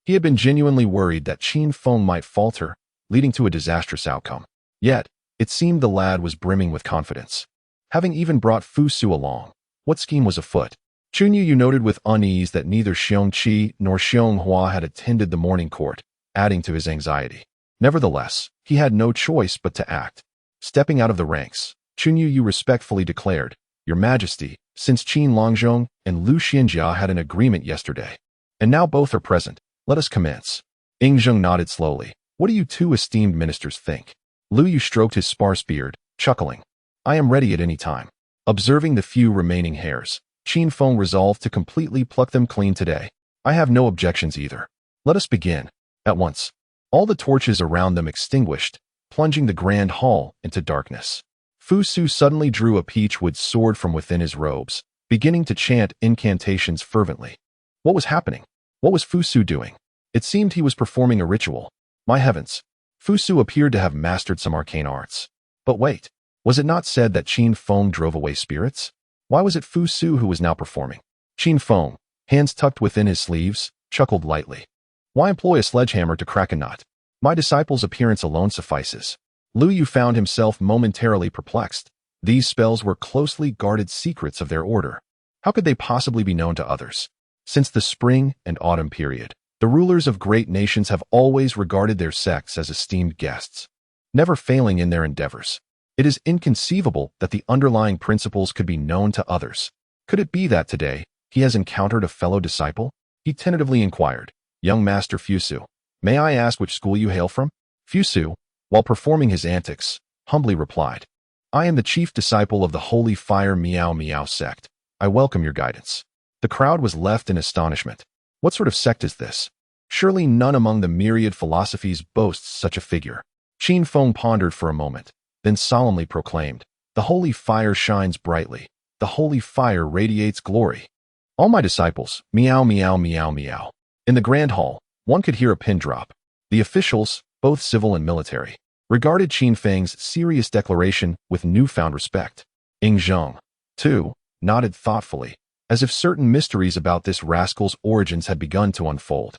He had been genuinely worried that Qin Feng might falter, leading to a disastrous outcome. Yet, it seemed the lad was brimming with confidence. Having even brought Fu Su along, what scheme was afoot? Xun Yu noted with unease that neither Xiong Qi nor Xiong Hua had attended the morning court, adding to his anxiety. Nevertheless, he had no choice but to act. Stepping out of the ranks, Xun Yu respectfully declared, Your Majesty, since Qin Longzhong and Lu Xianjia had an agreement yesterday, and now both are present, let us commence. Ying Zheng nodded slowly. What do you two esteemed ministers think? Lu Yu stroked his sparse beard, chuckling. I am ready at any time. Observing the few remaining hairs, Qin Feng resolved to completely pluck them clean today. I have no objections either. Let us begin. At once, all the torches around them extinguished, plunging the grand hall into darkness. Fu Su suddenly drew a peachwood sword from within his robes, beginning to chant incantations fervently. What was happening? What was Fu Su doing? It seemed he was performing a ritual. My heavens! Fu Su appeared to have mastered some arcane arts. But wait, was it not said that Qin Feng drove away spirits? Why was it Fu Su who was now performing? Qin Feng, hands tucked within his sleeves, chuckled lightly. Why employ a sledgehammer to crack a nut? My disciple's appearance alone suffices. Lu Yu found himself momentarily perplexed. These spells were closely guarded secrets of their order. How could they possibly be known to others? Since the spring and autumn period, the rulers of great nations have always regarded their sects as esteemed guests, never failing in their endeavors. It is inconceivable that the underlying principles could be known to others. Could it be that today, he has encountered a fellow disciple? He tentatively inquired, Young Master Fusu, may I ask which school you hail from? Fusu, while performing his antics, humbly replied, I am the chief disciple of the Holy Fire Miao Miao sect. I welcome your guidance. The crowd was left in astonishment. What sort of sect is this? Surely none among the myriad philosophies boasts such a figure. Qin Feng pondered for a moment, then solemnly proclaimed, The holy fire shines brightly. The holy fire radiates glory. All my disciples, meow, meow, meow, meow. In the grand hall, one could hear a pin drop. The officials, both civil and military, regarded Qin Feng's serious declaration with newfound respect. Ying Zheng, too, nodded thoughtfully, as if certain mysteries about this rascal's origins had begun to unfold.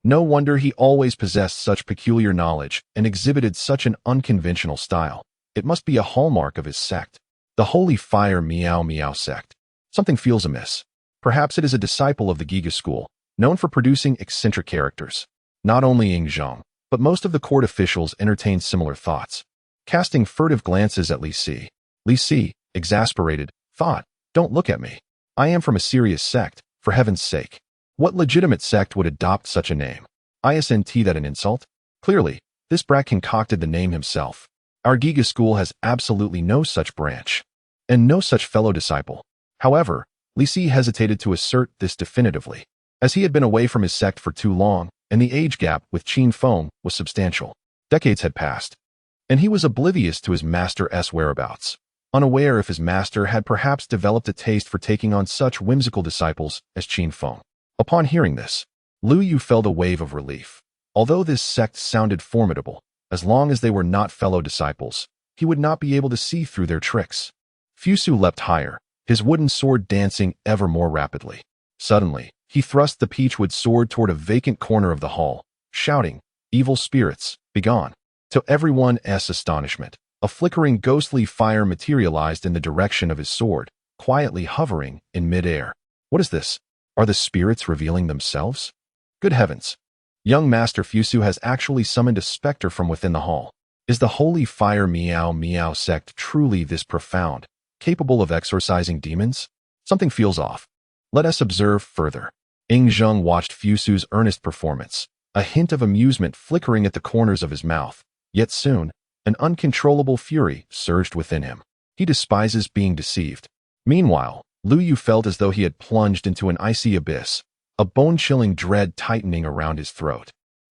No wonder he always possessed such peculiar knowledge and exhibited such an unconventional style. It must be a hallmark of his sect. The Holy Fire Meow Meow sect. Something feels amiss. Perhaps it is a disciple of the Giga school, known for producing eccentric characters. Not only Ying Zheng, but most of the court officials entertained similar thoughts. Casting furtive glances at Li Si, exasperated, thought, "Don't look at me. I am from a serious sect, for heaven's sake. What legitimate sect would adopt such a name? Isn't that an insult? Clearly, this brat concocted the name himself. Our Giga school has absolutely no such branch, and no such fellow disciple." However, Li Si hesitated to assert this definitively, as he had been away from his sect for too long, and the age gap with Qin Feng was substantial. Decades had passed, and he was oblivious to his master's whereabouts, unaware if his master had perhaps developed a taste for taking on such whimsical disciples as Qin Feng. Upon hearing this, Lu Yu felt a wave of relief. Although this sect sounded formidable, as long as they were not fellow disciples, he would not be able to see through their tricks. Fusu leapt higher, his wooden sword dancing ever more rapidly. Suddenly, he thrust the peachwood sword toward a vacant corner of the hall, shouting, "Evil spirits, begone!" To everyone's astonishment, a flickering ghostly fire materialized in the direction of his sword, quietly hovering in midair. What is this? Are the spirits revealing themselves? Good heavens! Young Master Fusu has actually summoned a specter from within the hall. Is the Holy Fire Meow Meow sect truly this profound, capable of exorcising demons? Something feels off. Let us observe further. Ying Zheng watched Fusu's earnest performance, a hint of amusement flickering at the corners of his mouth. Yet soon, an uncontrollable fury surged within him. He despises being deceived. Meanwhile, Lu Yu felt as though he had plunged into an icy abyss, a bone-chilling dread tightening around his throat.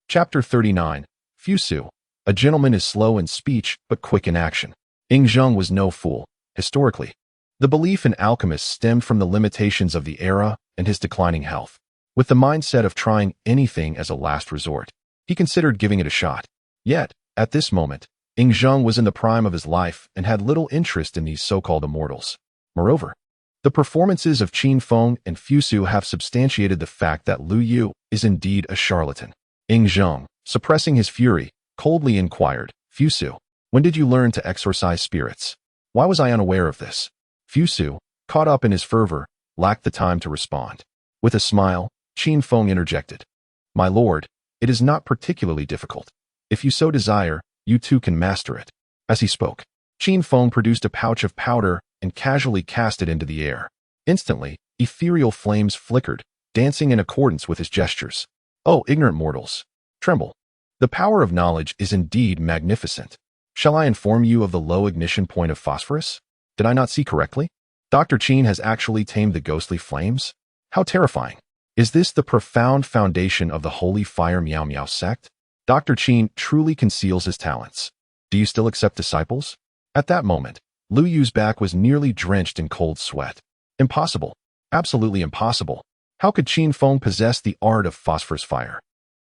Chapter 39. Fusu. A gentleman is slow in speech but quick in action. Ying Zheng was no fool. Historically, the belief in alchemists stemmed from the limitations of the era and his declining health. With the mindset of trying anything as a last resort, he considered giving it a shot. Yet, at this moment, Ying Zheng was in the prime of his life and had little interest in these so-called immortals. Moreover, the performances of Qin Feng and Fusu have substantiated the fact that Lu Yu is indeed a charlatan. Ying Zheng, suppressing his fury, coldly inquired, "Fusu, when did you learn to exorcise spirits? Why was I unaware of this?" Fusu, caught up in his fervor, lacked the time to respond. With a smile, Qin Feng interjected, "My lord, it is not particularly difficult. If you so desire, you too can master it." As he spoke, Qin Feng produced a pouch of powder and casually cast it into the air. Instantly, ethereal flames flickered, dancing in accordance with his gestures. Oh, ignorant mortals! Tremble. The power of knowledge is indeed magnificent. Shall I inform you of the low ignition point of phosphorus? Did I not see correctly? Dr. Qin has actually tamed the ghostly flames? How terrifying! Is this the profound foundation of the Holy Fire Meow Meow sect? Dr. Qin truly conceals his talents. Do you still accept disciples? At that moment, Lu Yu's back was nearly drenched in cold sweat. Impossible. Absolutely impossible. How could Qin Feng possess the art of phosphorus fire?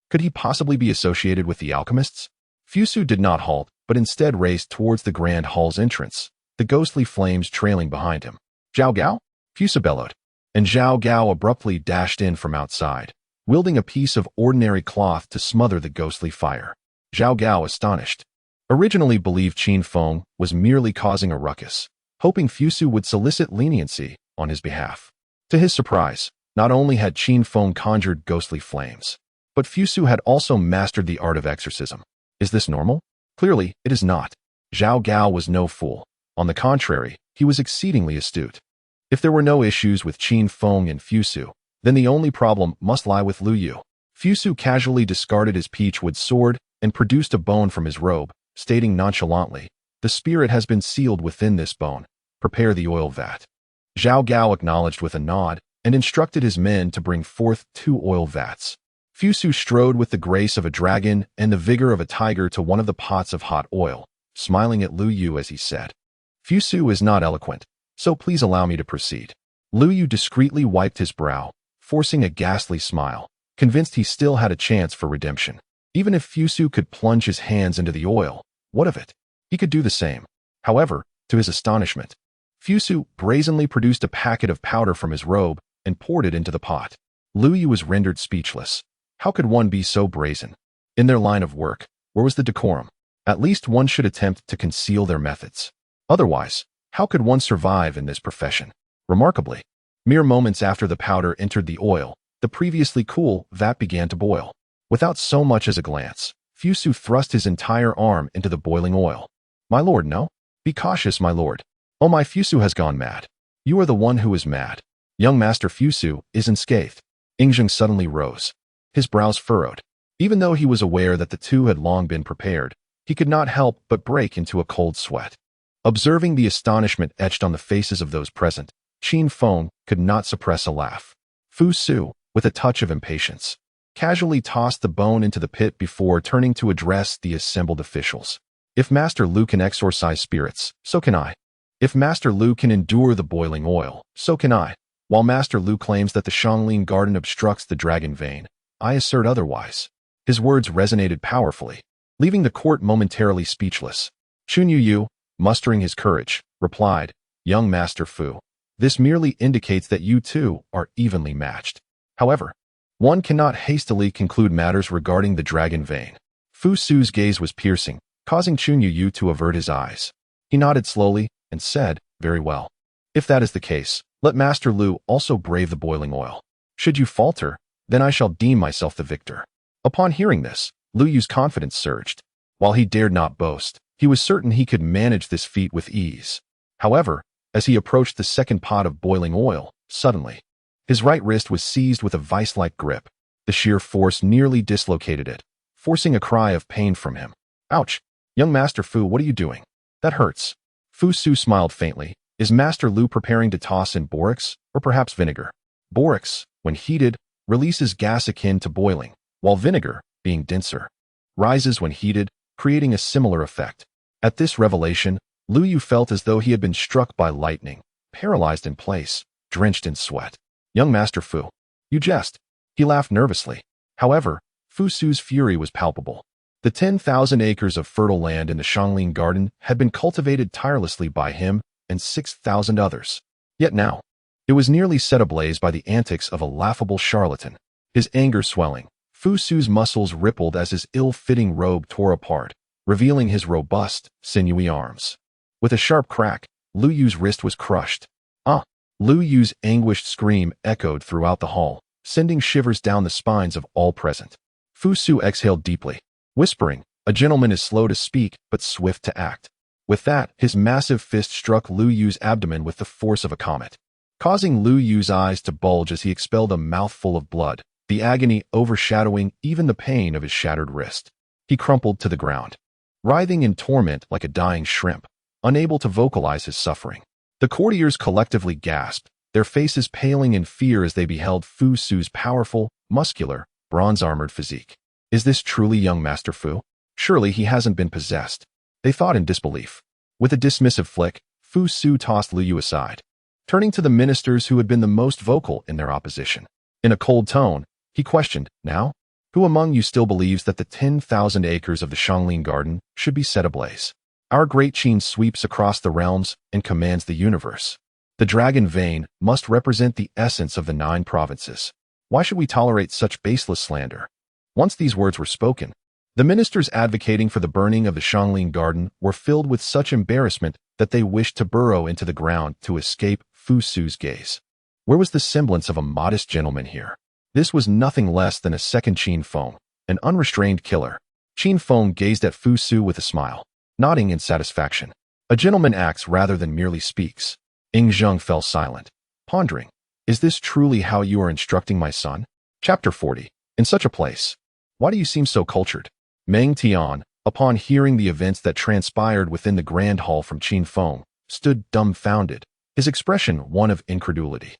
Could he possibly be associated with the alchemists? Fusu did not halt, but instead raced towards the grand hall's entrance, the ghostly flames trailing behind him. "Zhao Gao?" Fusu bellowed, and Zhao Gao abruptly dashed in from outside, wielding a piece of ordinary cloth to smother the ghostly fire. Zhao Gao, astonished, originally believed Qin Feng was merely causing a ruckus, hoping Fusu would solicit leniency on his behalf. To his surprise, not only had Qin Feng conjured ghostly flames, but Fusu had also mastered the art of exorcism. Is this normal? Clearly, it is not. Zhao Gao was no fool. On the contrary, he was exceedingly astute. If there were no issues with Qin Feng and Fusu, then the only problem must lie with Lu Yu. Fusu casually discarded his peachwood sword and produced a bone from his robe, stating nonchalantly, "The spirit has been sealed within this bone. Prepare the oil vat." Zhao Gao acknowledged with a nod and instructed his men to bring forth 2 oil vats. Fusu strode with the grace of a dragon and the vigor of a tiger to one of the pots of hot oil, smiling at Lu Yu as he said, "Fusu is not eloquent, so please allow me to proceed." Lu Yu discreetly wiped his brow, forcing a ghastly smile, convinced he still had a chance for redemption. Even if Fusu could plunge his hands into the oil, what of it? He could do the same. However, to his astonishment, Fusu brazenly produced a packet of powder from his robe and poured it into the pot. Lu Yu was rendered speechless. How could one be so brazen? In their line of work, where was the decorum? At least one should attempt to conceal their methods. Otherwise, how could one survive in this profession? Remarkably, mere moments after the powder entered the oil, the previously cool vat began to boil. Without so much as a glance, Fusu thrust his entire arm into the boiling oil. My lord, no? Be cautious, my lord. Oh, my Fusu has gone mad. You are the one who is mad. Young Master Fusu is unscathed. Jing suddenly rose. His brows furrowed. Even though he was aware that the two had long been prepared, he could not help but break into a cold sweat. Observing the astonishment etched on the faces of those present, Qin Feng could not suppress a laugh. Fusu, with a touch of impatience, casually tossed the bone into the pit before turning to address the assembled officials. If Master Lu can exorcise spirits, so can I. If Master Lu can endure the boiling oil, so can I. While Master Lu claims that the Xiangling Garden obstructs the dragon vein, I assert otherwise. His words resonated powerfully, leaving the court momentarily speechless. Chun Yu, mustering his courage, replied, Young Master Fu, this merely indicates that you two are evenly matched. However, one cannot hastily conclude matters regarding the dragon vein. Fu Su's gaze was piercing, causing Chun Yu to avert his eyes. He nodded slowly and said, Very well. If that is the case, let Master Lu also brave the boiling oil. Should you falter, then I shall deem myself the victor. Upon hearing this, Lu Yu's confidence surged. While he dared not boast, he was certain he could manage this feat with ease. However, as he approached the second pot of boiling oil, suddenly, his right wrist was seized with a vice-like grip. The sheer force nearly dislocated it, forcing a cry of pain from him. Ouch! Young Master Fu, what are you doing? That hurts. Fu Su smiled faintly. Is Master Lu preparing to toss in borax, or perhaps vinegar? Borax, when heated, releases gas akin to boiling, while vinegar, being denser, rises when heated, creating a similar effect. At this revelation, Lu Yu felt as though he had been struck by lightning, paralyzed in place, drenched in sweat. Young Master Fu, you jest. He laughed nervously. However, Fu Su's fury was palpable. The 10,000 acres of fertile land in the Xiangling Garden had been cultivated tirelessly by him and 6,000 others. Yet now, it was nearly set ablaze by the antics of a laughable charlatan. His anger swelling, Fu Su's muscles rippled as his ill-fitting robe tore apart, revealing his robust, sinewy arms. With a sharp crack, Lu Yu's wrist was crushed. Ah! Lu Yu's anguished scream echoed throughout the hall, sending shivers down the spines of all present. Fu Su exhaled deeply, whispering, A gentleman is slow to speak, but swift to act. With that, his massive fist struck Lu Yu's abdomen with the force of a comet, causing Lu Yu's eyes to bulge as he expelled a mouthful of blood, the agony overshadowing even the pain of his shattered wrist. He crumpled to the ground, writhing in torment like a dying shrimp, unable to vocalize his suffering. The courtiers collectively gasped, their faces paling in fear as they beheld Fu Su's powerful, muscular, bronze-armored physique. Is this truly young Master Fu? Surely he hasn't been possessed. They thought in disbelief. With a dismissive flick, Fu Su tossed Lu Yu aside, turning to the ministers who had been the most vocal in their opposition. In a cold tone, he questioned, Now? Who among you still believes that the 10,000 acres of the Xiangling Garden should be set ablaze? Our great Qin sweeps across the realms and commands the universe. The dragon vein must represent the essence of the 9 provinces. Why should we tolerate such baseless slander? Once these words were spoken, the ministers advocating for the burning of the Xiangling Garden were filled with such embarrassment that they wished to burrow into the ground to escape Fu Su's gaze. Where was the semblance of a modest gentleman here? This was nothing less than a second Qin Feng, an unrestrained killer. Qin Feng gazed at Fu Su with a smile, nodding in satisfaction. A gentleman acts rather than merely speaks. Jing fell silent, pondering, Is this truly how you are instructing my son? Chapter 40. In such a place. Why do you seem so cultured? Meng Tian, upon hearing the events that transpired within the grand hall from Qin Feng, stood dumbfounded, his expression one of incredulity.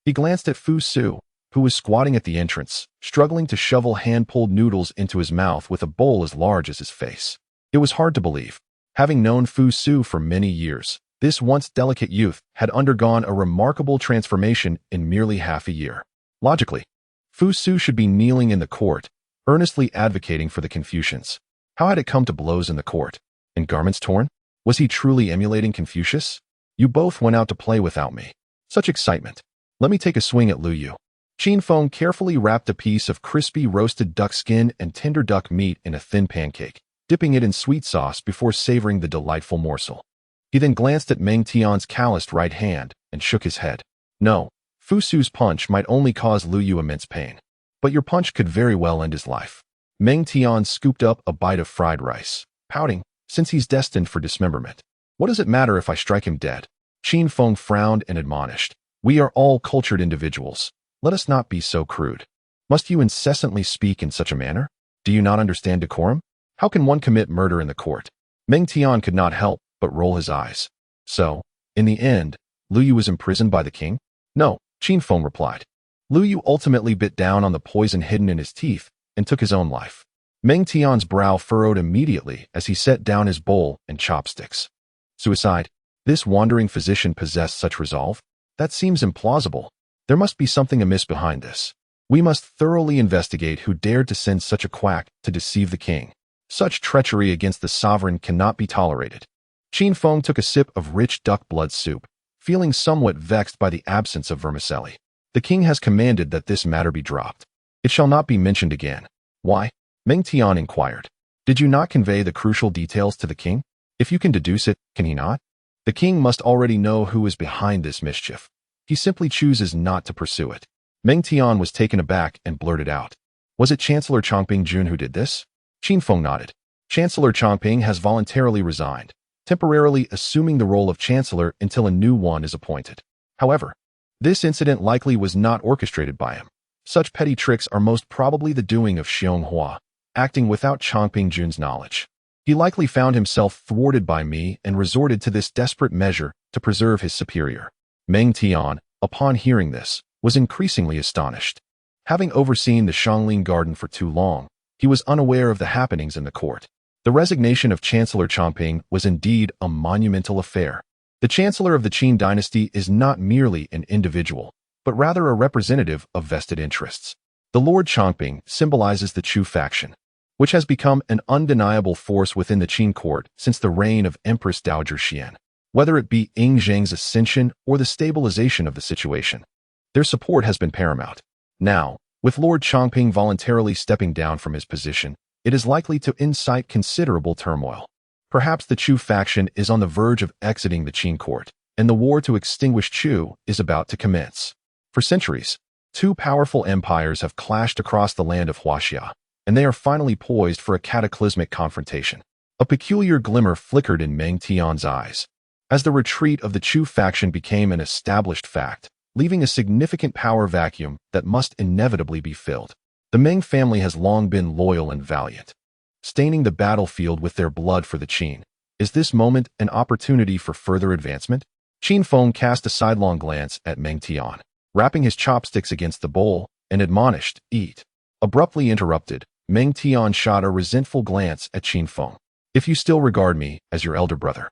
He glanced at Fu Su, who was squatting at the entrance, struggling to shovel hand-pulled noodles into his mouth with a bowl as large as his face. It was hard to believe. Having known Fu Su for many years, This once delicate youth had undergone a remarkable transformation in merely half a year. Logically, Fu Su should be kneeling in the court, earnestly advocating for the Confucians. How had it come to blows in the court? And garments torn? Was he truly emulating Confucius? You both went out to play without me. Such excitement. Let me take a swing at Lu Yu. Qin Feng carefully wrapped a piece of crispy roasted duck skin and tender duck meat in a thin pancake, dipping it in sweet sauce before savoring the delightful morsel. He then glanced at Meng Tian's calloused right hand and shook his head. No, Fu Su's punch might only cause Lu Yu immense pain. But your punch could very well end his life. Meng Tian scooped up a bite of fried rice, pouting, since he's destined for dismemberment. What does it matter if I strike him dead? Qin Feng frowned and admonished. We are all cultured individuals. Let us not be so crude. Must you incessantly speak in such a manner? Do you not understand decorum? How can one commit murder in the court? Meng Tian could not help but roll his eyes. So, in the end, Lu Yu was imprisoned by the king? No, Qin Feng replied. Lu Yu ultimately bit down on the poison hidden in his teeth and took his own life. Meng Tian's brow furrowed immediately as he set down his bowl and chopsticks. Suicide? This wandering physician possessed such resolve? That seems implausible. There must be something amiss behind this. We must thoroughly investigate who dared to send such a quack to deceive the king. Such treachery against the sovereign cannot be tolerated. Qin Feng took a sip of rich duck blood soup, feeling somewhat vexed by the absence of vermicelli. The king has commanded that this matter be dropped. It shall not be mentioned again. Why? Meng Tian inquired. Did you not convey the crucial details to the king? If you can deduce it, can he not? The king must already know who is behind this mischief. He simply chooses not to pursue it. Meng Tian was taken aback and blurted out. Was it Chancellor Chongping Jun who did this? Qin Feng nodded. Chancellor Chongping has voluntarily resigned, temporarily assuming the role of chancellor until a new one is appointed. However, this incident likely was not orchestrated by him. Such petty tricks are most probably the doing of Xiong Hua, acting without Chongping Jun's knowledge. He likely found himself thwarted by me and resorted to this desperate measure to preserve his superior. Meng Tian, upon hearing this, was increasingly astonished. Having overseen the Shangling Garden for too long, he was unaware of the happenings in the court. The resignation of Chancellor Chongping was indeed a monumental affair. The Chancellor of the Qin Dynasty is not merely an individual, but rather a representative of vested interests. The Lord Chongping symbolizes the Chu faction, which has become an undeniable force within the Qin court since the reign of Empress Dowager Xian. Whether it be Ying Zhang's ascension or the stabilization of the situation, their support has been paramount. Now, with Lord Chongping voluntarily stepping down from his position, it is likely to incite considerable turmoil. Perhaps the Chu faction is on the verge of exiting the Qin court, and the war to extinguish Chu is about to commence. For centuries, two powerful empires have clashed across the land of Huaxia, and they are finally poised for a cataclysmic confrontation. A peculiar glimmer flickered in Meng Tian's eyes, as the retreat of the Chu faction became an established fact, leaving a significant power vacuum that must inevitably be filled. The Meng family has long been loyal and valiant, staining the battlefield with their blood for the Qin. Is this moment an opportunity for further advancement? Qin Feng cast a sidelong glance at Meng Tian, wrapping his chopsticks against the bowl, and admonished, "Eat." Abruptly interrupted, Meng Tian shot a resentful glance at Qin Feng. "If you still regard me as your elder brother,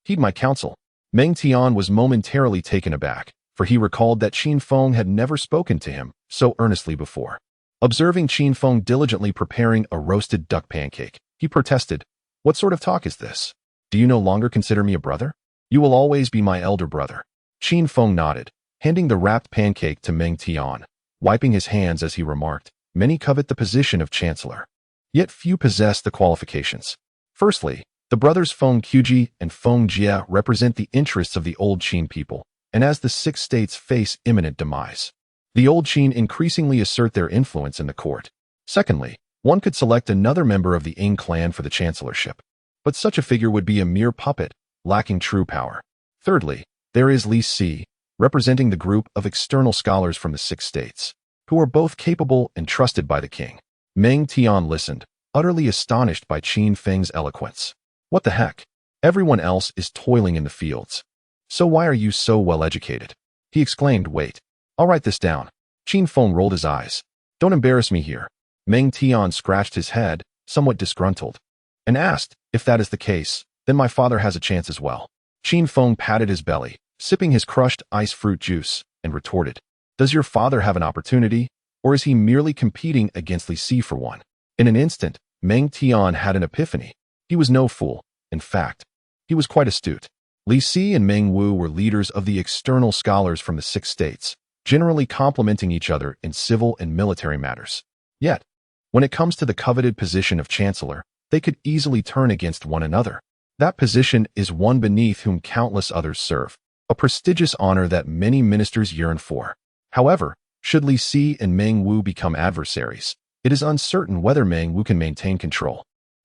heed my counsel." Meng Tian was momentarily taken aback, for he recalled that Qin Feng had never spoken to him so earnestly before. Observing Qin Feng diligently preparing a roasted duck pancake, he protested, "What sort of talk is this? Do you no longer consider me a brother? You will always be my elder brother." Qin Feng nodded, handing the wrapped pancake to Meng Tian, wiping his hands as he remarked, "Many covet the position of chancellor, yet few possess the qualifications." Firstly, the brothers Feng Quji and Feng Jie represent the interests of the old Qin people, and as the six states face imminent demise, the old Qin increasingly assert their influence in the court. Secondly, one could select another member of the Ying clan for the chancellorship, but such a figure would be a mere puppet, lacking true power. Thirdly, there is Li Si, representing the group of external scholars from the six states, who are both capable and trusted by the king. Meng Tian listened, utterly astonished by Qin Feng's eloquence. What the heck? Everyone else is toiling in the fields. So why are you so well educated? He exclaimed, "Wait. I'll write this down." Qin Feng rolled his eyes. "Don't embarrass me here." Meng Tian scratched his head, somewhat disgruntled, and asked, "If that is the case, then my father has a chance as well." Qin Feng patted his belly, sipping his crushed ice fruit juice, and retorted, "Does your father have an opportunity, or is he merely competing against Li Si for one?" In an instant, Meng Tian had an epiphany. He was no fool. In fact, he was quite astute. Li Si and Meng Wu were leaders of the external scholars from the 6 states, generally complementing each other in civil and military matters. Yet, when it comes to the coveted position of chancellor, they could easily turn against one another. That position is one beneath whom countless others serve, a prestigious honor that many ministers yearn for. However, should Li Si and Meng Wu become adversaries, it is uncertain whether Meng Wu can maintain control,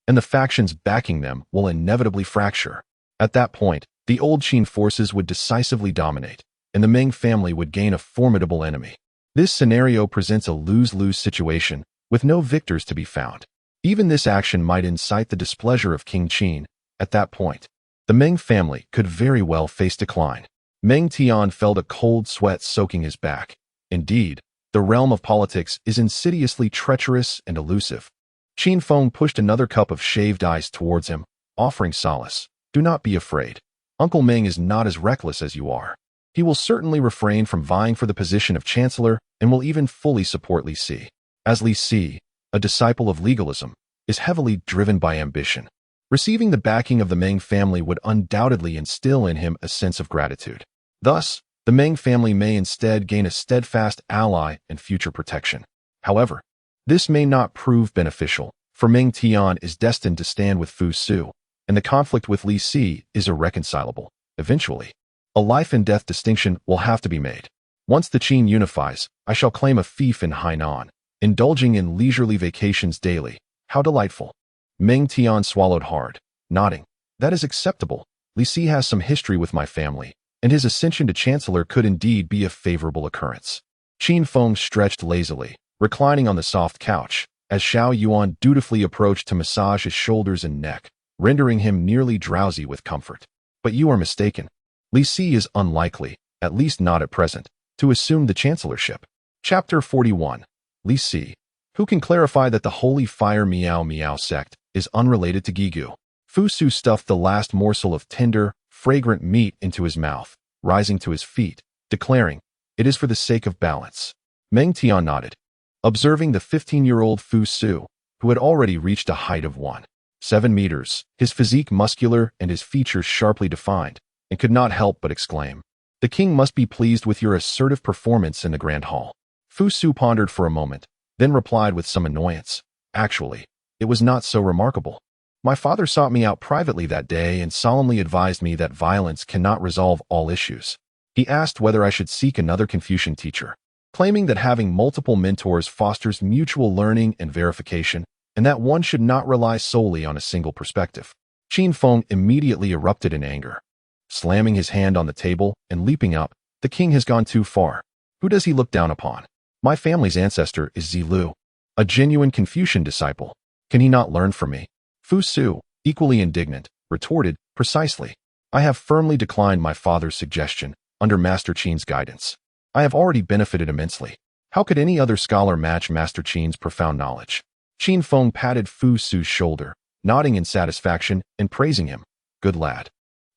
and the factions backing them will inevitably fracture. At that point, the old Qin forces would decisively dominate, and the Meng family would gain a formidable enemy. This scenario presents a lose-lose situation, with no victors to be found. Even this action might incite the displeasure of King Qin. At that point, the Meng family could very well face decline. Meng Tian felt a cold sweat soaking his back. Indeed, the realm of politics is insidiously treacherous and elusive. Qin Feng pushed another cup of shaved ice towards him, offering solace. "Do not be afraid. Uncle Meng is not as reckless as you are. He will certainly refrain from vying for the position of chancellor and will even fully support Li Si. As Li Si, a disciple of legalism, is heavily driven by ambition. Receiving the backing of the Meng family would undoubtedly instill in him a sense of gratitude. Thus, the Meng family may instead gain a steadfast ally and future protection. However, this may not prove beneficial, for Meng Tian is destined to stand with Fu Su, and the conflict with Li Si is irreconcilable. Eventually, a life-and-death distinction will have to be made. Once the Qin unifies, I shall claim a fief in Hainan, indulging in leisurely vacations daily. How delightful." Meng Tian swallowed hard, nodding. "That is acceptable. Li Si has some history with my family, and his ascension to chancellor could indeed be a favorable occurrence." Qin Feng stretched lazily, reclining on the soft couch, as Xiao Yuan dutifully approached to massage his shoulders and neck, rendering him nearly drowsy with comfort. "But you are mistaken. Li Si is unlikely, at least not at present, to assume the chancellorship." Chapter 41. Li Si. Who can clarify that the Holy Fire Miao Miao sect is unrelated to Gigu? Fu Su stuffed the last morsel of tender, fragrant meat into his mouth, rising to his feet, declaring, "It is for the sake of balance." Meng Tian nodded, observing the 15-year-old Fu Su, who had already reached a height of 1.7 meters, his physique muscular and his features sharply defined, and could not help but exclaim, "The king must be pleased with your assertive performance in the Grand Hall." Fu Su pondered for a moment, then replied with some annoyance, "Actually, it was not so remarkable. My father sought me out privately that day and solemnly advised me that violence cannot resolve all issues. He asked whether I should seek another Confucian teacher, claiming that having multiple mentors fosters mutual learning and verification, and that one should not rely solely on a single perspective." Qin Feng immediately erupted in anger. Slamming his hand on the table and leaping up, "The king has gone too far. Who does he look down upon? My family's ancestor is Zilu, a genuine Confucian disciple. Can he not learn from me?" Fu Su, equally indignant, retorted, "Precisely. I have firmly declined my father's suggestion, under Master Qin's guidance. I have already benefited immensely. How could any other scholar match Master Qin's profound knowledge?" Qin Feng patted Fu Su's shoulder, nodding in satisfaction and praising him. "Good lad.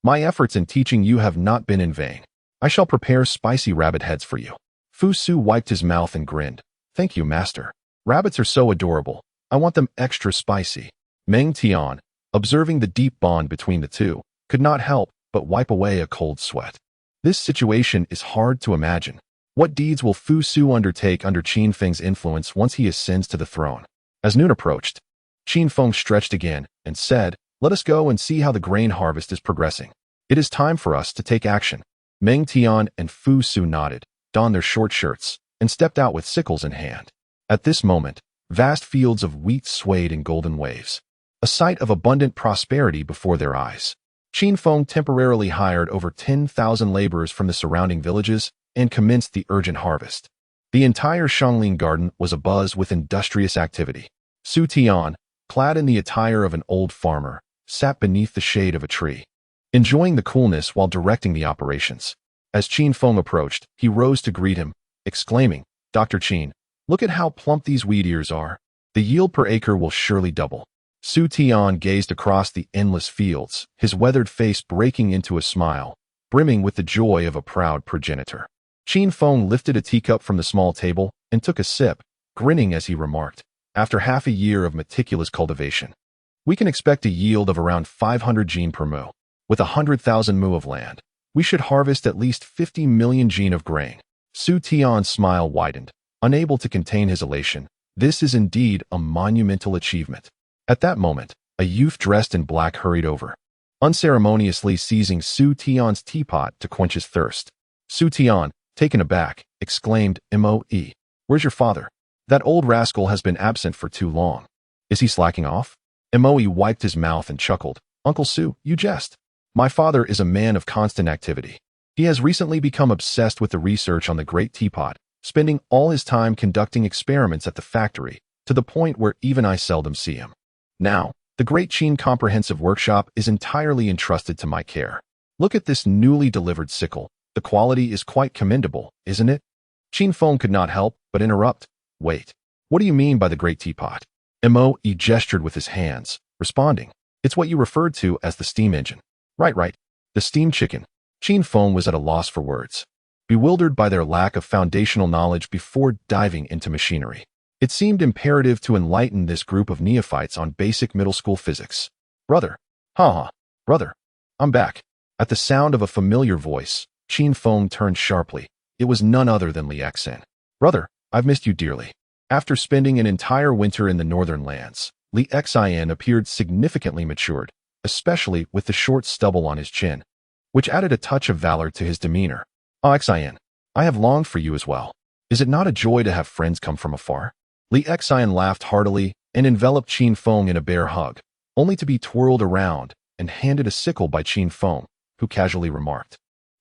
My efforts in teaching you have not been in vain. I shall prepare spicy rabbit heads for you." Fu Su wiped his mouth and grinned. "Thank you, master. Rabbits are so adorable. I want them extra spicy." Meng Tian, observing the deep bond between the two, could not help but wipe away a cold sweat. This situation is hard to imagine. What deeds will Fu Su undertake under Qin Feng's influence once he ascends to the throne? As noon approached, Qin Feng stretched again and said, "Let us go and see how the grain harvest is progressing. It is time for us to take action." Meng Tian and Fu Su nodded, donned their short shirts, and stepped out with sickles in hand. At this moment, vast fields of wheat swayed in golden waves, a sight of abundant prosperity before their eyes. Qin Feng temporarily hired over 10,000 laborers from the surrounding villages and commenced the urgent harvest. The entire Shangling garden was abuzz with industrious activity. Su Tian, clad in the attire of an old farmer, sat beneath the shade of a tree, enjoying the coolness while directing the operations. As Qin Feng approached, he rose to greet him, exclaiming, "Dr. Qin, look at how plump these wheat ears are. The yield per acre will surely double." Su Tian gazed across the endless fields, his weathered face breaking into a smile, brimming with the joy of a proud progenitor. Qin Feng lifted a teacup from the small table and took a sip, grinning as he remarked, after half a year of meticulous cultivation, we can expect a yield of around 500 jin per mu. With 100,000 mu of land, we should harvest at least 50 million jin of grain. Su Tian's smile widened, unable to contain his elation. This is indeed a monumental achievement. At that moment, a youth dressed in black hurried over, unceremoniously seizing Su Tian's teapot to quench his thirst. Su Tian, taken aback, exclaimed, "Moe, where's your father? That old rascal has been absent for too long. Is he slacking off?" Moe wiped his mouth and chuckled. "Uncle Su, you jest. My father is a man of constant activity. He has recently become obsessed with the research on the great teapot, spending all his time conducting experiments at the factory, to the point where even I seldom see him. Now, the Great Qin Comprehensive Workshop is entirely entrusted to my care. Look at this newly delivered sickle. The quality is quite commendable, isn't it?" Qin Feng could not help but interrupt. "Wait, what do you mean by the great teapot?" Moe gestured with his hands, responding, "It's what you referred to as the steam engine." Right, the steam chicken." Qin Feng was at a loss for words, bewildered by their lack of foundational knowledge before diving into machinery. It seemed imperative to enlighten this group of neophytes on basic middle school physics. "Brother, brother, I'm back." At the sound of a familiar voice, Qin Feng turned sharply. It was none other than Li Xen. "Brother, I've missed you dearly." After spending an entire winter in the northern lands, Li Xen appeared significantly matured, especially with the short stubble on his chin, which added a touch of valor to his demeanor. "Ah, Xen, I have longed for you as well. Is it not a joy to have friends come from afar?" Li Xen laughed heartily and enveloped Qin Feng in a bear hug, only to be twirled around and handed a sickle by Qin Feng, who casually remarked,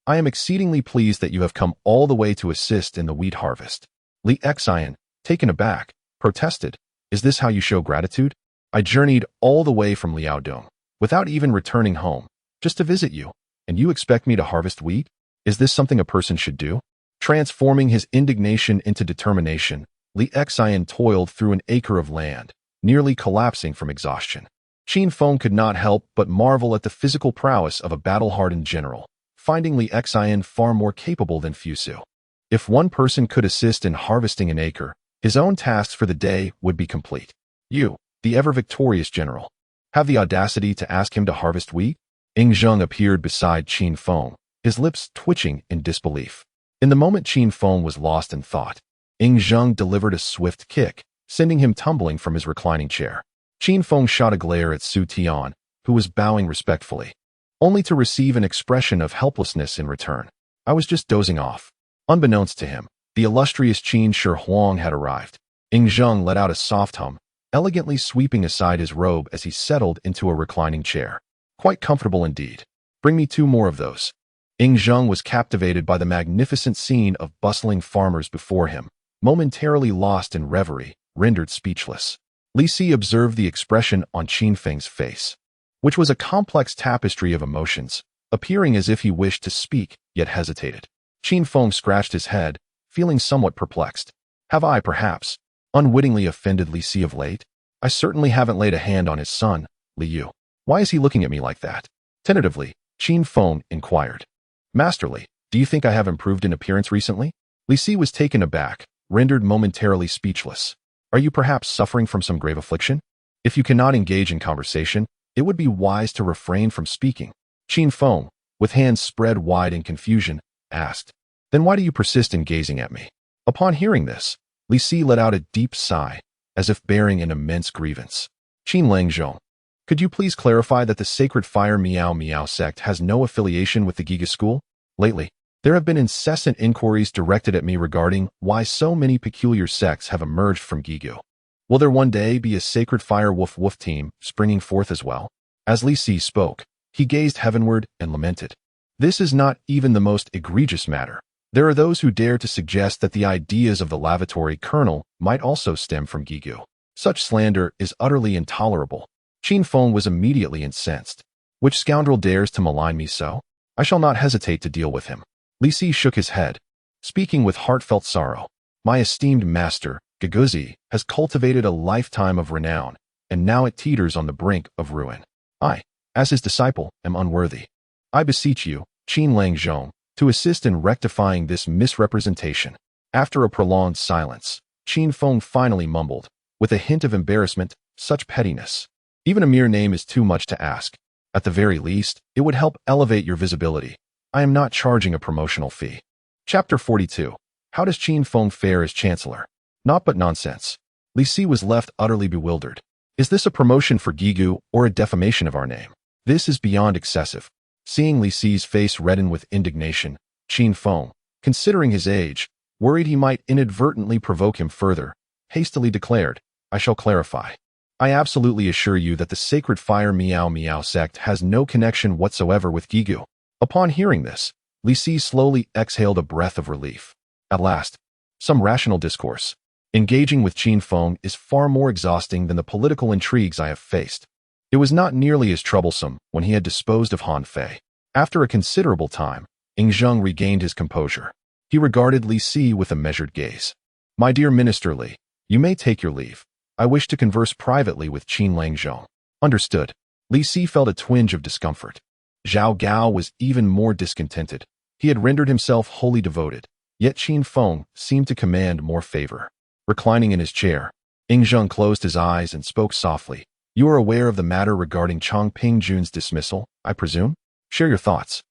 "I am exceedingly pleased that you have come all the way to assist in the wheat harvest." Li Xen, taken aback, protested, "Is this how you show gratitude? I journeyed all the way from Liaodong, without even returning home, just to visit you, and you expect me to harvest wheat? Is this something a person should do?" Transforming his indignation into determination, Li Xen toiled through an acre of land, nearly collapsing from exhaustion. Qin Feng could not help but marvel at the physical prowess of a battle-hardened general, finding Li Xen far more capable than Fusu. If one person could assist in harvesting an acre, his own tasks for the day would be complete. "You, the ever-victorious general, have the audacity to ask him to harvest wheat?" Ing Zheng appeared beside Qin Feng, his lips twitching in disbelief. In the moment Qin Feng was lost in thought, Ing Zheng delivered a swift kick, sending him tumbling from his reclining chair. Qin Feng shot a glare at Su Tian, who was bowing respectfully, only to receive an expression of helplessness in return. "I was just dozing off." Unbeknownst to him, the illustrious Qin Shi Huang had arrived. Ing Zheng let out a soft hum, elegantly sweeping aside his robe as he settled into a reclining chair. "Quite comfortable indeed. Bring me 2 more of those." Ing Zheng was captivated by the magnificent scene of bustling farmers before him, momentarily lost in reverie, rendered speechless. Li Si observed the expression on Qin Feng's face, which was a complex tapestry of emotions, appearing as if he wished to speak, yet hesitated. Qin Feng scratched his head, feeling somewhat perplexed. "Have I, perhaps, unwittingly offended Li Si of late? I certainly haven't laid a hand on his son, Li Yu. Why is he looking at me like that?" Tentatively, Qin Feng inquired. "Masterly, do you think I have improved in appearance recently?" Li Si was taken aback, rendered momentarily speechless. "Are you perhaps suffering from some grave affliction? If you cannot engage in conversation, it would be wise to refrain from speaking." Qin Feng, with hands spread wide in confusion, asked, "Then why do you persist in gazing at me?" Upon hearing this, Li Si let out a deep sigh, as if bearing an immense grievance. "Qin Langzhong, could you please clarify that the Sacred Fire Miao Miao sect has no affiliation with the Giga School? Lately, there have been incessant inquiries directed at me regarding why so many peculiar sects have emerged from Gigu. Will there one day be a Sacred Fire Woof Woof team springing forth as well?" As Li Si spoke, he gazed heavenward and lamented. "This is not even the most egregious matter. There are those who dare to suggest that the ideas of the lavatory kernel might also stem from Gigu. Such slander is utterly intolerable." Qin Feng was immediately incensed. "Which scoundrel dares to malign me so? I shall not hesitate to deal with him." Li Si shook his head, speaking with heartfelt sorrow. "My esteemed master, Gaguzi, has cultivated a lifetime of renown, and now it teeters on the brink of ruin. I, as his disciple, am unworthy. I beseech you, Qin Langzhong, to assist in rectifying this misrepresentation." After a prolonged silence, Qin Feng finally mumbled, with a hint of embarrassment, "Such pettiness. Even a mere name is too much to ask. At the very least, it would help elevate your visibility. I am not charging a promotional fee." Chapter 42. How does Qin Feng fare as chancellor? Not but nonsense. Li Si was left utterly bewildered. Is this a promotion for Gigu or a defamation of our name? This is beyond excessive. Seeing Li Si's face redden with indignation, Qin Feng, considering his age, worried he might inadvertently provoke him further, hastily declared, "I shall clarify. I absolutely assure you that the sacred fire Miao Miao sect has no connection whatsoever with Gigu." Upon hearing this, Li Si slowly exhaled a breath of relief. At last, some rational discourse. Engaging with Qin Feng is far more exhausting than the political intrigues I have faced. It was not nearly as troublesome when he had disposed of Han Fei. After a considerable time, Ing Zheng regained his composure. He regarded Li Si with a measured gaze. "My dear Minister Li, you may take your leave. I wish to converse privately with Qin Langzhong." Understood. Li Si felt a twinge of discomfort. Zhao Gao was even more discontented. He had rendered himself wholly devoted, yet Qin Feng seemed to command more favor. Reclining in his chair, Ing Zheng closed his eyes and spoke softly. "You are aware of the matter regarding Chang Pingjun's dismissal, I presume? Share your thoughts."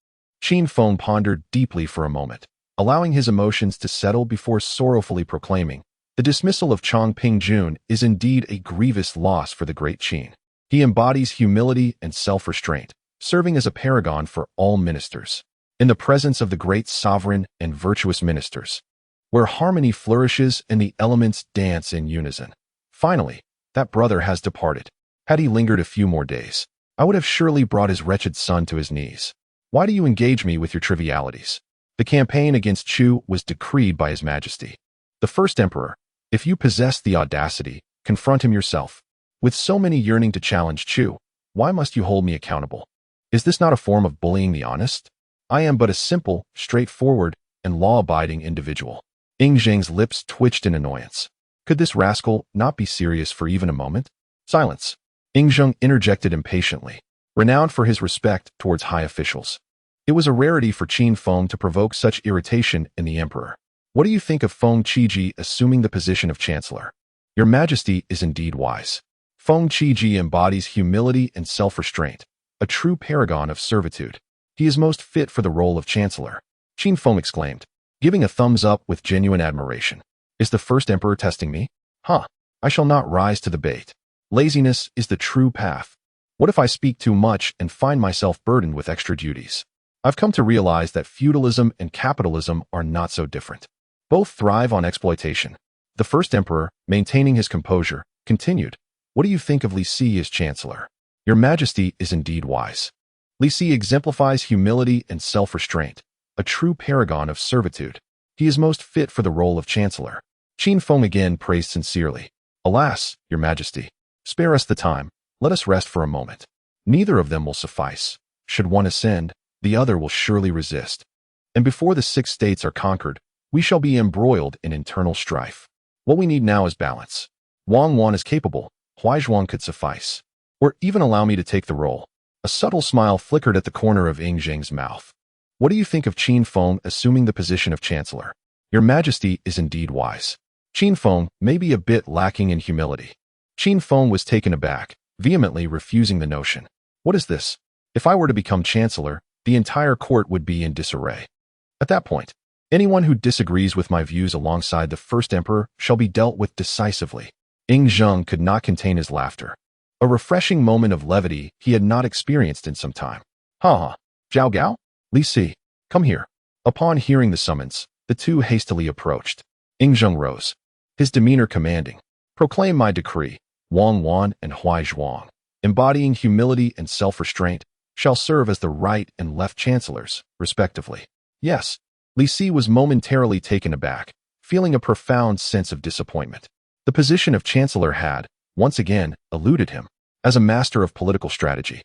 Qin Feng pondered deeply for a moment, allowing his emotions to settle before sorrowfully proclaiming, "The dismissal of Chang Pingjun is indeed a grievous loss for the great Qin. He embodies humility and self-restraint, serving as a paragon for all ministers. In the presence of the great sovereign and virtuous ministers, where harmony flourishes and the elements dance in unison. Finally, that brother has departed. Had he lingered a few more days, I would have surely brought his wretched son to his knees. Why do you engage me with your trivialities? The campaign against Chu was decreed by His Majesty. The first emperor. If you possess the audacity, confront him yourself. With so many yearning to challenge Chu, why must you hold me accountable? Is this not a form of bullying the honest? I am but a simple, straightforward, and law-abiding individual." Ing Zheng's lips twitched in annoyance. Could this rascal not be serious for even a moment? Silence. Ing Zheng interjected impatiently, renowned for his respect towards high officials. It was a rarity for Qin Feng to provoke such irritation in the emperor. "What do you think of Feng Qiji assuming the position of chancellor? Your Majesty is indeed wise. Feng Qiji embodies humility and self-restraint, a true paragon of servitude. He is most fit for the role of chancellor," Qin Feng exclaimed, giving a thumbs up with genuine admiration. "Is the first emperor testing me? Huh, I shall not rise to the bait. Laziness is the true path. What if I speak too much and find myself burdened with extra duties? I've come to realize that feudalism and capitalism are not so different. Both thrive on exploitation." The first emperor, maintaining his composure, continued, "What do you think of Li Si as chancellor? Your Majesty is indeed wise. Li Si exemplifies humility and self-restraint, a true paragon of servitude. He is most fit for the role of chancellor." Qin Feng again praised sincerely. "Alas, Your Majesty, spare us the time. Let us rest for a moment. Neither of them will suffice. Should one ascend, the other will surely resist. And before the 6 states are conquered, we shall be embroiled in internal strife. What we need now is balance. Wang Wan is capable, Huaizhuang could suffice. Or even allow me to take the role." A subtle smile flickered at the corner of Ing Zheng's mouth. "What do you think of Qin Feng assuming the position of chancellor? Your Majesty is indeed wise." Qin Feng may be a bit lacking in humility. Qin Feng was taken aback, vehemently refusing the notion. "What is this? If I were to become chancellor, the entire court would be in disarray. At that point, anyone who disagrees with my views alongside the first emperor shall be dealt with decisively." Ing Zheng could not contain his laughter. A refreshing moment of levity he had not experienced in some time. "Ha ha, Zhao Gao? Li Si, come here." Upon hearing the summons, the two hastily approached. Ing Zheng rose, his demeanor commanding. "Proclaim my decree. Wang Wan and Huaizhuang, embodying humility and self-restraint, shall serve as the right and left chancellors, respectively." Yes, Li Si was momentarily taken aback, feeling a profound sense of disappointment. The position of chancellor had, once again, eluded him. As a master of political strategy,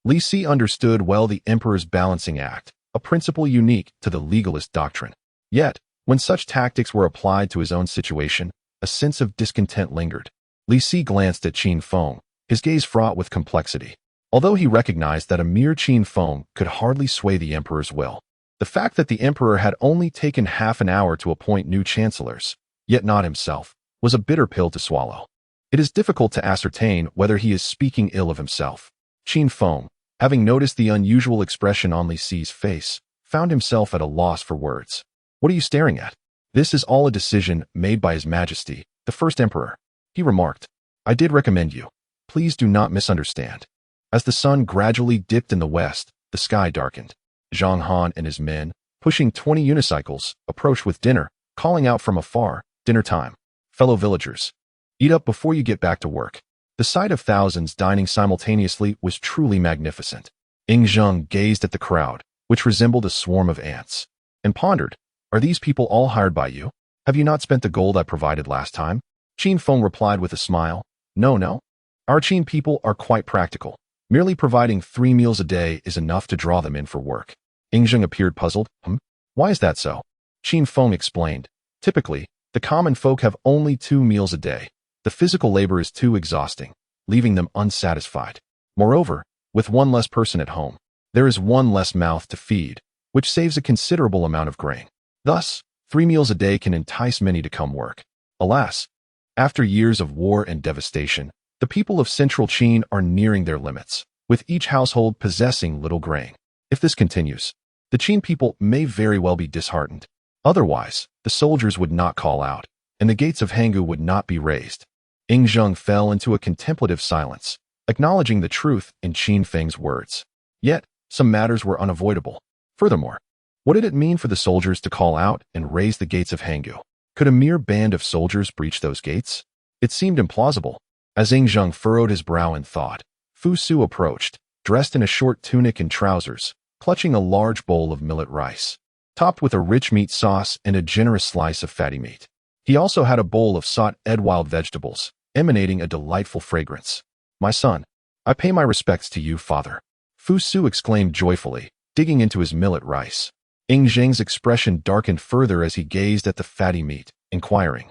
Li Si understood well the emperor's balancing act, a principle unique to the legalist doctrine. Yet, when such tactics were applied to his own situation, a sense of discontent lingered. Li Si glanced at Qin Feng, his gaze fraught with complexity. Although he recognized that a mere Qin Feng could hardly sway the emperor's will, the fact that the emperor had only taken half an hour to appoint new chancellors, yet not himself, was a bitter pill to swallow. It is difficult to ascertain whether he is speaking ill of himself. Qin Feng, having noticed the unusual expression on Li Si's face, found himself at a loss for words. "What are you staring at? This is all a decision made by His Majesty, the first emperor," he remarked. "I did recommend you. Please do not misunderstand." As the sun gradually dipped in the west, the sky darkened. Zhang Han and his men, pushing 20 unicycles, approached with dinner, calling out from afar, "Dinner time. Fellow villagers, eat up before you get back to work." The sight of thousands dining simultaneously was truly magnificent. Ying Zheng gazed at the crowd, which resembled a swarm of ants, and pondered, "Are these people all hired by you? Have you not spent the gold I provided last time?" Qin Feng replied with a smile, No. Our Qin people are quite practical. Merely providing 3 meals a day is enough to draw them in for work." Ying Zheng appeared puzzled. Why is that so?" Qin Feng explained. "Typically, the common folk have only 2 meals a day. The physical labor is too exhausting, leaving them unsatisfied. Moreover, with 1 less person at home, there is 1 less mouth to feed, which saves a considerable amount of grain. Thus, 3 meals a day can entice many to come work. Alas, after years of war and devastation, the people of Central Qin are nearing their limits, with each household possessing little grain. If this continues, the Qin people may very well be disheartened. Otherwise, the soldiers would not call out, and the gates of Hangu would not be raised. Ying Zheng fell into a contemplative silence, acknowledging the truth in Qin Feng's words. Yet, some matters were unavoidable. Furthermore, what did it mean for the soldiers to call out and raise the gates of Hangu? Could a mere band of soldiers breach those gates? It seemed implausible. As Ying Zheng furrowed his brow in thought, Fu Su approached, dressed in a short tunic and trousers, clutching a large bowl of millet rice, topped with a rich meat sauce and a generous slice of fatty meat. He also had a bowl of sought wild vegetables, emanating a delightful fragrance. "My son, I pay my respects to you, father," Fu Su exclaimed joyfully, digging into his millet rice. Ying Zheng's expression darkened further as he gazed at the fatty meat, inquiring,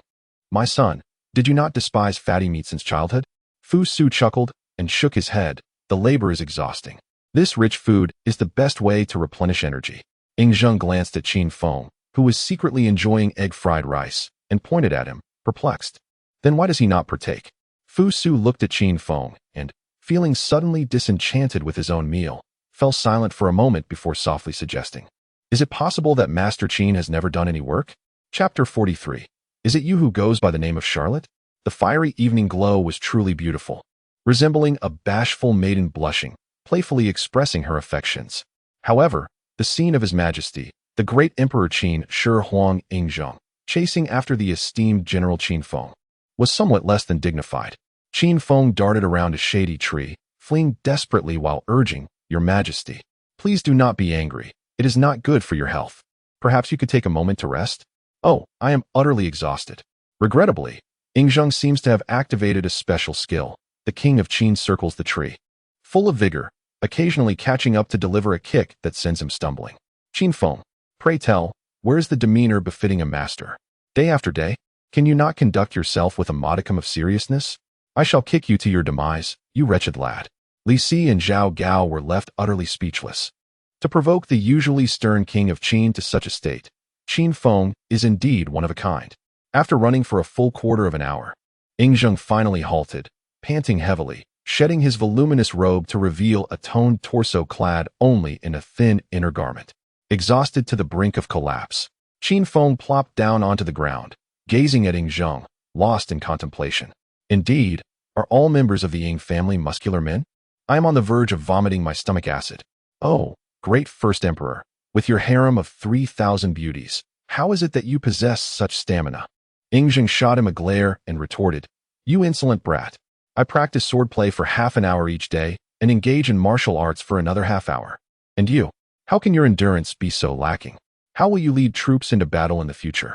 "My son, did you not despise fatty meat since childhood?" Fu Su chuckled and shook his head. "The labor is exhausting. This rich food is the best way to replenish energy." Ying Zheng glanced at Qin Feng, who was secretly enjoying egg-fried rice, and pointed at him, perplexed. Then why does he not partake? Fu Su looked at Qin Feng and, feeling suddenly disenchanted with his own meal, fell silent for a moment before softly suggesting, "Is it possible that Master Qin has never done any work?" Chapter 43. Is it you who goes by the name of Charlotte? The fiery evening glow was truly beautiful, resembling a bashful maiden blushing, playfully expressing her affections. However, the scene of His Majesty, the great Emperor Qin Shi Huang Ying Zheng, chasing after the esteemed General Qin Feng, was somewhat less than dignified. Qin Feng darted around a shady tree, fleeing desperately while urging, "Your Majesty, please do not be angry. It is not good for your health. Perhaps you could take a moment to rest?" "Oh, I am utterly exhausted." Regrettably, Ying Zheng seems to have activated a special skill. The King of Qin circles the tree, full of vigor, occasionally catching up to deliver a kick that sends him stumbling. "Qin Feng, pray tell, where is the demeanor befitting a master? Day after day, can you not conduct yourself with a modicum of seriousness? I shall kick you to your demise, you wretched lad." Li Si and Zhao Gao were left utterly speechless. To provoke the usually stern king of Qin to such a state, Qin Feng is indeed one of a kind. After running for a full quarter of an hour, Ying Zheng finally halted, panting heavily, shedding his voluminous robe to reveal a toned torso clad only in a thin inner garment. Exhausted to the brink of collapse, Qin Feng plopped down onto the ground, gazing at Ying Zheng, lost in contemplation. Indeed, are all members of the Ying family muscular men? I am on the verge of vomiting my stomach acid. Oh, great first emperor, with your harem of 3,000 beauties, how is it that you possess such stamina? Ying Zheng shot him a glare and retorted, "You insolent brat. I practice swordplay for half an hour each day and engage in martial arts for another half hour. And you, how can your endurance be so lacking? How will you lead troops into battle in the future?"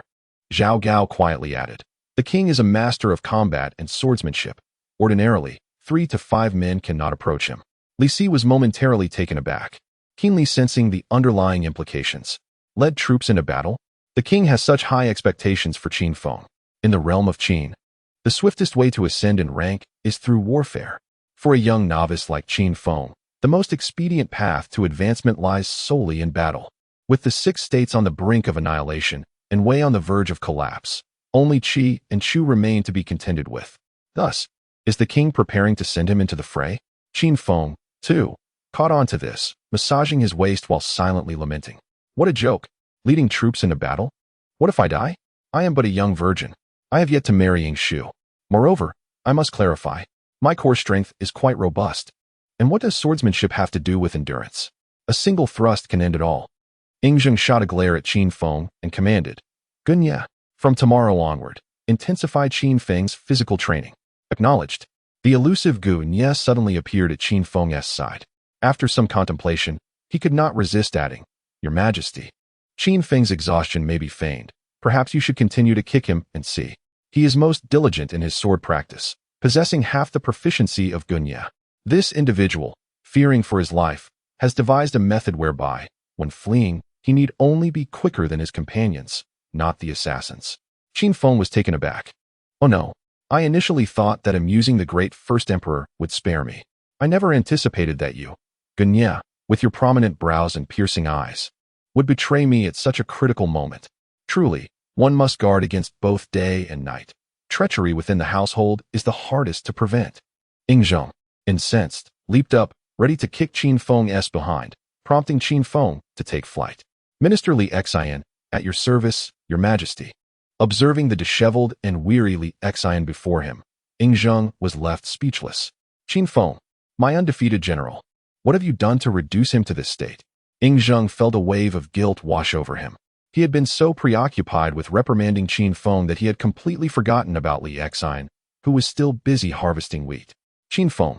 Zhao Gao quietly added, "The king is a master of combat and swordsmanship. Ordinarily, 3 to 5 men cannot approach him." Li Si was momentarily taken aback, keenly sensing the underlying implications. Led troops into battle? The king has such high expectations for Qin Feng. In the realm of Qin, the swiftest way to ascend in rank is through warfare. For a young novice like Qin Feng, the most expedient path to advancement lies solely in battle. With the 6 states on the brink of annihilation and Wei on the verge of collapse, only Qi and Chu remain to be contended with. Thus, is the king preparing to send him into the fray? Qin Feng, too, caught on to this, massaging his waist while silently lamenting. What a joke! Leading troops into battle? What if I die? I am but a young virgin. I have yet to marry Ying Shu. Moreover, I must clarify, my core strength is quite robust. And what does swordsmanship have to do with endurance? A single thrust can end it all. Ying Zheng shot a glare at Qin Feng and commanded, Gunya, from tomorrow onward, intensify Qin Feng's physical training. Acknowledged. The elusive Gunya suddenly appeared at Qin Feng's side. After some contemplation, he could not resist adding, Your Majesty. Qin Feng's exhaustion may be feigned. Perhaps you should continue to kick him and see. He is most diligent in his sword practice, possessing half the proficiency of Gunya. This individual, fearing for his life, has devised a method whereby, when fleeing, he need only be quicker than his companions, not the assassins. Qin Feng was taken aback. Oh no, I initially thought that amusing the great first emperor would spare me. I never anticipated that you, Gunya, with your prominent brows and piercing eyes, would betray me at such a critical moment. Truly, one must guard against both day and night. Treachery within the household is the hardest to prevent. Ying Zheng, incensed, leaped up, ready to kick Qin Feng's behind, prompting Qin Feng to take flight. Minister Li Xian, at your service, Your Majesty. Observing the disheveled and weary Li Xian before him, Ying Zheng was left speechless. Qin Feng, my undefeated general, what have you done to reduce him to this state? Ying Zheng felt a wave of guilt wash over him. He had been so preoccupied with reprimanding Qin Feng that he had completely forgotten about Li Xian, who was still busy harvesting wheat. Qin Feng,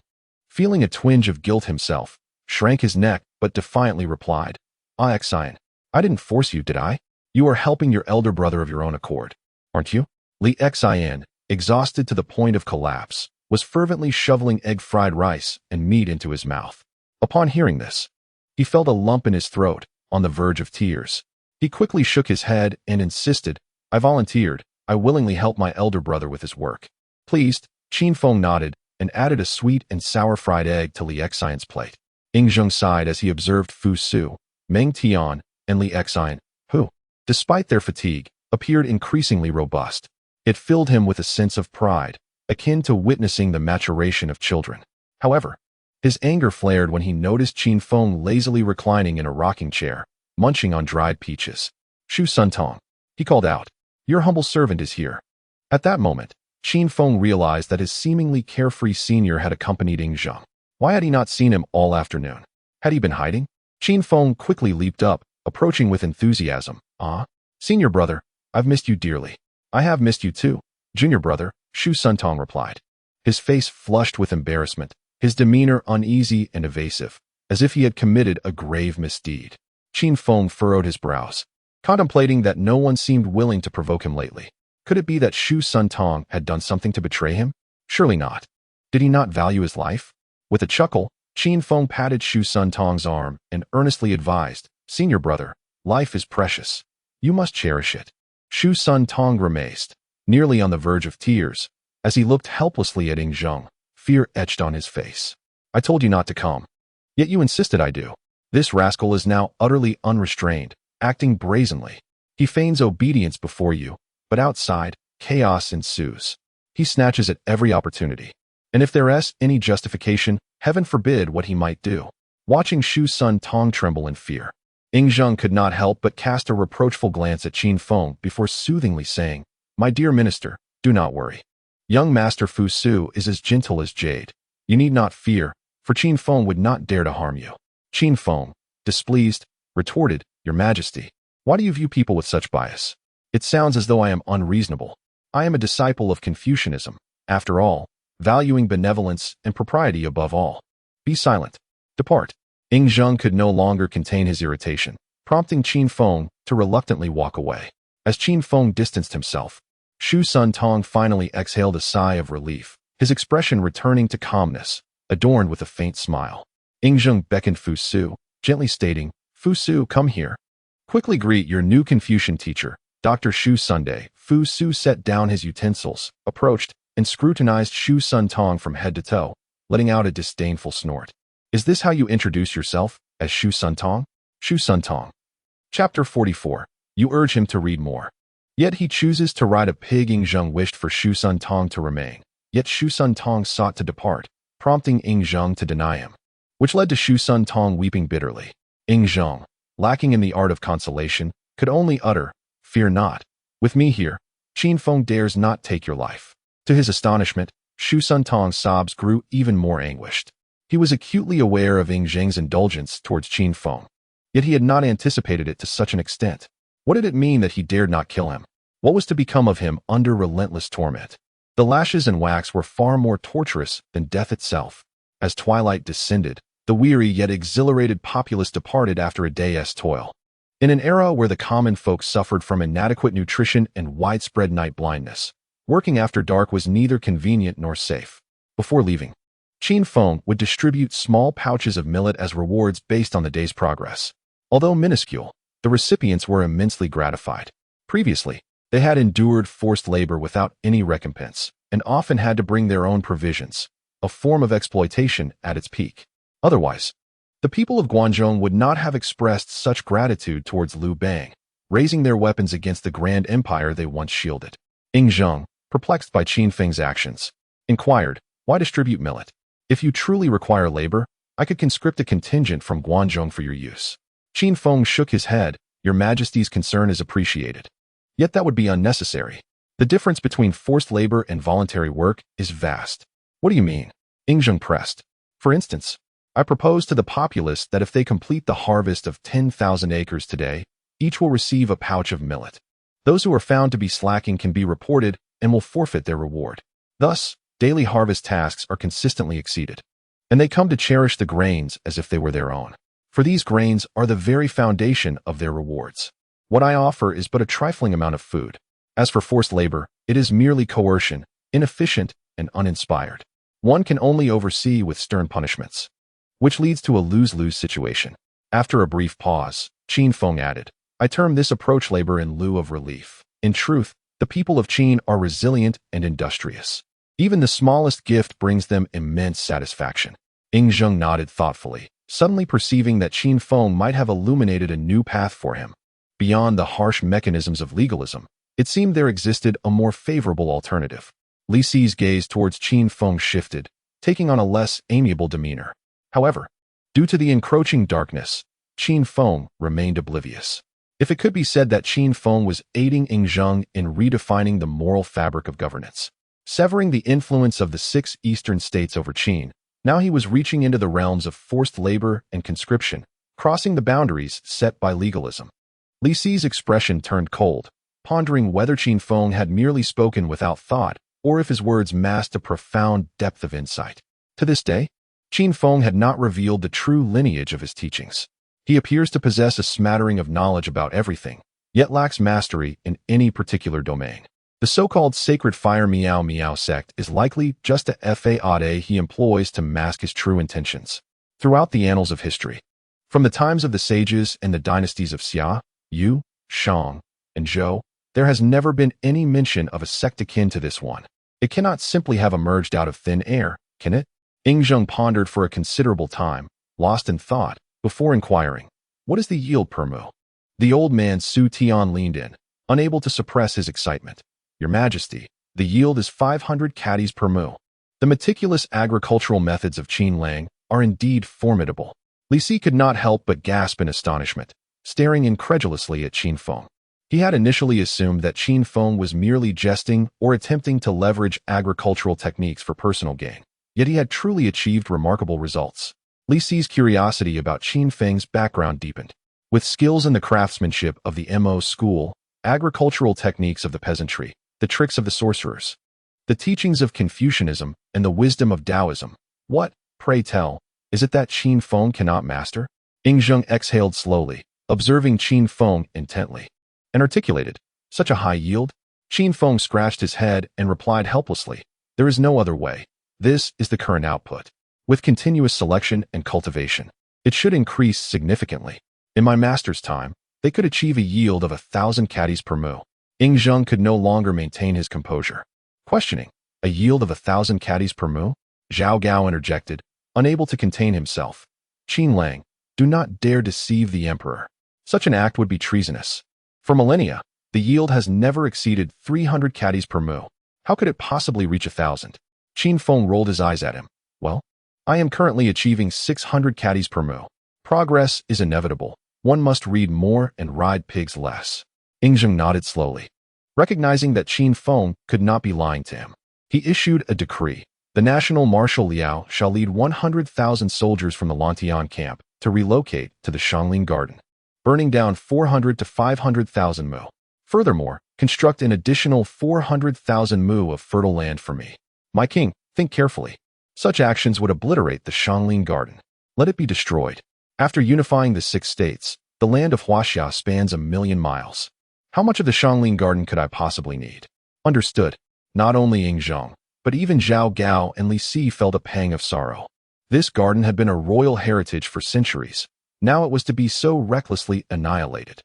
feeling a twinge of guilt himself, shrank his neck but defiantly replied, Xian, I didn't force you, did I? You are helping your elder brother of your own accord, aren't you? Li Xian, exhausted to the point of collapse, was fervently shoveling egg-fried rice and meat into his mouth. Upon hearing this, he felt a lump in his throat, on the verge of tears. He quickly shook his head and insisted, I volunteered. I willingly help my elder brother with his work. Pleased, Qin Feng nodded and added a sweet and sour fried egg to Li Xian's plate. Ying Zheng sighed as he observed Fu Su, Meng Tian, and Li Xian, who, despite their fatigue, appeared increasingly robust. It filled him with a sense of pride, akin to witnessing the maturation of children. However, his anger flared when he noticed Qin Feng lazily reclining in a rocking chair, munching on dried peaches. Shu Sun Tong, he called out, Your humble servant is here. At that moment, Qin Feng realized that his seemingly carefree senior had accompanied Ying Zheng. Why had he not seen him all afternoon? Had he been hiding? Qin Feng quickly leaped up, approaching with enthusiasm. Senior brother, I've missed you dearly. I have missed you too, junior brother, Shu Sun Tong replied. His face flushed with embarrassment, his demeanor uneasy and evasive, as if he had committed a grave misdeed. Qin Feng furrowed his brows, contemplating that no one seemed willing to provoke him lately. Could it be that Shu Sun Tong had done something to betray him? Surely not. Did he not value his life? With a chuckle, Qin Feng patted Shu Sun Tong's arm and earnestly advised, Senior brother, life is precious. You must cherish it. Shu Sun Tong grimaced, nearly on the verge of tears, as he looked helplessly at Ying Zheng, fear etched on his face. I told you not to come. Yet you insisted I do. This rascal is now utterly unrestrained, acting brazenly. He feigns obedience before you, but outside, chaos ensues. He snatches at every opportunity. And if there is any justification, heaven forbid what he might do. Watching Shu Sun Tong tremble in fear, Ying Zheng could not help but cast a reproachful glance at Qin Feng before soothingly saying, My dear minister, do not worry. Young Master Fu Su is as gentle as jade. You need not fear, for Qin Feng would not dare to harm you. Qin Feng, displeased, retorted, Your Majesty, why do you view people with such bias? It sounds as though I am unreasonable. I am a disciple of Confucianism, after all, valuing benevolence and propriety above all. Be silent. Depart. Ying Zheng could no longer contain his irritation, prompting Qin Feng to reluctantly walk away. As Qin Feng distanced himself, Shu Sun Tong finally exhaled a sigh of relief, his expression returning to calmness, adorned with a faint smile. Ying Zheng beckoned Fu Su, gently stating, Fu Su, come here. Quickly greet your new Confucian teacher, Dr. Shu Sunday. Fu Su set down his utensils, approached, and scrutinized Shu Sun Tong from head to toe, letting out a disdainful snort. Is this how you introduce yourself, as Shu Sun Tong? Shu Sun Tong. Chapter 44. You urge him to read more. Yet he chooses to ride a pig. Ying Zheng wished for Shu Sun Tong to remain, yet Shu Sun Tong sought to depart, prompting Ying Zheng to deny him, which led to Shu Sun Tong weeping bitterly. Ying Zheng, lacking in the art of consolation, could only utter, "Fear not. With me here, Qin Feng dares not take your life." To his astonishment, Shu Sun Tong's sobs grew even more anguished. He was acutely aware of Ying Zheng's indulgence towards Qin Feng, yet he had not anticipated it to such an extent. What did it mean that he dared not kill him? What was to become of him under relentless torment? The lashes and wax were far more torturous than death itself. As twilight descended, the weary yet exhilarated populace departed after a day's toil. In an era where the common folk suffered from inadequate nutrition and widespread night blindness, working after dark was neither convenient nor safe. Before leaving, Qin Feng would distribute small pouches of millet as rewards based on the day's progress. Although minuscule, the recipients were immensely gratified. Previously, they had endured forced labor without any recompense, and often had to bring their own provisions, a form of exploitation at its peak. Otherwise, the people of Guangzhou would not have expressed such gratitude towards Liu Bang, raising their weapons against the grand empire they once shielded. Ying Zheng, perplexed by Qin Feng's actions, inquired, "Why distribute millet? If you truly require labor, I could conscript a contingent from Guangzhou for your use." Qin Feng shook his head. "Your Majesty's concern is appreciated. Yet that would be unnecessary. The difference between forced labor and voluntary work is vast." "What do you mean?" Ying Zheng pressed. "For instance, I propose to the populace that if they complete the harvest of 10,000 acres today, each will receive a pouch of millet. Those who are found to be slacking can be reported and will forfeit their reward. Thus, daily harvest tasks are consistently exceeded, and they come to cherish the grains as if they were their own. For these grains are the very foundation of their rewards. What I offer is but a trifling amount of food. As for forced labor, it is merely coercion, inefficient and uninspired. One can only oversee with stern punishments, which leads to a lose-lose situation." After a brief pause, Qin Feng added, "I term this approach labor in lieu of relief. In truth, the people of Qin are resilient and industrious. Even the smallest gift brings them immense satisfaction." Ying Zheng nodded thoughtfully, suddenly perceiving that Qin Feng might have illuminated a new path for him. Beyond the harsh mechanisms of legalism, it seemed there existed a more favorable alternative. Li Si's gaze towards Qin Feng shifted, taking on a less amiable demeanor. However, due to the encroaching darkness, Qin Feng remained oblivious. If it could be said that Qin Feng was aiding Ying Zheng in redefining the moral fabric of governance, severing the influence of the 6 eastern states over Qin, now he was reaching into the realms of forced labor and conscription, crossing the boundaries set by legalism. Li Si's expression turned cold, pondering whether Qin Feng had merely spoken without thought or if his words masked a profound depth of insight. To this day, Qin Feng had not revealed the true lineage of his teachings. He appears to possess a smattering of knowledge about everything, yet lacks mastery in any particular domain. The so-called sacred fire Miao Miao sect is likely just a fade he employs to mask his true intentions. Throughout the annals of history, from the times of the sages and the dynasties of Xia, Yu, Shang, and Zhou, there has never been any mention of a sect akin to this one. It cannot simply have emerged out of thin air, can it? Ying Zheng pondered for a considerable time, lost in thought, before inquiring, "What is the yield per mu?" The old man Su Tian leaned in, unable to suppress his excitement. "Your Majesty, the yield is 500 caddies per mu." The meticulous agricultural methods of Qin Lang are indeed formidable. Li Si could not help but gasp in astonishment, staring incredulously at Qin Feng. He had initially assumed that Qin Feng was merely jesting or attempting to leverage agricultural techniques for personal gain, yet he had truly achieved remarkable results. Li Si's curiosity about Qin Feng's background deepened. With skills in the craftsmanship of the Mo school, agricultural techniques of the peasantry, the tricks of the sorcerers, the teachings of Confucianism, and the wisdom of Taoism, what, pray tell, is it that Qin Feng cannot master? Ying Zheng exhaled slowly, observing Qin Feng intently, and articulated, "Such a high yield?" Qin Feng scratched his head and replied helplessly, "There is no other way. This is the current output. With continuous selection and cultivation, it should increase significantly. In my master's time, they could achieve a yield of 1,000 caddies per mu." Ying Zheng could no longer maintain his composure. Questioning, "A yield of 1,000 caddies per mu? Zhao Gao interjected, unable to contain himself. Qin Lang, do not dare deceive the emperor. Such an act would be treasonous. For millennia, the yield has never exceeded 300 caddies per mu. How could it possibly reach 1,000? Qin Feng rolled his eyes at him. Well, I am currently achieving 600 caddies per mu. Progress is inevitable. One must read more and ride pigs less. Yingzheng nodded slowly. Recognizing that Qin Feng could not be lying to him, he issued a decree. The National Marshal Liao shall lead 100,000 soldiers from the Lantian camp to relocate to the Shangling Garden, burning down 400 to 500,000 mu. Furthermore, construct an additional 400,000 mu of fertile land for me. My king, think carefully. Such actions would obliterate the Shangling Garden. Let it be destroyed. After unifying the 6 states, the land of Huaxia spans 1,000,000 miles. How much of the Shangling Garden could I possibly need? Understood. Not only Yingzheng, but even Zhao Gao and Li Si felt a pang of sorrow. This garden had been a royal heritage for centuries. Now it was to be so recklessly annihilated.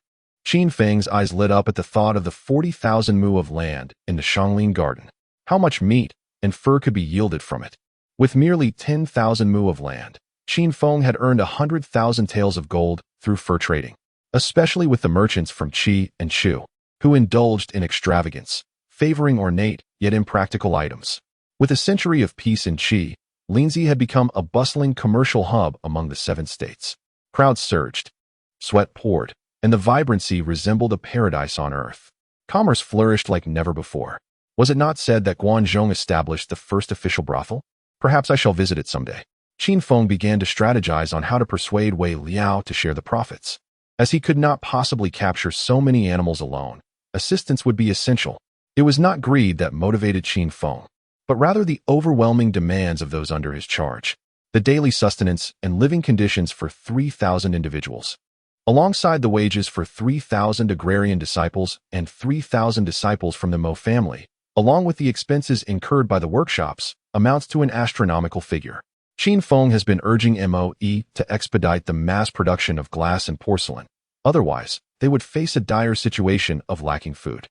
Qin Feng's eyes lit up at the thought of the 40,000 mu of land in the Shangling Garden. How much meat and fur could be yielded from it? With merely 10,000 mu of land, Qin Feng had earned 100,000 taels of gold through fur trading, especially with the merchants from Qi and Shu, who indulged in extravagance, favoring ornate yet impractical items. With a century of peace in Qi, Linzi had become a bustling commercial hub among the 7 states. Crowds surged, sweat poured, and the vibrancy resembled a paradise on earth. Commerce flourished like never before. Was it not said that Guanzhong established the first official brothel? Perhaps I shall visit it someday. Qin Feng began to strategize on how to persuade Wei Liao to share the profits. As he could not possibly capture so many animals alone, assistance would be essential. It was not greed that motivated Qin Feng, but rather the overwhelming demands of those under his charge. The daily sustenance and living conditions for 3,000 individuals, alongside the wages for 3,000 agrarian disciples and 3,000 disciples from the Mo family, along with the expenses incurred by the workshops, amounts to an astronomical figure. Qin Feng has been urging MOE to expedite the mass production of glass and porcelain. Otherwise, they would face a dire situation of lacking food.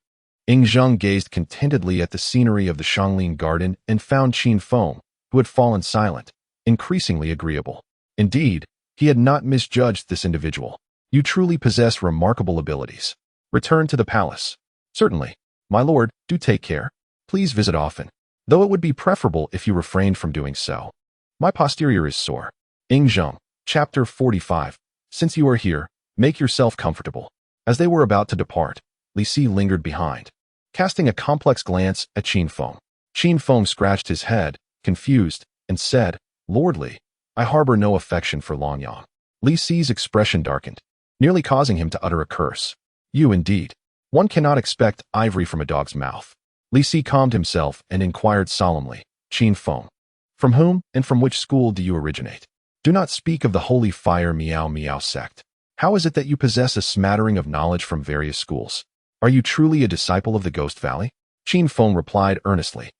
Yingzheng gazed contentedly at the scenery of the Shangling Garden and found Qin Feng, who had fallen silent, increasingly agreeable. Indeed, he had not misjudged this individual. You truly possess remarkable abilities. Return to the palace. Certainly. My lord, do take care. Please visit often, though it would be preferable if you refrained from doing so. My posterior is sore. Yingzheng, Chapter 45. Since you are here, make yourself comfortable. As they were about to depart, Li Si lingered behind, casting a complex glance at Qin Feng. Qin Feng scratched his head, confused, and said, Lord Li, I harbor no affection for Longyang. Li Si's expression darkened, nearly causing him to utter a curse. You indeed. One cannot expect ivory from a dog's mouth. Li Si calmed himself and inquired solemnly, Qin Feng, from whom and from which school do you originate? Do not speak of the holy fire Miao Miao sect. How is it that you possess a smattering of knowledge from various schools? Are you truly a disciple of the Ghost Valley? Qin Feng replied earnestly.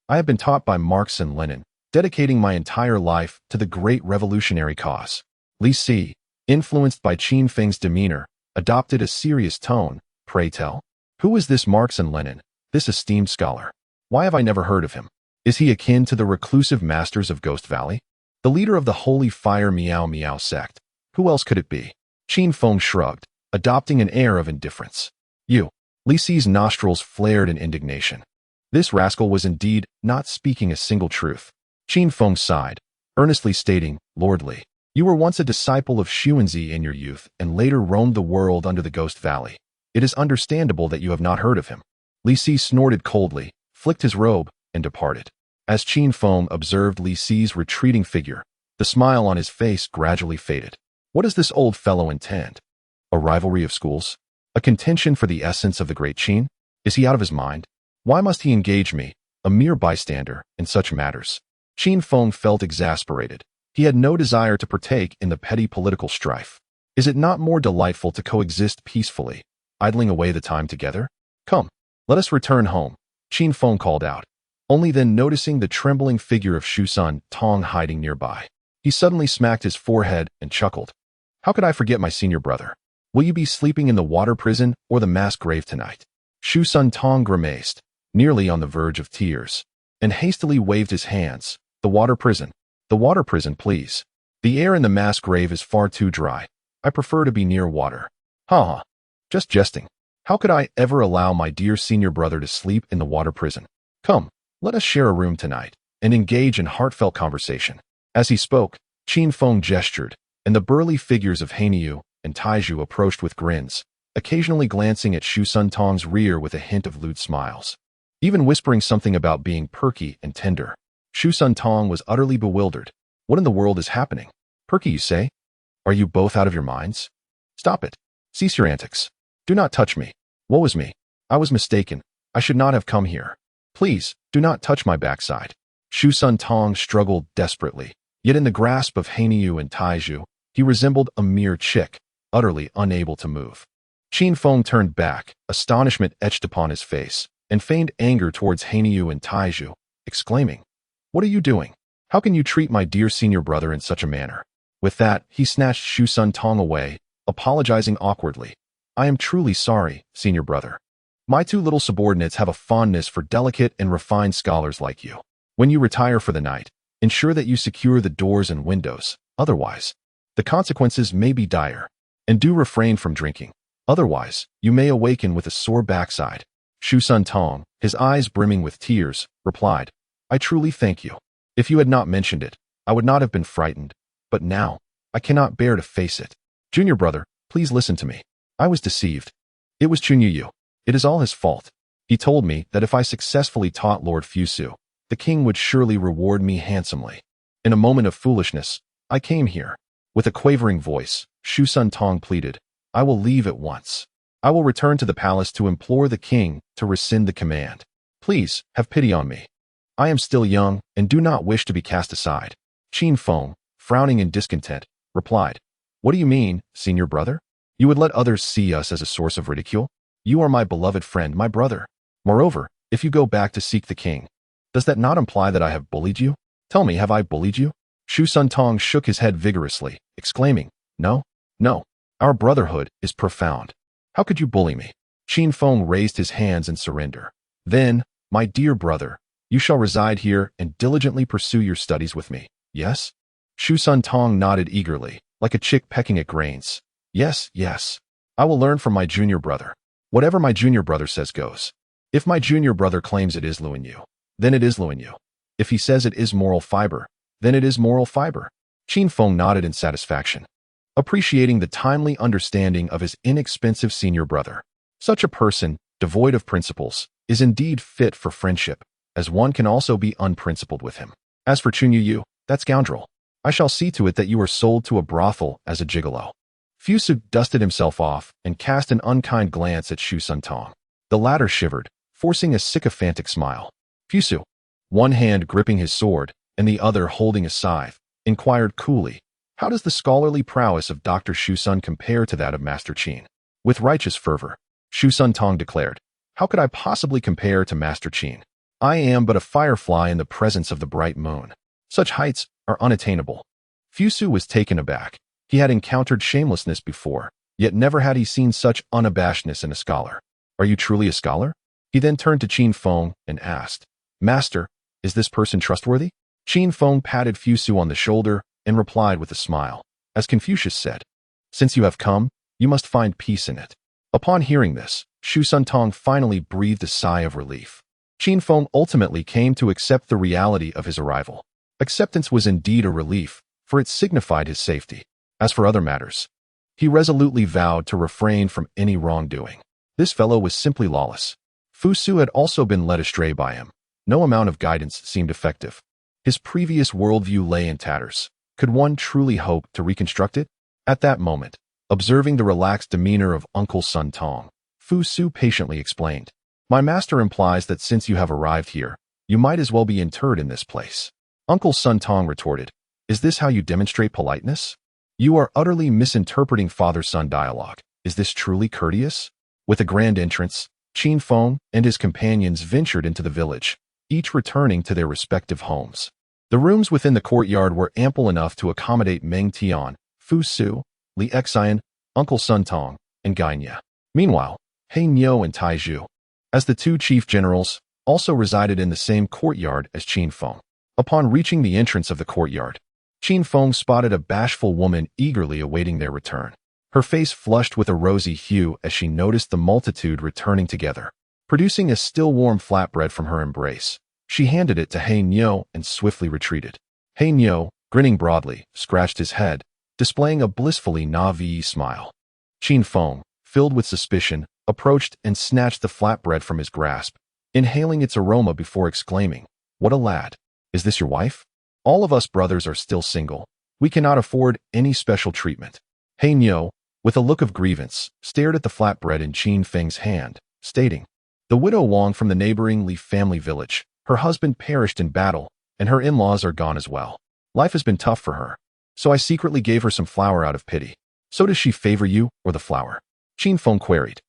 I have been taught by Marx and Lenin, dedicating my entire life to the great revolutionary cause. Li Si, influenced by Qin Feng's demeanor, adopted a serious tone. Pray tell, who is this Marx and Lenin, this esteemed scholar? Why have I never heard of him? Is he akin to the reclusive masters of Ghost Valley? The leader of the holy fire Miao Miao sect. Who else could it be? Qin Feng shrugged, adopting an air of indifference. You. Li Si's nostrils flared in indignation. This rascal was indeed not speaking a single truth. Qin Feng sighed, earnestly stating, Lord Li, you were once a disciple of Xuanzi in your youth and later roamed the world under the Ghost Valley. It is understandable that you have not heard of him. Li Si snorted coldly, flicked his robe, and departed. As Qin Feng observed Li Si's retreating figure, the smile on his face gradually faded. What does this old fellow intend? A rivalry of schools? A contention for the essence of the great Qin? Is he out of his mind? Why must he engage me, a mere bystander, in such matters? Qin Feng felt exasperated. He had no desire to partake in the petty political strife. Is it not more delightful to coexist peacefully, idling away the time together? Come, let us return home, Qin Feng called out. Only then noticing the trembling figure of Shusun Tong hiding nearby, he suddenly smacked his forehead and chuckled. How could I forget my senior brother? Will you be sleeping in the water prison or the mass grave tonight? Shusun Tong grimaced, nearly on the verge of tears, and hastily waved his hands, The water prison. The water prison, please. The air in the mass grave is far too dry. I prefer to be near water. Ha ha. Just jesting. How could I ever allow my dear senior brother to sleep in the water prison? Come, let us share a room tonight and engage in heartfelt conversation. As he spoke, Qin Feng gestured, and the burly figures of Hanyu and Taiju approached with grins, occasionally glancing at Shu Sun Tong's rear with a hint of lewd smiles, even whispering something about being perky and tender. Shu Sun Tong was utterly bewildered. What in the world is happening? Perky, you say? Are you both out of your minds? Stop it. Cease your antics. Do not touch me. Woe is me. I was mistaken. I should not have come here. Please, do not touch my backside. Shu Sun Tong struggled desperately, yet in the grasp of Hanyu and Taiju, he resembled a mere chick, utterly unable to move. Qin Feng turned back, astonishment etched upon his face, and feigned anger towards Hanyu and Taiju, exclaiming, "What are you doing? How can you treat my dear senior brother in such a manner?" With that, he snatched Shu Sun Tong away, apologizing awkwardly. "I am truly sorry, senior brother. My two little subordinates have a fondness for delicate and refined scholars like you. When you retire for the night, ensure that you secure the doors and windows. Otherwise, the consequences may be dire. And do refrain from drinking. Otherwise, you may awaken with a sore backside." Shu Sun Tong, his eyes brimming with tears, replied, "I truly thank you. If you had not mentioned it, I would not have been frightened. But now, I cannot bear to face it. Junior brother, please listen to me. I was deceived. It was Chunyu. It is all his fault. He told me that if I successfully taught Lord Fusu, the king would surely reward me handsomely. In a moment of foolishness, I came here." With a quavering voice, Shu Sun Tong pleaded, "I will leave at once. I will return to the palace to implore the king to rescind the command. Please, have pity on me. I am still young and do not wish to be cast aside." Qin Feng, frowning in discontent, replied, "What do you mean, senior brother? You would let others see us as a source of ridicule? You are my beloved friend, my brother. Moreover, if you go back to seek the king, does that not imply that I have bullied you? Tell me, have I bullied you?" Shu Sun Tong shook his head vigorously, exclaiming, "No, no. Our brotherhood is profound. How could you bully me?" Qin Feng raised his hands in surrender. "Then, my dear brother, you shall reside here and diligently pursue your studies with me, yes?" Shu Sun Tong nodded eagerly, like a chick pecking at grains. "Yes, yes. I will learn from my junior brother. Whatever my junior brother says goes. If my junior brother claims it is Luinyu, then it is Luinyu. If he says it is moral fiber, then it is moral fiber." Qin Feng nodded in satisfaction, appreciating the timely understanding of his inexpensive senior brother. Such a person, devoid of principles, is indeed fit for friendship, as one can also be unprincipled with him. As for Chunyu, that scoundrel, I shall see to it that you are sold to a brothel as a gigolo. Fusu dusted himself off and cast an unkind glance at Shu Sun Tong. The latter shivered, forcing a sycophantic smile. Fusu, one hand gripping his sword and the other holding a scythe, inquired coolly, "How does the scholarly prowess of Dr. Shu Sun compare to that of Master Qin?" With righteous fervor, Shu Sun Tong declared, "How could I possibly compare to Master Qin? I am but a firefly in the presence of the bright moon. Such heights are unattainable." Fusu was taken aback. He had encountered shamelessness before, yet never had he seen such unabashedness in a scholar. "Are you truly a scholar?" He then turned to Qin Feng and asked, "Master, is this person trustworthy?" Qin Feng patted Fusu on the shoulder and replied with a smile, as Confucius said, "Since you have come, you must find peace in it." Upon hearing this, Shu Sun Tong finally breathed a sigh of relief. Qin Feng ultimately came to accept the reality of his arrival. Acceptance was indeed a relief, for it signified his safety. As for other matters, he resolutely vowed to refrain from any wrongdoing. This fellow was simply lawless. Fusu had also been led astray by him. No amount of guidance seemed effective. His previous worldview lay in tatters. Could one truly hope to reconstruct it? At that moment, observing the relaxed demeanor of Uncle Sun Tong, Fusu patiently explained, "My master implies that since you have arrived here, you might as well be interred in this place." Uncle Sun Tong retorted, "Is this how you demonstrate politeness? You are utterly misinterpreting father-son dialogue. Is this truly courteous?" With a grand entrance, Qin Feng and his companions ventured into the village, each returning to their respective homes. The rooms within the courtyard were ample enough to accommodate Meng Tian, Fusu, Li Xian, Uncle Sun Tong, and Gainya. Meanwhile, He Nyo and Taiju, as the two chief generals, also resided in the same courtyard as Qin Feng. Upon reaching the entrance of the courtyard, Qin Feng spotted a bashful woman eagerly awaiting their return. Her face flushed with a rosy hue as she noticed the multitude returning together. Producing a still-warm flatbread from her embrace, she handed it to He Niu and swiftly retreated. He Niu, grinning broadly, scratched his head, displaying a blissfully naive smile. Qin Feng, filled with suspicion, approached and snatched the flatbread from his grasp, inhaling its aroma before exclaiming, "What a lad! Is this your wife? All of us brothers are still single. We cannot afford any special treatment." He Niu, with a look of grievance, stared at the flatbread in Qin Feng's hand, stating, "The widow Wang from the neighboring Li family village. Her husband perished in battle, and her in-laws are gone as well. Life has been tough for her, so I secretly gave her some flour out of pity. So does she favor you or the flour?" Qin Feng queried.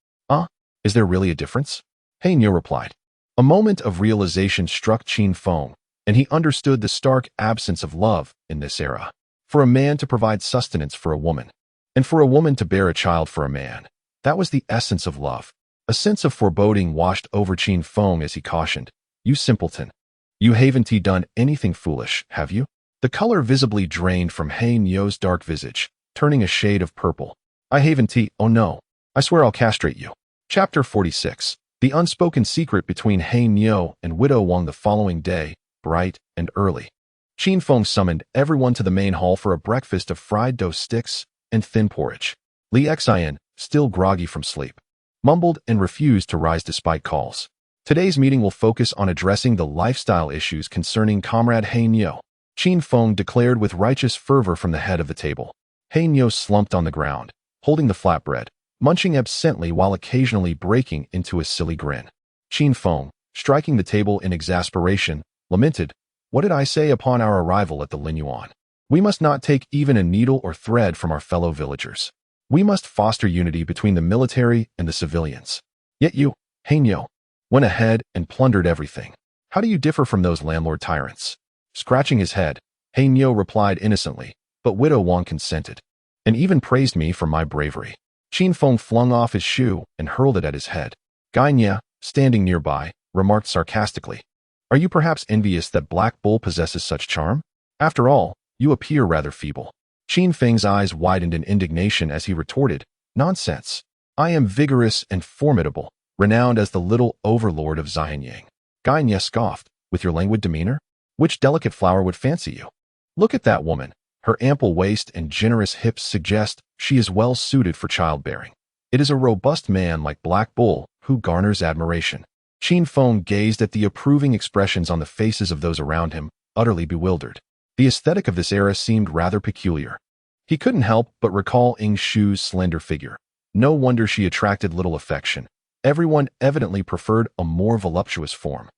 Is there really a difference?" He Niu replied. A moment of realization struck Qin Feng, and he understood the stark absence of love in this era. For a man to provide sustenance for a woman, and for a woman to bear a child for a man, that was the essence of love. A sense of foreboding washed over Qin Feng as he cautioned, "You simpleton. You haven't done anything foolish, have you?" The color visibly drained from He Niu's dark visage, turning a shade of purple. "I haven't. Oh no. I swear I'll castrate you." Chapter 46. The unspoken secret between He Niu and widow Wang. The following day, bright and early, Qin Feng summoned everyone to the main hall for a breakfast of fried dough sticks and thin porridge. Li Xian, still groggy from sleep, mumbled and refused to rise despite calls. Today's meeting will focus on addressing the lifestyle issues concerning Comrade He Niu, Qin Feng declared with righteous fervor from the head of the table. He Niu slumped on the ground, holding the flatbread, munching absently while occasionally breaking into a silly grin. Qin Feng, striking the table in exasperation, lamented, "What did I say upon our arrival at the Linyuan? We must not take even a needle or thread from our fellow villagers. We must foster unity between the military and the civilians. Yet you, He Niu, went ahead and plundered everything. How do you differ from those landlord tyrants?" Scratching his head, He Niu replied innocently, but widow Wang consented, and even praised me for my bravery. Qin Feng flung off his shoe and hurled it at his head. Gainia, standing nearby, remarked sarcastically, "Are you perhaps envious that Black Bull possesses such charm? After all, you appear rather feeble." Qin Feng's eyes widened in indignation as he retorted, "Nonsense. I am vigorous and formidable, renowned as the little overlord of Xianyang." Gainia scoffed, "With your languid demeanor? Which delicate flower would fancy you? Look at that woman. Her ample waist and generous hips suggest she is well suited for childbearing. It is a robust man like Black Bull who garners admiration." Qin Feng gazed at the approving expressions on the faces of those around him, utterly bewildered. The aesthetic of this era seemed rather peculiar. He couldn't help but recall Ing Shu's slender figure. No wonder she attracted little affection. Everyone evidently preferred a more voluptuous form.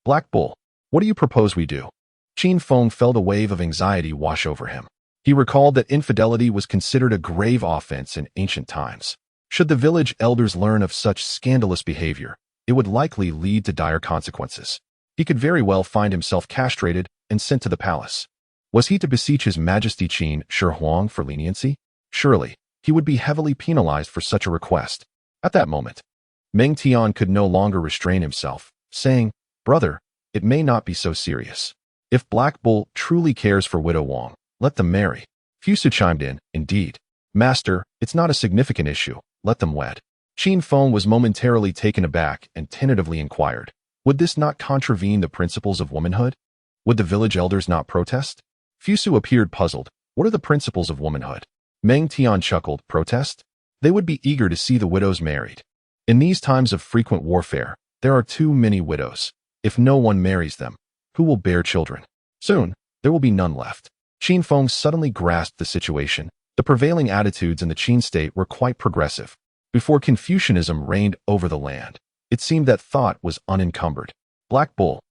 Black Bull, what do you propose we do?" Qin Feng felt a wave of anxiety wash over him. He recalled that infidelity was considered a grave offense in ancient times. Should the village elders learn of such scandalous behavior, it would likely lead to dire consequences. He could very well find himself castrated and sent to the palace. Was he to beseech His Majesty Qin Shi Huang for leniency? Surely, he would be heavily penalized for such a request. At that moment, Meng Tian could no longer restrain himself, saying, "Brother, it may not be so serious. If Black Bull truly cares for widow Wang, let them marry." Fusu chimed in, "Indeed. Master, it's not a significant issue. Let them wed." Qin Feng was momentarily taken aback and tentatively inquired, would this not contravene the principles of womanhood? Would the village elders not protest? Fusu appeared puzzled. What are the principles of womanhood? Meng Tian chuckled, "Protest? They would be eager to see the widows married. In these times of frequent warfare, there are too many widows. If no one marries them, who will bear children? Soon, there will be none left." Qin Feng suddenly grasped the situation. The prevailing attitudes in the Qin state were quite progressive. Before Confucianism reigned over the land, it seemed that thought was unencumbered. "Black Bull,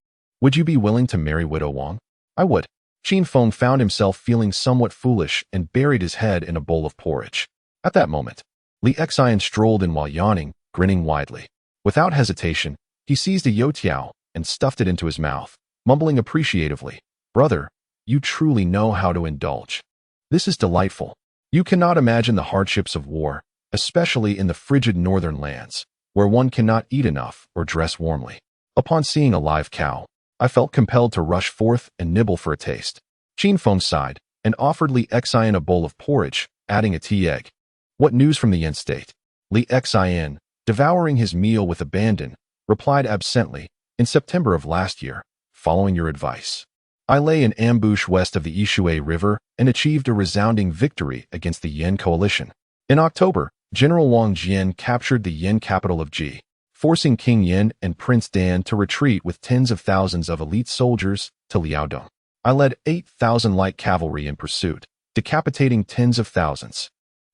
would you be willing to marry widow Wang?" "I would." Qin Feng found himself feeling somewhat foolish and buried his head in a bowl of porridge. At that moment, Li Xian strolled in while yawning, grinning widely. Without hesitation, he seized a youtiao and stuffed it into his mouth, mumbling appreciatively, "Brother, you truly know how to indulge. This is delightful. You cannot imagine the hardships of war, especially in the frigid northern lands, where one cannot eat enough or dress warmly." Upon seeing a live cow, I felt compelled to rush forth and nibble for a taste. Qin Feng sighed and offered Li Xian a bowl of porridge, adding a tea egg. What news from the Yin state? Li Xian, devouring his meal with abandon, replied absently, in September of last year, following your advice. I lay in ambush west of the Yishui River and achieved a resounding victory against the Yin coalition. In October, General Wang Jian captured the Yin capital of Ji, forcing King Yin and Prince Dan to retreat with tens of thousands of elite soldiers to Liaodong. I led 8,000 light cavalry in pursuit, decapitating tens of thousands.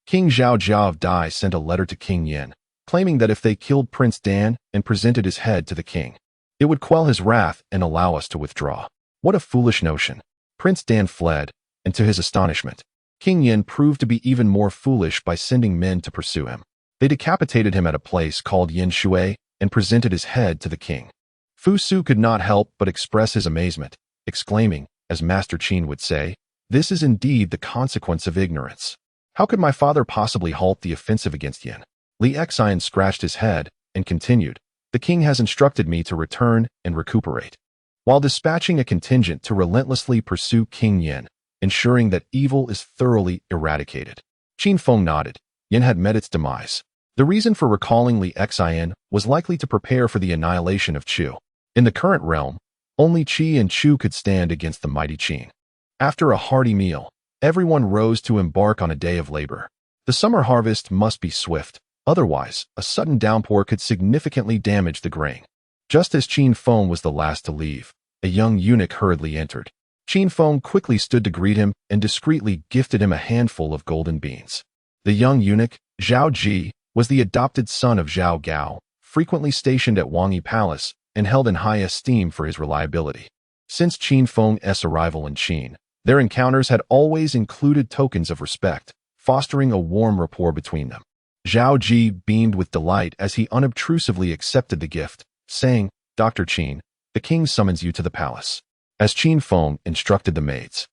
King Zhao Jiao of Dai sent a letter to King Yin, claiming that if they killed Prince Dan and presented his head to the king, it would quell his wrath and allow us to withdraw. What a foolish notion. Prince Dan fled, and to his astonishment, King Yin proved to be even more foolish by sending men to pursue him. They decapitated him at a place called Yin Shui and presented his head to the king. Fu Su could not help but express his amazement, exclaiming, as Master Qin would say, "This is indeed the consequence of ignorance. How could my father possibly halt the offensive against Yin?" Li Xian scratched his head and continued, "The king has instructed me to return and recuperate, while dispatching a contingent to relentlessly pursue King Yin, ensuring that evil is thoroughly eradicated." Qin Feng nodded. Yin had met its demise. The reason for recalling Li Xian was likely to prepare for the annihilation of Chu. In the current realm, only Qi and Chu could stand against the mighty Qin. After a hearty meal, everyone rose to embark on a day of labor. The summer harvest must be swift, otherwise, a sudden downpour could significantly damage the grain. Just as Qin Feng was the last to leave, a young eunuch hurriedly entered. Qin Feng quickly stood to greet him and discreetly gifted him a handful of golden beans. The young eunuch, Zhao Ji, was the adopted son of Zhao Gao, frequently stationed at Wangyi Palace and held in high esteem for his reliability. Since Qin Feng's arrival in Qin, their encounters had always included tokens of respect, fostering a warm rapport between them. Zhao Ji beamed with delight as he unobtrusively accepted the gift, saying, "Dr. Qin, the king summons you to the palace." As Qin Feng instructed the maids,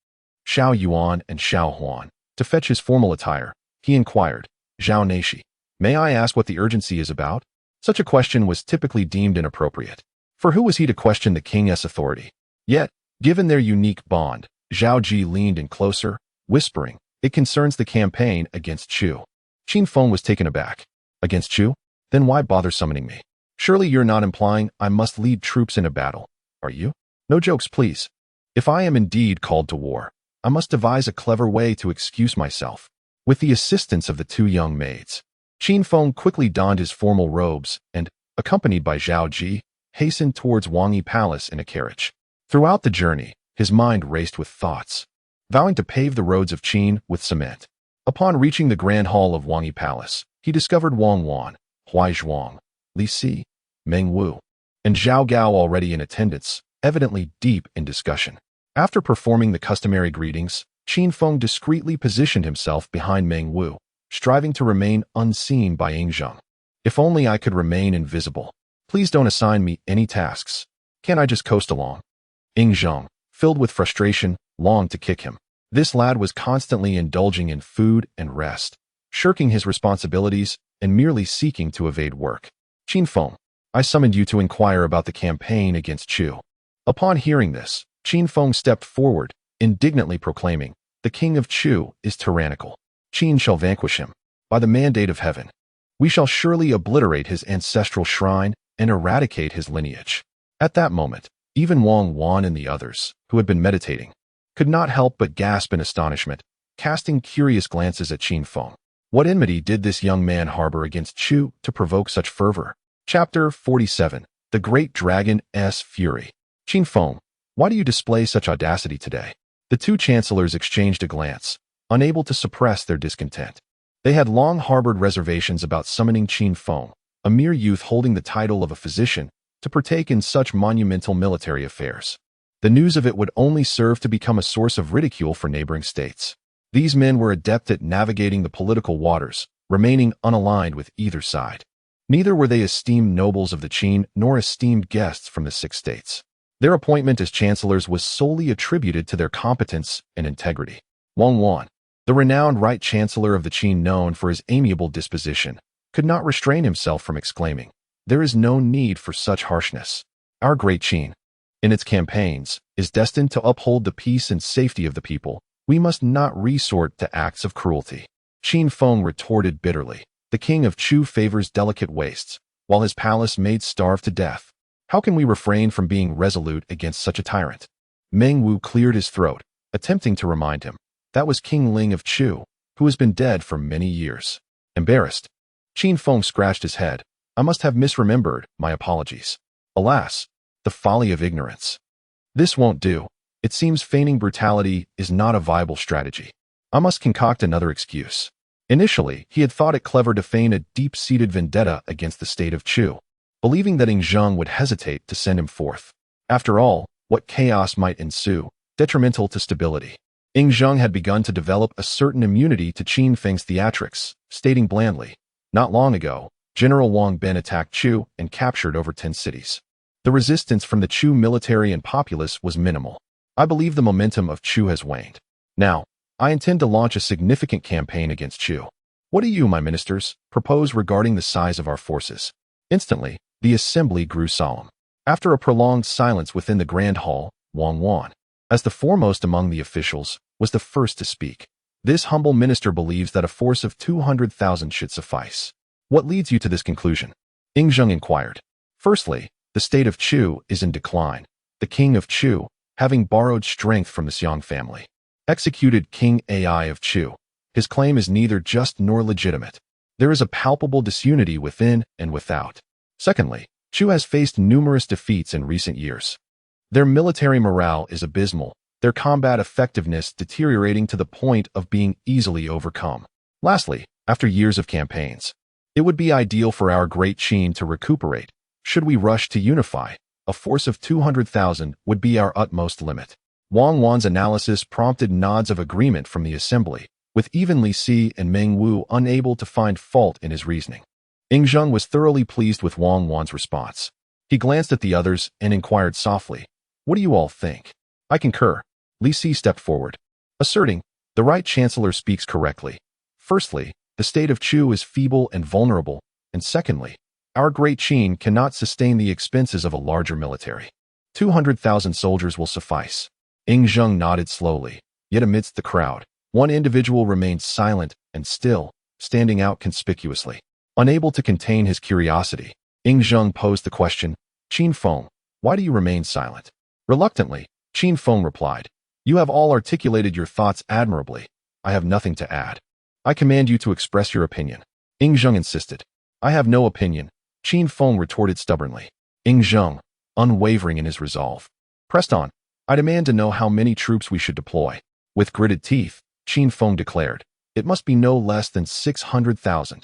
Xiao Yuan and Xiao Huan, to fetch his formal attire, he inquired, "Zhao Neishi, may I ask what the urgency is about?" Such a question was typically deemed inappropriate. For who was he to question the king's authority? Yet, given their unique bond, Zhao Ji leaned in closer, whispering, "It concerns the campaign against Chu." Qin Feng was taken aback. "Against Chu? Then why bother summoning me? Surely you're not implying I must lead troops in a battle, are you? No jokes, please. If I am indeed called to war, I must devise a clever way to excuse myself." With the assistance of the two young maids, Qin Feng quickly donned his formal robes and, accompanied by Zhao Ji, hastened towards Wangyi Palace in a carriage. Throughout the journey, his mind raced with thoughts, vowing to pave the roads of Qin with cement. Upon reaching the grand hall of Wangyi Palace, he discovered Wang Wan, Huai Zhuang, Li Si, Meng Wu, and Zhao Gao already in attendance, evidently deep in discussion. After performing the customary greetings, Qin Feng discreetly positioned himself behind Meng Wu, striving to remain unseen by Ying Zheng. "If only I could remain invisible. Please don't assign me any tasks. Can't I just coast along?" Ying Zheng, filled with frustration, longed to kick him. This lad was constantly indulging in food and rest, shirking his responsibilities and merely seeking to evade work. "Qin Feng, I summoned you to inquire about the campaign against Chu." Upon hearing this, Qin Feng stepped forward, indignantly proclaiming, "The king of Chu is tyrannical. Qin shall vanquish him. By the mandate of heaven, we shall surely obliterate his ancestral shrine and eradicate his lineage." At that moment, even Wang Wan and the others, who had been meditating, could not help but gasp in astonishment, casting curious glances at Qin Feng. What enmity did this young man harbor against Chu to provoke such fervor? Chapter 47. The Great Dragon's Fury. "Qin Feng, why do you display such audacity today?" The two chancellors exchanged a glance, unable to suppress their discontent. They had long harbored reservations about summoning Qin Feng, a mere youth holding the title of a physician, to partake in such monumental military affairs. The news of it would only serve to become a source of ridicule for neighboring states. These men were adept at navigating the political waters, remaining unaligned with either side. Neither were they esteemed nobles of the Qin nor esteemed guests from the 6 states. Their appointment as chancellors was solely attributed to their competence and integrity. Wang Wan, the renowned right chancellor of the Qin known for his amiable disposition, could not restrain himself from exclaiming, "There is no need for such harshness. Our great Qin, in its campaigns, is destined to uphold the peace and safety of the people, we must not resort to acts of cruelty. Qin Feng retorted bitterly. The king of Chu favors delicate wastes, while his palace maids starve to death. How can we refrain from being resolute against such a tyrant? Meng Wu cleared his throat, attempting to remind him. That was King Ling of Chu, who has been dead for many years. Embarrassed, Qin Feng scratched his head. I must have misremembered, my apologies. Alas, the folly of ignorance. This won't do. It seems feigning brutality is not a viable strategy. I must concoct another excuse. Initially, he had thought it clever to feign a deep-seated vendetta against the state of Chu, believing that Zheng would hesitate to send him forth. After all, what chaos might ensue, detrimental to stability. Zheng had begun to develop a certain immunity to Qin Feng's theatrics, stating blandly, "Not long ago, General Wang Ben attacked Chu and captured over 10 cities. The resistance from the Chu military and populace was minimal. I believe the momentum of Chu has waned. Now, I intend to launch a significant campaign against Chu. What do you, my ministers, propose regarding the size of our forces?" Instantly, the assembly grew solemn. After a prolonged silence within the grand hall, Wang Wan, as the foremost among the officials, was the first to speak. This humble minister believes that a force of 200,000 should suffice. What leads you to this conclusion? Zheng inquired. Firstly, the state of Chu is in decline. The king of Chu, having borrowed strength from the Xiong family, executed King Ai of Chu. His claim is neither just nor legitimate. There is a palpable disunity within and without. Secondly, Chu has faced numerous defeats in recent years. Their military morale is abysmal, their combat effectiveness deteriorating to the point of being easily overcome. Lastly, after years of campaigns, it would be ideal for our great Qin to recuperate. Should we rush to unify, a force of 200,000 would be our utmost limit. Wang Wan's analysis prompted nods of agreement from the assembly, with even Li Si and Meng Wu unable to find fault in his reasoning. Zheng was thoroughly pleased with Wang Wan's response. He glanced at the others and inquired softly, "What do you all think?" "I concur." Li Si stepped forward, asserting, "The right chancellor speaks correctly. Firstly, the state of Chu is feeble and vulnerable, and secondly, our great Qin cannot sustain the expenses of a larger military. 200,000 soldiers will suffice." Zheng nodded slowly, yet amidst the crowd, one individual remained silent and still, standing out conspicuously. Unable to contain his curiosity, Zheng posed the question, "Qin Feng, why do you remain silent?" Reluctantly, Qin Feng replied, "You have all articulated your thoughts admirably. I have nothing to add. I command you to express your opinion." Zheng insisted. "I have no opinion," Qin Feng retorted stubbornly. Zheng, unwavering in his resolve, pressed on, "I demand to know how many troops we should deploy." With gritted teeth, Qin Feng declared, "It must be no less than 600,000.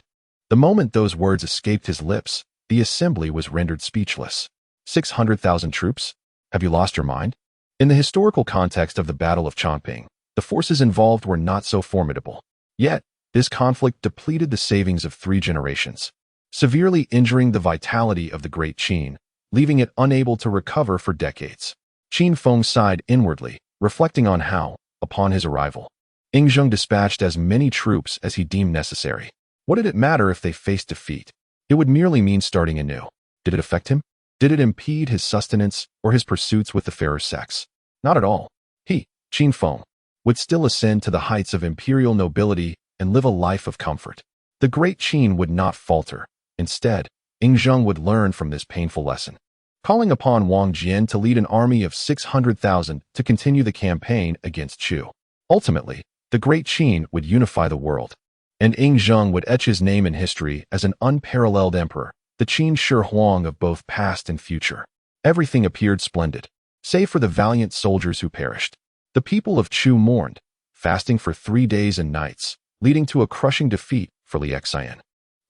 The moment those words escaped his lips, the assembly was rendered speechless. 600,000 troops? Have you lost your mind? In the historical context of the Battle of Chongping, the forces involved were not so formidable. Yet, this conflict depleted the savings of 3 generations, severely injuring the vitality of the Great Qin, leaving it unable to recover for decades. Qin Feng sighed inwardly, reflecting on how, upon his arrival, Zheng dispatched as many troops as he deemed necessary. What did it matter if they faced defeat? It would merely mean starting anew. Did it affect him? Did it impede his sustenance or his pursuits with the fairer sex? Not at all. He, Qin Feng, would still ascend to the heights of imperial nobility and live a life of comfort. The great Qin would not falter. Instead, Zheng would learn from this painful lesson. Calling upon Wang Jian to lead an army of 600,000 to continue the campaign against Chu. Ultimately, the great Qin would unify the world, and Zheng would etch his name in history as an unparalleled emperor, the Qin Shi Huang of both past and future. Everything appeared splendid, save for the valiant soldiers who perished. The people of Chu mourned, fasting for 3 days and nights, leading to a crushing defeat for Li Xian,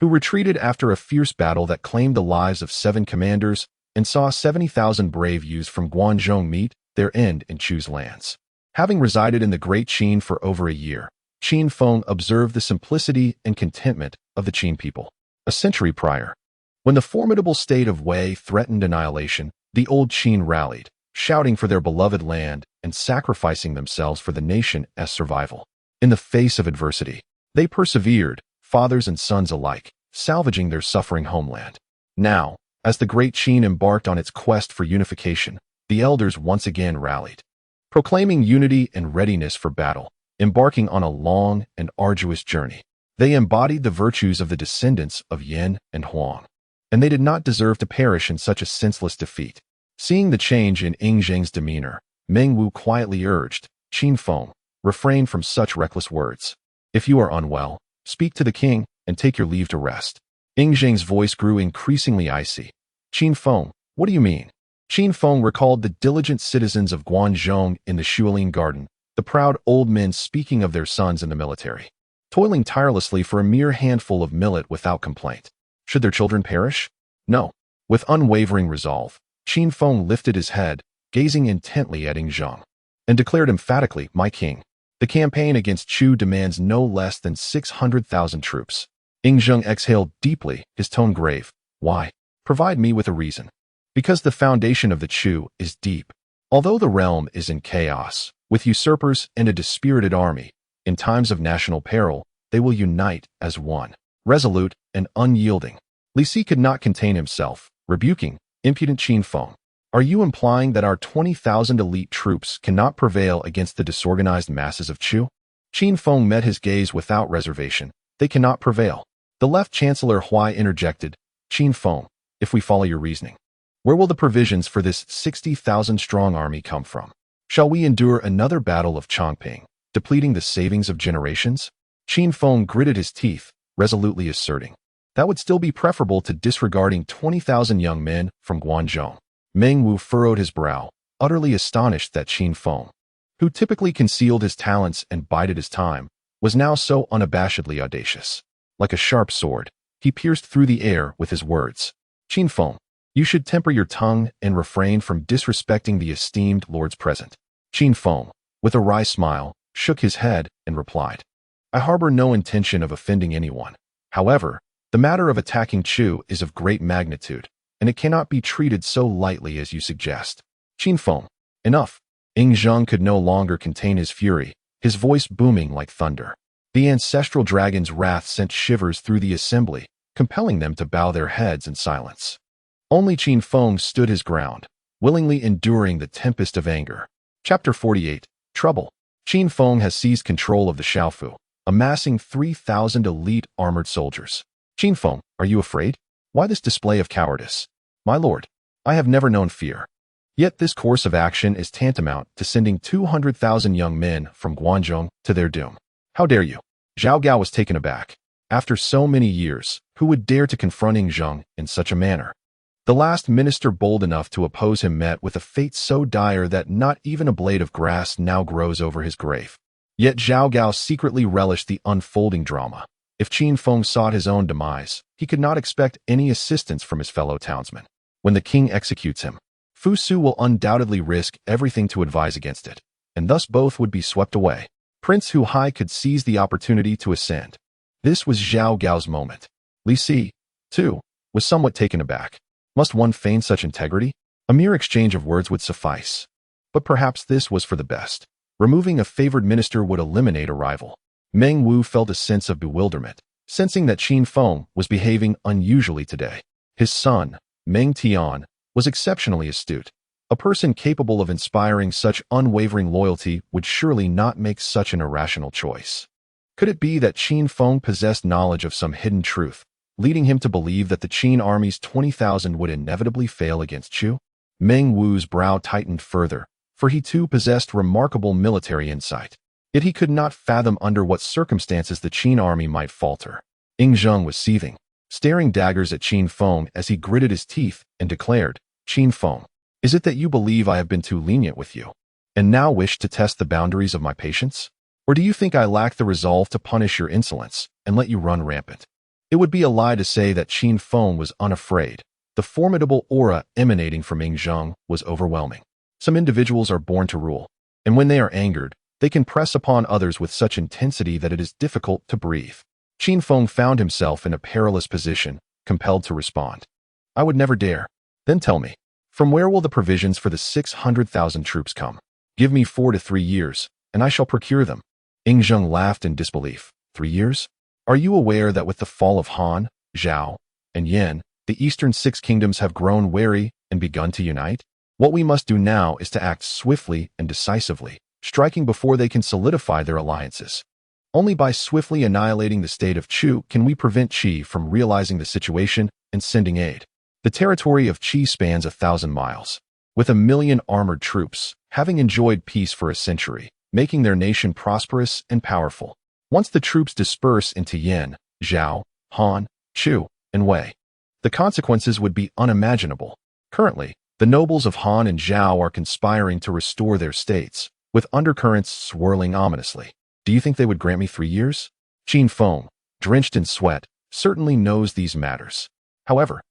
who retreated after a fierce battle that claimed the lives of 7 commanders and saw 70,000 brave youths from Guangzhou meet their end in Chu's lands. Having resided in the Great Qin for over a year, Qin Feng observed the simplicity and contentment of the Qin people. A century prior, when the formidable state of Wei threatened annihilation, the old Qin rallied, shouting for their beloved land and sacrificing themselves for the nation's survival. In the face of adversity, they persevered, fathers and sons alike, salvaging their suffering homeland. Now, as the Great Qin embarked on its quest for unification, the elders once again rallied, proclaiming unity and readiness for battle, embarking on a long and arduous journey. They embodied the virtues of the descendants of Yin and Huang, and they did not deserve to perish in such a senseless defeat. Seeing the change in Ying Zheng's demeanor, Meng Wu quietly urged, Qin Feng, refrain from such reckless words. If you are unwell, speak to the king and take your leave to rest. Ying Zheng's voice grew increasingly icy. Qin Feng, what do you mean? Qin Feng recalled the diligent citizens of Guanzhong in the Shuolin Garden, the proud old men speaking of their sons in the military, toiling tirelessly for a mere handful of millet without complaint. Should their children perish? No. With unwavering resolve, Qin Feng lifted his head, gazing intently at Ying Zheng, and declared emphatically, My king, the campaign against Chu demands no less than 600,000 troops. Ying Zheng exhaled deeply, his tone grave. Why? Provide me with a reason. Because the foundation of the Chu is deep. Although the realm is in chaos, with usurpers and a dispirited army, in times of national peril, they will unite as one, resolute and unyielding. Li Si could not contain himself, rebuking, impudent Qin Feng. Are you implying that our 20,000 elite troops cannot prevail against the disorganized masses of Chu? Qin Feng met his gaze without reservation. They cannot prevail. The left chancellor Huai interjected, Qin Feng, if we follow your reasoning, where will the provisions for this 60,000-strong army come from? Shall we endure another battle of Chongping, depleting the savings of generations? Qin Feng gritted his teeth, resolutely asserting, that would still be preferable to disregarding 20,000 young men from Guangzhou. Meng Wu furrowed his brow, utterly astonished that Qin Feng, who typically concealed his talents and bided his time, was now so unabashedly audacious. Like a sharp sword, he pierced through the air with his words. Qin Feng, you should temper your tongue and refrain from disrespecting the esteemed lords present. Qin Feng, with a wry smile, shook his head and replied, I harbor no intention of offending anyone. However, the matter of attacking Chu is of great magnitude, and it cannot be treated so lightly as you suggest. Qin Feng, enough. Ying Zheng could no longer contain his fury, his voice booming like thunder. The ancestral dragon's wrath sent shivers through the assembly, compelling them to bow their heads in silence. Only Qin Feng stood his ground, willingly enduring the tempest of anger. Chapter 48, Trouble. Qin Feng has seized control of the Shaofu, amassing 3,000 elite armored soldiers. Qin Feng, are you afraid? Why this display of cowardice? My lord, I have never known fear. Yet this course of action is tantamount to sending 200,000 young men from Guangzhou to their doom. How dare you? Zhao Gao was taken aback. After so many years, who would dare to confront Ying Zheng in such a manner? The last minister bold enough to oppose him met with a fate so dire that not even a blade of grass now grows over his grave. Yet Zhao Gao secretly relished the unfolding drama. If Qin Feng sought his own demise, he could not expect any assistance from his fellow townsmen. When the king executes him, Fu Su will undoubtedly risk everything to advise against it, and thus both would be swept away. Prince Hu Hai could seize the opportunity to ascend. This was Zhao Gao's moment. Li Si, too, was somewhat taken aback. Must one feign such integrity? A mere exchange of words would suffice. But perhaps this was for the best. Removing a favored minister would eliminate a rival. Meng Wu felt a sense of bewilderment, sensing that Qin Feng was behaving unusually today. His son, Meng Tian, was exceptionally astute. A person capable of inspiring such unwavering loyalty would surely not make such an irrational choice. Could it be that Qin Feng possessed knowledge of some hidden truth, leading him to believe that the Qin army's 20,000 would inevitably fail against Chu? Meng Wu's brow tightened further, for he too possessed remarkable military insight. Yet he could not fathom under what circumstances the Qin army might falter. Ying Zheng was seething, staring daggers at Qin Feng as he gritted his teeth and declared, Qin Feng, is it that you believe I have been too lenient with you, and now wish to test the boundaries of my patience? Or do you think I lack the resolve to punish your insolence and let you run rampant? It would be a lie to say that Qin Feng was unafraid. The formidable aura emanating from Ying Zheng was overwhelming. Some individuals are born to rule, and when they are angered, they can press upon others with such intensity that it is difficult to breathe. Qin Feng found himself in a perilous position, compelled to respond. I would never dare. Then tell me, from where will the provisions for the 600,000 troops come? Give me 4 to 3 years, and I shall procure them. Ying Zheng laughed in disbelief. 3 years? Are you aware that with the fall of Han, Zhao, and Yin, the eastern 6 kingdoms have grown wary and begun to unite? What we must do now is to act swiftly and decisively, striking before they can solidify their alliances. Only by swiftly annihilating the state of Chu can we prevent Qi from realizing the situation and sending aid. The territory of Qi spans 1,000 miles, with 1 million armored troops, having enjoyed peace for a century, making their nation prosperous and powerful. Once the troops disperse into Yan, Zhao, Han, Chu, and Wei, the consequences would be unimaginable. Currently, the nobles of Han and Zhao are conspiring to restore their states, with undercurrents swirling ominously. Do you think they would grant me 3 years? Qin Feng, drenched in sweat, certainly knows these matters. However,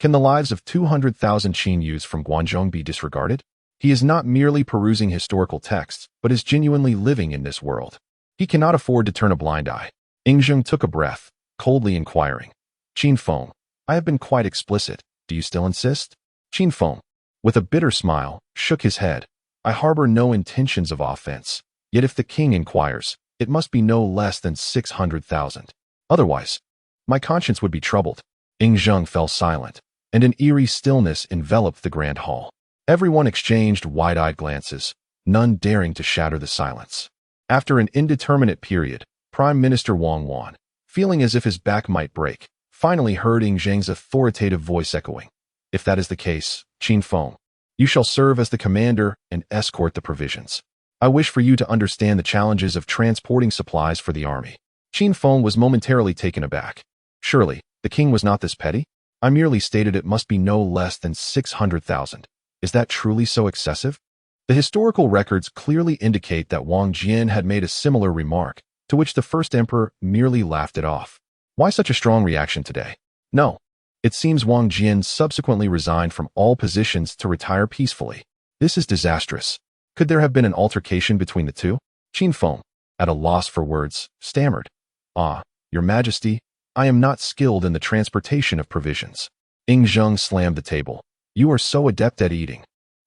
can the lives of 200,000 Qin youths from Guangzhong be disregarded? He is not merely perusing historical texts, but is genuinely living in this world. He cannot afford to turn a blind eye. Yingzheng took a breath, coldly inquiring. Qin Feng, I have been quite explicit. Do you still insist? Qin Feng, with a bitter smile, shook his head. I harbor no intentions of offense. Yet if the king inquires, it must be no less than 600,000. Otherwise, my conscience would be troubled. Yingzheng fell silent, and an eerie stillness enveloped the grand hall. Everyone exchanged wide-eyed glances, none daring to shatter the silence. After an indeterminate period, Prime Minister Wang Wan, feeling as if his back might break, finally heard Yingzheng's authoritative voice echoing. If that is the case, Qin Feng, you shall serve as the commander and escort the provisions. I wish for you to understand the challenges of transporting supplies for the army. Qin Feng was momentarily taken aback. Surely, the king was not this petty? I merely stated it must be no less than 600,000. Is that truly so excessive? The historical records clearly indicate that Wang Jian had made a similar remark, to which the first emperor merely laughed it off. Why such a strong reaction today? No. It seems Wang Jian subsequently resigned from all positions to retire peacefully. This is disastrous. Could there have been an altercation between the two? Qin Feng, at a loss for words, stammered. Ah, Your Majesty, I am not skilled in the transportation of provisions. Yingzheng slammed the table. You are so adept at eating.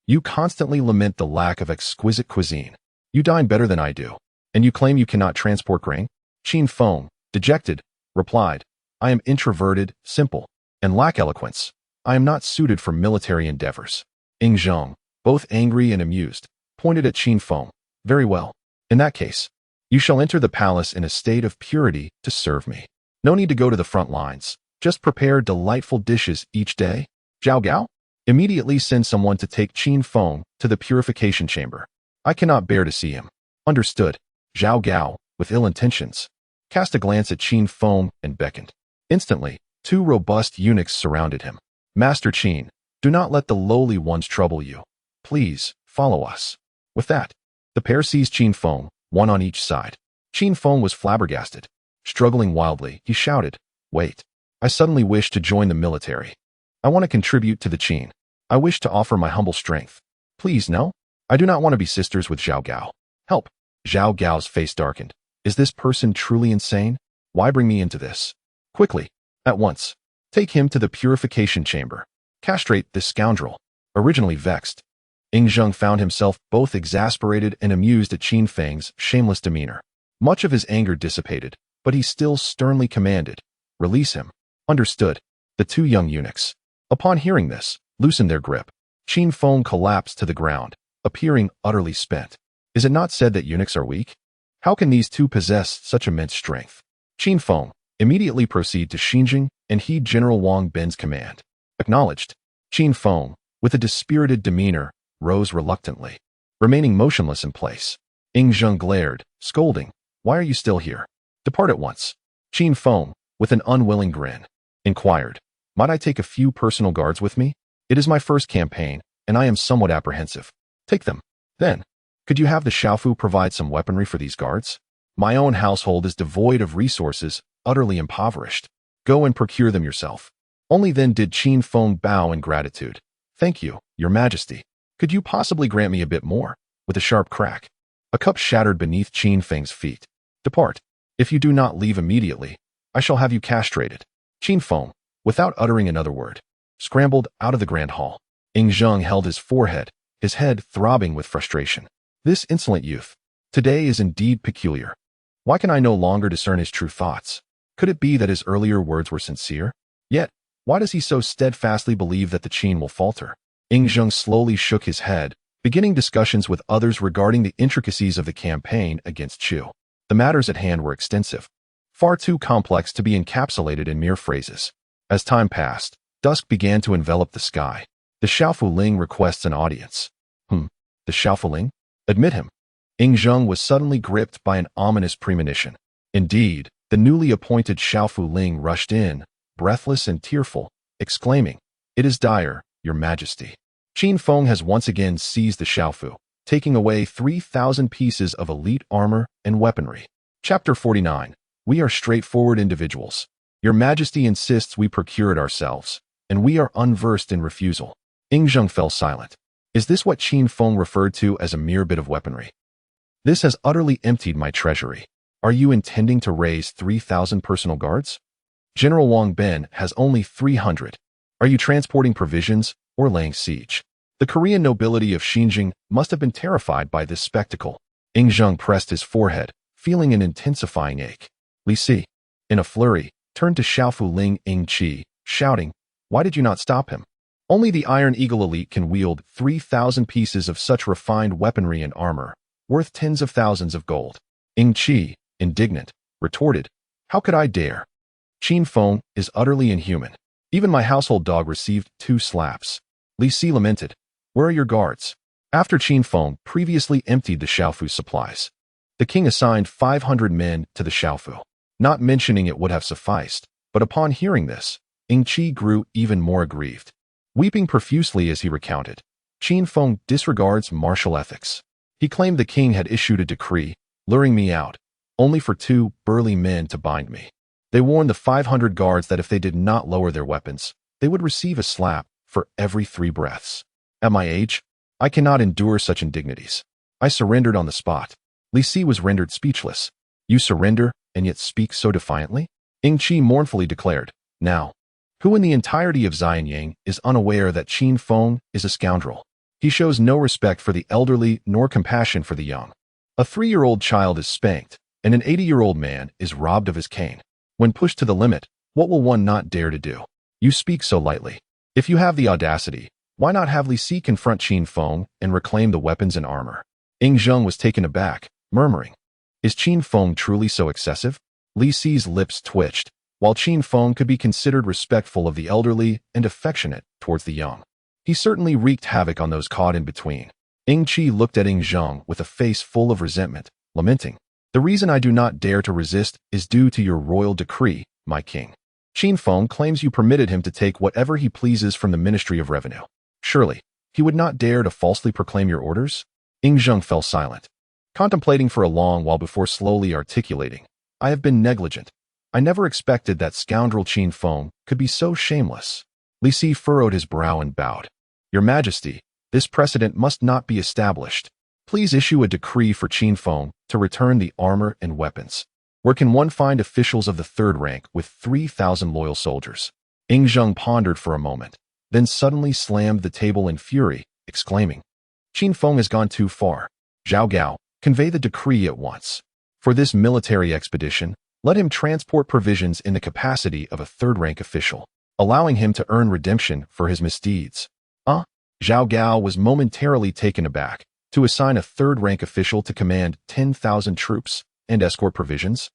You constantly lament the lack of exquisite cuisine. You dine better than I do. And you claim you cannot transport grain? Qin Feng, dejected, replied, I am introverted, simple, and lack eloquence. I am not suited for military endeavors. Yingzheng, both angry and amused, pointed at Qin Feng. Very well. In that case, you shall enter the palace in a state of purity to serve me. No need to go to the front lines. Just prepare delightful dishes each day. Zhao Gao? Immediately send someone to take Qin Feng to the purification chamber. I cannot bear to see him. Understood. Zhao Gao, with ill intentions, cast a glance at Qin Feng and beckoned. Instantly, 2 robust eunuchs surrounded him. Master Qin, do not let the lowly ones trouble you. Please, follow us. With that, the pair seized Qin Feng, one on each side. Qin Feng was flabbergasted. Struggling wildly, he shouted, Wait. I suddenly wish to join the military. I want to contribute to the Qin. I wish to offer my humble strength. Please, no? I do not want to be sisters with Zhao Gao. Help. Zhao Gao's face darkened. Is this person truly insane? Why bring me into this? Quickly. At once. Take him to the purification chamber. Castrate this scoundrel. Originally vexed, Yingzheng found himself both exasperated and amused at Qin Feng's shameless demeanor. Much of his anger dissipated, but he still sternly commanded, Release him. Understood. The 2 young eunuchs, upon hearing this, loosened their grip. Qin Feng collapsed to the ground, appearing utterly spent. Is it not said that eunuchs are weak? How can these 2 possess such immense strength? Qin Feng, immediately proceed to Xinjiang and heed General Wang Bin's command. Acknowledged. Qin Feng, with a dispirited demeanor, rose reluctantly, remaining motionless in place. Yingzheng glared, scolding, Why are you still here? Depart at once. Qin Feng, with an unwilling grin, inquired, Might I take a few personal guards with me? It is my first campaign, and I am somewhat apprehensive. Take them. Then, could you have the Xiaofu provide some weaponry for these guards? My own household is devoid of resources, utterly impoverished. Go and procure them yourself. Only then did Qin Feng bow in gratitude. Thank you, Your Majesty. Could you possibly grant me a bit more? With a sharp crack, a cup shattered beneath Qin Feng's feet. Depart. If you do not leave immediately, I shall have you castrated. Qin Feng, without uttering another word, scrambled out of the grand hall. Yingzheng held his forehead, his head throbbing with frustration. This insolent youth, today is indeed peculiar. Why can I no longer discern his true thoughts? Could it be that his earlier words were sincere? Yet, why does he so steadfastly believe that the Qin will falter? Zheng slowly shook his head, beginning discussions with others regarding the intricacies of the campaign against Chu. The matters at hand were extensive, far too complex to be encapsulated in mere phrases. As time passed, dusk began to envelop the sky. The Xiaofuling requests an audience. The Xiaofuling? Admit him. Zheng was suddenly gripped by an ominous premonition. Indeed, the newly appointed Xiaofuling rushed in, breathless and tearful, exclaiming, "It is dire, Your Majesty. Qin Feng has once again seized the Xiaofu, taking away 3,000 pieces of elite armor and weaponry." Chapter 49. We are straightforward individuals. Your Majesty insists we procure it ourselves, and we are unversed in refusal. Zheng fell silent. Is this what Qin Feng referred to as a mere bit of weaponry? This has utterly emptied my treasury. Are you intending to raise 3,000 personal guards? General Wang Ben has only 300. Are you transporting provisions or laying siege? The Korean nobility of Xinjiang must have been terrified by this spectacle. Zheng pressed his forehead, feeling an intensifying ache. Li Si, in a flurry, turned to Xiaofuling Qi, shouting, "Why did you not stop him? Only the Iron Eagle elite can wield 3,000 pieces of such refined weaponry and armor, worth tens of thousands of gold." Qi, indignant, retorted, "How could I dare? Qin Feng is utterly inhuman. Even my household dog received 2 slaps." Li Si lamented, "Where are your guards?" After Qin Feng previously emptied the Xiaofu's supplies, the king assigned 500 men to the Xiaofu. Not mentioning it would have sufficed, but upon hearing this, Qi grew even more aggrieved. Weeping profusely as he recounted, Qin Feng disregards martial ethics. He claimed the king had issued a decree, luring me out, only for 2 burly men to bind me. They warned the 500 guards that if they did not lower their weapons, they would receive a slap for every 3 breaths. At my age, I cannot endure such indignities. I surrendered on the spot. Li Si was rendered speechless. You surrender, and yet speak so defiantly? Qi mournfully declared, "Now, who in the entirety of Xianyang is unaware that Qin Feng is a scoundrel? He shows no respect for the elderly nor compassion for the young. A 3-year-old child is spanked, and an 80-year-old man is robbed of his cane. When pushed to the limit, what will one not dare to do? You speak so lightly. If you have the audacity, why not have Li Si confront Qin Feng and reclaim the weapons and armor?" Zheng was taken aback, murmuring, "Is Qin Feng truly so excessive?" Li Si's lips twitched, while Qin Feng could be considered respectful of the elderly and affectionate towards the young. He certainly wreaked havoc on those caught in between. Qi looked at Zheng with a face full of resentment, lamenting, "The reason I do not dare to resist is due to your royal decree, my king. Qin Feng claims you permitted him to take whatever he pleases from the Ministry of Revenue. Surely, he would not dare to falsely proclaim your orders?" Zheng fell silent, contemplating for a long while before slowly articulating, "I have been negligent. I never expected that scoundrel Qin Feng could be so shameless." Li Si furrowed his brow and bowed. "Your Majesty, this precedent must not be established. Please issue a decree for Qin Feng to return the armor and weapons. Where can one find officials of the 3rd rank with 3,000 loyal soldiers?" Zheng pondered for a moment, then suddenly slammed the table in fury, exclaiming, "Qin Feng has gone too far. Zhao Gao, convey the decree at once. For this military expedition, let him transport provisions in the capacity of a 3rd-rank official, allowing him to earn redemption for his misdeeds." Zhao Gao was momentarily taken aback. To assign a 3rd-rank official to command 10,000 troops and escort provisions?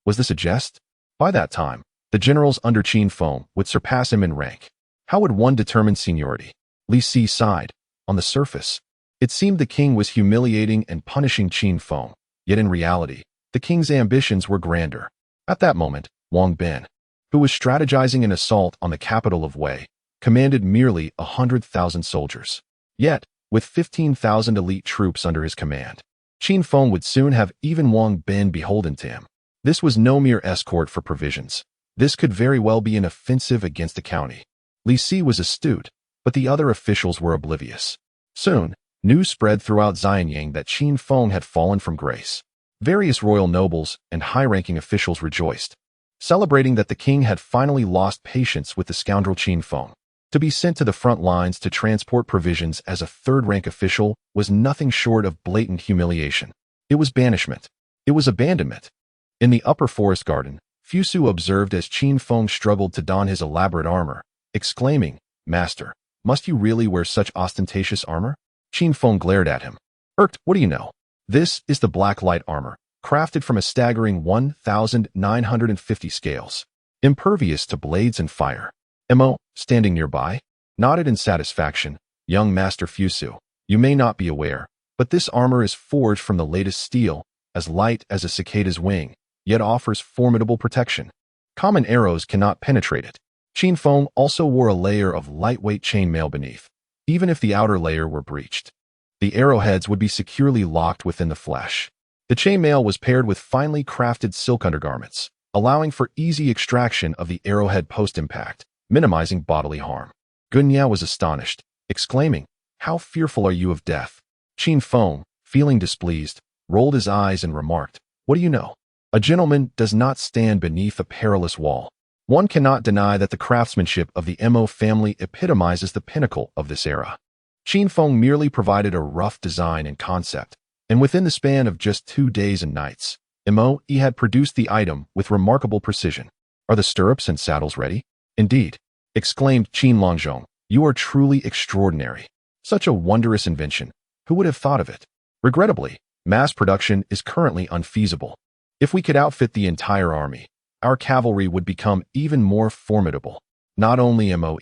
Was this a jest? By that time, the generals under Qin Feng would surpass him in rank. How would one determine seniority? Li Si sighed. On the surface, it seemed the king was humiliating and punishing Qin Feng, yet in reality, the king's ambitions were grander. At that moment, Wang Ben, who was strategizing an assault on the capital of Wei, commanded merely 100,000 soldiers. Yet, with 15,000 elite troops under his command, Qin Feng would soon have even Wang Ben beholden to him. This was no mere escort for provisions. This could very well be an offensive against the county. Li Si was astute, but the other officials were oblivious. Soon, news spread throughout Xianyang that Qin Feng had fallen from grace. Various royal nobles and high-ranking officials rejoiced, celebrating that the king had finally lost patience with the scoundrel Qin Feng. To be sent to the front lines to transport provisions as a 3rd-rank official was nothing short of blatant humiliation. It was banishment. It was abandonment. In the upper forest garden, Fusu observed as Qin Feng struggled to don his elaborate armor, exclaiming, "Master, Must you really wear such ostentatious armor? Qin Feng glared at him. What do you know? This is the black light armor, crafted from a staggering 1,950 scales, impervious to blades and fire. Mo, standing nearby, nodded in satisfaction. Young Master Fusu, you may not be aware, but this armor is forged from the latest steel, as light as a cicada's wing, yet offers formidable protection. Common arrows cannot penetrate it. Qin Feng also wore a layer of lightweight chainmail beneath. Even if the outer layer were breached, the arrowheads would be securely locked within the flesh. The chainmail was paired with finely crafted silk undergarments, allowing for easy extraction of the arrowhead post-impact, minimizing bodily harm. Gunya was astonished, exclaiming, "How fearful are you of death?" Qin Feng, feeling displeased, rolled his eyes and remarked, "What do you know? A gentleman does not stand beneath a perilous wall." One cannot deny that the craftsmanship of the Mo family epitomizes the pinnacle of this era. Qin Feng merely provided a rough design and concept, and within the span of just 2 days and nights, Mo had produced the item with remarkable precision. "Are the stirrups and saddles ready?" "Indeed," exclaimed Qin Longzhong. "You are truly extraordinary. Such a wondrous invention. Who would have thought of it?" "Regrettably, mass production is currently unfeasible. If we could outfit the entire army, our cavalry would become even more formidable." Not only Moe,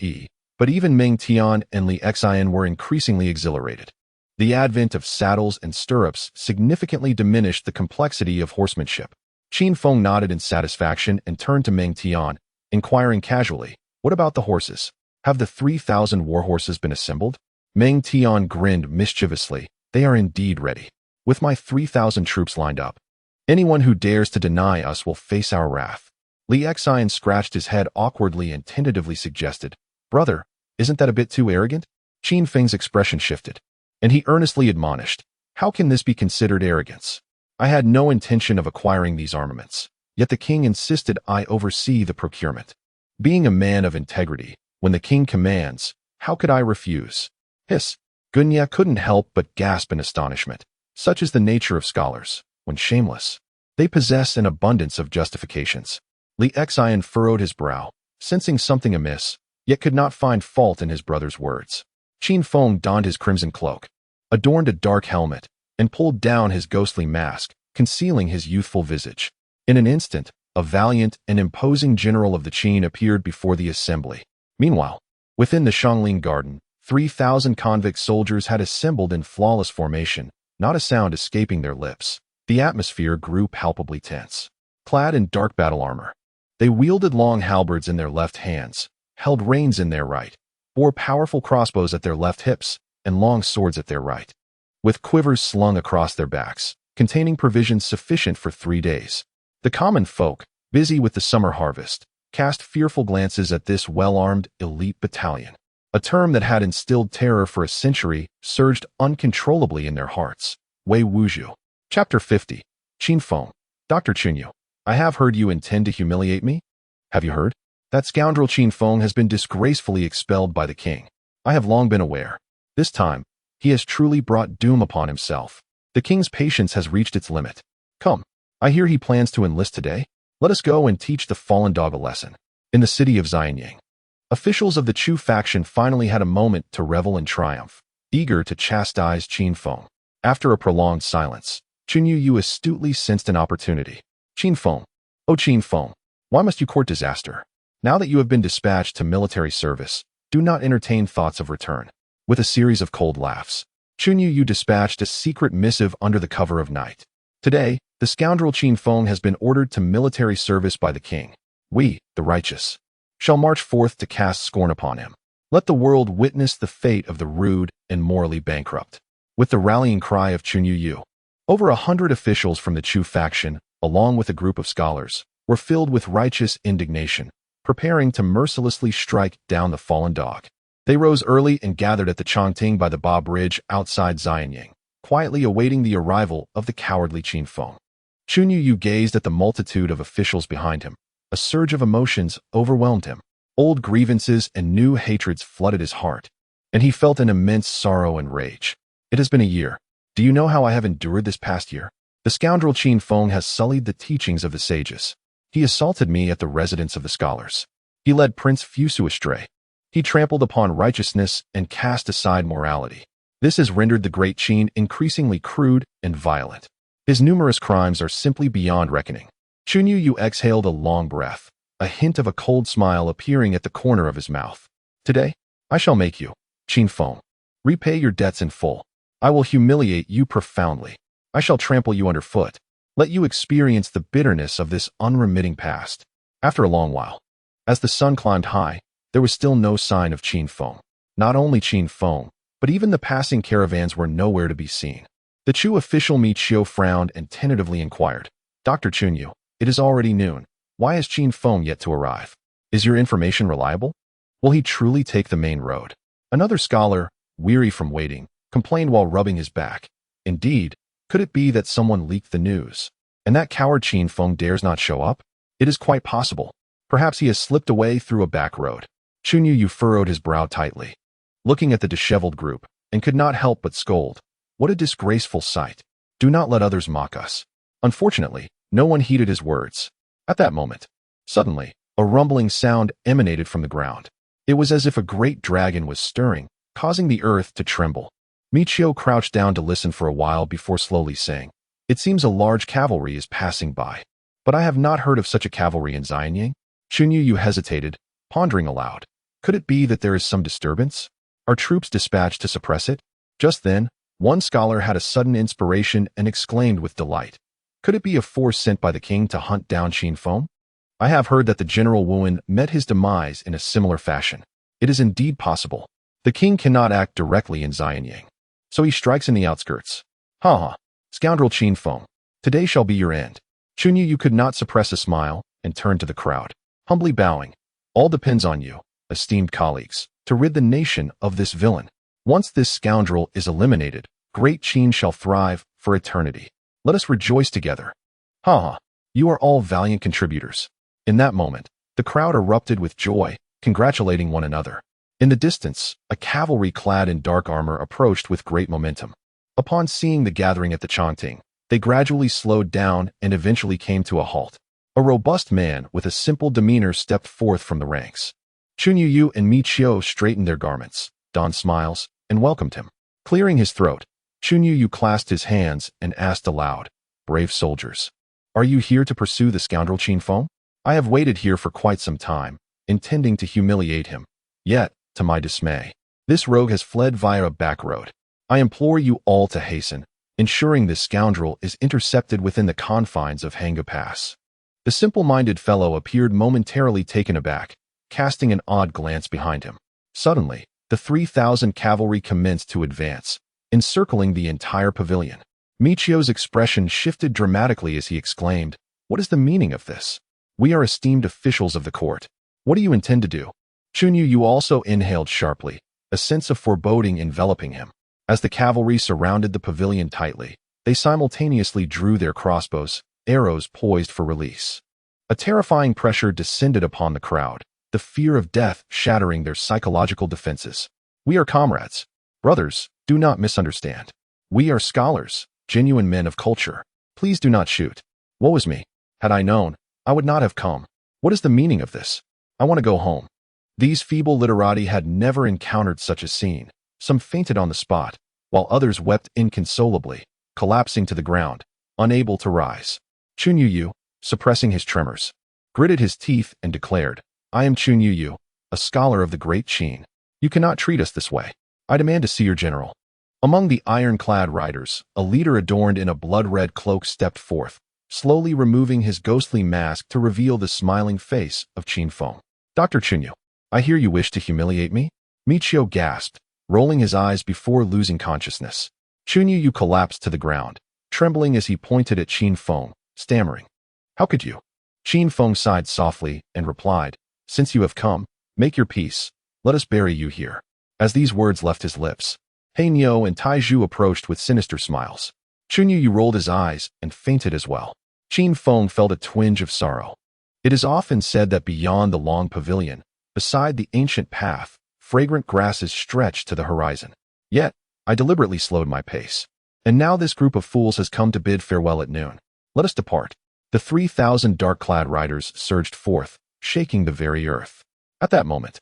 but even Meng Tian and Li Xian were increasingly exhilarated. The advent of saddles and stirrups significantly diminished the complexity of horsemanship. Qin Feng nodded in satisfaction and turned to Meng Tian, inquiring casually, "What about the horses? Have the 3,000 war horses been assembled?" Meng Tian grinned mischievously. "They are indeed ready. With my 3,000 troops lined up, anyone who dares to deny us will face our wrath." Li Xian scratched his head awkwardly and tentatively suggested, "Brother, isn't that a bit too arrogant?" Qin Feng's expression shifted, and he earnestly admonished, "How can this be considered arrogance? I had no intention of acquiring these armaments, yet the king insisted I oversee the procurement. Being a man of integrity, when the king commands, how could I refuse?" Hiss! Gunya couldn't help but gasp in astonishment. Such is the nature of scholars. When shameless, they possess an abundance of justifications. Li Xian furrowed his brow, sensing something amiss, yet could not find fault in his brother's words. Qin Feng donned his crimson cloak, adorned a dark helmet, and pulled down his ghostly mask, concealing his youthful visage. In an instant, a valiant and imposing general of the Qin appeared before the assembly. Meanwhile, within the Shangling Garden, 3,000 convict soldiers had assembled in flawless formation, not a sound escaping their lips. The atmosphere grew palpably tense. Clad in dark battle armor, they wielded long halberds in their left hands, held reins in their right, bore powerful crossbows at their left hips, and long swords at their right, with quivers slung across their backs, containing provisions sufficient for 3 days. The common folk, busy with the summer harvest, cast fearful glances at this well-armed elite battalion. A term that had instilled terror for a century surged uncontrollably in their hearts. Wei Wuzhu. Chapter 50. Qin Feng. Dr. Chunyu, I have heard you intend to humiliate me. Have you heard? That scoundrel Qin Feng has been disgracefully expelled by the king. I have long been aware. This time, he has truly brought doom upon himself. The king's patience has reached its limit. Come, I hear he plans to enlist today. Let us go and teach the fallen dog a lesson. In the city of Xianying, officials of the Chu faction finally had a moment to revel in triumph, eager to chastise Qin Feng. After a prolonged silence, Chunyu astutely sensed an opportunity. Qin Feng. Oh Qin Feng, why must you court disaster? Now that you have been dispatched to military service, do not entertain thoughts of return. With a series of cold laughs, Chunyu dispatched a secret missive under the cover of night. Today, the scoundrel Qin Feng has been ordered to military service by the king. We, the righteous, shall march forth to cast scorn upon him. Let the world witness the fate of the rude and morally bankrupt. With the rallying cry of Chunyu, over 100 officials from the Chu faction, along with a group of scholars, were filled with righteous indignation, preparing to mercilessly strike down the fallen dog. They rose early and gathered at the Chongting by the Ba Bridge outside Xianying, quietly awaiting the arrival of the cowardly Qin Feng. Chunyu gazed at the multitude of officials behind him. A surge of emotions overwhelmed him. Old grievances and new hatreds flooded his heart, and he felt an immense sorrow and rage. It has been a year. Do you know how I have endured this past year? The scoundrel Qin Feng has sullied the teachings of the sages. He assaulted me at the residence of the scholars. He led Prince Fusu astray. He trampled upon righteousness and cast aside morality. This has rendered the great Qin increasingly crude and violent. His numerous crimes are simply beyond reckoning. Chunyu Yu exhaled a long breath, a hint of a cold smile appearing at the corner of his mouth. Today, I shall make you, Qin Feng, repay your debts in full. I will humiliate you profoundly. I shall trample you underfoot. Let you experience the bitterness of this unremitting past. After a long while, as the sun climbed high, there was still no sign of Qin Feng. Not only Qin Feng, but even the passing caravans were nowhere to be seen. The Chu official Mi Chiu frowned and tentatively inquired, Dr. Chunyu, it is already noon. Why is Qin Feng yet to arrive? Is your information reliable? Will he truly take the main road? Another scholar, weary from waiting, complained while rubbing his back. Indeed, could it be that someone leaked the news? And that coward Qin Feng dares not show up? It is quite possible. Perhaps he has slipped away through a back road. Chunyu Yu furrowed his brow tightly, looking at the disheveled group, and could not help but scold. What a disgraceful sight. Do not let others mock us. Unfortunately, no one heeded his words. At that moment, suddenly, a rumbling sound emanated from the ground. It was as if a great dragon was stirring, causing the earth to tremble. Michio crouched down to listen for a while before slowly saying, It seems a large cavalry is passing by. But I have not heard of such a cavalry in Xianyang. Chunyu Yu hesitated, pondering aloud. Could it be that there is some disturbance? Are troops dispatched to suppress it? Just then, one scholar had a sudden inspiration and exclaimed with delight. Could it be a force sent by the king to hunt down Qin Feng? I have heard that the General Wuan met his demise in a similar fashion. It is indeed possible. The king cannot act directly in Xianyang, so he strikes in the outskirts. Ha ha, scoundrel Qin Feng, today shall be your end. Chunyu Yu could not suppress a smile and turned to the crowd, humbly bowing. All depends on you, esteemed colleagues, to rid the nation of this villain. Once this scoundrel is eliminated, great Qin shall thrive for eternity. Let us rejoice together. Ha ha, you are all valiant contributors. In that moment, the crowd erupted with joy, congratulating one another. In the distance, a cavalry clad in dark armor approached with great momentum. Upon seeing the gathering at the chanting, they gradually slowed down and eventually came to a halt. A robust man with a simple demeanor stepped forth from the ranks. Chunyu Yu and Mi Chiu straightened their garments, donned smiles, and welcomed him. Clearing his throat, Chunyu Yu clasped his hands and asked aloud, Brave soldiers, are you here to pursue the scoundrel Qin Feng? I have waited here for quite some time, intending to humiliate him. Yet, to my dismay, this rogue has fled via a back road. I implore you all to hasten, ensuring this scoundrel is intercepted within the confines of Hanga Pass. The simple-minded fellow appeared momentarily taken aback, casting an odd glance behind him. Suddenly, the 3,000 cavalry commenced to advance, encircling the entire pavilion. Michio's expression shifted dramatically as he exclaimed, What is the meaning of this? We are esteemed officials of the court. What do you intend to do? Chunyu Yu also inhaled sharply, a sense of foreboding enveloping him. As the cavalry surrounded the pavilion tightly, they simultaneously drew their crossbows, arrows poised for release. A terrifying pressure descended upon the crowd, the fear of death shattering their psychological defenses. We are comrades. Brothers, do not misunderstand. We are scholars, genuine men of culture. Please do not shoot. Woe is me. Had I known, I would not have come. What is the meaning of this? I want to go home. These feeble literati had never encountered such a scene. Some fainted on the spot, while others wept inconsolably, collapsing to the ground, unable to rise. Chunyu Yu, suppressing his tremors, gritted his teeth and declared, I am Chunyu Yu, a scholar of the great Qin. You cannot treat us this way. I demand to see your general. Among the iron-clad riders, a leader adorned in a blood-red cloak stepped forth, slowly removing his ghostly mask to reveal the smiling face of Qin Feng. Dr. Chunyu, I hear you wish to humiliate me? Michio gasped, rolling his eyes before losing consciousness. Chunyu Yu collapsed to the ground, trembling as he pointed at Qin Feng, stammering. How could you? Qin Feng sighed softly and replied, Since you have come, make your peace. Let us bury you here. As these words left his lips, He Niu and Tai Zhu approached with sinister smiles. Chunyu Yu rolled his eyes and fainted as well. Qin Feng felt a twinge of sorrow. It is often said that beyond the long pavilion, beside the ancient path, fragrant grasses stretch to the horizon. Yet, I deliberately slowed my pace. And now this group of fools has come to bid farewell at noon. Let us depart. The 3,000 dark-clad riders surged forth, shaking the very earth. At that moment,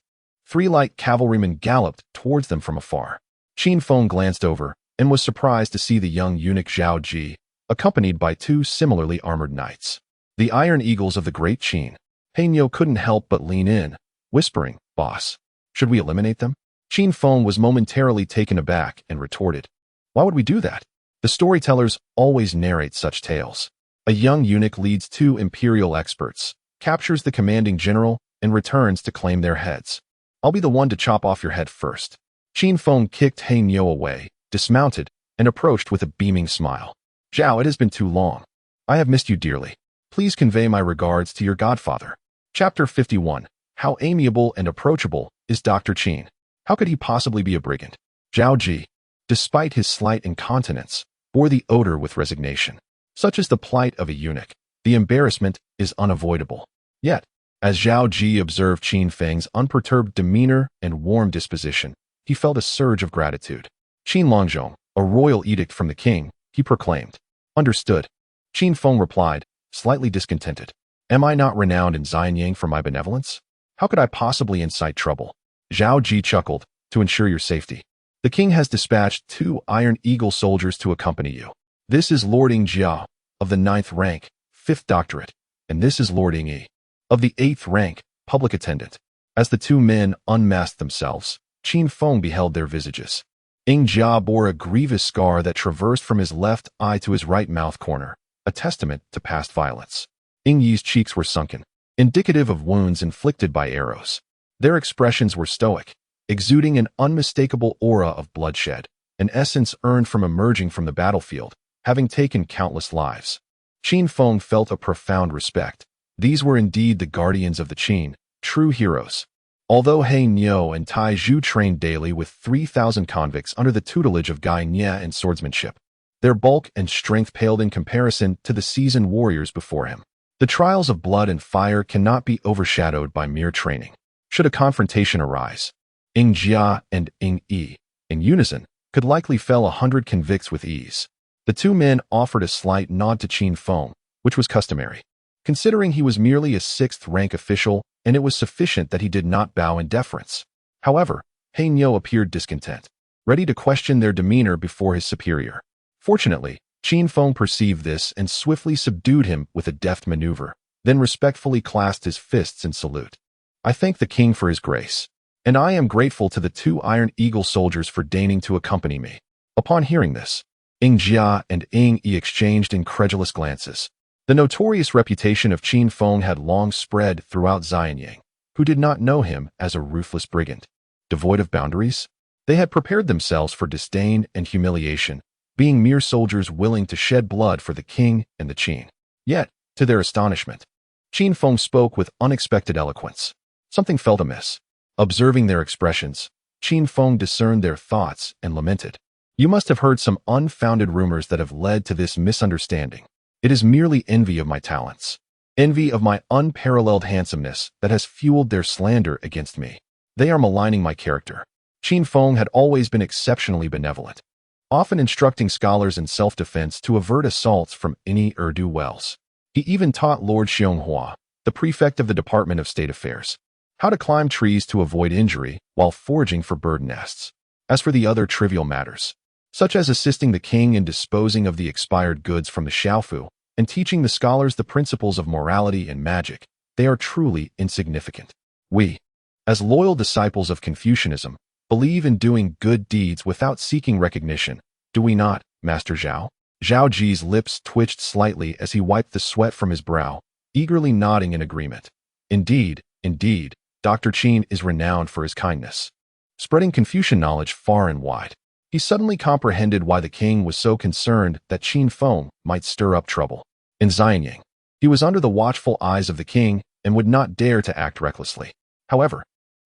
3 light cavalrymen galloped towards them from afar. Qin Feng glanced over and was surprised to see the young eunuch Zhao Ji, accompanied by 2 similarly armored knights. The Iron Eagles of the Great Qin. Hanyo couldn't help but lean in, whispering, "Boss, should we eliminate them?" Qin Feng was momentarily taken aback and retorted, "Why would we do that? The storytellers always narrate such tales. A young eunuch leads 2 imperial experts, captures the commanding general, and returns to claim their heads. I'll be the one to chop off your head first." Qin Feng kicked Hanyo away, dismounted, and approached with a beaming smile. "Zhao, it has been too long. I have missed you dearly. Please convey my regards to your godfather." Chapter 51. How amiable and approachable is Dr. Qin? How could he possibly be a brigand? Zhao Ji, despite his slight incontinence, bore the odor with resignation. Such is the plight of a eunuch. The embarrassment is unavoidable. Yet, as Zhao Ji observed Qin Feng's unperturbed demeanor and warm disposition, he felt a surge of gratitude. "Qin Longzhong, a royal edict from the king," he proclaimed. "Understood." Qin Feng replied, slightly discontented. "Am I not renowned in Xianyang for my benevolence? How could I possibly incite trouble?" Zhao Ji chuckled, "To ensure your safety, the king has dispatched 2 Iron Eagle soldiers to accompany you. This is Lord Ying Jia, of the 9th rank, 5th doctorate, and this is Lord Ying Yi, of the 8th rank, public attendant." As the 2 men unmasked themselves, Qin Feng beheld their visages. Ying Jia bore a grievous scar that traversed from his left eye to his right mouth corner, a testament to past violence. Ying Yi's cheeks were sunken, indicative of wounds inflicted by arrows. Their expressions were stoic, exuding an unmistakable aura of bloodshed, an essence earned from emerging from the battlefield, having taken countless lives. Qin Feng felt a profound respect. These were indeed the guardians of the Qin, true heroes. Although He Niu and Tai Zhu trained daily with 3,000 convicts under the tutelage of Gai Nye and swordsmanship, their bulk and strength paled in comparison to the seasoned warriors before him. The trials of blood and fire cannot be overshadowed by mere training. Should a confrontation arise, Ying Jia and Ying Yi, in unison, could likely fell 100 convicts with ease. The 2 men offered a slight nod to Qin Feng, which was customary, considering he was merely a 6th-rank official, and it was sufficient that he did not bow in deference. However, He Niu appeared discontent, ready to question their demeanor before his superior. Fortunately, Qin Feng perceived this and swiftly subdued him with a deft maneuver, then respectfully clasped his fists in salute. "I thank the king for his grace, and I am grateful to the 2 Iron Eagle soldiers for deigning to accompany me." Upon hearing this, Ying Jia and Ying Yi exchanged incredulous glances. The notorious reputation of Qin Feng had long spread throughout Xianyang, who did not know him as a ruthless brigand. Devoid of boundaries, they had prepared themselves for disdain and humiliation, being mere soldiers willing to shed blood for the king and the Qin. Yet, to their astonishment, Qin Feng spoke with unexpected eloquence. Something felt amiss. Observing their expressions, Qin Feng discerned their thoughts and lamented. "You must have heard some unfounded rumors that have led to this misunderstanding. It is merely envy of my talents, envy of my unparalleled handsomeness that has fueled their slander against me. They are maligning my character." Qin Feng had always been exceptionally benevolent, often instructing scholars in self-defense to avert assaults from any ne'er-do-wells. He even taught Lord Xianghua, the prefect of the Department of State Affairs, how to climb trees to avoid injury while foraging for bird nests. As for the other trivial matters, such as assisting the king in disposing of the expired goods from the Xiaofu and teaching the scholars the principles of morality and magic, they are truly insignificant. We, as loyal disciples of Confucianism, believe in doing good deeds without seeking recognition, do we not, Master Zhao? Zhao Ji's lips twitched slightly as he wiped the sweat from his brow, eagerly nodding in agreement. Indeed, Dr. Qin is renowned for his kindness, spreading Confucian knowledge far and wide. He suddenly comprehended why the king was so concerned that Qin Feng might stir up trouble. In Xianyang, he was under the watchful eyes of the king and would not dare to act recklessly. However,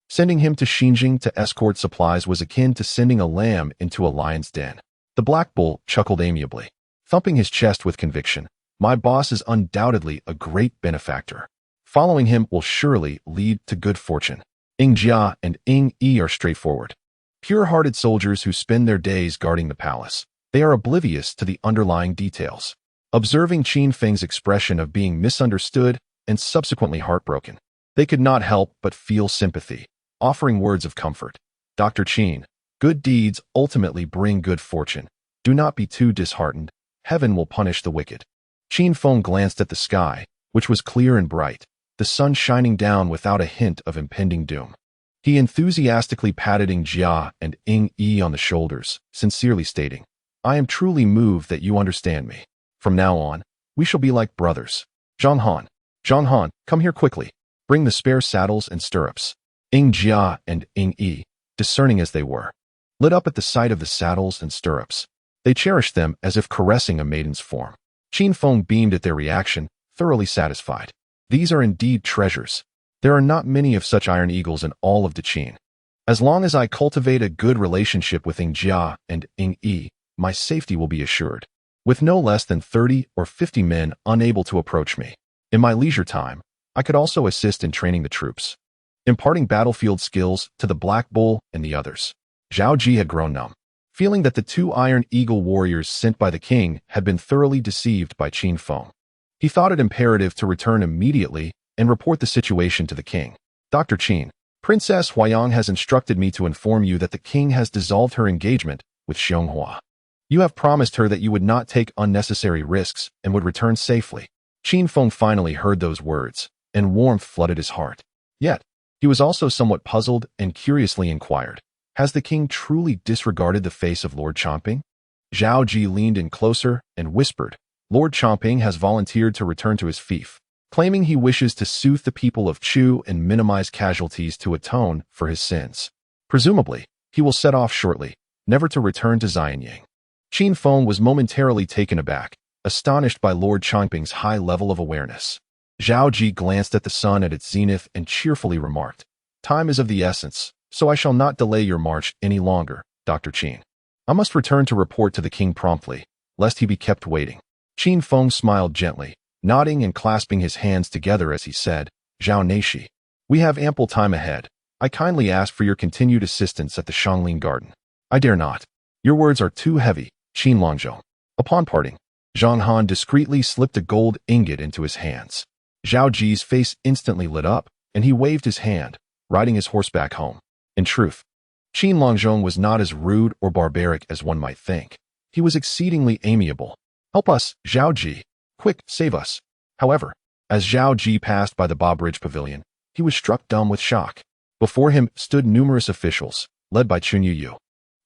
sending him to Xinjiang to escort supplies was akin to sending a lamb into a lion's den. The Black Bull chuckled amiably, thumping his chest with conviction. "My boss is undoubtedly a great benefactor. Following him will surely lead to good fortune." Ying Jia and Ying Yi are straightforward, pure-hearted soldiers who spend their days guarding the palace. They are oblivious to the underlying details. Observing Qin Feng's expression of being misunderstood and subsequently heartbroken, they could not help but feel sympathy. offering words of comfort. Dr. Qin, good deeds ultimately bring good fortune. Do not be too disheartened. Heaven will punish the wicked. Qin Feng glanced at the sky, which was clear and bright, the sun shining down without a hint of impending doom. He enthusiastically patted Ying Jia and Ying Yi on the shoulders, sincerely stating, I am truly moved that you understand me. From now on, we shall be like brothers. Zhang Han, come here quickly. Bring the spare saddles and stirrups. Ying Jia and Ying Yi, discerning as they were, lit up at the sight of the saddles and stirrups. They cherished them as if caressing a maiden's form. Qin Feng beamed at their reaction, thoroughly satisfied. These are indeed treasures. There are not many of such iron eagles in all of Daqin. As long as I cultivate a good relationship with Ying Jia and Ying Yi, my safety will be assured, with no less than 30 or 50 men unable to approach me. In my leisure time, I could also assist in training the troops, imparting battlefield skills to the Black Bull and the others. Zhao Ji had grown numb, feeling that the 2 Iron Eagle warriors sent by the king had been thoroughly deceived by Qin Feng. He thought it imperative to return immediately and report the situation to the king. Dr. Qin, Princess Huayang has instructed me to inform you that the king has dissolved her engagement with Xianghua. You have promised her that you would not take unnecessary risks and would return safely. Qin Feng finally heard those words, and warmth flooded his heart. Yet, he was also somewhat puzzled and curiously inquired, has the king truly disregarded the face of Lord Champing? Zhao Ji leaned in closer and whispered, Lord Champing has volunteered to return to his fief, claiming he wishes to soothe the people of Chu and minimize casualties to atone for his sins. Presumably, he will set off shortly, never to return to Xianyang. Qin Feng was momentarily taken aback, astonished by Lord Champing's high level of awareness. Zhao Ji glanced at the sun at its zenith and cheerfully remarked, Time is of the essence, so I shall not delay your march any longer, Dr. Qin. I must return to report to the king promptly, lest he be kept waiting. Qin Feng smiled gently, nodding and clasping his hands together as he said, Zhao Neishi, we have ample time ahead. I kindly ask for your continued assistance at the Shangling Garden. I dare not. Your words are too heavy, Qin Longzhong. Upon parting, Zhang Han discreetly slipped a gold ingot into his hands. Zhao Ji's face instantly lit up, and he waved his hand, riding his horse back home. In truth, Qin Longzhong was not as rude or barbaric as one might think. He was exceedingly amiable. Help us, Zhao Ji. Quick, save us. However, as Zhao Ji passed by the Ba Bridge Pavilion, he was struck dumb with shock. Before him stood numerous officials, led by Chun Yu,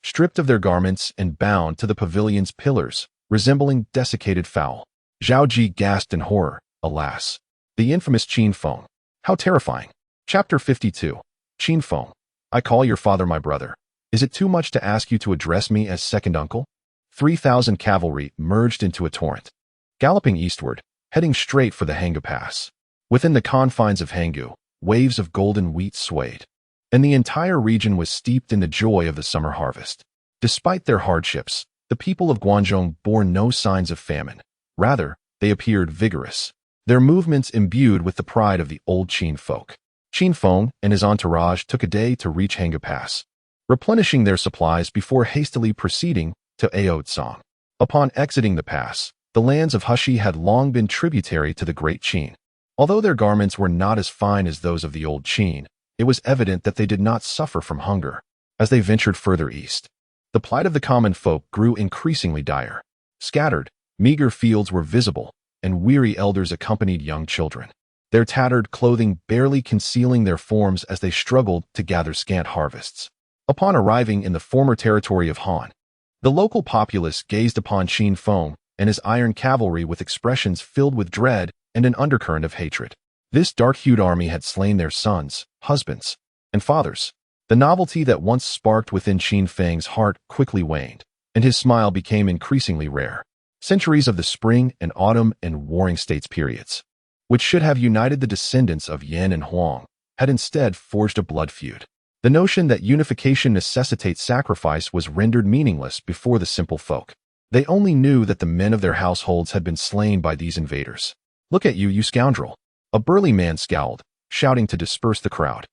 stripped of their garments and bound to the pavilion's pillars, resembling desiccated fowl. Zhao Ji gasped in horror. Alas, the infamous Qin Feng. How terrifying. Chapter 52. Qin Feng. I call your father my brother. Is it too much to ask you to address me as second uncle? 3,000 cavalry merged into a torrent, galloping eastward, heading straight for the Hanggu Pass. Within the confines of Hanggu, waves of golden wheat swayed, and the entire region was steeped in the joy of the summer harvest. Despite their hardships, the people of Guangzhong bore no signs of famine. Rather, they appeared vigorous, their movements imbued with the pride of the old Qin folk. Qin Feng and his entourage took a day to reach Hanggu Pass, replenishing their supplies before hastily proceeding to Aotsong. Upon exiting the pass, the lands of Hushi had long been tributary to the Great Qin. Although their garments were not as fine as those of the old Qin, it was evident that they did not suffer from hunger. As they ventured further east, the plight of the common folk grew increasingly dire. Scattered, meager fields were visible, and weary elders accompanied young children, their tattered clothing barely concealing their forms as they struggled to gather scant harvests. Upon arriving in the former territory of Han, the local populace gazed upon Qin Feng and his iron cavalry with expressions filled with dread and an undercurrent of hatred. This dark-hued army had slain their sons, husbands, and fathers. The novelty that once sparked within Qin Feng's heart quickly waned, and his smile became increasingly rare. Centuries of the spring and autumn and warring states periods, which should have united the descendants of Yan and Huang, had instead forged a blood feud. The notion that unification necessitates sacrifice was rendered meaningless before the simple folk. They only knew that the men of their households had been slain by these invaders. Look at you, you scoundrel! A burly man scowled, shouting to disperse the crowd.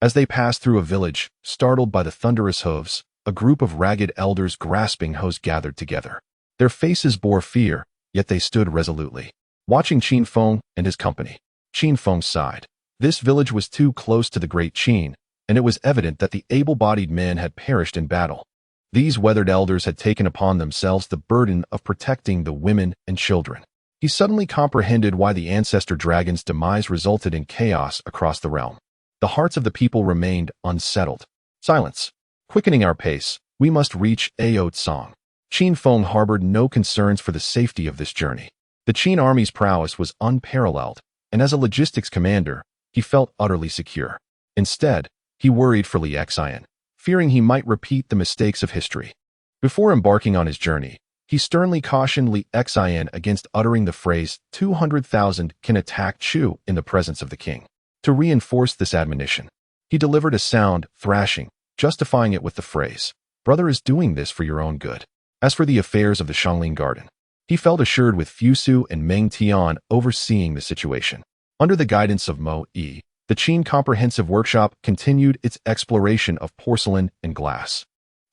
As they passed through a village, startled by the thunderous hooves, a group of ragged elders grasping hoes gathered together. Their faces bore fear, yet they stood resolutely, watching Qin Feng and his company. Qin Feng sighed. This village was too close to the Great Qin, and it was evident that the able-bodied men had perished in battle. These weathered elders had taken upon themselves the burden of protecting the women and children. He suddenly comprehended why the ancestor dragon's demise resulted in chaos across the realm. The hearts of the people remained unsettled. Silence. Quickening our pace, we must reach Ao Tsang. Qin Feng harbored no concerns for the safety of this journey. The Qin army's prowess was unparalleled, and as a logistics commander, he felt utterly secure. Instead, he worried for Li Xian, fearing he might repeat the mistakes of history. Before embarking on his journey, he sternly cautioned Li Xian against uttering the phrase 200,000 can attack Chu in the presence of the king. To reinforce this admonition, he delivered a sound thrashing, justifying it with the phrase, "Brother is doing this for your own good." As for the affairs of the Xiangling Garden, he felt assured with Fusu and Meng Tian overseeing the situation. Under the guidance of Mo Yi, the Qin Comprehensive Workshop continued its exploration of porcelain and glass,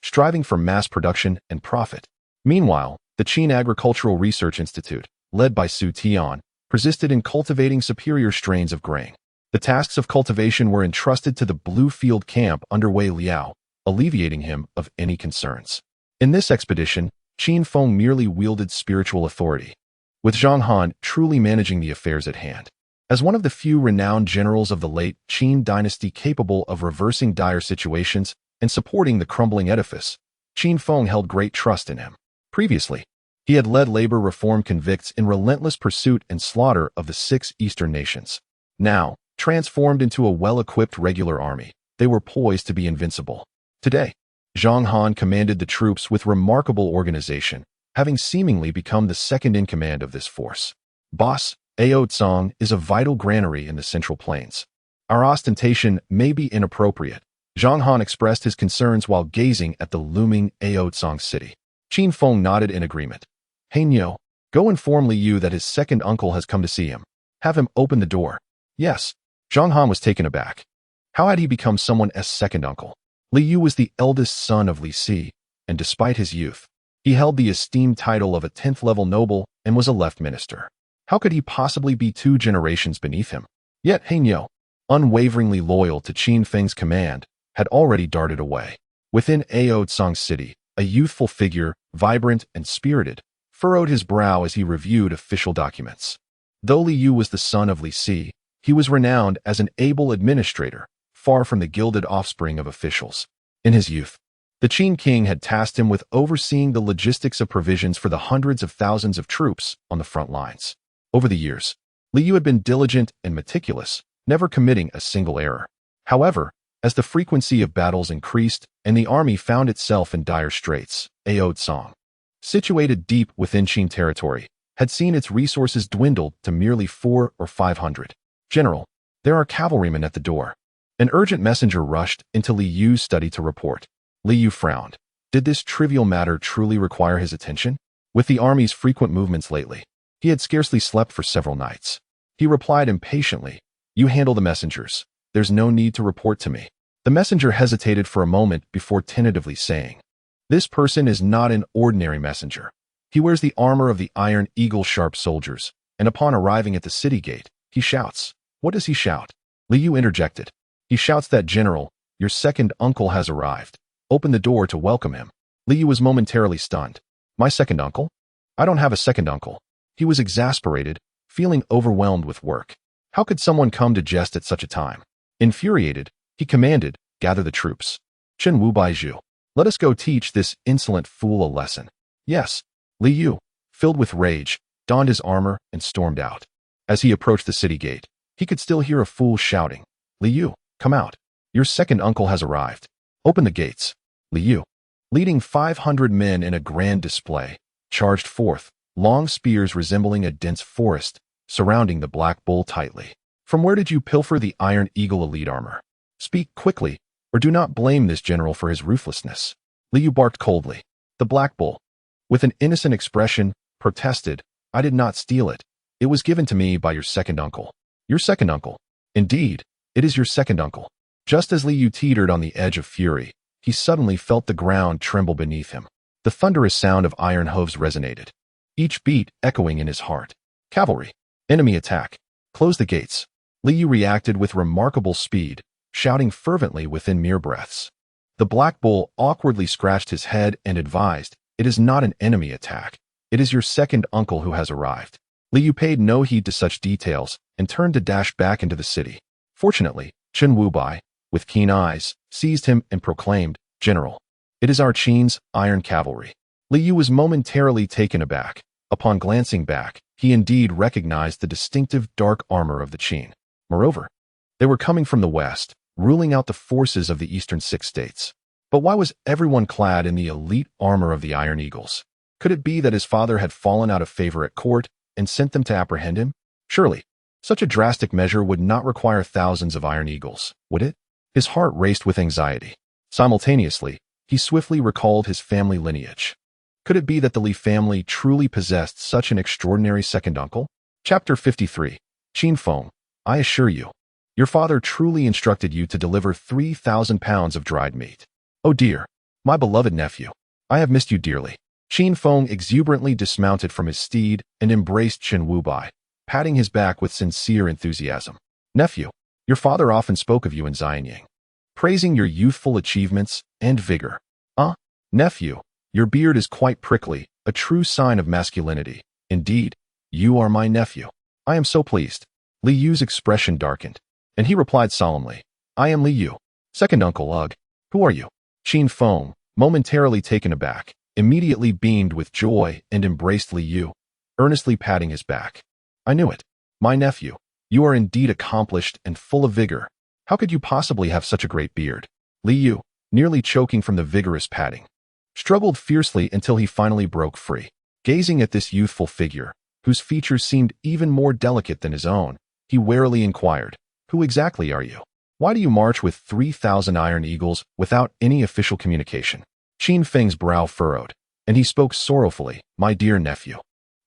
striving for mass production and profit. Meanwhile, the Qin Agricultural Research Institute, led by Su Tian, persisted in cultivating superior strains of grain. The tasks of cultivation were entrusted to the Blue Field Camp under Wei Liao, alleviating him of any concerns. In this expedition, Qin Feng merely wielded spiritual authority, with Zhang Han truly managing the affairs at hand. As one of the few renowned generals of the late Qin dynasty capable of reversing dire situations and supporting the crumbling edifice, Qin Feng held great trust in him. Previously, he had led labor reform convicts in relentless pursuit and slaughter of the 6 eastern nations. Now, transformed into a well-equipped regular army, they were poised to be invincible. Today, Zhang Han commanded the troops with remarkable organization, having seemingly become the second-in-command of this force. Boss, Ao Tsang is a vital granary in the Central Plains. Our ostentation may be inappropriate. Zhang Han expressed his concerns while gazing at the looming Ao Tsang city. Qin Feng nodded in agreement. Hey Nyo, go inform Li Yu that his second uncle has come to see him. Have him open the door. Yes. Zhang Han was taken aback. How had he become someone's second uncle? Li Yu was the eldest son of Li Si, and despite his youth, he held the esteemed title of a 10th-level noble and was a left minister. How could he possibly be 2 generations beneath him? Yet Heinyo, unwaveringly loyal to Qin Feng's command, had already darted away. Within Ao Tsang City, a youthful figure, vibrant and spirited, furrowed his brow as he reviewed official documents. Though Li Yu was the son of Li Si, he was renowned as an able administrator, far from the gilded offspring of officials. In his youth, the Qin king had tasked him with overseeing the logistics of provisions for the hundreds of thousands of troops on the front lines. Over the years, Li Yu had been diligent and meticulous, never committing a single error. However, as the frequency of battles increased and the army found itself in dire straits, Ao Tsang, situated deep within Qin territory, had seen its resources dwindle to merely 400 or 500. General, there are cavalrymen at the door. An urgent messenger rushed into Li Yu's study to report. Li Yu frowned. Did this trivial matter truly require his attention? With the army's frequent movements lately, he had scarcely slept for several nights. He replied impatiently, "You handle the messengers. There's no need to report to me." The messenger hesitated for a moment before tentatively saying, "This person is not an ordinary messenger. He wears the armor of the Iron Eagle Sharp soldiers, and upon arriving at the city gate, he shouts." What does he shout? Li Yu interjected. He shouts that, "General, your second uncle has arrived. Open the door to welcome him." Li Yu was momentarily stunned. My second uncle? I don't have a second uncle. He was exasperated, feeling overwhelmed with work. How could someone come to jest at such a time? Infuriated, he commanded, "Gather the troops. Chen Wu Baizhu. Let us go teach this insolent fool a lesson." Yes. Li Yu, filled with rage, donned his armor and stormed out. As he approached the city gate, he could still hear a fool shouting, "Li Yu, come out. Your second uncle has arrived. Open the gates." Li Yu, leading 500 men in a grand display, charged forth, long spears resembling a dense forest, surrounding the Black Bull tightly. "From where did you pilfer the Iron Eagle elite armor? Speak quickly, or do not blame this general for his ruthlessness." Li Yu barked coldly. The Black Bull, with an innocent expression, protested, "I did not steal it. It was given to me by your second uncle." Your second uncle? Indeed, it is your second uncle. Just as Li Yu teetered on the edge of fury, he suddenly felt the ground tremble beneath him. The thunderous sound of iron hooves resonated, each beat echoing in his heart. Cavalry. Enemy attack. Close the gates. Li Yu reacted with remarkable speed, shouting fervently within mere breaths. The Black Bull awkwardly scratched his head and advised, "It is not an enemy attack. It is your second uncle who has arrived." Li Yu paid no heed to such details and turned to dash back into the city. Fortunately, Chen Wubai, with keen eyes, seized him and proclaimed, "General, it is our Qin's iron cavalry." Li Yu was momentarily taken aback. Upon glancing back, he indeed recognized the distinctive dark armor of the Qin. Moreover, they were coming from the west, ruling out the forces of the eastern six states. But why was everyone clad in the elite armor of the Iron Eagles? Could it be that his father had fallen out of favor at court and sent them to apprehend him? Surely, such a drastic measure would not require thousands of Iron Eagles, would it? His heart raced with anxiety. Simultaneously, he swiftly recalled his family lineage. Could it be that the Li family truly possessed such an extraordinary second uncle? Chapter 53. Qin Feng, I assure you, your father truly instructed you to deliver 3,000 pounds of dried meat. Oh dear, my beloved nephew, I have missed you dearly. Qin Feng exuberantly dismounted from his steed and embraced Chen Wubai, patting his back with sincere enthusiasm. Nephew, your father often spoke of you in Xianying, praising your youthful achievements and vigor. Nephew, your beard is quite prickly, a true sign of masculinity. Indeed, you are my nephew. I am so pleased. Li Yu's expression darkened, and he replied solemnly, I am Li Yu, second uncle Ugh. Who are you? Qin Feng, momentarily taken aback, immediately beamed with joy and embraced Li Yu, earnestly patting his back. I knew it. My nephew, you are indeed accomplished and full of vigor. How could you possibly have such a great beard? Li Yu, nearly choking from the vigorous patting, struggled fiercely until he finally broke free. Gazing at this youthful figure, whose features seemed even more delicate than his own, he warily inquired, Who exactly are you? Why do you march with 3,000 Iron Eagles without any official communication? Qin Feng's brow furrowed, and he spoke sorrowfully, My dear nephew,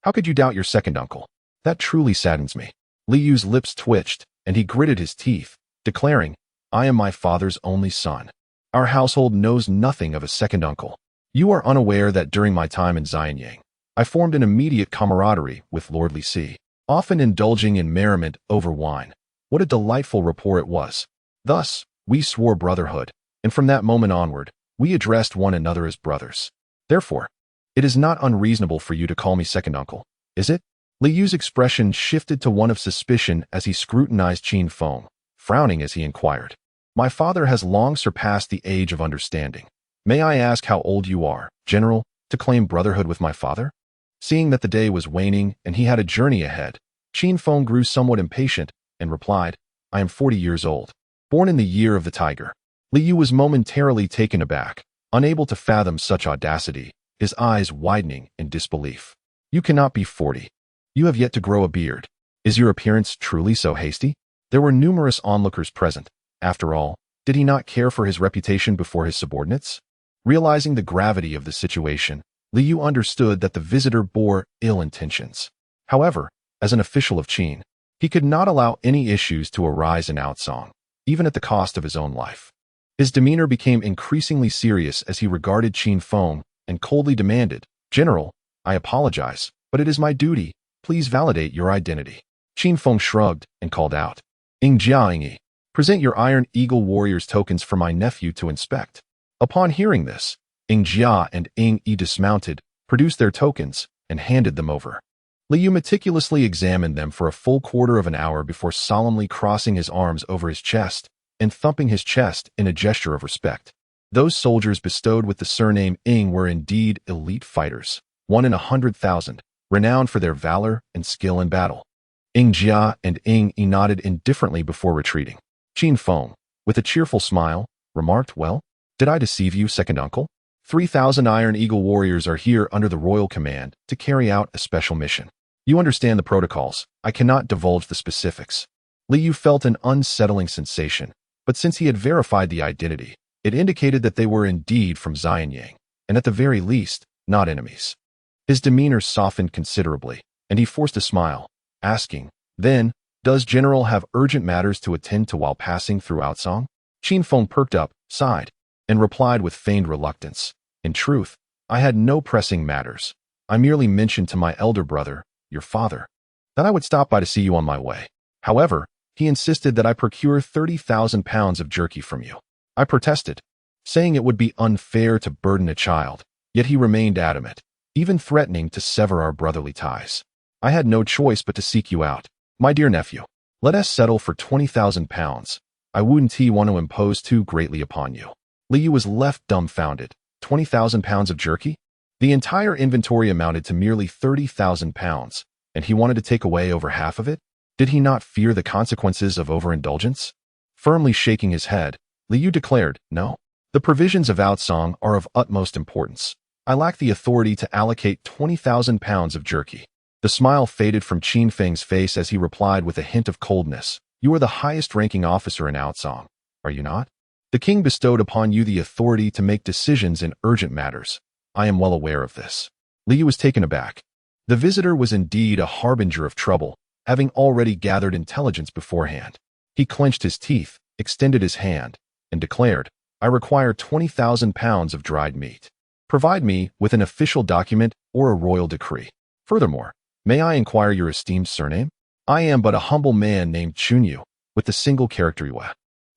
how could you doubt your second uncle? That truly saddens me. Li Yu's lips twitched, and he gritted his teeth, declaring, I am my father's only son. Our household knows nothing of a second uncle. You are unaware that during my time in Xianying, I formed an immediate camaraderie with Lord Li Si, often indulging in merriment over wine. What a delightful rapport it was. Thus, we swore brotherhood, and from that moment onward, we addressed one another as brothers. Therefore, it is not unreasonable for you to call me second uncle, is it? Li Yu's expression shifted to one of suspicion as he scrutinized Qin Feng, frowning as he inquired. My father has long surpassed the age of understanding. May I ask how old you are, General, to claim brotherhood with my father? Seeing that the day was waning and he had a journey ahead, Qin Feng grew somewhat impatient and replied, I am 40 years old, born in the year of the tiger. Li Yu was momentarily taken aback, unable to fathom such audacity, his eyes widening in disbelief. You cannot be 40. You have yet to grow a beard. Is your appearance truly so hasty? There were numerous onlookers present. After all, did he not care for his reputation before his subordinates? Realizing the gravity of the situation, Li Yu understood that the visitor bore ill intentions. However, as an official of Qin, he could not allow any issues to arise in Outsong, even at the cost of his own life. His demeanor became increasingly serious as he regarded Qin Feng and coldly demanded, General, I apologize, but it is my duty. Please validate your identity. Qin Feng shrugged and called out, Jiaingi, present your Iron Eagle warriors' tokens for my nephew to inspect. Upon hearing this, Jia and Yi dismounted, produced their tokens, and handed them over. Li Yu meticulously examined them for a full quarter of an hour before solemnly crossing his arms over his chest and thumping his chest in a gesture of respect. Those soldiers bestowed with the surname Ying were indeed elite fighters, 1 in 100,000, renowned for their valor and skill in battle. Jia and Yi nodded indifferently before retreating. Qin Feng, with a cheerful smile, remarked, Well, did I deceive you, second uncle? 3,000 Iron Eagle warriors are here under the royal command to carry out a special mission. You understand the protocols. I cannot divulge the specifics. Li Yu felt an unsettling sensation, but since he had verified the identity, it indicated that they were indeed from Xianying, and at the very least, not enemies. His demeanor softened considerably, and he forced a smile, asking, Then, does General have urgent matters to attend to while passing through Outsong? Qin Feng perked up, sighed, and replied with feigned reluctance, In truth, I had no pressing matters. I merely mentioned to my elder brother, your father, that I would stop by to see you on my way. However, He insisted that I procure 30,000 pounds of jerky from you. I protested, saying it would be unfair to burden a child, yet he remained adamant, even threatening to sever our brotherly ties. I had no choice but to seek you out. My dear nephew, let us settle for 20,000 pounds. I wouldn't want to impose too greatly upon you. Liu was left dumbfounded. 20,000 pounds of jerky? The entire inventory amounted to merely 30,000 pounds, and he wanted to take away over half of it? Did he not fear the consequences of overindulgence? Firmly shaking his head, Liu declared, no. The provisions of outsong are of utmost importance. I lack the authority to allocate 20,000 pounds of jerky. The smile faded from Qin Feng's face as he replied with a hint of coldness. You are the highest-ranking officer in outsong, are you not? The king bestowed upon you the authority to make decisions in urgent matters. I am well aware of this. Liu was taken aback. The visitor was indeed a harbinger of trouble, having already gathered intelligence beforehand. He clenched his teeth, extended his hand, and declared, I require 20,000 pounds of dried meat. Provide me with an official document or a royal decree. Furthermore, may I inquire your esteemed surname? I am but a humble man named Chunyu, with the single character Yue.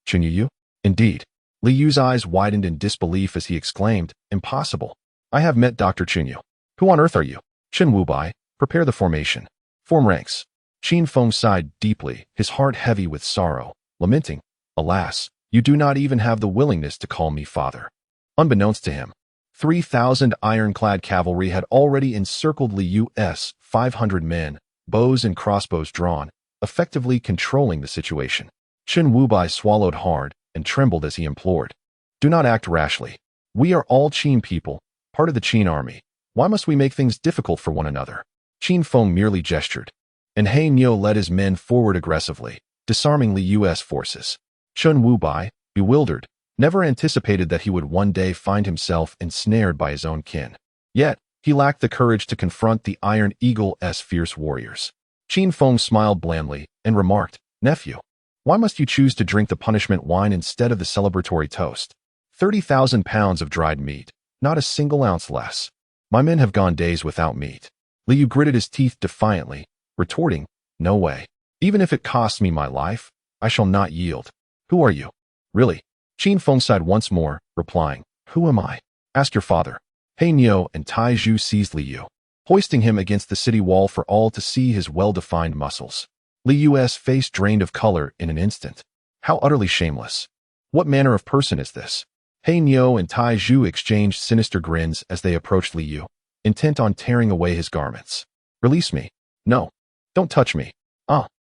Chunyu? Indeed. Liu's eyes widened in disbelief as he exclaimed, impossible. I have met Dr. Chunyu. Who on earth are you? Chen Wubai, prepare the formation. Form ranks. Qin Feng sighed deeply, his heart heavy with sorrow, lamenting, alas, you do not even have the willingness to call me father. Unbeknownst to him, 3,000 ironclad cavalry had already encircled Liu's 500 men, bows and crossbows drawn, effectively controlling the situation. Chen Wubai swallowed hard and trembled as he implored, do not act rashly. We are all Qin people, part of the Qin army. Why must we make things difficult for one another? Qin Feng merely gestured, and He Niu led his men forward aggressively, disarming Liu's forces. Chen Wubai, bewildered, never anticipated that he would one day find himself ensnared by his own kin. Yet, he lacked the courage to confront the Iron Eagle's fierce warriors. Qin Feng smiled blandly and remarked, nephew, why must you choose to drink the punishment wine instead of the celebratory toast? 30,000 pounds of dried meat, not a single ounce less. My men have gone days without meat. Liu gritted his teeth defiantly, retorting, no way. Even if it costs me my life, I shall not yield. Who are you? Really? Qin Feng sighed once more, replying, who am I? Ask your father. He Niu and Tai Zhu seized Liu, hoisting him against the city wall for all to see his well-defined muscles. Liu's face drained of color in an instant. How utterly shameless. What manner of person is this? He Niu and Tai Zhu exchanged sinister grins as they approached Liu, intent on tearing away his garments. Release me. No. Don't touch me.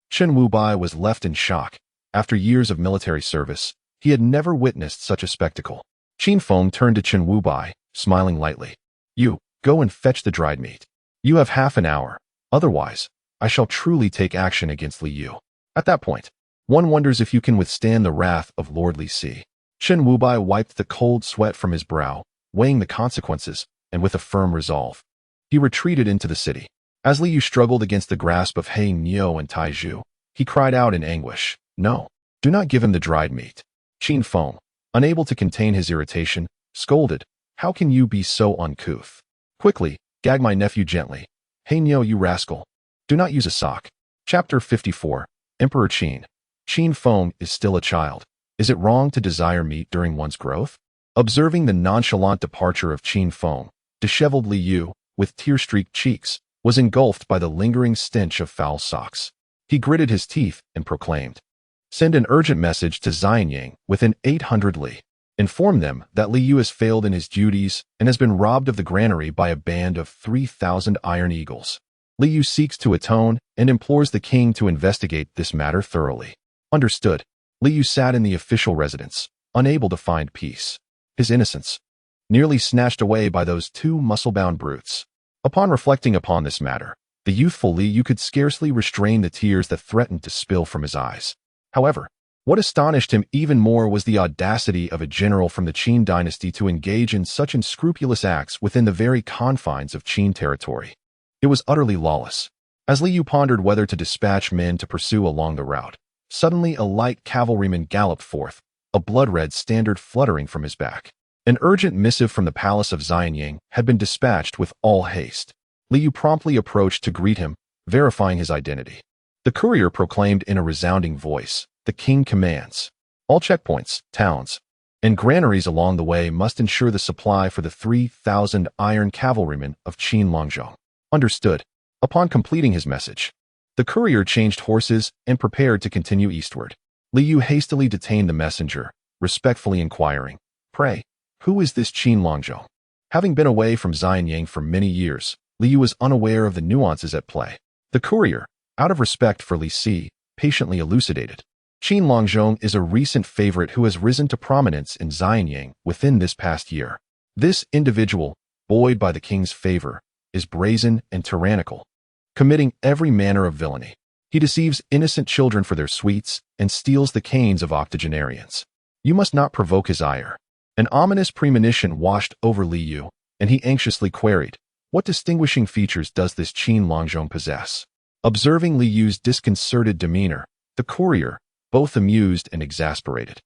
Chen Wubai was left in shock. After years of military service, he had never witnessed such a spectacle. Qin Feng turned to Chen Wubai, smiling lightly. You, go and fetch the dried meat. You have half an hour. Otherwise, I shall truly take action against Liu. At that point, one wonders if you can withstand the wrath of Lord Li Si. Chen Wubai wiped the cold sweat from his brow, weighing the consequences, and with a firm resolve, he retreated into the city. As Liu struggled against the grasp of He Niu and Tai Zhu, he cried out in anguish, no, do not give him the dried meat. Qin Feng, unable to contain his irritation, scolded, how can you be so uncouth? Quickly, gag my nephew gently. He Niu, you rascal. Do not use a sock. Chapter 54, Emperor Qin. Qin Feng is still a child. Is it wrong to desire meat during one's growth? Observing the nonchalant departure of Qin Feng, disheveled Liu, with tear-streaked cheeks, was engulfed by the lingering stench of foul socks. He gritted his teeth and proclaimed, send an urgent message to Xianyang within 800 li. Inform them that Liu has failed in his duties and has been robbed of the granary by a band of 3,000 Iron Eagles. Liu seeks to atone and implores the king to investigate this matter thoroughly. Understood. Liu sat in the official residence, unable to find peace. His innocence, nearly snatched away by those two muscle-bound brutes. Upon reflecting upon this matter, the youthful Liu could scarcely restrain the tears that threatened to spill from his eyes. However, what astonished him even more was the audacity of a general from the Qin dynasty to engage in such unscrupulous acts within the very confines of Qin territory. It was utterly lawless. As Liu pondered whether to dispatch men to pursue along the route, suddenly a light cavalryman galloped forth, a blood-red standard fluttering from his back. An urgent missive from the palace of Xianyang had been dispatched with all haste. Liu promptly approached to greet him, verifying his identity. The The courier proclaimed in a resounding voice, "The king commands. All checkpoints, towns, and granaries along the way must ensure the supply for the 3,000 iron cavalrymen of Qin Longzhong." Understood. Upon completing his message, the courier changed horses and prepared to continue eastward. Liu hastily detained the messenger, respectfully inquiring, "Pray, who is this Qin Longzhong?" Having been away from Xianyang for many years, Liu was unaware of the nuances at play. The courier, out of respect for Li Si, patiently elucidated. Qin Longzhong is a recent favorite who has risen to prominence in Xianyang within this past year. This individual, buoyed by the king's favor, is brazen and tyrannical, committing every manner of villainy. He deceives innocent children for their sweets and steals the canes of octogenarians. You must not provoke his ire. An ominous premonition washed over Liu, and he anxiously queried, "What distinguishing features does this Qin Longzhong possess?" Observing Liu's disconcerted demeanor, the courier, both amused and exasperated,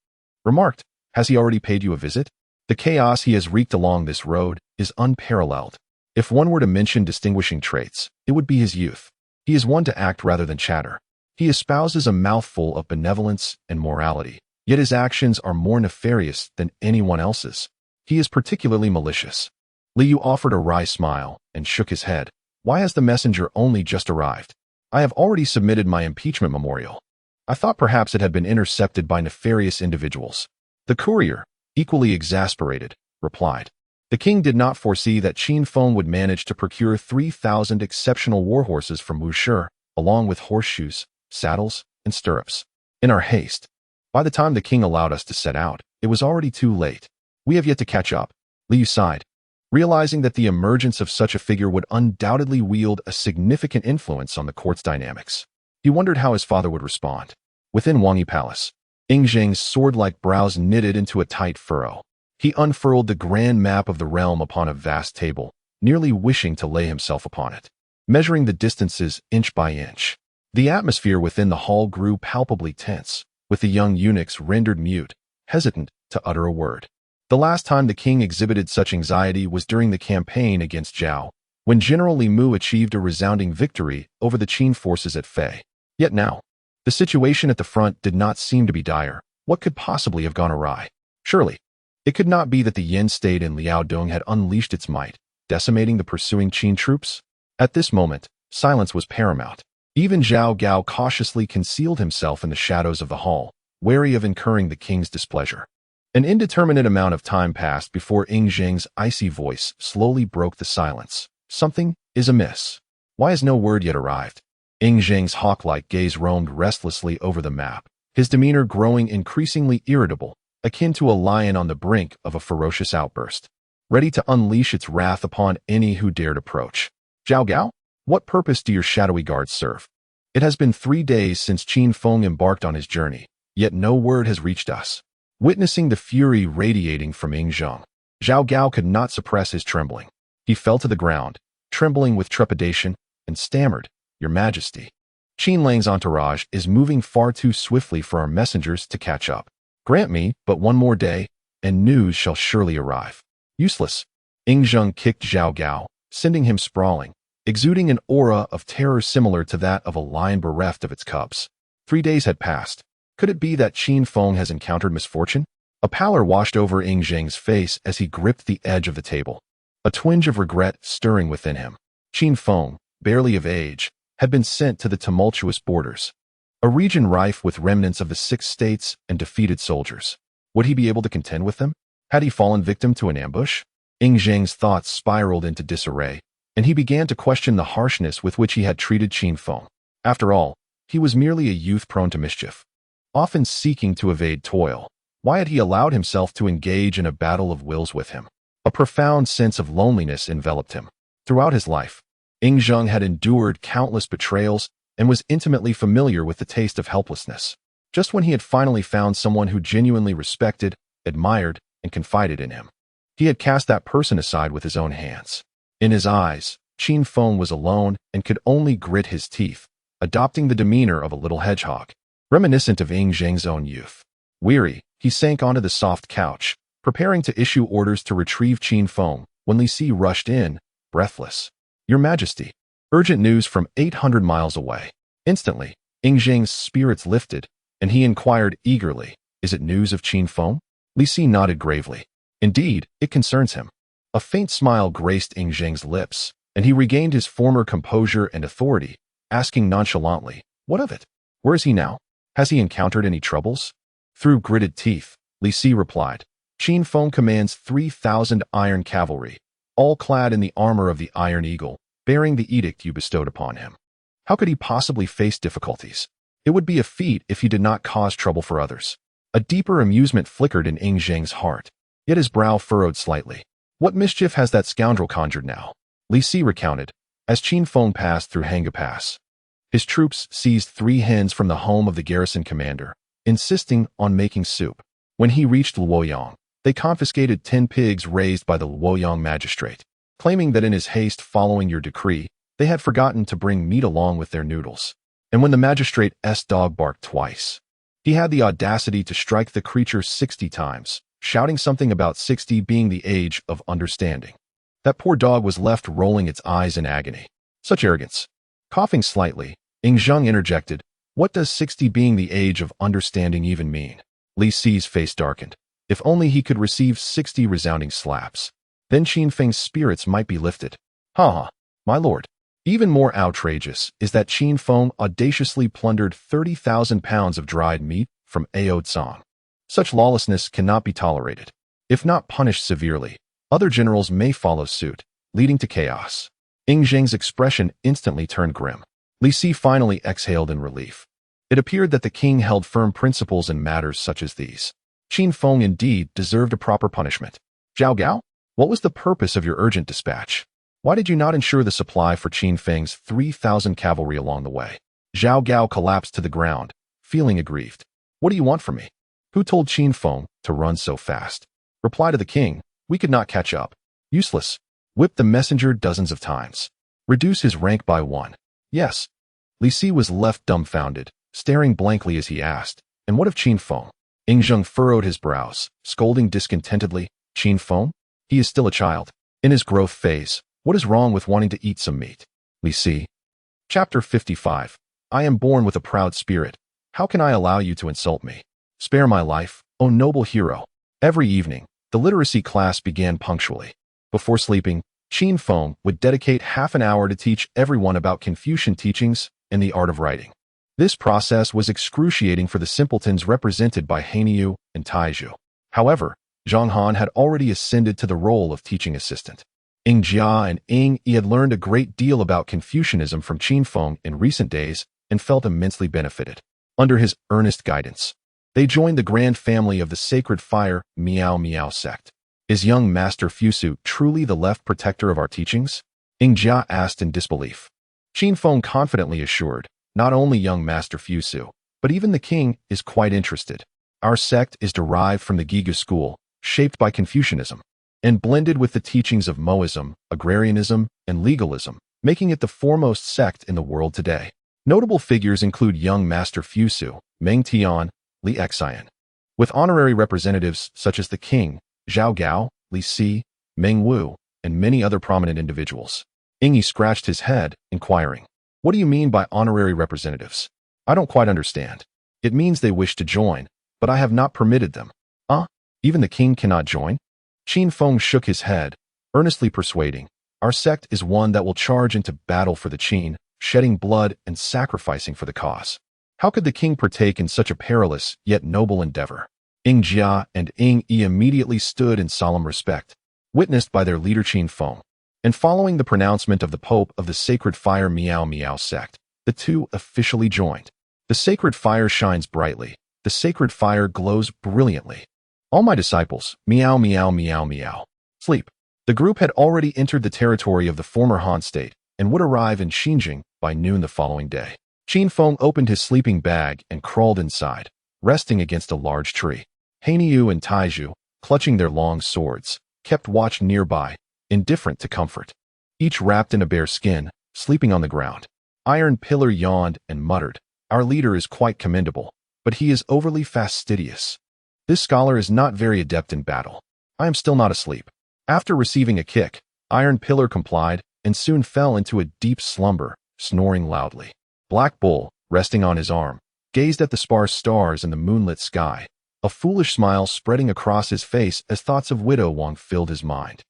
remarked, "Has he already paid you a visit? The chaos he has wreaked along this road is unparalleled. If one were to mention distinguishing traits, it would be his youth. He is one to act rather than chatter. He espouses a mouthful of benevolence and morality, yet his actions are more nefarious than anyone else's. He is particularly malicious." Liu offered a wry smile and shook his head. "Why has the messenger only just arrived? I have already submitted my impeachment memorial. I thought perhaps it had been intercepted by nefarious individuals." The courier, equally exasperated, replied, "The king did not foresee that Qin Feng would manage to procure 3,000 exceptional war horses from Wushi, along with horseshoes, saddles, and stirrups. In our haste, by the time the king allowed us to set out, it was already too late. We have yet to catch up." Liu sighed, realizing that the emergence of such a figure would undoubtedly wield a significant influence on the court's dynamics. He wondered how his father would respond. Within Wangyi Palace, Ying Zheng's sword-like brows knitted into a tight furrow. He unfurled the grand map of the realm upon a vast table, nearly wishing to lay himself upon it, measuring the distances inch by inch. The atmosphere within the hall grew palpably tense, with the young eunuchs rendered mute, hesitant to utter a word. The last time the king exhibited such anxiety was during the campaign against Zhao, when General Li Mu achieved a resounding victory over the Qin forces at Fei. Yet now, the situation at the front did not seem to be dire. What could possibly have gone awry? Surely, it could not be that the Yin state in Liaodong had unleashed its might, decimating the pursuing Qin troops? At this moment, silence was paramount. Even Zhao Gao cautiously concealed himself in the shadows of the hall, wary of incurring the king's displeasure. An indeterminate amount of time passed before Ying Zheng's icy voice slowly broke the silence. "Something is amiss. Why has no word yet arrived?" Ying Zheng's hawk-like gaze roamed restlessly over the map, his demeanor growing increasingly irritable, akin to a lion on the brink of a ferocious outburst, ready to unleash its wrath upon any who dared approach. "Zhao Gao, what purpose do your shadowy guards serve? It has been 3 days since Qin Feng embarked on his journey, yet no word has reached us." Witnessing the fury radiating from Ying Zheng, Zhao Gao could not suppress his trembling. He fell to the ground, trembling with trepidation, and stammered, "Your Majesty, Qin Lang's entourage is moving far too swiftly for our messengers to catch up. Grant me but one more day, and news shall surely arrive." Useless. Ying Zheng kicked Zhao Gao, sending him sprawling, exuding an aura of terror similar to that of a lion bereft of its cubs. 3 days had passed. Could it be that Qin Feng has encountered misfortune? A pallor washed over Ying Zheng's face as he gripped the edge of the table, a twinge of regret stirring within him. Qin Feng, barely of age, had been sent to the tumultuous borders, a region rife with remnants of the 6 states and defeated soldiers. Would he be able to contend with them? Had he fallen victim to an ambush? Ying Zheng's thoughts spiraled into disarray, and he began to question the harshness with which he had treated Qin Feng. After all, he was merely a youth prone to mischief, often seeking to evade toil. Why had he allowed himself to engage in a battle of wills with him? A profound sense of loneliness enveloped him. Throughout his life, Ying Zheng had endured countless betrayals and was intimately familiar with the taste of helplessness. Just when he had finally found someone who genuinely respected, admired, and confided in him, he had cast that person aside with his own hands. In his eyes, Qin Feng was alone and could only grit his teeth, adopting the demeanor of a little hedgehog, reminiscent of Ying Zheng's own youth. Weary, he sank onto the soft couch, preparing to issue orders to retrieve Qin Feng, when Li Si rushed in, breathless. "Your Majesty, urgent news from 800 miles away." Instantly, Ing Jing's spirits lifted, and he inquired eagerly, "Is it news of Qin Feng?" Li Si nodded gravely. "Indeed, it concerns him." A faint smile graced Ing Jing's lips, and he regained his former composure and authority, asking nonchalantly, "What of it? Where is he now? Has he encountered any troubles?" Through gritted teeth, Li Si replied, "Qin Feng commands 3,000 iron cavalry, all clad in the armor of the Iron Eagle, bearing the edict you bestowed upon him. How could he possibly face difficulties? It would be a feat if he did not cause trouble for others." A deeper amusement flickered in Ing Jing's heart, yet his brow furrowed slightly. "What mischief has that scoundrel conjured now?" Li Si recounted, as Qin Feng passed through Hanga Pass. His troops seized 3 hens from the home of the garrison commander, insisting on making soup. When he reached Luoyang, they confiscated 10 pigs raised by the Luoyang magistrate, claiming that in his haste following your decree, they had forgotten to bring meat along with their noodles. And when the magistrate's dog barked twice, he had the audacity to strike the creature 60 times, shouting something about 60 being the age of understanding. That poor dog was left rolling its eyes in agony. Such arrogance. Coughing slightly, Ing Zheng interjected, "What does 60 being the age of understanding even mean?" Li Si's face darkened. If only he could receive 60 resounding slaps. Then Qin Feng's spirits might be lifted. Ha! My lord. Even more outrageous is that Qin Feng audaciously plundered 30,000 pounds of dried meat from Ao Tsang. Such lawlessness cannot be tolerated. If not punished severely, other generals may follow suit, leading to chaos. Ing Jing's expression instantly turned grim. Li Si finally exhaled in relief. It appeared that the king held firm principles in matters such as these. Qin Feng indeed deserved a proper punishment. "Zhao Gao, what was the purpose of your urgent dispatch? Why did you not ensure the supply for Qin Feng's 3,000 cavalry along the way?" Zhao Gao collapsed to the ground, feeling aggrieved. "What do you want from me? Who told Qin Feng to run so fast?" Reply to the king, "We could not catch up. Useless. Whip the messenger dozens of times. Reduce his rank by 1. Yes." Li Si was left dumbfounded, staring blankly as he asked, "And what of Qin Feng?" Ing Zheng furrowed his brows, scolding discontentedly, "Qin Feng? He is still a child. In his growth phase. What is wrong with wanting to eat some meat?" Li Si. Chapter 55. I am born with a proud spirit. How can I allow you to insult me? Spare my life, O noble hero. Every evening, the literacy class began punctually. Before sleeping, Qin Feng would dedicate half an hour to teach everyone about Confucian teachings and the art of writing. This process was excruciating for the simpletons represented by Hainiu and Taizhu. However, Zhang Han had already ascended to the role of teaching assistant. Ing Jia and Ing Yi had learned a great deal about Confucianism from Qin Feng in recent days and felt immensely benefited. Under his earnest guidance, they joined the grand family of the Sacred Fire Miao Miao sect. "Is young Master Fusu truly the left protector of our teachings?" Ing Jia asked in disbelief. Qin Feng confidently assured, "Not only young Master Fusu, but even the king is quite interested. Our sect is derived from the Giga school, shaped by Confucianism, and blended with the teachings of Moism, agrarianism, and legalism, making it the foremost sect in the world today. Notable figures include young Master Fusu, Meng Tian, Li Xian, with honorary representatives such as the king, Zhao Gao, Li Si, Meng Wu, and many other prominent individuals." Ing Yi scratched his head, inquiring, "What do you mean by honorary representatives? I don't quite understand." "It means they wish to join, but I have not permitted them." Even the king cannot join?" Qin Feng shook his head, earnestly persuading, "Our sect is one that will charge into battle for the Qin, shedding blood and sacrificing for the cause. How could the king partake in such a perilous yet noble endeavor?" Ing Jia and Ing Yi immediately stood in solemn respect, witnessed by their leader Qin Feng. And following the pronouncement of the Pope of the Sacred Fire Miao Miao sect, the two officially joined. The Sacred Fire shines brightly. The Sacred Fire glows brilliantly. All my disciples, meow meow meow meow. Sleep. The group had already entered the territory of the former Han state and would arrive in Xinjiang by noon the following day. Qin Feng opened his sleeping bag and crawled inside, resting against a large tree. Hainiu and Taizhu, clutching their long swords, kept watch nearby, indifferent to comfort. Each wrapped in a bear skin, sleeping on the ground. Iron Pillar yawned and muttered, "Our leader is quite commendable, but he is overly fastidious. This scholar is not very adept in battle. I am still not asleep." After receiving a kick, Iron Pillar complied and soon fell into a deep slumber, snoring loudly. Black Bull, resting on his arm, gazed at the sparse stars in the moonlit sky, a foolish smile spreading across his face as thoughts of Widow Wang filled his mind.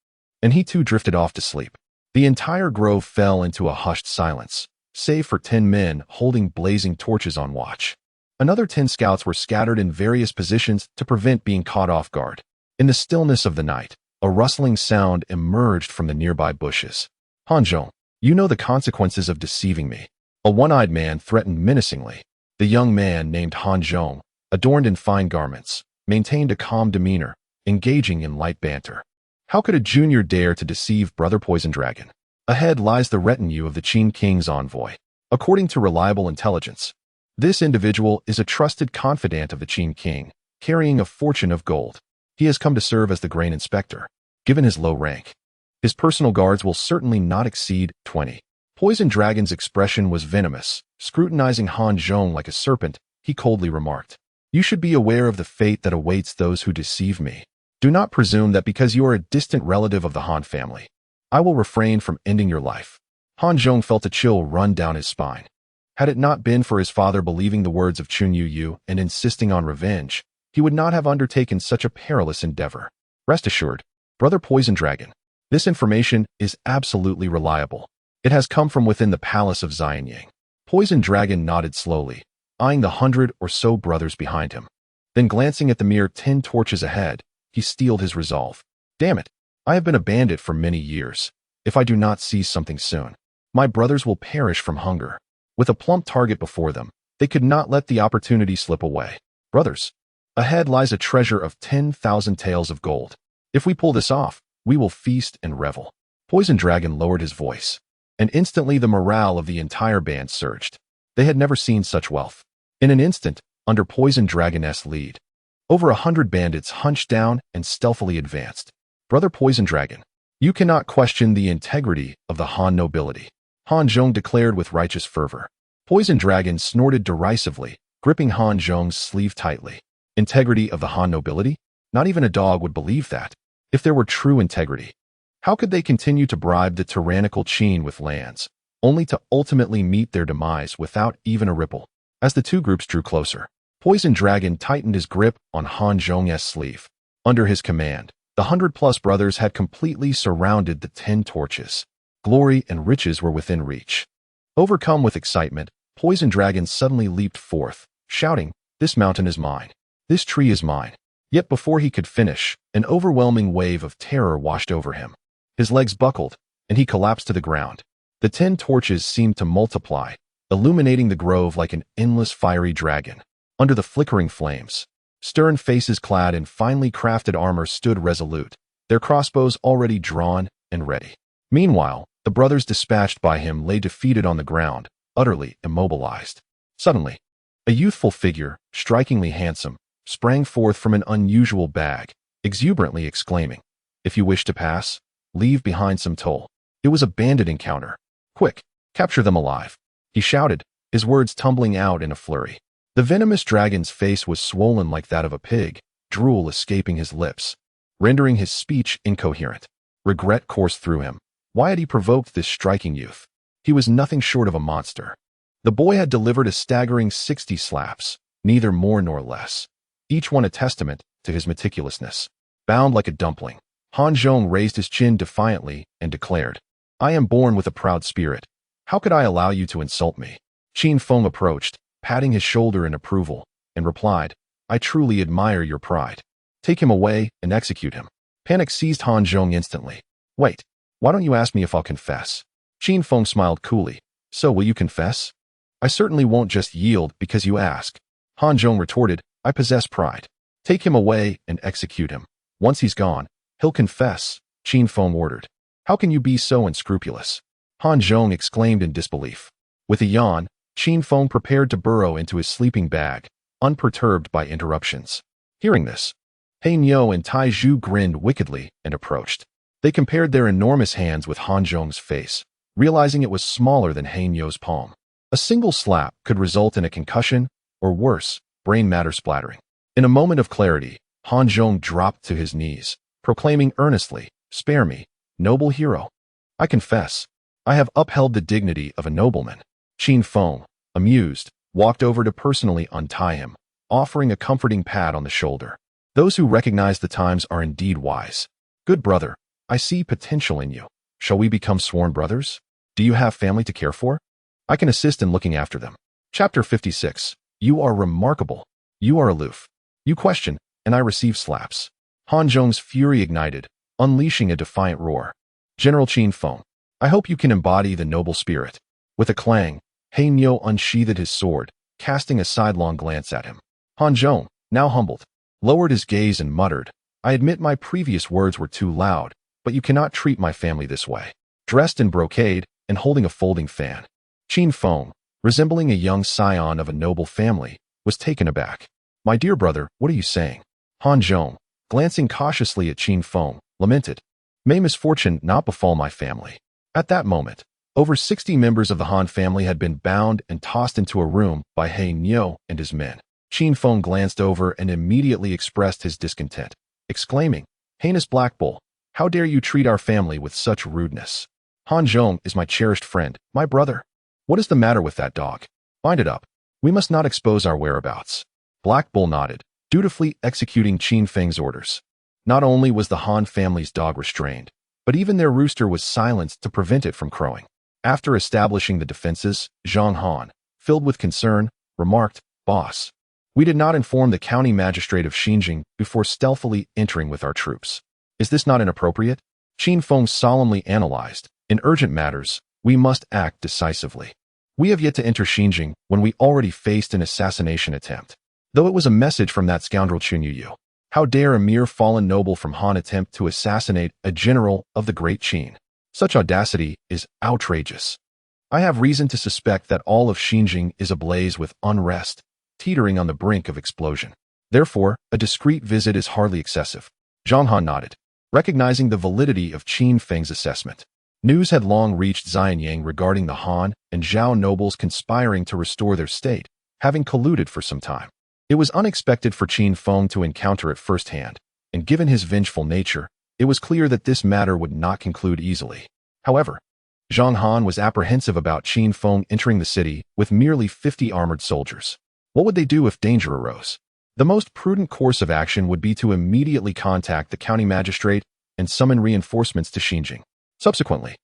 And he too drifted off to sleep. The entire grove fell into a hushed silence, save for 10 men holding blazing torches on watch. Another 10 scouts were scattered in various positions to prevent being caught off guard. In the stillness of the night, a rustling sound emerged from the nearby bushes. Han Zhong, you know the consequences of deceiving me. A one-eyed man threatened menacingly. The young man, named Han Zhong, adorned in fine garments, maintained a calm demeanor, engaging in light banter. How could a junior dare to deceive Brother Poison Dragon? Ahead lies the retinue of the Qin King's envoy. According to reliable intelligence, this individual is a trusted confidant of the Qin King, carrying a fortune of gold. He has come to serve as the grain inspector. Given his low rank, his personal guards will certainly not exceed 20. Poison Dragon's expression was venomous. Scrutinizing Han Zhong like a serpent, he coldly remarked, "You should be aware of the fate that awaits those who deceive me. Do not presume that because you are a distant relative of the Han family, I will refrain from ending your life." Han Zhong felt a chill run down his spine. Had it not been for his father believing the words of Chun Yu and insisting on revenge, he would not have undertaken such a perilous endeavor. Rest assured, Brother Poison Dragon, this information is absolutely reliable. It has come from within the palace of Xianyang. Poison Dragon nodded slowly, eyeing the 100 or so brothers behind him. Then glancing at the mere 10 torches ahead, he steeled his resolve. Damn it, I have been a bandit for many years. If I do not seize something soon, my brothers will perish from hunger. With a plump target before them, they could not let the opportunity slip away. Brothers, ahead lies a treasure of 10,000 taels of gold. If we pull this off, we will feast and revel. Poison Dragon lowered his voice, and instantly the morale of the entire band surged. They had never seen such wealth. In an instant, under Poison Dragon's lead, over 100 bandits hunched down and stealthily advanced. Brother Poison Dragon, you cannot question the integrity of the Han nobility, Han Zhong declared with righteous fervor. Poison Dragon snorted derisively, gripping Han Zhong's sleeve tightly. Integrity of the Han nobility? Not even a dog would believe that. If there were true integrity, how could they continue to bribe the tyrannical Qin with lands, only to ultimately meet their demise without even a ripple? As the two groups drew closer, Poison Dragon tightened his grip on Han Zhong's sleeve. Under his command, the 100+ brothers had completely surrounded the 10 torches. Glory and riches were within reach. Overcome with excitement, Poison Dragon suddenly leaped forth, shouting, "This mountain is mine. This tree is mine." Yet before he could finish, an overwhelming wave of terror washed over him. His legs buckled, and he collapsed to the ground. The 10 torches seemed to multiply, illuminating the grove like an endless fiery dragon. Under the flickering flames, stern faces clad in finely crafted armor stood resolute, their crossbows already drawn and ready. Meanwhile, the brothers dispatched by him lay defeated on the ground, utterly immobilized. Suddenly, a youthful figure, strikingly handsome, sprang forth from an unusual bag, exuberantly exclaiming, "If you wish to pass, leave behind some toll." It was a bandit encounter. "Quick, capture them alive," he shouted, his words tumbling out in a flurry. The venomous dragon's face was swollen like that of a pig, drool escaping his lips, rendering his speech incoherent. Regret coursed through him. Why had he provoked this striking youth? He was nothing short of a monster. The boy had delivered a staggering 60 slaps, neither more nor less, each one a testament to his meticulousness. Bound like a dumpling, Han Zhong raised his chin defiantly and declared, "I am born with a proud spirit. How could I allow you to insult me?" Qin Feng approached, patting his shoulder in approval, and replied, "I truly admire your pride. Take him away and execute him." Panic seized Han Zhong instantly. "Wait, why don't you ask me if I'll confess?" Qin Feng smiled coolly. "So will you confess?" "I certainly won't just yield because you ask." Han Zhong retorted, "I possess pride. Take him away and execute him. Once he's gone, he'll confess," Qin Feng ordered. "How can you be so unscrupulous?" Han Zhong exclaimed in disbelief. With a yawn, Qin Feng prepared to burrow into his sleeping bag, unperturbed by interruptions. Hearing this, He Niu and Tai Zhu grinned wickedly and approached. They compared their enormous hands with Han Zhong's face, realizing it was smaller than He Niu's palm. A single slap could result in a concussion, or worse, brain matter splattering. In a moment of clarity, Han Zhong dropped to his knees, proclaiming earnestly, "Spare me, noble hero. I confess, I have upheld the dignity of a nobleman." Qin Feng, amused, walked over to personally untie him, offering a comforting pat on the shoulder. Those who recognize the times are indeed wise. Good brother, I see potential in you. Shall we become sworn brothers? Do you have family to care for? I can assist in looking after them. Chapter 56. You are remarkable. You are aloof. You question, and I receive slaps. Han Zhong's fury ignited, unleashing a defiant roar. General Qin Feng, I hope you can embody the noble spirit. With a clang, He Niu unsheathed his sword, casting a sidelong glance at him. Han Zhong, now humbled, lowered his gaze and muttered, I admit my previous words were too loud, but you cannot treat my family this way. Dressed in brocade and holding a folding fan, Qin Feng, resembling a young scion of a noble family, was taken aback. My dear brother, what are you saying? Han Zhong, glancing cautiously at Qin Feng, lamented, May misfortune not befall my family. At that moment, over 60 members of the Han family had been bound and tossed into a room by He Niu and his men. Qin Feng glanced over and immediately expressed his discontent, exclaiming, Heinous Black Bull, how dare you treat our family with such rudeness? Han Zhong is my cherished friend, my brother. What is the matter with that dog? Bind it up. We must not expose our whereabouts. Black Bull nodded, dutifully executing Qin Feng's orders. Not only was the Han family's dog restrained, but even their rooster was silenced to prevent it from crowing. After establishing the defenses, Zhang Han, filled with concern, remarked, Boss, we did not inform the county magistrate of Xinjiang before stealthily entering with our troops. Is this not inappropriate? Qin Feng solemnly analyzed, in urgent matters, we must act decisively. We have yet to enter Xinjiang when we already faced an assassination attempt. Though it was a message from that scoundrel Chun Yu. How dare a mere fallen noble from Han attempt to assassinate a general of the great Qin? Such audacity is outrageous. I have reason to suspect that all of Xinjiang is ablaze with unrest, teetering on the brink of explosion. Therefore, a discreet visit is hardly excessive. Zhang Han nodded, recognizing the validity of Qin Feng's assessment. News had long reached Xianyang regarding the Han and Zhao nobles conspiring to restore their state, having colluded for some time. It was unexpected for Qin Feng to encounter it firsthand, and given his vengeful nature, it was clear that this matter would not conclude easily. However, Zhang Han was apprehensive about Qin Feng entering the city with merely 50 armored soldiers. What would they do if danger arose? The most prudent course of action would be to immediately contact the county magistrate and summon reinforcements to Xinjiang. Subsequently,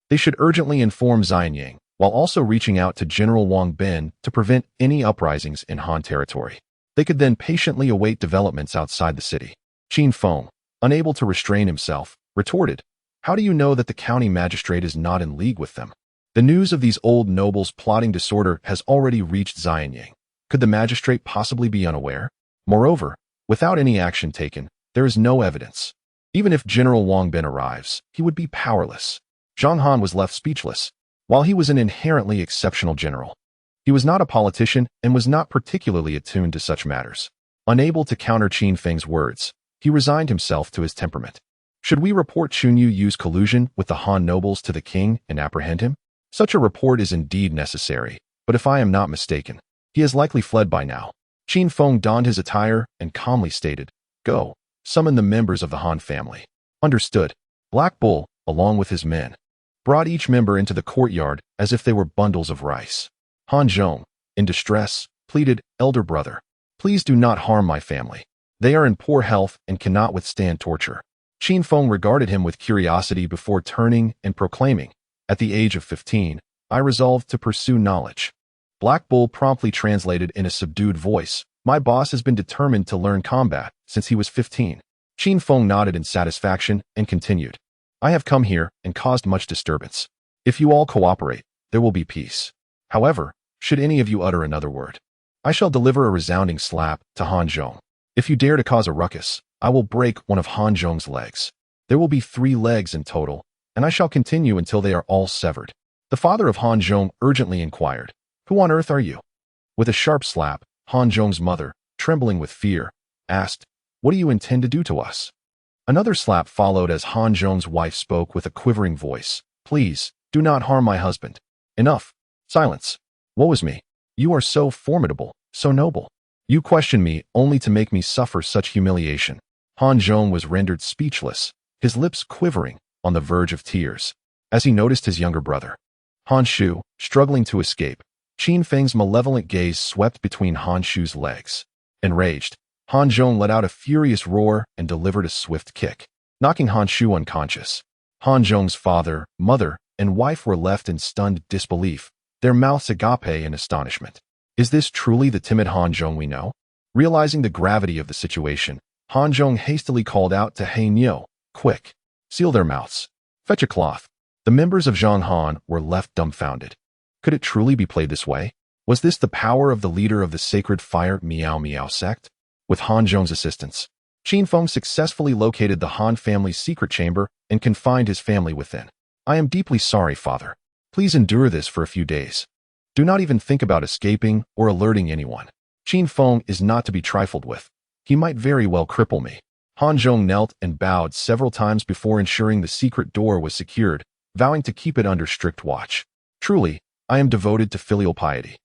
they should urgently inform Xianyang, while also reaching out to General Wang Bin to prevent any uprisings in Han territory. They could then patiently await developments outside the city. Qin Feng, unable to restrain himself, retorted, How do you know that the county magistrate is not in league with them? The news of these old nobles plotting disorder has already reached Xianyang. Could the magistrate possibly be unaware? Moreover, without any action taken, there is no evidence. Even if General Wang Bin arrives, he would be powerless. Zhang Han was left speechless. While he was an inherently exceptional general, he was not a politician and was not particularly attuned to such matters. Unable to counter Qin Feng's words, he resigned himself to his temperament. Should we report Chun Yu's collusion with the Han nobles to the king and apprehend him? Such a report is indeed necessary, but if I am not mistaken, he has likely fled by now. Qin Feng donned his attire and calmly stated, Go, summon the members of the Han family. Understood. Black Bull, along with his men, brought each member into the courtyard as if they were bundles of rice. Han Zhong, in distress, pleaded, Elder brother, please do not harm my family. They are in poor health and cannot withstand torture. Qin Feng regarded him with curiosity before turning and proclaiming, At the age of 15, I resolved to pursue knowledge. Black Bull promptly translated in a subdued voice, My boss has been determined to learn combat since he was 15. Qin Feng nodded in satisfaction and continued, I have come here and caused much disturbance. If you all cooperate, there will be peace. However, should any of you utter another word, I shall deliver a resounding slap to Han Zhong. If you dare to cause a ruckus, I will break one of Han Zhong's legs. There will be 3 legs in total, and I shall continue until they are all severed. The father of Han Zhong urgently inquired, Who on earth are you? With a sharp slap, Han Zhong's mother, trembling with fear, asked, What do you intend to do to us? Another slap followed as Han Zhong's wife spoke with a quivering voice, Please, do not harm my husband. Enough. Silence. Woe is me. You are so formidable, so noble. You question me only to make me suffer such humiliation. Han Zhong was rendered speechless, his lips quivering, on the verge of tears, as he noticed his younger brother, Han Shu, struggling to escape, Qin Feng's malevolent gaze swept between Han Shu's legs. Enraged, Han Zhong let out a furious roar and delivered a swift kick, knocking Han Shu unconscious. Han Zhong's father, mother, and wife were left in stunned disbelief, their mouths agape in astonishment. Is this truly the timid Han Zhong we know? Realizing the gravity of the situation, Han Zhong hastily called out to He Niu, "Quick! Seal their mouths. Fetch a cloth." The members of Zhang Han were left dumbfounded. Could it truly be played this way? Was this the power of the leader of the sacred fire Miao Miao sect? With Han Zhong's assistance, Qin Feng successfully located the Han family's secret chamber and confined his family within. "I am deeply sorry, father. Please endure this for a few days. Do not even think about escaping or alerting anyone. Qin Feng is not to be trifled with. He might very well cripple me." Han Zhong knelt and bowed several times before ensuring the secret door was secured, vowing to keep it under strict watch. "Truly, I am devoted to filial piety."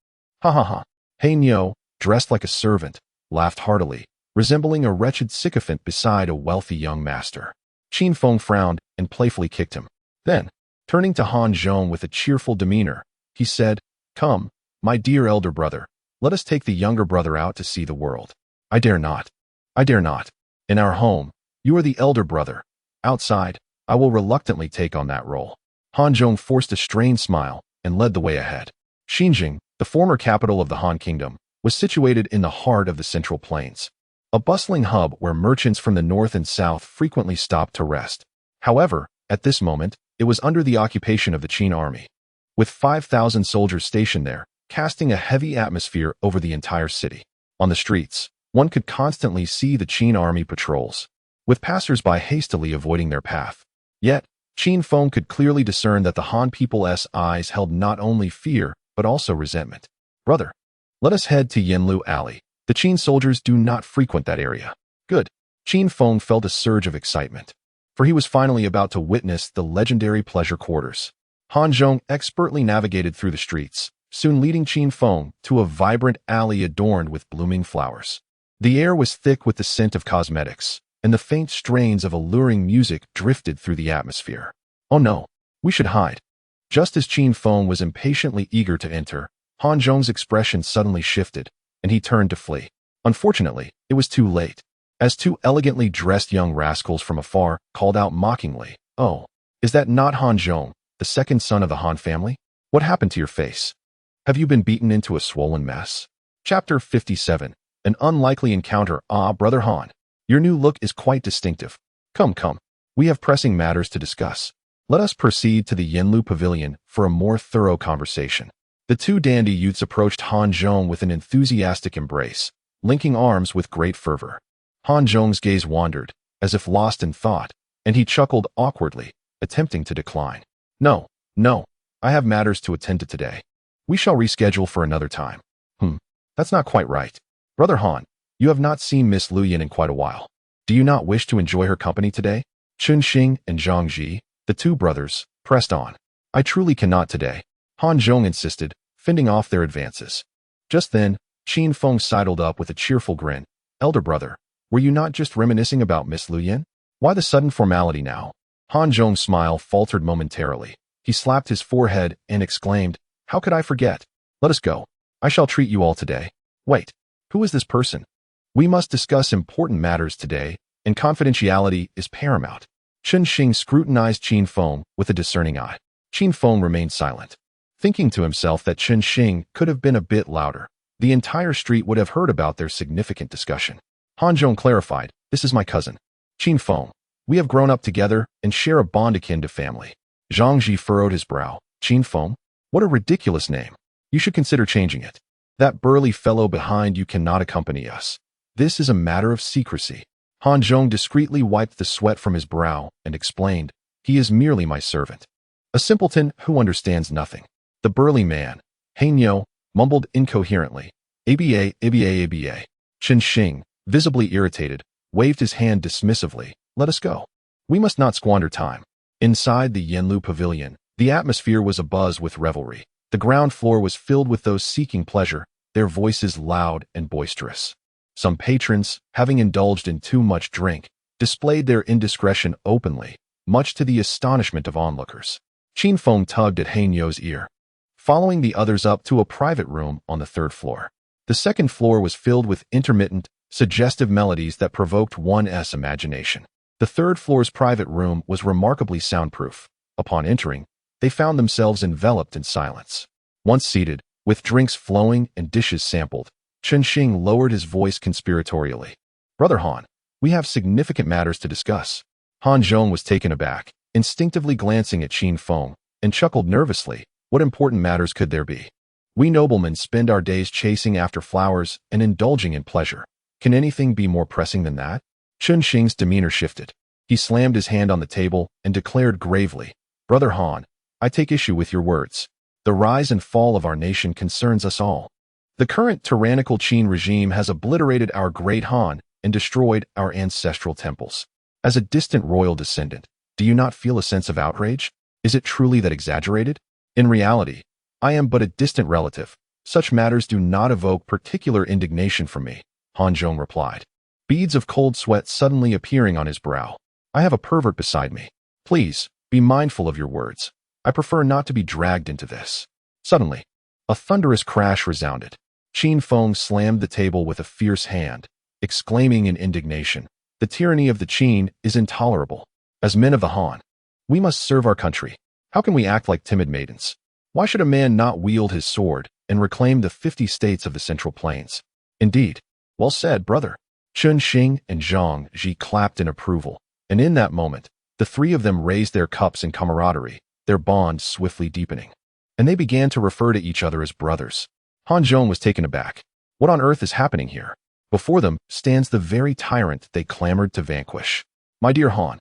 Ha ha ha. He Niu, dressed like a servant, laughed heartily, resembling a wretched sycophant beside a wealthy young master. Qin Feng frowned and playfully kicked him. Then, turning to Han Zhong with a cheerful demeanor, he said, "Come, my dear elder brother, let us take the younger brother out to see the world." "I dare not. I dare not. In our home, you are the elder brother. Outside, I will reluctantly take on that role." Han Zhong forced a strained smile and led the way ahead. Xinjiang, the former capital of the Han Kingdom, was situated in the heart of the Central Plains, a bustling hub where merchants from the north and south frequently stopped to rest. However, at this moment, it was under the occupation of the Qin army, with 5,000 soldiers stationed there, casting a heavy atmosphere over the entire city. On the streets, one could constantly see the Qin army patrols, with passers-by hastily avoiding their path. Yet, Qin Feng could clearly discern that the Han people's eyes held not only fear, but also resentment. "Brother, let us head to Yanlu Alley. The Qin soldiers do not frequent that area." "Good." Qin Feng felt a surge of excitement, for he was finally about to witness the legendary pleasure quarters. Han Zhong expertly navigated through the streets, soon leading Qin Feng to a vibrant alley adorned with blooming flowers. The air was thick with the scent of cosmetics, and the faint strains of alluring music drifted through the atmosphere. "Oh no, we should hide." Just as Qin Feng was impatiently eager to enter, Han Zhong's expression suddenly shifted, and he turned to flee. Unfortunately, it was too late, as two elegantly dressed young rascals from afar called out mockingly, "Oh, is that not Han Zhong, the second son of the Han family? What happened to your face? Have you been beaten into a swollen mess?" Chapter 57. An unlikely encounter. "Ah, Brother Han, your new look is quite distinctive. Come, come, we have pressing matters to discuss. Let us proceed to the Yanlu Pavilion for a more thorough conversation." The two dandy youths approached Han Zhong with an enthusiastic embrace, linking arms with great fervor. Han Zhong's gaze wandered, as if lost in thought, and he chuckled awkwardly, attempting to decline. No, I have matters to attend to today. We shall reschedule for another time." That's not quite right. Brother Han, you have not seen Miss Luyan in quite a while. Do you not wish to enjoy her company today?" Chun Xing and Zhang Ji, the two brothers, pressed on. "I truly cannot today," Han Zhong insisted, fending off their advances. Just then, Qin Feng sidled up with a cheerful grin. "Elder brother, were you not just reminiscing about Miss Luyan? Why the sudden formality now?" Han Zhong's smile faltered momentarily. He slapped his forehead and exclaimed, "How could I forget? Let us go. I shall treat you all today." "Wait, who is this person? We must discuss important matters today, and confidentiality is paramount." Chun Xing scrutinized Qin Feng with a discerning eye. Qin Feng remained silent, thinking to himself that Chun Xing could have been a bit louder. The entire street would have heard about their significant discussion. Han Zhong clarified, "This is my cousin, Qin Feng. We have grown up together and share a bond akin to family." Zhang Ji furrowed his brow. "Qin Feng? What a ridiculous name. You should consider changing it. That burly fellow behind you cannot accompany us. This is a matter of secrecy." Han Zhong discreetly wiped the sweat from his brow and explained, "He is merely my servant. A simpleton who understands nothing." The burly man, He Niu, mumbled incoherently, "ABA, ABA, ABA." Chun Xing, visibly irritated, waved his hand dismissively. "Let us go. We must not squander time." Inside the Yanlu Pavilion, the atmosphere was abuzz with revelry. The ground floor was filled with those seeking pleasure, their voices loud and boisterous. Some patrons, having indulged in too much drink, displayed their indiscretion openly, much to the astonishment of onlookers. Qin Feng tugged at He Niu's ear. following the others up to a private room on the third floor. The second floor was filled with intermittent, suggestive melodies that provoked one's imagination. The third floor's private room was remarkably soundproof. Upon entering, they found themselves enveloped in silence. Once seated, with drinks flowing and dishes sampled, Chunxing lowered his voice conspiratorially. "Brother Han, we have significant matters to discuss." Han Zhong was taken aback, instinctively glancing at Qin Feng, and chuckled nervously. What important matters could there be? We noblemen spend our days chasing after flowers and indulging in pleasure. Can anything be more pressing than that? Chunxing's demeanor shifted. He slammed his hand on the table and declared gravely, "Brother Han, I take issue with your words. The rise and fall of our nation concerns us all. The current tyrannical Qin regime has obliterated our great Han and destroyed our ancestral temples. As a distant royal descendant, do you not feel a sense of outrage? Is it truly that exaggerated? In reality, I am but a distant relative. Such matters do not evoke particular indignation from me," Han Zhong replied, beads of cold sweat suddenly appearing on his brow. "I have a pervert beside me. Please, be mindful of your words. I prefer not to be dragged into this." Suddenly, a thunderous crash resounded. Qin Feng slammed the table with a fierce hand, exclaiming in indignation, "The tyranny of the Qin is intolerable. As men of the Han, we must serve our country. How can we act like timid maidens? Why should a man not wield his sword and reclaim the 50 states of the Central Plains?" "Indeed. Well said, brother." Chunxing and Zhang Ji clapped in approval, and in that moment, the three of them raised their cups in camaraderie, their bond swiftly deepening. And they began to refer to each other as brothers. Han Zhong was taken aback. What on earth is happening here? Before them stands the very tyrant they clamored to vanquish. "My dear Han,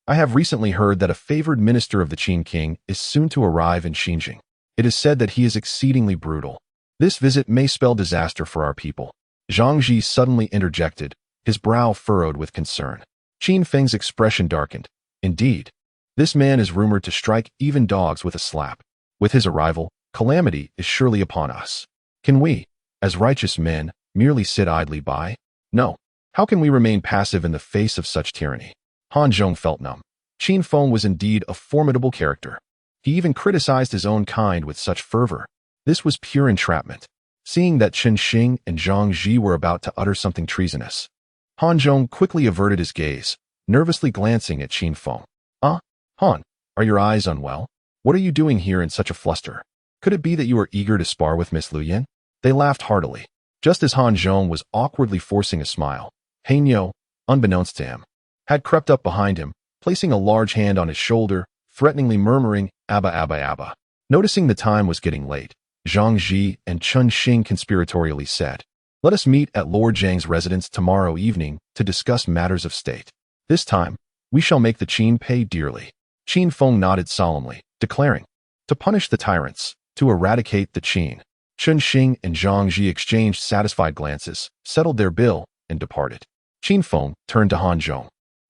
I have recently heard that a favored minister of the Qin king is soon to arrive in Xinjiang. It is said that he is exceedingly brutal. This visit may spell disaster for our people." Zhang Ji suddenly interjected, his brow furrowed with concern. Qin Feng's expression darkened. "Indeed, this man is rumored to strike even dogs with a slap. With his arrival, calamity is surely upon us. Can we, as righteous men, merely sit idly by? No. How can we remain passive in the face of such tyranny?" Han Zhong felt numb. Qin Feng was indeed a formidable character. He even criticized his own kind with such fervor. This was pure entrapment. Seeing that Chunxing and Zhang Ji were about to utter something treasonous, Han Zhong quickly averted his gaze, nervously glancing at Qin Feng. Han, are your eyes unwell? What are you doing here in such a fluster? Could it be that you are eager to spar with Miss Luyan?" They laughed heartily. Just as Han Zhong was awkwardly forcing a smile, Hanyo, unbeknownst to him, had crept up behind him, placing a large hand on his shoulder, threateningly murmuring, "Abba, Abba, Abba." Noticing the time was getting late, Zhang Ji and Chunxing conspiratorially said, "Let us meet at Lord Zhang's residence tomorrow evening to discuss matters of state. This time, we shall make the Qin pay dearly." Qin Feng nodded solemnly, declaring, "To punish the tyrants, to eradicate the Qin." Chunxing and Zhang Ji exchanged satisfied glances, settled their bill, and departed. Qin Feng turned to Han Zhong,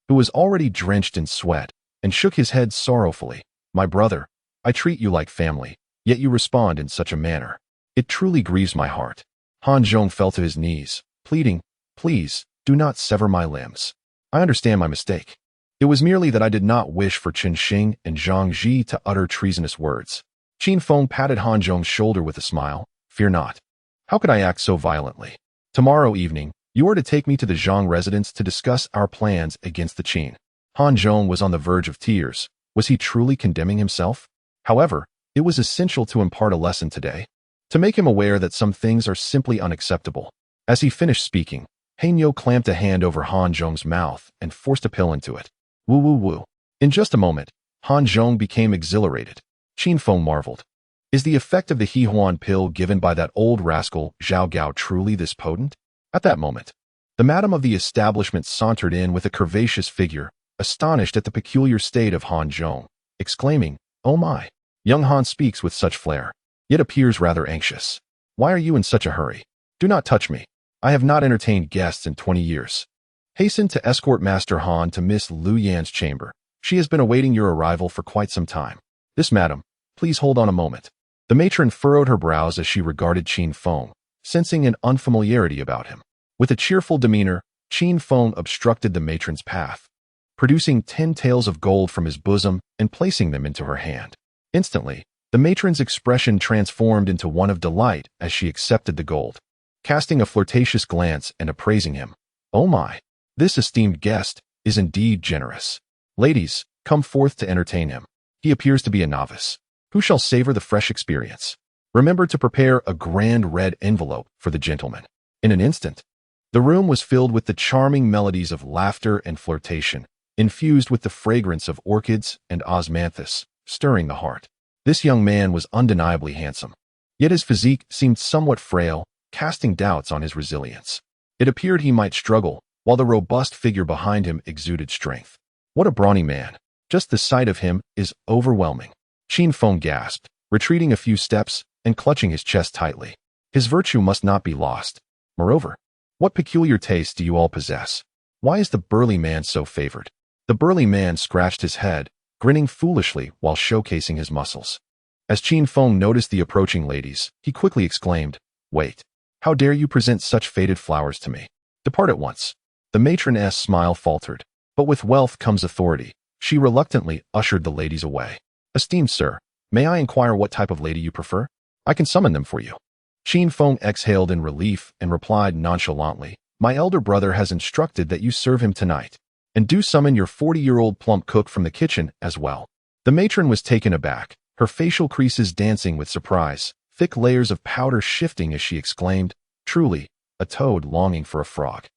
who was already drenched in sweat, and shook his head sorrowfully. "My brother, I treat you like family, yet you respond in such a manner. It truly grieves my heart." Han Zhong fell to his knees, pleading, "Please, do not sever my limbs. I understand my mistake. It was merely that I did not wish for Chunxing and Zhang Ji to utter treasonous words." Qin Feng patted Han Zhong's shoulder with a smile. "Fear not. How could I act so violently? Tomorrow evening, you are to take me to the Zhang residence to discuss our plans against the Qin." Han Zhong was on the verge of tears. Was he truly condemning himself? However, it was essential to impart a lesson today, to make him aware that some things are simply unacceptable. As he finished speaking, Hanyo clamped a hand over Han Zhong's mouth and forced a pill into it. Woo woo woo. In just a moment, Han Zhong became exhilarated. Qin Feng marveled. Is the effect of the Hehuan pill given by that old rascal Zhao Gao truly this potent? At that moment, the madam of the establishment sauntered in with a curvaceous figure, astonished at the peculiar state of Han Zhong, exclaiming, "Oh my! Young Han speaks with such flair, yet appears rather anxious. Why are you in such a hurry? Do not touch me. I have not entertained guests in 20 years. Hasten to escort Master Han to Miss Lu Yan's chamber. She has been awaiting your arrival for quite some time. This madam, please hold on a moment." The matron furrowed her brows as she regarded Qin Feng, sensing an unfamiliarity about him. With a cheerful demeanor, Qin Feng obstructed the matron's path, producing 10 taels of gold from his bosom and placing them into her hand. Instantly, The matron's expression transformed into one of delight as she accepted the gold, casting a flirtatious glance and appraising him. "Oh my, this esteemed guest is indeed generous. Ladies, come forth to entertain him. He appears to be a novice. Who shall savor the fresh experience? Remember to prepare a grand red envelope for the gentleman." In an instant, the room was filled with the charming melodies of laughter and flirtation, infused with the fragrance of orchids and osmanthus, stirring the heart. This young man was undeniably handsome, yet his physique seemed somewhat frail, casting doubts on his resilience. It appeared he might struggle, while the robust figure behind him exuded strength. "What a brawny man! Just the sight of him is overwhelming." Qin Feng gasped, retreating a few steps and clutching his chest tightly. His virtue must not be lost. Moreover, what peculiar taste do you all possess? Why is the burly man so favored? The burly man scratched his head, grinning foolishly while showcasing his muscles. As Qin Feng noticed the approaching ladies, he quickly exclaimed, "Wait! How dare you present such faded flowers to me? Depart at once." The matron's smile faltered, but with wealth comes authority. She reluctantly ushered the ladies away. "Esteemed sir, may I inquire what type of lady you prefer? I can summon them for you." Qin Feng exhaled in relief and replied nonchalantly, "My elder brother has instructed that you serve him tonight. And do summon your 40-year-old plump cook from the kitchen as well." The matron was taken aback, her facial creases dancing with surprise, thick layers of powder shifting as she exclaimed, "Truly, a toad longing for a frog.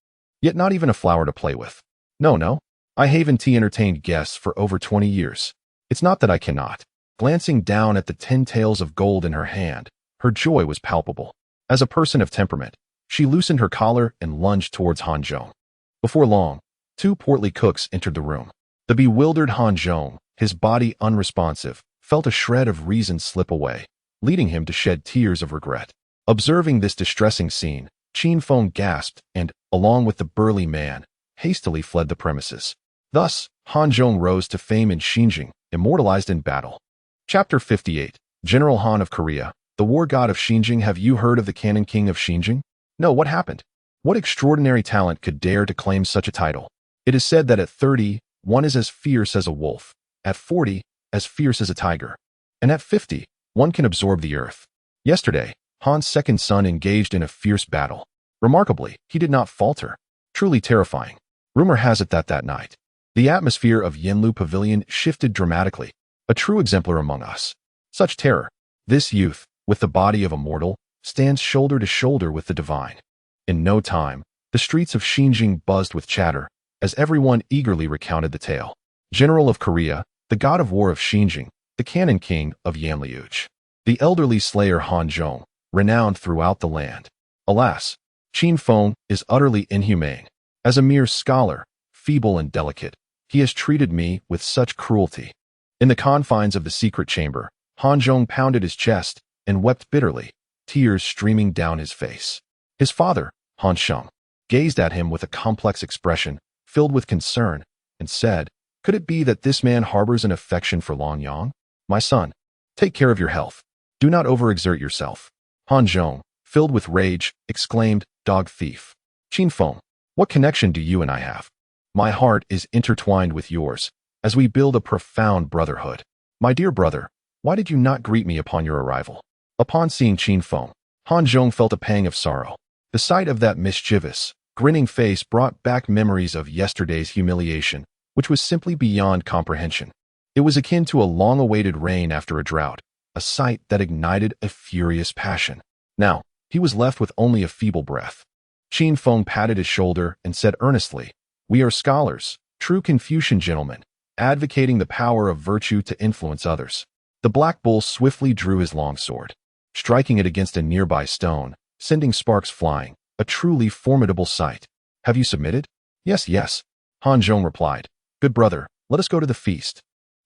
Yet not even a flower to play with. No, I have entertained guests for over 20 years. It's not that I cannot." Glancing down at the 10 taels of gold in her hand, her joy was palpable. As a person of temperament, she loosened her collar and lunged towards Han Zhong. Before long, 2 portly cooks entered the room. The bewildered Han Zhong, his body unresponsive, felt a shred of reason slip away, leading him to shed tears of regret. Observing this distressing scene, Qin Feng gasped and, along with the burly man, hastily fled the premises. Thus, Han Zhong rose to fame in Xinjiang, immortalized in battle. Chapter 58. General Han of Korea, the war god of Xinjiang. Have you heard of the Cannon King of Xinjiang? No, what happened? What extraordinary talent could dare to claim such a title? It is said that at 30, one is as fierce as a wolf, at 40, as fierce as a tiger, and at 50, one can absorb the earth. Yesterday, Han's second son engaged in a fierce battle. Remarkably, he did not falter. Truly terrifying. Rumor has it that night, the atmosphere of Yanlu Pavilion shifted dramatically, a true exemplar among us. Such terror. This youth, with the body of a mortal, stands shoulder to shoulder with the divine. In no time, the streets of Xinjiang buzzed with chatter, as everyone eagerly recounted the tale. General of Korea, the god of war of Xinjiang, the Cannon King of Yanliuj, the elderly slayer Han Zhong, renowned throughout the land. Alas, Qin Feng is utterly inhumane. As a mere scholar, feeble and delicate, he has treated me with such cruelty. In the confines of the secret chamber, Han Zhong pounded his chest and wept bitterly, tears streaming down his face. His father, Han Sheng, gazed at him with a complex expression, filled with concern, and said, "Could it be that this man harbors an affection for Long Yang? My son, take care of your health. Do not overexert yourself." Han Zhong, filled with rage, exclaimed, "Dog thief! Qin Feng, what connection do you and I have? My heart is intertwined with yours, as we build a profound brotherhood. My dear brother, why did you not greet me upon your arrival?" Upon seeing Qin Feng, Han Zhong felt a pang of sorrow. The sight of that mischievous, grinning face brought back memories of yesterday's humiliation, which was simply beyond comprehension. It was akin to a long-awaited rain after a drought, a sight that ignited a furious passion. Now, he was left with only a feeble breath. Qin Feng patted his shoulder and said earnestly, "We are scholars, true Confucian gentlemen, advocating the power of virtue to influence others." The black bull swiftly drew his long sword, striking it against a nearby stone, sending sparks flying, a truly formidable sight. "Have you submitted?" Yes, Han Zhong replied. "Good brother, let us go to the feast."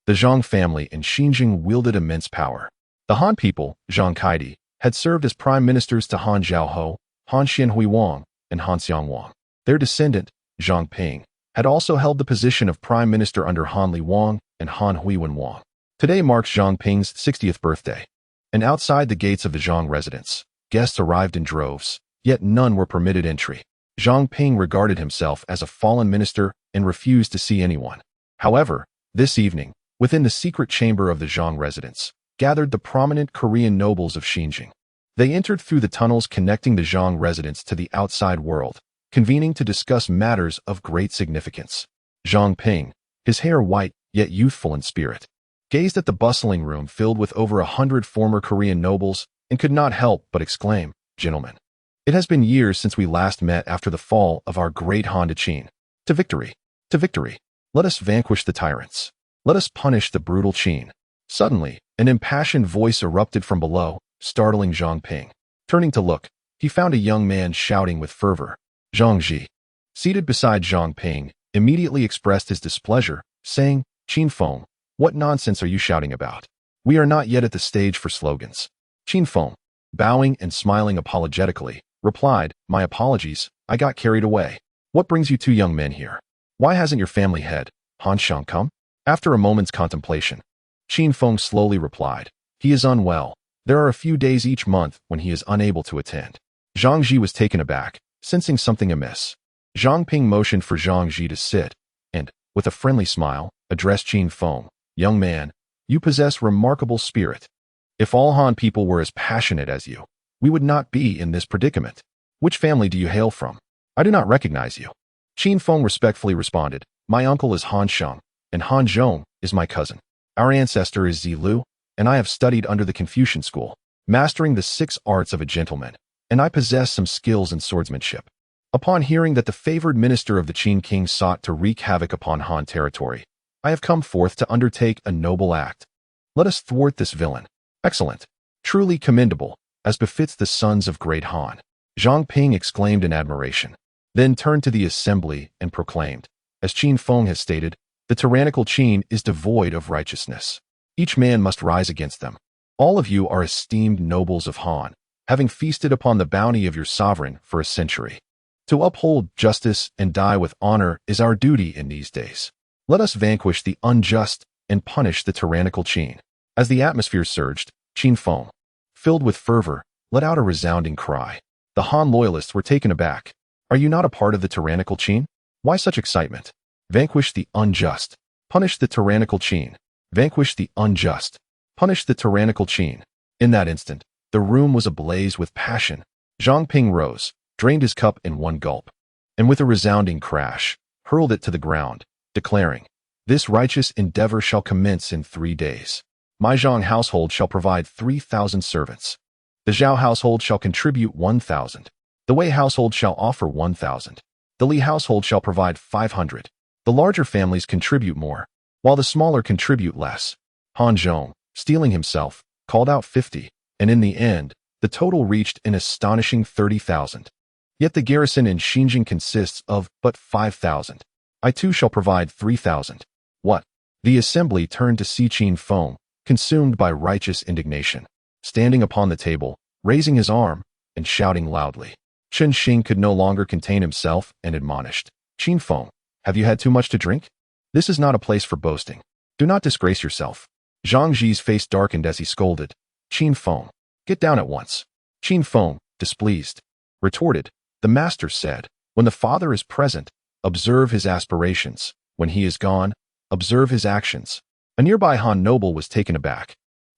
The Zhang family in Xinjiang wielded immense power. The Han people, Zhang Kaidi, had served as prime ministers to Han Zhaoho, Han Xianhui Wang, and Han Xiang Wang. Their descendant, Zhang Ping, had also held the position of prime minister under Han Li Wang and Han Huiwen Wang. Today marks Zhang Ping's 60th birthday, and outside the gates of the Zhang residence, guests arrived in droves, yet none were permitted entry. Zhang Ping regarded himself as a fallen minister and refused to see anyone. However, this evening, within the secret chamber of the Zhang residence, gathered the prominent Korean nobles of Xinjiang. They entered through the tunnels connecting the Zhang residence to the outside world, convening to discuss matters of great significance. Zhang Ping, his hair white yet youthful in spirit, gazed at the bustling room filled with over 100 former Korean nobles and could not help but exclaim, "Gentlemen, it has been years since we last met after the fall of our great Han Qin. To victory! To victory! Let us vanquish the tyrants. Let us punish the brutal Qin." Suddenly, an impassioned voice erupted from below, startling Zhang Ping. Turning to look, he found a young man shouting with fervor. Zhang Ji, seated beside Zhang Ping, immediately expressed his displeasure, saying, "Qin Feng, what nonsense are you shouting about? We are not yet at the stage for slogans." Qin Feng, bowing and smiling apologetically, replied, "My apologies, I got carried away. What brings you two young men here? Why hasn't your family head, Han Shang, come?" After a moment's contemplation, Qin Feng slowly replied, "He is unwell. There are a few days each month when he is unable to attend." Zhang Ji was taken aback, sensing something amiss. Zhang Ping motioned for Zhang Ji to sit, and, with a friendly smile, addressed Qin Feng, "Young man, you possess remarkable spirit. If all Han people were as passionate as you, we would not be in this predicament. Which family do you hail from? I do not recognize you." Qin Feng respectfully responded, "My uncle is Han Shang, and Han Zhong is my cousin. Our ancestor is Zi Lu, and I have studied under the Confucian school, mastering the 6 arts of a gentleman, and I possess some skills in swordsmanship." Upon hearing that the favored minister of the Qin king sought to wreak havoc upon Han territory, I have come forth to undertake a noble act. Let us thwart this villain. Excellent, truly commendable, as befits the sons of great Han. Zhang Ping exclaimed in admiration, then turned to the assembly and proclaimed, "As Qin Feng has stated, the tyrannical Qin is devoid of righteousness. Each man must rise against them. All of you are esteemed nobles of Han, having feasted upon the bounty of your sovereign for a century. To uphold justice and die with honor is our duty in these days. Let us vanquish the unjust and punish the tyrannical Qin." As the atmosphere surged, Qin Feng, filled with fervor, let out a resounding cry. The Han loyalists were taken aback. "Are you not a part of the tyrannical Qin? Why such excitement? Vanquish the unjust. Punish the tyrannical Qin. Vanquish the unjust. Punish the tyrannical Qin." In that instant, the room was ablaze with passion. Zhang Ping rose, drained his cup in one gulp, and with a resounding crash, hurled it to the ground, declaring, "This righteous endeavor shall commence in 3 days. My Zhang household shall provide 3,000 servants. The Zhao household shall contribute 1,000. The Wei household shall offer 1,000. The Li household shall provide 500. The larger families contribute more, while the smaller contribute less." Han Zhong, steeling himself, called out 50, and in the end, the total reached an astonishing 30,000. Yet the garrison in Xinjiang consists of but 5,000. I too shall provide 3,000. What? The assembly turned to see Qin Feng, consumed by righteous indignation, standing upon the table, raising his arm, and shouting loudly. Chen Xing could no longer contain himself and admonished, "Qin Feng, have you had too much to drink? This is not a place for boasting. Do not disgrace yourself." Zhang Ji's face darkened as he scolded, "Qin Feng, get down at once." Qin Feng, displeased, retorted, "The master said, when the father is present, observe his aspirations. When he is gone, observe his actions." A nearby Han noble was taken aback.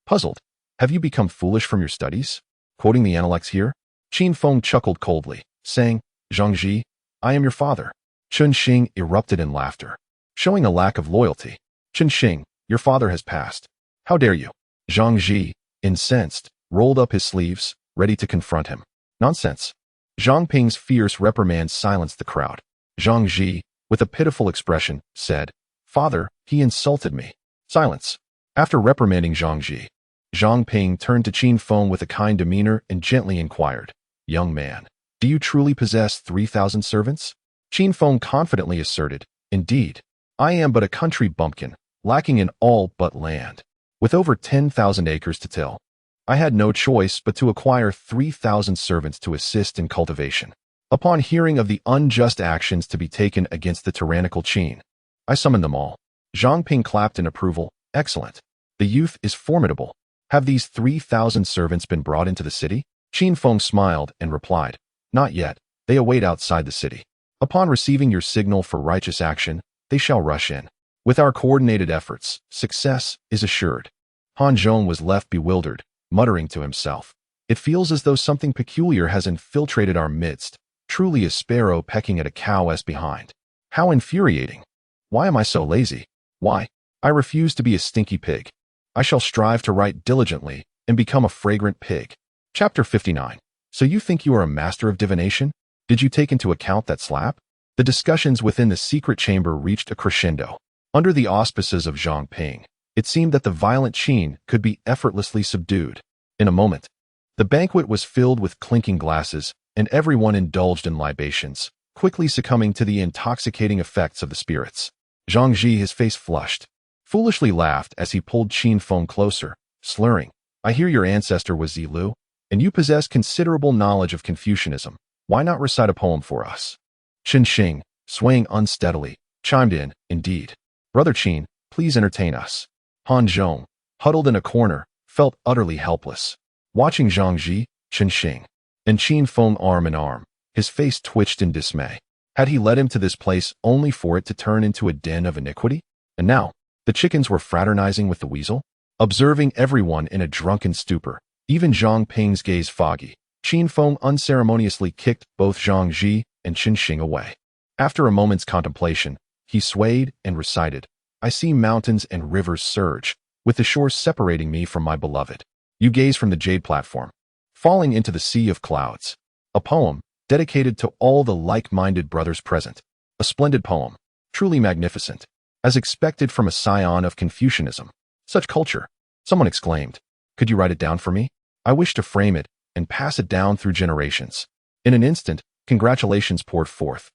Puzzled, "Have you become foolish from your studies? Quoting the Analects here?" Qin Feng chuckled coldly, saying, "Zhang Ji, I am your father." Chen Xing erupted in laughter, showing a lack of loyalty. "Chen Xing, your father has passed. How dare you?" Zhang Ji, incensed, rolled up his sleeves, ready to confront him. "Nonsense." Zhang Ping's fierce reprimand silenced the crowd. Zhang Ji, with a pitiful expression, said, "Father, he insulted me." Silence. After reprimanding Zhang Ji, Zhang Ping turned to Qin Feng with a kind demeanor and gently inquired, "Young man, do you truly possess 3,000 servants?" Qin Feng confidently asserted, "Indeed, I am but a country bumpkin, lacking in all but land. With over 10,000 acres to till, I had no choice but to acquire 3,000 servants to assist in cultivation. Upon hearing of the unjust actions to be taken against the tyrannical Qin, I summoned them all." Zhang Ping clapped in approval. "Excellent. The youth is formidable. Have these 3,000 servants been brought into the city?" Qin Feng smiled and replied, "Not yet. They await outside the city. Upon receiving your signal for righteous action, they shall rush in. With our coordinated efforts, success is assured." Han Zhong was left bewildered, muttering to himself. It feels as though something peculiar has infiltrated our midst, truly a sparrow pecking at a cow's behind. How infuriating! Why am I so lazy? Why? I refuse to be a stinky pig. I shall strive to write diligently and become a fragrant pig. Chapter 59. So you think you are a master of divination? Did you take into account that slap? The discussions within the secret chamber reached a crescendo. Under the auspices of Zhang Ping, it seemed that the violent Qin could be effortlessly subdued. In a moment, the banquet was filled with clinking glasses, and everyone indulged in libations, quickly succumbing to the intoxicating effects of the spirits. Zhang Ji, his face flushed, foolishly laughed as he pulled Qin Feng closer, slurring, I hear your ancestor was Zilu, and you possess considerable knowledge of Confucianism. Why not recite a poem for us? Qin Xing, swaying unsteadily, chimed in, indeed. Brother Qin, please entertain us. Han Zhong, huddled in a corner, felt utterly helpless. Watching Zhang Ji, Qin Xing, and Qin Feng arm in arm, his face twitched in dismay. Had he led him to this place only for it to turn into a den of iniquity? And now, the chickens were fraternizing with the weasel? Observing everyone in a drunken stupor, even Zhang Ping's gaze foggy, Qin Feng unceremoniously kicked both Zhang Ji and Qin Xing away. After a moment's contemplation, he swayed and recited, I see mountains and rivers surge, with the shores separating me from my beloved. You gaze from the jade platform, falling into the sea of clouds. A poem dedicated to all the like-minded brothers present. A splendid poem, truly magnificent, as expected from a scion of Confucianism. Such culture, someone exclaimed. Could you write it down for me? I wish to frame it and pass it down through generations. In an instant, congratulations poured forth,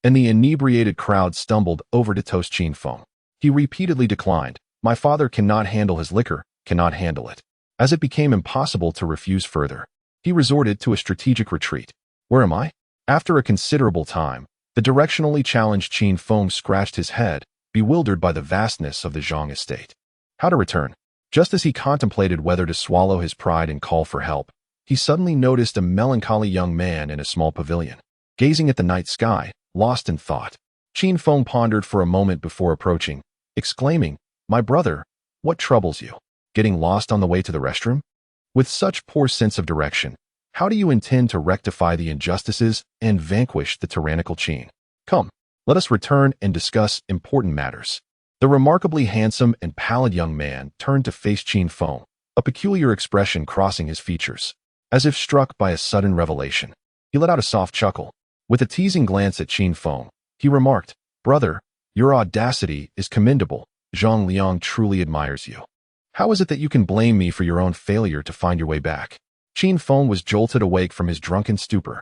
and the inebriated crowd stumbled over to toast Qin Feng. He repeatedly declined. My father cannot handle his liquor, cannot handle it. As it became impossible to refuse further, he resorted to a strategic retreat. Where am I? After a considerable time, the directionally challenged Qin Feng scratched his head, bewildered by the vastness of the Zhang estate. How to return? Just as he contemplated whether to swallow his pride and call for help, he suddenly noticed a melancholy young man in a small pavilion, gazing at the night sky, lost in thought. Qin Feng pondered for a moment before approaching, exclaiming, My brother, what troubles you? Getting lost on the way to the restroom? With such poor sense of direction, how do you intend to rectify the injustices and vanquish the tyrannical Qin? Come, let us return and discuss important matters. The remarkably handsome and pallid young man turned to face Qin Feng, a peculiar expression crossing his features. As if struck by a sudden revelation, he let out a soft chuckle. With a teasing glance at Qin Feng, he remarked, Brother, your audacity is commendable. Zhang Liang truly admires you. How is it that you can blame me for your own failure to find your way back? Qin Feng was jolted awake from his drunken stupor.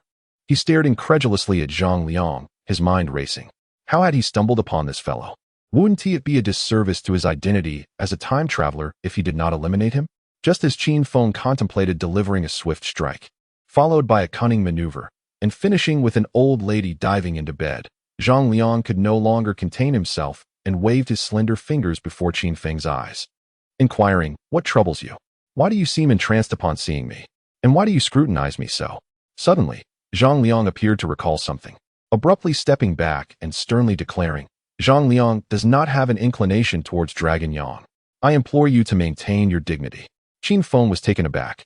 He stared incredulously at Zhang Liang, his mind racing. How had he stumbled upon this fellow? Wouldn't it be a disservice to his identity as a time traveler if he did not eliminate him? Just as Qin Feng contemplated delivering a swift strike, followed by a cunning maneuver, and finishing with an old lady diving into bed, Zhang Liang could no longer contain himself and waved his slender fingers before Qin Feng's eyes, inquiring, What troubles you? Why do you seem entranced upon seeing me? And why do you scrutinize me so? Suddenly, Zhang Liang appeared to recall something, abruptly stepping back and sternly declaring, Zhang Liang does not have an inclination towards Dragon Yang. I implore you to maintain your dignity. Qin Feng was taken aback,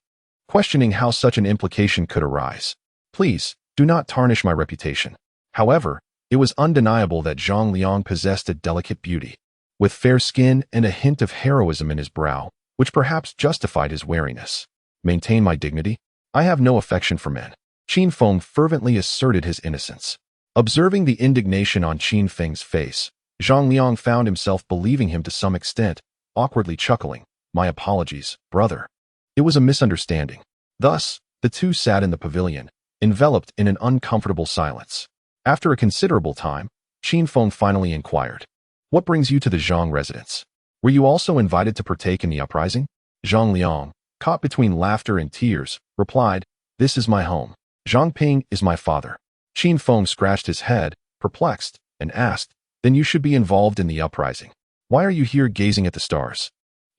questioning how such an implication could arise. Please, do not tarnish my reputation. However, it was undeniable that Zhang Liang possessed a delicate beauty, with fair skin and a hint of heroism in his brow, which perhaps justified his wariness. Maintain my dignity? I have no affection for men. Qin Feng fervently asserted his innocence. Observing the indignation on Qin Feng's face, Zhang Liang found himself believing him to some extent, awkwardly chuckling. My apologies, brother. It was a misunderstanding. Thus, the two sat in the pavilion, enveloped in an uncomfortable silence. After a considerable time, Qin Feng finally inquired, What brings you to the Zhang residence? Were you also invited to partake in the uprising? Zhang Liang, caught between laughter and tears, replied, This is my home. Zhang Ping is my father. Qin Feng scratched his head, perplexed, and asked, Then you should be involved in the uprising. Why are you here gazing at the stars?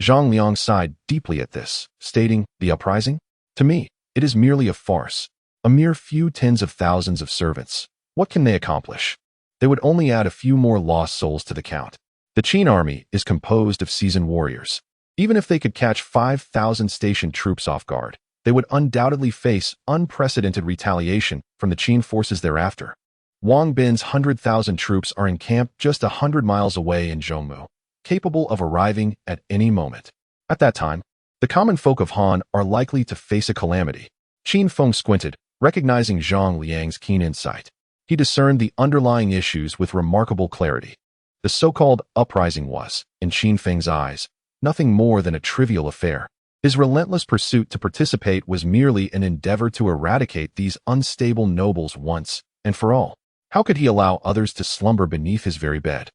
Zhang Liang sighed deeply at this, stating, The uprising? To me, it is merely a farce. A mere few tens of thousands of servants. What can they accomplish? They would only add a few more lost souls to the count. The Qin army is composed of seasoned warriors. Even if they could catch 5,000 stationed troops off guard, they would undoubtedly face unprecedented retaliation from the Qin forces thereafter. Wang Bin's 100,000 troops are encamped just 100 miles away in Zhongmu, capable of arriving at any moment. At that time, the common folk of Han are likely to face a calamity. Qin Feng squinted, recognizing Zhang Liang's keen insight. He discerned the underlying issues with remarkable clarity. The so-called uprising was, in Qin Feng's eyes, nothing more than a trivial affair. His relentless pursuit to participate was merely an endeavor to eradicate these unstable nobles once and for all. How could he allow others to slumber beneath his very bed?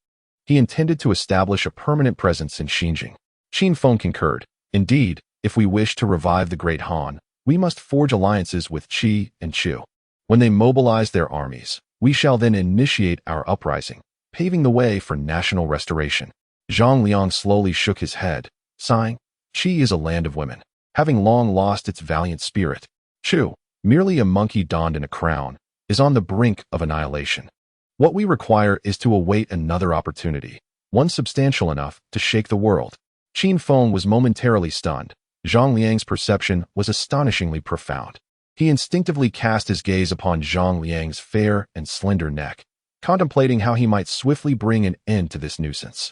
He intended to establish a permanent presence in Xinjiang. Qin Feng concurred. Indeed, if we wish to revive the great Han, we must forge alliances with Qi and Chu. When they mobilize their armies, we shall then initiate our uprising, paving the way for national restoration. Zhang Liang slowly shook his head, sighing. Qi is a land of women, having long lost its valiant spirit. Chu, merely a monkey donned in a crown, is on the brink of annihilation. What we require is to await another opportunity, one substantial enough to shake the world. Qin Feng was momentarily stunned. Zhang Liang's perception was astonishingly profound. He instinctively cast his gaze upon Zhang Liang's fair and slender neck, contemplating how he might swiftly bring an end to this nuisance.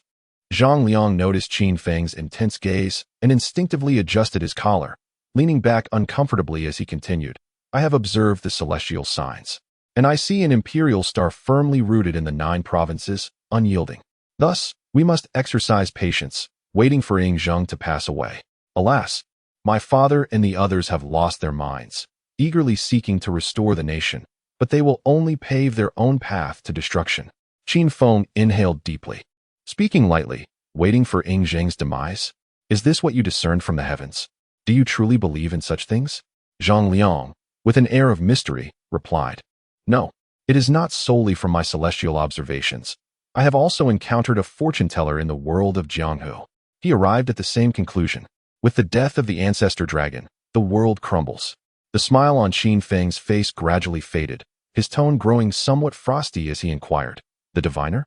Zhang Liang noticed Qin Feng's intense gaze and instinctively adjusted his collar, leaning back uncomfortably as he continued. I have observed the celestial signs, and I see an imperial star firmly rooted in the 9 provinces, unyielding. Thus, we must exercise patience, waiting for Yingzheng to pass away. Alas, my father and the others have lost their minds, eagerly seeking to restore the nation, but they will only pave their own path to destruction. Qin Feng inhaled deeply. Speaking lightly, waiting for Yingzheng's demise? Is this what you discerned from the heavens? Do you truly believe in such things? Zhang Liang, with an air of mystery, replied. No, it is not solely from my celestial observations. I have also encountered a fortune-teller in the world of Jianghu. He arrived at the same conclusion. With the death of the ancestor dragon, the world crumbles. The smile on Qin Feng's face gradually faded, his tone growing somewhat frosty as he inquired. The diviner?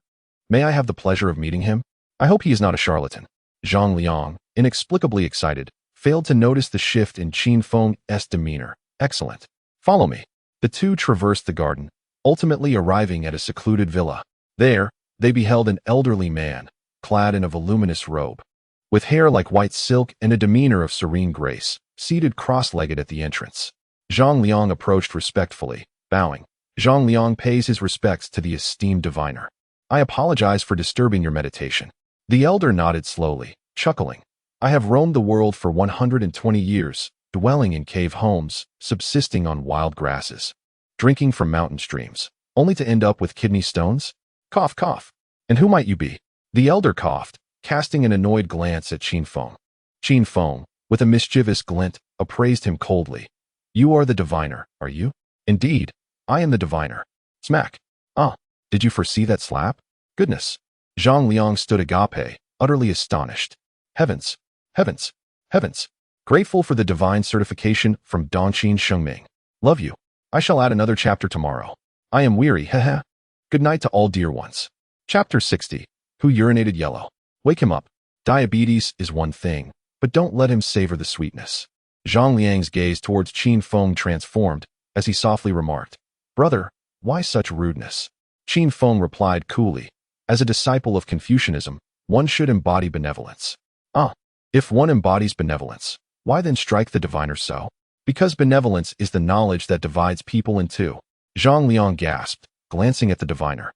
May I have the pleasure of meeting him? I hope he is not a charlatan. Zhang Liang, inexplicably excited, failed to notice the shift in Qin Feng's demeanor. Excellent. Follow me. The two traversed the garden, ultimately arriving at a secluded villa. There, they beheld an elderly man, clad in a voluminous robe, with hair like white silk and a demeanor of serene grace, seated cross-legged at the entrance. Zhang Liang approached respectfully, bowing. Zhang Liang pays his respects to the esteemed diviner. I apologize for disturbing your meditation. The elder nodded slowly, chuckling. I have roamed the world for 120 years, dwelling in cave homes, subsisting on wild grasses, drinking from mountain streams, only to end up with kidney stones? Cough, cough. And who might you be? The elder coughed, casting an annoyed glance at Qin Feng. Qin Feng, with a mischievous glint, appraised him coldly. You are the diviner, are you? Indeed, I am the diviner. Smack. Ah, did you foresee that slap? Goodness. Zhang Liang stood agape, utterly astonished. Heavens, heavens, heavens. Grateful for the divine certification from Dongqin Shengming. Love you. I shall add another chapter tomorrow. I am weary, haha. Good night to all dear ones. Chapter 60. Who urinated yellow? Wake him up. Diabetes is one thing, but don't let him savor the sweetness. Zhang Liang's gaze towards Qin Feng transformed, as he softly remarked, Brother, why such rudeness? Qin Feng replied coolly, As a disciple of Confucianism, one should embody benevolence. Ah, if one embodies benevolence, why then strike the diviner so? Because benevolence is the knowledge that divides people in two. Zhang Liang gasped, glancing at the diviner,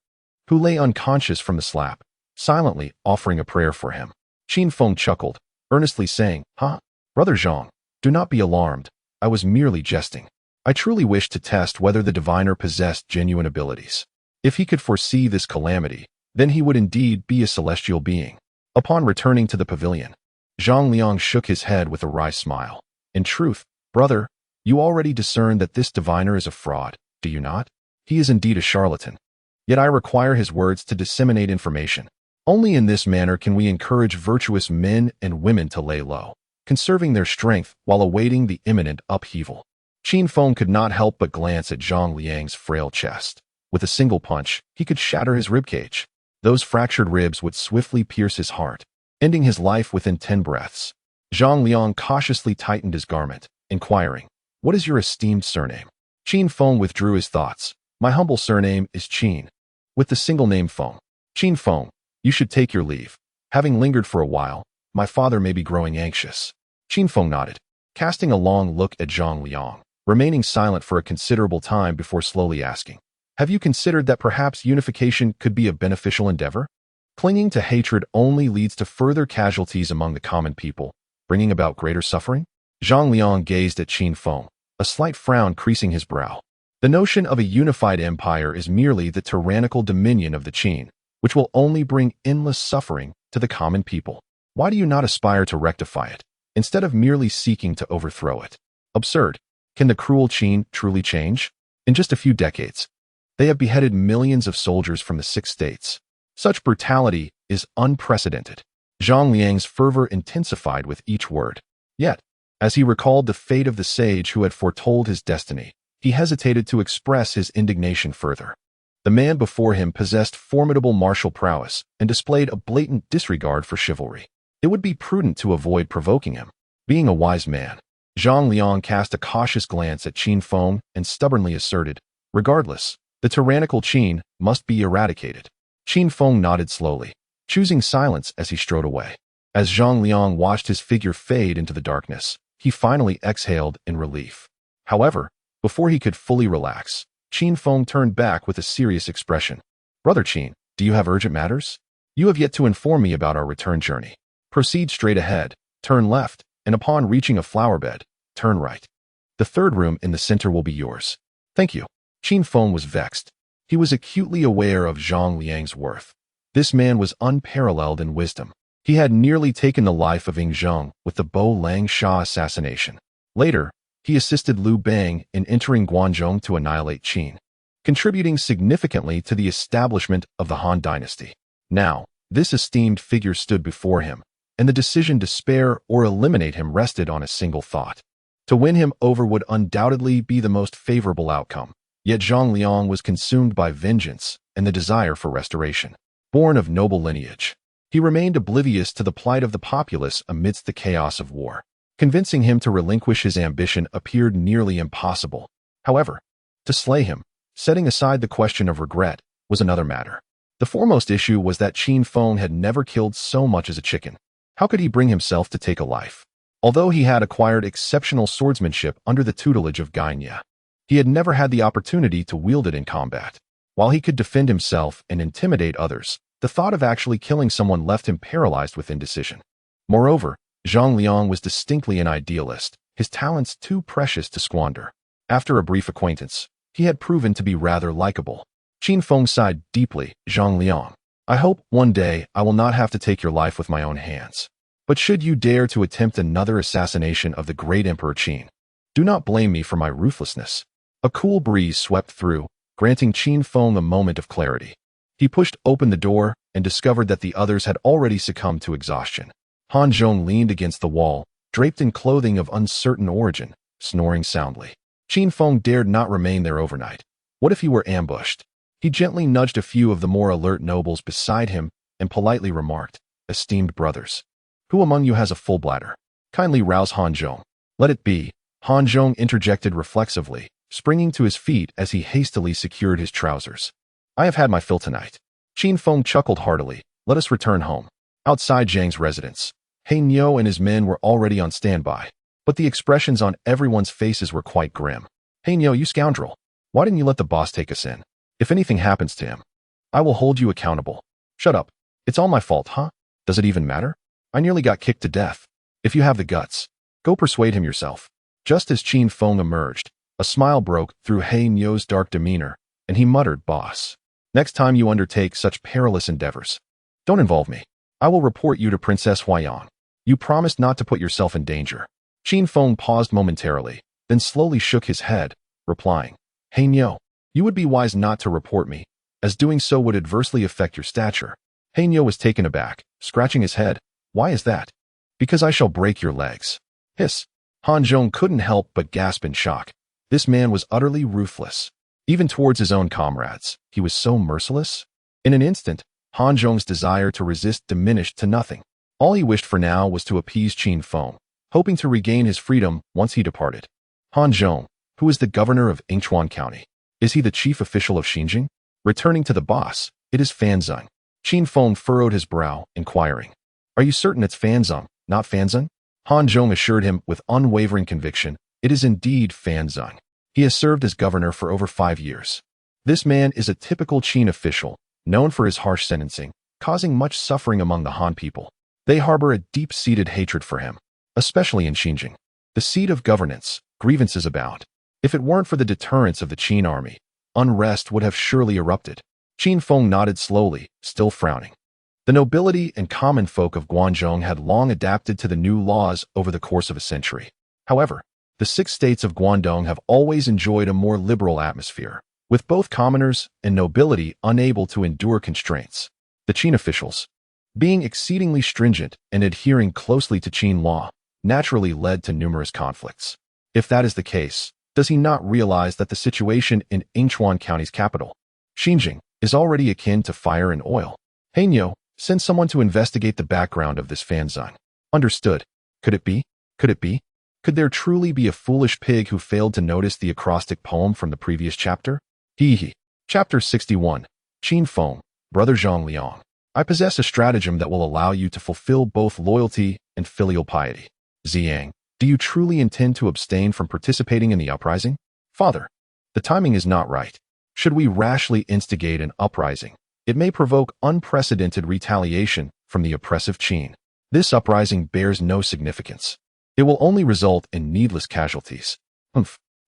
who lay unconscious from the slap, silently offering a prayer for him. Qin Feng chuckled, earnestly saying, Brother Zhang, do not be alarmed, I was merely jesting. I truly wished to test whether the diviner possessed genuine abilities. If he could foresee this calamity, then he would indeed be a celestial being. Upon returning to the pavilion, Zhang Liang shook his head with a wry smile. In truth, brother, you already discern that this diviner is a fraud, do you not? He is indeed a charlatan. Yet I require his words to disseminate information. Only in this manner can we encourage virtuous men and women to lay low, conserving their strength while awaiting the imminent upheaval. Qin Feng could not help but glance at Zhang Liang's frail chest. With a single punch, he could shatter his ribcage. Those fractured ribs would swiftly pierce his heart. ending his life within 10 breaths. Zhang Liang cautiously tightened his garment, inquiring, "What is your esteemed surname?" Qin Feng withdrew his thoughts. "My humble surname is Qin, with the single name Feng." "Qin Feng, you should take your leave. Having lingered for a while, my father may be growing anxious." Qin Feng nodded, casting a long look at Zhang Liang, remaining silent for a considerable time before slowly asking, "Have you considered that perhaps unification could be a beneficial endeavor? Clinging to hatred only leads to further casualties among the common people, bringing about greater suffering." Zhang Liang gazed at Qin Feng, a slight frown creasing his brow. The notion of a unified empire is merely the tyrannical dominion of the Qin, which will only bring endless suffering to the common people. Why do you not aspire to rectify it, instead of merely seeking to overthrow it? Absurd. Can the cruel Qin truly change? In just a few decades, they have beheaded millions of soldiers from the 6 states. Such brutality is unprecedented. Zhang Liang's fervor intensified with each word. Yet, as he recalled the fate of the sage who had foretold his destiny, he hesitated to express his indignation further. The man before him possessed formidable martial prowess and displayed a blatant disregard for chivalry. It would be prudent to avoid provoking him. Being a wise man, Zhang Liang cast a cautious glance at Qin Feng and stubbornly asserted, "Regardless, the tyrannical Qin must be eradicated." Qin Feng nodded slowly, choosing silence as he strode away. As Zhang Liang watched his figure fade into the darkness, he finally exhaled in relief. However, before he could fully relax, Qin Feng turned back with a serious expression. "Brother Qin, do you have urgent matters? You have yet to inform me about our return journey. Proceed straight ahead, turn left, and upon reaching a flower bed, turn right. The 3rd room in the center will be yours." "Thank you." Qin Feng was vexed. He was acutely aware of Zhang Liang's worth. This man was unparalleled in wisdom. He had nearly taken the life of Ying Zheng with the Bo Lang Sha assassination. Later, he assisted Liu Bang in entering Guangzhou to annihilate Qin, contributing significantly to the establishment of the Han Dynasty. Now, this esteemed figure stood before him, and the decision to spare or eliminate him rested on a single thought. To win him over would undoubtedly be the most favorable outcome. Yet Zhang Liang was consumed by vengeance and the desire for restoration. Born of noble lineage, he remained oblivious to the plight of the populace amidst the chaos of war. Convincing him to relinquish his ambition appeared nearly impossible. However, to slay him, setting aside the question of regret, was another matter. The foremost issue was that Qin Feng had never killed so much as a chicken. How could he bring himself to take a life? Although he had acquired exceptional swordsmanship under the tutelage of Gainia, he had never had the opportunity to wield it in combat. While he could defend himself and intimidate others, the thought of actually killing someone left him paralyzed with indecision. Moreover, Zhang Liang was distinctly an idealist, his talents too precious to squander. After a brief acquaintance, he had proven to be rather likable. Qin Feng sighed deeply. "Zhang Liang, I hope one day I will not have to take your life with my own hands. But should you dare to attempt another assassination of the great Emperor Qin, do not blame me for my ruthlessness." A cool breeze swept through, granting Qin Feng a moment of clarity. He pushed open the door and discovered that the others had already succumbed to exhaustion. Han Zhong leaned against the wall, draped in clothing of uncertain origin, snoring soundly. Qin Feng dared not remain there overnight. What if he were ambushed? He gently nudged a few of the more alert nobles beside him and politely remarked, "Esteemed brothers, who among you has a full bladder? Kindly rouse Han Zhong." "Let it be," Han Zhong interjected reflexively, springing to his feet as he hastily secured his trousers. "I have had my fill tonight." Qin Feng chuckled heartily. "Let us return home." Outside Zhang's residence, He Niu and his men were already on standby, but the expressions on everyone's faces were quite grim. "He Niu, you scoundrel! Why didn't you let the boss take us in? If anything happens to him, I will hold you accountable." "Shut up. It's all my fault, huh? Does it even matter? I nearly got kicked to death. If you have the guts, go persuade him yourself." Just as Qin Feng emerged, a smile broke through He Niu's dark demeanor, and he muttered, "Boss, next time you undertake such perilous endeavors, don't involve me. I will report you to Princess Huayang. You promised not to put yourself in danger." Qin Feng paused momentarily, then slowly shook his head, replying, "He Niu, you would be wise not to report me, as doing so would adversely affect your stature." He Niu was taken aback, scratching his head. "Why is that?" "Because I shall break your legs." Hiss. Han Zhong couldn't help but gasp in shock. This man was utterly ruthless. Even towards his own comrades, he was so merciless. In an instant, Han Zhong's desire to resist diminished to nothing. All he wished for now was to appease Qin Feng, hoping to regain his freedom once he departed. Han Zhong, who is the governor of Yingchuan County, is he the chief official of Xinjiang? Returning to the boss, it is Fanzeng. Qin Feng furrowed his brow, inquiring, "Are you certain it's Fanzeng, not Fanzeng?" Han Zhong assured him with unwavering conviction, "It is indeed Fanzeng. He has served as governor for over 5 years. This man is a typical Qin official, known for his harsh sentencing, causing much suffering among the Han people. They harbor a deep-seated hatred for him, especially in Xinjiang. The seat of governance, grievances abound. If it weren't for the deterrence of the Qin army, unrest would have surely erupted." Qin Feng nodded slowly, still frowning. The nobility and common folk of Guangzhong had long adapted to the new laws over the course of a century. However, the 6 states of Guangdong have always enjoyed a more liberal atmosphere, with both commoners and nobility unable to endure constraints. The Qin officials, being exceedingly stringent and adhering closely to Qin law, naturally led to numerous conflicts. If that is the case, does he not realize that the situation in Yingchuan County's capital, Xinjiang, is already akin to fire and oil? Hanyo, send someone to investigate the background of this Fanzeng. Understood. Could it be? Could it be? Could there truly be a foolish pig who failed to notice the acrostic poem from the previous chapter? Hee. Chapter 61. Qin Feng, Brother Zhang Liang. I possess a stratagem that will allow you to fulfill both loyalty and filial piety. Ziyang, do you truly intend to abstain from participating in the uprising? Father, the timing is not right. Should we rashly instigate an uprising, it may provoke unprecedented retaliation from the oppressive Qin. This uprising bears no significance. It will only result in needless casualties.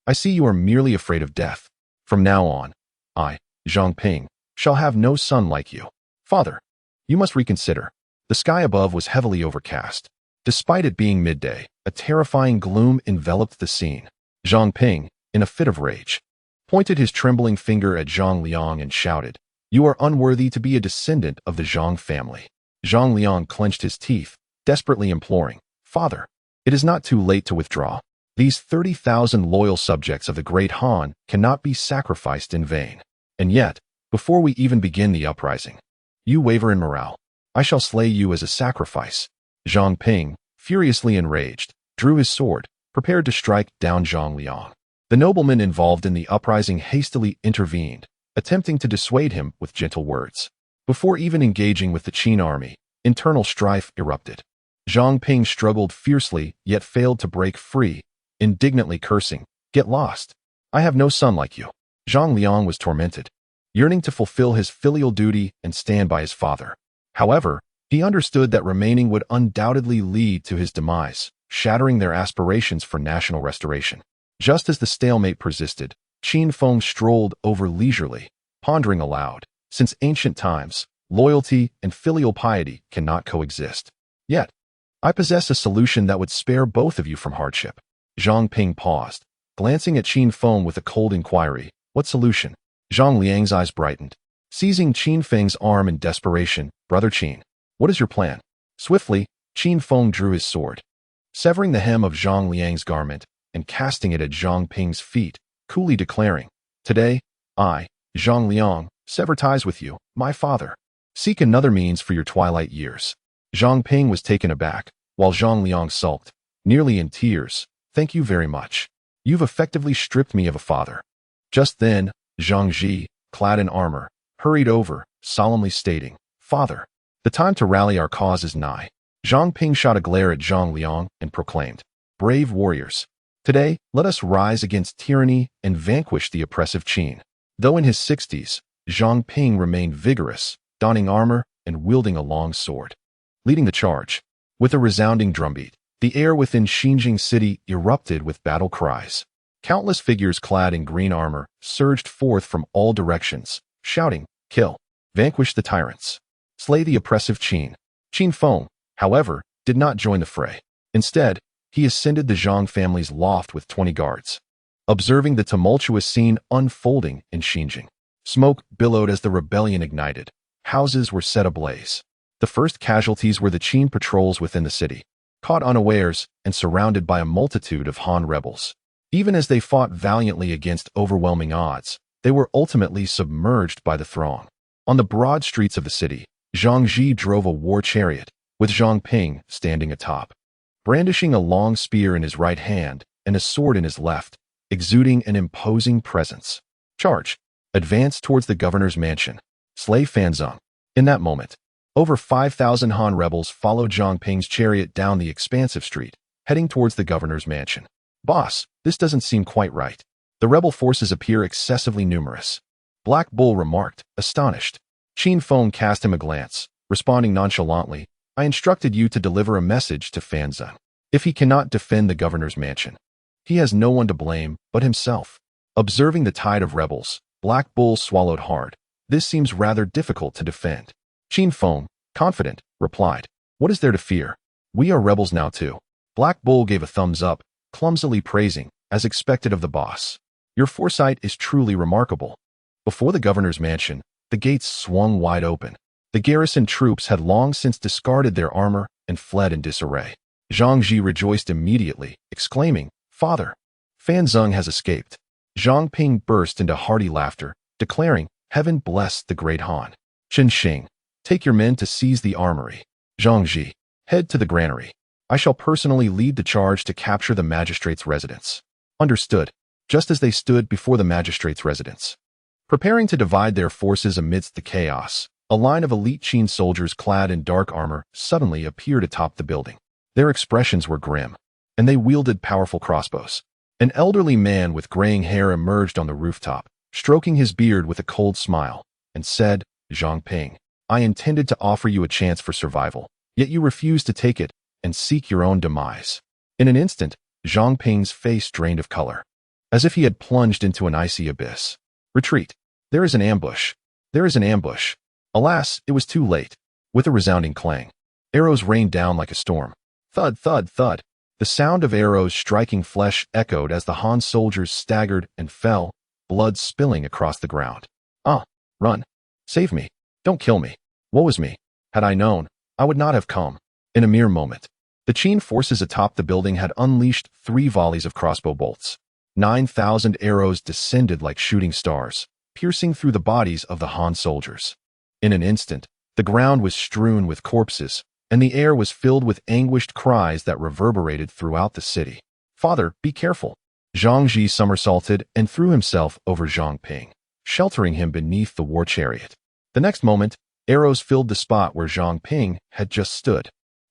I see you are merely afraid of death. From now on, I, Zhang Ping, shall have no son like you. Father, you must reconsider. The sky above was heavily overcast. Despite it being midday, a terrifying gloom enveloped the scene. Zhang Ping, in a fit of rage, pointed his trembling finger at Zhang Liang and shouted, "You are unworthy to be a descendant of the Zhang family." Zhang Liang clenched his teeth, desperately imploring, "Father, it is not too late to withdraw. These 30,000 loyal subjects of the great Han cannot be sacrificed in vain. And yet, before we even begin the uprising, you waver in morale. I shall slay you as a sacrifice." Zhang Ping, furiously enraged, drew his sword, prepared to strike down Zhang Liang. The nobleman involved in the uprising hastily intervened, attempting to dissuade him with gentle words. Before even engaging with the Qin army, internal strife erupted. Zhang Ping struggled fiercely yet failed to break free, indignantly cursing, "Get lost. I have no son like you." Zhang Liang was tormented, yearning to fulfill his filial duty and stand by his father. However, he understood that remaining would undoubtedly lead to his demise, shattering their aspirations for national restoration. Just as the stalemate persisted, Qin Feng strolled over leisurely, pondering aloud, since ancient times, loyalty and filial piety cannot coexist. Yet, I possess a solution that would spare both of you from hardship. Zhang Ping paused, glancing at Qin Feng with a cold inquiry. What solution? Zhang Liang's eyes brightened. Seizing Qin Feng's arm in desperation, "Brother Qin, what is your plan?" Swiftly, Qin Feng drew his sword, severing the hem of Zhang Liang's garment and casting it at Zhang Ping's feet, coolly declaring, "Today, I, Zhang Liang, sever ties with you, my father. Seek another means for your twilight years." Zhang Ping was taken aback, while Zhang Liang sulked, nearly in tears. "Thank you very much. You've effectively stripped me of a father." Just then, Zhang Ji, clad in armor, hurried over, solemnly stating, "Father, the time to rally our cause is nigh." Zhang Ping shot a glare at Zhang Liang and proclaimed, "Brave warriors, today let us rise against tyranny and vanquish the oppressive Qin." Though in his 60s, Zhang Ping remained vigorous, donning armor and wielding a long sword. Leading the charge, with a resounding drumbeat, the air within Xinjiang city erupted with battle cries. Countless figures clad in green armor surged forth from all directions, shouting, "Kill! Vanquish the tyrants! Slay the oppressive Qin!" Qin Feng, however, did not join the fray. Instead, he ascended the Zhang family's loft with 20 guards. Observing the tumultuous scene unfolding in Xinjiang, smoke billowed as the rebellion ignited. Houses were set ablaze. The first casualties were the Qin patrols within the city, caught unawares and surrounded by a multitude of Han rebels. Even as they fought valiantly against overwhelming odds, they were ultimately submerged by the throng. On the broad streets of the city, Zhang Ji drove a war chariot, with Zhang Ping standing atop, brandishing a long spear in his right hand and a sword in his left, exuding an imposing presence. Charge! Advance towards the governor's mansion. Slay Fanzeng. In that moment, over 5,000 Han rebels followed Zhang Ping's chariot down the expansive street, heading towards the governor's mansion. Boss, this doesn't seem quite right. The rebel forces appear excessively numerous. Black Bull remarked, astonished. Qin Feng cast him a glance, responding nonchalantly, I instructed you to deliver a message to Fanzeng. If he cannot defend the governor's mansion, he has no one to blame but himself. Observing the tide of rebels, Black Bull swallowed hard. This seems rather difficult to defend. Qin Feng, confident, replied, what is there to fear? We are rebels now too. Black Bull gave a thumbs up, clumsily praising, as expected of the boss. Your foresight is truly remarkable. Before the governor's mansion, the gates swung wide open. The garrison troops had long since discarded their armor and fled in disarray. Zhang Ji rejoiced immediately, exclaiming, Father, Fanzeng has escaped. Zhang Ping burst into hearty laughter, declaring, Heaven bless the great Han. Chen Xing, take your men to seize the armory. Zhang Ji, head to the granary. I shall personally lead the charge to capture the magistrate's residence. Understood. Just as they stood before the magistrate's residence, preparing to divide their forces amidst the chaos, a line of elite Qin soldiers clad in dark armor suddenly appeared atop the building. Their expressions were grim, and they wielded powerful crossbows. An elderly man with graying hair emerged on the rooftop, stroking his beard with a cold smile, and said, Zhang Ping, I intended to offer you a chance for survival, yet you refused to take it and seek your own demise. In an instant, Zhang Ping's face drained of color, as if he had plunged into an icy abyss. Retreat. There is an ambush. There is an ambush. Alas, it was too late. With a resounding clang, arrows rained down like a storm. Thud, thud, thud. The sound of arrows striking flesh echoed as the Han soldiers staggered and fell, blood spilling across the ground. Run. Save me. Don't kill me. Woe is me. Had I known, I would not have come. In a mere moment, the Qin forces atop the building had unleashed 3 volleys of crossbow bolts. 9,000 arrows descended like shooting stars, piercing through the bodies of the Han soldiers. In an instant, the ground was strewn with corpses, and the air was filled with anguished cries that reverberated throughout the city. Father, be careful. Zhang Ji somersaulted and threw himself over Zhang Ping, sheltering him beneath the war chariot. The next moment, arrows filled the spot where Zhang Ping had just stood.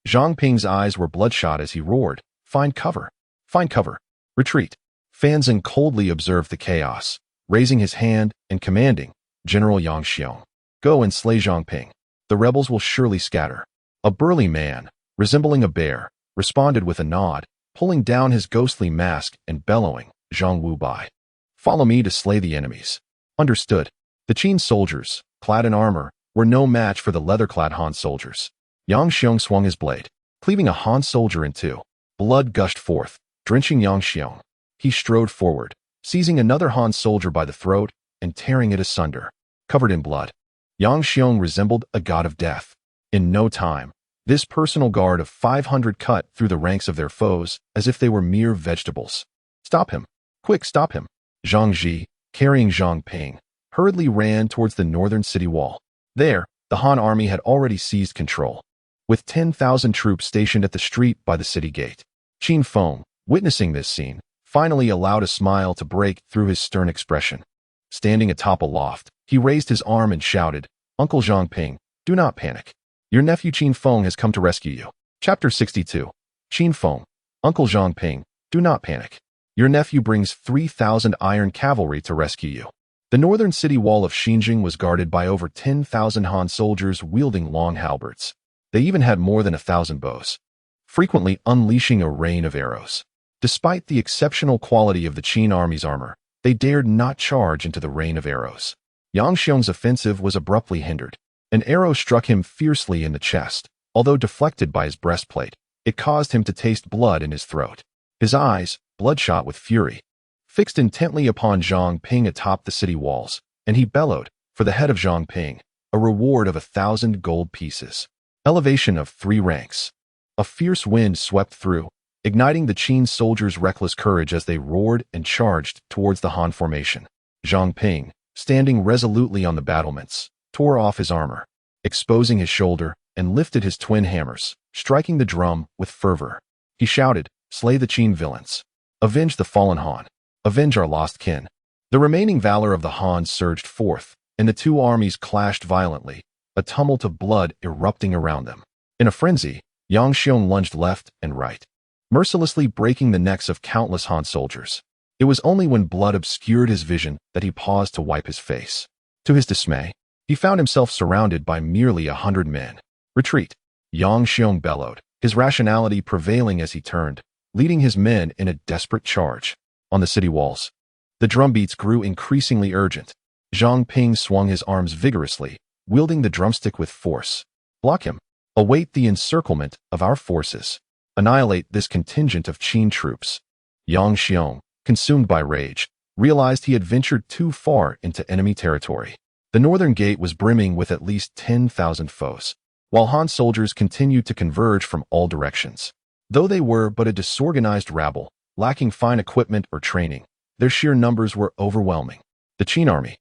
Zhang Ping's eyes were bloodshot as he roared, Find cover! Find cover! Retreat! Fanzeng coldly observed the chaos, raising his hand and commanding, General Yang Xiong, go and slay Zhang Ping. The rebels will surely scatter. A burly man, resembling a bear, responded with a nod, pulling down his ghostly mask and bellowing, Zhang Wu Bai. Follow me to slay the enemies. Understood. The Qin soldiers, clad in armor, were no match for the leather-clad Han soldiers. Yang Xiong swung his blade, cleaving a Han soldier in two. Blood gushed forth, drenching Yang Xiong. He strode forward, seizing another Han soldier by the throat and tearing it asunder. Covered in blood, Yang Xiong resembled a god of death. In no time, this personal guard of 500 cut through the ranks of their foes as if they were mere vegetables. Stop him! Quick, stop him! Zhang Ji, carrying Zhang Ping, hurriedly ran towards the northern city wall. There, the Han army had already seized control, with 10,000 troops stationed at the street by the city gate. Qin Feng, witnessing this scene, finally allowed a smile to break through his stern expression. Standing atop a loft, he raised his arm and shouted, Uncle Zhang Ping, do not panic. Your nephew Qin Feng has come to rescue you. Chapter 62. Qin Feng, Uncle Zhang Ping, do not panic. Your nephew brings 3,000 iron cavalry to rescue you. The northern city wall of Xinjiang was guarded by over 10,000 Han soldiers wielding long halberds. They even had more than 1,000 bows, frequently unleashing a rain of arrows. Despite the exceptional quality of the Qin army's armor, they dared not charge into the rain of arrows. Yang Xiong's offensive was abruptly hindered. An arrow struck him fiercely in the chest. Although deflected by his breastplate, it caused him to taste blood in his throat. His eyes, bloodshot with fury, fixed intently upon Zhang Ping atop the city walls, and he bellowed, for the head of Zhang Ping, a reward of 1,000 gold pieces. Elevation of 3 ranks. A fierce wind swept through, igniting the Qin soldiers' reckless courage as they roared and charged towards the Han formation. Zhang Ping, standing resolutely on the battlements, tore off his armor, exposing his shoulder, and lifted his twin hammers, striking the drum with fervor. He shouted, "Slay the Qin villains! Avenge the fallen Han! Avenge our lost kin!" The remaining valor of the Han surged forth, and the two armies clashed violently, a tumult of blood erupting around them. In a frenzy, Yang Xiong lunged left and right, mercilessly breaking the necks of countless Han soldiers. It was only when blood obscured his vision that he paused to wipe his face. To his dismay, he found himself surrounded by merely 100 men. "Retreat!" Yang Xiong bellowed, his rationality prevailing as he turned, leading his men in a desperate charge. On the city walls, the drumbeats grew increasingly urgent. Zhang Ping swung his arms vigorously, wielding the drumstick with force. "Block him! Await the encirclement of our forces. Annihilate this contingent of Qin troops." Yang Xiong, consumed by rage, realized he had ventured too far into enemy territory. The northern gate was brimming with at least 10,000 foes, while Han soldiers continued to converge from all directions. Though they were but a disorganized rabble, lacking fine equipment or training, their sheer numbers were overwhelming. The Qin army,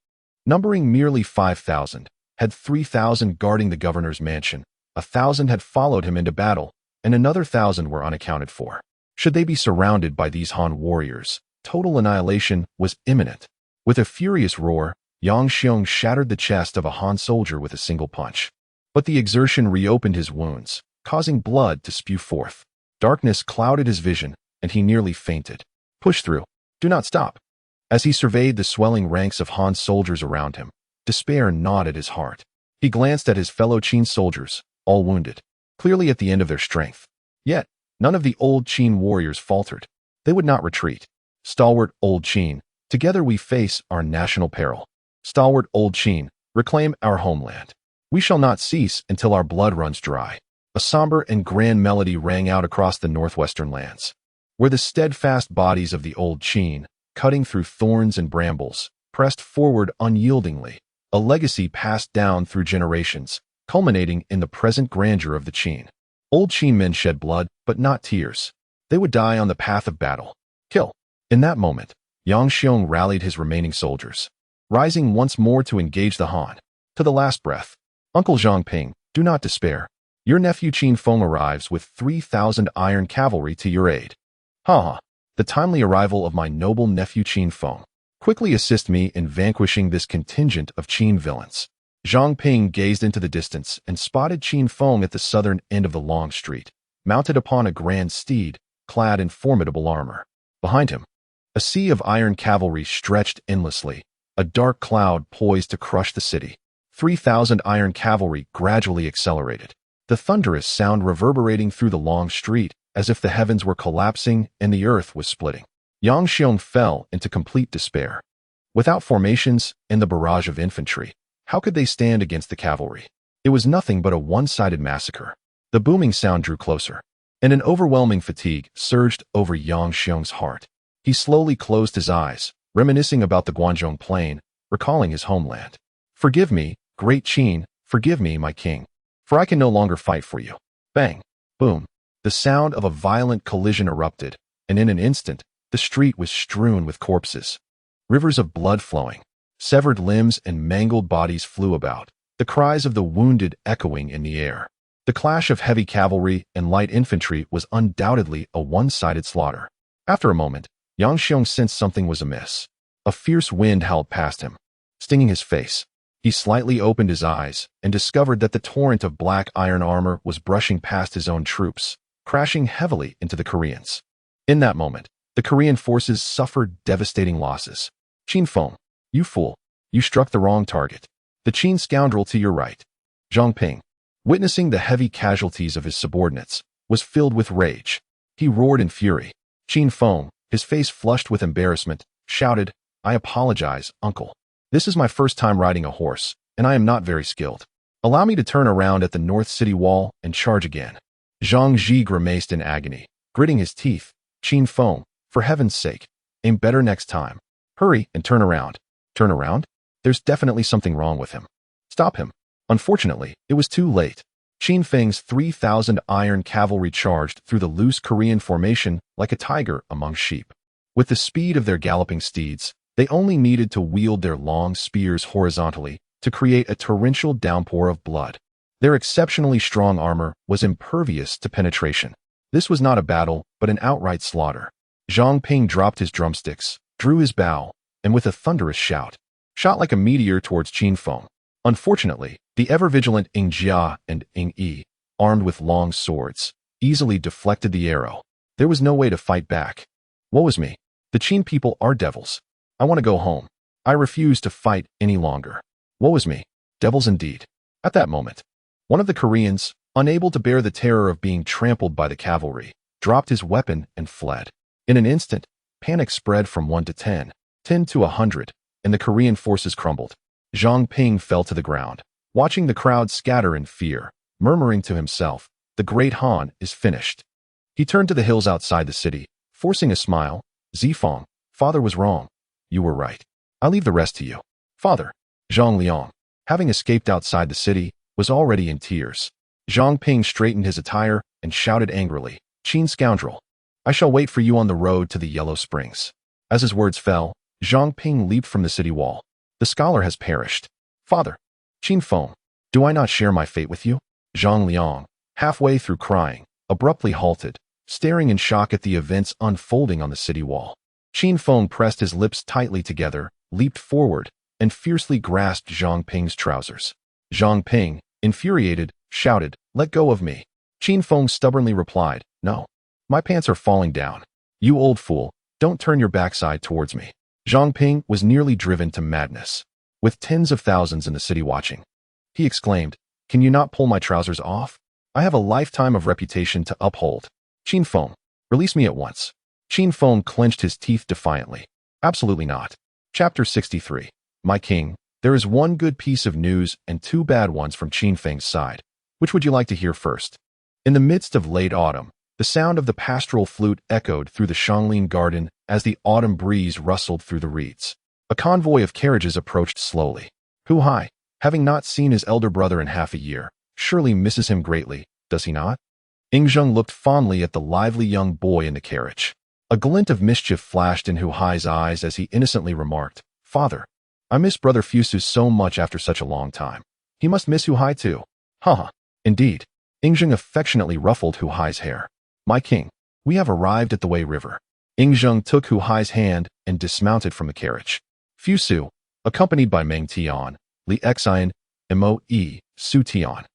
numbering merely 5,000, had 3,000 guarding the governor's mansion, 1,000 had followed him into battle, and another 1,000 were unaccounted for. Should they be surrounded by these Han warriors, total annihilation was imminent. With a furious roar, Yang Xiong shattered the chest of a Han soldier with a single punch. But the exertion reopened his wounds, causing blood to spew forth. Darkness clouded his vision, and he nearly fainted. "Push through. Do not stop." As he surveyed the swelling ranks of Han soldiers around him, despair gnawed at his heart. He glanced at his fellow Qin soldiers, all wounded, clearly at the end of their strength. Yet, none of the old Qin warriors faltered. They would not retreat. "Stalwart old Qin, together we face our national peril. Stalwart old Qin, reclaim our homeland. We shall not cease until our blood runs dry." A somber and grand melody rang out across the northwestern lands, where the steadfast bodies of the old Qin, cutting through thorns and brambles, pressed forward unyieldingly, a legacy passed down through generations, culminating in the present grandeur of the Qin. Old Qin men shed blood, but not tears. They would die on the path of battle. Kill. In that moment, Yang Xiong rallied his remaining soldiers, rising once more to engage the Han. To the last breath, "Uncle Zhang Ping, do not despair. Your nephew Qin Feng arrives with 3,000 iron cavalry to your aid." "Ha ha! The timely arrival of my noble nephew Qin Feng. Quickly assist me in vanquishing this contingent of Qin villains." Zhang Ping gazed into the distance and spotted Qin Feng at the southern end of the long street, mounted upon a grand steed, clad in formidable armor. Behind him, a sea of iron cavalry stretched endlessly, a dark cloud poised to crush the city. 3,000 iron cavalry gradually accelerated, the thunderous sound reverberating through the long street as if the heavens were collapsing and the earth was splitting. Yang Xiong fell into complete despair. Without formations and the barrage of infantry, how could they stand against the cavalry? It was nothing but a one-sided massacre. The booming sound drew closer, and an overwhelming fatigue surged over Yang Xiong's heart. He slowly closed his eyes, reminiscing about the Guanzhong plain, recalling his homeland. "Forgive me, great Qin, forgive me, my king, for I can no longer fight for you." Bang! Boom! The sound of a violent collision erupted, and in an instant, the street was strewn with corpses. Rivers of blood flowing, severed limbs and mangled bodies flew about, the cries of the wounded echoing in the air. The clash of heavy cavalry and light infantry was undoubtedly a one-sided slaughter. After a moment, Yang Xiong sensed something was amiss. A fierce wind howled past him, stinging his face. He slightly opened his eyes and discovered that the torrent of black iron armor was brushing past his own troops, crashing heavily into the Koreans. In that moment, the Korean forces suffered devastating losses. "Qin Feng, you fool, you struck the wrong target." The Qin scoundrel to your right, Zhang Ping, witnessing the heavy casualties of his subordinates, was filled with rage. He roared in fury. Qin Feng, his face flushed with embarrassment, shouted, "I apologize, uncle. This is my first time riding a horse, and I am not very skilled. Allow me to turn around at the north city wall and charge again." Zhang Ji grimaced in agony, gritting his teeth. "Qin Feng, for heaven's sake, aim better next time. Hurry and turn around." "Turn around? There's definitely something wrong with him. Stop him." Unfortunately, it was too late. Qin Feng's 3,000 iron cavalry charged through the loose Korean formation like a tiger among sheep. With the speed of their galloping steeds, they only needed to wield their long spears horizontally to create a torrential downpour of blood. Their exceptionally strong armor was impervious to penetration. This was not a battle, but an outright slaughter. Zhang Ping dropped his drumsticks, drew his bow, and with a thunderous shout, shot like a meteor towards Qin Feng. Unfortunately, the ever-vigilant Ying Jia and Ying Yi, armed with long swords, easily deflected the arrow. There was no way to fight back. Woe is me. The Qin people are devils. I want to go home. I refuse to fight any longer. Woe is me. Devils indeed. At that moment, one of the Koreans, unable to bear the terror of being trampled by the cavalry, dropped his weapon and fled. In an instant, panic spread from 1 to 10, 10 to 100, and the Korean forces crumbled. Zhang Ping fell to the ground, watching the crowd scatter in fear, murmuring to himself, "The great Han is finished." He turned to the hills outside the city, forcing a smile. "Zifeng, father was wrong. You were right. I leave the rest to you." Father. Zhang Liang, having escaped outside the city, was already in tears. Zhang Ping straightened his attire and shouted angrily, "Qin scoundrel! I shall wait for you on the road to the Yellow Springs." As his words fell, Zhang Ping leaped from the city wall. "The scholar has perished. Father! Qin Feng, do I not share my fate with you?" Zhang Liang, halfway through crying, abruptly halted, staring in shock at the events unfolding on the city wall. Qin Feng pressed his lips tightly together, leaped forward, and fiercely grasped Zhang Ping's trousers. Zhang Ping, infuriated, shouted, "Let go of me." Qin Feng stubbornly replied, "No. My pants are falling down. You old fool, don't turn your backside towards me." Zhang Ping was nearly driven to madness. With tens of thousands in the city watching, he exclaimed, "Can you not pull my trousers off? I have a lifetime of reputation to uphold. Qin Feng, release me at once." Qin Feng clenched his teeth defiantly. "Absolutely not." Chapter 63. My king, there is one good piece of news and two bad ones from Qin Feng's side. Which would you like to hear first? In the midst of late autumn, the sound of the pastoral flute echoed through the Shanglin garden as the autumn breeze rustled through the reeds. A convoy of carriages approached slowly. Hu Hai, having not seen his elder brother in half a year, surely misses him greatly, does he not? Ying Zheng looked fondly at the lively young boy in the carriage. A glint of mischief flashed in Hu Hai's eyes as he innocently remarked, "Father, I miss brother Fusu so much after such a long time. He must miss Hu Hai too." "Haha, indeed." Ying Zheng affectionately ruffled Hu Hai's hair. "My king, we have arrived at the Wei River." Ying Zheng took Hu Hai's hand and dismounted from the carriage. Fusu, accompanied by Meng Tian, Li Xian, Mo Yi, Su Tian,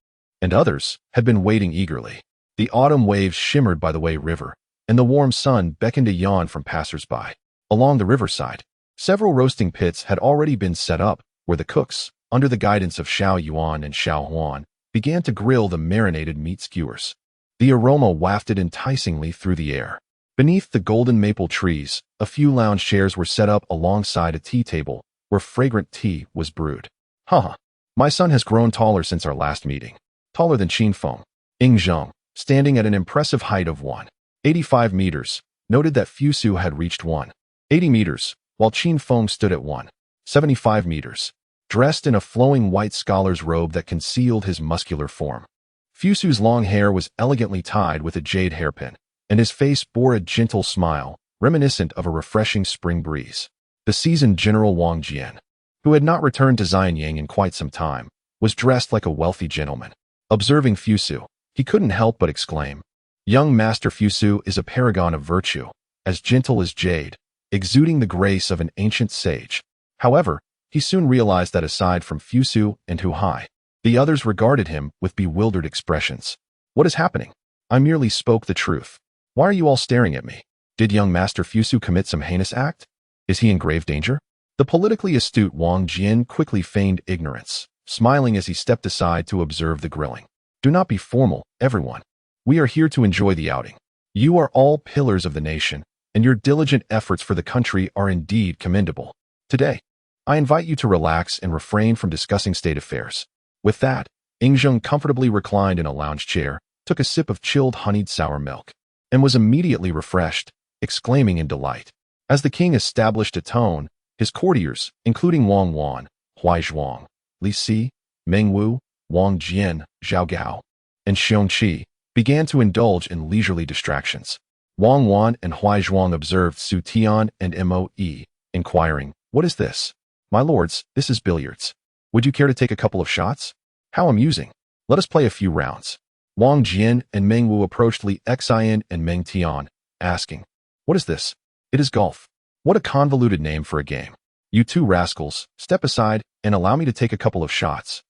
and others, had been waiting eagerly. The autumn waves shimmered by the Wei River, and the warm sun beckoned a yawn from passers-by. Along the riverside, several roasting pits had already been set up, where the cooks, under the guidance of Xiao Yuan and Xiao Huan, began to grill the marinated meat skewers. The aroma wafted enticingly through the air. Beneath the golden maple trees, a few lounge chairs were set up alongside a tea table, where fragrant tea was brewed. "Haha, my son has grown taller since our last meeting. Taller than Qin Feng." Ying Zheng, standing at an impressive height of 185 meters, noted that Fusu had reached 180 meters, while Qin Feng stood at 175 meters, dressed in a flowing white scholar's robe that concealed his muscular form. Fusu's long hair was elegantly tied with a jade hairpin, and his face bore a gentle smile, reminiscent of a refreshing spring breeze. The seasoned General Wang Jian, who had not returned to Xianyang in quite some time, was dressed like a wealthy gentleman. Observing Fusu, he couldn't help but exclaim, "Young Master Fusu is a paragon of virtue, as gentle as jade, exuding the grace of an ancient sage." However, he soon realized that aside from Fusu and Hu Hai, the others regarded him with bewildered expressions. "What is happening? I merely spoke the truth. Why are you all staring at me? Did young Master Fusu commit some heinous act? Is he in grave danger?" The politically astute Wang Jian quickly feigned ignorance, smiling as he stepped aside to observe the grilling. "Do not be formal, everyone. We are here to enjoy the outing. You are all pillars of the nation, and your diligent efforts for the country are indeed commendable. Today, I invite you to relax and refrain from discussing state affairs." With that, Ying Zheng comfortably reclined in a lounge chair, took a sip of chilled honeyed sour milk, and was immediately refreshed, exclaiming in delight. As the king established a tone, his courtiers, including Wang Wan, Huai Zhuang, Li Si, Meng Wu, Wang Jian, Zhao Gao, and Xiong Qi, began to indulge in leisurely distractions. Wang Wan and Huai Zhuang observed Su Tian and Mo Yi, inquiring, "What is this?" "My lords, this is billiards. Would you care to take a couple of shots?" "How amusing." Let us play a few rounds. Wang Jian and Meng Wu approached Li Xian and Meng Tian, asking, "What is this?" "It is golf." "What a convoluted name for a game. You two rascals, step aside and allow me to take a couple of shots."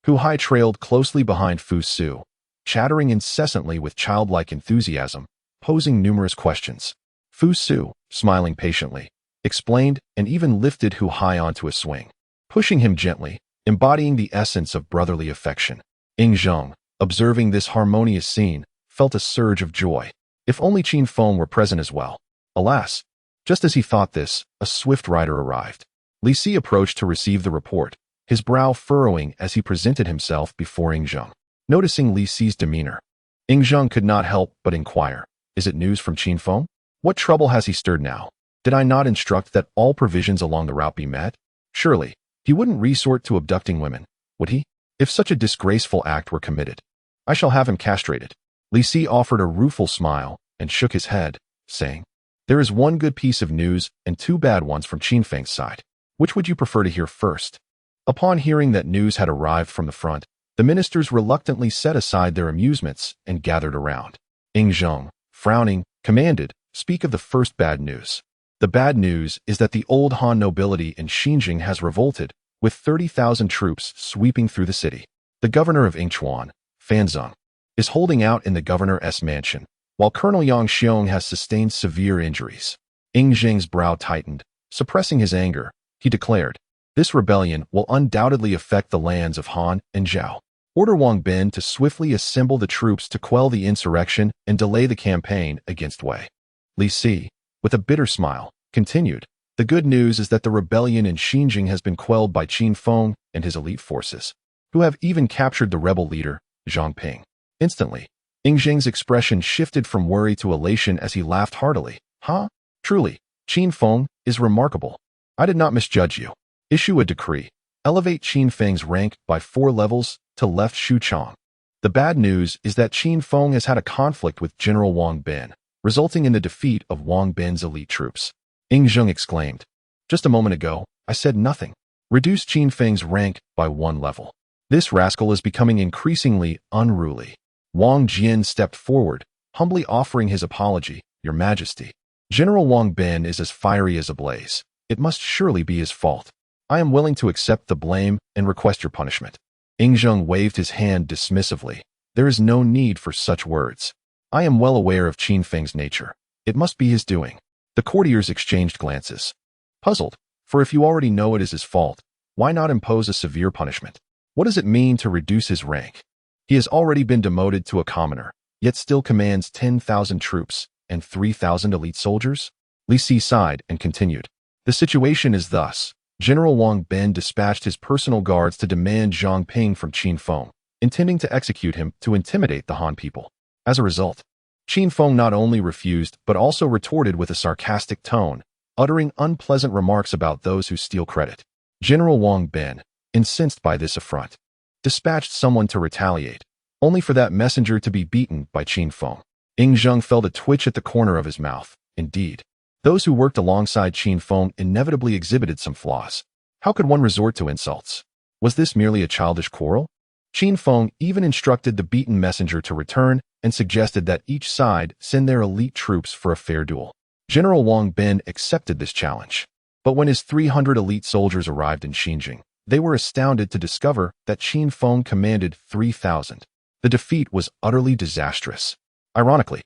Hu Hai trailed closely behind Fu Su, chattering incessantly with childlike enthusiasm, posing numerous questions. Fu Su, smiling patiently, explained and even lifted Hu Hai onto a swing, pushing him gently, embodying the essence of brotherly affection. Ying Zheng, observing this harmonious scene, felt a surge of joy. If only Qin Feng were present as well. Alas, just as he thought this, a swift rider arrived. Li Si approached to receive the report, his brow furrowing as he presented himself before Ying Zheng. Noticing Li Si's demeanor, Ying Zheng could not help but inquire, "Is it news from Qin Feng? What trouble has he stirred now? Did I not instruct that all provisions along the route be met? Surely, he wouldn't resort to abducting women, would he? If such a disgraceful act were committed, I shall have him castrated." Li Si offered a rueful smile and shook his head, saying, "There is one good piece of news and two bad ones from Qin Feng's side. Which would you prefer to hear first?" Upon hearing that news had arrived from the front, the ministers reluctantly set aside their amusements and gathered around. Ying Zheng, frowning, commanded, "Speak of the first bad news." "The bad news is that the old Han nobility in Xinjiang has revolted, with 30,000 troops sweeping through the city. The governor of Yingchuan, Fan Zeng, is holding out in the governor's mansion, while Colonel Yang Xiong has sustained severe injuries." Ying Zheng's brow tightened. Suppressing his anger, he declared, "This rebellion will undoubtedly affect the lands of Han and Zhao. Order Wang Bin to swiftly assemble the troops to quell the insurrection and delay the campaign against Wei." Li Si, with a bitter smile, continued, "The good news is that the rebellion in Xinjiang has been quelled by Qin Feng and his elite forces, who have even captured the rebel leader, Zhang Ping." Instantly, Ying Zheng's expression shifted from worry to elation as he laughed heartily. "Huh? Truly, Qin Feng is remarkable. I did not misjudge you. Issue a decree. Elevate Qin Feng's rank by 4 levels to Left Shuchang." The bad news is that Qin Feng has had a conflict with General Wang Bin, resulting in the defeat of Wang Bin's elite troops. Ying Zheng exclaimed, "Just a moment ago, I said nothing. Reduce Qin Feng's rank by 1 level. This rascal is becoming increasingly unruly." Wang Jian stepped forward, humbly offering his apology. "Your Majesty, General Wang Bin is as fiery as a blaze. It must surely be his fault. I am willing to accept the blame and request your punishment." Ying Zheng waved his hand dismissively. "There is no need for such words. I am well aware of Qin Feng's nature. It must be his doing." The courtiers exchanged glances, puzzled, for if you already know it is his fault, why not impose a severe punishment? What does it mean to reduce his rank? He has already been demoted to a commoner, yet still commands 10,000 troops and 3,000 elite soldiers? Li Si sighed and continued, "The situation is thus. General Wang Bin dispatched his personal guards to demand Zhang Ping from Qin Feng, intending to execute him to intimidate the Han people. As a result, Qin Feng not only refused but also retorted with a sarcastic tone, uttering unpleasant remarks about those who steal credit. General Wang Bin, incensed by this affront, dispatched someone to retaliate, only for that messenger to be beaten by Qin Feng." Ying Zheng felt a twitch at the corner of his mouth. Indeed, those who worked alongside Qin Feng inevitably exhibited some flaws. How could one resort to insults? Was this merely a childish quarrel? Qin Feng even instructed the beaten messenger to return and suggested that each side send their elite troops for a fair duel. General Wang Bin accepted this challenge. But when his 300 elite soldiers arrived in Xinjiang, they were astounded to discover that Qin Feng commanded 3,000. The defeat was utterly disastrous. Ironically,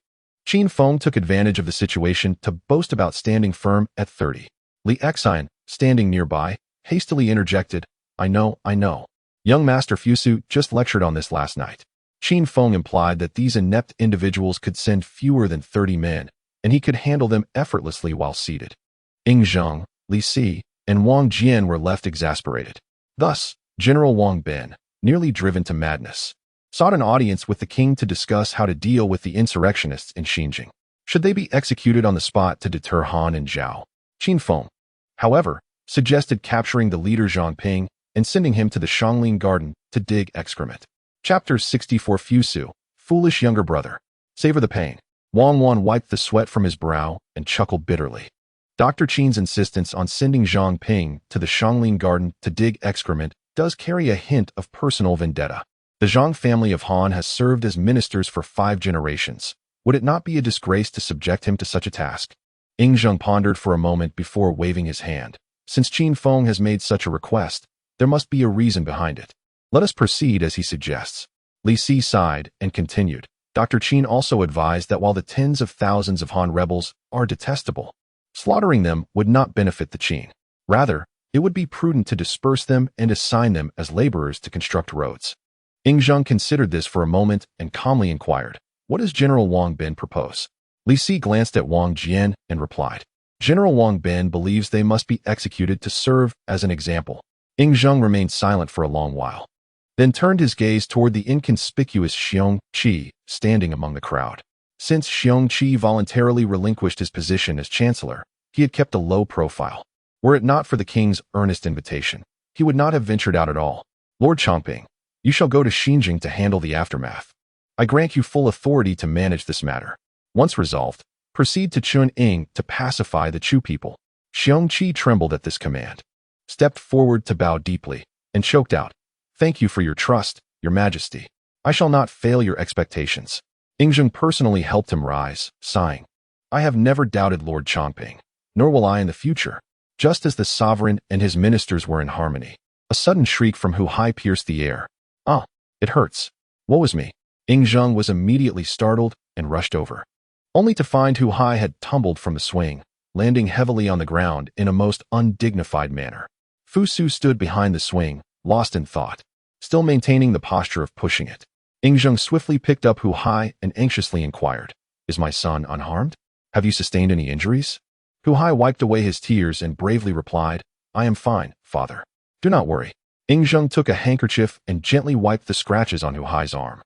Qin Feng took advantage of the situation to boast about standing firm at 30. Li Xian, standing nearby, hastily interjected, I know. Young Master Fusu just lectured on this last night." Qin Feng implied that these inept individuals could send fewer than 30 men, and he could handle them effortlessly while seated. Ying Zheng, Li Si, and Wang Jian were left exasperated. Thus, General Wang Bin, nearly driven to madness, sought an audience with the king to discuss how to deal with the insurrectionists in Xinjiang. Should they be executed on the spot to deter Han and Zhao? Qin Feng, however, suggested capturing the leader Zhang Ping and sending him to the Xiangling Garden to dig excrement. Chapter 64 Fusu, Foolish Younger Brother. Savor the pain. Wang Wan wiped the sweat from his brow and chuckled bitterly. Dr. Qin's insistence on sending Zhang Ping to the Xiangling Garden to dig excrement does carry a hint of personal vendetta. The Zhang family of Han has served as ministers for 5 generations. Would it not be a disgrace to subject him to such a task? Ing Zheng pondered for a moment before waving his hand. Since Qin Feng has made such a request, there must be a reason behind it. Let us proceed as he suggests. Li Si sighed and continued. Dr. Qin also advised that while the tens of thousands of Han rebels are detestable, slaughtering them would not benefit the Qin. Rather, it would be prudent to disperse them and assign them as laborers to construct roads. Ing Zheng considered this for a moment and calmly inquired, "What does General Wang Bin propose?" Li Si glanced at Wang Jian and replied, "General Wang Bin believes they must be executed to serve as an example." Ing Zheng remained silent for a long while, then turned his gaze toward the inconspicuous Xiong Qi standing among the crowd. Since Xiong Qi voluntarily relinquished his position as chancellor, he had kept a low profile. Were it not for the king's earnest invitation, he would not have ventured out at all. "Lord Chongping, you shall go to Xinjing to handle the aftermath. I grant you full authority to manage this matter. Once resolved, proceed to Chunying to pacify the Chu people." Xiong Qi trembled at this command, stepped forward to bow deeply, and choked out, "Thank you for your trust, Your Majesty. I shall not fail your expectations." Ing Zheng personally helped him rise, sighing, "I have never doubted Lord Chongping, nor will I in the future." Just as the sovereign and his ministers were in harmony, a sudden shriek from Hu Hai pierced the air. "Ah, it hurts. Woe is me." Ing Zheng was immediately startled and rushed over, only to find Hu Hai had tumbled from the swing, landing heavily on the ground in a most undignified manner. Fu Su stood behind the swing, lost in thought, still maintaining the posture of pushing it. Ing Zheng swiftly picked up Hu Hai and anxiously inquired, "Is my son unharmed? Have you sustained any injuries?" Hu Hai wiped away his tears and bravely replied, "I am fine, father. Do not worry." Ing Zheng took a handkerchief and gently wiped the scratches on Hu Hai's arm.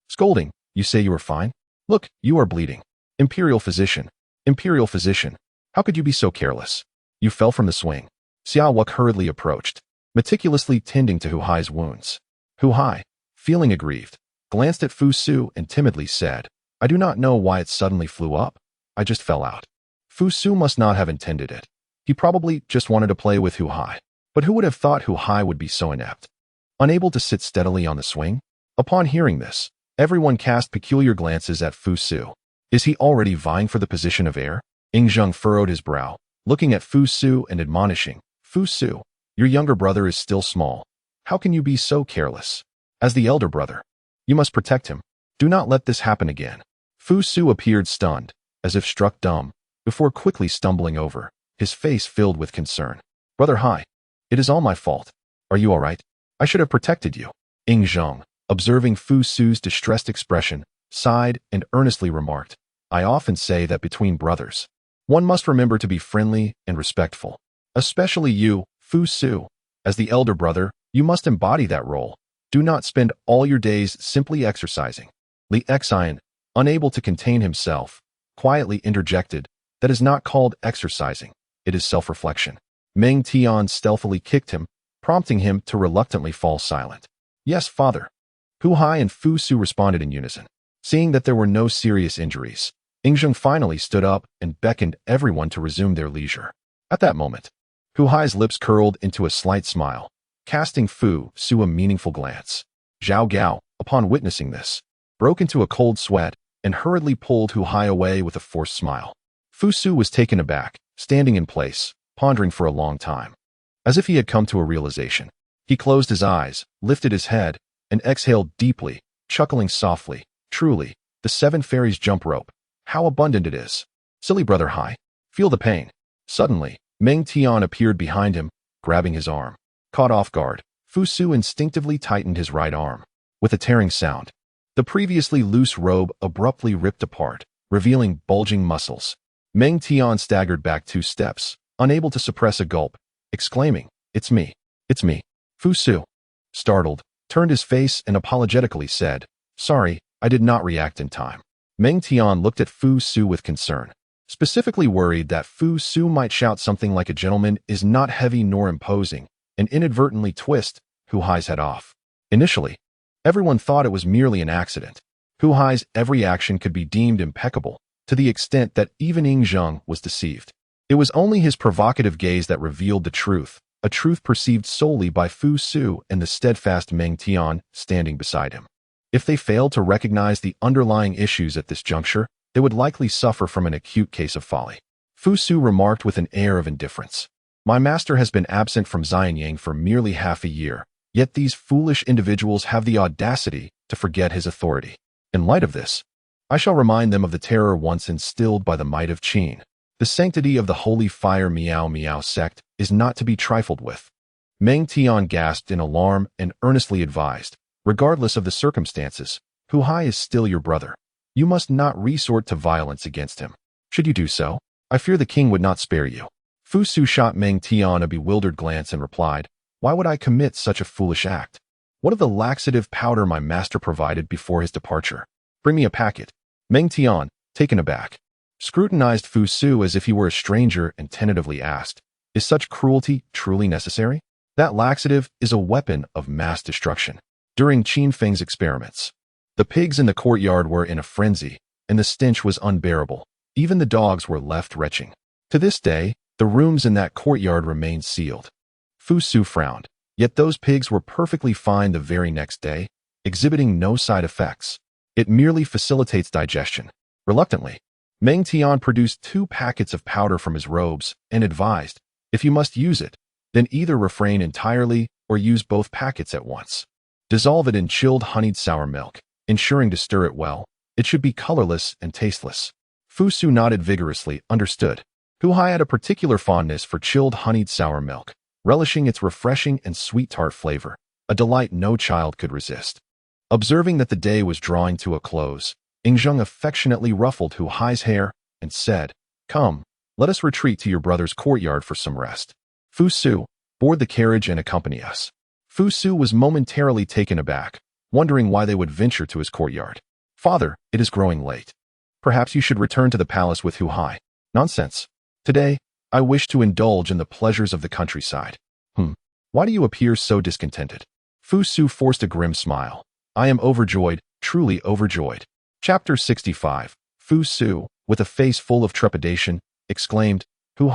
Scolding, "You say you are fine? Look, you are bleeding. Imperial physician, how could you be so careless? You fell from the swing." Xiao Wuk hurriedly approached, meticulously tending to Hu Hai's wounds. Hu Hai, feeling aggrieved, glanced at Fu Su and timidly said, "I do not know why it suddenly flew up. I just fell out." Fu Su must not have intended it. He probably just wanted to play with Hu Hai. But who would have thought Hu Hai would be so inept? Unable to sit steadily on the swing? Upon hearing this, everyone cast peculiar glances at Fu Su. Is he already vying for the position of heir? Ing Zheng furrowed his brow, looking at Fu Su and admonishing, "Fu Su, your younger brother is still small. How can you be so careless? As the elder brother, you must protect him. Do not let this happen again." Fu Su appeared stunned, as if struck dumb, before quickly stumbling over, his face filled with concern. "Brother Hai, it is all my fault. Are you all right? I should have protected you." Ing Zheng, observing Fu Su's distressed expression, sighed and earnestly remarked, "I often say that between brothers, one must remember to be friendly and respectful. Especially you, Fu Su. As the elder brother, you must embody that role. Do not spend all your days simply exercising." Li Xian, unable to contain himself, quietly interjected, "That is not called exercising. It is self-reflection." Meng Tian stealthily kicked him, prompting him to reluctantly fall silent. "Yes, father." Hu Hai and Fu Su responded in unison. Seeing that there were no serious injuries, Ing Zheng finally stood up and beckoned everyone to resume their leisure. At that moment, Hu Hai's lips curled into a slight smile, casting Fu Su a meaningful glance. Zhao Gao, upon witnessing this, broke into a cold sweat and hurriedly pulled Hu Hai away with a forced smile. Fu Su was taken aback, standing in place, pondering for a long time. As if he had come to a realization, he closed his eyes, lifted his head, and exhaled deeply, chuckling softly. "Truly, the 7 fairies jump rope. How abundant it is. Silly brother Hai, feel the pain." Suddenly, Meng Tian appeared behind him, grabbing his arm. Caught off guard, Fu Su instinctively tightened his right arm. With a tearing sound, the previously loose robe abruptly ripped apart, revealing bulging muscles. Meng Tian staggered back 2 steps, unable to suppress a gulp, exclaiming, "It's me. It's me." Fu Su, startled, turned his face and apologetically said, "Sorry, I did not react in time." Meng Tian looked at Fu Su with concern, specifically worried that Fu Su might shout something like a gentleman is not heavy nor imposing, and inadvertently twist Hu Hai's head off. Initially, everyone thought it was merely an accident. Hu Hai's every action could be deemed impeccable, to the extent that even Ing Zheng was deceived. It was only his provocative gaze that revealed the truth, a truth perceived solely by Fu Su and the steadfast Meng Tian standing beside him. If they failed to recognize the underlying issues at this juncture, they would likely suffer from an acute case of folly. Fu Su remarked with an air of indifference. My master has been absent from Xianyang for merely half a year, yet these foolish individuals have the audacity to forget his authority. In light of this, I shall remind them of the terror once instilled by the might of Qin. The sanctity of the holy fire Miao Miao sect is not to be trifled with. Meng Tian gasped in alarm and earnestly advised, regardless of the circumstances, Hu Hai is still your brother. You must not resort to violence against him. Should you do so, I fear the king would not spare you. Fu Su shot Meng Tian a bewildered glance and replied, why would I commit such a foolish act? What of the laxative powder my master provided before his departure? Bring me a packet. Meng Tian, taken aback, scrutinized Fu Su as if he were a stranger and tentatively asked, is such cruelty truly necessary? That laxative is a weapon of mass destruction. During Qin Feng's experiments, the pigs in the courtyard were in a frenzy, and the stench was unbearable. Even the dogs were left retching. To this day, the rooms in that courtyard remain sealed. Fu Su frowned, yet those pigs were perfectly fine the very next day, exhibiting no side effects. It merely facilitates digestion. Reluctantly, Meng Tian produced 2 packets of powder from his robes and advised, if you must use it, then either refrain entirely or use both packets at once. Dissolve it in chilled honeyed sour milk, ensuring to stir it well. It should be colorless and tasteless. Fu Su nodded vigorously, understood. Hu Hai had a particular fondness for chilled honeyed sour milk, relishing its refreshing and sweet tart flavor, a delight no child could resist. Observing that the day was drawing to a close, Yingzheng affectionately ruffled Hu Hai's hair and said, come, let us retreat to your brother's courtyard for some rest. Fu Su, board the carriage and accompany us. Fu Su was momentarily taken aback, wondering why they would venture to his courtyard. Father, it is growing late. Perhaps you should return to the palace with Hu Nonsense. Today, I wish to indulge in the pleasures of the countryside. Why do you appear so discontented? Fu Su forced a grim smile. I am overjoyed, truly overjoyed. Chapter 65. Fu Su, with a face full of trepidation, exclaimed, Hu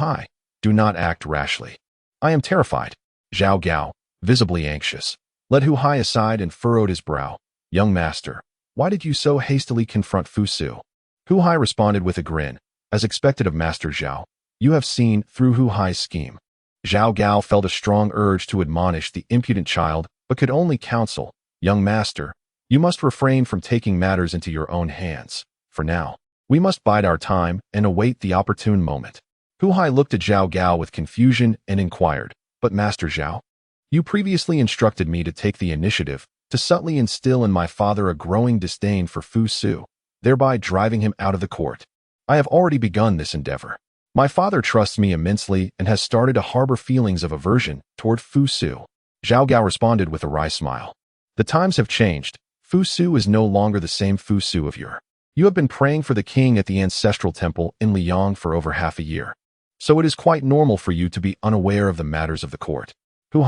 do not act rashly. I am terrified. Zhao Gao, visibly anxious, led Hu aside and furrowed his brow. Young master, why did you so hastily confront Fu Su? Hu responded with a grin, as expected of Master Zhao. You have seen through Hu Hai's scheme. Zhao Gao felt a strong urge to admonish the impudent child, but could only counsel, young master, you must refrain from taking matters into your own hands. For now, we must bide our time and await the opportune moment. Hu looked at Zhao Gao with confusion and inquired, but Master Zhao, you previously instructed me to take the initiative, to subtly instill in my father a growing disdain for Fu Su, thereby driving him out of the court. I have already begun this endeavor. My father trusts me immensely and has started to harbor feelings of aversion toward Fu Su. Zhao Gao responded with a wry smile. The times have changed. Fu Su is no longer the same Fu Su of yore. You have been praying for the king at the ancestral temple in Liang for over half a year. So it is quite normal for you to be unaware of the matters of the court. Hu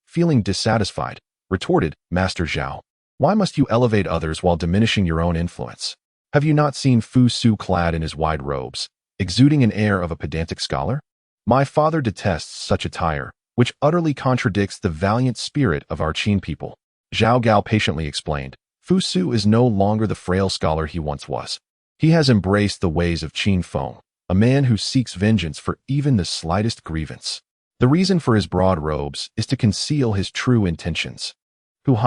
feeling dissatisfied, retorted, Master Zhao, why must you elevate others while diminishing your own influence? Have you not seen Fu Su clad in his wide robes, exuding an air of a pedantic scholar? My father detests such attire, which utterly contradicts the valiant spirit of our Qin people. Zhao Gao patiently explained, Fu Su is no longer the frail scholar he once was. He has embraced the ways of Qin Feng, a man who seeks vengeance for even the slightest grievance. The reason for his broad robes is to conceal his true intentions. Hu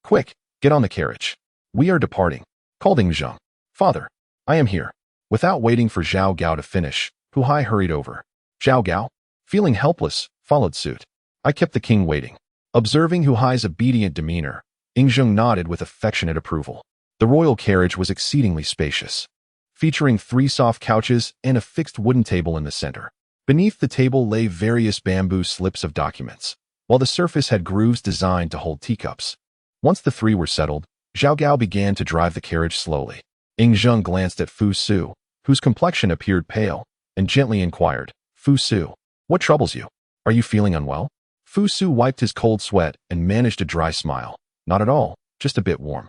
quick, get on the carriage. We are departing, called Yingzheng. Father, I am here. Without waiting for Zhao Gao to finish, Hu hurried over. Zhao Gao, feeling helpless, followed suit. I kept the king waiting. Observing Hu obedient demeanor, Yingzheng nodded with affectionate approval. The royal carriage was exceedingly spacious, featuring 3 soft couches and a fixed wooden table in the center. Beneath the table lay various bamboo slips of documents, while the surface had grooves designed to hold teacups. Once the 3 were settled, Zhao Gao began to drive the carriage slowly. Yingzheng glanced at Fu Su, whose complexion appeared pale, and gently inquired, Fu Su, what troubles you? Are you feeling unwell? Fu Su wiped his cold sweat and managed a dry smile. Not at all, just a bit warm.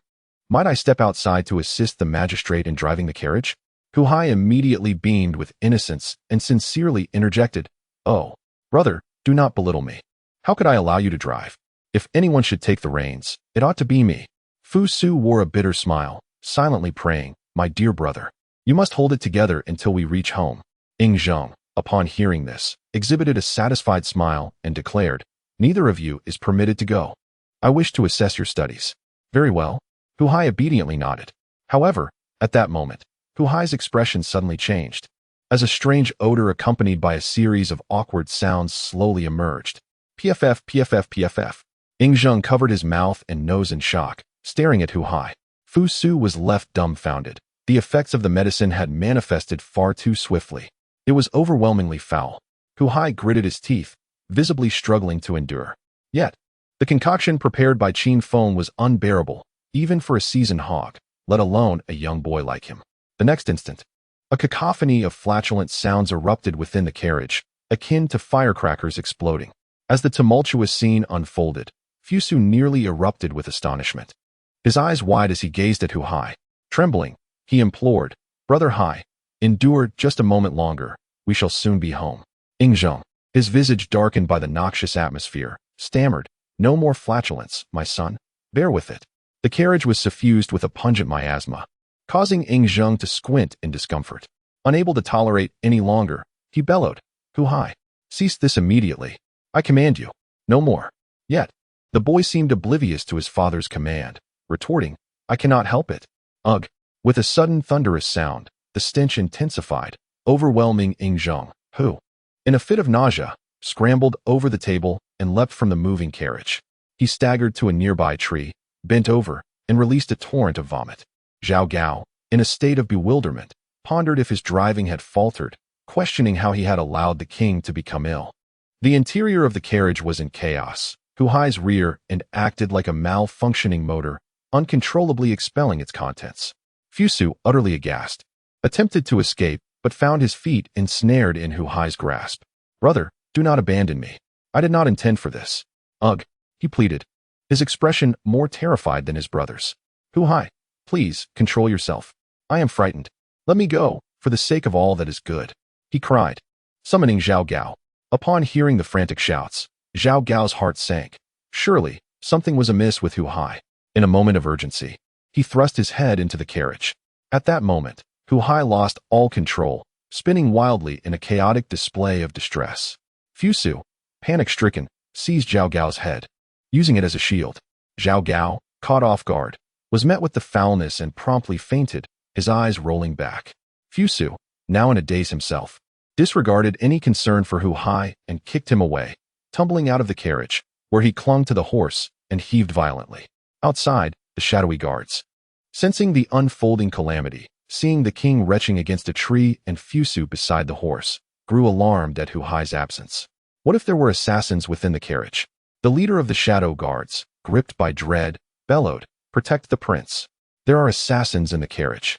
Might I step outside to assist the magistrate in driving the carriage? Hu immediately beamed with innocence and sincerely interjected, Oh, brother, do not belittle me. How could I allow you to drive? If anyone should take the reins, it ought to be me. Fu Su wore a bitter smile, silently praying, my dear brother, you must hold it together until we reach home. Ying Zheng, upon hearing this, exhibited a satisfied smile and declared, neither of you is permitted to go. I wish to assess your studies. Very well. Hu Hai obediently nodded. However, at that moment, Hu Hai's expression suddenly changed, as a strange odor accompanied by a series of awkward sounds slowly emerged. PFF, PFF, PFF. Ying Zheng covered his mouth and nose in shock, staring at Hu Hai. Fu Su was left dumbfounded. The effects of the medicine had manifested far too swiftly. It was overwhelmingly foul. Hu Hai gritted his teeth, visibly struggling to endure. Yet, the concoction prepared by Qin Feng was unbearable, even for a seasoned hog, let alone a young boy like him. The next instant, a cacophony of flatulent sounds erupted within the carriage, akin to firecrackers exploding. As the tumultuous scene unfolded, Fu Su nearly erupted with astonishment. His eyes wide as he gazed at Hu Hai. Trembling, he implored, Brother Hai, endure just a moment longer, we shall soon be home. Ying Zheng, his visage darkened by the noxious atmosphere, stammered, no more flatulence, my son, bear with it. The carriage was suffused with a pungent miasma, causing Ying Zheng to squint in discomfort. Unable to tolerate any longer, he bellowed, Hu Hai, cease this immediately. I command you, no more. Yet, the boy seemed oblivious to his father's command, retorting, I cannot help it. Ugh. With a sudden thunderous sound, the stench intensified, overwhelming Ying Zheng, who, in a fit of nausea, scrambled over the table and leapt from the moving carriage. He staggered to a nearby tree, bent over, and released a torrent of vomit. Zhao Gao, in a state of bewilderment, pondered if his driving had faltered, questioning how he had allowed the king to become ill. The interior of the carriage was in chaos. Hu Hai's rear end acted like a malfunctioning motor, uncontrollably expelling its contents. Fu Su, utterly aghast, attempted to escape, but found his feet ensnared in Hu Hai's grasp. Brother, do not abandon me. I did not intend for this. Ugh, he pleaded, his expression more terrified than his brother's. Hu Hai, please, control yourself. I am frightened. Let me go, for the sake of all that is good, he cried, summoning Zhao Gao. Upon hearing the frantic shouts, Zhao Gao's heart sank. Surely, something was amiss with Hu Hai. In a moment of urgency, he thrust his head into the carriage. At that moment, Hu Hai lost all control, spinning wildly in a chaotic display of distress. Fu Su, panic-stricken, seized Zhao Gao's head, using it as a shield. Zhao Gao, caught off guard, was met with the foulness and promptly fainted, his eyes rolling back. Fu Su, now in a daze himself, disregarded any concern for Hu Hai and kicked him away, tumbling out of the carriage, where he clung to the horse and heaved violently. Outside, the shadowy guards, sensing the unfolding calamity, seeing the king retching against a tree and Fu Su beside the horse, grew alarmed at Hu Hai's absence. What if there were assassins within the carriage? The leader of the shadow guards, gripped by dread, bellowed, protect the prince. There are assassins in the carriage.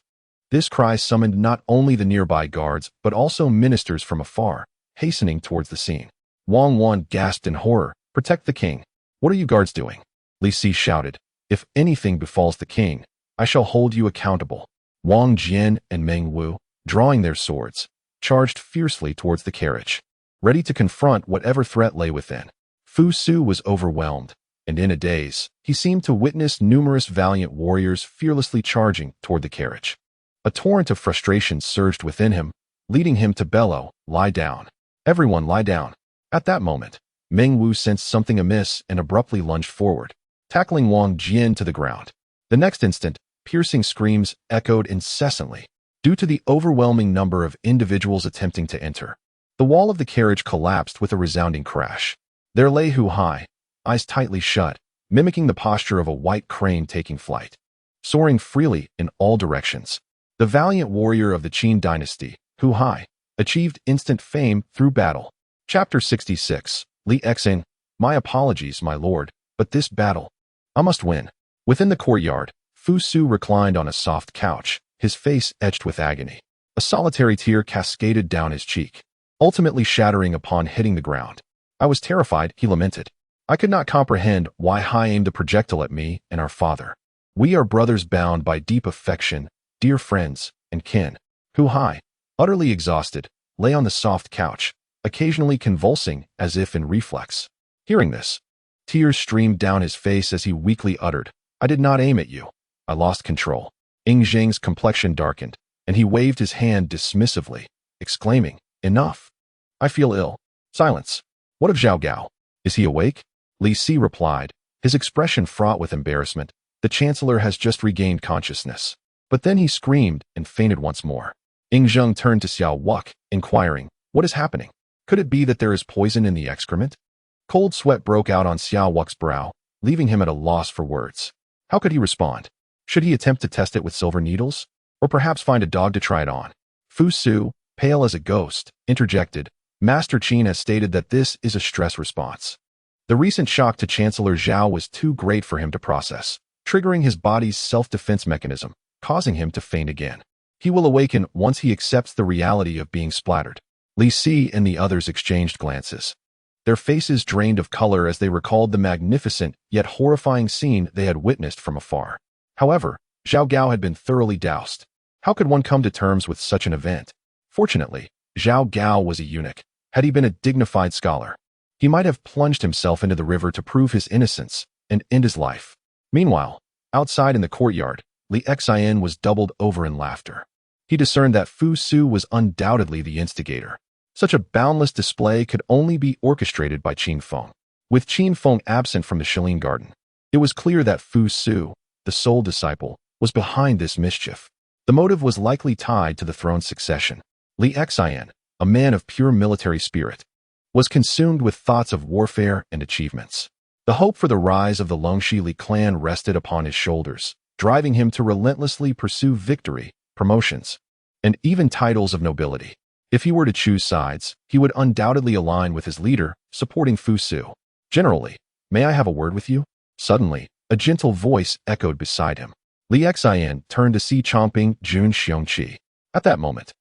This cry summoned not only the nearby guards, but also ministers from afar, hastening towards the scene. Wang Wan gasped in horror, protect the king. What are you guards doing? Li Si shouted, if anything befalls the king, I shall hold you accountable. Wang Jian and Meng Wu, drawing their swords, charged fiercely towards the carriage, ready to confront whatever threat lay within. Fu Su was overwhelmed, and in a daze, he seemed to witness numerous valiant warriors fearlessly charging toward the carriage. A torrent of frustration surged within him, leading him to bellow, lie down. Everyone lie down. At that moment, Meng Wu sensed something amiss and abruptly lunged forward, tackling Wang Jian to the ground. The next instant, piercing screams echoed incessantly, due to the overwhelming number of individuals attempting to enter. The wall of the carriage collapsed with a resounding crash. There lay Hu Hai, eyes tightly shut, mimicking the posture of a white crane taking flight, soaring freely in all directions. The valiant warrior of the Qin Dynasty, Hu Hai, achieved instant fame through battle. Chapter 66, Li Xing, my apologies, my lord, but this battle, I must win. Within the courtyard, Fu Su reclined on a soft couch, his face etched with agony. A solitary tear cascaded down his cheek, ultimately shattering upon hitting the ground. I was terrified, he lamented. I could not comprehend why Hai aimed a projectile at me and our father. We are brothers bound by deep affection, dear friends, and kin. Hu Hai, utterly exhausted, lay on the soft couch, occasionally convulsing as if in reflex. Hearing this, tears streamed down his face as he weakly uttered, "I did not aim at you. I lost control." Jing's complexion darkened, and he waved his hand dismissively, exclaiming, "Enough. I feel ill." Silence. "What of Zhao Gao? Is he awake?" Li Si replied, his expression fraught with embarrassment. "The Chancellor has just regained consciousness." But then he screamed and fainted once more. Zheng turned to Xiao Wuk, inquiring, "What is happening? Could it be that there is poison in the excrement?" Cold sweat broke out on Xiao Wuk's brow, leaving him at a loss for words. How could he respond? Should he attempt to test it with silver needles? Or perhaps find a dog to try it on? Fu Su, pale as a ghost, interjected, "Master Qin has stated that this is a stress response." The recent shock to Chancellor Zhao was too great for him to process, triggering his body's self-defense mechanism, causing him to faint again. He will awaken once he accepts the reality of being splattered. Li Si and the others exchanged glances. Their faces drained of color as they recalled the magnificent yet horrifying scene they had witnessed from afar. However, Zhao Gao had been thoroughly doused. How could one come to terms with such an event? Fortunately, Zhao Gao was a eunuch. Had he been a dignified scholar, he might have plunged himself into the river to prove his innocence and end his life. Meanwhile, outside in the courtyard, Li Xian was doubled over in laughter. He discerned that Fu Su was undoubtedly the instigator. Such a boundless display could only be orchestrated by Qin Feng. With Qin Feng absent from the Shilin Garden, it was clear that Fu Su, the sole disciple, was behind this mischief. The motive was likely tied to the throne's succession. Li Xian, a man of pure military spirit, was consumed with thoughts of warfare and achievements. The hope for the rise of the Longxi Li clan rested upon his shoulders, driving him to relentlessly pursue victory, promotions, and even titles of nobility. If he were to choose sides, he would undoubtedly align with his leader, supporting Fu Su. "General Li, may I have a word with you?" Suddenly, a gentle voice echoed beside him. Li Xian turned to see Chongping Jun Xiongqi. At that moment,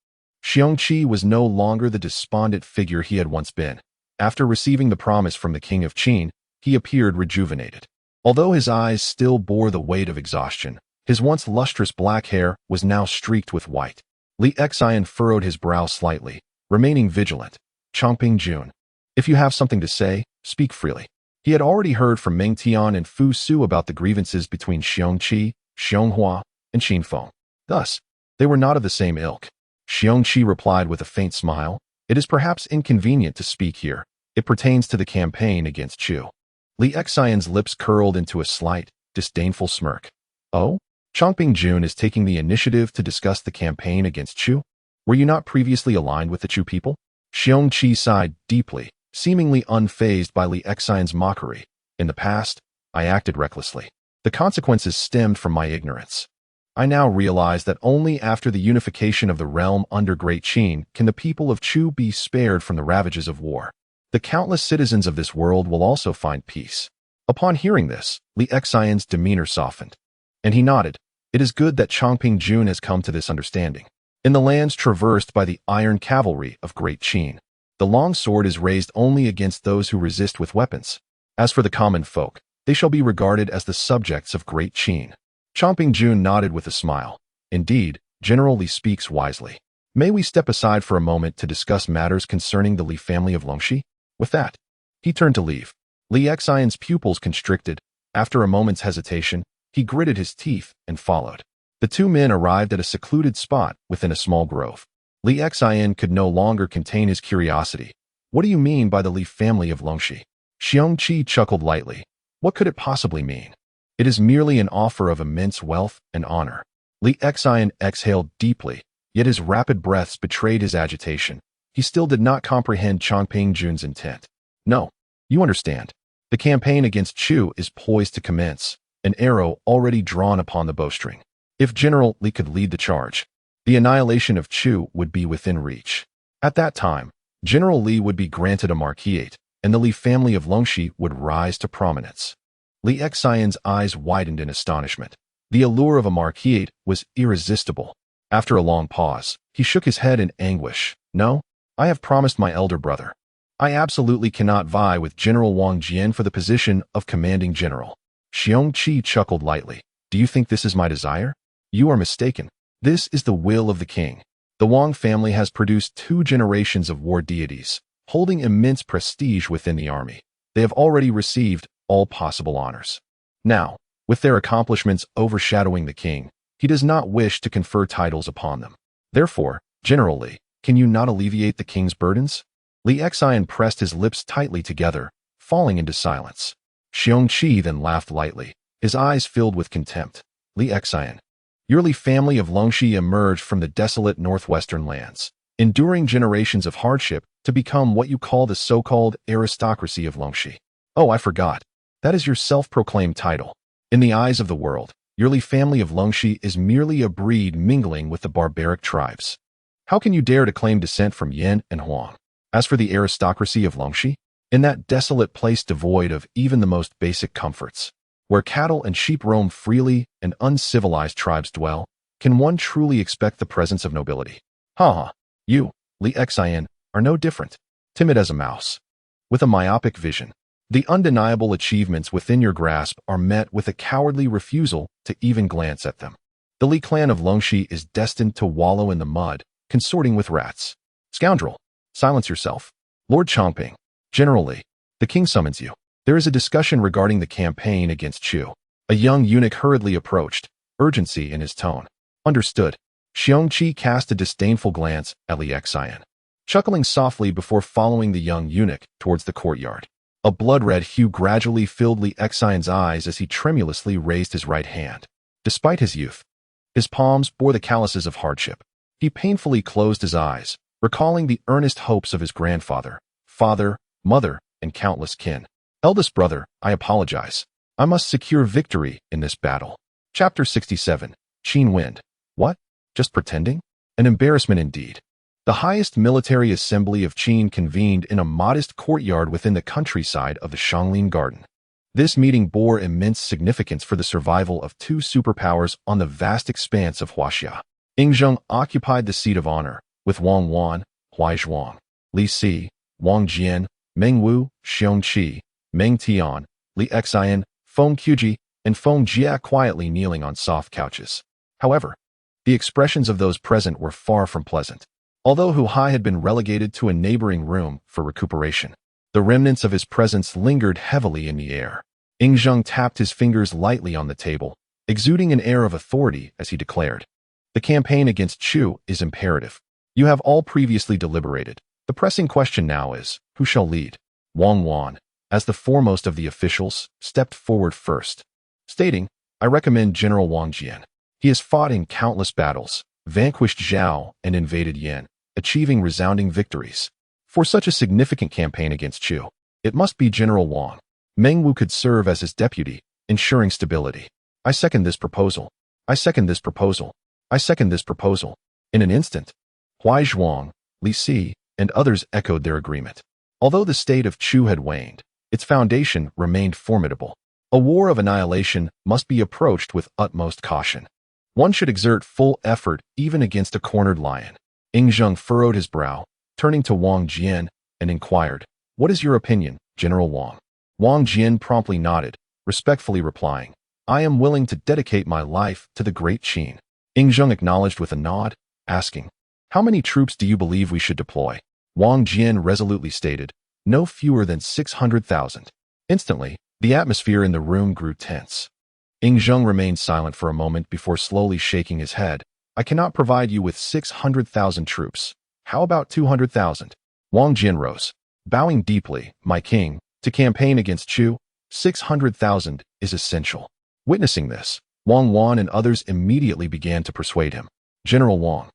Xiongqi was no longer the despondent figure he had once been. After receiving the promise from the king of Qin, he appeared rejuvenated. Although his eyes still bore the weight of exhaustion, his once lustrous black hair was now streaked with white. Li Xian furrowed his brow slightly, remaining vigilant. "Chongping Jun, if you have something to say, speak freely." He had already heard from Meng Tian and Fu Su about the grievances between Xiongqi, Xianghua, and Qin Feng. Thus, they were not of the same ilk. Xiongqi replied with a faint smile, "It is perhaps inconvenient to speak here. It pertains to the campaign against Chu." Li Xian's lips curled into a slight, disdainful smirk. "Oh? Chongping Jun is taking the initiative to discuss the campaign against Chu? Were you not previously aligned with the Chu people?" Xiongqi sighed deeply, seemingly unfazed by Li Xian's mockery. "In the past, I acted recklessly. The consequences stemmed from my ignorance. I now realize that only after the unification of the realm under Great Qin can the people of Chu be spared from the ravages of war. The countless citizens of this world will also find peace." Upon hearing this, Li Xian's demeanor softened, and he nodded. "It is good that Chongping Jun has come to this understanding. In the lands traversed by the iron cavalry of Great Qin, the long sword is raised only against those who resist with weapons. As for the common folk, they shall be regarded as the subjects of Great Qin." Chongping Jun nodded with a smile. "Indeed, General Li speaks wisely. May we step aside for a moment to discuss matters concerning the Li family of Longxi?" With that, he turned to leave. Li Xian's pupils constricted. After a moment's hesitation, he gritted his teeth and followed. The two men arrived at a secluded spot within a small grove. Li Xian could no longer contain his curiosity. "What do you mean by the Li family of Longxi?" Xiongqi chuckled lightly. "What could it possibly mean? It is merely an offer of immense wealth and honor." Li Xian exhaled deeply, yet his rapid breaths betrayed his agitation. He still did not comprehend Chongping Jun's intent. "No, you understand. The campaign against Chu is poised to commence, an arrow already drawn upon the bowstring. If General Li could lead the charge, the annihilation of Chu would be within reach. At that time, General Li would be granted a marquisate, and the Li family of Longxi would rise to prominence." Li Xian's eyes widened in astonishment. The allure of a marquisate was irresistible. After a long pause, he shook his head in anguish. "No, I have promised my elder brother. I absolutely cannot vie with General Wang Jian for the position of commanding general." Xiongqi chuckled lightly. "Do you think this is my desire? You are mistaken. This is the will of the king. The Wang family has produced 2 generations of war deities, holding immense prestige within the army. They have already received all possible honors. Now, with their accomplishments overshadowing the king, he does not wish to confer titles upon them. Therefore, General Li, can you not alleviate the king's burdens? Li Xian pressed his lips tightly together, falling into silence. Xiongqi then laughed lightly, his eyes filled with contempt. Li Xian, your Li family of Longxi emerged from the desolate northwestern lands, enduring generations of hardship to become what you call the so-called aristocracy of Longxi. Oh, I forgot. That is your self-proclaimed title. In the eyes of the world, your Li family of Longxi is merely a breed mingling with the barbaric tribes. How can you dare to claim descent from Yan and Huang? As for the aristocracy of Longxi, in that desolate place devoid of even the most basic comforts, where cattle and sheep roam freely and uncivilized tribes dwell, can one truly expect the presence of nobility? Ha! You, Li Xian, are no different, timid as a mouse, with a myopic vision. The undeniable achievements within your grasp are met with a cowardly refusal to even glance at them. The Li clan of Longxi is destined to wallow in the mud, consorting with rats. Scoundrel, silence yourself. Lord Chongping, General Li, the king summons you. There is a discussion regarding the campaign against Chu. A young eunuch hurriedly approached, urgency in his tone. Understood. Xiongqi cast a disdainful glance at Li Xian, chuckling softly before following the young eunuch towards the courtyard. A blood-red hue gradually filled Li Xian's eyes as he tremulously raised his right hand. Despite his youth, his palms bore the calluses of hardship. He painfully closed his eyes, recalling the earnest hopes of his grandfather, father, mother, and countless kin. Eldest brother, I apologize. I must secure victory in this battle. Chapter 67. Qin Wind. What? Just pretending? An embarrassment indeed. The highest military assembly of Qin convened in a modest courtyard within the countryside of the Shanglin Garden. This meeting bore immense significance for the survival of two superpowers on the vast expanse of Huaxia. Yingzheng occupied the seat of honor, with Wang Wan, Huai Zhuang, Li Si, Wang Jian, Meng Wu, Xiongqi, Meng Tian, Li Xian, Feng Quji, and Feng Jia quietly kneeling on soft couches. However, the expressions of those present were far from pleasant. Although Hu Hai had been relegated to a neighboring room for recuperation, the remnants of his presence lingered heavily in the air. Yingzheng tapped his fingers lightly on the table, exuding an air of authority as he declared, "The campaign against Chu is imperative. You have all previously deliberated. The pressing question now is, who shall lead?" Wang Wan, as the foremost of the officials, stepped forward first, stating, "I recommend General Wang Jian. He has fought in countless battles, vanquished Zhao, and invaded Yan, achieving resounding victories. For such a significant campaign against Chu, it must be General Wang. Meng Wu could serve as his deputy, ensuring stability. I second this proposal. I second this proposal. I second this proposal." In an instant, Huai Zhuang, Li Si, and others echoed their agreement. Although the state of Chu had waned, its foundation remained formidable. A war of annihilation must be approached with utmost caution. One should exert full effort even against a cornered lion. Yingzheng furrowed his brow, turning to Wang Jian, and inquired, "What is your opinion, General Wang?" Wang Jian promptly nodded, respectfully replying, "I am willing to dedicate my life to the great Qin." Yingzheng acknowledged with a nod, asking, "How many troops do you believe we should deploy?" Wang Jian resolutely stated, "No fewer than 600,000. Instantly, the atmosphere in the room grew tense. Yingzheng remained silent for a moment before slowly shaking his head. "I cannot provide you with 600,000 troops. How about 200,000? Wang Jian rose, bowing deeply, "My king, to campaign against Chu, 600,000 is essential." Witnessing this, Wang Wan and others immediately began to persuade him. "General Wang,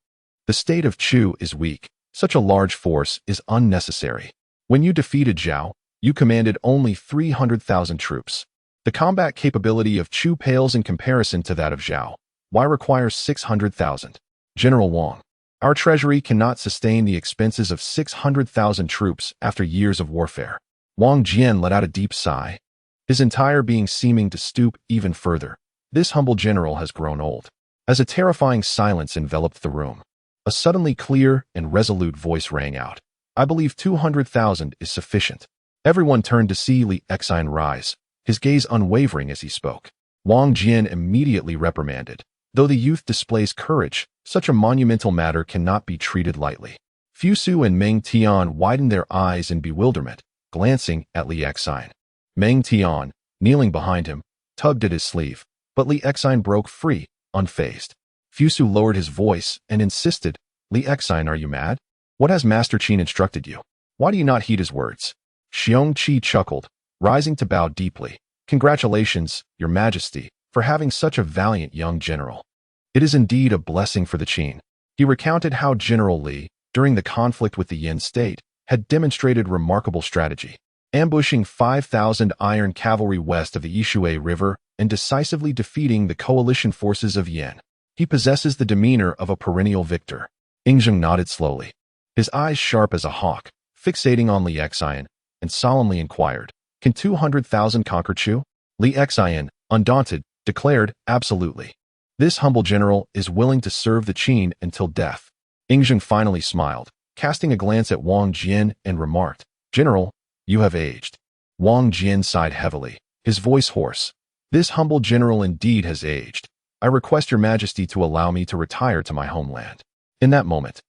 the state of Chu is weak. Such a large force is unnecessary. When you defeated Zhao, you commanded only 300,000 troops. The combat capability of Chu pales in comparison to that of Zhao. Why require 600,000? General Wang, our treasury cannot sustain the expenses of 600,000 troops after years of warfare." Wang Jian let out a deep sigh, his entire being seeming to stoop even further. This humble general has grown old. As a terrifying silence enveloped the room, a suddenly clear and resolute voice rang out, "I believe 200,000 is sufficient." Everyone turned to see Li Xian rise, his gaze unwavering as he spoke. Wang Jian immediately reprimanded, "Though the youth displays courage, such a monumental matter cannot be treated lightly." Fu Su and Meng Tian widened their eyes in bewilderment, glancing at Li Exine. Meng Tian, kneeling behind him, tugged at his sleeve, but Li Exine broke free, unfazed. Fusu lowered his voice and insisted, Li Exine, are you mad? What has Master Qin instructed you? Why do you not heed his words? Xiong Qi chuckled, rising to bow deeply. Congratulations, Your Majesty, for having such a valiant young general. It is indeed a blessing for the Qin. He recounted how General Li, during the conflict with the Yin state, had demonstrated remarkable strategy, ambushing 5,000 iron cavalry west of the Yishui River and decisively defeating the coalition forces of Yin. He possesses the demeanor of a perennial victor. Yingzheng nodded slowly, his eyes sharp as a hawk, fixating on Li Exine, and solemnly inquired, Can 200,000 conquer Chu? Li Exine, undaunted, declared, Absolutely. This humble general is willing to serve the Qin until death. Yingzheng finally smiled, casting a glance at Wang Jian and remarked, General, you have aged. Wang Jian sighed heavily, his voice hoarse. This humble general indeed has aged. I request Your Majesty to allow me to retire to my homeland. In that moment,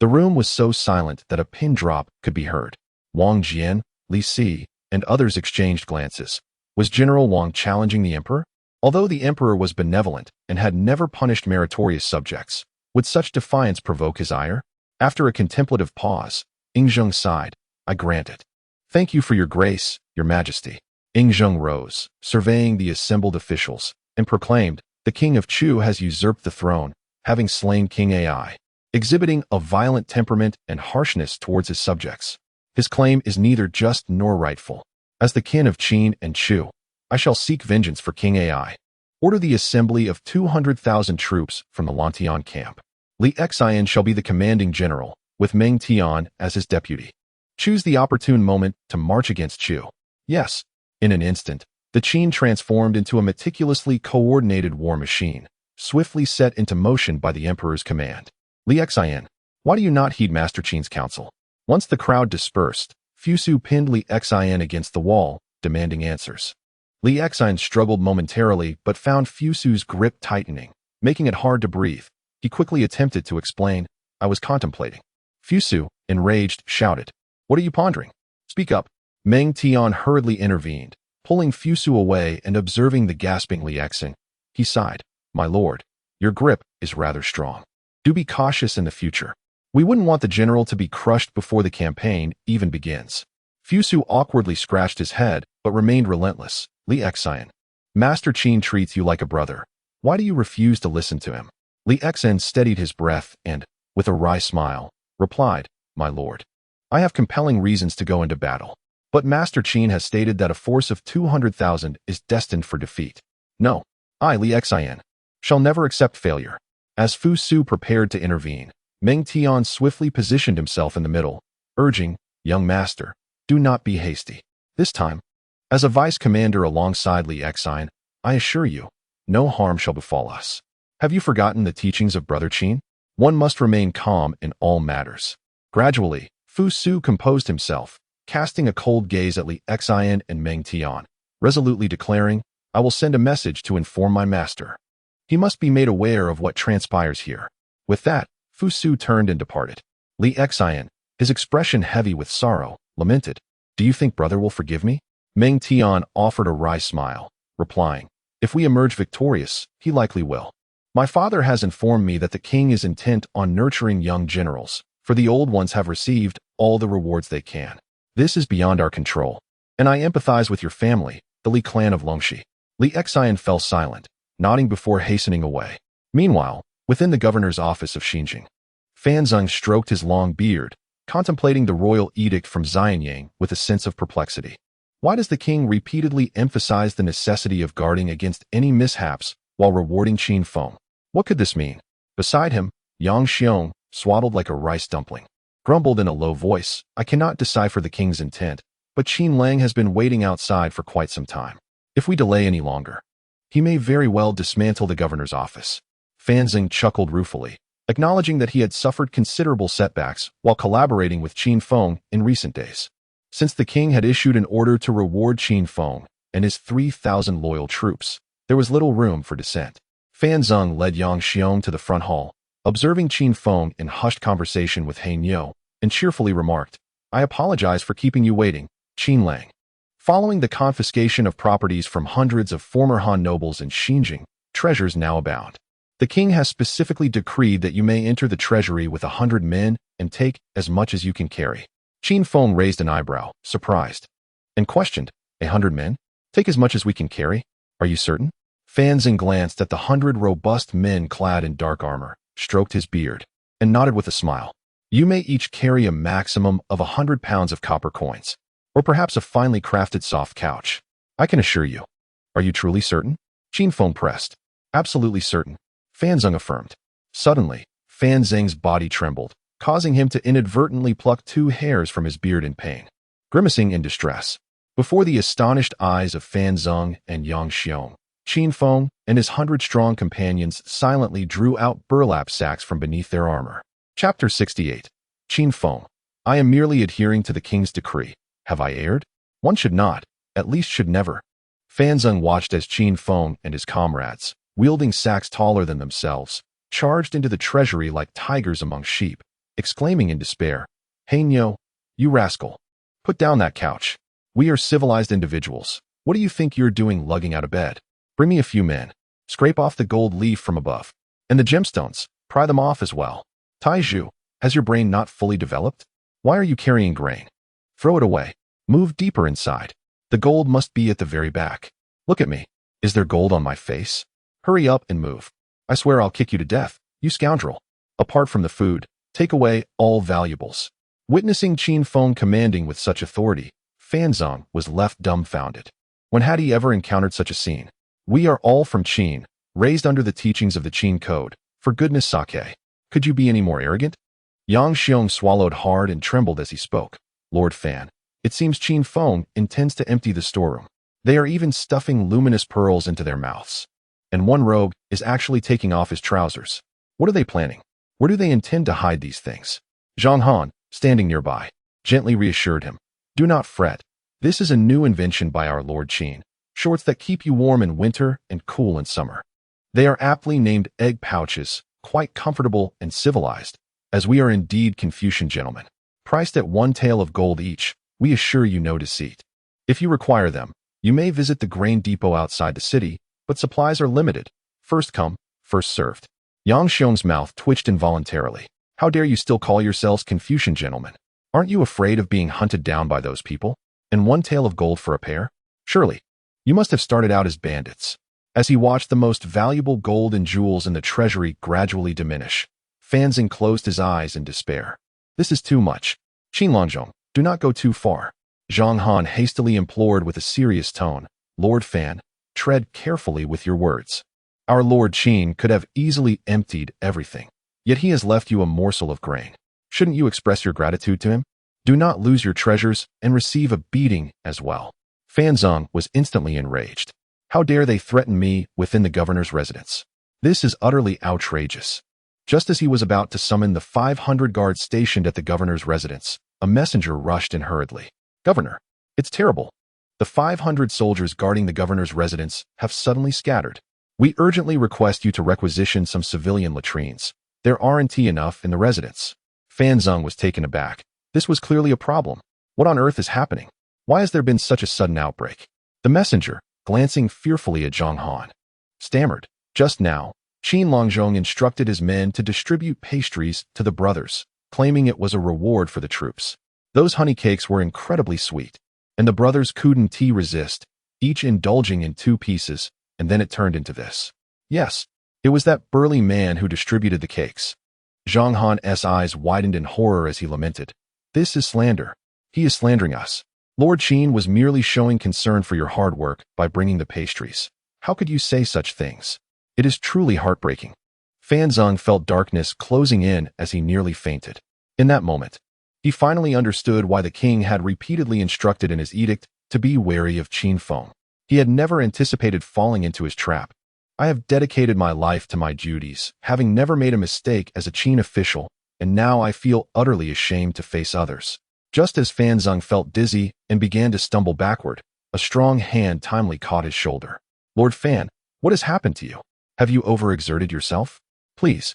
the room was so silent that a pin drop could be heard. Wang Jian, Li Si, and others exchanged glances. Was General Wang challenging the emperor? Although the emperor was benevolent and had never punished meritorious subjects, would such defiance provoke his ire? After a contemplative pause, Yingzheng sighed, I grant it. Thank you for your grace, Your Majesty. Yingzheng rose, surveying the assembled officials, and proclaimed, The King of Chu has usurped the throne, having slain King Ai, exhibiting a violent temperament and harshness towards his subjects. His claim is neither just nor rightful. As the kin of Qin and Chu, I shall seek vengeance for King Ai. Order the assembly of 200,000 troops from the Lantian camp. Li Exine shall be the commanding general, with Meng Tian as his deputy. Choose the opportune moment to march against Chu. Yes, in an instant, the Qin transformed into a meticulously coordinated war machine, swiftly set into motion by the emperor's command. Li Exine, why do you not heed Master Qin's counsel? Once the crowd dispersed, Fusu pinned Li Exine against the wall, demanding answers. Li Exine struggled momentarily but found Fusu's grip tightening, making it hard to breathe. He quickly attempted to explain, I was contemplating. Fusu, enraged, shouted, What are you pondering? Speak up. Meng Tian hurriedly intervened, pulling Fusu away and observing the gasping Li Exine. He sighed, My lord, your grip is rather strong. Do be cautious in the future. We wouldn't want the general to be crushed before the campaign even begins. Fusu awkwardly scratched his head, but remained relentless. Li Exine, Master Qin treats you like a brother. Why do you refuse to listen to him? Li Exine steadied his breath and, with a wry smile, replied, My lord, I have compelling reasons to go into battle. But Master Qin has stated that a force of 200,000 is destined for defeat. No, I, Li Exine, shall never accept failure. As Fusu prepared to intervene, Meng Tian swiftly positioned himself in the middle, urging, Young master, do not be hasty. This time, as a vice commander alongside Li Exine, I assure you, no harm shall befall us. Have you forgotten the teachings of Brother Qin? One must remain calm in all matters. Gradually, Fusu composed himself, casting a cold gaze at Li Exine and Meng Tian, resolutely declaring, I will send a message to inform my master. He must be made aware of what transpires here. With that, Fusu turned and departed. Li Exine, his expression heavy with sorrow, lamented, Do you think brother will forgive me? Meng Tian offered a wry smile, replying, If we emerge victorious, he likely will. My father has informed me that the king is intent on nurturing young generals, for the old ones have received all the rewards they can. This is beyond our control, and I empathize with your family, the Li clan of Longxi. Li Exine fell silent, nodding before hastening away. Meanwhile, within the governor's office of Xinjiang, Fanzeng stroked his long beard, contemplating the royal edict from Xianyang with a sense of perplexity. Why does the king repeatedly emphasize the necessity of guarding against any mishaps while rewarding Qin Feng? What could this mean? Beside him, Yang Xiong, swaddled like a rice dumpling, grumbled in a low voice, I cannot decipher the king's intent, but Qin Lang has been waiting outside for quite some time. If we delay any longer, he may very well dismantle the governor's office. Fanzeng chuckled ruefully, acknowledging that he had suffered considerable setbacks while collaborating with Qin Feng in recent days. Since the king had issued an order to reward Qin Feng and his 3,000 loyal troops, there was little room for dissent. Fanzeng led Yang Xiong to the front hall, observing Qin Feng in hushed conversation with He Niu, and cheerfully remarked, I apologize for keeping you waiting, Qin Lang. Following the confiscation of properties from hundreds of former Han nobles in Xinjiang, treasures now abound. The king has specifically decreed that you may enter the treasury with 100 men and take as much as you can carry. Qin Feng raised an eyebrow, surprised, and questioned, 100 men? Take as much as we can carry? Are you certain? Fan Zeng glanced at the 100 robust men clad in dark armor, stroked his beard, and nodded with a smile. You may each carry a maximum of 100 pounds of copper coins, or perhaps a finely crafted soft couch. I can assure you. Are you truly certain? Qin Feng pressed. Absolutely certain. Fan Zeng affirmed. Suddenly, Fan Zeng's body trembled, causing him to inadvertently pluck 2 hairs from his beard in pain. Grimacing in distress, before the astonished eyes of Fan Zeng and Yang Xiong, Qin Feng and his 100-strong companions silently drew out burlap sacks from beneath their armor. Chapter 68. Qin Feng. I am merely adhering to the king's decree. Have I erred? One should not, at least should never. Fan Zeng watched as Qin Feng and his comrades, wielding sacks taller than themselves, charged into the treasury like tigers among sheep, exclaiming in despair, Hey Nyo, you rascal. Put down that couch. We are civilized individuals. What do you think you're doing lugging out of bed? Bring me a few men. Scrape off the gold leaf from above. And the gemstones, pry them off as well. Taizhu, has your brain not fully developed? Why are you carrying grain? Throw it away. Move deeper inside. The gold must be at the very back. Look at me. Is there gold on my face? Hurry up and move. I swear I'll kick you to death, you scoundrel. Apart from the food, take away all valuables. Witnessing Qin Feng commanding with such authority, Fan Zeng was left dumbfounded. When had he ever encountered such a scene? We are all from Qin, raised under the teachings of the Qin Code. For goodness sake, could you be any more arrogant? Yang Xiong swallowed hard and trembled as he spoke. Lord Fan, it seems Qin Feng intends to empty the storeroom. They are even stuffing luminous pearls into their mouths. And one rogue is actually taking off his trousers. What are they planning? Where do they intend to hide these things? Zhang Han, standing nearby, gently reassured him. Do not fret. This is a new invention by our Lord Qin. Shorts that keep you warm in winter and cool in summer. They are aptly named egg pouches, quite comfortable and civilized, as we are indeed Confucian gentlemen. Priced at 1 tael of gold each, we assure you no deceit. If you require them, you may visit the grain depot outside the city, but supplies are limited. First come, first served. Yang Xiong's mouth twitched involuntarily. How dare you still call yourselves Confucian gentlemen? Aren't you afraid of being hunted down by those people? And 1 tael of gold for a pair? Surely, you must have started out as bandits. As he watched the most valuable gold and jewels in the treasury gradually diminish, Fan Zeng closed his eyes in despair. This is too much. Qin Longzhong, do not go too far. Zhang Han hastily implored with a serious tone. Lord Fan, tread carefully with your words. Our Lord Qin could have easily emptied everything, yet he has left you a morsel of grain. Shouldn't you express your gratitude to him? Do not lose your treasures and receive a beating as well. Fan Zeng was instantly enraged. How dare they threaten me within the governor's residence? This is utterly outrageous. Just as he was about to summon the 500 guards stationed at the governor's residence, a messenger rushed in hurriedly. Governor, it's terrible. The 500 soldiers guarding the governor's residence have suddenly scattered. We urgently request you to requisition some civilian latrines. There aren't enough in the residence. Fan Zeng was taken aback. This was clearly a problem. What on earth is happening? Why has there been such a sudden outbreak? The messenger, glancing fearfully at Zhang Han, stammered. Just now, Qin Longzhong instructed his men to distribute pastries to the brothers, claiming it was a reward for the troops. Those honey cakes were incredibly sweet, and the brothers couldn't resist, each indulging in 2 pieces, and then it turned into this. Yes, it was that burly man who distributed the cakes. Zhang Han's eyes widened in horror as he lamented. This is slander. He is slandering us. Lord Qin was merely showing concern for your hard work by bringing the pastries. How could you say such things? It is truly heartbreaking. Fan Zeng felt darkness closing in as he nearly fainted. In that moment, he finally understood why the king had repeatedly instructed in his edict to be wary of Qin Feng. He had never anticipated falling into his trap. I have dedicated my life to my duties, having never made a mistake as a Qin official, and now I feel utterly ashamed to face others. Just as Fan Zeng felt dizzy and began to stumble backward, a strong hand timely caught his shoulder. Lord Fan, what has happened to you? Have you overexerted yourself? Please,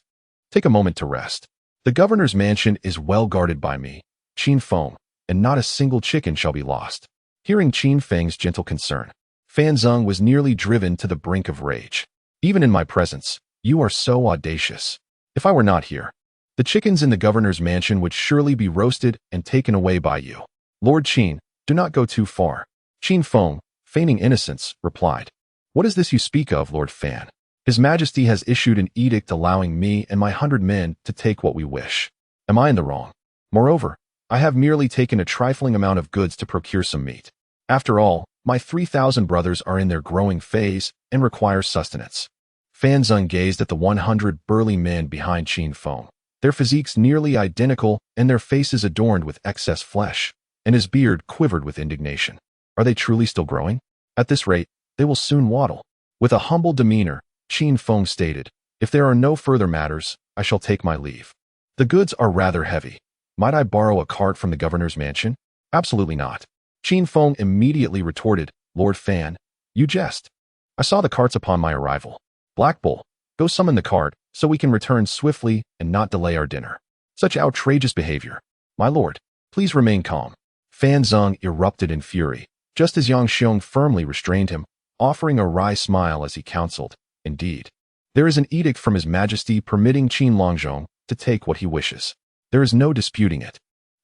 take a moment to rest. The governor's mansion is well guarded by me, Qin Feng, and not a single chicken shall be lost. Hearing Qin Feng's gentle concern, Fan Zeng was nearly driven to the brink of rage. Even in my presence, you are so audacious. If I were not here, the chickens in the governor's mansion would surely be roasted and taken away by you. Lord Qin, do not go too far. Qin Feng, feigning innocence, replied. What is this you speak of, Lord Fan? His Majesty has issued an edict allowing me and my 100 men to take what we wish. Am I in the wrong? Moreover, I have merely taken a trifling amount of goods to procure some meat. After all, my 3,000 brothers are in their growing phase and require sustenance. Fan Zeng gazed at the 100 burly men behind Qin Feng, their physiques nearly identical and their faces adorned with excess flesh, and his beard quivered with indignation. Are they truly still growing? At this rate, they will soon waddle. With a humble demeanor, Qin Feng stated, if there are no further matters, I shall take my leave. The goods are rather heavy. Might I borrow a cart from the governor's mansion? Absolutely not. Qin Feng immediately retorted, Lord Fan, you jest. I saw the carts upon my arrival. Black Bull, go summon the cart so we can return swiftly and not delay our dinner. Such outrageous behavior. My lord, please remain calm. Fan Zeng erupted in fury, just as Yang Xiong firmly restrained him, offering a wry smile as he counseled, indeed. There is an edict from His Majesty permitting Qin Longzhong to take what he wishes. There is no disputing it.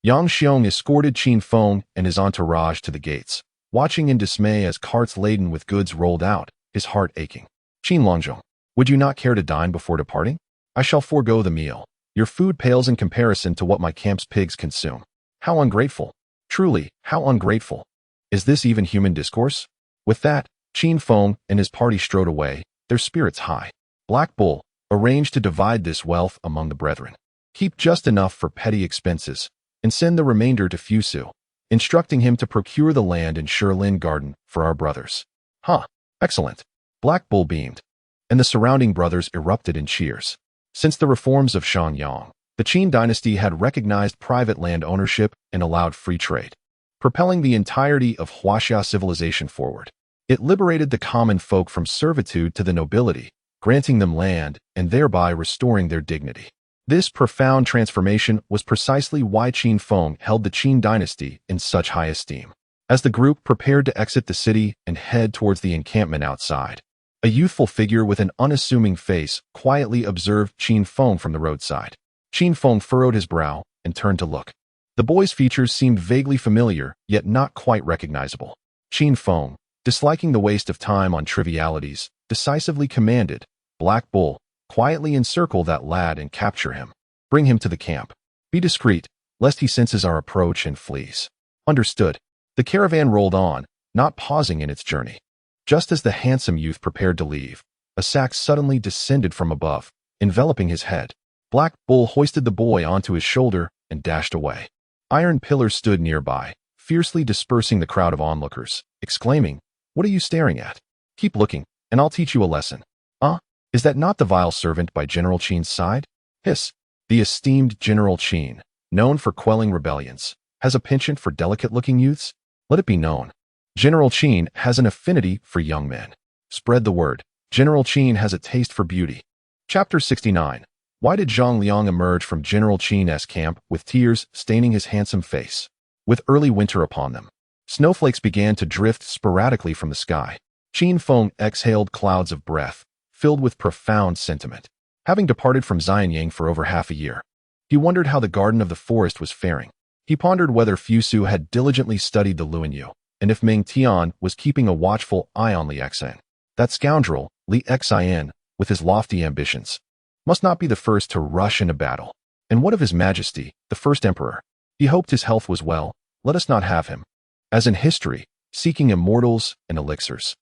Yang Xiong escorted Qin Feng and his entourage to the gates, watching in dismay as carts laden with goods rolled out, his heart aching. Qin Longzhong, would you not care to dine before departing? I shall forego the meal. Your food pales in comparison to what my camp's pigs consume. How ungrateful. Truly, how ungrateful. Is this even human discourse? With that, Qin Feng and his party strode away, their spirits high. Black Bull, arranged to divide this wealth among the brethren. Keep just enough for petty expenses, and send the remainder to Fusu, instructing him to procure the land in Shilin Garden for our brothers. Huh, excellent. Black Bull beamed, and the surrounding brothers erupted in cheers. Since the reforms of Shangyang, the Qin dynasty had recognized private land ownership and allowed free trade, propelling the entirety of Huaxia civilization forward. It liberated the common folk from servitude to the nobility, granting them land and thereby restoring their dignity. This profound transformation was precisely why Qin Feng held the Qin dynasty in such high esteem. As the group prepared to exit the city and head towards the encampment outside, a youthful figure with an unassuming face quietly observed Qin Feng from the roadside. Qin Feng furrowed his brow and turned to look. The boy's features seemed vaguely familiar, yet not quite recognizable. Qin Feng, disliking the waste of time on trivialities, decisively commanded, Black Bull, quietly encircle that lad and capture him. Bring him to the camp. Be discreet, lest he senses our approach and flees. Understood. The caravan rolled on, not pausing in its journey. Just as the handsome youth prepared to leave, a sack suddenly descended from above, enveloping his head. Black Bull hoisted the boy onto his shoulder and dashed away. Iron pillars stood nearby, fiercely dispersing the crowd of onlookers, exclaiming, What are you staring at? Keep looking, and I'll teach you a lesson. Is that not the vile servant by General Qin's side? Hiss. The esteemed General Qin, known for quelling rebellions, has a penchant for delicate-looking youths? Let it be known. General Qin has an affinity for young men. Spread the word. General Qin has a taste for beauty. Chapter 69. Why did Zhang Liang emerge from General Qin's camp with tears staining his handsome face? With early winter upon them, snowflakes began to drift sporadically from the sky. Qin Feng exhaled clouds of breath, filled with profound sentiment. Having departed from Xianyang for over half a year, he wondered how the Garden of the Forest was faring. He pondered whether Fusu had diligently studied the Luanyu, and if Meng Tian was keeping a watchful eye on Li Xan. That scoundrel, Li Xan, with his lofty ambitions, must not be the first to rush into battle. And what of His Majesty, the first emperor? He hoped his health was well. Let us not have him, as in history, seeking immortals and elixirs.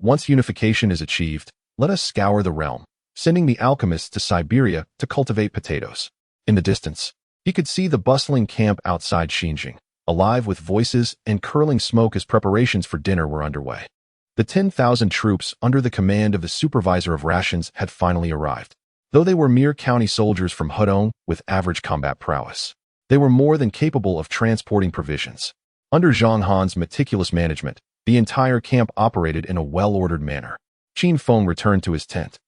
Once unification is achieved, let us scour the realm, sending the alchemists to Siberia to cultivate potatoes. In the distance, he could see the bustling camp outside Xinjiang, alive with voices and curling smoke as preparations for dinner were underway. The 10,000 troops under the command of the supervisor of rations had finally arrived. Though they were mere county soldiers from Hudong with average combat prowess, they were more than capable of transporting provisions. Under Zhang Han's meticulous management, the entire camp operated in a well-ordered manner. Qin Feng returned to his tent,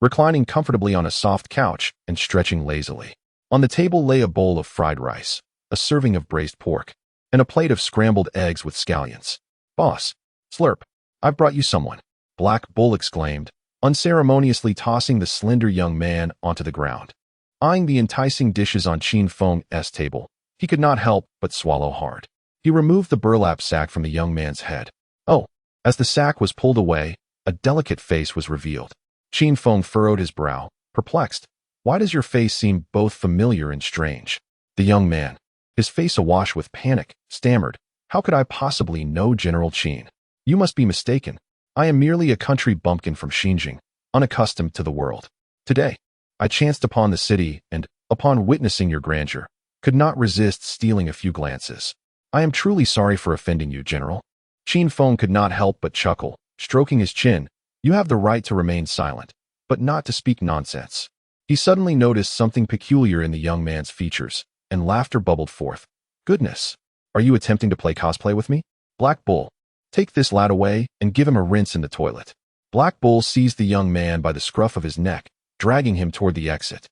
reclining comfortably on a soft couch and stretching lazily. On the table lay a bowl of fried rice, a serving of braised pork, and a plate of scrambled eggs with scallions. Boss, slurp, I've brought you someone, Black Bull exclaimed, unceremoniously tossing the slender young man onto the ground. Eyeing the enticing dishes on Qin Feng's table, he could not help but swallow hard. He removed the burlap sack from the young man's head. Oh, as the sack was pulled away, a delicate face was revealed. Qin Feng furrowed his brow, perplexed. Why does your face seem both familiar and strange? The young man, his face awash with panic, stammered, how could I possibly know General Qin? You must be mistaken. I am merely a country bumpkin from Xinjiang, unaccustomed to the world. Today, I chanced upon the city and, upon witnessing your grandeur, could not resist stealing a few glances. I am truly sorry for offending you, General. Qin Feng could not help but chuckle, stroking his chin. You have the right to remain silent, but not to speak nonsense. He suddenly noticed something peculiar in the young man's features, and laughter bubbled forth. Goodness! Are you attempting to play cosplay with me? Black Bull, take this lad away and give him a rinse in the toilet. Black Bull seized the young man by the scruff of his neck, dragging him toward the exit.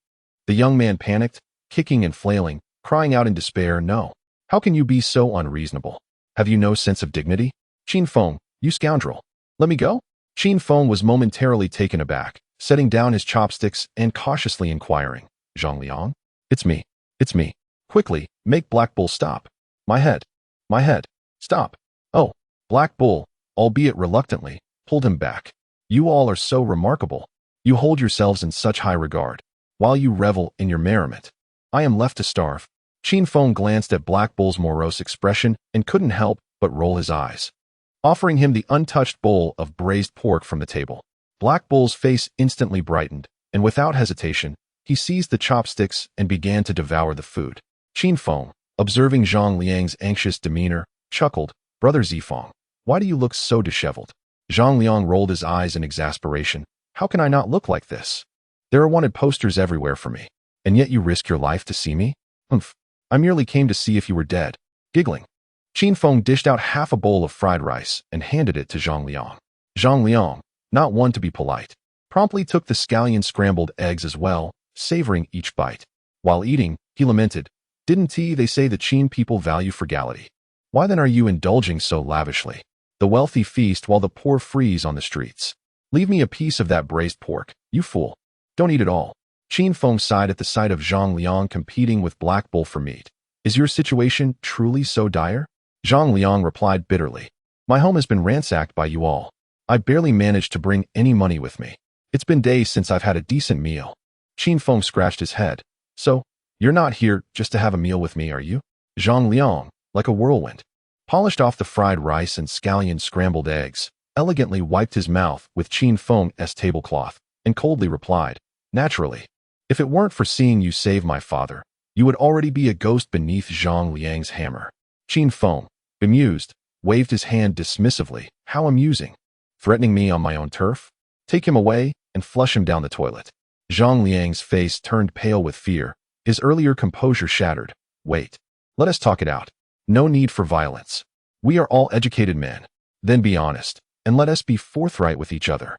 The young man panicked, kicking and flailing, crying out in despair, no. How can you be so unreasonable? Have you no sense of dignity? Qin Feng, you scoundrel. Let me go? Qin Feng was momentarily taken aback, setting down his chopsticks and cautiously inquiring, Zhang Liang? It's me. It's me. Quickly, make Black Bull stop. My head. Stop. Oh, Black Bull, albeit reluctantly, pulled him back. You all are so remarkable. You hold yourselves in such high regard, while you revel in your merriment. I am left to starve. Qin Feng glanced at Black Bull's morose expression and couldn't help but roll his eyes. Offering him the untouched bowl of braised pork from the table, Black Bull's face instantly brightened, and without hesitation, he seized the chopsticks and began to devour the food. Qin Feng, observing Zhang Liang's anxious demeanor, chuckled, Brother Zifeng, why do you look so disheveled? Zhang Liang rolled his eyes in exasperation. How can I not look like this? There are wanted posters everywhere for me, and yet you risk your life to see me? Humph, I merely came to see if you were dead. Giggling, Qin Feng dished out half a bowl of fried rice and handed it to Zhang Liang. Zhang Liang, not one to be polite, promptly took the scallion scrambled eggs as well, savoring each bite. While eating, he lamented, didn't they say the Qin people value frugality? Why then are you indulging so lavishly? The wealthy feast while the poor freeze on the streets. Leave me a piece of that braised pork, you fool. Don't eat it all. Qin Feng sighed at the sight of Zhang Liang competing with Black Bull for meat. Is your situation truly so dire? Zhang Liang replied bitterly. My home has been ransacked by you all. I barely managed to bring any money with me. It's been days since I've had a decent meal. Qin Feng scratched his head. So, you're not here just to have a meal with me, are you? Zhang Liang, like a whirlwind, polished off the fried rice and scallion scrambled eggs, elegantly wiped his mouth with Qin Feng's tablecloth, and coldly replied, naturally. If it weren't for seeing you save my father, you would already be a ghost beneath Zhang Liang's hammer. Qin Feng, bemused, waved his hand dismissively. How amusing. Threatening me on my own turf? Take him away and flush him down the toilet. Zhang Liang's face turned pale with fear, his earlier composure shattered. Wait. Let us talk it out. No need for violence. We are all educated men. Then be honest, and let us be forthright with each other.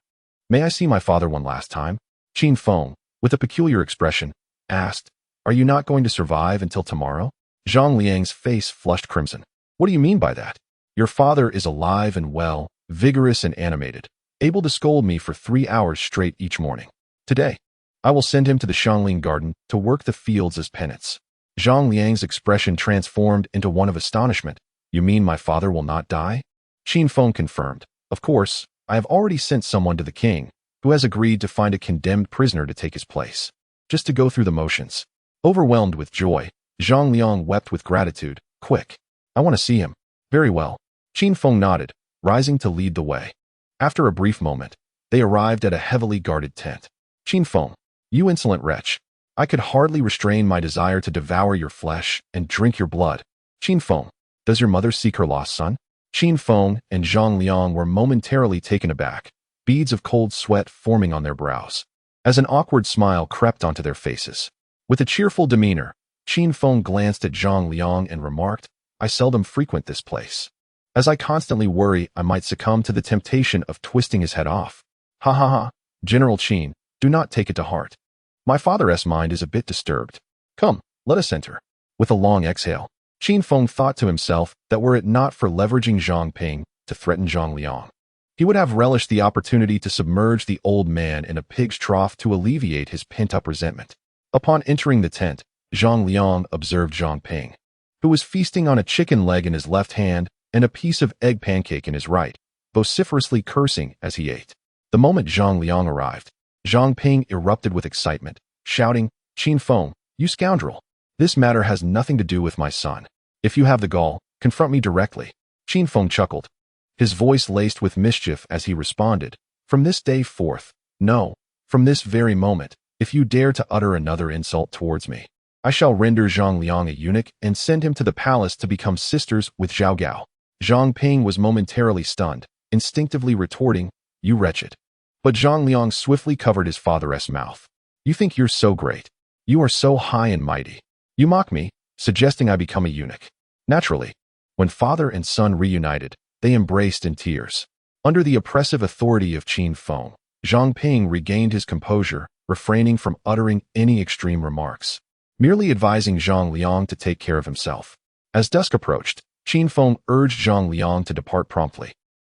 May I see my father one last time? Qin Feng, with a peculiar expression, asked, are you not going to survive until tomorrow? Zhang Liang's face flushed crimson. What do you mean by that? Your father is alive and well, vigorous and animated, able to scold me for 3 hours straight each morning. Today, I will send him to the Shangling Garden to work the fields as penance. Zhang Liang's expression transformed into one of astonishment. You mean my father will not die? Qin Feng confirmed. Of course, I have already sent someone to the king, who has agreed to find a condemned prisoner to take his place. Just to go through the motions. Overwhelmed with joy, Zhang Liang wept with gratitude. Quick. I want to see him. Very well. Qin Feng nodded, rising to lead the way. After a brief moment, they arrived at a heavily guarded tent. Qin Feng, you insolent wretch. I could hardly restrain my desire to devour your flesh and drink your blood. Qin Feng, does your mother seek her lost son? Qin Feng and Zhang Liang were momentarily taken aback, beads of cold sweat forming on their brows, as an awkward smile crept onto their faces. With a cheerful demeanor, Qin Feng glanced at Zhang Liang and remarked, I seldom frequent this place, as I constantly worry I might succumb to the temptation of twisting his head off. Ha ha ha, General Qin, do not take it to heart. My father's mind is a bit disturbed. Come, let us enter. With a long exhale, Qin Feng thought to himself that were it not for leveraging Zhang Ping to threaten Zhang Liang, he would have relished the opportunity to submerge the old man in a pig's trough to alleviate his pent-up resentment. Upon entering the tent, Zhang Liang observed Zhang Ping, who was feasting on a chicken leg in his left hand and a piece of egg pancake in his right, vociferously cursing as he ate. The moment Zhang Liang arrived, Zhang Ping erupted with excitement, shouting, "Qin Feng, you scoundrel! This matter has nothing to do with my son. If you have the gall, confront me directly." Qin Feng chuckled, his voice laced with mischief as he responded, "From this day forth, no, from this very moment, if you dare to utter another insult towards me, I shall render Zhang Liang a eunuch and send him to the palace to become sisters with Zhao Gao." Zhang Ping was momentarily stunned, instinctively retorting, "You wretched." But Zhang Liang swiftly covered his father's mouth. "You think you're so great. You are so high and mighty. You mock me, suggesting I become a eunuch." Naturally, when father and son reunited, they embraced in tears. Under the oppressive authority of Qin Feng, Zhang Ping regained his composure, refraining from uttering any extreme remarks, merely advising Zhang Liang to take care of himself. As dusk approached, Qin Feng urged Zhang Liang to depart promptly,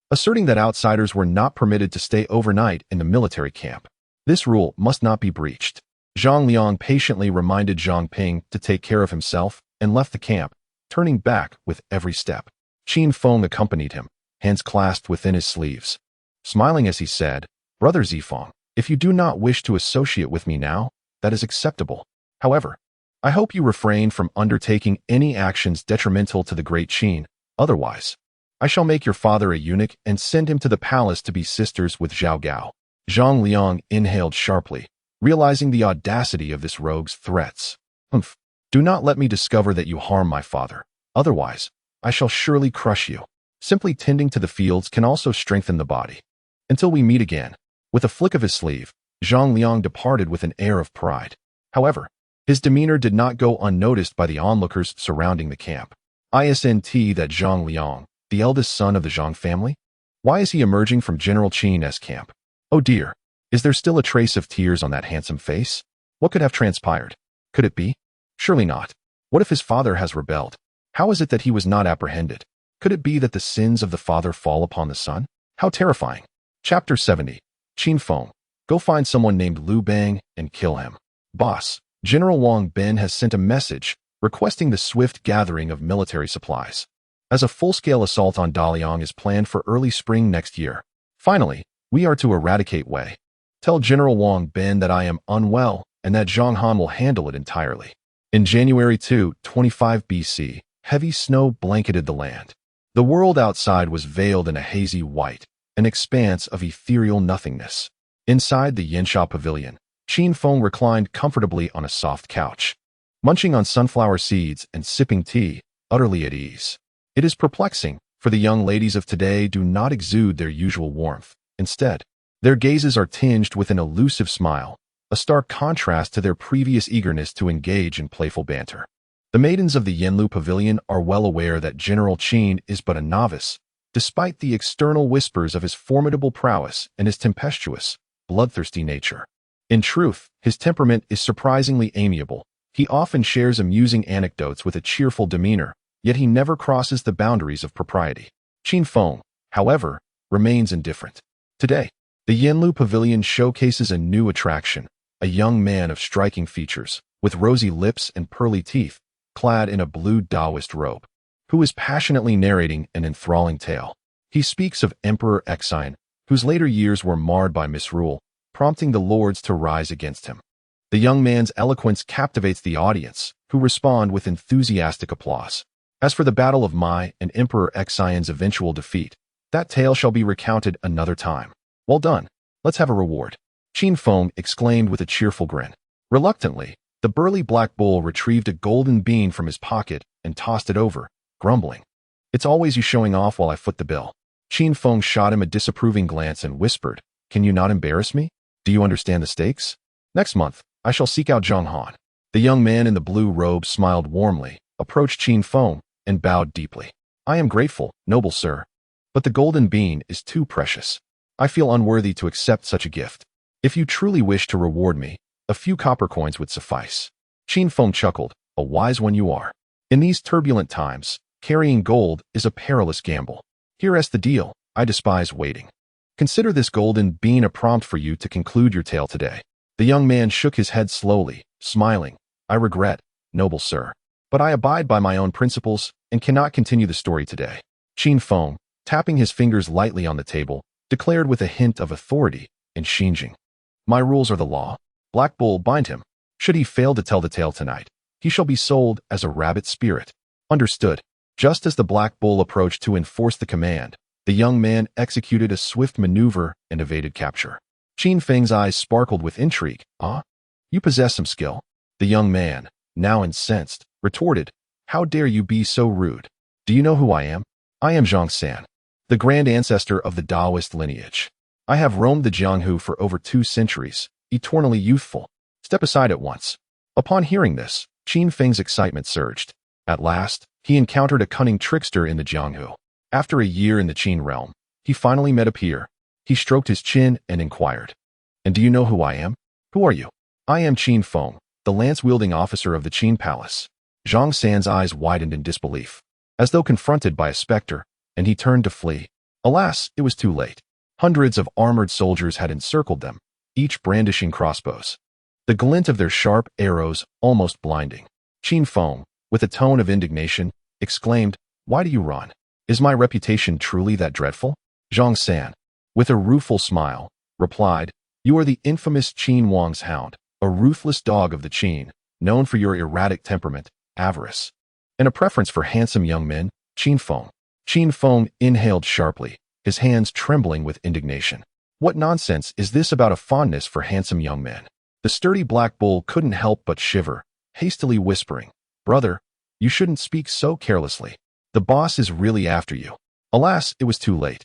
asserting that outsiders were not permitted to stay overnight in the military camp. This rule must not be breached. Zhang Liang patiently reminded Zhang Ping to take care of himself and left the camp, turning back with every step. Qin Feng accompanied him, hands clasped within his sleeves, smiling as he said, "Brother Zifeng, if you do not wish to associate with me now, that is acceptable. However, I hope you refrain from undertaking any actions detrimental to the great Qin. Otherwise, I shall make your father a eunuch and send him to the palace to be sisters with Zhao Gao." Zhang Liang inhaled sharply, realizing the audacity of this rogue's threats. "Humph. Do not let me discover that you harm my father. Otherwise, I shall surely crush you. Simply tending to the fields can also strengthen the body. Until we meet again." With a flick of his sleeve, Zhang Liang departed with an air of pride. However, his demeanor did not go unnoticed by the onlookers surrounding the camp. Isn't that Zhang Liang, the eldest son of the Zhang family? Why is he emerging from General Qin's camp? Oh dear, is there still a trace of tears on that handsome face? What could have transpired? Could it be? Surely not. What if his father has rebelled? How is it that he was not apprehended? Could it be that the sins of the father fall upon the son? How terrifying. Chapter 70. Qin Feng, go find someone named Liu Bang and kill him. Boss, General Wang Bin has sent a message requesting the swift gathering of military supplies, as a full-scale assault on Daliang is planned for early spring next year. Finally, we are to eradicate Wei. Tell General Wang Bin that I am unwell and that Zhang Han will handle it entirely. In January 225 BC, heavy snow blanketed the land. The world outside was veiled in a hazy white, an expanse of ethereal nothingness. Inside the Yansha Pavilion, Qin Feng reclined comfortably on a soft couch, munching on sunflower seeds and sipping tea, utterly at ease. It is perplexing, for the young ladies of today do not exude their usual warmth. Instead, their gazes are tinged with an elusive smile, a stark contrast to their previous eagerness to engage in playful banter. The maidens of the Yanlu Pavilion are well aware that General Qin is but a novice, despite the external whispers of his formidable prowess and his tempestuous, bloodthirsty nature. In truth, his temperament is surprisingly amiable. He often shares amusing anecdotes with a cheerful demeanor, yet he never crosses the boundaries of propriety. Qin Feng, however, remains indifferent. Today, the Yanlu Pavilion showcases a new attraction, a young man of striking features, with rosy lips and pearly teeth, clad in a blue Taoist robe, who is passionately narrating an enthralling tale. He speaks of Emperor Exine, whose later years were marred by misrule, prompting the lords to rise against him. The young man's eloquence captivates the audience, who respond with enthusiastic applause. As for the Battle of Mai and Emperor Exine's eventual defeat, that tale shall be recounted another time. Well done. Let's have a reward. Qin Feng exclaimed with a cheerful grin. Reluctantly, the burly black bull retrieved a golden bean from his pocket and tossed it over, grumbling. "It's always you showing off while I foot the bill." Qin Feng shot him a disapproving glance and whispered, "Can you not embarrass me? Do you understand the stakes? Next month, I shall seek out Zhang Han." The young man in the blue robe smiled warmly, approached Qin Feng, and bowed deeply. "I am grateful, noble sir. But the golden bean is too precious. I feel unworthy to accept such a gift. If you truly wish to reward me, a few copper coins would suffice." Qin Feng chuckled, "A wise one you are. In these turbulent times, carrying gold is a perilous gamble. Here's the deal. I despise waiting. Consider this golden bean a prompt for you to conclude your tale today. The young man shook his head slowly, smiling. I regret, noble sir, but I abide by my own principles and cannot continue the story today. Qin Feng, tapping his fingers lightly on the table, declared with a hint of authority in Xinjiang. My rules are the law. Black Bull, bind him. Should he fail to tell the tale tonight, he shall be sold as a rabbit spirit. Understood. Just as the Black Bull approached to enforce the command, the young man executed a swift maneuver and evaded capture. Qin Feng's eyes sparkled with intrigue. Ah? You possess some skill. The young man, now incensed, retorted, How dare you be so rude? Do you know who I am? I am Zhang San, the grand ancestor of the Taoist lineage. I have roamed the Jianghu for over 2 centuries, eternally youthful. Step aside at once. Upon hearing this, Qin Feng's excitement surged. At last, he encountered a cunning trickster in the Jianghu. After a year in the Qin realm, he finally met a peer. He stroked his chin and inquired, And do you know who I am? Who are you? I am Qin Feng, the lance-wielding officer of the Qin Palace. Zhang San's eyes widened in disbelief, as though confronted by a specter, and he turned to flee. Alas, it was too late. Hundreds of armored soldiers had encircled them, each brandishing crossbows. The glint of their sharp arrows almost blinding. Qin Feng, with a tone of indignation, exclaimed, Why do you run? Is my reputation truly that dreadful? Zhang San, with a rueful smile, replied, You are the infamous Qin Wang's hound, a ruthless dog of the Qin, known for your erratic temperament, avarice, and a preference for handsome young men. Qin Feng. Qin Feng inhaled sharply, his hands trembling with indignation. What nonsense is this about a fondness for handsome young men? The sturdy Black Bull couldn't help but shiver, hastily whispering, Brother, you shouldn't speak so carelessly. The boss is really after you. Alas, it was too late.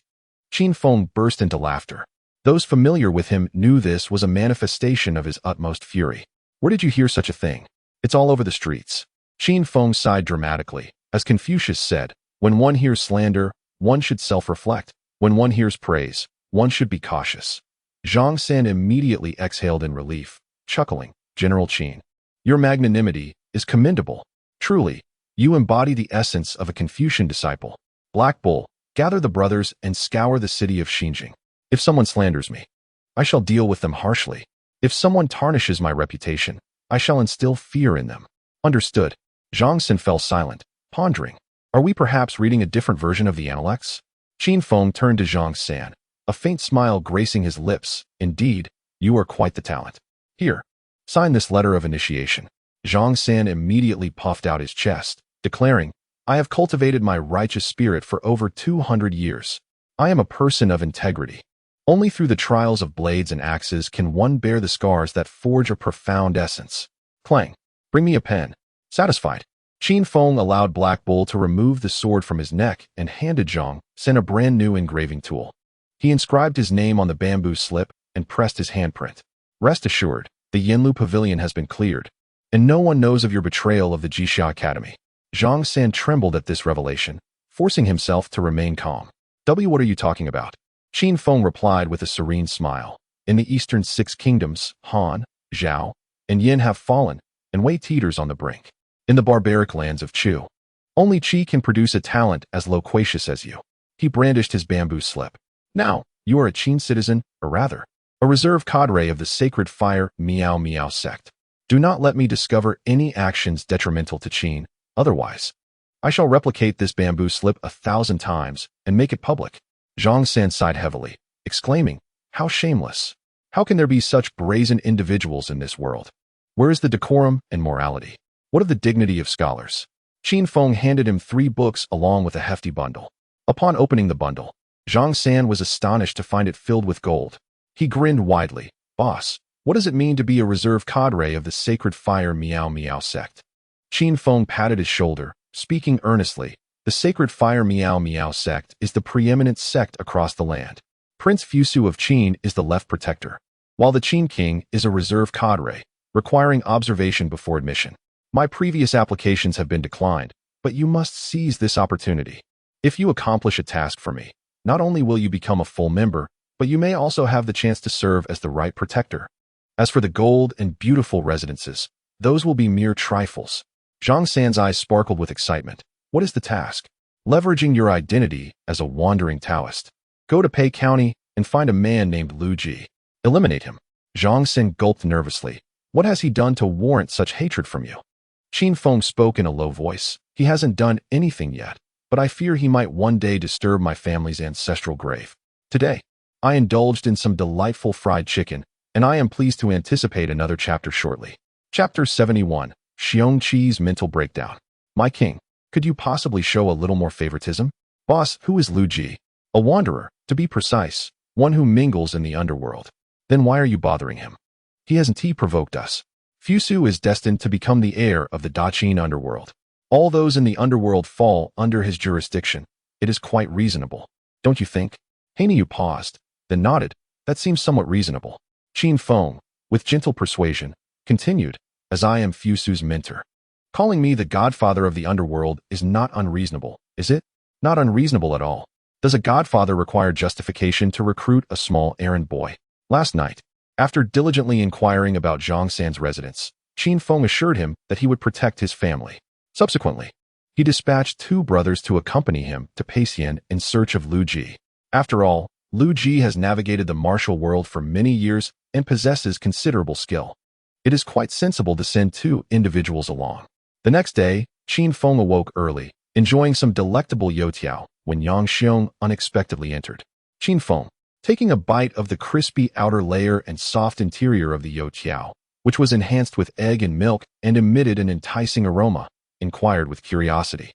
Qin Feng burst into laughter. Those familiar with him knew this was a manifestation of his utmost fury. Where did you hear such a thing? It's all over the streets. Qin Feng sighed dramatically. As Confucius said, when one hears slander, one should self-reflect. When one hears praise, one should be cautious. Zhang San immediately exhaled in relief, chuckling, General Qin, your magnanimity is commendable. Truly, you embody the essence of a Confucian disciple. Black Bull, gather the brothers and scour the city of Xinjiang. If someone slanders me, I shall deal with them harshly. If someone tarnishes my reputation, I shall instill fear in them. Understood. Zhang San fell silent, pondering. Are we perhaps reading a different version of the Analects? Qin Feng turned to Zhang San, a faint smile gracing his lips. Indeed, you are quite the talent. Here, sign this letter of initiation. Zhang San immediately puffed out his chest, declaring, I have cultivated my righteous spirit for over 200 years. I am a person of integrity. Only through the trials of blades and axes can one bear the scars that forge a profound essence. Clang. Bring me a pen. Satisfied. Qin Feng allowed Black Bull to remove the sword from his neck and handed Zhang San a brand new engraving tool. He inscribed his name on the bamboo slip and pressed his handprint. Rest assured, the Yinlu Pavilion has been cleared, and no one knows of your betrayal of the Jixia Academy. Zhang San trembled at this revelation, forcing himself to remain calm. What are you talking about? Qin Feng replied with a serene smile. In the eastern 6 kingdoms, Han, Zhao, and Yin have fallen, and Wei teeters on the brink. In the barbaric lands of Chu, only Qi can produce a talent as loquacious as you. He brandished his bamboo slip. Now, you are a Qin citizen, or rather, a reserve cadre of the Sacred Fire Miao Miao sect. Do not let me discover any actions detrimental to Qin, otherwise, I shall replicate this bamboo slip 1,000 times and make it public. Zhang San sighed heavily, exclaiming, How shameless! How can there be such brazen individuals in this world? Where is the decorum and morality? What of the dignity of scholars? Qin Feng handed him 3 books along with a hefty bundle. Upon opening the bundle, Zhang San was astonished to find it filled with gold. He grinned widely. Boss, what does it mean to be a reserve cadre of the Sacred Fire Miao Miao sect? Qin Feng patted his shoulder, speaking earnestly. The Sacred Fire Miao Miao sect is the preeminent sect across the land. Prince Fusu of Qin is the left protector, while the Qin king is a reserve cadre, requiring observation before admission. My previous applications have been declined, but you must seize this opportunity. If you accomplish a task for me, not only will you become a full member, but you may also have the chance to serve as the right protector. As for the gold and beautiful residences, those will be mere trifles. Zhang San's eyes sparkled with excitement. What is the task? Leveraging your identity as a wandering Taoist. Go to Pei County and find a man named Lu Ji. Eliminate him. Zhang San gulped nervously. What has he done to warrant such hatred from you? Qin Feng spoke in a low voice. He hasn't done anything yet, but I fear he might one day disturb my family's ancestral grave. Today, I indulged in some delightful fried chicken, and I am pleased to anticipate another chapter shortly. Chapter 71. Xiong Qi's Mental Breakdown. My king, could you possibly show a little more favoritism? Boss, who is Lu Ji? A wanderer, to be precise, one who mingles in the underworld. Then why are you bothering him? He hasn't provoked us. Fusu is destined to become the heir of the Daqin underworld. All those in the underworld fall under his jurisdiction. It is quite reasonable, don't you think? Hainiu paused, then nodded. That seems somewhat reasonable. Qin Feng, with gentle persuasion, continued, as I am Fusu's mentor. Calling me the godfather of the underworld is not unreasonable, is it? Not unreasonable at all. Does a godfather require justification to recruit a small errand boy? Last night, after diligently inquiring about Zhang San's residence, Qin Feng assured him that he would protect his family. Subsequently, he dispatched 2 brothers to accompany him to Peixian in search of Lu Ji. After all, Lu Ji has navigated the martial world for many years and possesses considerable skill. It is quite sensible to send 2 individuals along. The next day, Qin Feng awoke early, enjoying some delectable youtiao, when Yang Xiong unexpectedly entered. Qin Feng, taking a bite of the crispy outer layer and soft interior of the youtiao, which was enhanced with egg and milk and emitted an enticing aroma, inquired with curiosity.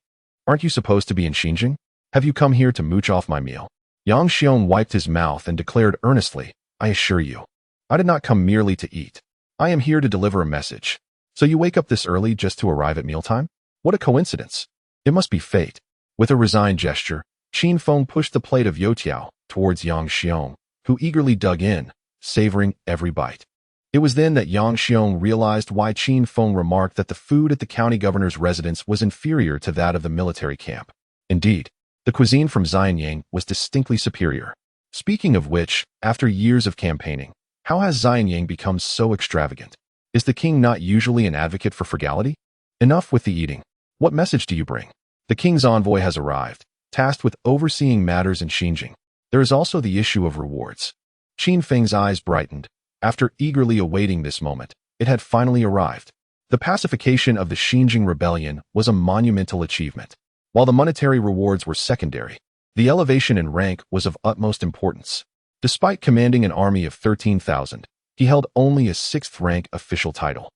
Aren't you supposed to be in Xinjiang? Have you come here to mooch off my meal? Yang Xiong wiped his mouth and declared earnestly, I assure you, I did not come merely to eat. I am here to deliver a message. So you wake up this early just to arrive at mealtime? What a coincidence. It must be fate. With a resigned gesture, Qin Feng pushed the plate of youtiao towards Yang Xiong, who eagerly dug in, savoring every bite. It was then that Yang Xiong realized why Qin Feng remarked that the food at the county governor's residence was inferior to that of the military camp. Indeed, the cuisine from Xianyang was distinctly superior. Speaking of which, after years of campaigning, how has Xianyang become so extravagant? Is the king not usually an advocate for frugality? Enough with the eating. What message do you bring? The king's envoy has arrived, tasked with overseeing matters in Xinjiang. There is also the issue of rewards. Qin Feng's eyes brightened. After eagerly awaiting this moment, it had finally arrived. The pacification of the Xinjiang rebellion was a monumental achievement. While the monetary rewards were secondary, the elevation in rank was of utmost importance. Despite commanding an army of 13,000, he held only a 6th-rank official title,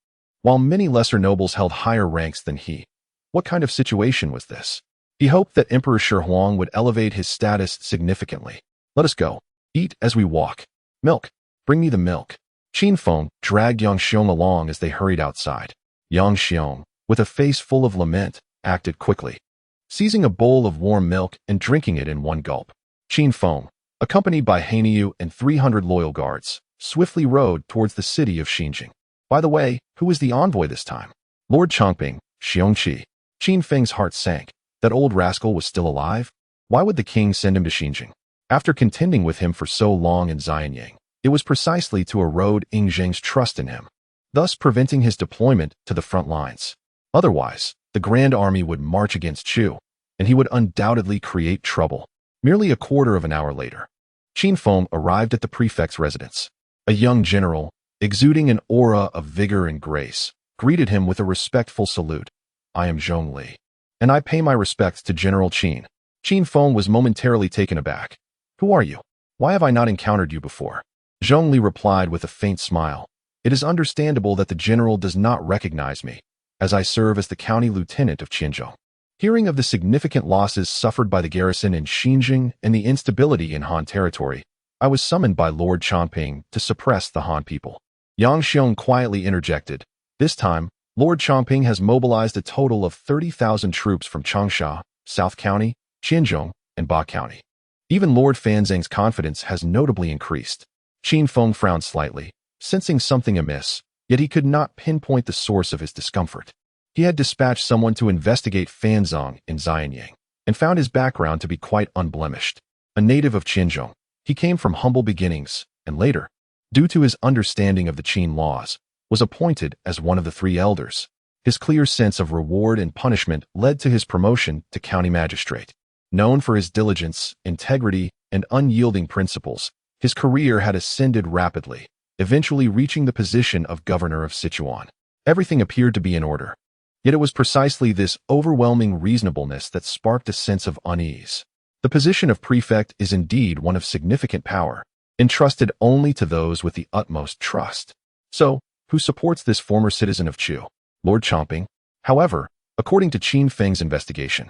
while many lesser nobles held higher ranks than he. What kind of situation was this? He hoped that Emperor Shi Huang would elevate his status significantly. Let us go. Eat as we walk. Milk. Bring me the milk. Qin Feng dragged Yang Xiong along as they hurried outside. Yang Xiong, with a face full of lament, acted quickly, seizing a bowl of warm milk and drinking it in one gulp. Qin Feng, accompanied by Hainiu and 300 loyal guards, swiftly rode towards the city of Xinjiang. By the way, who was the envoy this time? Lord Chongping, Xiong Qi. Qin Feng's heart sank. That old rascal was still alive? Why would the king send him to Xinjiang? After contending with him for so long in Xianyang, it was precisely to erode Ing Zheng's trust in him, thus preventing his deployment to the front lines. Otherwise, the Grand Army would march against Chu, and he would undoubtedly create trouble. Merely a quarter of an hour later, Qin Feng arrived at the prefect's residence. A young general, exuding an aura of vigor and grace, greeted him with a respectful salute. I am Zhong Li, and I pay my respects to General Qin. Qin Feng was momentarily taken aback. Who are you? Why have I not encountered you before? Zhong Li replied with a faint smile. It is understandable that the general does not recognize me, as I serve as the county lieutenant of Qianzhou. Hearing of the significant losses suffered by the garrison in Xinjiang and the instability in Han territory, I was summoned by Lord Chongping to suppress the Han people. Yang Xiong quietly interjected. This time, Lord Chongping has mobilized a total of 30,000 troops from Changsha, South County, Qianzhou, and Ba County. Even Lord Fanzang's confidence has notably increased. Qin Feng frowned slightly, sensing something amiss, yet he could not pinpoint the source of his discomfort. He had dispatched someone to investigate Fanzang in Xianyang, and found his background to be quite unblemished. A native of Qianzhou, he came from humble beginnings, and later, due to his understanding of the Qin laws, was appointed as one of the 3 elders. His clear sense of reward and punishment led to his promotion to county magistrate. Known for his diligence, integrity, and unyielding principles, his career had ascended rapidly, eventually reaching the position of governor of Sichuan. Everything appeared to be in order. Yet it was precisely this overwhelming reasonableness that sparked a sense of unease. The position of prefect is indeed one of significant power, entrusted only to those with the utmost trust. So, who supports this former citizen of Chu? Lord Chomping? However, according to Qin Feng's investigation,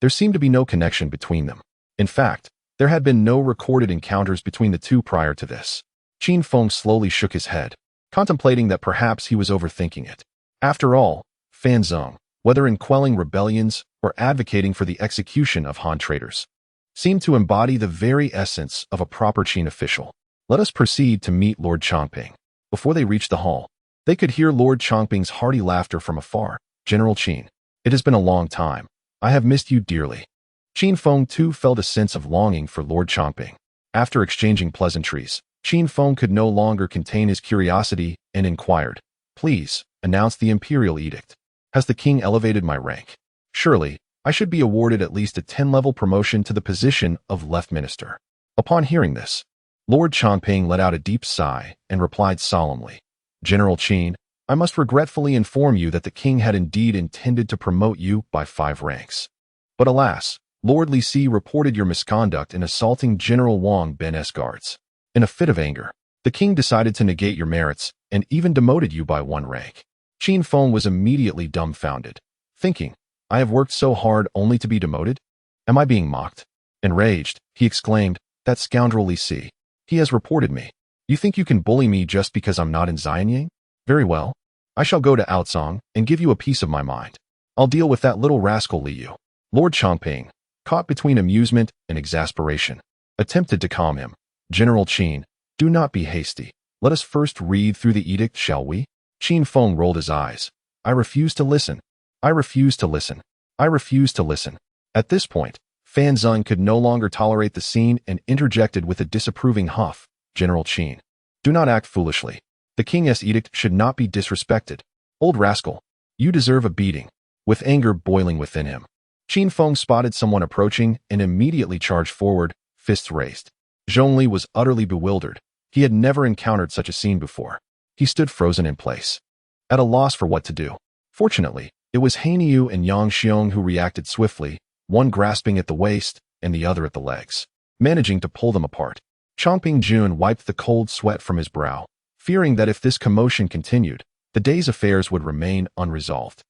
there seemed to be no connection between them. In fact, there had been no recorded encounters between the two prior to this. Qin Feng slowly shook his head, contemplating that perhaps he was overthinking it. After all, Fan Zeng, whether in quelling rebellions or advocating for the execution of Han traitors, seemed to embody the very essence of a proper Qin official. Let us proceed to meet Lord Chongping. Before they reached the hall, they could hear Lord Chongping's hearty laughter from afar. General Qin, it has been a long time. I have missed you dearly. Qin Feng too felt a sense of longing for Lord Chongping. After exchanging pleasantries, Qin Feng could no longer contain his curiosity and inquired, "Please, announce the imperial edict. Has the king elevated my rank? Surely, I should be awarded at least a 10-level promotion to the position of left minister." Upon hearing this, Lord Chongping let out a deep sigh and replied solemnly, "General Qin, I must regretfully inform you that the king had indeed intended to promote you by 5 ranks. But alas, Lord Li Si reported your misconduct in assaulting General Wang Ben's guards. In a fit of anger, the king decided to negate your merits and even demoted you by 1 rank." Qin Feng was immediately dumbfounded, thinking, "I have worked so hard only to be demoted? Am I being mocked?" Enraged, he exclaimed, "That scoundrel Li Si. He has reported me. You think you can bully me just because I'm not in Xianying? Very well. I shall go to Outsong and give you a piece of my mind. I'll deal with that little rascal Li Yu." Lord Chongping, caught between amusement and exasperation, attempted to calm him. "General Qin, do not be hasty. Let us first read through the edict, shall we?" Qin Feng rolled his eyes. "I refuse to listen. I refuse to listen. I refuse to listen." At this point, Fan Zeng could no longer tolerate the scene and interjected with a disapproving huff, "General Qin, do not act foolishly. The king's edict should not be disrespected. Old rascal, you deserve a beating." With anger boiling within him, Qin Feng spotted someone approaching and immediately charged forward, fists raised. Zhongli was utterly bewildered. He had never encountered such a scene before. He stood frozen in place, at a loss for what to do. Fortunately, it was Hanyu and Yang Xiong who reacted swiftly, one grasping at the waist and the other at the legs, managing to pull them apart. Chongping Jun wiped the cold sweat from his brow, fearing that if this commotion continued, the day's affairs would remain unresolved.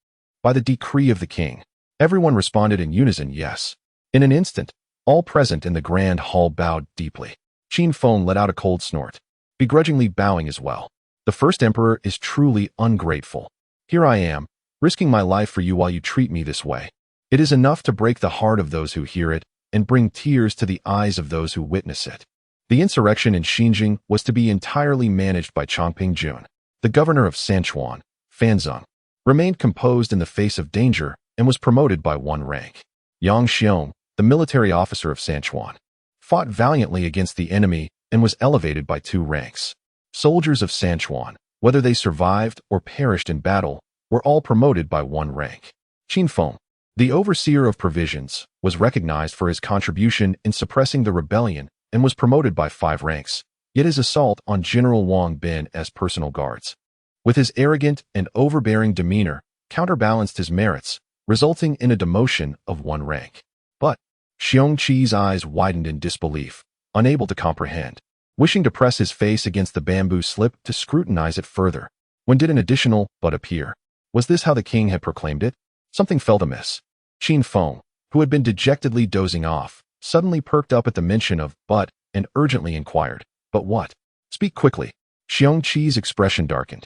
By the decree of the king, everyone responded in unison, yes. In an instant, all present in the grand hall bowed deeply. Qin Feng let out a cold snort, begrudgingly bowing as well. "The first emperor is truly ungrateful. Here I am, risking my life for you while you treat me this way. It is enough to break the heart of those who hear it and bring tears to the eyes of those who witness it." The insurrection in Xinjiang was to be entirely managed by Chongping Jun. The governor of Sichuan, Fan Zeng, remained composed in the face of danger and was promoted by 1 rank. Yang Xiong, the military officer of Sichuan, fought valiantly against the enemy and was elevated by 2 ranks. Soldiers of Sichuan, whether they survived or perished in battle, were all promoted by 1 rank. Qin Feng, the overseer of provisions, was recognized for his contribution in suppressing the rebellion and was promoted by 5 ranks, yet his assault on General Wang Ben as personal guards, with his arrogant and overbearing demeanor, counterbalanced his merits, resulting in a demotion of 1 rank. But Xiong Qi's eyes widened in disbelief, unable to comprehend. Wishing to press his face against the bamboo slip to scrutinize it further, when did an additional "but" appear? Was this how the king had proclaimed it? Something felt amiss. Qin Feng, who had been dejectedly dozing off, suddenly perked up at the mention of "but" and urgently inquired, "But what? Speak quickly." Xiong Qi's expression darkened.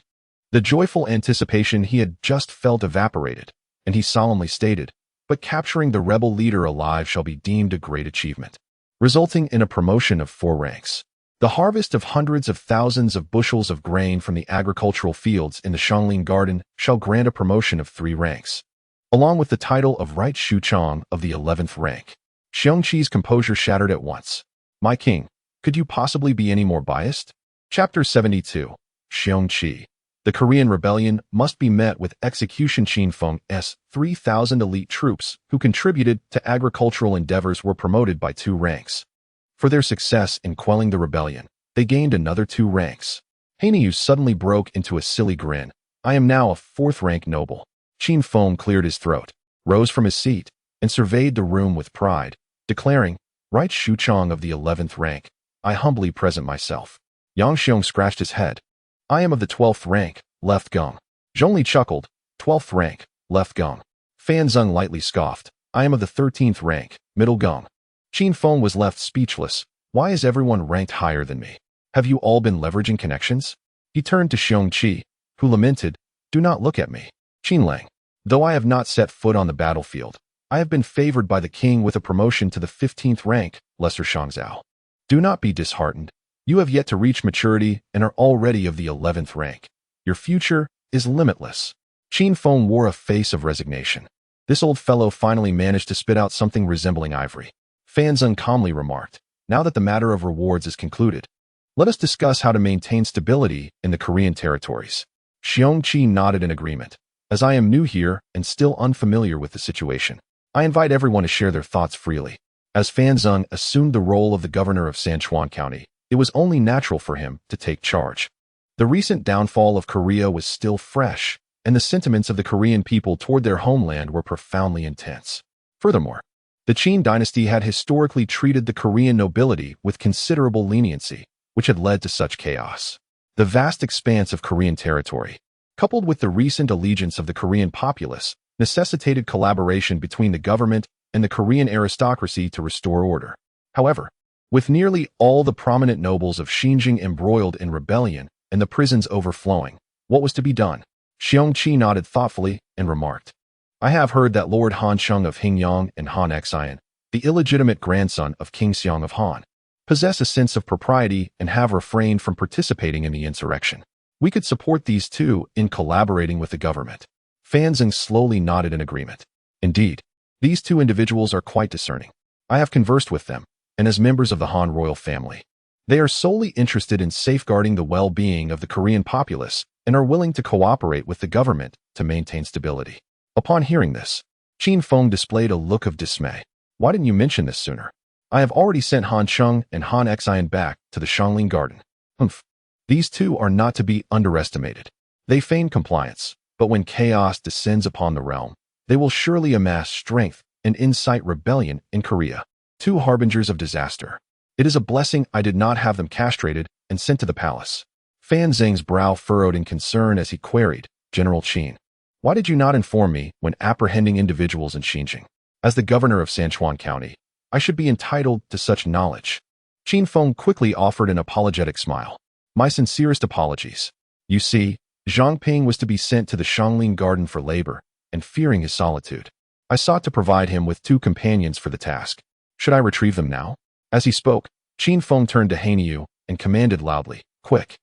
The joyful anticipation he had just felt evaporated, and he solemnly stated, "But capturing the rebel leader alive shall be deemed a great achievement, resulting in a promotion of 4 ranks. The harvest of hundreds of thousands of bushels of grain from the agricultural fields in the Shanglin Garden shall grant a promotion of 3 ranks, along with the title of Right Shu Chong of the 11th rank." Xiong Qi's composure shattered at once. "My king, could you possibly be any more biased?" Chapter 72. Xiong Qi. The Korean rebellion must be met with execution. Qin Feng's 3,000 elite troops who contributed to agricultural endeavors were promoted by 2 ranks. For their success in quelling the rebellion, they gained another 2 ranks. Hanyu suddenly broke into a silly grin. I am now a 4th-rank noble. Qin Feng cleared his throat, rose from his seat, and surveyed the room with pride, declaring, Right Shuchong of the 11th rank, I humbly present myself. Yang Xiong scratched his head. I am of the 12th rank, left Gong. Zhongli chuckled, 12th rank, left Gong. Fan Zeng lightly scoffed. I am of the 13th rank, middle Gong. Qin Feng was left speechless. Why is everyone ranked higher than me? Have you all been leveraging connections? He turned to Xiong Qi, who lamented, Do not look at me. Qin Lang. Though I have not set foot on the battlefield, I have been favored by the king with a promotion to the 15th rank, Lesser Shangzhao. Do not be disheartened. You have yet to reach maturity and are already of the 11th rank. Your future is limitless. Qin Feng wore a face of resignation. This old fellow finally managed to spit out something resembling ivory. Fan Zeng calmly remarked, Now that the matter of rewards is concluded, let us discuss how to maintain stability in the Korean territories. Xiong Qi nodded in agreement. As I am new here and still unfamiliar with the situation, I invite everyone to share their thoughts freely. As Fan Zeng assumed the role of the governor of Sanchuan County, it was only natural for him to take charge. The recent downfall of Korea was still fresh, and the sentiments of the Korean people toward their homeland were profoundly intense. Furthermore, the Qin dynasty had historically treated the Korean nobility with considerable leniency, which had led to such chaos. The vast expanse of Korean territory, coupled with the recent allegiance of the Korean populace, necessitated collaboration between the government and the Korean aristocracy to restore order. However, with nearly all the prominent nobles of Xinjiang embroiled in rebellion and the prisons overflowing, what was to be done? Xiong Qi nodded thoughtfully and remarked, I have heard that Lord Han Sheng of Hingyang and Han Xian, the illegitimate grandson of King Xiong of Han, possess a sense of propriety and have refrained from participating in the insurrection. We could support these two in collaborating with the government. Fan Zeng slowly nodded in agreement. Indeed, these 2 individuals are quite discerning. I have conversed with them, and as members of the Han royal family, they are solely interested in safeguarding the well-being of the Korean populace and are willing to cooperate with the government to maintain stability. Upon hearing this, Qin Feng displayed a look of dismay. Why didn't you mention this sooner? I have already sent Han Sheng and Han Xian back to the Shangling Garden. Humph. These 2 are not to be underestimated. They feign compliance, but when chaos descends upon the realm, they will surely amass strength and incite rebellion in Korea. 2 harbingers of disaster. It is a blessing I did not have them castrated and sent to the palace. Fan Zeng's brow furrowed in concern as he queried, General Qin, why did you not inform me when apprehending individuals in Xinjiang? As the governor of Sanchuan County, I should be entitled to such knowledge. Qin Feng quickly offered an apologetic smile. My sincerest apologies. You see, Zhang Ping was to be sent to the Shangling Garden for labor, and fearing his solitude, I sought to provide him with 2 companions for the task. Should I retrieve them now? As he spoke, Qin Feng turned to Hanyu and commanded loudly, Quick!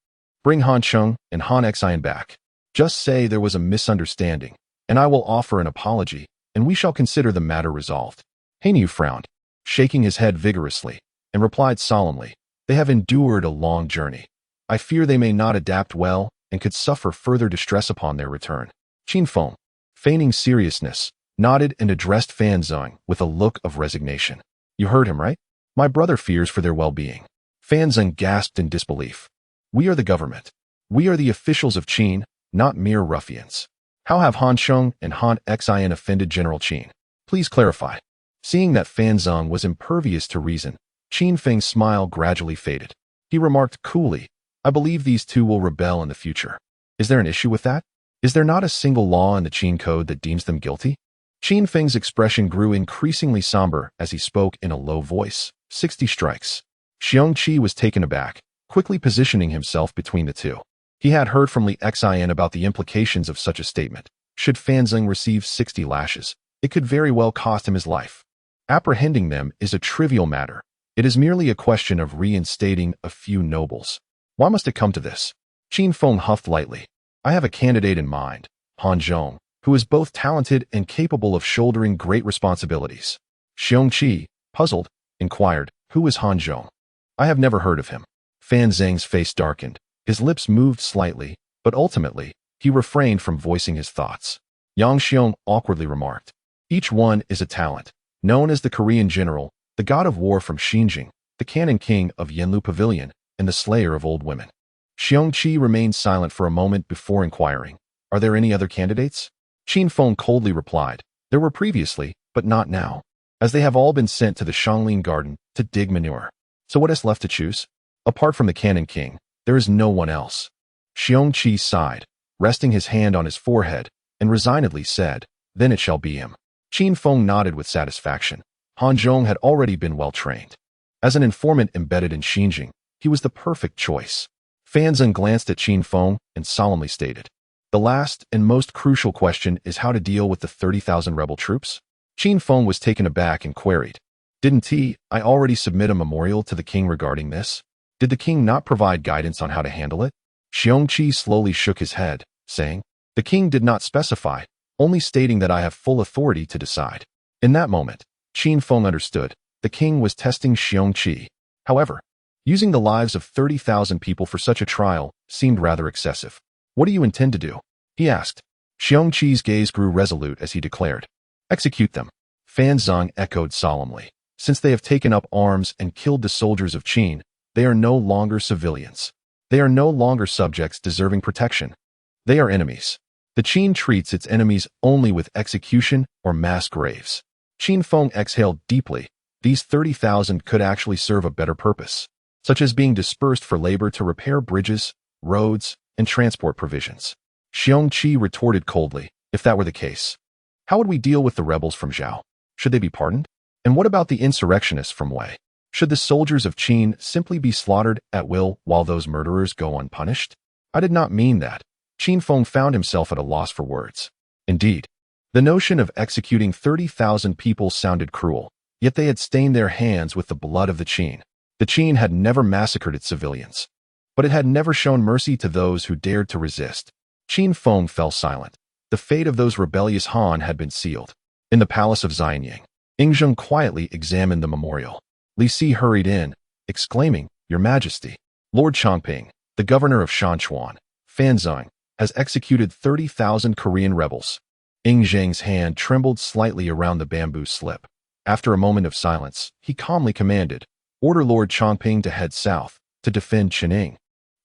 Bring Han Sheng and Han Xian back. Just say there was a misunderstanding, and I will offer an apology, and we shall consider the matter resolved. Hanyu frowned, shaking his head vigorously, and replied solemnly, They have endured a long journey. I fear they may not adapt well and could suffer further distress upon their return. Qin Feng, feigning seriousness, nodded and addressed Fan Zeng with a look of resignation. You heard him, right? My brother fears for their well-being. Fan Zeng gasped in disbelief. We are the government. We are the officials of Qin, not mere ruffians. How have Han Sheng and Han Xian offended General Qin? Please clarify. Seeing that Fan Zeng was impervious to reason, Qin Feng's smile gradually faded. He remarked coolly, I believe these 2 will rebel in the future. Is there an issue with that? Is there not a single law in the Qin Code that deems them guilty? Qin Feng's expression grew increasingly somber as he spoke in a low voice. 60 strikes. Xiong Qi was taken aback, quickly positioning himself between the 2. He had heard from Li Xian about the implications of such a statement. Should Fan Zeng receive 60 lashes, it could very well cost him his life. Apprehending them is a trivial matter. It is merely a question of reinstating a few nobles. Why must it come to this? Qin Feng huffed lightly. I have a candidate in mind, Han Zhong, who is both talented and capable of shouldering great responsibilities. Xiong Qi, puzzled, inquired, Who is Han Zhong? I have never heard of him. Fan Zeng's face darkened. His lips moved slightly, but ultimately, he refrained from voicing his thoughts. Yang Xiong awkwardly remarked, "Each one is a talent, known as the Korean general, the god of war from Xinjiang, the cannon king of Yanlu Pavilion, and the slayer of old women." Xiong Qi remained silent for a moment before inquiring, "Are there any other candidates?" Qin Feng coldly replied, "There were previously, but not now, as they have all been sent to the Shanglin garden to dig manure. So what is left to choose? Apart from the cannon king, there is no one else." Xiong Qi sighed, resting his hand on his forehead, and resignedly said, "Then it shall be him." Qin Feng nodded with satisfaction. Han Zhong had already been well trained. As an informant embedded in Xinjiang, he was the perfect choice. Fan Zeng glanced at Qin Feng and solemnly stated, "The last and most crucial question is how to deal with the 30,000 rebel troops." Qin Feng was taken aback and queried, "Didn't I already submit a memorial to the king regarding this? Did the king not provide guidance on how to handle it?" Xiong Qi slowly shook his head, saying, "The king did not specify, only stating that I have full authority to decide." In that moment, Qin Feng understood. The king was testing Xiong Qi. However, using the lives of 30,000 people for such a trial seemed rather excessive. "What do you intend to do?" he asked. Xiong Qi's gaze grew resolute as he declared, "Execute them." Fan Zeng echoed solemnly, "Since they have taken up arms and killed the soldiers of Qin, they are no longer civilians. They are no longer subjects deserving protection. They are enemies. The Qin treats its enemies only with execution or mass graves." Qin Feng exhaled deeply. These 30,000 could actually serve a better purpose, such as being dispersed for labor to repair bridges, roads, and transport provisions. Xiong Qi retorted coldly, "If that were the case, how would we deal with the rebels from Zhao? Should they be pardoned? And what about the insurrectionists from Wei? Should the soldiers of Qin simply be slaughtered at will while those murderers go unpunished?" "I did not mean that." Qin Feng found himself at a loss for words. Indeed, the notion of executing 30,000 people sounded cruel, yet they had stained their hands with the blood of the Qin. The Qin had never massacred its civilians, but it had never shown mercy to those who dared to resist. Qin Feng fell silent. The fate of those rebellious Han had been sealed. In the palace of Xianyang, Yingzheng quietly examined the memorial. Li Si hurried in, exclaiming, "Your Majesty, Lord Chongping, the governor of Shanchuan, Fan Zeng, has executed 30,000 Korean rebels." Ying Zheng's hand trembled slightly around the bamboo slip. After a moment of silence, he calmly commanded, "Order Lord Chongping to head south, to defend Chening,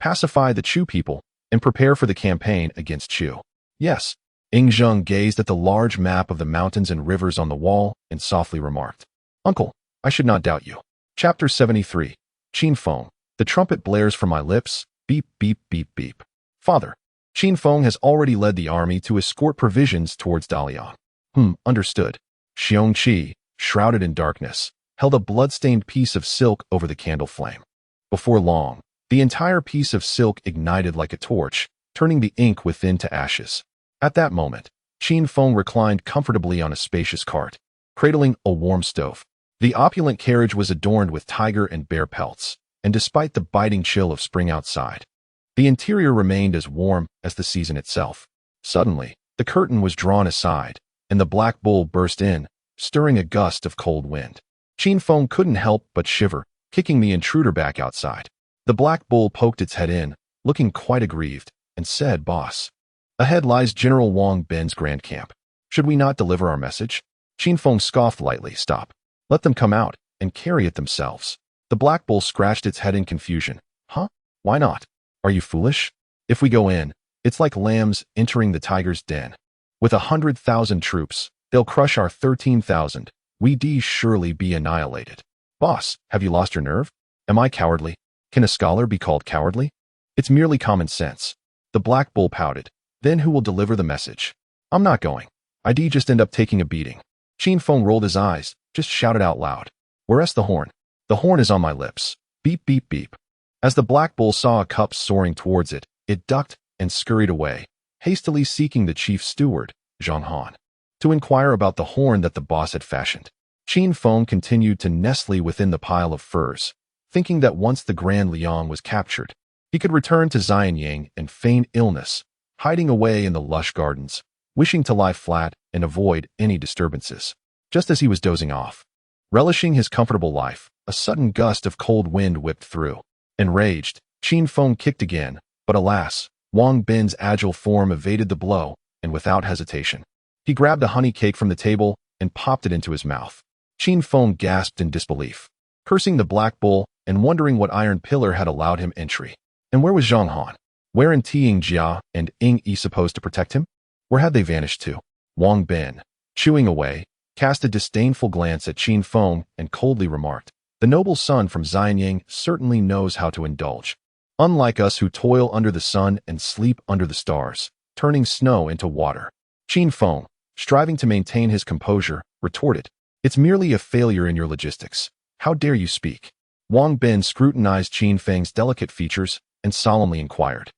pacify the Chu people, and prepare for the campaign against Chu." "Yes." Ying Zheng gazed at the large map of the mountains and rivers on the wall and softly remarked, "Uncle, I should not doubt you." Chapter 73. Qin Feng. The trumpet blares from my lips, beep, beep, beep, beep. "Father, Qin Feng has already led the army to escort provisions towards Dalian." Understood." Xiong Qi, shrouded in darkness, held a blood-stained piece of silk over the candle flame. Before long, the entire piece of silk ignited like a torch, turning the ink within to ashes. At that moment, Qin Feng reclined comfortably on a spacious cart, cradling a warm stove. The opulent carriage was adorned with tiger and bear pelts, and despite the biting chill of spring outside, the interior remained as warm as the season itself. Suddenly, the curtain was drawn aside, and the black bull burst in, stirring a gust of cold wind. Qin Feng couldn't help but shiver, kicking the intruder back outside. The black bull poked its head in, looking quite aggrieved, and said, "Boss, ahead lies General Wang Ben's grand camp. Should we not deliver our message?" Qin Feng scoffed lightly. "Stop. Let them come out and carry it themselves." The black bull scratched its head in confusion. "Huh? Why not? Are you foolish? If we go in, it's like lambs entering the tiger's den. With 100,000 troops, they'll crush our 13,000. We'd surely be annihilated." "Boss, have you lost your nerve? Am I cowardly? Can a scholar be called cowardly? It's merely common sense." The black bull pouted. "Then who will deliver the message?" "I'm not going. I'd just end up taking a beating." Qin Feng rolled his eyes, just shouted out loud, "Where's the horn?" "The horn is on my lips. Beep, beep, beep." As the black bull saw a cup soaring towards it, it ducked and scurried away, hastily seeking the chief steward, Zhang Han, to inquire about the horn that the boss had fashioned. Qin Feng continued to nestle within the pile of furs, thinking that once the Grand Liang was captured, he could return to Xianyang and feign illness, hiding away in the lush gardens, wishing to lie flat and avoid any disturbances. Just as he was dozing off, relishing his comfortable life, a sudden gust of cold wind whipped through. Enraged, Qin Feng kicked again, but alas, Wang Bin's agile form evaded the blow, and without hesitation, he grabbed a honey cake from the table and popped it into his mouth. Qin Feng gasped in disbelief, cursing the Black Bull and wondering what iron pillar had allowed him entry. And where was Zhang Han? Where in Tiang Jia and Ying Yi supposed to protect him? Where had they vanished to? Wang Bin, chewing away, cast a disdainful glance at Qin Feng and coldly remarked, "The noble son from Xianying certainly knows how to indulge. Unlike us who toil under the sun and sleep under the stars, turning snow into water." Qin Feng, striving to maintain his composure, retorted, "It's merely a failure in your logistics. How dare you speak?" Wang Bin scrutinized Qin Feng's delicate features and solemnly inquired,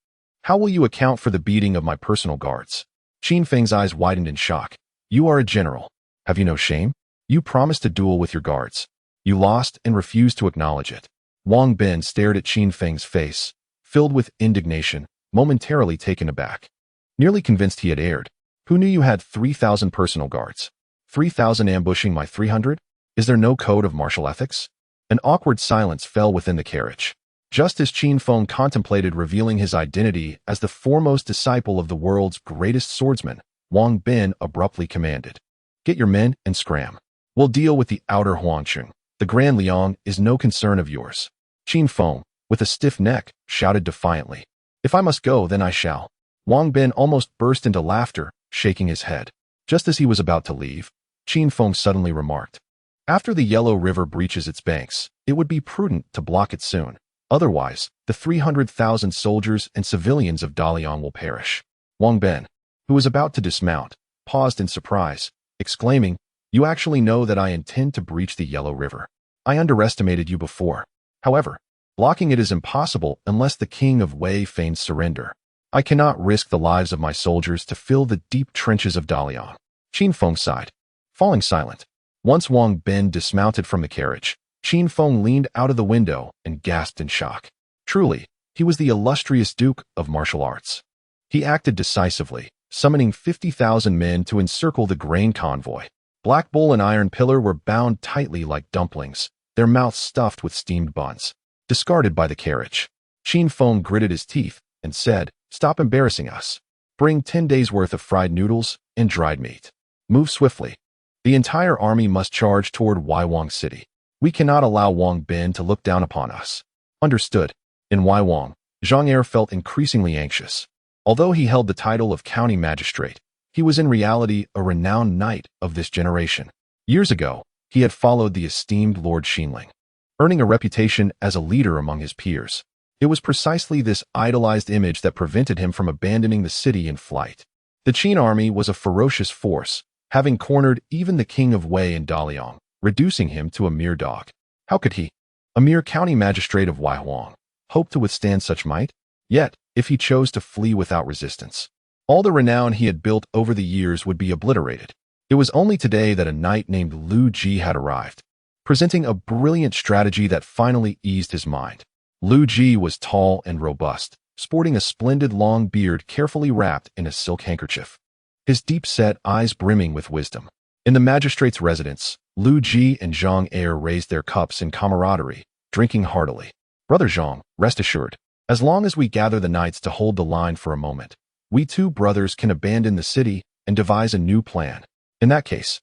"How will you account for the beating of my personal guards?" Qin Feng's eyes widened in shock. "You are a general. Have you no shame? You promised a duel with your guards. You lost and refused to acknowledge it." Wang Bin stared at Qin Feng's face, filled with indignation, momentarily taken aback. Nearly convinced he had erred. "Who knew you had 3,000 personal guards? 3,000 ambushing my 300? Is there no code of martial ethics?" An awkward silence fell within the carriage. Just as Qin Feng contemplated revealing his identity as the foremost disciple of the world's greatest swordsman, Wang Bin abruptly commanded, "Get your men and scram. We'll deal with the outer Huangqing. The Grand Liang is no concern of yours." Qin Feng, with a stiff neck, shouted defiantly, "If I must go, then I shall." Wang Bin almost burst into laughter, shaking his head. Just as he was about to leave, Qin Feng suddenly remarked, "After the Yellow River breaches its banks, it would be prudent to block it soon. Otherwise, the 300,000 soldiers and civilians of Dalian will perish." Wang Bin, who was about to dismount, paused in surprise, exclaiming, "You actually know that I intend to breach the Yellow River. I underestimated you before. However, blocking it is impossible unless the king of Wei feigns surrender. I cannot risk the lives of my soldiers to fill the deep trenches of Dalian." Qin Feng sighed, falling silent. Once Wang Bin dismounted from the carriage, Qin Feng leaned out of the window and gasped in shock. Truly, he was the illustrious Duke of Martial Arts. He acted decisively, summoning 50,000 men to encircle the grain convoy. Black Bull and Iron Pillar were bound tightly like dumplings, their mouths stuffed with steamed buns, discarded by the carriage. Qin Feng gritted his teeth and said, "Stop embarrassing us. Bring 10 days' worth of fried noodles and dried meat. Move swiftly. The entire army must charge toward Waiwang City. We cannot allow Wang Bin to look down upon us." Understood. In Waiwang, Zhang Er felt increasingly anxious. Although he held the title of county magistrate, he was in reality a renowned knight of this generation. Years ago, he had followed the esteemed Lord Xinling, earning a reputation as a leader among his peers. It was precisely this idolized image that prevented him from abandoning the city in flight. The Qin army was a ferocious force, having cornered even the king of Wei and Dalian, reducing him to a mere dog. How could he, a mere county magistrate of Waihuang, hope to withstand such might? Yet, if he chose to flee without resistance, all the renown he had built over the years would be obliterated. It was only today that a knight named Lu Ji had arrived, presenting a brilliant strategy that finally eased his mind. Lu Ji was tall and robust, sporting a splendid long beard carefully wrapped in a silk handkerchief, his deep-set eyes brimming with wisdom. In the magistrate's residence, Lu Ji and Zhang Er raised their cups in camaraderie, drinking heartily. "Brother Zhang, rest assured, as long as we gather the knights to hold the line for a moment, we two brothers can abandon the city and devise a new plan. In that case,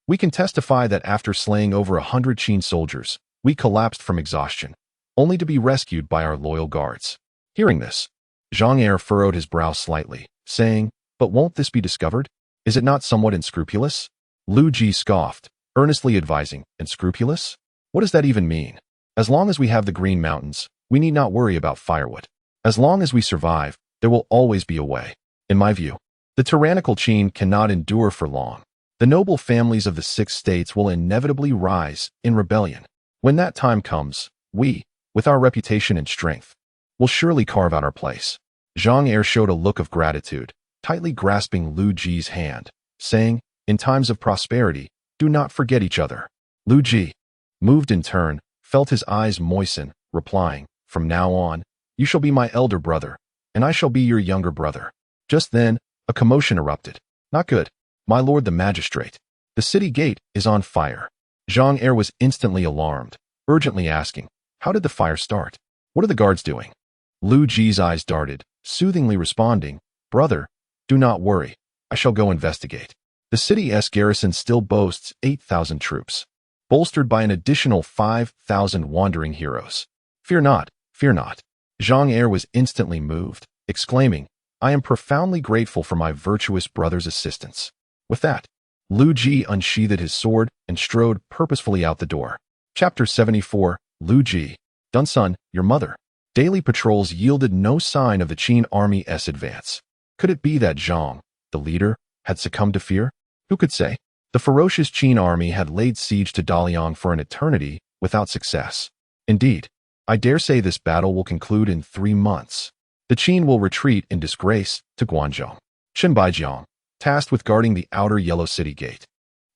we can testify that after slaying over 100 Qin soldiers, we collapsed from exhaustion, only to be rescued by our loyal guards." Hearing this, Zhang Er furrowed his brow slightly, saying, "But won't this be discovered? Is it not somewhat unscrupulous?" Lu Ji scoffed, earnestly advising, "Unscrupulous? What does that even mean? As long as we have the Green Mountains, we need not worry about firewood. As long as we survive, there will always be a way. In my view, the tyrannical Qin cannot endure for long. The noble families of the 6 states will inevitably rise in rebellion. When that time comes, we, with our reputation and strength, will surely carve out our place." Zhang Er showed a look of gratitude, tightly grasping Lu Ji's hand, saying, "In times of prosperity, do not forget each other." Lu Ji, moved in turn, felt his eyes moisten, replying, "From now on, you shall be my elder brother, and I shall be your younger brother." Just then, a commotion erupted. "Not good, my lord the magistrate. The city gate is on fire." Zhang Er was instantly alarmed, urgently asking, "How did the fire start? What are the guards doing?" Lu Ji's eyes darted, soothingly responding, "Brother, do not worry. I shall go investigate." The city's garrison still boasts 8,000 troops, bolstered by an additional 5,000 wandering heroes. "Fear not, fear not." Zhang Er was instantly moved, exclaiming, "I am profoundly grateful for my virtuous brother's assistance." With that, Lu Ji unsheathed his sword and strode purposefully out the door. Chapter 74, Lu Ji. "Dun Sun, your mother." Daily patrols yielded no sign of the Qin army's advance. Could it be that Zhang, the leader, had succumbed to fear? Who could say? The ferocious Qin army had laid siege to Daliang for an eternity without success. Indeed, I dare say this battle will conclude in 3 months. The Qin will retreat in disgrace to Guangzhou. Chen Baijiang, tasked with guarding the outer Yellow City gate,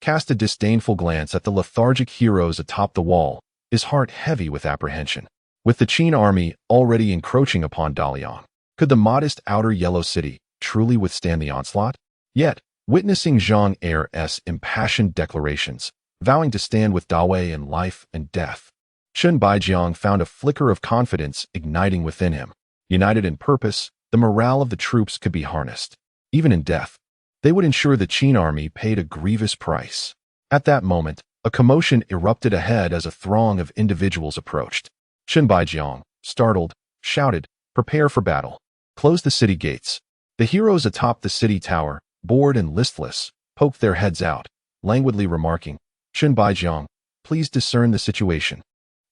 cast a disdainful glance at the lethargic heroes atop the wall, his heart heavy with apprehension. With the Qin army already encroaching upon Daliang, could the modest outer Yellow City truly withstand the onslaught? Yet, witnessing Zhang Er's impassioned declarations, vowing to stand with Dawei in life and death, Chen Baijiang found a flicker of confidence igniting within him. United in purpose, the morale of the troops could be harnessed. Even in death, they would ensure the Qin army paid a grievous price. At that moment, a commotion erupted ahead as a throng of individuals approached. Chen Baijiang, startled, shouted, "Prepare for battle. Close the city gates." The heroes atop the city tower, bored and listless, poked their heads out, languidly remarking, "Chen Baijiang, please discern the situation.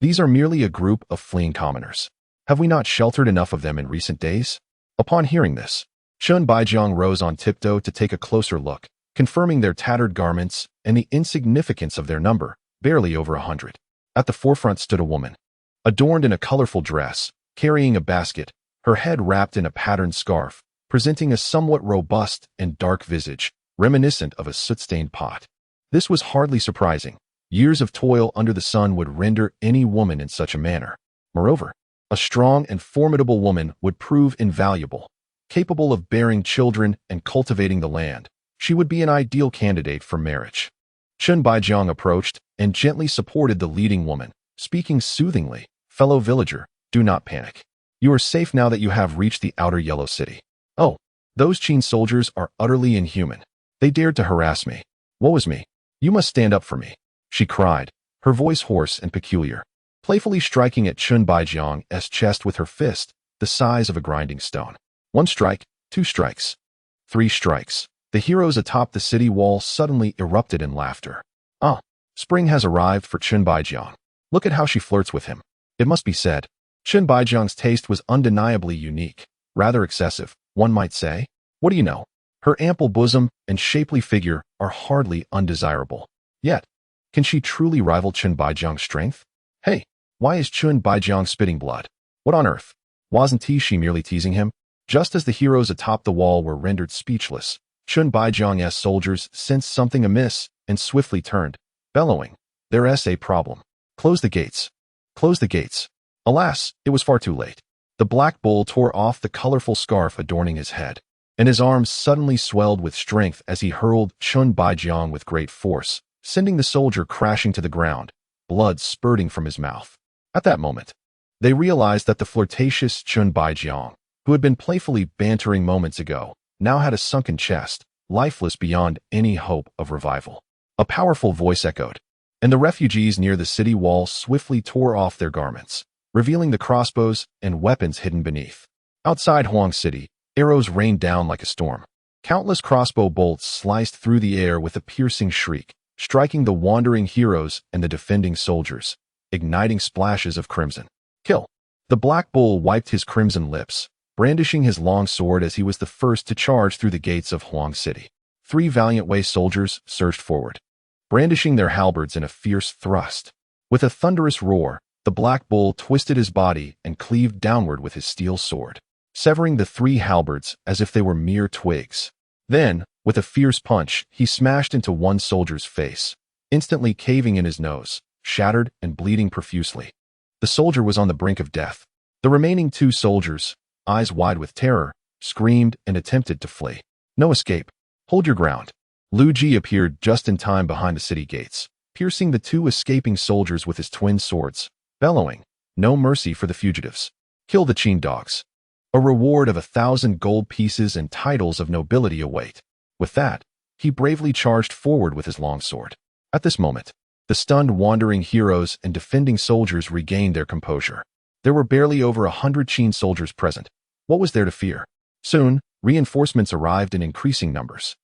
These are merely a group of fleeing commoners. Have we not sheltered enough of them in recent days?" Upon hearing this, Chen Baijiang rose on tiptoe to take a closer look, confirming their tattered garments and the insignificance of their number, barely over 100. At the forefront stood a woman, adorned in a colorful dress, carrying a basket, her head wrapped in a patterned scarf, presenting a somewhat robust and dark visage, reminiscent of a soot-stained pot. This was hardly surprising. Years of toil under the sun would render any woman in such a manner. Moreover, a strong and formidable woman would prove invaluable. Capable of bearing children and cultivating the land, she would be an ideal candidate for marriage. Chen Baijiang approached and gently supported the leading woman, speaking soothingly, "Fellow villager, do not panic. You are safe now that you have reached the outer Yellow City." "Oh, those Qin soldiers are utterly inhuman. They dared to harass me. Woe is me. You must stand up for me," she cried, her voice hoarse and peculiar, playfully striking at Chen Baijiang's chest with her fist, the size of a grinding stone. 1 strike, 2 strikes, 3 strikes. The heroes atop the city wall suddenly erupted in laughter. "Ah, spring has arrived for Chen Baijiang. Look at how she flirts with him." It must be said, Chen Baijiang's taste was undeniably unique, rather excessive, one might say. What do you know? Her ample bosom and shapely figure are hardly undesirable. Yet, can she truly rival Chen Baijiang's strength? Hey, why is Chen Baijiang spitting blood? What on earth? Wasn't she merely teasing him? Just as the heroes atop the wall were rendered speechless, Chen Baijiang's soldiers sensed something amiss and swiftly turned, bellowing, "There's a problem. Close the gates. Close the gates." Alas, it was far too late. The black bull tore off the colorful scarf adorning his head, and his arms suddenly swelled with strength as he hurled Chen Baijiang with great force, sending the soldier crashing to the ground, blood spurting from his mouth. At that moment, they realized that the flirtatious Chen Baijiang, who had been playfully bantering moments ago, now had a sunken chest, lifeless beyond any hope of revival. A powerful voice echoed, and the refugees near the city wall swiftly tore off their garments, revealing the crossbows and weapons hidden beneath. Outside Huang City, arrows rained down like a storm. Countless crossbow bolts sliced through the air with a piercing shriek, striking the wandering heroes and the defending soldiers, igniting splashes of crimson. Kill! The Black Bull wiped his crimson lips, brandishing his long sword as he was the first to charge through the gates of Huang City. 3 valiant Wei soldiers surged forward, brandishing their halberds in a fierce thrust. With a thunderous roar, the Black Bull twisted his body and cleaved downward with his steel sword, severing the 3 halberds as if they were mere twigs. Then, with a fierce punch, he smashed into one soldier's face, instantly caving in his nose, shattered and bleeding profusely. The soldier was on the brink of death. The remaining 2 soldiers, eyes wide with terror, screamed and attempted to flee. No escape. Hold your ground. Lu Ji appeared just in time behind the city gates, piercing the 2 escaping soldiers with his twin swords, bellowing, "No mercy for the fugitives. Kill the Qin dogs." A reward of 1,000 gold pieces and titles of nobility await. With that, he bravely charged forward with his longsword. At this moment, the stunned wandering heroes and defending soldiers regained their composure. There were barely over 100 Qin soldiers present. What was there to fear? Soon, reinforcements arrived in increasing numbers.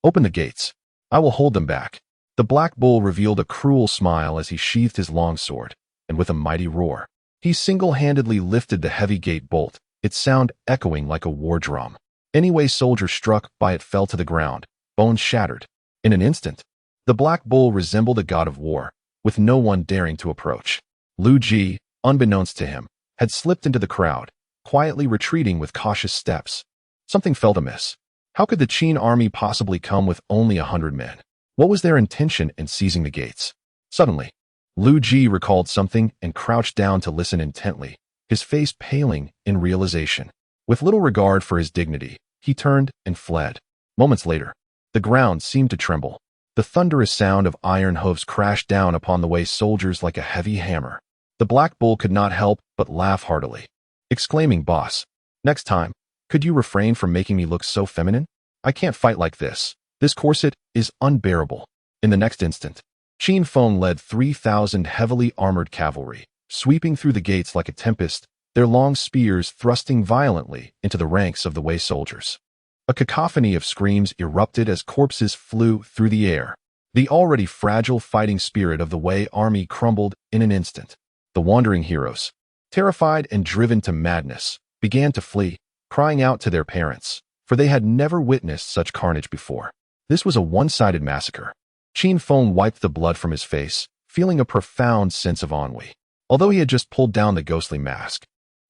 Open the gates. I will hold them back. The Black Bull revealed a cruel smile as he sheathed his longsword, and with a mighty roar, he single-handedly lifted the heavy gate bolt, its sound echoing like a war drum. Any Wei soldier struck by it fell to the ground, bones shattered. In an instant, the Black Bull resembled a god of war, with no one daring to approach. Lu Ji, unbeknownst to him, had slipped into the crowd, quietly retreating with cautious steps. Something felt amiss. How could the Qin army possibly come with only 100 men? What was their intention in seizing the gates? Suddenly, Lu Ji recalled something and crouched down to listen intently, his face paling in realization. With little regard for his dignity, he turned and fled. Moments later, the ground seemed to tremble. The thunderous sound of iron hooves crashed down upon the Wei soldiers like a heavy hammer. The Black Bull could not help but laugh heartily, exclaiming, "Boss, next time, could you refrain from making me look so feminine? I can't fight like this. This corset is unbearable." In the next instant, Qin Feng led 3,000 heavily armored cavalry, sweeping through the gates like a tempest, their long spears thrusting violently into the ranks of the Wei soldiers. A cacophony of screams erupted as corpses flew through the air. The already fragile fighting spirit of the Wei army crumbled in an instant. The wandering heroes, terrified and driven to madness, began to flee, crying out to their parents, for they had never witnessed such carnage before. This was a one-sided massacre. Qin Feng wiped the blood from his face, feeling a profound sense of ennui. Although he had just pulled down the ghostly mask,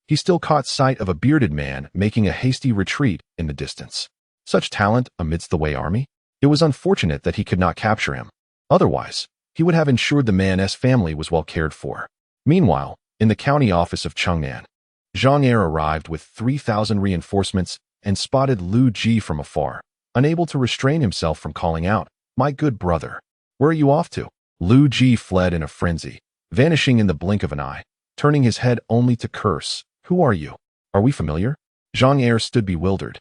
he still caught sight of a bearded man making a hasty retreat in the distance. Such talent amidst the Wei army? It was unfortunate that he could not capture him. Otherwise, he would have ensured the man's family was well cared for. Meanwhile, in the county office of Chengnan, Zhang Er arrived with 3,000 reinforcements and spotted Lu Ji from afar, unable to restrain himself from calling out, "My good brother, where are you off to?" Lu Ji fled in a frenzy, vanishing in the blink of an eye, turning his head only to curse. "Who are you? Are we familiar?" Zhang Er stood bewildered,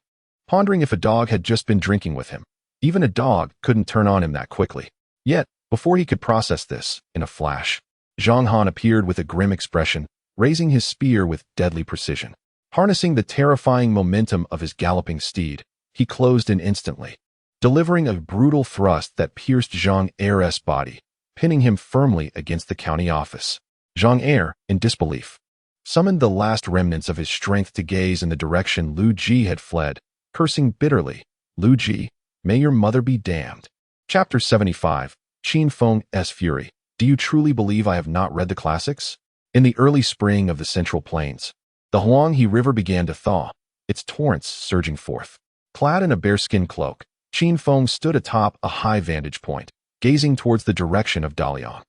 pondering if a dog had just been drinking with him. Even a dog couldn't turn on him that quickly. Yet, before he could process this, in a flash, Zhang Han appeared with a grim expression, raising his spear with deadly precision. Harnessing the terrifying momentum of his galloping steed, he closed in instantly, delivering a brutal thrust that pierced Zhang Er's body, pinning him firmly against the county office. Zhang Er, in disbelief, summoned the last remnants of his strength to gaze in the direction Lu Ji had fled, cursing bitterly, "Lu Ji, may your mother be damned." Chapter 75, Qin Feng's Fury. Do you truly believe I have not read the classics? In the early spring of the Central Plains, the Huanghe River began to thaw, its torrents surging forth. Clad in a bearskin cloak, Qin Feng stood atop a high vantage point, gazing towards the direction of Dalian.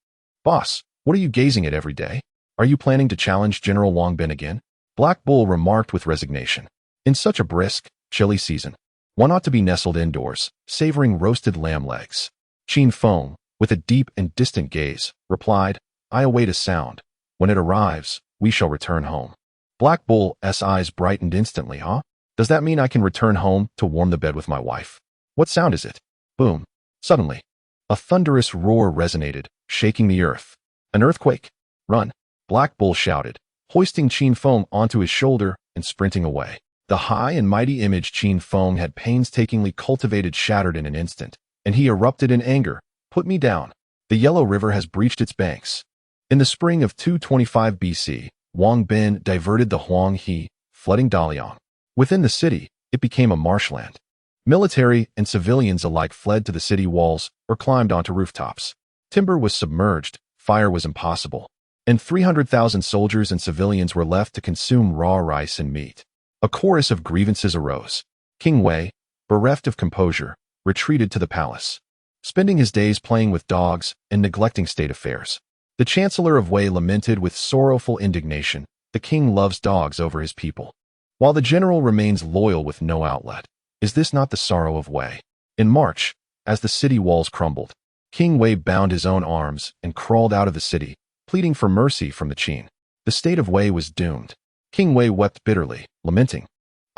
"Boss, what are you gazing at every day? Are you planning to challenge General Wang Bin again?" Black Bull remarked with resignation. In such a brisk, chilly season, one ought to be nestled indoors, savoring roasted lamb legs. Qin Feng, with a deep and distant gaze, replied, "I await a sound. When it arrives, we shall return home." Black Bull's eyes brightened instantly. "Huh? Does that mean I can return home to warm the bed with my wife?" "What sound is it?" Boom. Suddenly, a thunderous roar resonated, shaking the earth. "An earthquake? Run!" Black Bull shouted, hoisting Qin Feng onto his shoulder and sprinting away. The high and mighty image Qin Feng had painstakingly cultivated shattered in an instant, and he erupted in anger. "Put me down. The Yellow River has breached its banks." In the spring of 225 BC, Wang Bin diverted the Huanghe, flooding Dalian. Within the city, it became a marshland. Military and civilians alike fled to the city walls or climbed onto rooftops. Timber was submerged, fire was impossible, and 300,000 soldiers and civilians were left to consume raw rice and meat. A chorus of grievances arose. King Wei, bereft of composure, retreated to the palace, spending his days playing with dogs and neglecting state affairs. The Chancellor of Wei lamented with sorrowful indignation, "The king loves dogs over his people, while the general remains loyal with no outlet. Is this not the sorrow of Wei?" In March, as the city walls crumbled, King Wei bound his own arms and crawled out of the city, pleading for mercy from the Qin. The state of Wei was doomed. King Wei wept bitterly, lamenting,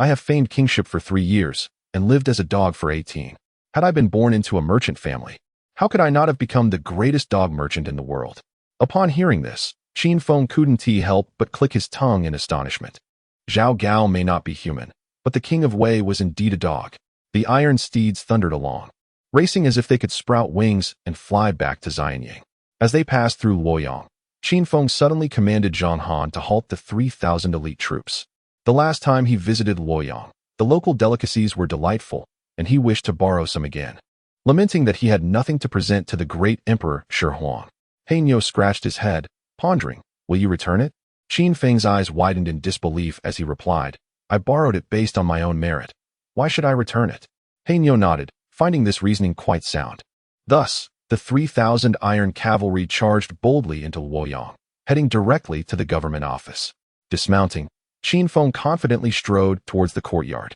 I have feigned kingship for 3 years and lived as a dog for 18. Had I been born into a merchant family, how could I not have become the greatest dog merchant in the world? Upon hearing this, Qin Feng couldn't help but click his tongue in astonishment. Zhao Gao may not be human, but the king of Wei was indeed a dog. The iron steeds thundered along, racing as if they could sprout wings and fly back to Xianyang. As they passed through Luoyang, Qin Feng suddenly commanded Zhang Han to halt the 3,000 elite troops. The last time he visited Luoyang, the local delicacies were delightful, and he wished to borrow some again. Lamenting that he had nothing to present to the great emperor Shi Huang, Heinyo scratched his head, pondering, will you return it? Qin Feng's eyes widened in disbelief as he replied, I borrowed it based on my own merit. Why should I return it? Heinyo nodded, finding this reasoning quite sound. Thus, the 3,000 iron cavalry charged boldly into Luoyang, heading directly to the government office. Dismounting, Qin Feng confidently strode towards the courtyard.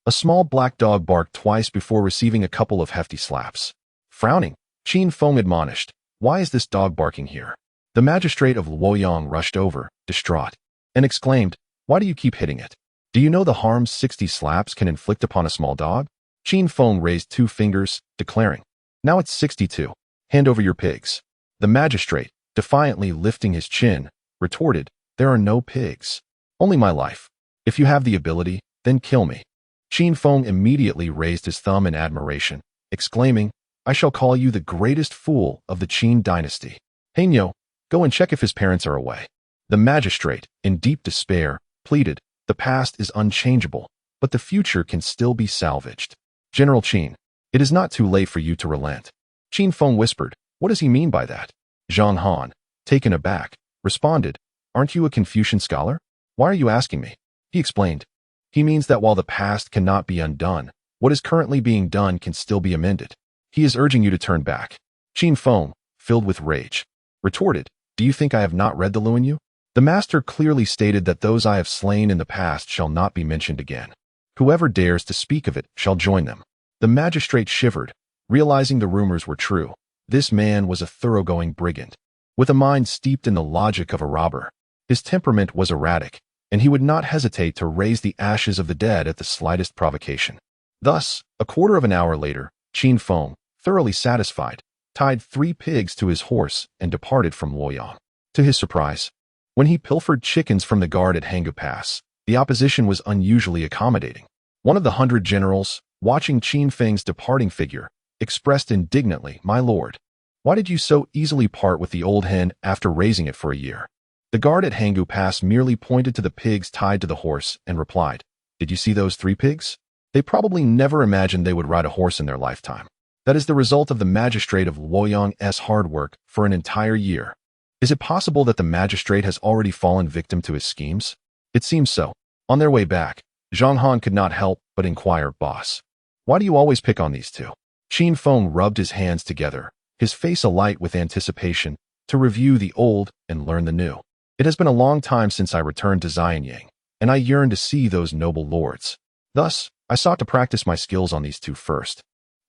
A small black dog barked twice before receiving a couple of hefty slaps. Frowning, Qin Feng admonished, why is this dog barking here? The magistrate of Luoyang rushed over, distraught, and exclaimed, why do you keep hitting it? Do you know the harms 60 slaps can inflict upon a small dog? Qin Feng raised 2 fingers, declaring, now it's 62. Hand over your pigs. The magistrate, defiantly lifting his chin, retorted, there are no pigs. Only my life. If you have the ability, then kill me. Qin Feng immediately raised his thumb in admiration, exclaiming, I shall call you the greatest fool of the Qin dynasty. Heinyo, go and check if his parents are away. The magistrate, in deep despair, pleaded, the past is unchangeable, but the future can still be salvaged. General Qin, it is not too late for you to relent. Qin Feng whispered, what does he mean by that? Zhang Han, taken aback, responded, aren't you a Confucian scholar? Why are you asking me? He explained, he means that while the past cannot be undone, what is currently being done can still be amended. He is urging you to turn back. Qin Feng, filled with rage, retorted, do you think I have not read the Luoyu? The master clearly stated that those I have slain in the past shall not be mentioned again. Whoever dares to speak of it shall join them. The magistrate shivered, realizing the rumors were true. This man was a thoroughgoing brigand, with a mind steeped in the logic of a robber. His temperament was erratic, and he would not hesitate to raise the ashes of the dead at the slightest provocation. Thus, a quarter of an hour later, Qin Feng, thoroughly satisfied, tied 3 pigs to his horse and departed from Luoyang. To his surprise, when he pilfered chickens from the guard at Hangu Pass, the opposition was unusually accommodating. One of the 100 generals, watching Qin Feng's departing figure, expressed indignantly, my lord, why did you so easily part with the old hen after raising it for a year? The guard at Hangu Pass merely pointed to the pigs tied to the horse and replied, did you see those 3 pigs? They probably never imagined they would ride a horse in their lifetime. That is the result of the magistrate of Luoyang's hard work for an entire year. Is it possible that the magistrate has already fallen victim to his schemes? It seems so. On their way back, Zhang Han could not help but inquire, boss, why do you always pick on these 2? Qin Feng rubbed his hands together, his face alight with anticipation, to review the old and learn the new. It has been a long time since I returned to Xianyang, and I yearn to see those noble lords. Thus, I sought to practice my skills on these 2 first.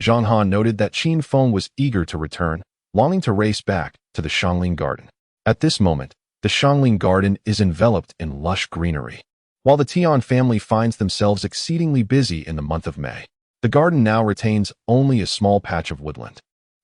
Zhang Han noted that Qin Feng was eager to return, longing to race back to the Shangling Garden. At this moment, the Shangling Garden is enveloped in lush greenery. While the Tian family finds themselves exceedingly busy in the month of May, the garden now retains only a small patch of woodland,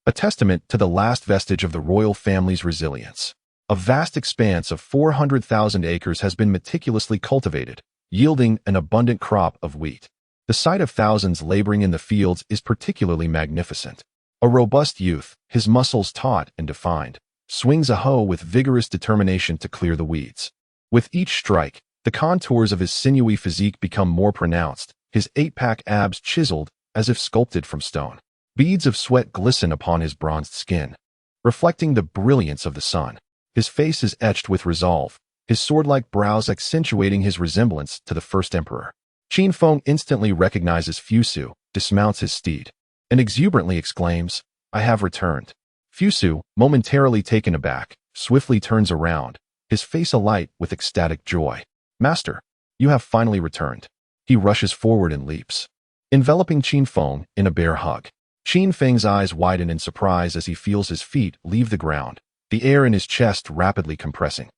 a testament to the last vestige of the royal family's resilience. A vast expanse of 400,000 acres has been meticulously cultivated, yielding an abundant crop of wheat. The sight of thousands laboring in the fields is particularly magnificent. A robust youth, his muscles taut and defined, swings a hoe with vigorous determination to clear the weeds. With each strike, the contours of his sinewy physique become more pronounced, his 8-pack abs chiseled as if sculpted from stone. Beads of sweat glisten upon his bronzed skin, reflecting the brilliance of the sun. His face is etched with resolve, his sword-like brows accentuating his resemblance to the first emperor. Qin Feng instantly recognizes Fusu, dismounts his steed, and exuberantly exclaims, I have returned. Fusu, momentarily taken aback, swiftly turns around, his face alight with ecstatic joy. Master, you have finally returned. He rushes forward and leaps, enveloping Qin Feng in a bear hug. Qin Feng's eyes widen in surprise as he feels his feet leave the ground, the air in his chest rapidly compressing,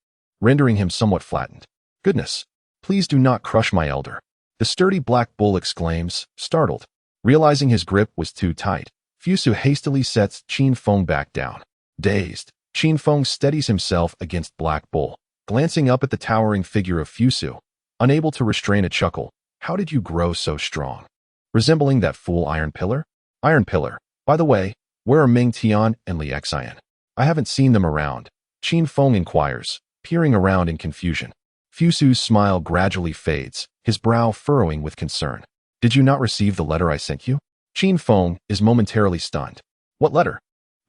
rendering him somewhat flattened. Goodness, please do not crush my elder. The sturdy black bull exclaims, startled. Realizing his grip was too tight, Fusu hastily sets Qin Feng back down. Dazed, Qin Feng steadies himself against Black Bull, glancing up at the towering figure of Fusu, unable to restrain a chuckle. How did you grow so strong? Resembling that fool Iron Pillar? Iron Pillar. By the way, where are Ming Tian and Li Xian? I haven't seen them around, Qin Feng inquires, peering around in confusion. Fusu's smile gradually fades, his brow furrowing with concern. Did you not receive the letter I sent you? Qin Feng is momentarily stunned. What letter?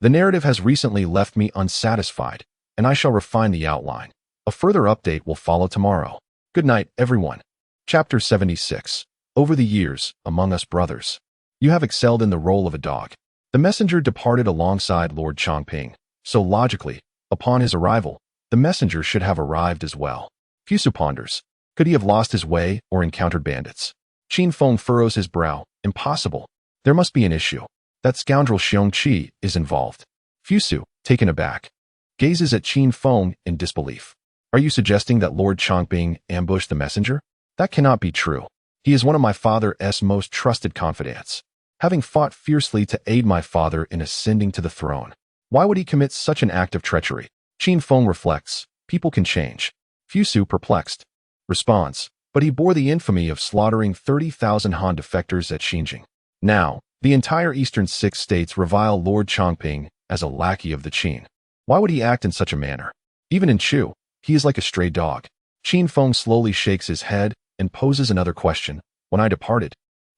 The narrative has recently left me unsatisfied, and I shall refine the outline. A further update will follow tomorrow. Good night, everyone. Chapter 76. Over the years, among us brothers, you have excelled in the role of a dog. The messenger departed alongside Lord Chongping, so logically, upon his arrival, the messenger should have arrived as well. Fusu ponders. Could he have lost his way or encountered bandits? Qin Feng furrows his brow. Impossible. There must be an issue. That scoundrel Xiongqi is involved. Fusu, taken aback, gazes at Qin Feng in disbelief. Are you suggesting that Lord Chongping ambushed the messenger? That cannot be true. He is one of my father's most trusted confidants, having fought fiercely to aid my father in ascending to the throne. Why would he commit such an act of treachery? Qin Feng reflects. People can change. Fusu, perplexed, responds, but he bore the infamy of slaughtering 30,000 Han defectors at Xinjiang. Now, the entire eastern 6 states revile Lord Chongping as a lackey of the Qin. Why would he act in such a manner? Even in Chu, he is like a stray dog. Qin Feng slowly shakes his head and poses another question. When I departed,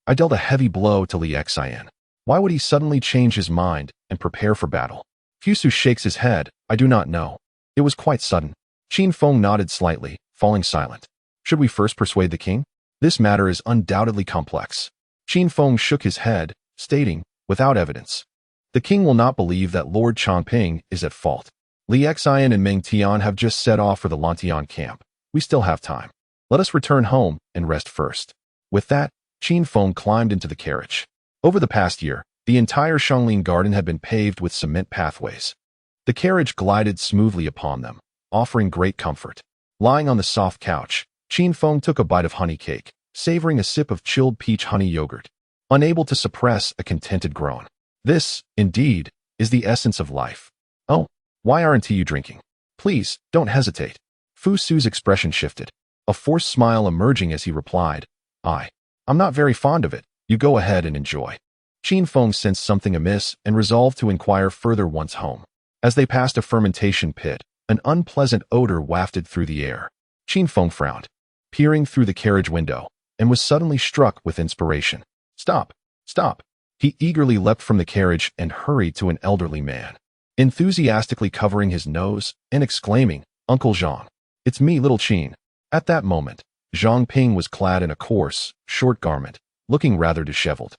I dealt a heavy blow to Li Xian. Why would he suddenly change his mind and prepare for battle? Fusu shakes his head. I do not know. It was quite sudden. Qin Feng nodded slightly, falling silent. Should we first persuade the king? This matter is undoubtedly complex. Qin Feng shook his head, stating, without evidence, the king will not believe that Lord Chongping is at fault. Li Xian and Ming Tian have just set off for the Lantian camp. We still have time. Let us return home and rest first. With that, Qin Feng climbed into the carriage. Over the past year, the entire Shanglin garden had been paved with cement pathways. The carriage glided smoothly upon them, offering great comfort. Lying on the soft couch, Qin Feng took a bite of honey cake, savoring a sip of chilled peach honey yogurt, unable to suppress a contented groan. This, indeed, is the essence of life. Oh, why aren't you drinking? Please, don't hesitate. Fusu's expression shifted, a forced smile emerging as he replied, I'm not very fond of it. You go ahead and enjoy. Qin Feng sensed something amiss and resolved to inquire further once home. As they passed a fermentation pit, an unpleasant odor wafted through the air. Qin Feng frowned, peering through the carriage window, and was suddenly struck with inspiration. Stop! Stop! He eagerly leapt from the carriage and hurried to an elderly man, enthusiastically covering his nose and exclaiming, Uncle Zhang. It's me, little Qin. At that moment, Zhang Ping was clad in a coarse, short garment, looking rather disheveled,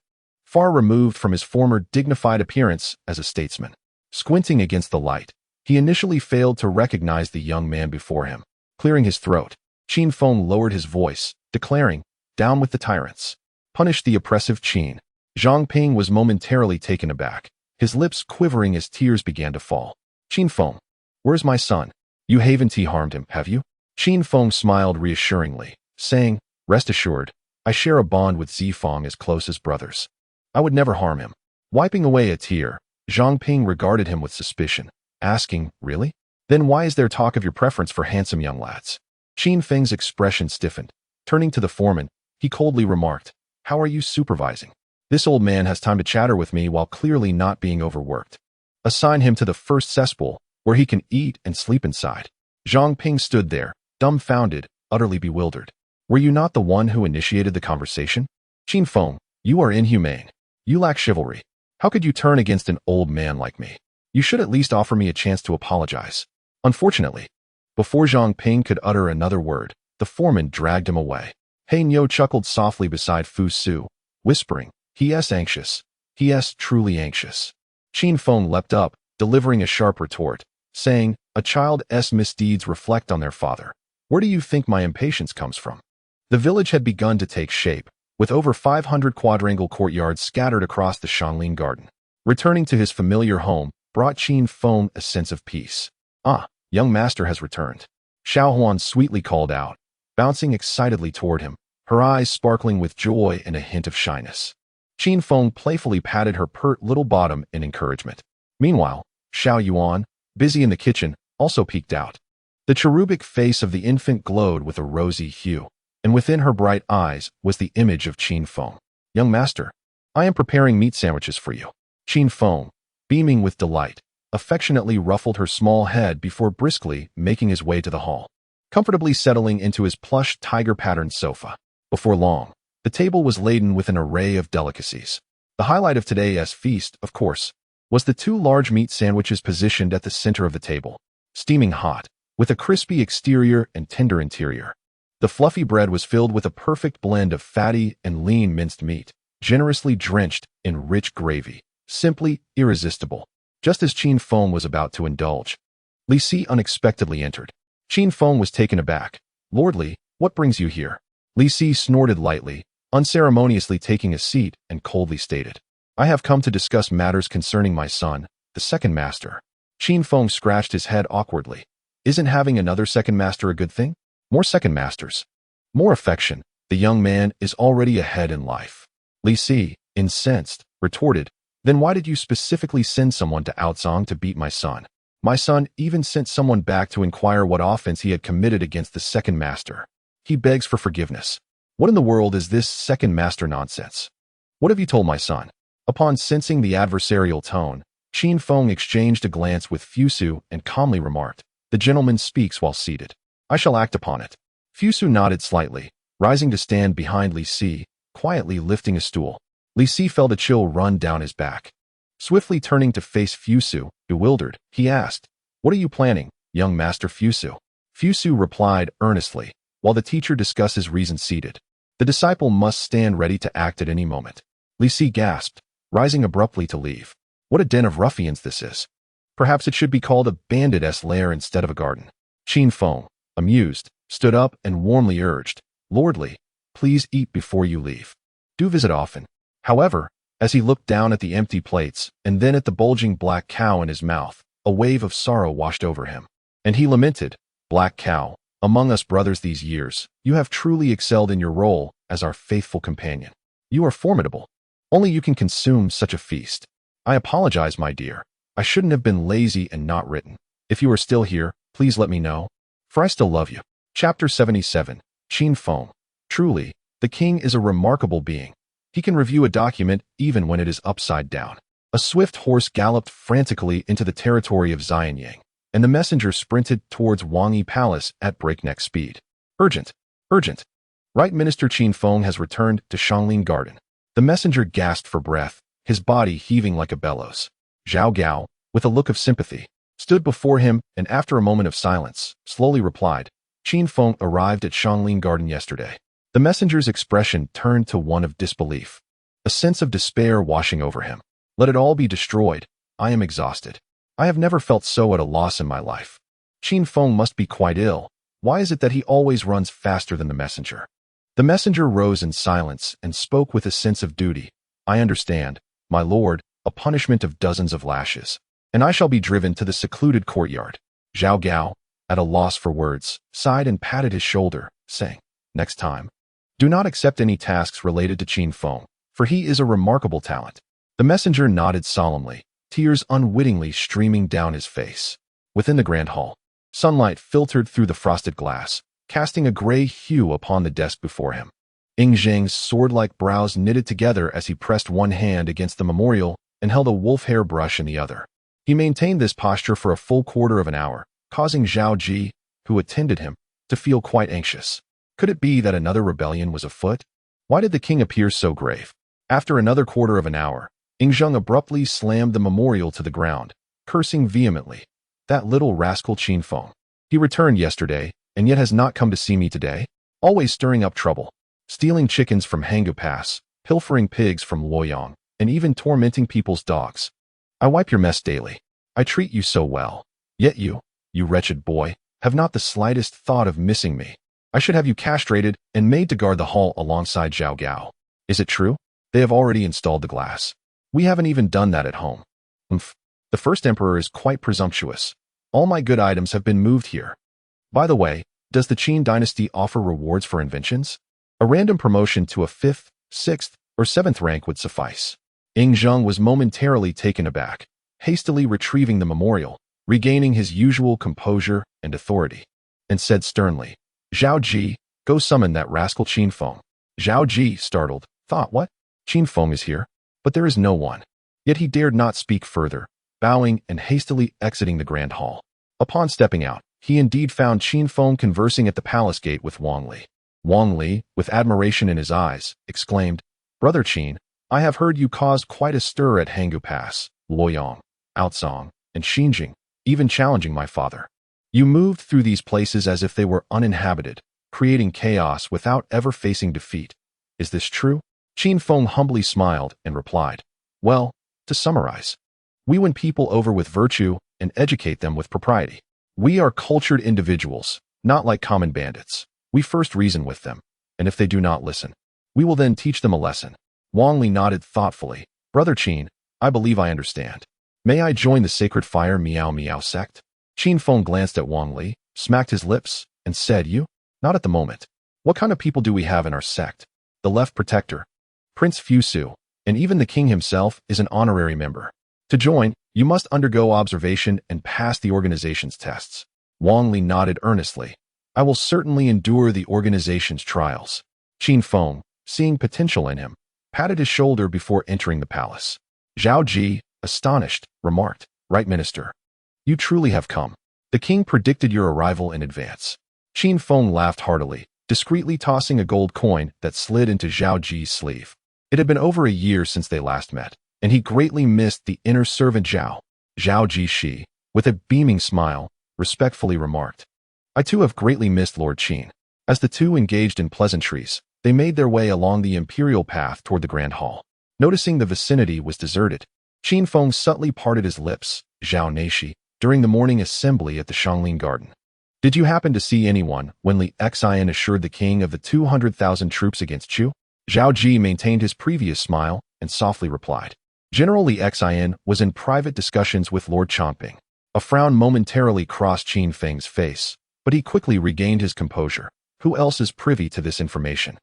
far removed from his former dignified appearance as a statesman. Squinting against the light, he initially failed to recognize the young man before him. Clearing his throat, Qin Feng lowered his voice, declaring, Down with the tyrants. Punish the oppressive Qin. Zhang Ping was momentarily taken aback, his lips quivering as tears began to fall. Qin Feng, where's my son? You haven't harmed him, have you? Qin Feng smiled reassuringly, saying, Rest assured, I share a bond with Zifeng as close as brothers. I would never harm him. Wiping away a tear, Zhang Ping regarded him with suspicion, asking, Really? Then why is there talk of your preference for handsome young lads? Qin Feng's expression stiffened. Turning to the foreman, he coldly remarked, How are you supervising? This old man has time to chatter with me while clearly not being overworked. Assign him to the first cesspool, where he can eat and sleep inside. Zhang Ping stood there, dumbfounded, utterly bewildered. Were you not the one who initiated the conversation? Qin Feng, you are inhumane. You lack chivalry. How could you turn against an old man like me? You should at least offer me a chance to apologize. Unfortunately, before Zhang Ping could utter another word, the foreman dragged him away. He Niu chuckled softly beside Fu Su, whispering, He is anxious. He is truly anxious. Qin Feng leapt up, delivering a sharp retort, saying, A child's misdeeds reflect on their father. Where do you think my impatience comes from? The village had begun to take shape, with over 500 quadrangle courtyards scattered across the Shanglin garden. Returning to his familiar home brought Qin Feng a sense of peace. Young master has returned. Xiao Huan sweetly called out, bouncing excitedly toward him. her eyes sparkling with joy and a hint of shyness. Qin Feng playfully patted her pert little bottom in encouragement. Meanwhile, Xiao Yuan, busy in the kitchen, also peeked out. The cherubic face of the infant glowed with a rosy hue, and within her bright eyes was the image of Qin Feng. "Young master, I am preparing meat sandwiches for you." Qin Feng, beaming with delight, affectionately ruffled her small head before briskly making his way to the hall, comfortably settling into his plush tiger-patterned sofa. Before long, the table was laden with an array of delicacies. The highlight of today's feast, of course, was the 2 large meat sandwiches positioned at the center of the table, steaming hot, with a crispy exterior and tender interior. The fluffy bread was filled with a perfect blend of fatty and lean minced meat, generously drenched in rich gravy, simply irresistible. Just as Qin Feng was about to indulge, Li Si unexpectedly entered. Qin Feng was taken aback. "Lord Li, what brings you here?" Li Si snorted lightly, unceremoniously taking a seat, and coldly stated, "I have come to discuss matters concerning my son, the second master." Qin Feng scratched his head awkwardly. Isn't having another second master a good thing? More second masters, more affection. The young man is already ahead in life. Li Si, incensed, retorted, "Then why did you specifically send someone to Outsong to beat my son? My son even sent someone back to inquire what offense he had committed against the second master. He begs for forgiveness. What in the world is this second master nonsense? What have you told my son?" Upon sensing the adversarial tone, Qin Feng exchanged a glance with Fusu and calmly remarked, "The gentleman speaks while seated. I shall act upon it." Fusu nodded slightly, rising to stand behind Li Si, quietly lifting a stool. Li Si felt a chill run down his back. Swiftly turning to face Fusu, bewildered, he asked, "What are you planning, young master Fusu?" Fusu replied earnestly, while the teacher discusses reasons seated. The disciple must stand ready to act at any moment. Li Si gasped, rising abruptly to leave. What a den of ruffians this is. Perhaps it should be called a bandit's lair instead of a garden. Qin Feng, amused, stood up and warmly urged, "Lord Li, please eat before you leave. Do visit often." However, as he looked down at the empty plates and then at the bulging black cow in his mouth, a wave of sorrow washed over him. And he lamented, "Black cow, among us brothers these years, you have truly excelled in your role as our faithful companion. You are formidable. Only you can consume such a feast. I apologize, my dear. I shouldn't have been lazy and not written. If you are still here, please let me know, for I still love you." Chapter 77. Qin Feng. Truly, the king is a remarkable being. He can review a document even when it is upside down. A swift horse galloped frantically into the territory of Xianyang, and the messenger sprinted towards Wangyi Palace at breakneck speed. "Urgent! Urgent! Right Minister Qin Feng has returned to Shanglin Garden." The messenger gasped for breath, his body heaving like a bellows. Zhao Gao, with a look of sympathy, stood before him and after a moment of silence, slowly replied, "Qin Feng arrived at Shanglin Garden yesterday." The messenger's expression turned to one of disbelief, a sense of despair washing over him. "Let it all be destroyed. I am exhausted. I have never felt so at a loss in my life. Qin Feng must be quite ill. Why is it that he always runs faster than the messenger?" The messenger rose in silence and spoke with a sense of duty. "I understand, my lord, a punishment of dozens of lashes, and I shall be driven to the secluded courtyard." Zhao Gao, at a loss for words, sighed and patted his shoulder, saying, "Next time, do not accept any tasks related to Qin Feng, for he is a remarkable talent." The messenger nodded solemnly, tears unwittingly streaming down his face. Within the grand hall, sunlight filtered through the frosted glass, casting a gray hue upon the desk before him. Ying Zheng's sword-like brows knitted together as he pressed one hand against the memorial and held a wolf-hair brush in the other. He maintained this posture for a full quarter of an hour, causing Zhao Ji, who attended him, to feel quite anxious. Could it be that another rebellion was afoot? Why did the king appear so grave? After another quarter of an hour, Ying Zheng abruptly slammed the memorial to the ground, cursing vehemently. "That little rascal Qin Feng. He returned yesterday, and yet has not come to see me today, always stirring up trouble, stealing chickens from Hangu Pass, pilfering pigs from Luoyang, and even tormenting people's dogs. I wipe your mess daily. I treat you so well. Yet you wretched boy, have not the slightest thought of missing me. I should have you castrated and made to guard the hall alongside Zhao Gao. Is it true? They have already installed the glass. We haven't even done that at home. Umph. The first emperor is quite presumptuous. All my good items have been moved here. By the way, does the Qin dynasty offer rewards for inventions? A random promotion to a 5th, 6th, or 7th rank would suffice. Zheng was momentarily taken aback, hastily retrieving the memorial, regaining his usual composure and authority, and said sternly, "Zhao Ji, go summon that rascal Qin Feng." Zhao Ji, startled, thought, "What? Qin Feng is here?" But there is no one. Yet he dared not speak further, bowing and hastily exiting the grand hall. Upon stepping out, he indeed found Qin Feng conversing at the palace gate with Wang Li. Wang Li, with admiration in his eyes, exclaimed, "Brother Qin, I have heard you caused quite a stir at Hangu Pass, Luoyang, Outsong, and Xinjing, even challenging my father. You moved through these places as if they were uninhabited, creating chaos without ever facing defeat. Is this true?" Qin Feng humbly smiled and replied, "Well, to summarize, we win people over with virtue and educate them with propriety. We are cultured individuals, not like common bandits. We first reason with them, and if they do not listen, we will then teach them a lesson." Wang Li nodded thoughtfully. "Brother Qin, I believe I understand. May I join the Sacred Fire Miao Miao sect?" Qin Feng glanced at Wang Li, smacked his lips, and said, "You? Not at the moment. What kind of people do we have in our sect? The left protector, Prince Fusu, and even the king himself is an honorary member. To join, you must undergo observation and pass the organization's tests." Wang Li nodded earnestly. "I will certainly endure the organization's trials." Qin Feng, seeing potential in him, patted his shoulder before entering the palace. Zhao Ji, astonished, remarked, "Right, Minister. You truly have come. The king predicted your arrival in advance." Qin Feng laughed heartily, discreetly tossing a gold coin that slid into Zhao Ji's sleeve. It had been over a year since they last met, and he greatly missed the inner servant Zhao. Zhao Ji Shi, with a beaming smile, respectfully remarked, "I too have greatly missed Lord Qin." As the two engaged in pleasantries, they made their way along the imperial path toward the grand hall. Noticing the vicinity was deserted, Qin Feng subtly parted his lips, "Zhao Neishi, during the morning assembly at the Shanglin Garden. Did you happen to see anyone when Li Xian assured the king of the 200,000 troops against Chu?" Zhao Ji maintained his previous smile and softly replied, "General Li Xian was in private discussions with Lord Chongping." A frown momentarily crossed Qin Feng's face, but he quickly regained his composure. Who else is privy to this information?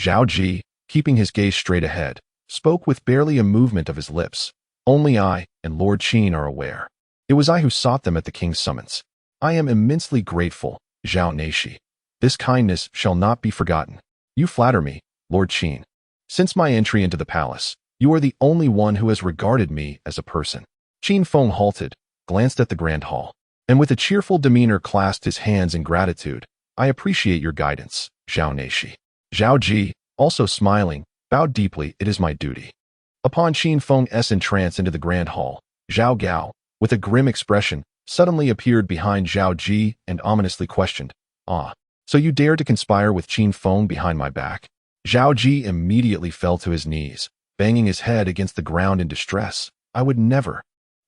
Zhao Ji, keeping his gaze straight ahead, spoke with barely a movement of his lips. "Only I and Lord Qin are aware. It was I who sought them at the king's summons. I am immensely grateful, Zhao Neishi. This kindness shall not be forgotten. You flatter me, Lord Qin. Since my entry into the palace, you are the only one who has regarded me as a person." Qin Feng halted, glanced at the grand hall, and with a cheerful demeanor clasped his hands in gratitude. "I appreciate your guidance, Zhao Neishi." Zhao Ji, also smiling, bowed deeply. "It is my duty." Upon Qin Feng's entrance into the grand hall, Zhao Gao, with a grim expression, suddenly appeared behind Zhao Ji and ominously questioned, "Ah, so you dare to conspire with Qin Feng behind my back?" Zhao Ji immediately fell to his knees, banging his head against the ground in distress. "I would never.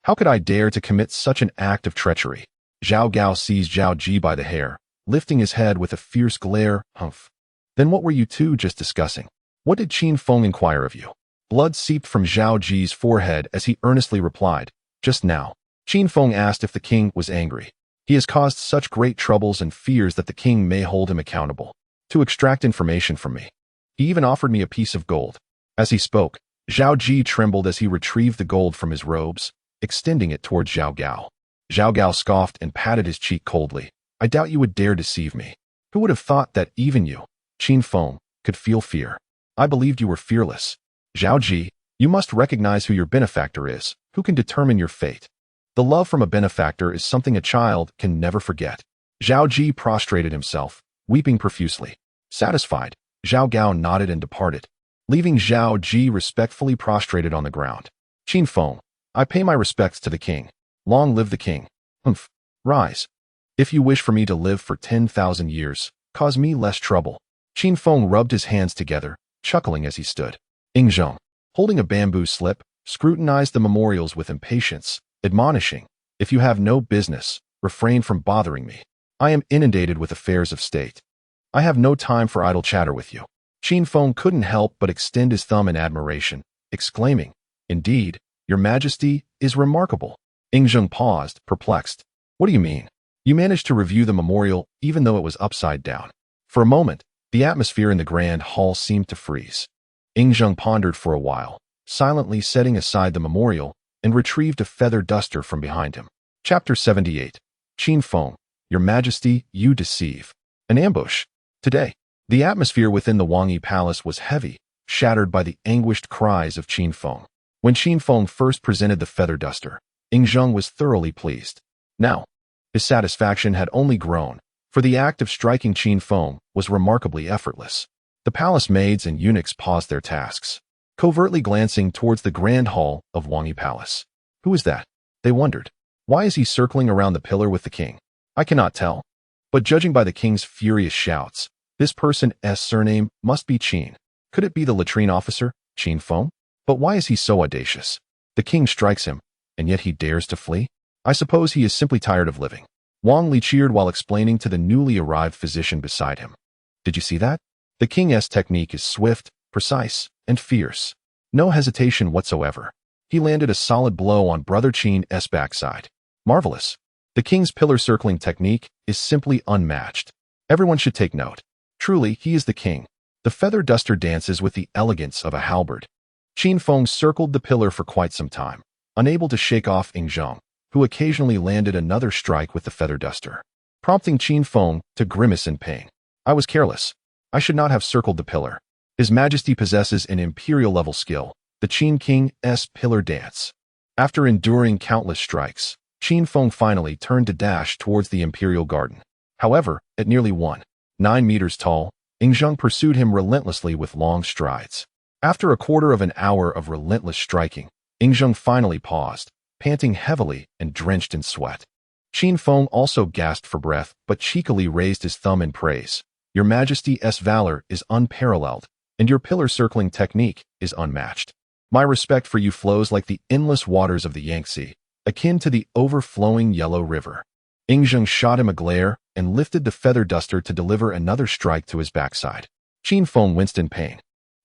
How could I dare to commit such an act of treachery?" Zhao Gao seized Zhao Ji by the hair, lifting his head with a fierce glare. "Humph. Then what were you two just discussing? What did Qin Feng inquire of you?" Blood seeped from Zhao Ji's forehead as he earnestly replied, "Just now, Qin Feng asked if the king was angry. He has caused such great troubles and fears that the king may hold him accountable to extract information from me. He even offered me a piece of gold." As he spoke, Zhao Ji trembled as he retrieved the gold from his robes, extending it towards Zhao Gao. Zhao Gao scoffed and patted his cheek coldly. "I doubt you would dare deceive me. Who would have thought that even you, Qin Feng, could feel fear? I believed you were fearless. Zhao Ji, you must recognize who your benefactor is, who can determine your fate. The love from a benefactor is something a child can never forget." Zhao Ji prostrated himself, weeping profusely. Satisfied, Zhao Gao nodded and departed, leaving Zhao Ji respectfully prostrated on the ground. "Qin Feng, I pay my respects to the king. Long live the king. Humph. Rise. If you wish for me to live for 10,000 years, cause me less trouble." Qin Feng rubbed his hands together, chuckling as he stood. Zheng, holding a bamboo slip, scrutinized the memorials with impatience, admonishing, "If you have no business, refrain from bothering me. I am inundated with affairs of state. I have no time for idle chatter with you." Qin Feng couldn't help but extend his thumb in admiration, exclaiming, "Indeed, your majesty is remarkable." Zheng paused, perplexed. "What do you mean? You managed to review the memorial even though it was upside down." For a moment, The atmosphere in the grand hall seemed to freeze. Ying pondered for a while, silently setting aside the memorial, and retrieved a feather duster from behind him. Chapter 78. Qin Feng, Your Majesty, you deceive. An ambush. Today, the atmosphere within the Wangyi Palace was heavy, shattered by the anguished cries of Qin Feng. When Qin Feng first presented the feather duster, Ying was thoroughly pleased. Now, his satisfaction had only grown, for the act of striking Qin Feng was remarkably effortless. The palace maids and eunuchs paused their tasks, covertly glancing towards the grand hall of Wangyi Palace. Who is that? They wondered. Why is he circling around the pillar with the king? I cannot tell. But judging by the king's furious shouts, this person's surname must be Qin. Could it be the latrine officer, Qin Feng? But why is he so audacious? The king strikes him, and yet he dares to flee? I suppose he is simply tired of living. Wang Li cheered while explaining to the newly arrived physician beside him. Did you see that? The king's technique is swift, precise, and fierce. No hesitation whatsoever. He landed a solid blow on Brother Qin's backside. Marvelous. The king's pillar-circling technique is simply unmatched. Everyone should take note. Truly, he is the king. The feather duster dances with the elegance of a halberd. Qin Feng circled the pillar for quite some time, unable to shake off Ying, who occasionally landed another strike with the feather duster, prompting Qin Feng to grimace in pain. I was careless. I should not have circled the pillar. His Majesty possesses an imperial-level skill, the Qin King's pillar dance. After enduring countless strikes, Qin Feng finally turned to dash towards the imperial garden. However, at nearly 9 meters tall, Ying pursued him relentlessly with long strides. After a quarter of an hour of relentless striking, Ying finally paused, panting heavily and drenched in sweat. Qin Feng also gasped for breath but cheekily raised his thumb in praise. Your Majesty's valor is unparalleled, and your pillar-circling technique is unmatched. My respect for you flows like the endless waters of the Yangtze, akin to the overflowing Yellow River. Ying shot him a glare and lifted the feather duster to deliver another strike to his backside. Qin Feng winced in pain.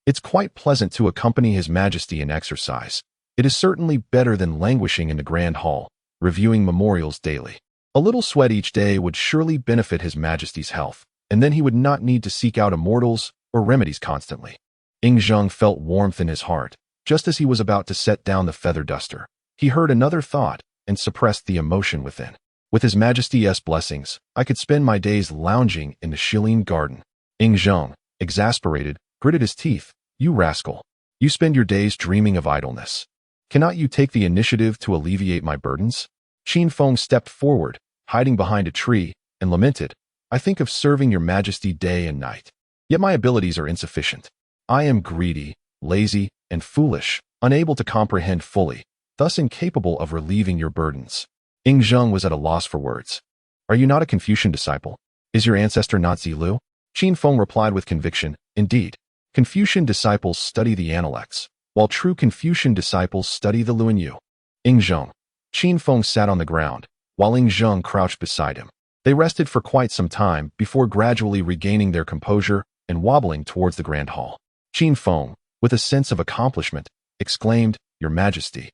It's quite pleasant to accompany His Majesty in exercise. It is certainly better than languishing in the Grand Hall, reviewing memorials daily. A little sweat each day would surely benefit His Majesty's health, and then he would not need to seek out immortals or remedies constantly. Ying felt warmth in his heart. Just as he was about to set down the feather duster, he heard another thought and suppressed the emotion within. With His Majesty's blessings, I could spend my days lounging in the Shilin garden. Ying, exasperated, gritted his teeth. You rascal. You spend your days dreaming of idleness. Cannot you take the initiative to alleviate my burdens? Qin Feng stepped forward, hiding behind a tree, and lamented. I think of serving your Majesty day and night. Yet my abilities are insufficient. I am greedy, lazy, and foolish, unable to comprehend fully, thus incapable of relieving your burdens. Ying was at a loss for words. Are you not a Confucian disciple? Is your ancestor not Zilu? Qin Feng replied with conviction. Indeed, Confucian disciples study the Analects, while true Confucian disciples study the Luanyu. Ying. Qin Feng sat on the ground, while Ying crouched beside him. They rested for quite some time before gradually regaining their composure and wobbling towards the grand hall. Qin Feng, with a sense of accomplishment, exclaimed, Your Majesty,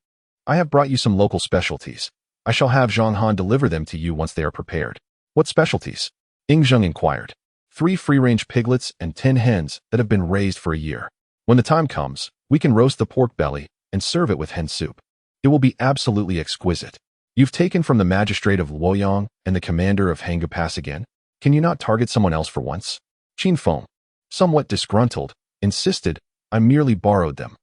I have brought you some local specialties. I shall have Zhang Han deliver them to you once they are prepared. What specialties? Ying inquired. 3 free-range piglets and 10 hens that have been raised for a year. When the time comes, we can roast the pork belly and serve it with hen soup. It will be absolutely exquisite. You've taken from the magistrate of Luoyang and the commander of Hanggu Pass again. Can you not target someone else for once? Qin Feng, somewhat disgruntled, insisted, I merely borrowed them.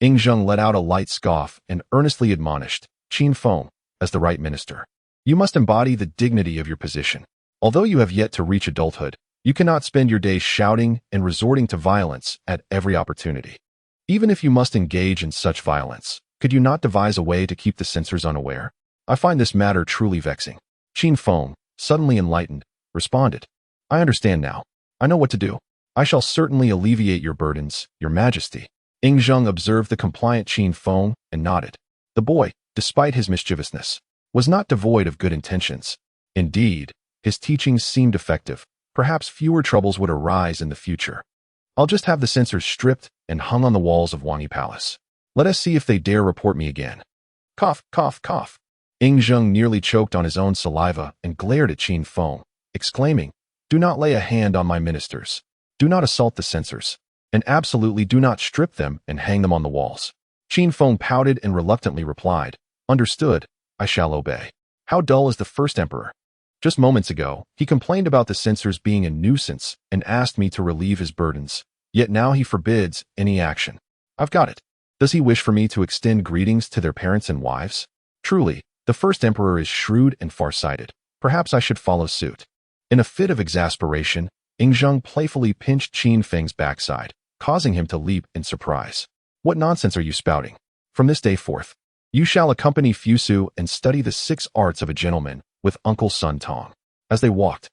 Ying let out a light scoff and earnestly admonished, Qin Feng, as the right minister, you must embody the dignity of your position. Although you have yet to reach adulthood, you cannot spend your days shouting and resorting to violence at every opportunity. Even if you must engage in such violence, could you not devise a way to keep the censors unaware? I find this matter truly vexing. Qin Feng, suddenly enlightened, responded, I understand now. I know what to do. I shall certainly alleviate your burdens, Your Majesty. Ying observed the compliant Qin Feng and nodded. The boy, despite his mischievousness, was not devoid of good intentions. Indeed, his teachings seemed effective. Perhaps fewer troubles would arise in the future. I'll just have the censors stripped and hung on the walls of Wangyi Palace. Let us see if they dare report me again. Cough, cough, cough. Ying nearly choked on his own saliva and glared at Qin Feng, exclaiming, Do not lay a hand on my ministers. Do not assault the censors. And absolutely do not strip them and hang them on the walls. Qin Feng pouted and reluctantly replied, Understood, I shall obey. How dull is the first emperor? Just moments ago, he complained about the censors being a nuisance and asked me to relieve his burdens. Yet now he forbids any action. I've got it. Does he wish for me to extend greetings to their parents and wives? Truly, the first emperor is shrewd and far-sighted. Perhaps I should follow suit. In a fit of exasperation, Yingzheng playfully pinched Qin Feng's backside, causing him to leap in surprise. What nonsense are you spouting? From this day forth, you shall accompany Fusu and study the 6 arts of a gentleman with Uncle Sun Tong. As they walked,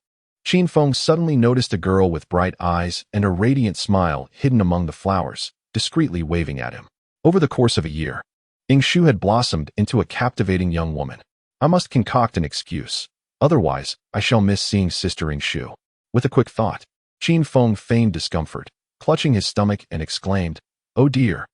Qin Feng suddenly noticed a girl with bright eyes and a radiant smile hidden among the flowers, discreetly waving at him. Over the course of a year, Yingshu had blossomed into a captivating young woman. I must concoct an excuse. Otherwise, I shall miss seeing Sister Yingshu. With a quick thought, Qin Feng feigned discomfort, clutching his stomach and exclaimed, Oh dear,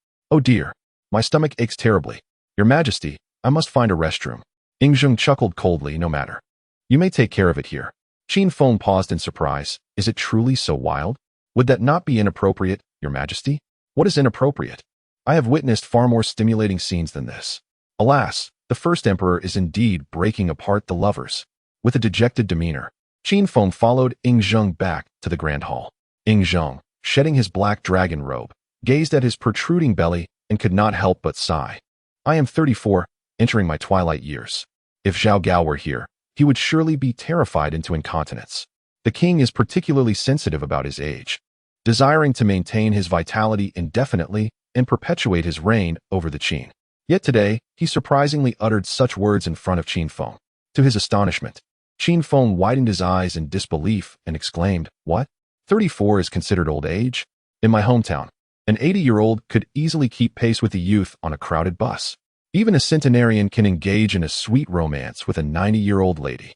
my stomach aches terribly. Your Majesty, I must find a restroom. Yingzheng chuckled coldly, no matter. You may take care of it here. Qin Feng paused in surprise. Is it truly so wild? Would that not be inappropriate, Your Majesty? What is inappropriate? I have witnessed far more stimulating scenes than this. Alas, the first emperor is indeed breaking apart the lovers. With a dejected demeanor, Qin Feng followed Yingzheng back to the grand hall. Yingzheng, shedding his black dragon robe, gazed at his protruding belly and could not help but sigh. I am 34, entering my twilight years. If Zhao Gao were here, he would surely be terrified into incontinence. The king is particularly sensitive about his age, desiring to maintain his vitality indefinitely and perpetuate his reign over the Qin. Yet today, he surprisingly uttered such words in front of Qin Feng. To his astonishment, Qin Feng widened his eyes in disbelief and exclaimed, What? 34 is considered old age? In my hometown, an 80-year-old could easily keep pace with the youth on a crowded bus. Even a centenarian can engage in a sweet romance with a 90-year-old lady.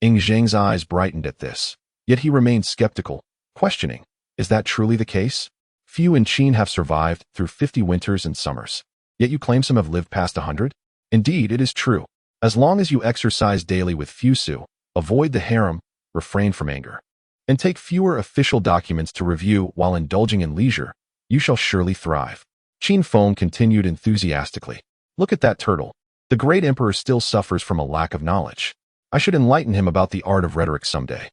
Yingzheng's eyes brightened at this, yet he remained skeptical, questioning, Is that truly the case? Few in Qin have survived through 50 winters and summers, yet you claim some have lived past 100? Indeed, it is true. As long as you exercise daily with Fusu, avoid the harem, refrain from anger, and take fewer official documents to review while indulging in leisure, you shall surely thrive. Qin Feng continued enthusiastically. Look at that turtle. The great emperor still suffers from a lack of knowledge. I should enlighten him about the art of rhetoric someday.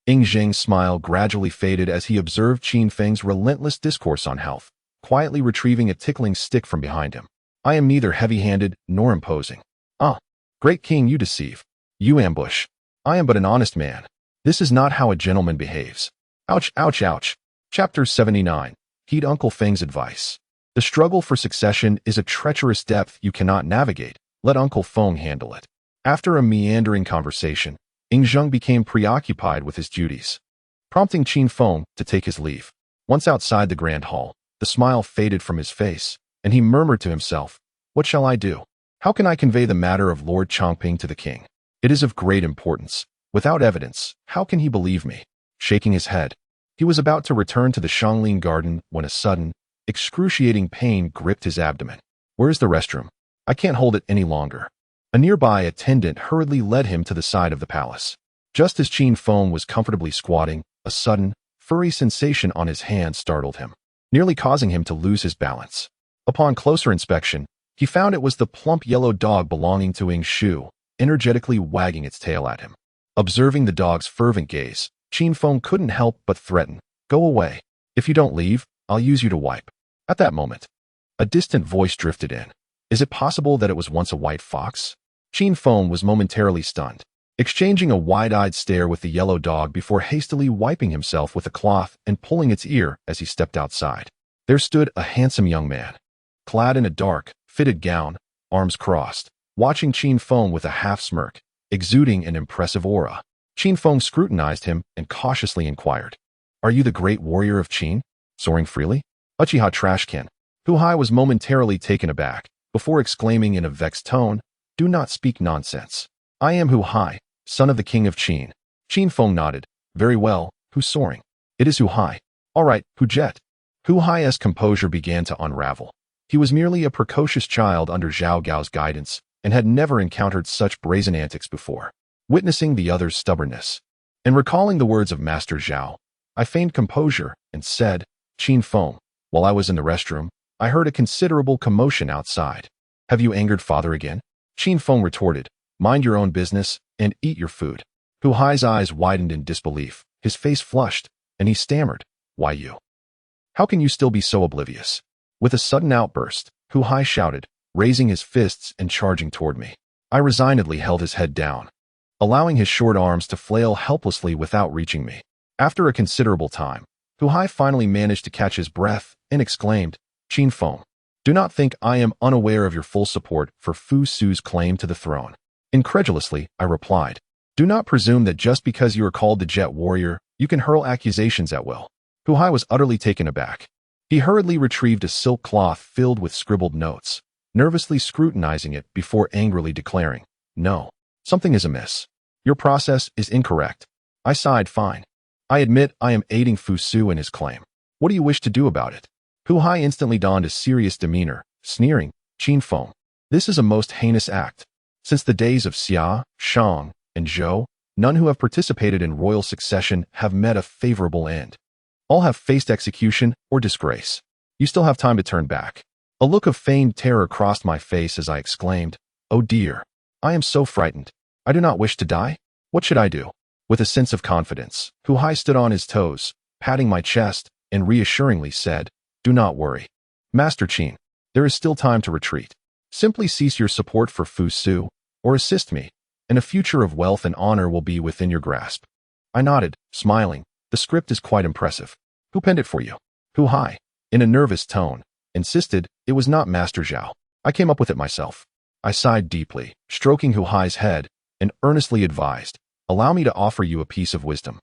Yingzheng's smile gradually faded as he observed Qin Feng's relentless discourse on health, quietly retrieving a tickling stick from behind him. I am neither heavy-handed nor imposing. Ah, great king, you deceive. You ambush. I am but an honest man. This is not how a gentleman behaves. Ouch, ouch, ouch. Chapter 79. Heed Uncle Feng's advice. The struggle for succession is a treacherous depth you cannot navigate. Let Uncle Feng handle it. After a meandering conversation, Yingzheng became preoccupied with his duties, prompting Qin Feng to take his leave. Once outside the grand hall, the smile faded from his face, and he murmured to himself, What shall I do? How can I convey the matter of Lord Chongping to the king? It is of great importance. Without evidence, how can he believe me? Shaking his head, he was about to return to the Shangling garden when a sudden, excruciating pain gripped his abdomen. Where is the restroom? I can't hold it any longer. A nearby attendant hurriedly led him to the side of the palace. Just as Qin Feng was comfortably squatting, a sudden, furry sensation on his hand startled him, nearly causing him to lose his balance. Upon closer inspection, he found it was the plump yellow dog belonging to Yingshu, energetically wagging its tail at him. Observing the dog's fervent gaze, Qin Feng couldn't help but threaten, Go away. If you don't leave, I'll use you to wipe. At that moment, a distant voice drifted in. Is it possible that it was once a white fox? Qin Feng was momentarily stunned, exchanging a wide-eyed stare with the yellow dog before hastily wiping himself with a cloth and pulling its ear as he stepped outside. There stood a handsome young man, clad in a dark, fitted gown, arms crossed, watching Qin Feng with a half-smirk, exuding an impressive aura. Qin Feng scrutinized him and cautiously inquired, Are you the great warrior of Qin, soaring freely? Uchiha Trashkin. Hu Hai was momentarily taken aback, before exclaiming in a vexed tone, Do not speak nonsense. I am Hu Hai, son of the king of Qin. Qin Feng nodded. Very well, who's soaring? It is Hu Hai. All right, Hu Jet. Hu Hai's composure began to unravel. He was merely a precocious child under Zhao Gao's guidance, and had never encountered such brazen antics before. Witnessing the other's stubbornness, And recalling the words of Master Zhao, I feigned composure and said, Qin Feng, while I was in the restroom, I heard a considerable commotion outside. Have you angered father again? Qin Feng retorted, mind your own business and eat your food. Hu Hai's eyes widened in disbelief, his face flushed, and he stammered, why you? How can you still be so oblivious? With a sudden outburst, Hu Hai shouted, raising his fists and charging toward me. I resignedly held his head down, allowing his short arms to flail helplessly without reaching me. After a considerable time, Hu Hai finally managed to catch his breath and exclaimed, Qin Feng, do not think I am unaware of your full support for Fu Su's claim to the throne. Incredulously, I replied, do not presume that just because you are called the Jet Warrior, you can hurl accusations at will. Hu Hai was utterly taken aback. He hurriedly retrieved a silk cloth filled with scribbled notes, nervously scrutinizing it before angrily declaring, no, something is amiss. Your process is incorrect. I sighed, fine. I admit I am aiding Fu Su in his claim. What do you wish to do about it? Hu Hai instantly donned a serious demeanor, sneering, Qin Feng, this is a most heinous act. Since the days of Xia, Shang, and Zhou, none who have participated in royal succession have met a favorable end. All have faced execution or disgrace. You still have time to turn back. A look of feigned terror crossed my face as I exclaimed, oh dear, I am so frightened. I do not wish to die. What should I do? With a sense of confidence, Hu Hai stood on his toes, patting my chest, and reassuringly said, do not worry. Master Qin, there is still time to retreat. Simply cease your support for Fu Su, or assist me, and a future of wealth and honor will be within your grasp. I nodded, smiling. The script is quite impressive. Who penned it for you? Hu Hai, in a nervous tone, insisted it was not Master Zhao. I came up with it myself. I sighed deeply, stroking Hu Hai's head, and earnestly advised, allow me to offer you a piece of wisdom.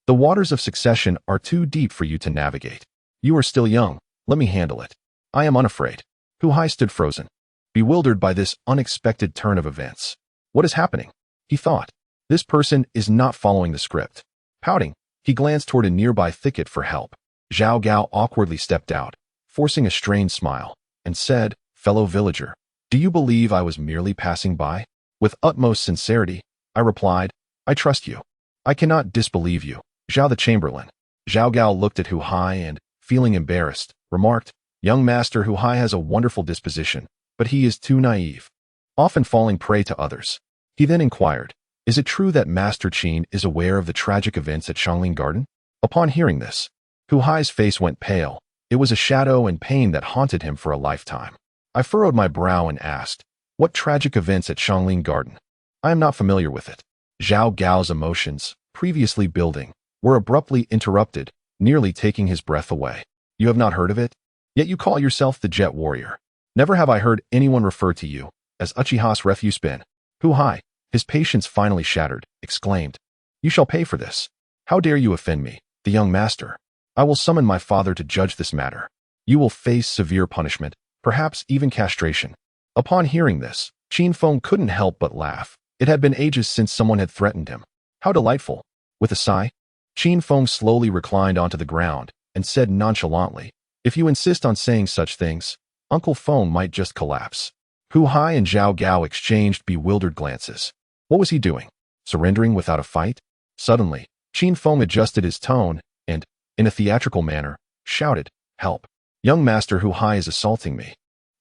The waters of succession are too deep for you to navigate. You are still young. Let me handle it. I am unafraid. Hu Hai stood frozen, bewildered by this unexpected turn of events. What is happening? He thought. This person is not following the script. Pouting, he glanced toward a nearby thicket for help. Zhao Gao awkwardly stepped out, forcing a strained smile, and said, fellow villager, do you believe I was merely passing by? With utmost sincerity, I replied, I trust you. I cannot disbelieve you. Zhao the Chamberlain. Zhao Gao looked at Hu Hai and, feeling embarrassed, remarked, young master Hu Hai has a wonderful disposition, but he is too naive, often falling prey to others. He then inquired, is it true that Master Qin is aware of the tragic events at Shangling Garden? Upon hearing this, Hu Hai's face went pale. It was a shadow and pain that haunted him for a lifetime. I furrowed my brow and asked, what tragic events at Shangling Garden? I am not familiar with it. Zhao Gao's emotions, previously building, were abruptly interrupted, nearly taking his breath away. You have not heard of it? Yet you call yourself the Jet Warrior. Never have I heard anyone refer to you as Uchiha's refuse bin. Hu Hai, his patience finally shattered, exclaimed, you shall pay for this. How dare you offend me, the young master? I will summon my father to judge this matter. You will face severe punishment, perhaps even castration. Upon hearing this, Qin Feng couldn't help but laugh. It had been ages since someone had threatened him. How delightful. With a sigh, Qin Feng slowly reclined onto the ground and said nonchalantly, if you insist on saying such things, Uncle Feng might just collapse. Hu Hai and Zhao Gao exchanged bewildered glances. What was he doing? Surrendering without a fight? Suddenly, Qin Feng adjusted his tone and, in a theatrical manner, shouted, help. Young master Hu Hai is assaulting me.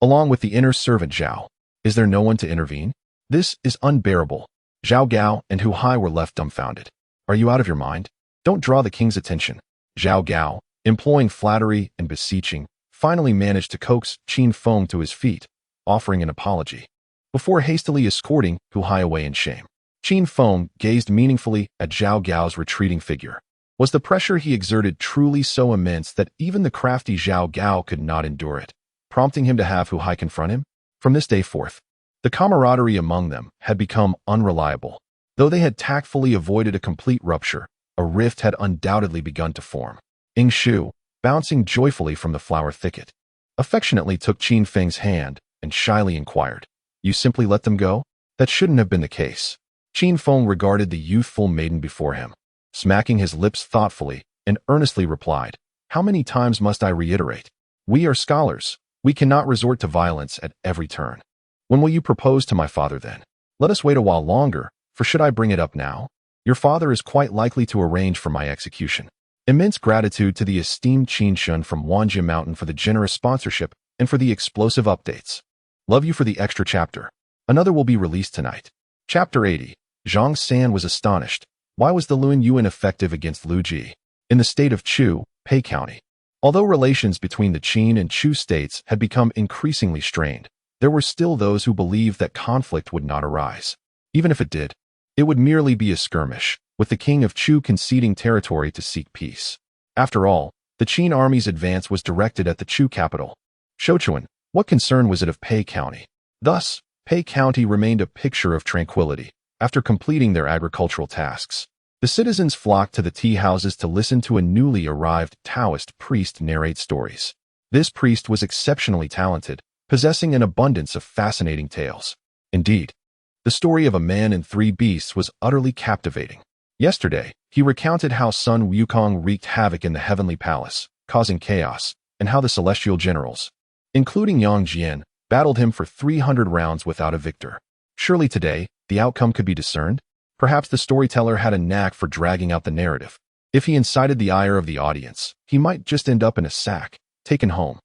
Along with the inner servant Zhao. Is there no one to intervene? This is unbearable. Zhao Gao and Hu Hai were left dumbfounded. Are you out of your mind? Don't draw the king's attention. Zhao Gao, employing flattery and beseeching, finally managed to coax Qin Feng to his feet, offering an apology, before hastily escorting Hu Hai away in shame. Qin Feng gazed meaningfully at Zhao Gao's retreating figure. Was the pressure he exerted truly so immense that even the crafty Zhao Gao could not endure it, prompting him to have Hu Hai confront him? From this day forth, the camaraderie among them had become unreliable. Though they had tactfully avoided a complete rupture, a rift had undoubtedly begun to form. Ying Shu, bouncing joyfully from the flower thicket, affectionately took Qin Feng's hand and shyly inquired, you simply let them go? That shouldn't have been the case. Qin Feng regarded the youthful maiden before him, smacking his lips thoughtfully, and earnestly replied, how many times must I reiterate? We are scholars. We cannot resort to violence at every turn. When will you propose to my father then? Let us wait a while longer, for should I bring it up now, Your father is quite likely to arrange for my execution. Immense gratitude to the esteemed Qin Shun from Wanjie Mountain for the generous sponsorship and for the explosive updates. Love you for the extra chapter. Another will be released tonight. Chapter 80. Zhang San was astonished. Why was the Lun Yuan effective against Lu Ji? In the state of Chu, Pei County. Although relations between the Qin and Chu states had become increasingly strained, there were still those who believed that conflict would not arise. Even if it did, it would merely be a skirmish, with the king of Chu conceding territory to seek peace. After all, the Qin army's advance was directed at the Chu capital, Shouchuan. What concern was it of Pei County? Thus, Pei County remained a picture of tranquility after completing their agricultural tasks. The citizens flocked to the tea houses to listen to a newly arrived Taoist priest narrate stories. This priest was exceptionally talented, possessing an abundance of fascinating tales. Indeed, the story of a man and three beasts was utterly captivating. Yesterday, he recounted how Sun Wukong wreaked havoc in the heavenly palace, causing chaos, and how the celestial generals, including Yang Jian, battled him for 300 rounds without a victor. Surely today, the outcome could be discerned? Perhaps the storyteller had a knack for dragging out the narrative. If he incited the ire of the audience, he might just end up in a sack, taken home.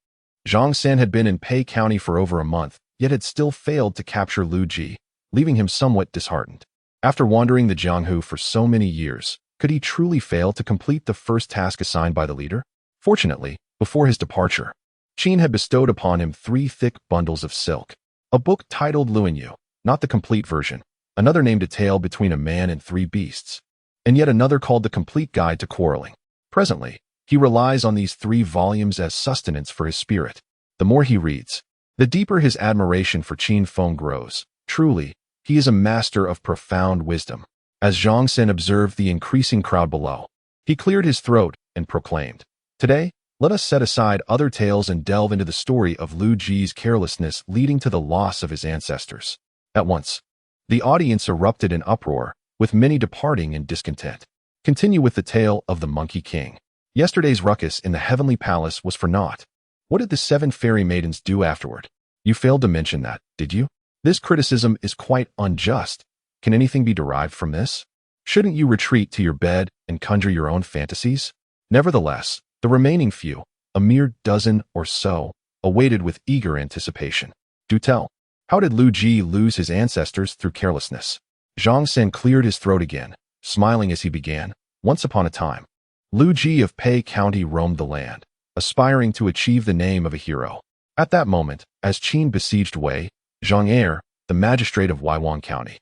Zhang San had been in Pei County for over a month, yet had still failed to capture Lu Ji, leaving him somewhat disheartened. After wandering the Jianghu for so many years, could he truly fail to complete the first task assigned by the leader? Fortunately, before his departure, Qin had bestowed upon him 3 thick bundles of silk, a book titled Luanyu, not the complete version, another named A Tale Between a Man and Three Beasts, and yet another called The Complete Guide to Quarreling. Presently, he relies on these 3 volumes as sustenance for his spirit. The more he reads, the deeper his admiration for Qin Feng grows. Truly, he is a master of profound wisdom. As Zhang San observed the increasing crowd below, he cleared his throat and proclaimed, "Today, let us set aside other tales and delve into the story of Lu Ji's carelessness leading to the loss of his ancestors." At once, the audience erupted in uproar, with many departing in discontent. Continue with the tale of the Monkey King. Yesterday's ruckus in the heavenly palace was for naught. What did the 7 fairy maidens do afterward? You failed to mention that, did you? This criticism is quite unjust. Can anything be derived from this? Shouldn't you retreat to your bed and conjure your own fantasies? Nevertheless, the remaining few, a mere dozen or so, awaited with eager anticipation. Do tell, how did Lu Ji lose his ancestors through carelessness? Zhang San cleared his throat again, smiling as he began. Once upon a time, Lu Ji of Pei County roamed the land, aspiring to achieve the name of a hero. At that moment, as Qin besieged Wei, Zhang Er, the magistrate of Waiwang County,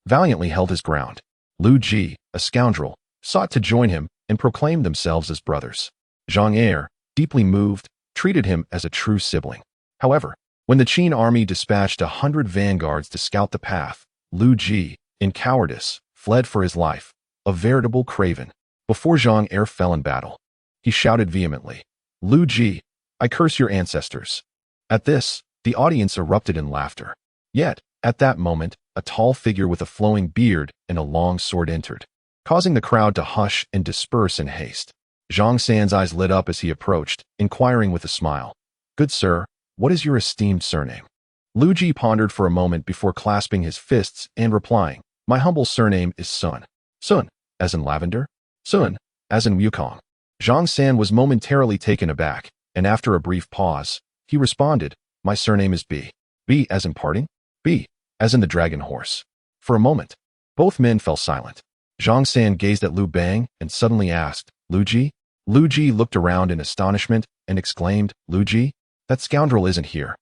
valiantly held his ground. Lu Ji, a scoundrel, sought to join him and proclaimed themselves as brothers. Zhang Er, deeply moved, treated him as a true sibling. However, when the Qin army dispatched 100 vanguards to scout the path, Lu Ji, in cowardice, fled for his life, a veritable craven. Before Zhang Er fell in battle, he shouted vehemently, "Lu Ji, I curse your ancestors." At this, the audience erupted in laughter. Yet, at that moment, a tall figure with a flowing beard and a long sword entered, causing the crowd to hush and disperse in haste. Zhang San's eyes lit up as he approached, inquiring with a smile, "Good sir, what is your esteemed surname?" Lu Ji pondered for a moment before clasping his fists and replying, "My humble surname is Sun." Sun, as in lavender? Sun, as in Wukong. Zhang San was momentarily taken aback, and after a brief pause, he responded, "My surname is B." B as in parting? B, as in the dragon horse. For a moment, both men fell silent. Zhang San gazed at Lu Bang and suddenly asked, "Lu Ji?" Lu Ji looked around in astonishment and exclaimed, "Lu Ji? That scoundrel isn't here.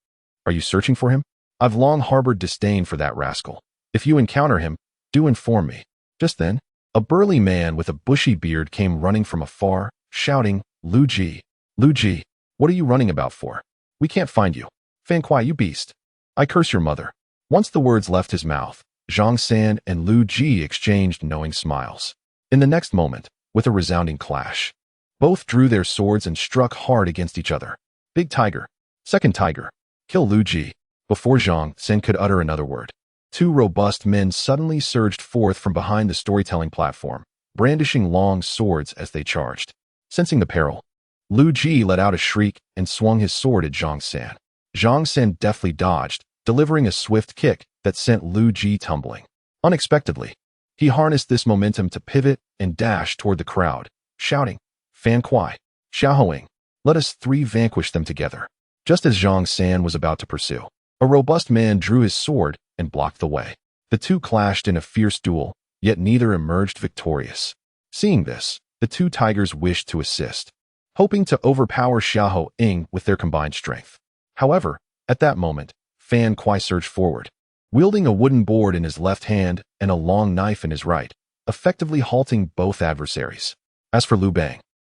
Are you searching for him? I've long harbored disdain for that rascal. If you encounter him, do inform me." Just then, a burly man with a bushy beard came running from afar, shouting, "Lu Ji! Lu Ji! What are you running about for? We can't find you. Fan Kuai, you beast! I curse your mother." Once the words left his mouth, Zhang San and Lu Ji exchanged knowing smiles. In the next moment, with a resounding clash, both drew their swords and struck hard against each other. Big Tiger, Second Tiger, kill Lu Ji. Before Zhang San could utter another word, 2 robust men suddenly surged forth from behind the storytelling platform, brandishing long swords as they charged. Sensing the peril, Lu Ji let out a shriek and swung his sword at Zhang San. Zhang San deftly dodged, delivering a swift kick that sent Lu Ji tumbling. Unexpectedly, He harnessed this momentum to pivot and dash toward the crowd, shouting, "Fan Kuai, Xiaohoing, let us three vanquish them together." Just as Zhang San was about to pursue, a robust man drew his sword and blocked the way. The two clashed in a fierce duel, yet neither emerged victorious. Seeing this, the two tigers wished to assist, hoping to overpower Xiahou Ying with their combined strength. However, at that moment, Fan Kuai surged forward, wielding a wooden board in his left hand and a long knife in his right, effectively halting both adversaries. As for Liu Bang,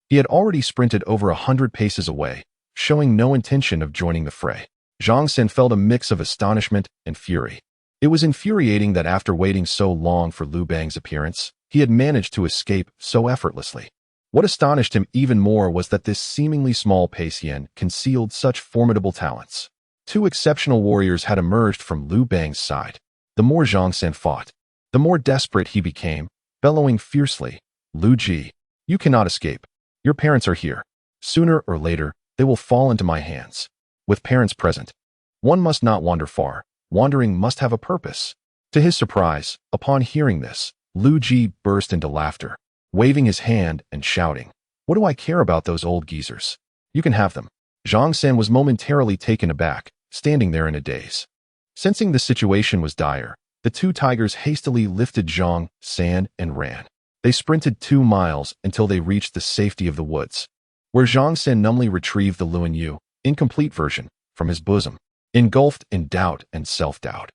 he had already sprinted over 100 paces away, showing no intention of joining the fray. Zhang San felt a mix of astonishment and fury. It was infuriating that after waiting so long for Liu Bang's appearance, he had managed to escape so effortlessly. What astonished him even more was that this seemingly small Pacien concealed such formidable talents. Two exceptional warriors had emerged from Liu Bang's side. The more Zhang San fought, the more desperate he became, bellowing fiercely, "Liu Ji, you cannot escape. Your parents are here. Sooner or later, they will fall into my hands." With parents present, one must not wander far. Wandering must have a purpose. To his surprise, upon hearing this, Liu Ji burst into laughter, waving his hand and shouting, "What do I care about those old geezers? You can have them." Zhang San was momentarily taken aback, standing there in a daze. Sensing the situation was dire, the two tigers hastily lifted Zhang San and ran. They sprinted 2 miles until they reached the safety of the woods, where Zhang San numbly retrieved the Luan Yu, incomplete version, from his bosom. Engulfed in doubt and self-doubt,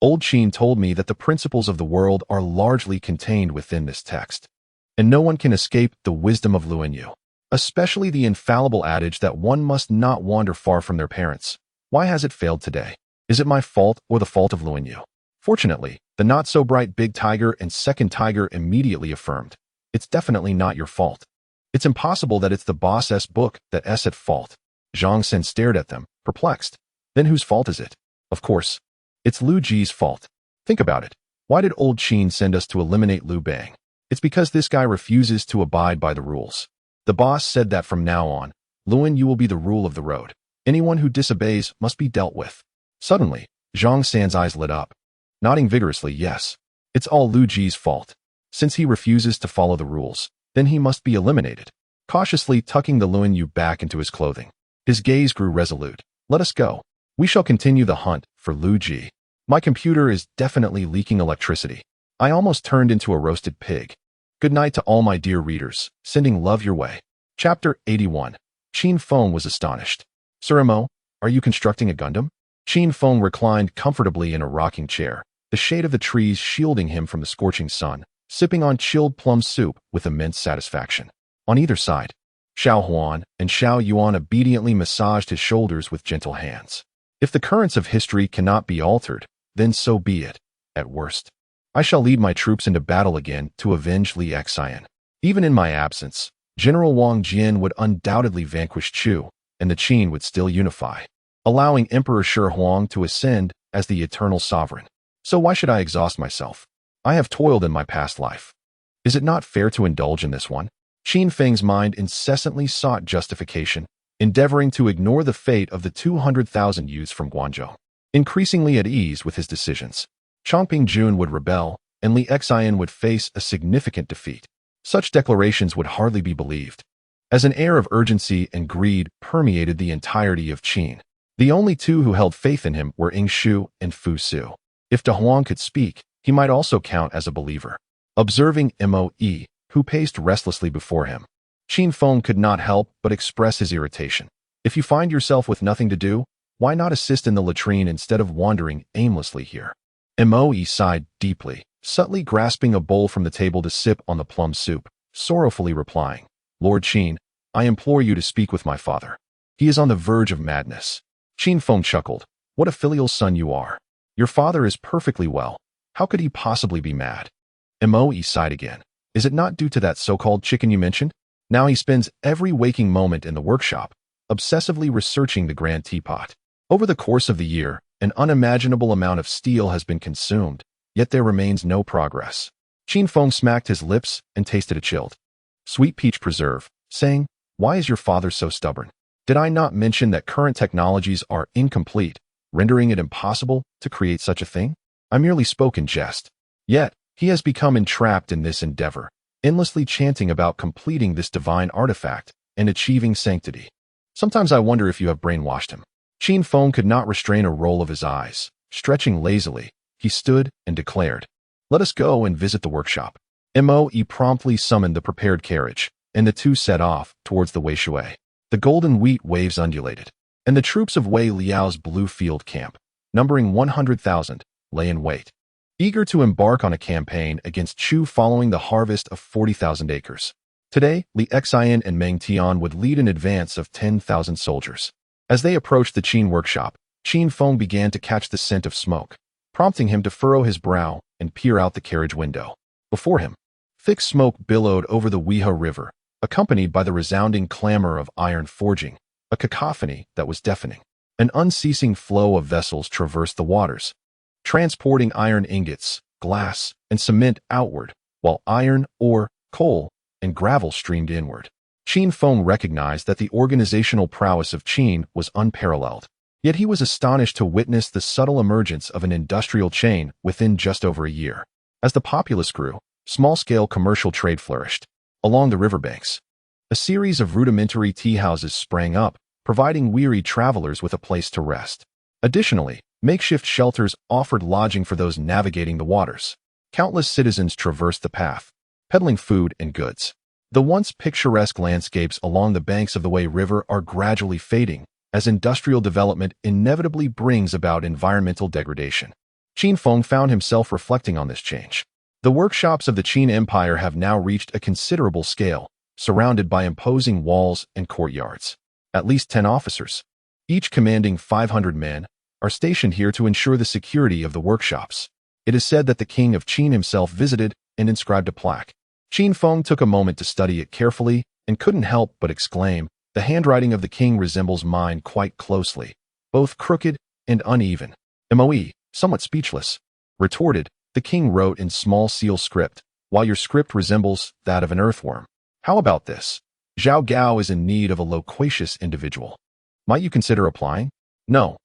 Old Qin told me that the principles of the world are largely contained within this text, and no one can escape the wisdom of Luan Yu, especially the infallible adage that one must not wander far from their parents. Why has it failed today? Is it my fault or the fault of Luan Yu? Fortunately, the not-so-bright big tiger and second tiger immediately affirmed, "It's definitely not your fault. It's impossible that it's the boss's book that's at fault." Zhang San stared at them, perplexed. Then whose fault is it? Of course, it's Liu Ji's fault. Think about it. Why did Old Qin send us to eliminate Liu Bang? It's because this guy refuses to abide by the rules. The boss said that from now on, Luan Yu will be the rule of the road. Anyone who disobeys must be dealt with. Suddenly, Zhang San's eyes lit up. Nodding vigorously, yes, it's all Liu Ji's fault. Since he refuses to follow the rules, then he must be eliminated. Cautiously tucking the Luan Yu back into his clothing, his gaze grew resolute. Let us go. We shall continue the hunt for Liu Ji. My computer is definitely leaking electricity. I almost turned into a roasted pig. Good night to all my dear readers, sending love your way. Chapter 81. Qin Feng was astonished. Sir Mo, are you constructing a Gundam? Qin Feng reclined comfortably in a rocking chair, the shade of the trees shielding him from the scorching sun, sipping on chilled plum soup with immense satisfaction. On either side, Xiao Huan and Xiao Yuan obediently massaged his shoulders with gentle hands. If the currents of history cannot be altered, then so be it. At worst, I shall lead my troops into battle again to avenge Li Xian. Even in my absence, General Wang Jian would undoubtedly vanquish Chu, and the Qin would still unify, allowing Emperor Shi Huang to ascend as the eternal sovereign. So why should I exhaust myself? I have toiled in my past life. Is it not fair to indulge in this one? Qin Feng's mind incessantly sought justification, endeavoring to ignore the fate of the 200,000 youths from Guangzhou. Increasingly at ease with his decisions, Chongping Jun would rebel, and Li Xian would face a significant defeat. Such declarations would hardly be believed, as an air of urgency and greed permeated the entirety of Qin. The only two who held faith in him were Ying Shu and Fu Su. If De Huang could speak, he might also count as a believer. Observing Moe, who paced restlessly before him, Qin Feng could not help but express his irritation. If you find yourself with nothing to do, why not assist in the latrine instead of wandering aimlessly here? Moe sighed deeply, subtly grasping a bowl from the table to sip on the plum soup, sorrowfully replying, "Lord Qin, I implore you to speak with my father. He is on the verge of madness." Qin Feng chuckled. "What a filial son you are. Your father is perfectly well. How could he possibly be mad?" Moe sighed again. "Is it not due to that so-called chicken you mentioned? Now he spends every waking moment in the workshop, obsessively researching the grand teapot. Over the course of the year, an unimaginable amount of steel has been consumed, yet there remains no progress." Qin Feng smacked his lips and tasted a chilled, sweet peach preserve, saying, "Why is your father so stubborn? Did I not mention that current technologies are incomplete, rendering it impossible to create such a thing? I merely spoke in jest." Yet, He has become entrapped in this endeavor, endlessly chanting about completing this divine artifact and achieving sanctity. Sometimes I wonder if you have brainwashed him. Qin Feng could not restrain a roll of his eyes. Stretching lazily, he stood and declared, "Let us go and visit the workshop." Mo promptly summoned the prepared carriage, and the two set off towards the Weishui. The golden wheat waves undulated, and the troops of Wei Liao's blue field camp, numbering 100,000, lay in wait, eager to embark on a campaign against Chu following the harvest of 40,000 acres. Today, Li Xian and Meng Tian would lead an advance of 10,000 soldiers. As they approached the Qin workshop, Qin Feng began to catch the scent of smoke, prompting him to furrow his brow and peer out the carriage window. Before him, thick smoke billowed over the Weihua River, accompanied by the resounding clamor of iron forging, a cacophony that was deafening. An unceasing flow of vessels traversed the waters, transporting iron ingots, glass, and cement outward, while iron, ore, coal, and gravel streamed inward. Qin Feng recognized that the organizational prowess of Qin was unparalleled, yet he was astonished to witness the subtle emergence of an industrial chain within just over a year. As the populace grew, small-scale commercial trade flourished. Along the riverbanks, a series of rudimentary tea houses sprang up, providing weary travelers with a place to rest. Additionally, makeshift shelters offered lodging for those navigating the waters. Countless citizens traversed the path, peddling food and goods. The once picturesque landscapes along the banks of the Wei River are gradually fading, as industrial development inevitably brings about environmental degradation. Qin Feng found himself reflecting on this change. The workshops of the Qin Empire have now reached a considerable scale, surrounded by imposing walls and courtyards. At least 10 officers, each commanding 500 men, are stationed here to ensure the security of the workshops. It is said that the king of Qin himself visited and inscribed a plaque. Qin Feng took a moment to study it carefully and couldn't help but exclaim, "The handwriting of the king resembles mine quite closely, both crooked and uneven." Moe, somewhat speechless, retorted, "The king wrote in small seal script, while your script resembles that of an earthworm. How about this? Zhao Gao is in need of a loquacious individual. Might you consider applying?" No,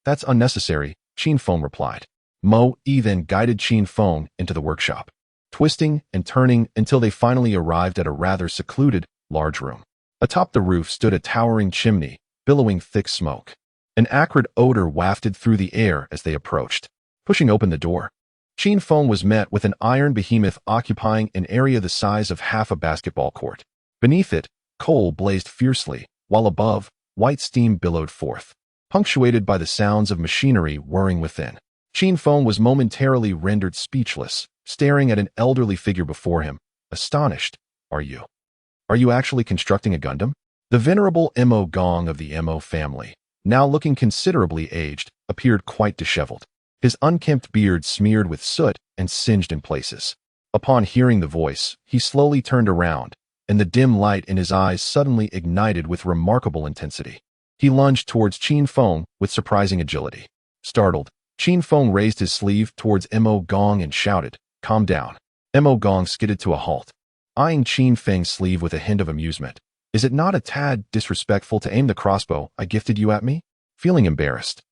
that's unnecessary," Qin Feng replied. Mo then guided Qin Feng into the workshop, twisting and turning until they finally arrived at a rather secluded, large room. Atop the roof stood a towering chimney, billowing thick smoke. An acrid odor wafted through the air as they approached. Pushing open the door, Qin Feng was met with an iron behemoth occupying an area the size of half a basketball court. Beneath it, coal blazed fiercely, while above, white steam billowed forth, punctuated by the sounds of machinery whirring within. Qin Feng was momentarily rendered speechless, staring at an elderly figure before him, astonished. Are you actually constructing a Gundam?" The venerable Mo Gong of the Mo family, now looking considerably aged, appeared quite disheveled, his unkempt beard smeared with soot and singed in places. Upon hearing the voice, he slowly turned around, and the dim light in his eyes suddenly ignited with remarkable intensity. He lunged towards Qin Feng with surprising agility. Startled, Qin Feng raised his sleeve towards Mo Gong and shouted, "Calm down." Mo Gong skidded to a halt, eyeing Qin Feng's sleeve with a hint of amusement. "Is it not a tad disrespectful to aim the crossbow I gifted you at me?" Feeling embarrassed,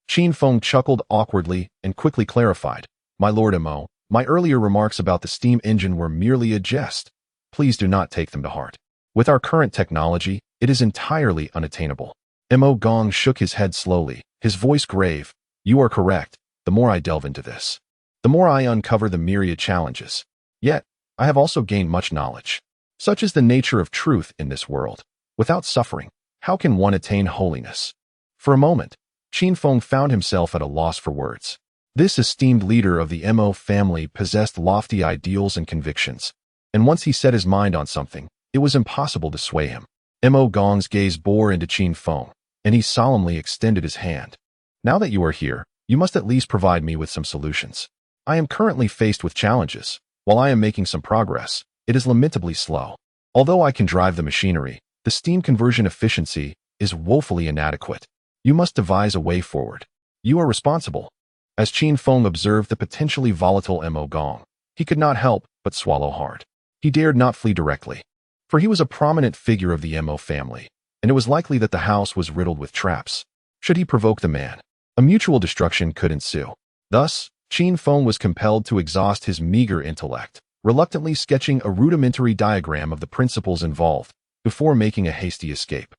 Qin Feng chuckled awkwardly and quickly clarified, "My lord Mo, my earlier remarks about the steam engine were merely a jest. Please do not take them to heart. With our current technology, it is entirely unattainable." Mo Gong shook his head slowly, his voice grave. "You are correct. The more I delve into this, the more I uncover the myriad challenges. Yet, I have also gained much knowledge. Such is the nature of truth in this world. Without suffering, how can one attain holiness?" For a moment, Qin Feng found himself at a loss for words. This esteemed leader of the Mo family possessed lofty ideals and convictions, and once he set his mind on something, it was impossible to sway him. Mo Gong's gaze bore into Qin Feng, and he solemnly extended his hand. "Now that you are here, you must at least provide me with some solutions. I am currently faced with challenges. While I am making some progress, it is lamentably slow. Although I can drive the machinery, the steam conversion efficiency is woefully inadequate. You must devise a way forward. You are responsible." As Qin Feng observed the potentially volatile Mo Gong, he could not help but swallow hard. He dared not flee directly, for he was a prominent figure of the Mo family, and it was likely that the house was riddled with traps. Should he provoke the man, a mutual destruction could ensue. Thus, Qin Feng was compelled to exhaust his meager intellect, reluctantly sketching a rudimentary diagram of the principles involved before making a hasty escape.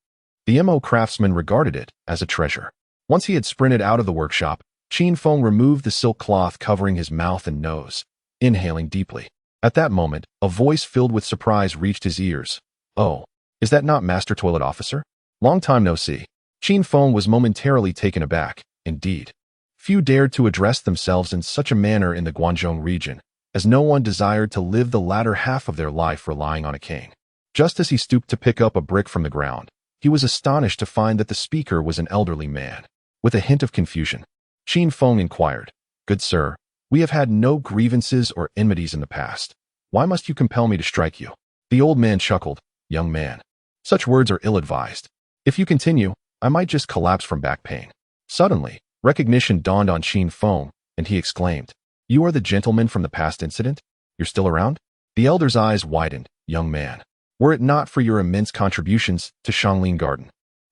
The MO craftsman regarded it as a treasure. Once he had sprinted out of the workshop, Qin Feng removed the silk cloth covering his mouth and nose, inhaling deeply. At that moment, a voice filled with surprise reached his ears. "Oh, is that not Master Toilet Officer? Long time no see." Qin Feng was momentarily taken aback. Indeed, few dared to address themselves in such a manner in the Guangzhou region, as no one desired to live the latter half of their life relying on a cane. Just as he stooped to pick up a brick from the ground, he was astonished to find that the speaker was an elderly man. With a hint of confusion, Qin Feng inquired, "Good sir, we have had no grievances or enmities in the past. Why must you compel me to strike you?" The old man chuckled. "Young man, such words are ill-advised. If you continue, I might just collapse from back pain." Suddenly, recognition dawned on Qin Feng, and he exclaimed, "You are the gentleman from the past incident? You're still around?" The elder's eyes widened. "Young man, were it not for your immense contributions to Shanglin Garden,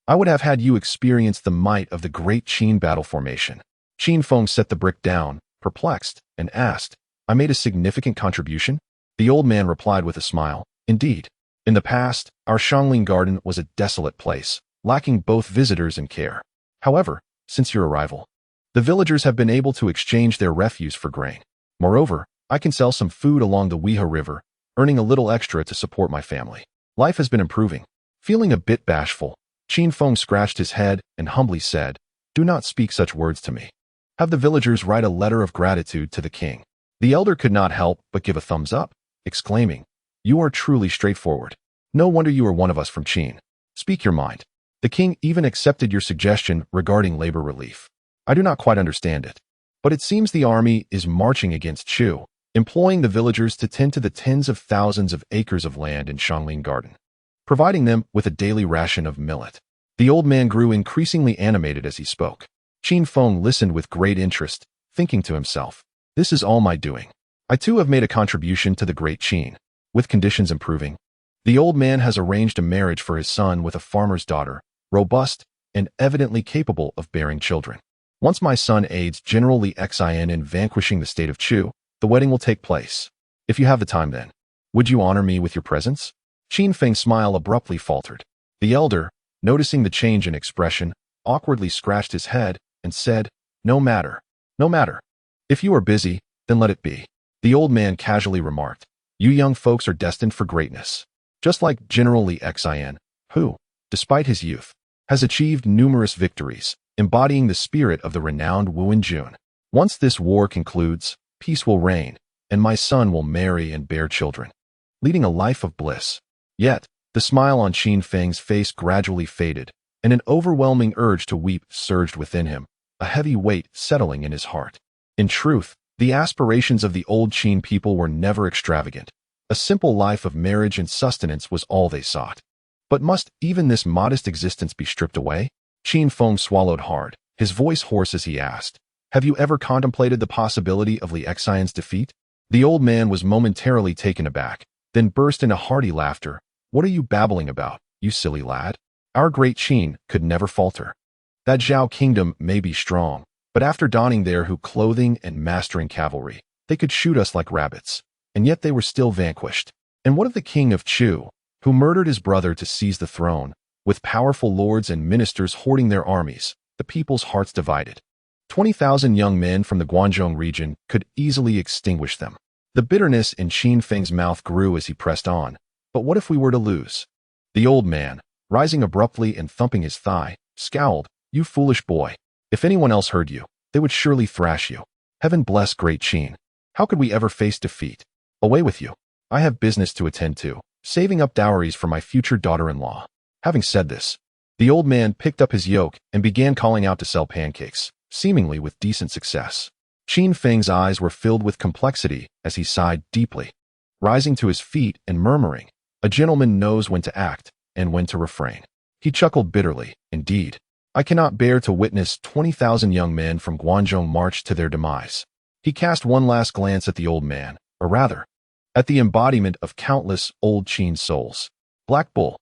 I would have had you experience the might of the great Qin battle formation." Qin Feng set the brick down, perplexed, and asked, "I made a significant contribution?" The old man replied with a smile, "Indeed. In the past, our Shanglin Garden was a desolate place, lacking both visitors and care. However, since your arrival, the villagers have been able to exchange their refuse for grain. Moreover, I can sell some food along the Weha River, earning a little extra to support my family. Life has been improving." Feeling a bit bashful, Qin Feng scratched his head and humbly said, "Do not speak such words to me. Have the villagers write a letter of gratitude to the king." The elder could not help but give a thumbs up, exclaiming, "You are truly straightforward. No wonder you are one of us from Qin. Speak your mind. The king even accepted your suggestion regarding labor relief. I do not quite understand it, but it seems the army is marching against Chu, employing the villagers to tend to the tens of thousands of acres of land in Shanglin Garden, providing them with a daily ration of millet." The old man grew increasingly animated as he spoke. Qin Feng listened with great interest, thinking to himself, "This is all my doing. I too have made a contribution to the great Qin. With conditions improving, the old man has arranged a marriage for his son with a farmer's daughter, robust and evidently capable of bearing children. Once my son aids General Li Xin in vanquishing the state of Chu, the wedding will take place. If you have the time then, would you honor me with your presence?" Qin Feng's smile abruptly faltered. The elder, noticing the change in expression, awkwardly scratched his head and said, "No matter. No matter. If you are busy, then let it be." The old man casually remarked, "You young folks are destined for greatness. Just like General Li Xin, who, despite his youth, has achieved numerous victories, embodying the spirit of the renowned Wu Jun. Once this war concludes, peace will reign, and my son will marry and bear children, leading a life of bliss." Yet, the smile on Qin Feng's face gradually faded, and an overwhelming urge to weep surged within him, a heavy weight settling in his heart. In truth, the aspirations of the old Qin people were never extravagant. A simple life of marriage and sustenance was all they sought. But must even this modest existence be stripped away? Qin Feng swallowed hard, his voice hoarse as he asked, "Have you ever contemplated the possibility of Li Xian's defeat?" The old man was momentarily taken aback, then burst into hearty laughter. "What are you babbling about, you silly lad? Our great Qin could never falter. That Zhao kingdom may be strong, but after donning their clothing and mastering cavalry, they could shoot us like rabbits, and yet they were still vanquished. And what of the king of Chu, who murdered his brother to seize the throne, with powerful lords and ministers hoarding their armies, the people's hearts divided? 20,000 young men from the Guangzhou region could easily extinguish them." The bitterness in Qin Feng's mouth grew as he pressed on. "But what if we were to lose?" The old man, rising abruptly and thumping his thigh, scowled. "You foolish boy. If anyone else heard you, they would surely thrash you. Heaven bless great Qin. How could we ever face defeat? Away with you. I have business to attend to, saving up dowries for my future daughter-in-law." Having said this, the old man picked up his yoke and began calling out to sell pancakes, seemingly with decent success. Qin Feng's eyes were filled with complexity as he sighed deeply, rising to his feet and murmuring, "A gentleman knows when to act and when to refrain." He chuckled bitterly. "Indeed, I cannot bear to witness 20,000 young men from Guangzhou march to their demise." He cast one last glance at the old man, or rather, at the embodiment of countless old Qin souls. Black Bull,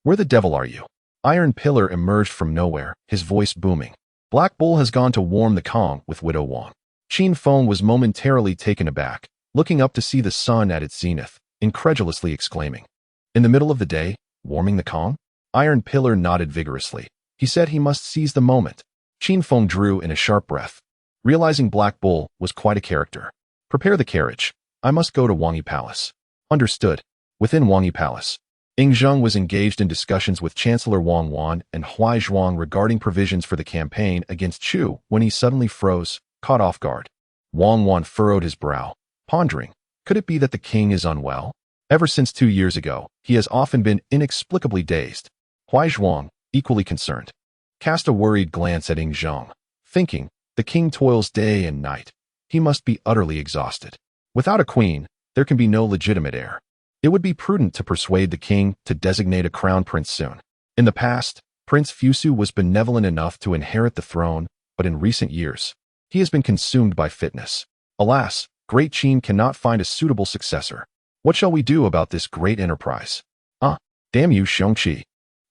where the devil are you?" Iron Pillar emerged from nowhere, his voice booming. "Black Bull has gone to warm the Kong with Widow Wang. Qin Feng was momentarily taken aback, looking up to see the sun at its zenith, incredulously exclaiming, "In the middle of the day, warming the Kong?" Iron Pillar nodded vigorously. He said he must seize the moment. Qin Feng drew in a sharp breath, realizing Black Bull was quite a character. "Prepare the carriage. I must go to Wangyi Palace." Understood. Within Wangyi Palace, Ing Zheng was engaged in discussions with Chancellor Wang Wan and Huai Zhuang regarding provisions for the campaign against Chu when he suddenly froze, caught off guard. Wang Wan furrowed his brow, pondering, could it be that the king is unwell? Ever since 2 years ago, he has often been inexplicably dazed. Huai Zhuang, equally concerned, cast a worried glance at Ing Zheng, thinking, the king toils day and night. He must be utterly exhausted. Without a queen, there can be no legitimate heir. It would be prudent to persuade the king to designate a crown prince soon. In the past, Prince Fusu was benevolent enough to inherit the throne, but in recent years, he has been consumed by fitness. Alas, Great Qin cannot find a suitable successor. What shall we do about this great enterprise? Ah, damn you, Xiongqi.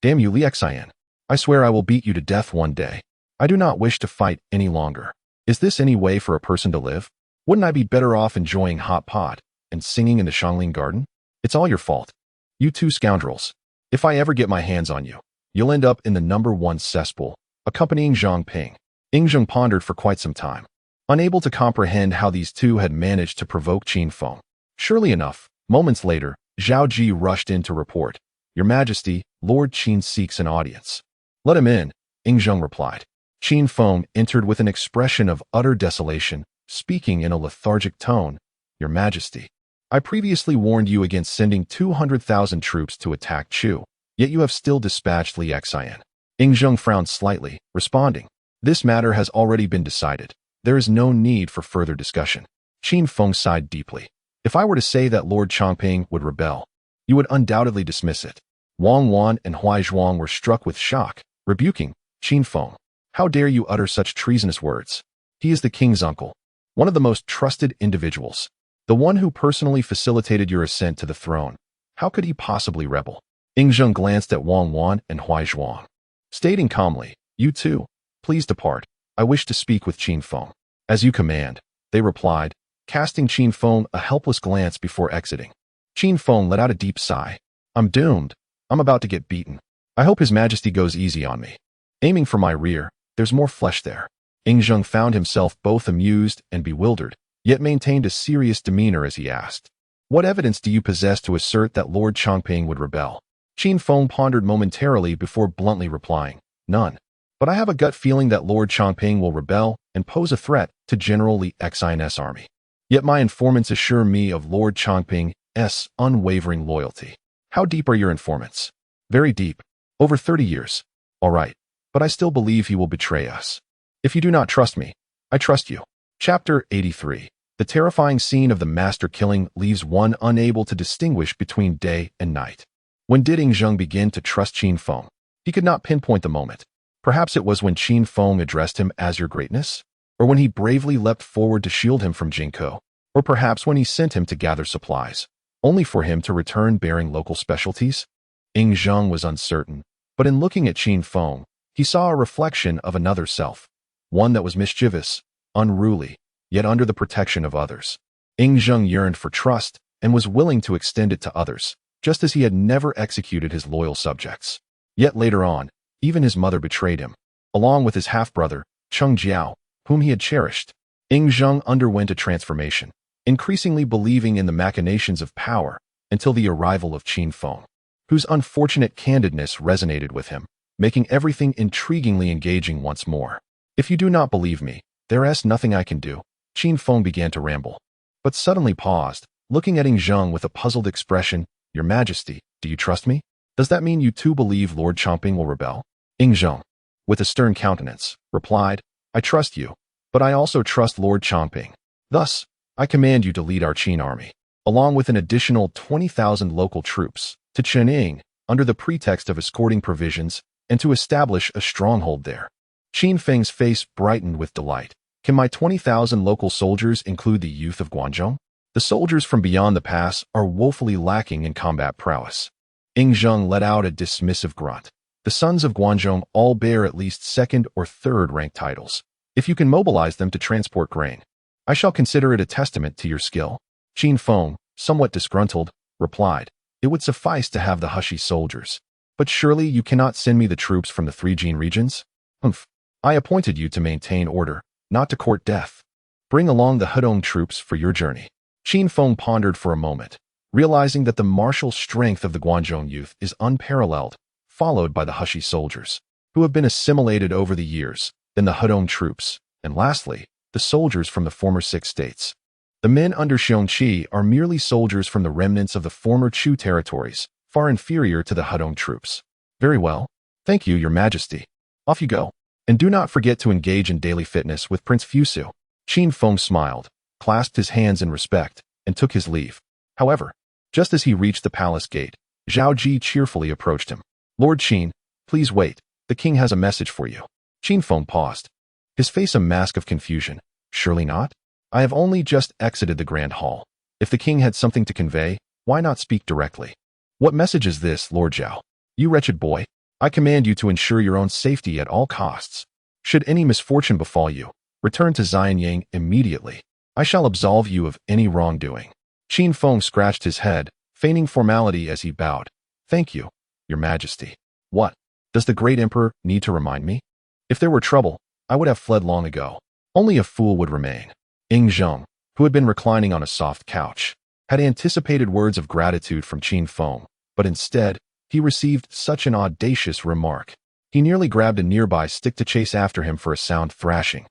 Damn you, Li Xian. I swear I will beat you to death one day. I do not wish to fight any longer. Is this any way for a person to live? Wouldn't I be better off enjoying hot pot and singing in the Shangling Garden? It's all your fault. You two scoundrels. If I ever get my hands on you, you'll end up in the #1 cesspool, accompanying Zhang Ping. Ing Zheng pondered for quite some time, unable to comprehend how these two had managed to provoke Qin Feng. Surely enough, moments later, Zhao Ji rushed in to report, "Your Majesty, Lord Qin seeks an audience." "Let him in," Ing Zheng replied. Qin Feng entered with an expression of utter desolation, speaking in a lethargic tone, "Your Majesty, I previously warned you against sending 200,000 troops to attack Chu, yet you have still dispatched Li Xian." Ing Zheng frowned slightly, responding, "This matter has already been decided. There is no need for further discussion." Qin Feng sighed deeply. "If I were to say that Lord Chongping would rebel, you would undoubtedly dismiss it." Wang Wan and Huai Zhuang were struck with shock, rebuking, "Qin Feng, how dare you utter such treasonous words? He is the king's uncle, one of the most trusted individuals, the one who personally facilitated your ascent to the throne. How could he possibly rebel?" Ing Zheng glanced at Wang Wan and Huai Zhuang, stating calmly, "You two, please depart. I wish to speak with Qin Feng." "As you command," they replied, casting Qin Feng a helpless glance before exiting. Qin Feng let out a deep sigh. "I'm doomed. I'm about to get beaten. I hope His Majesty goes easy on me. Aiming for my rear, there's more flesh there." Ing Zheng found himself both amused and bewildered, yet maintained a serious demeanor as he asked, "What evidence do you possess to assert that Lord Chongping would rebel?" Qin Feng pondered momentarily before bluntly replying, "None. But I have a gut feeling that Lord Chongping will rebel and pose a threat to General Li Xian's army. Yet my informants assure me of Lord Chongping's unwavering loyalty." "How deep are your informants?" "Very deep. Over 30 years. All right. But I still believe he will betray us. If you do not trust me, I trust you." Chapter 83. The terrifying scene of the master killing leaves one unable to distinguish between day and night. When did Ing Zheng begin to trust Qin Feng? He could not pinpoint the moment. Perhaps it was when Qin Feng addressed him as "Your Greatness," or when he bravely leapt forward to shield him from Jingko, or perhaps when he sent him to gather supplies, only for him to return bearing local specialties. Ing Zheng was uncertain, but in looking at Qin Feng, he saw a reflection of another self, one that was mischievous, unruly, yet under the protection of others. Ing Zheng yearned for trust and was willing to extend it to others, just as he had never executed his loyal subjects. Yet later on, even his mother betrayed him, along with his half-brother, Cheng Jiao, whom he had cherished. Ing Zheng underwent a transformation, increasingly believing in the machinations of power until the arrival of Qin Feng, whose unfortunate candidness resonated with him, making everything intriguingly engaging once more. "If you do not believe me, there's nothing I can do." Qin Feng began to ramble, but suddenly paused, looking at Ing Zheng with a puzzled expression. "Your Majesty, do you trust me? Does that mean you too believe Lord Chongping will rebel?" Ing Zheng, with a stern countenance, replied, "I trust you, but I also trust Lord Chongping. Thus, I command you to lead our Qin army, along with an additional 20,000 local troops, to Chening, under the pretext of escorting provisions, and to establish a stronghold there." Qin Feng's face brightened with delight. "Can my 20,000 local soldiers include the youth of Guangzhou? The soldiers from beyond the pass are woefully lacking in combat prowess." Ing Zheng let out a dismissive grunt. "The sons of Guangzhou all bear at least second or third rank titles. If you can mobilize them to transport grain, I shall consider it a testament to your skill. Qin Feng, somewhat disgruntled, replied, It would suffice to have the Hushi soldiers. But surely you cannot send me the troops from the 3 Jing regions? Humph. I appointed you to maintain order, not to court death. Bring along the Hudong troops for your journey. Qin Feng pondered for a moment, realizing that the martial strength of the Guanzhong youth is unparalleled, followed by the Hushi soldiers, who have been assimilated over the years, then the Hudong troops, and lastly, the soldiers from the former 6 states. The men under Xiongqi are merely soldiers from the remnants of the former Chu territories, far inferior to the Hudong troops. Very well. Thank you, Your Majesty. Off you go. And do not forget to engage in daily fitness with Prince Fusu. Qin Feng smiled, clasped his hands in respect, and took his leave. However, just as he reached the palace gate, Zhao Ji cheerfully approached him. Lord Qin, please wait. The king has a message for you. Qin Feng paused, his face a mask of confusion. Surely not? I have only just exited the grand hall. If the king had something to convey, why not speak directly? What message is this, Lord Zhao? You wretched boy, I command you to ensure your own safety at all costs. Should any misfortune befall you, return to Xianyang immediately. I shall absolve you of any wrongdoing. Qin Feng scratched his head, feigning formality as he bowed. Thank you, Your Majesty. What? Does the great emperor need to remind me? If there were trouble, I would have fled long ago. Only a fool would remain. Ying Zheng, who had been reclining on a soft couch, had anticipated words of gratitude from Qin Feng, but instead, he received such an audacious remark. He nearly grabbed a nearby stick to chase after him for a sound thrashing.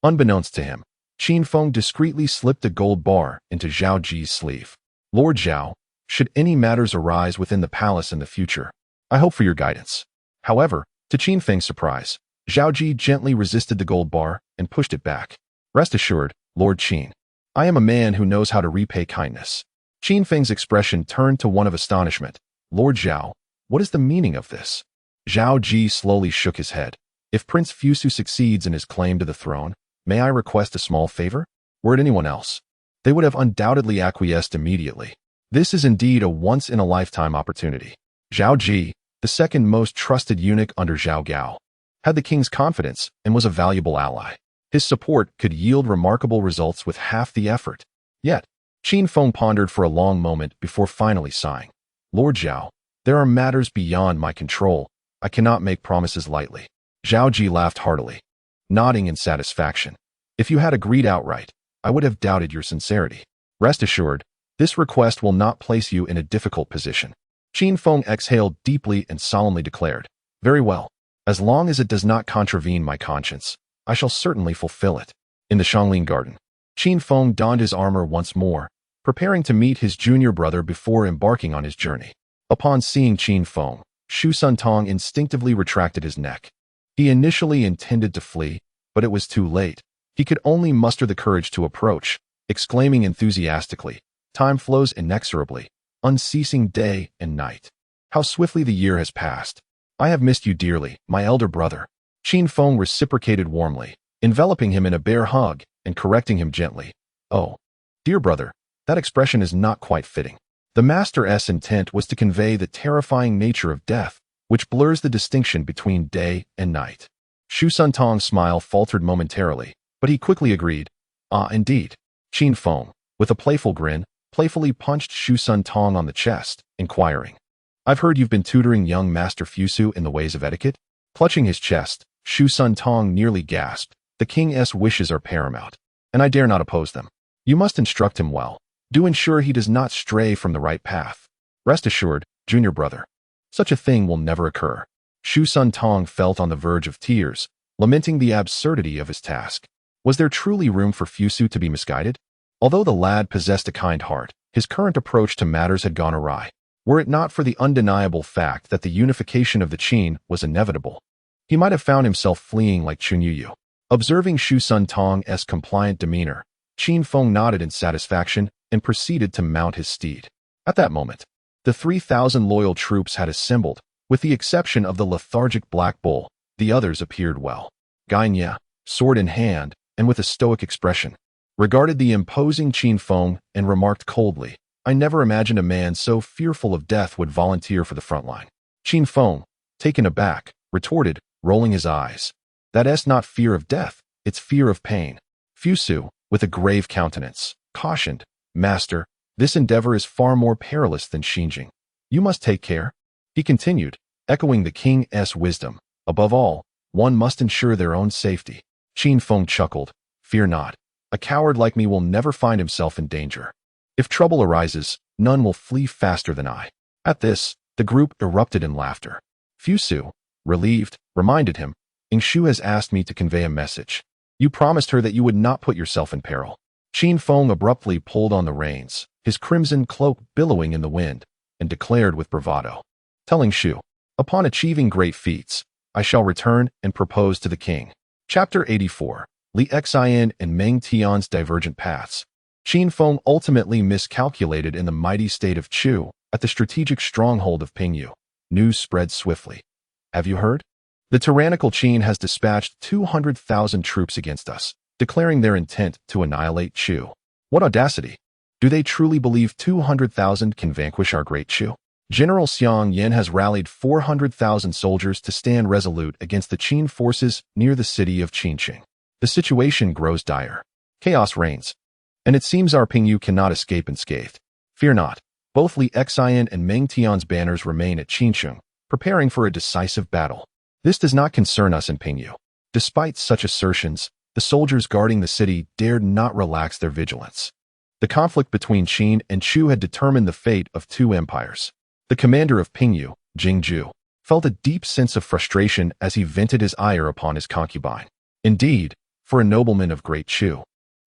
Unbeknownst to him, Qin Feng discreetly slipped a gold bar into Zhao Ji's sleeve. Lord Zhao, should any matters arise within the palace in the future, I hope for your guidance. However, to Qin Feng's surprise, Zhao Ji gently resisted the gold bar and pushed it back. Rest assured, Lord Qin, I am a man who knows how to repay kindness. Qin Feng's expression turned to one of astonishment. Lord Zhao, what is the meaning of this? Zhao Ji slowly shook his head. If Prince Fusu succeeds in his claim to the throne, may I request a small favor? Were it anyone else, they would have undoubtedly acquiesced immediately. This is indeed a once-in-a-lifetime opportunity. Zhao Ji, the second most trusted eunuch under Zhao Gao, had the king's confidence and was a valuable ally. His support could yield remarkable results with half the effort. Yet, Qin Feng pondered for a long moment before finally sighing. Lord Zhao, there are matters beyond my control. I cannot make promises lightly. Zhao Ji laughed heartily, nodding in satisfaction. If you had agreed outright, I would have doubted your sincerity. Rest assured, this request will not place you in a difficult position. Qin Feng exhaled deeply and solemnly declared, Very well. As long as it does not contravene my conscience, I shall certainly fulfill it. In the Xianglin garden, Qin Feng donned his armor once more, preparing to meet his junior brother before embarking on his journey. Upon seeing Qin Feng, Shu Suntong instinctively retracted his neck. He initially intended to flee, but it was too late. He could only muster the courage to approach, exclaiming enthusiastically, Time flows inexorably, unceasing day and night. How swiftly the year has passed. I have missed you dearly, my elder brother. Qin Feng reciprocated warmly, enveloping him in a bear hug and correcting him gently. Oh, dear brother, that expression is not quite fitting. The Master's intent was to convey the terrifying nature of death, which blurs the distinction between day and night. Shu Suntong's smile faltered momentarily, but he quickly agreed. Ah, indeed. Qin Feng, with a playful grin, playfully punched Shu Suntong on the chest, inquiring. I've heard you've been tutoring young Master Fusu in the ways of etiquette? Clutching his chest, Shu Suntong nearly gasped. The king's wishes are paramount, and I dare not oppose them. You must instruct him well. Do ensure he does not stray from the right path. Rest assured, junior brother, such a thing will never occur. Shu Suntong felt on the verge of tears, lamenting the absurdity of his task. Was there truly room for Fusu to be misguided? Although the lad possessed a kind heart, his current approach to matters had gone awry. Were it not for the undeniable fact that the unification of the Qin was inevitable, he might have found himself fleeing like Chunyu. Observing Shu Suntong's compliant demeanor, Qin Feng nodded in satisfaction and proceeded to mount his steed. At that moment, the 3,000 loyal troops had assembled. With the exception of the lethargic Black Bull, the others appeared well. Gainya, sword in hand, and with a stoic expression, regarded the imposing Qin Feng and remarked coldly, I never imagined a man so fearful of death would volunteer for the front line. Qin Feng, taken aback, retorted, rolling his eyes. That's not fear of death, it's fear of pain. Fusu, with a grave countenance, cautioned, "Master, this endeavor is far more perilous than Xinjing. You must take care." He continued, echoing the king's wisdom. "Above all, one must ensure their own safety." Qin Feng chuckled, "Fear not. A coward like me will never find himself in danger. If trouble arises, none will flee faster than I." At this, the group erupted in laughter. Fu Su, relieved, reminded him, "Shu has asked me to convey a message. You promised her that you would not put yourself in peril." Qin Feng abruptly pulled on the reins, his crimson cloak billowing in the wind, and declared with bravado, telling Shu, "Upon achieving great feats, I shall return and propose to the king." Chapter 84. Li Xian and Meng Tian's Divergent Paths. Qin Feng ultimately miscalculated in the mighty state of Chu at the strategic stronghold of Pingyu. News spread swiftly. "Have you heard? The tyrannical Qin has dispatched 200,000 troops against us, declaring their intent to annihilate Chu. What audacity! Do they truly believe 200,000 can vanquish our great Chu? General Xiang Yan has rallied 400,000 soldiers to stand resolute against the Qin forces near the city of Qinqing. The situation grows dire. Chaos reigns, and it seems our Pingyu cannot escape unscathed. Fear not. Both Li Xian and Meng Tian's banners remain at Qinqing, preparing for a decisive battle. This does not concern us in Pingyu." Despite such assertions, the soldiers guarding the city dared not relax their vigilance. The conflict between Qin and Chu had determined the fate of two empires. The commander of Pingyu, Jing, felt a deep sense of frustration as he vented his ire upon his concubine. Indeed, for a nobleman of great Chu,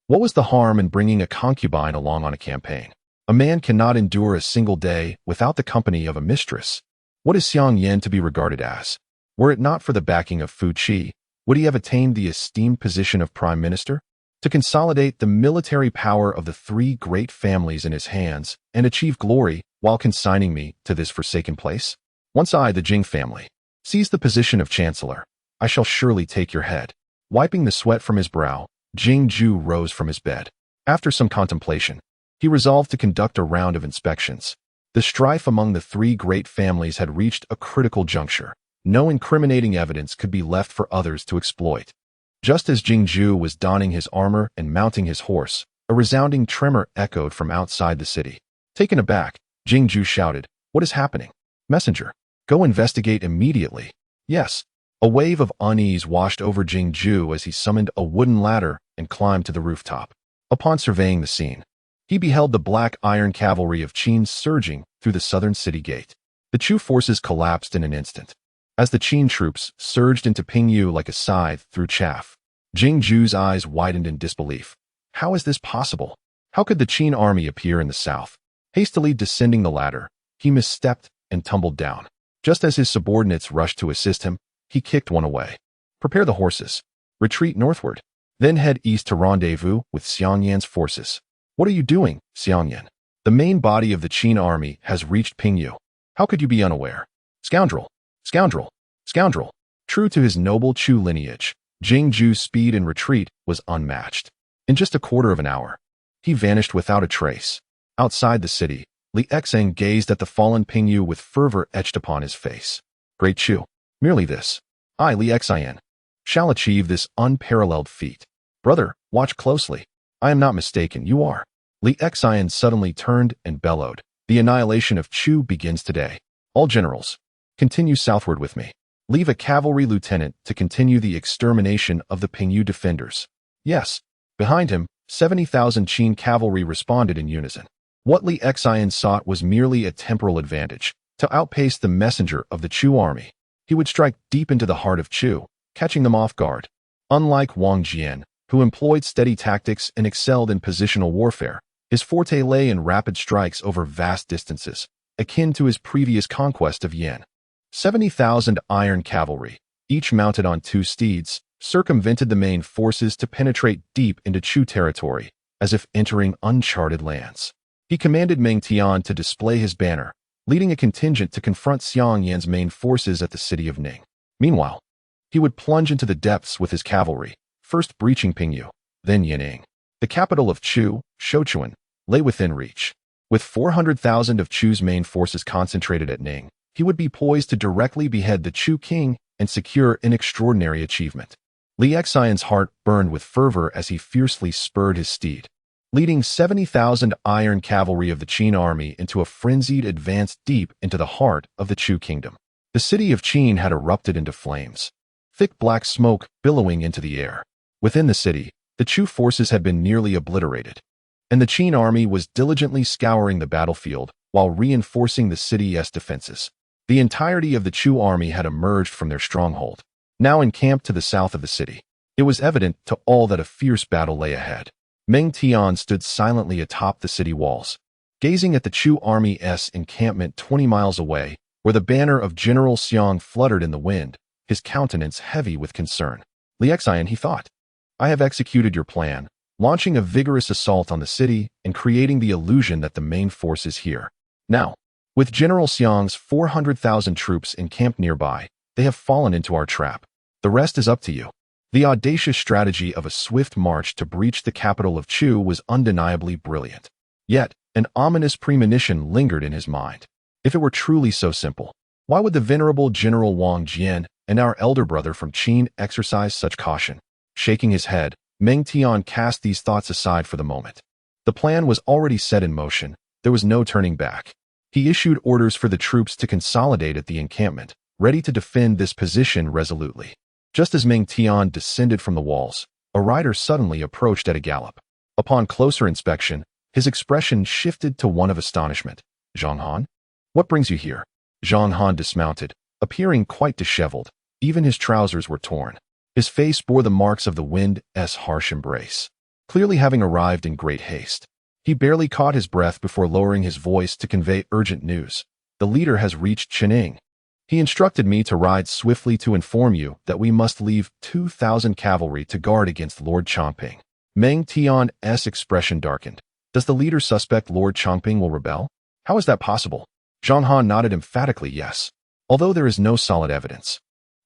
what was the harm in bringing a concubine along on a campaign? A man cannot endure a single day without the company of a mistress. What is Xiang Yan to be regarded as? Were it not for the backing of Fu Qi, would he have attained the esteemed position of prime minister? To consolidate the military power of the three great families in his hands and achieve glory while consigning me to this forsaken place? Once I, the Jing family, seize the position of chancellor, I shall surely take your head." Wiping the sweat from his brow, Jing rose from his bed. After some contemplation, he resolved to conduct a round of inspections. The strife among the three great families had reached a critical juncture. No incriminating evidence could be left for others to exploit. Just as Jing was donning his armor and mounting his horse, a resounding tremor echoed from outside the city. Taken aback, Jing shouted, "What is happening? Messenger, go investigate immediately." "Yes." A wave of unease washed over Jing as he summoned a wooden ladder and climbed to the rooftop. Upon surveying the scene, he beheld the black iron cavalry of Qin surging through the southern city gate. The Chu forces collapsed in an instant. As the Qin troops surged into Pingyu like a scythe through chaff, Jing eyes widened in disbelief. How is this possible? How could the Qin army appear in the south? Hastily descending the ladder, he misstepped and tumbled down. Just as his subordinates rushed to assist him, he kicked one away. "Prepare the horses. Retreat northward. Then head east to rendezvous with Xiang Yan's forces." "What are you doing, Xiang Yan? The main body of the Qin army has reached Pingyu. How could you be unaware? Scoundrel! Scoundrel! Scoundrel!" True to his noble Chu lineage, Jing speed in retreat was unmatched. In just a quarter of an hour, he vanished without a trace. Outside the city, Li Xian gazed at the fallen Pingyu with fervor etched upon his face. "Great Chu, merely this. I, Li Xian, shall achieve this unparalleled feat. Brother, watch closely. I am not mistaken, you are." Li Xian suddenly turned and bellowed, "The annihilation of Chu begins today. All generals, continue southward with me. Leave a cavalry lieutenant to continue the extermination of the Pingyu defenders." "Yes." Behind him, 70,000 Qin cavalry responded in unison. What Li Xian sought was merely a temporal advantage, to outpace the messenger of the Chu army. He would strike deep into the heart of Chu, catching them off guard. Unlike Wang Jian, who employed steady tactics and excelled in positional warfare, his forte lay in rapid strikes over vast distances, akin to his previous conquest of Yan. 70,000 iron cavalry, each mounted on 2 steeds, circumvented the main forces to penetrate deep into Chu territory, as if entering uncharted lands. He commanded Meng Tian to display his banner, leading a contingent to confront Xiang Yan's main forces at the city of Ning. Meanwhile, he would plunge into the depths with his cavalry, first breaching Pingyu, then Yanning. The capital of Chu, Shouchuan, lay within reach. With 400,000 of Chu's main forces concentrated at Ning, he would be poised to directly behead the Chu king and secure an extraordinary achievement. Li Xian's heart burned with fervor as he fiercely spurred his steed, leading 70,000 iron cavalry of the Qin army into a frenzied advance deep into the heart of the Chu kingdom. The city of Qin had erupted into flames, thick black smoke billowing into the air. Within the city, the Chu forces had been nearly obliterated, and the Qin army was diligently scouring the battlefield while reinforcing the city's defenses. The entirety of the Chu army had emerged from their stronghold, now encamped to the south of the city. It was evident to all that a fierce battle lay ahead. Meng Tian stood silently atop the city walls, gazing at the Chu army's encampment 20 miles away, where the banner of General Xiang fluttered in the wind, his countenance heavy with concern. Li Xian, he thought, I have executed your plan, launching a vigorous assault on the city and creating the illusion that the main force is here. Now, with General Xiang's 400,000 troops encamped nearby, they have fallen into our trap. The rest is up to you. The audacious strategy of a swift march to breach the capital of Chu was undeniably brilliant. Yet, an ominous premonition lingered in his mind. If it were truly so simple, why would the venerable General Wang Jian and our elder brother from Qin exercise such caution? Shaking his head, Meng Tian cast these thoughts aside for the moment. The plan was already set in motion. There was no turning back. He issued orders for the troops to consolidate at the encampment, ready to defend this position resolutely. Just as Meng Tian descended from the walls, a rider suddenly approached at a gallop. Upon closer inspection, his expression shifted to one of astonishment. Zhang Han? What brings you here? Zhang Han dismounted, appearing quite disheveled. Even his trousers were torn. His face bore the marks of the wind's harsh embrace, clearly having arrived in great haste. He barely caught his breath before lowering his voice to convey urgent news. The leader has reached Chening. He instructed me to ride swiftly to inform you that we must leave 2,000 cavalry to guard against Lord Chongping. Meng Tian's expression darkened. Does the leader suspect Lord Chongping will rebel? How is that possible? Zhang Han nodded emphatically yes, although there is no solid evidence.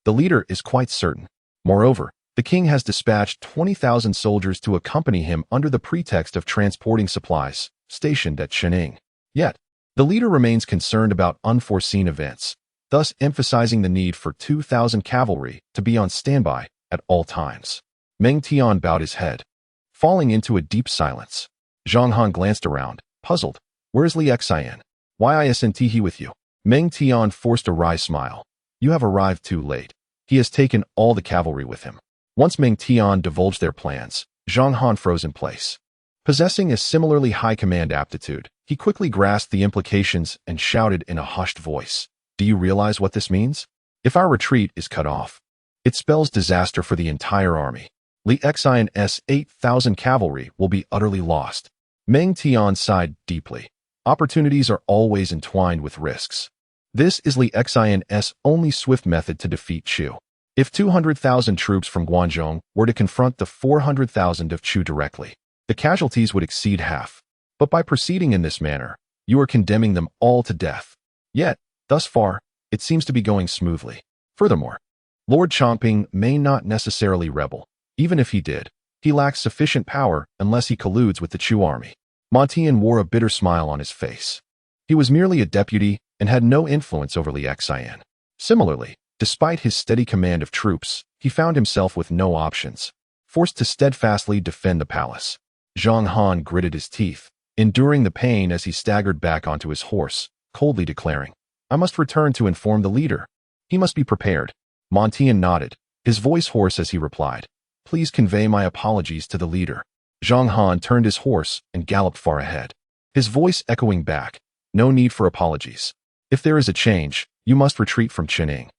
The leader is quite certain. Moreover, the king has dispatched 20,000 soldiers to accompany him under the pretext of transporting supplies, stationed at Chening. Yet, the leader remains concerned about unforeseen events, thus emphasizing the need for 2,000 cavalry to be on standby at all times. Meng Tian bowed his head, falling into a deep silence. Zhang Han glanced around, puzzled. Where is Li Xian? Why isn't he with you? Meng Tian forced a wry smile. You have arrived too late. He has taken all the cavalry with him. Once Meng Tian divulged their plans, Zhang Han froze in place. Possessing a similarly high command aptitude, he quickly grasped the implications and shouted in a hushed voice. Do you realize what this means? If our retreat is cut off, it spells disaster for the entire army. Li Xian's 8,000 cavalry will be utterly lost. Meng Tian sighed deeply. Opportunities are always entwined with risks. This is Li Xian's only swift method to defeat Chu. If 200,000 troops from Guangzhou were to confront the 400,000 of Chu directly, the casualties would exceed half. But by proceeding in this manner, you are condemning them all to death. Yet, thus far, it seems to be going smoothly. Furthermore, Lord Chongping may not necessarily rebel. Even if he did, he lacks sufficient power unless he colludes with the Chu army. Montian wore a bitter smile on his face. He was merely a deputy and had no influence over Li Xian. Similarly, despite his steady command of troops, he found himself with no options, forced to steadfastly defend the palace. Zhang Han gritted his teeth, enduring the pain as he staggered back onto his horse, coldly declaring, I must return to inform the leader. He must be prepared. Montian nodded, his voice hoarse as he replied, Please convey my apologies to the leader. Zhang Han turned his horse and galloped far ahead, his voice echoing back, No need for apologies. If there is a change, you must retreat from Chening.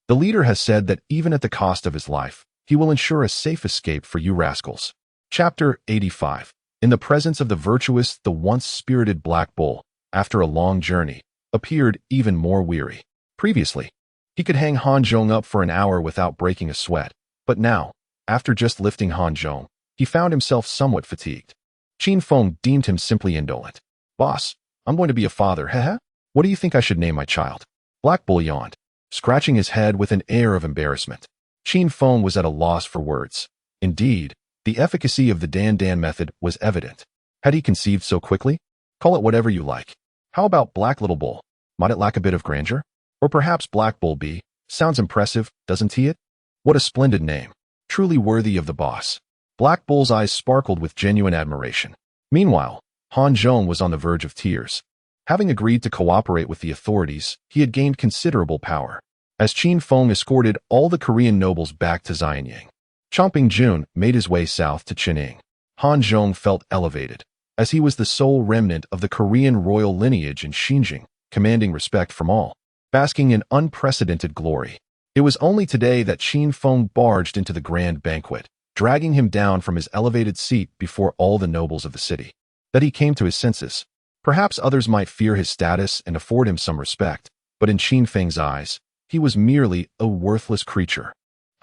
The leader has said that even at the cost of his life, he will ensure a safe escape for you rascals. Chapter 85. In the presence of the virtuous, the once spirited Black Bull, after a long journey, appeared even more weary. Previously, he could hang Han Zhong up for an hour without breaking a sweat, but now, after just lifting Han Zhong, he found himself somewhat fatigued. Qin Feng deemed him simply indolent. Boss, I'm going to be a father, heh? What do you think I should name my child? Black Bull yawned, scratching his head with an air of embarrassment. Qin Feng was at a loss for words. Indeed, the efficacy of the Dan Dan method was evident. Had he conceived so quickly? Call it whatever you like. How about Black Little Bull? Might it lack a bit of grandeur? Or perhaps Black Bull B? Sounds impressive, doesn't he it? What a splendid name. truly worthy of the boss. Black Bull's eyes sparkled with genuine admiration. Meanwhile, Han Zhong was on the verge of tears. Having agreed to cooperate with the authorities, he had gained considerable power. As Qin Feng escorted all the Korean nobles back to Xianying, Chomping Jun made his way south to Qining. Han Zhong felt elevated, as he was the sole remnant of the Korean royal lineage in Xinjiang, commanding respect from all, basking in unprecedented glory. It was only today that Qin Feng barged into the grand banquet, dragging him down from his elevated seat before all the nobles of the city, that he came to his senses. Perhaps others might fear his status and afford him some respect, but in Qin Feng's eyes, he was merely a worthless creature.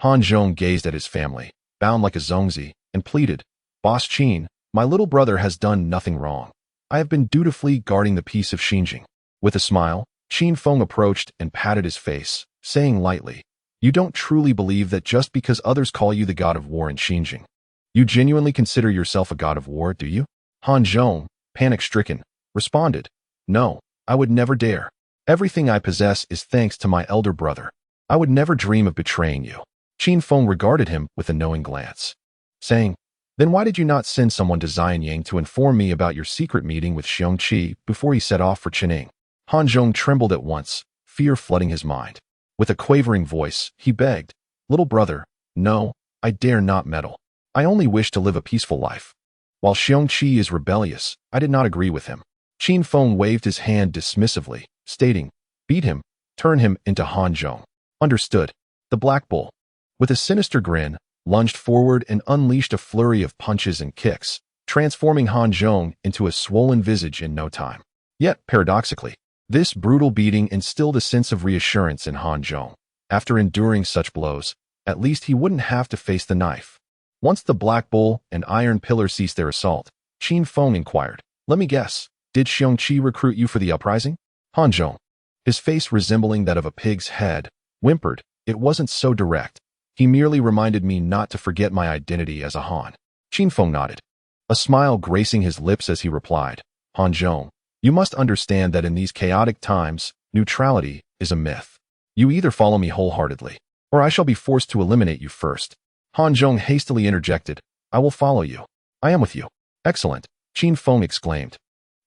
Han Zhong gazed at his family, bound like a zongzi, and pleaded, "Boss Qin, my little brother has done nothing wrong. I have been dutifully guarding the peace of Xinjiang." With a smile, Qin Feng approached and patted his face, saying lightly, "You don't truly believe that just because others call you the god of war in Xinjiang, you genuinely consider yourself a god of war, do you?" Han Zhong, panic-stricken, responded, "No, I would never dare. Everything I possess is thanks to my elder brother. I would never dream of betraying you." Qin Feng regarded him with a knowing glance, saying, "Then why did you not send someone to Xianying to inform me about your secret meeting with Xiongqi before he set off for Qining?" Han Zhong trembled at once, fear flooding his mind. With a quavering voice, he begged, "Little brother, no, I dare not meddle. I only wish to live a peaceful life. While Xiongqi is rebellious, I did not agree with him." Qin Feng waved his hand dismissively, stating, "Beat him, turn him into Han Zhong." "Understood." The Black Bull, with a sinister grin, lunged forward and unleashed a flurry of punches and kicks, transforming Han Zhong into a swollen visage in no time. Yet, paradoxically, this brutal beating instilled a sense of reassurance in Han Zhong. After enduring such blows, at least he wouldn't have to face the knife. Once the Black Bull and Iron Pillar ceased their assault, Qin Feng inquired, "Let me guess, did Xiongqi recruit you for the uprising?" Han Zhong, his face resembling that of a pig's head, whimpered, "It wasn't so direct. He merely reminded me not to forget my identity as a Han." Qin Feng nodded, a smile gracing his lips as he replied, "Han Zhong, you must understand that in these chaotic times, neutrality is a myth. You either follow me wholeheartedly, or I shall be forced to eliminate you first." Han Zhong hastily interjected, "I will follow you. I am with you." "Excellent," Qin Feng exclaimed.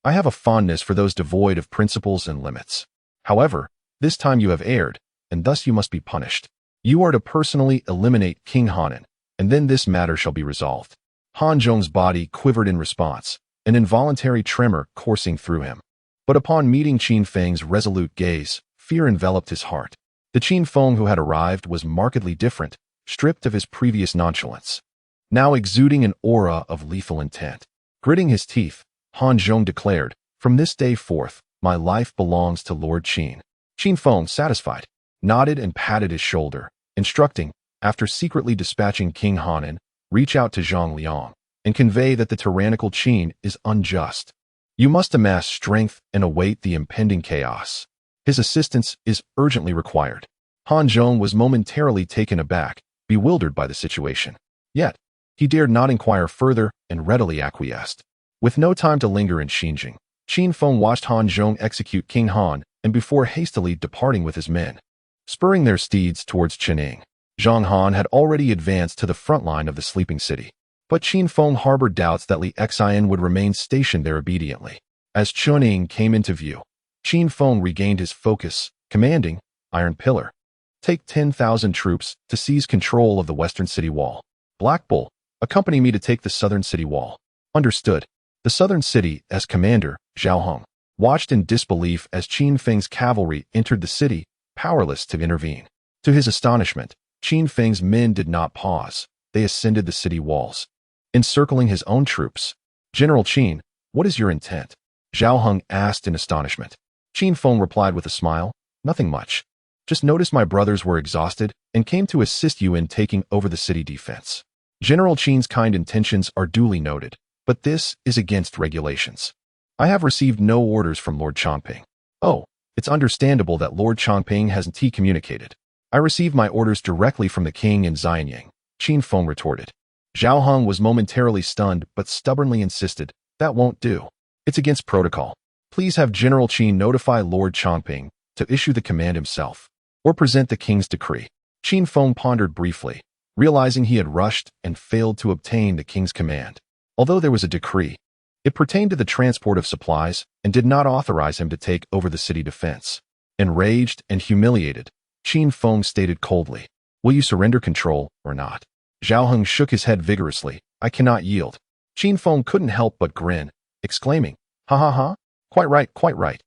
"I have a fondness for those devoid of principles and limits. However, this time you have erred, and thus you must be punished. You are to personally eliminate King Hanan, and then this matter shall be resolved." Han Zhong's body quivered in response, an involuntary tremor coursing through him. But upon meeting Qin Feng's resolute gaze, fear enveloped his heart. The Qin Feng who had arrived was markedly different, stripped of his previous nonchalance, now exuding an aura of lethal intent. Gritting his teeth, Han Zhong declared, "From this day forth, my life belongs to Lord Qin." Qin Feng, satisfied, nodded and patted his shoulder, instructing, after secretly dispatching King Hanan, reach out to Zhang Liang and convey that the tyrannical Qin is unjust. You must amass strength and await the impending chaos. His assistance is urgently required. Han Zhong was momentarily taken aback, bewildered by the situation. Yet, he dared not inquire further and readily acquiesced. With no time to linger in Xinjiang, Qin Feng watched Han Zhong execute King Han and before hastily departing with his men, spurring their steeds towards Qining. Zhang Han had already advanced to the front line of the sleeping city, but Qin Feng harbored doubts that Li Xian would remain stationed there obediently. As Qining came into view, Qin Feng regained his focus, commanding, "Iron Pillar, take 10,000 troops to seize control of the western city wall. Black Bull, accompany me to take the southern city wall." "Understood." The southern city, as commander, Zhao Hong, watched in disbelief as Qin Feng's cavalry entered the city, powerless to intervene. To his astonishment, Qin Feng's men did not pause. They ascended the city walls, encircling his own troops. "General Qin, what is your intent?" Zhao Hong asked in astonishment. Qin Feng replied with a smile, "Nothing much. Just noticed my brothers were exhausted and came to assist you in taking over the city defense. General Qin's kind intentions are duly noted, but this is against regulations. I have received no orders from Lord Chongping." "Oh, it's understandable that Lord Chongping hasn't communicated. I received my orders directly from the king in Xianying," Qin Feng retorted. Zhao Hong was momentarily stunned but stubbornly insisted, "That won't do. It's against protocol. Please have General Qin notify Lord Chongping to issue the command himself, or present the king's decree." Qin Feng pondered briefly, realizing he had rushed and failed to obtain the king's command. Although there was a decree, it pertained to the transport of supplies and did not authorize him to take over the city defense. Enraged and humiliated, Qin Feng stated coldly, "Will you surrender control or not?" Zhao Heng shook his head vigorously. "I cannot yield." Qin Feng couldn't help but grin, exclaiming, "Ha ha ha, quite right, quite right.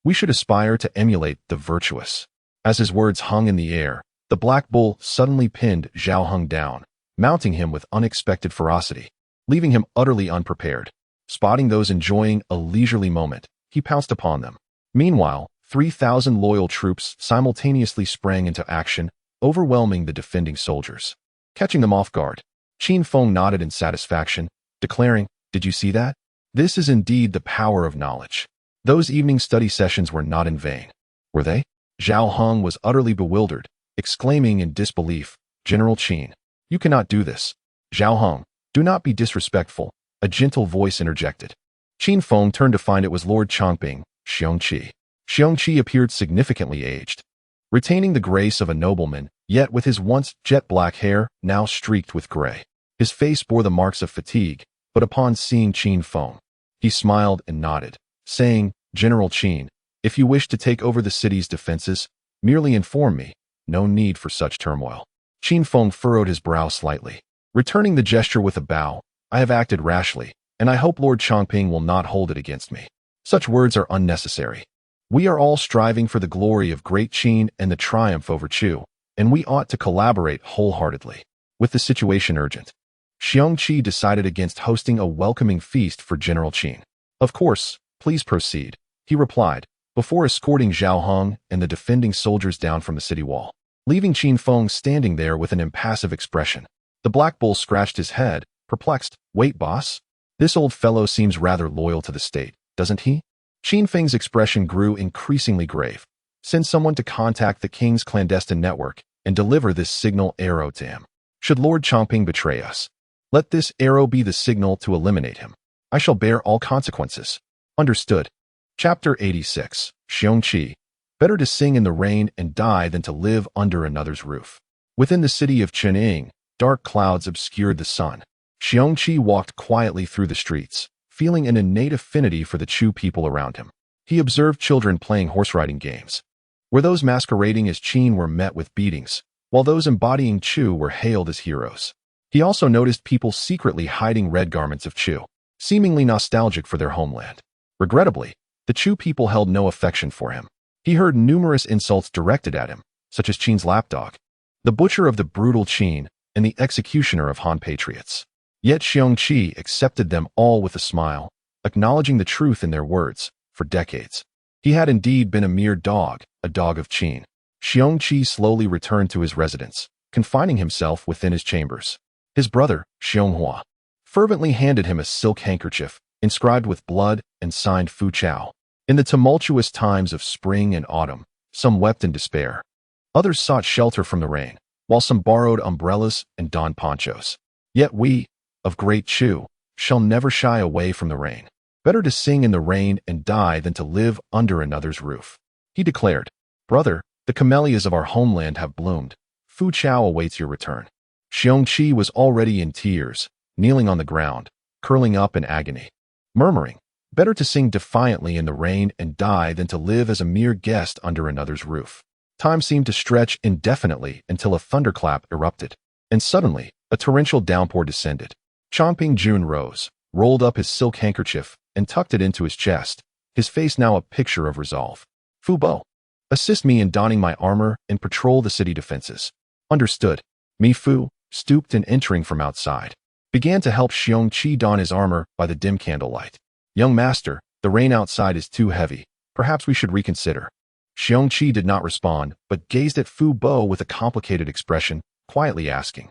We should aspire to emulate the virtuous." As his words hung in the air, the black bull suddenly pinned Zhao Heng down, mounting him with unexpected ferocity, leaving him utterly unprepared. Spotting those enjoying a leisurely moment, he pounced upon them. Meanwhile, 3,000 loyal troops simultaneously sprang into action, overwhelming the defending soldiers. Catching them off guard, Qin Feng nodded in satisfaction, declaring, "Did you see that? This is indeed the power of knowledge." Those evening study sessions were not in vain, were they? Zhao Heng was utterly bewildered, exclaiming in disbelief, "General Qin, you cannot do this." "Zhao Heng, do not be disrespectful," a gentle voice interjected. Qin Feng turned to find it was Lord Changping, Xiongqi. Xiongqi appeared significantly aged, retaining the grace of a nobleman, yet with his once jet-black hair now streaked with gray. His face bore the marks of fatigue, but upon seeing Qin Feng, he smiled and nodded, saying, "General Qin, if you wish to take over the city's defenses, merely inform me. No need for such turmoil." Qin Feng furrowed his brow slightly, returning the gesture with a bow. "I have acted rashly, and I hope Lord Changping will not hold it against me. Such words are unnecessary. We are all striving for the glory of great Qin and the triumph over Chu, and we ought to collaborate wholeheartedly. With the situation urgent, Xiongqi decided against hosting a welcoming feast for General Qin. "Of course, please proceed," he replied, before escorting Zhao Heng and the defending soldiers down from the city wall, leaving Qin Feng standing there with an impassive expression. The black bull scratched his head, perplexed. "Wait, boss. This old fellow seems rather loyal to the state, doesn't he?" Qin Feng's expression grew increasingly grave. "Send someone to contact the king's clandestine network and deliver this signal arrow to him. Should Lord Changping betray us, let this arrow be the signal to eliminate him. I shall bear all consequences." "Understood." Chapter 86. Xiongqi. Better to sing in the rain and die than to live under another's roof. Within the city of Chening, dark clouds obscured the sun. Xiongqi walked quietly through the streets, feeling an innate affinity for the Chu people around him. He observed children playing horse-riding games, where those masquerading as Qin were met with beatings, while those embodying Chu were hailed as heroes. He also noticed people secretly hiding red garments of Chu, seemingly nostalgic for their homeland. Regrettably, the Chu people held no affection for him. He heard numerous insults directed at him, such as Qin's lapdog, the butcher of the brutal Qin, and the executioner of Han patriots. Yet Xiongqi accepted them all with a smile, acknowledging the truth in their words. For decades, he had indeed been a mere dog, a dog of Qin. Xiongqi slowly returned to his residence, confining himself within his chambers. His brother, Xianghua, fervently handed him a silk handkerchief, inscribed with blood and signed Fu Chao. In the tumultuous times of spring and autumn, some wept in despair. Others sought shelter from the rain, while some borrowed umbrellas and donned ponchos. Yet we, of Great Chu, shall never shy away from the rain. Better to sing in the rain and die than to live under another's roof. He declared, "Brother, the camellias of our homeland have bloomed. Fu Chao awaits your return." Xiongqi was already in tears, kneeling on the ground, curling up in agony, murmuring, "Better to sing defiantly in the rain and die than to live as a mere guest under another's roof." Time seemed to stretch indefinitely until a thunderclap erupted, and suddenly a torrential downpour descended. Changping Jun rose, rolled up his silk handkerchief, and tucked it into his chest, his face now a picture of resolve. "Fu Bo, assist me in donning my armor and patrol the city defenses." "Understood." Mi Fu, stooped and entering from outside, began to help Xiongqi don his armor by the dim candlelight. "Young master, the rain outside is too heavy. Perhaps we should reconsider." Xiongqi did not respond, but gazed at Fu Bo with a complicated expression, quietly asking,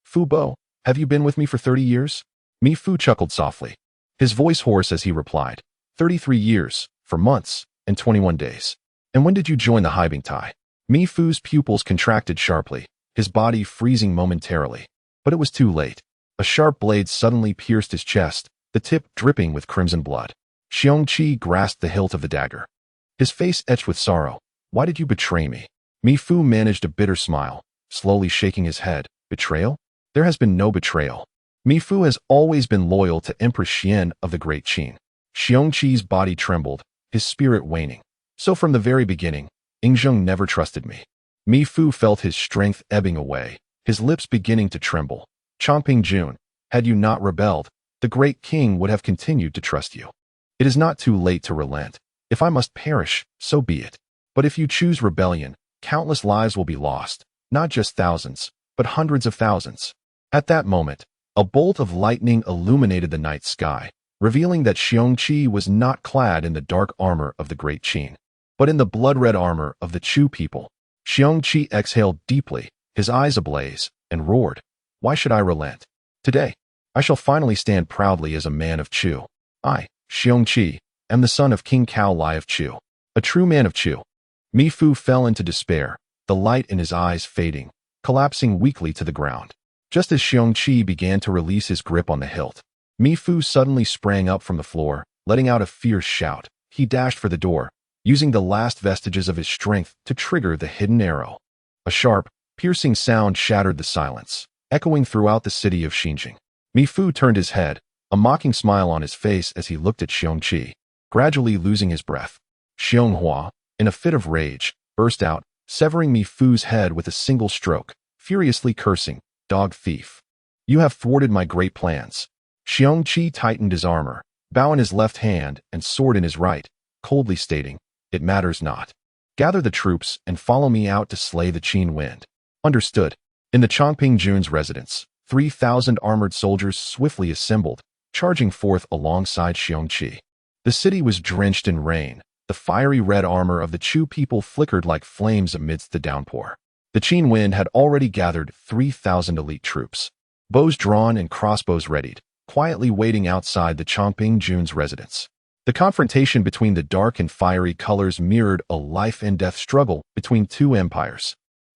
"Fu Bo, have you been with me for 30 years? Mi Fu chuckled softly, his voice hoarse as he replied, 33 years, 4 months, and 21 days. "And when did you join the Haibing Tai?" Mi Fu's pupils contracted sharply, his body freezing momentarily. But it was too late. A sharp blade suddenly pierced his chest, the tip dripping with crimson blood. Xiongqi grasped the hilt of the dagger, his face etched with sorrow. "Why did you betray me?" Mi Fu managed a bitter smile, slowly shaking his head. "Betrayal? There has been no betrayal. Mi Fu has always been loyal to Empress Xian of the Great Qin. Xiongqi's body trembled, his spirit waning. So from the very beginning, Yingzheng never trusted me. Mi Fu felt his strength ebbing away, his lips beginning to tremble. Chongping Jun, had you not rebelled, the great king would have continued to trust you. It is not too late to relent. If I must perish, so be it. But if you choose rebellion, countless lives will be lost, not just thousands, but hundreds of thousands. At that moment, a bolt of lightning illuminated the night sky, revealing that Xiongqi was not clad in the dark armor of the Great Qin, but in the blood-red armor of the Chu people. Xiongqi exhaled deeply, his eyes ablaze, and roared, "Why should I relent? Today, I shall finally stand proudly as a man of Chu. I, Xiongqi, am the son of King Cao Lai of Chu, a true man of Chu." Mi Fu fell into despair, the light in his eyes fading, collapsing weakly to the ground. Just as Xiongqi began to release his grip on the hilt, Mi Fu suddenly sprang up from the floor, letting out a fierce shout. He dashed for the door, using the last vestiges of his strength to trigger the hidden arrow. A sharp, piercing sound shattered the silence, echoing throughout the city of Xinjiang. Mi Fu turned his head, a mocking smile on his face as he looked at Xiongqi, gradually losing his breath. Xianghua, in a fit of rage, burst out, severing Mi Fu's head with a single stroke, furiously cursing, "Dog thief! You have thwarted my great plans." Xiongqi tightened his armor, bow in his left hand and sword in his right, coldly stating, "It matters not. Gather the troops and follow me out to slay the Qin wind." Understood. In the Chongping Jun's residence, 3,000 armored soldiers swiftly assembled, charging forth alongside Xiongqi. The city was drenched in rain. The fiery red armor of the Chu people flickered like flames amidst the downpour. The Qin wind had already gathered 3,000 elite troops, bows drawn and crossbows readied, quietly waiting outside the Chongping Jun's residence. The confrontation between the dark and fiery colors mirrored a life-and-death struggle between two empires.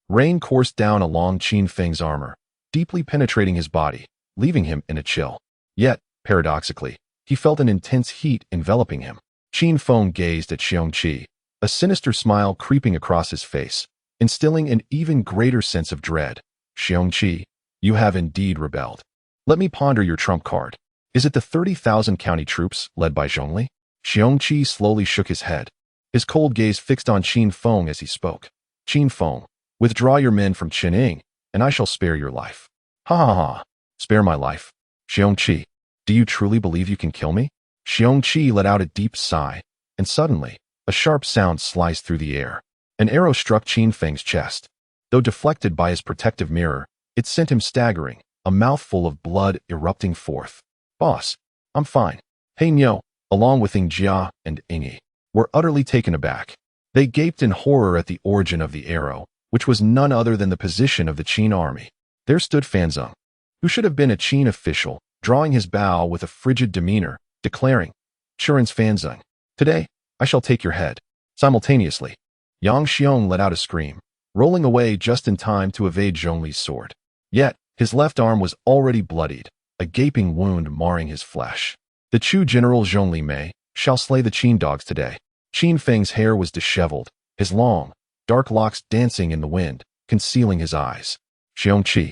Rain coursed down along Qin Feng's armor, deeply penetrating his body, leaving him in a chill. Yet, paradoxically, he felt an intense heat enveloping him. Qin Feng gazed at Xiongqi, a sinister smile creeping across his face, instilling an even greater sense of dread. "Xiongqi, you have indeed rebelled. Let me ponder your trump card. Is it the 30,000 county troops led by Zhongli?" Xiongqi slowly shook his head, his cold gaze fixed on Qin Feng as he spoke. "Qin Feng, withdraw your men from Qining, and I shall spare your life." "Ha ha ha! Spare my life? Xiongqi, do you truly believe you can kill me?" Xiongqi let out a deep sigh, and suddenly, a sharp sound sliced through the air. An arrow struck Qin Feng's chest. Though deflected by his protective mirror, it sent him staggering, a mouthful of blood erupting forth. "Boss, I'm fine." He Niu, along with Ying Jia and Ying, were utterly taken aback. They gaped in horror at the origin of the arrow, which was none other than the position of the Qin army. There stood Fan Zeng, who should have been a Qin official, drawing his bow with a frigid demeanor, declaring, "Churen's Fan Zeng, today, I shall take your head." Simultaneously, Yang Xiong let out a scream, rolling away just in time to evade Zhongli's sword. Yet, his left arm was already bloodied, a gaping wound marring his flesh. The Chu general Zhongli Mei shall slay the Qin dogs today. Qin Feng's hair was disheveled, his long, dark locks dancing in the wind, concealing his eyes. "Xiongqi,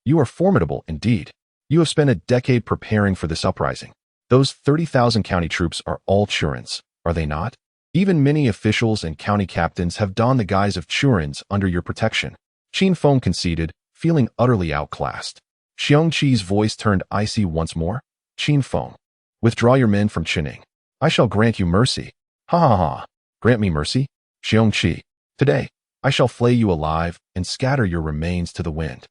you are formidable indeed. You have spent a decade preparing for this uprising. Those 30,000 county troops are all Churens, are they not? Even many officials and county captains have donned the guise of Churens under your protection." Qin Feng conceded, feeling utterly outclassed. Xiongqi's voice turned icy once more. "Qin Feng, withdraw your men from Qining. I shall grant you mercy." "Ha ha ha! Grant me mercy? Xiongqi, today, I shall flay you alive and scatter your remains to the wind.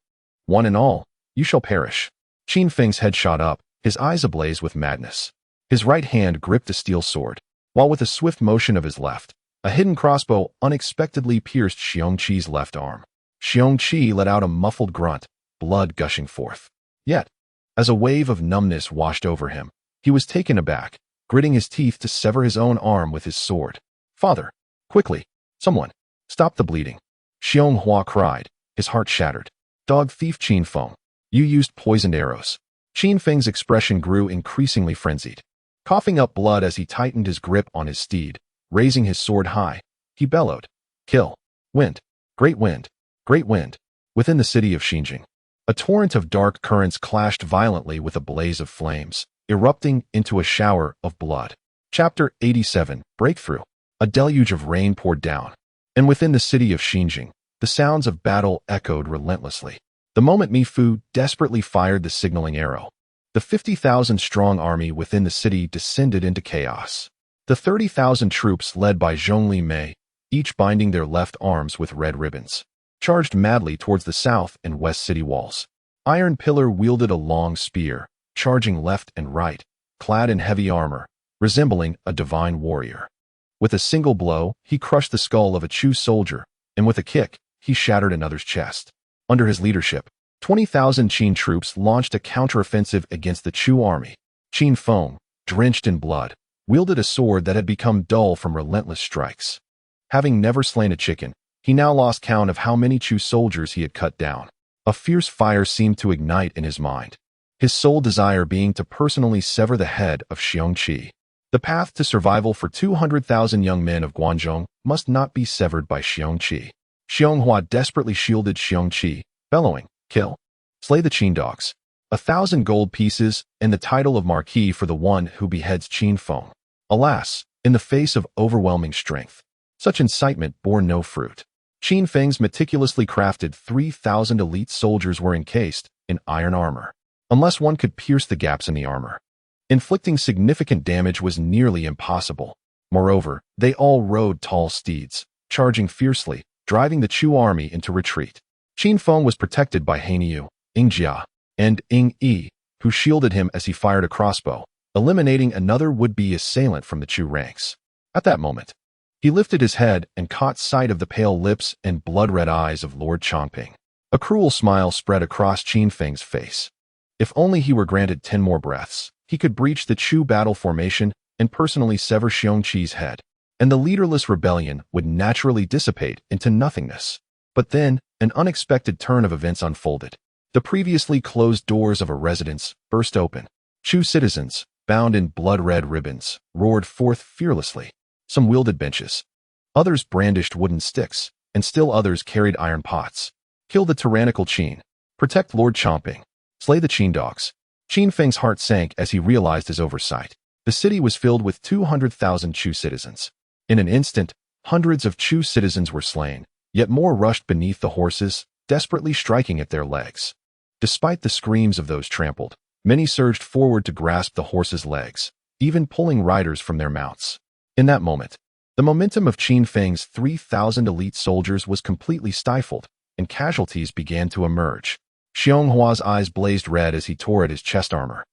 One and all, you shall perish." Qin Feng's head shot up, his eyes ablaze with madness. His right hand gripped a steel sword, while with a swift motion of his left, a hidden crossbow unexpectedly pierced Xiongqi's left arm. Xiongqi let out a muffled grunt, blood gushing forth. Yet, as a wave of numbness washed over him, he was taken aback, gritting his teeth to sever his own arm with his sword. "Father, quickly, someone, stop the bleeding!" Xianghua cried, his heart shattered. "Dog thief Qin Feng, you used poisoned arrows." Qin Feng's expression grew increasingly frenzied. Coughing up blood as he tightened his grip on his steed, raising his sword high, he bellowed, "Kill! Wind! Great wind! Great wind!" Within the city of Xinjiang, A torrent of dark currents clashed violently with a blaze of flames, erupting into a shower of blood. Chapter 87, Breakthrough. A deluge of rain poured down, and within the city of Xinjiang, the sounds of battle echoed relentlessly. The moment Mi Fu desperately fired the signaling arrow, the 50,000-strong army within the city descended into chaos. The 30,000 troops led by Zhongli Mei, each binding their left arms with red ribbons, charged madly towards the south and west city walls. Iron Pillar wielded a long spear, charging left and right, clad in heavy armor, resembling a divine warrior. With a single blow, he crushed the skull of a Chu soldier, and with a kick, he shattered another's chest. Under his leadership, 20,000 Qin troops launched a counteroffensive against the Chu army. Qin Feng, drenched in blood, wielded a sword that had become dull from relentless strikes. Having never slain a chicken, he now lost count of how many Chu soldiers he had cut down. A fierce fire seemed to ignite in his mind, his sole desire being to personally sever the head of Xiong Qi. The path to survival for 200,000 young men of Guangzhong must not be severed by Xiong Qi. Xiong Hua desperately shielded Xiong Qi, bellowing, "Kill! Slay the Qin dogs! 1,000 gold pieces and the title of Marquis for the one who beheads Qin Feng." Alas, in the face of overwhelming strength, such incitement bore no fruit. Qin Feng's meticulously crafted 3,000 elite soldiers were encased in iron armor, unless one could pierce the gaps in the armor. Inflicting significant damage was nearly impossible. Moreover, they all rode tall steeds, charging fiercely, driving the Chu army into retreat. Qin Feng was protected by Hanyu, Ying Jia, and Ying Yi, who shielded him as he fired a crossbow, eliminating another would-be assailant from the Chu ranks. At that moment, he lifted his head and caught sight of the pale lips and blood-red eyes of Lord Chongping. A cruel smile spread across Qin Feng's face. If only he were granted 10 more breaths, he could breach the Chu battle formation and personally sever Xiong Qi's head, and the leaderless rebellion would naturally dissipate into nothingness. But then, an unexpected turn of events unfolded. The previously closed doors of a residence burst open. Chu citizens, bound in blood-red ribbons, roared forth fearlessly. Some wielded benches. Others brandished wooden sticks, and still others carried iron pots. Kill the tyrannical Qin. Protect Lord Chongping. Slay the Qin dogs. Qin Feng's heart sank as he realized his oversight. The city was filled with 200,000 Chu citizens. In an instant, hundreds of Chu citizens were slain, yet more rushed beneath the horses, desperately striking at their legs. Despite the screams of those trampled, many surged forward to grasp the horses' legs, even pulling riders from their mounts. In that moment, the momentum of Qin Feng's 3,000 elite soldiers was completely stifled, and casualties began to emerge. Xiong Hua's eyes blazed red as he tore at his chest armor.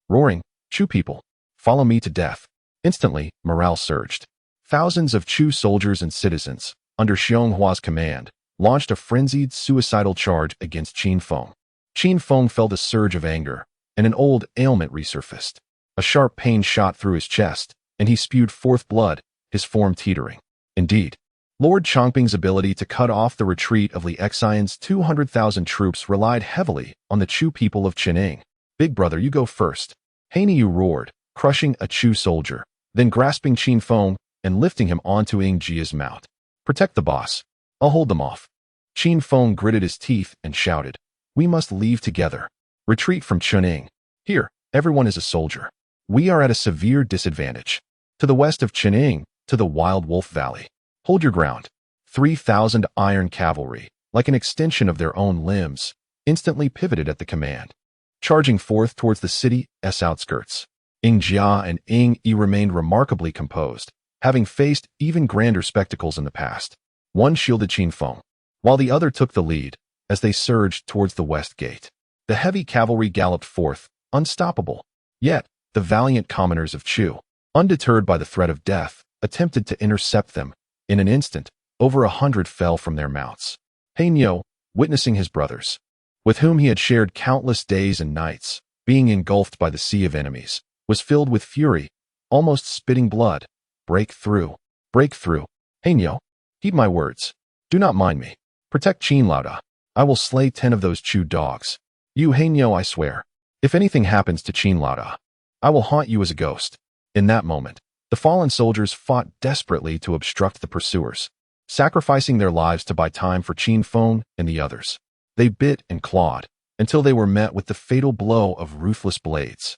Roaring, "Chu people, follow me to death." Instantly, morale surged. Thousands of Chu soldiers and citizens, under Xiong Hua's command, launched a frenzied suicidal charge against Qin Feng. Qin Feng felt a surge of anger, and an old ailment resurfaced. A sharp pain shot through his chest, and he spewed forth blood, his form teetering. Indeed, Lord Chongping's ability to cut off the retreat of Li Xian's 200,000 troops relied heavily on the Chu people of Qining. "Big brother, you go first." Hanyu roared, crushing a Chu soldier, then grasping Qin Feng and lifting him onto Ying Jia's mount. "Protect the boss. I'll hold them off." Qin Feng gritted his teeth and shouted, "We must leave together. Retreat from Qining. Here, everyone is a soldier. We are at a severe disadvantage. To the west of Qining, to the Wild Wolf Valley. Hold your ground." 3,000 iron cavalry, like an extension of their own limbs, instantly pivoted at the command, charging forth towards the city's outskirts. Ying Jia and Ying Yi remained remarkably composed, having faced even grander spectacles in the past. One shielded Qin Feng, while the other took the lead, as they surged towards the west gate. The heavy cavalry galloped forth, unstoppable. Yet, the valiant commoners of Chu, undeterred by the threat of death, attempted to intercept them. In an instant, over 100 fell from their mounts. Hanyu, witnessing his brothers, with whom he had shared countless days and nights, being engulfed by the sea of enemies, was filled with fury, almost spitting blood. "Break through. Break through. Hanyu, heed my words. Do not mind me. Protect Qin Lauda. I will slay 10 of those Chu dogs. You, Hanyu, I swear. If anything happens to Qin Lauda, I will haunt you as a ghost." In that moment, the fallen soldiers fought desperately to obstruct the pursuers, sacrificing their lives to buy time for Qin Feng and the others. They bit and clawed, until they were met with the fatal blow of ruthless blades.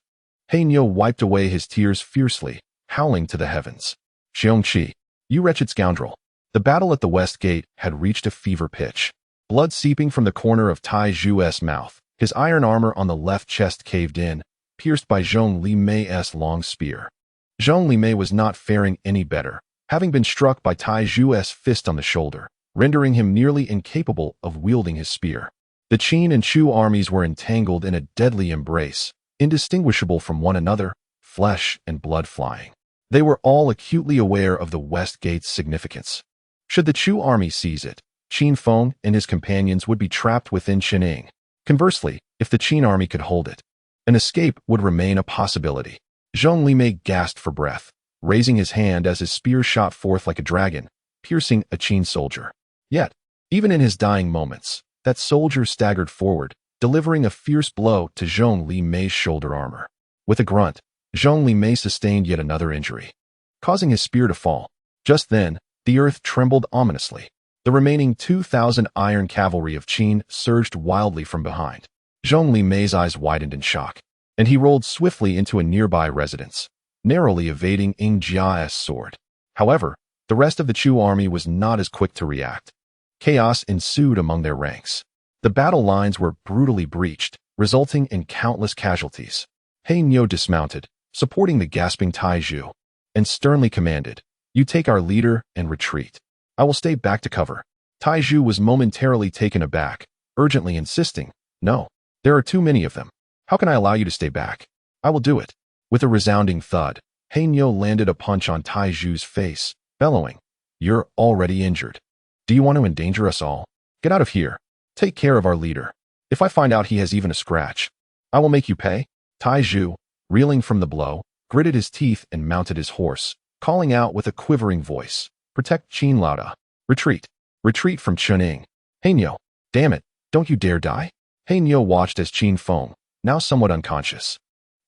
Hanyo wiped away his tears fiercely, howling to the heavens. Xiongqi, you wretched scoundrel. The battle at the West Gate had reached a fever pitch. Blood seeping from the corner of Tai Zhu's mouth, his iron armor on the left chest caved in, pierced by Zhong Li Mei's long spear. Zhong Li Mei was not faring any better, having been struck by Tai Zhu's fist on the shoulder, rendering him nearly incapable of wielding his spear. The Qin and Chu armies were entangled in a deadly embrace, indistinguishable from one another, flesh and blood flying. They were all acutely aware of the West Gate's significance. Should the Chu army seize it, Qin Feng and his companions would be trapped within Qining. Conversely, if the Qin army could hold it, an escape would remain a possibility. Zhong Li Mei gasped for breath, raising his hand as his spear shot forth like a dragon, piercing a Qin soldier. Yet, even in his dying moments, that soldier staggered forward, delivering a fierce blow to Zhong Li Mei's shoulder armor. With a grunt, Zhong Li Mei sustained yet another injury, causing his spear to fall. Just then, the earth trembled ominously. The remaining 2,000 iron cavalry of Qin surged wildly from behind. Zhong Li Mei's eyes widened in shock, and he rolled swiftly into a nearby residence, narrowly evading Ying Jia's sword. However, the rest of the Chu army was not as quick to react. Chaos ensued among their ranks. The battle lines were brutally breached, resulting in countless casualties. Hanyo dismounted, supporting the gasping Tai Zhu, and sternly commanded, "You take our leader and retreat. I will stay back to cover." Tai Zhu was momentarily taken aback, urgently insisting, "No, there are too many of them. How can I allow you to stay back? I will do it." With a resounding thud, Hanyo landed a punch on Tai Zhu's face, bellowing, "You're already injured. Do you want to endanger us all? Get out of here. Take care of our leader. If I find out he has even a scratch, I will make you pay." Tai Zhu, reeling from the blow, gritted his teeth and mounted his horse, calling out with a quivering voice, "Protect Qin Lauda. Retreat. Retreat from Qining. Hanyo, damn it, don't you dare die." Hanyo watched as Qin Feng, now somewhat unconscious,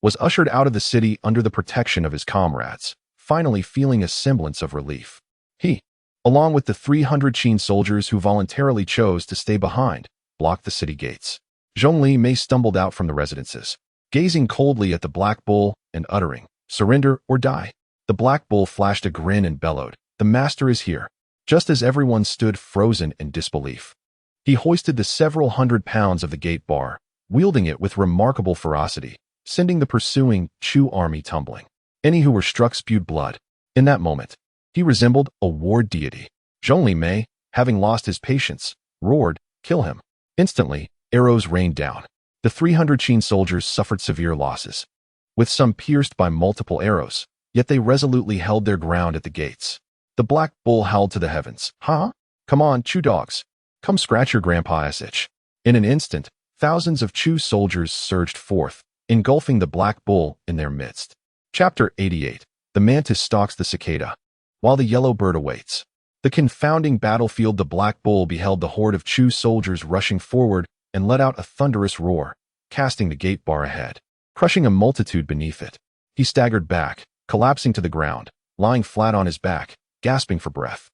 was ushered out of the city under the protection of his comrades, finally feeling a semblance of relief. He, along with the 300 Qin soldiers who voluntarily chose to stay behind, blocked the city gates. Zhong Li Mei stumbled out from the residences, gazing coldly at the Black Bull and uttering, "Surrender or die." The Black Bull flashed a grin and bellowed, "The master is here." Just as everyone stood frozen in disbelief, he hoisted the several hundred pounds of the gate bar, wielding it with remarkable ferocity, sending the pursuing Chu army tumbling. Any who were struck spewed blood. In that moment, he resembled a war deity. Zhong Li Mei, having lost his patience, roared, "Kill him." Instantly, arrows rained down. The 300 Qin soldiers suffered severe losses, with some pierced by multiple arrows, yet they resolutely held their ground at the gates. The Black Bull howled to the heavens, "Huh? Come on, Chu dogs. Come scratch your grandpa's itch." In an instant, thousands of Chu soldiers surged forth, engulfing the Black Bull in their midst. Chapter 88. The mantis stalks the cicada, while the yellow bird awaits. The confounding battlefield. The Black Bull beheld the horde of Chu soldiers rushing forward and let out a thunderous roar, casting the gate bar ahead, crushing a multitude beneath it. He staggered back, collapsing to the ground, lying flat on his back, gasping for breath.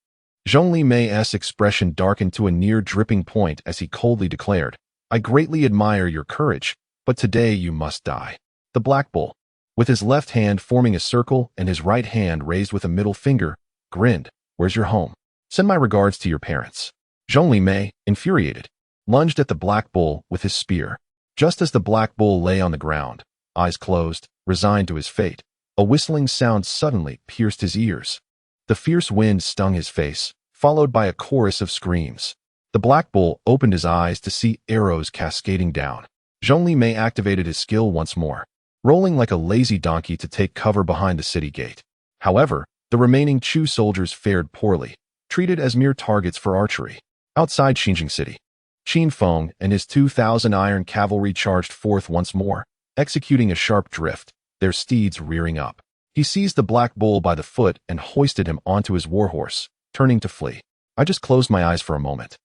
Zhong Li Mei's expression darkened to a near dripping point as he coldly declared, "I greatly admire your courage, but today you must die." The Black Bull, with his left hand forming a circle and his right hand raised with a middle finger, grinned, "Where's your home? Send my regards to your parents." Zhong Li Mei, infuriated, lunged at the Black Bull with his spear. Just as the Black Bull lay on the ground, eyes closed, resigned to his fate, a whistling sound suddenly pierced his ears. The fierce wind stung his face, followed by a chorus of screams. The Black Bull opened his eyes to see arrows cascading down. Zhong Li Mei activated his skill once more, rolling like a lazy donkey to take cover behind the city gate. However, the remaining Chu soldiers fared poorly, treated as mere targets for archery. Outside Xinjiang City, Qin Feng and his 2,000 iron cavalry charged forth once more, executing a sharp drift, their steeds rearing up. He seized the Black Bull by the foot and hoisted him onto his warhorse, turning to flee. "I just closed my eyes for a moment.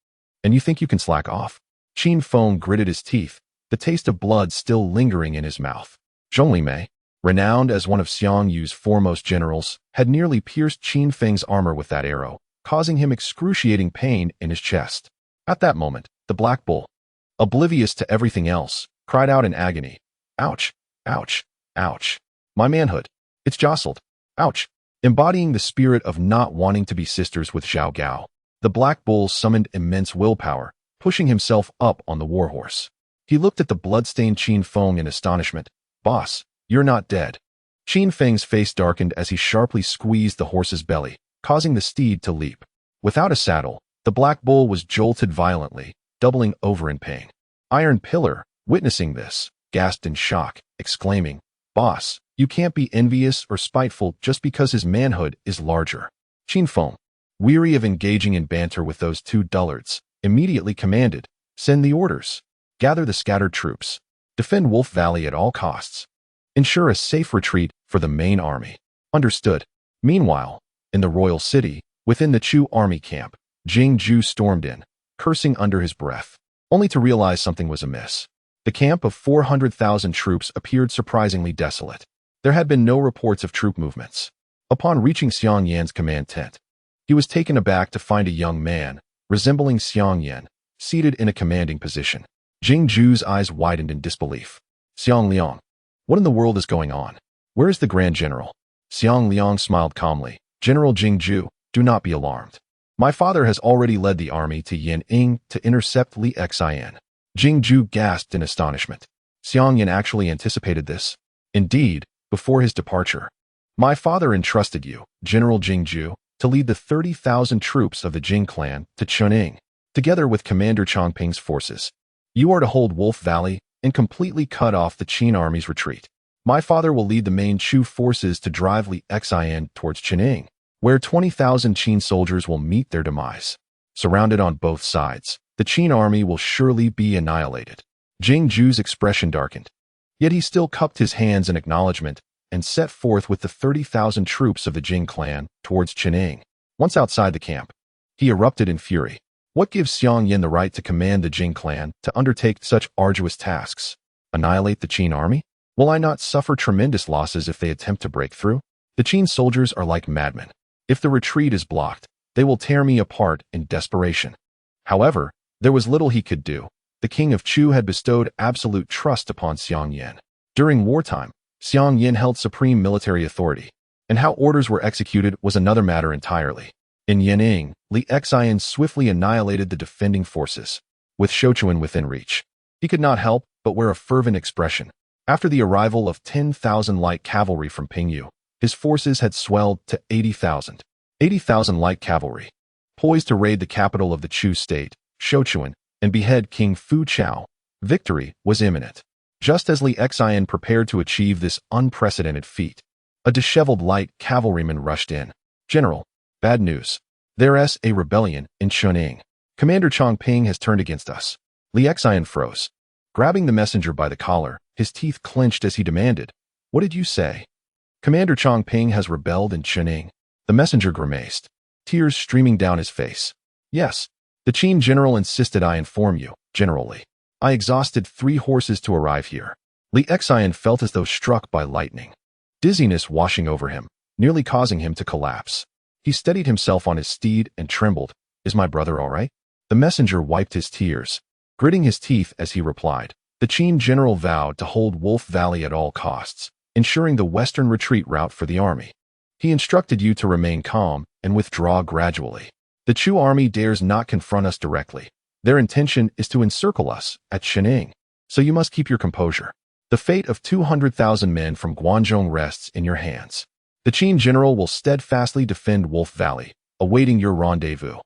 And you think you can slack off?" Qin Feng gritted his teeth, the taste of blood still lingering in his mouth. Zhong Li Mei, renowned as one of Xiang Yu's foremost generals, had nearly pierced Qin Feng's armor with that arrow, causing him excruciating pain in his chest. At that moment, the Black Bull, oblivious to everything else, cried out in agony. Ouch, ouch, ouch. My manhood. It's jostled. Ouch. Embodying the spirit of not wanting to be sisters with Zhao Gao, the Black Bull summoned immense willpower, pushing himself up on the warhorse. He looked at the blood-stained Qin Feng in astonishment. Boss, you're not dead. Qin Feng's face darkened as he sharply squeezed the horse's belly, causing the steed to leap. Without a saddle, the Black Bull was jolted violently, doubling over in pain. Iron Pillar, witnessing this, gasped in shock, exclaiming, Boss, you can't be envious or spiteful just because his manhood is larger. Qin Feng, weary of engaging in banter with those two dullards, immediately commanded, Send the orders. Gather the scattered troops. Defend Wolf Valley at all costs. Ensure a safe retreat for the main army. Understood. Meanwhile, in the royal city, within the Chu army camp, Jing stormed in, cursing under his breath, only to realize something was amiss. The camp of 400,000 troops appeared surprisingly desolate. There had been no reports of troop movements. Upon reaching Xiang Yan's command tent, he was taken aback to find a young man, resembling Xiang Yan, seated in a commanding position. Jing Ju's eyes widened in disbelief. Xiang Liang, what in the world is going on? Where is the Grand General? Xiang Liang smiled calmly. General Jing Ju, do not be alarmed. My father has already led the army to Yan'ing to intercept Li Xian. Jing Ju gasped in astonishment. Xiang Yan actually anticipated this. Indeed, before his departure, my father entrusted you, General Jing Ju, to lead the 30,000 troops of the Jing clan to Chunning, together with Commander Chongping's forces. You are to hold Wolf Valley and completely cut off the Qin army's retreat. My father will lead the main Chu forces to drive Li Xian towards Chunning, where 20,000 Qin soldiers will meet their demise. Surrounded on both sides, the Qin army will surely be annihilated. Jing Ju's expression darkened. Yet he still cupped his hands in acknowledgement and set forth with the 30,000 troops of the Jing clan towards Chunning. Once outside the camp, he erupted in fury. What gives Xiang Yan the right to command the Jing clan to undertake such arduous tasks? Annihilate the Qin army? Will I not suffer tremendous losses if they attempt to break through? The Qin soldiers are like madmen. If the retreat is blocked, they will tear me apart in desperation. However, there was little he could do. The king of Chu had bestowed absolute trust upon Xiang Yan. During wartime, Xiang Yan held supreme military authority, and how orders were executed was another matter entirely. In Yan'ing, Li Xian swiftly annihilated the defending forces, with Shouchuan within reach. He could not help but wear a fervent expression. After the arrival of 10,000 light cavalry from Pingyu, his forces had swelled to 80,000. 80,000 light cavalry, poised to raid the capital of the Chu state, Shouchuan, and behead King Fu Chao. Victory was imminent. Just as Li Xian prepared to achieve this unprecedented feat, a disheveled light cavalryman rushed in. General, bad news. There's a rebellion in Chunning. Commander Chongping has turned against us. Li Xian froze. Grabbing the messenger by the collar, his teeth clenched as he demanded, What did you say? Commander Chongping has rebelled in Chunning. The messenger grimaced, tears streaming down his face. Yes, the Qin general insisted I inform you, generally. I exhausted 3 horses to arrive here. Li Xian felt as though struck by lightning. Dizziness washing over him, nearly causing him to collapse. He steadied himself on his steed and trembled. Is my brother all right? The messenger wiped his tears, gritting his teeth as he replied. The Qin general vowed to hold Wolf Valley at all costs, ensuring the western retreat route for the army. He instructed you to remain calm and withdraw gradually. The Chu army dares not confront us directly. Their intention is to encircle us at Chunning, so you must keep your composure. The fate of 200,000 men from Guangzhou rests in your hands. The Qin general will steadfastly defend Wolf Valley, awaiting your rendezvous.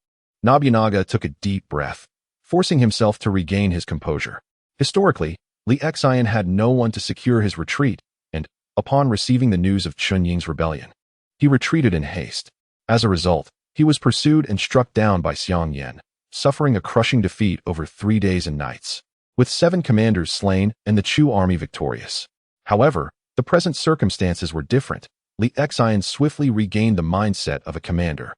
Nobunaga took a deep breath, forcing himself to regain his composure. Historically, Li Xian had no one to secure his retreat, and, upon receiving the news of Chunying's rebellion, he retreated in haste. As a result, he was pursued and struck down by Xiang Yan, suffering a crushing defeat over 3 days and nights, with 7 commanders slain and the Chu army victorious. However, the present circumstances were different. Li Xian swiftly regained the mindset of a commander.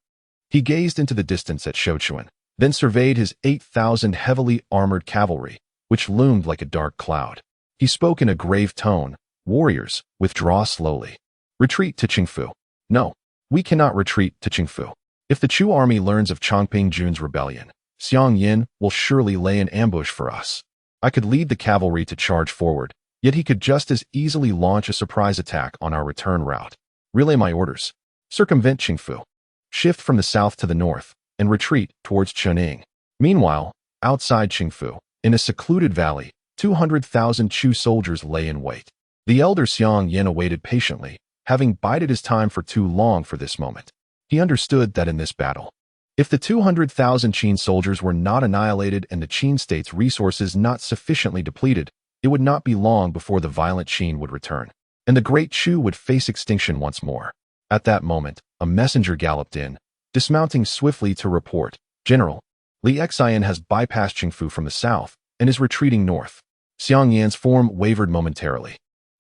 He gazed into the distance at Shouchuan, then surveyed his 8,000 heavily armored cavalry, which loomed like a dark cloud. He spoke in a grave tone, Warriors, withdraw slowly. Retreat to Qingfu. No, we cannot retreat to Qingfu. If the Chu army learns of Chongping Jun's rebellion, Xiang Yan will surely lay an ambush for us. I could lead the cavalry to charge forward, yet he could just as easily launch a surprise attack on our return route. Relay my orders. Circumvent Qingfu. Shift from the south to the north, and retreat towards Chening. Meanwhile, outside Qingfu, in a secluded valley, 200,000 Chu soldiers lay in wait. The elder Xiang Yin awaited patiently, having bided his time for too long for this moment. He understood that in this battle, if the 200,000 Qin soldiers were not annihilated and the Qin state's resources not sufficiently depleted, it would not be long before the violent Qin would return, and the great Chu would face extinction once more. At that moment, a messenger galloped in, dismounting swiftly to report, "General, Li Xian has bypassed Qingfu from the south and is retreating north." Xiang Yan's form wavered momentarily.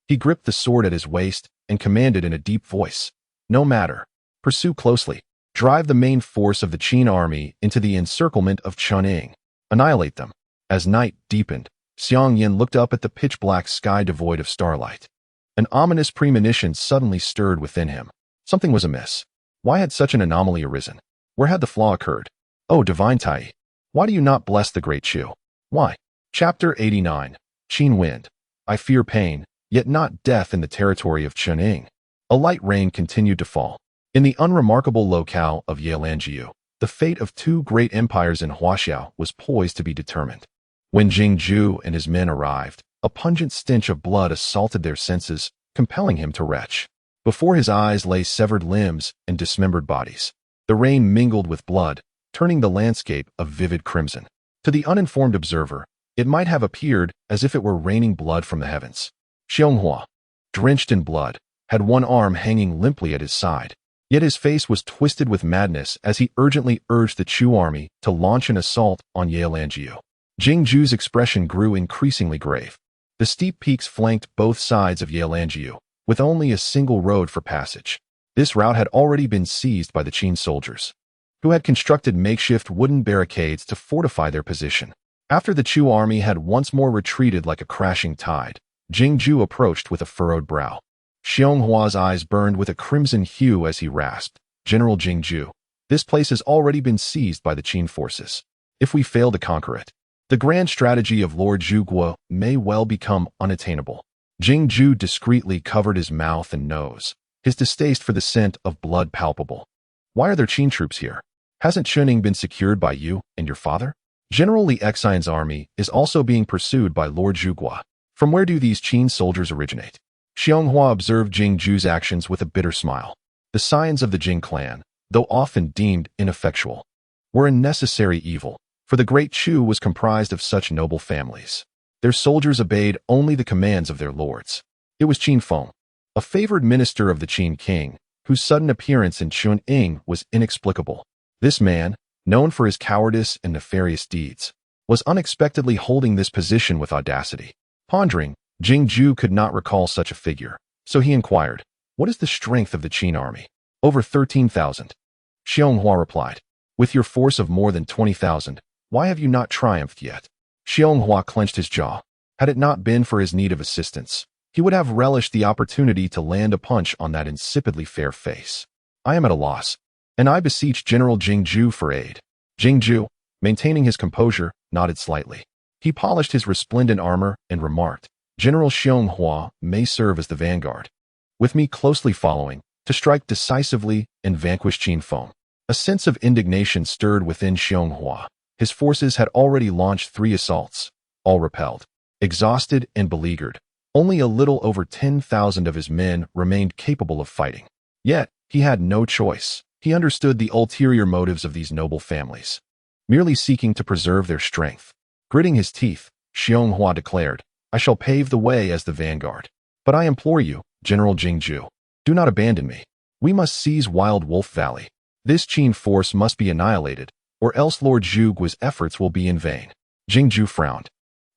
He gripped the sword at his waist and commanded in a deep voice, "No matter. Pursue closely. Drive the main force of the Qin army into the encirclement of Chening. Annihilate them." As night deepened, Xiang Yin looked up at the pitch-black sky devoid of starlight. An ominous premonition suddenly stirred within him. Something was amiss. Why had such an anomaly arisen? Where had the flaw occurred? "Oh, divine Tai, why do you not bless the great Chu?" Why? Chapter 89. Qin Wind. I fear pain, yet not death in the territory of Chening. A light rain continued to fall. In the unremarkable locale of Yelanjiu, the fate of two great empires in Huaxiao was poised to be determined. When Jing and his men arrived, a pungent stench of blood assaulted their senses, compelling him to retch. Before his eyes lay severed limbs and dismembered bodies. The rain mingled with blood, turning the landscape a vivid crimson. To the uninformed observer, it might have appeared as if it were raining blood from the heavens. Xianghua, drenched in blood, had one arm hanging limply at his side. Yet his face was twisted with madness as he urgently urged the Chu army to launch an assault on Yelanjiu. Jingju's expression grew increasingly grave. The steep peaks flanked both sides of Yelanjiu, with only a single road for passage. This route had already been seized by the Qin soldiers, who had constructed makeshift wooden barricades to fortify their position. After the Chu army had once more retreated like a crashing tide, Jingju approached with a furrowed brow. Xionghua's eyes burned with a crimson hue as he rasped, "General Jingju, this place has already been seized by the Qin forces. If we fail to conquer it, the grand strategy of Lord Zhuge may well become unattainable." Jingju discreetly covered his mouth and nose, his distaste for the scent of blood palpable. "Why are there Qin troops here? Hasn't Chening been secured by you and your father? General Li Xian's army is also being pursued by Lord Zhuge. From where do these Qin soldiers originate?" Xianghua observed Jingju's actions with a bitter smile. The scions of the Jing clan, though often deemed ineffectual, were a necessary evil, for the great Chu was comprised of such noble families. Their soldiers obeyed only the commands of their lords. It was Qin Feng, a favored minister of the Qin king, whose sudden appearance in Chunying was inexplicable. This man, known for his cowardice and nefarious deeds, was unexpectedly holding this position with audacity. Pondering, Jingju could not recall such a figure, so he inquired, "What is the strength of the Qin army?" "Over 13,000. Xianghua replied. "With your force of more than 20,000, why have you not triumphed yet?" Xianghua clenched his jaw. Had it not been for his need of assistance, he would have relished the opportunity to land a punch on that insipidly fair face. "I am at a loss, and I beseech General Jingju for aid." Jingju, maintaining his composure, nodded slightly. He polished his resplendent armor and remarked, "General Xianghua may serve as the vanguard, with me closely following, to strike decisively and vanquish Qin Feng." A sense of indignation stirred within Xianghua. His forces had already launched 3 assaults, all repelled. Exhausted and beleaguered, only a little over 10,000 of his men remained capable of fighting. Yet, he had no choice. He understood the ulterior motives of these noble families, merely seeking to preserve their strength. Gritting his teeth, Xianghua declared, "I shall pave the way as the vanguard. But I implore you, General Jingju, do not abandon me. We must seize Wild Wolf Valley. This Qin force must be annihilated, or else Lord Zhuge's efforts will be in vain." Jingju frowned.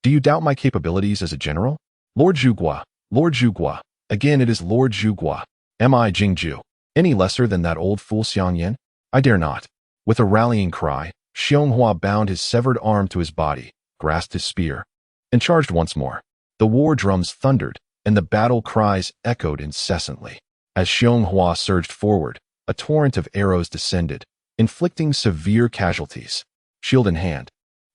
"Do you doubt my capabilities as a general?" Lord Zhuge. Again it is Lord Zhuge. Am I, Jingju, any lesser than that old fool Xiang Yin? I dare not." With a rallying cry, Xianghua bound his severed arm to his body, grasped his spear, and charged once more. The war drums thundered, and the battle cries echoed incessantly. As Xianghua surged forward, a torrent of arrows descended, inflicting severe casualties. Shield in hand,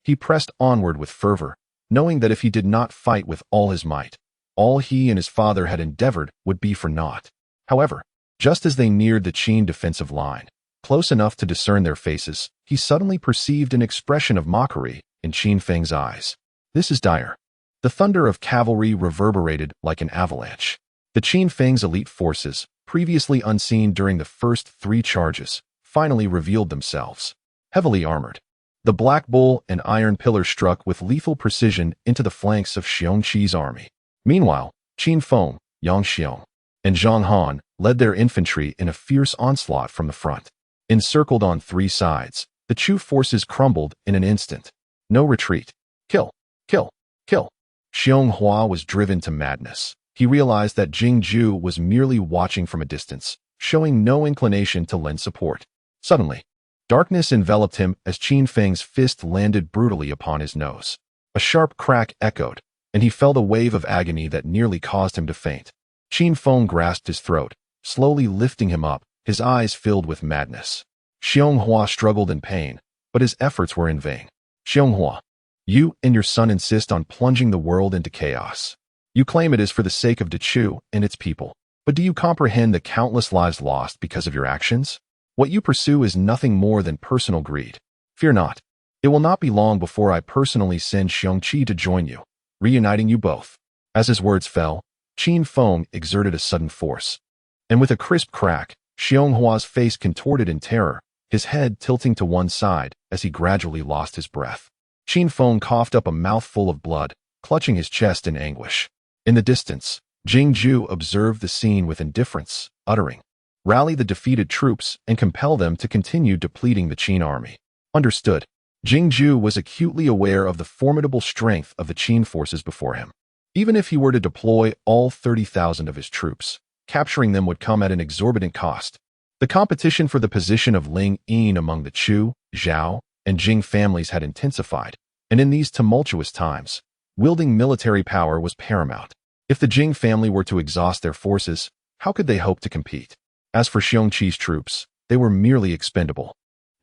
he pressed onward with fervor, knowing that if he did not fight with all his might, all he and his father had endeavored would be for naught. However, just as they neared the Qin defensive line, close enough to discern their faces, he suddenly perceived an expression of mockery in Qin Feng's eyes. This is dire. The thunder of cavalry reverberated like an avalanche. The Qin Feng's elite forces, previously unseen during the first 3 charges, finally revealed themselves. Heavily armored, the Black Bull and Iron Pillar struck with lethal precision into the flanks of Xiong Qi's army. Meanwhile, Qin Feng, Yang Xiong, and Zhang Han led their infantry in a fierce onslaught from the front. Encircled on 3 sides, the Chu forces crumbled in an instant. No retreat. Kill, kill, kill. Xiong Hua was driven to madness. He realized that Jing Ju was merely watching from a distance, showing no inclination to lend support. Suddenly, darkness enveloped him as Qin Feng's fist landed brutally upon his nose. A sharp crack echoed, and he felt a wave of agony that nearly caused him to faint. Qin Feng grasped his throat, slowly lifting him up, his eyes filled with madness. Xiong Hua struggled in pain, but his efforts were in vain. Xiong Hua, you and your son insist on plunging the world into chaos. You claim it is for the sake of Dechu and its people, but do you comprehend the countless lives lost because of your actions? What you pursue is nothing more than personal greed. Fear not. It will not be long before I personally send Xiongqi to join you, reuniting you both. As his words fell, Qin Feng exerted a sudden force, and with a crisp crack, Xiong Hua's face contorted in terror, his head tilting to one side as he gradually lost his breath. Qin Feng coughed up a mouthful of blood, clutching his chest in anguish. In the distance, Jing Ju observed the scene with indifference, uttering, "Rally the defeated troops and compel them to continue depleting the Qin army." Understood. Jing Ju was acutely aware of the formidable strength of the Qin forces before him. Even if he were to deploy all 30,000 of his troops, capturing them would come at an exorbitant cost. The competition for the position of Ling Yin among the Chu, Zhao, and Jing families had intensified, and in these tumultuous times, wielding military power was paramount. If the Jing family were to exhaust their forces, how could they hope to compete? As for Xiongqi's troops, they were merely expendable.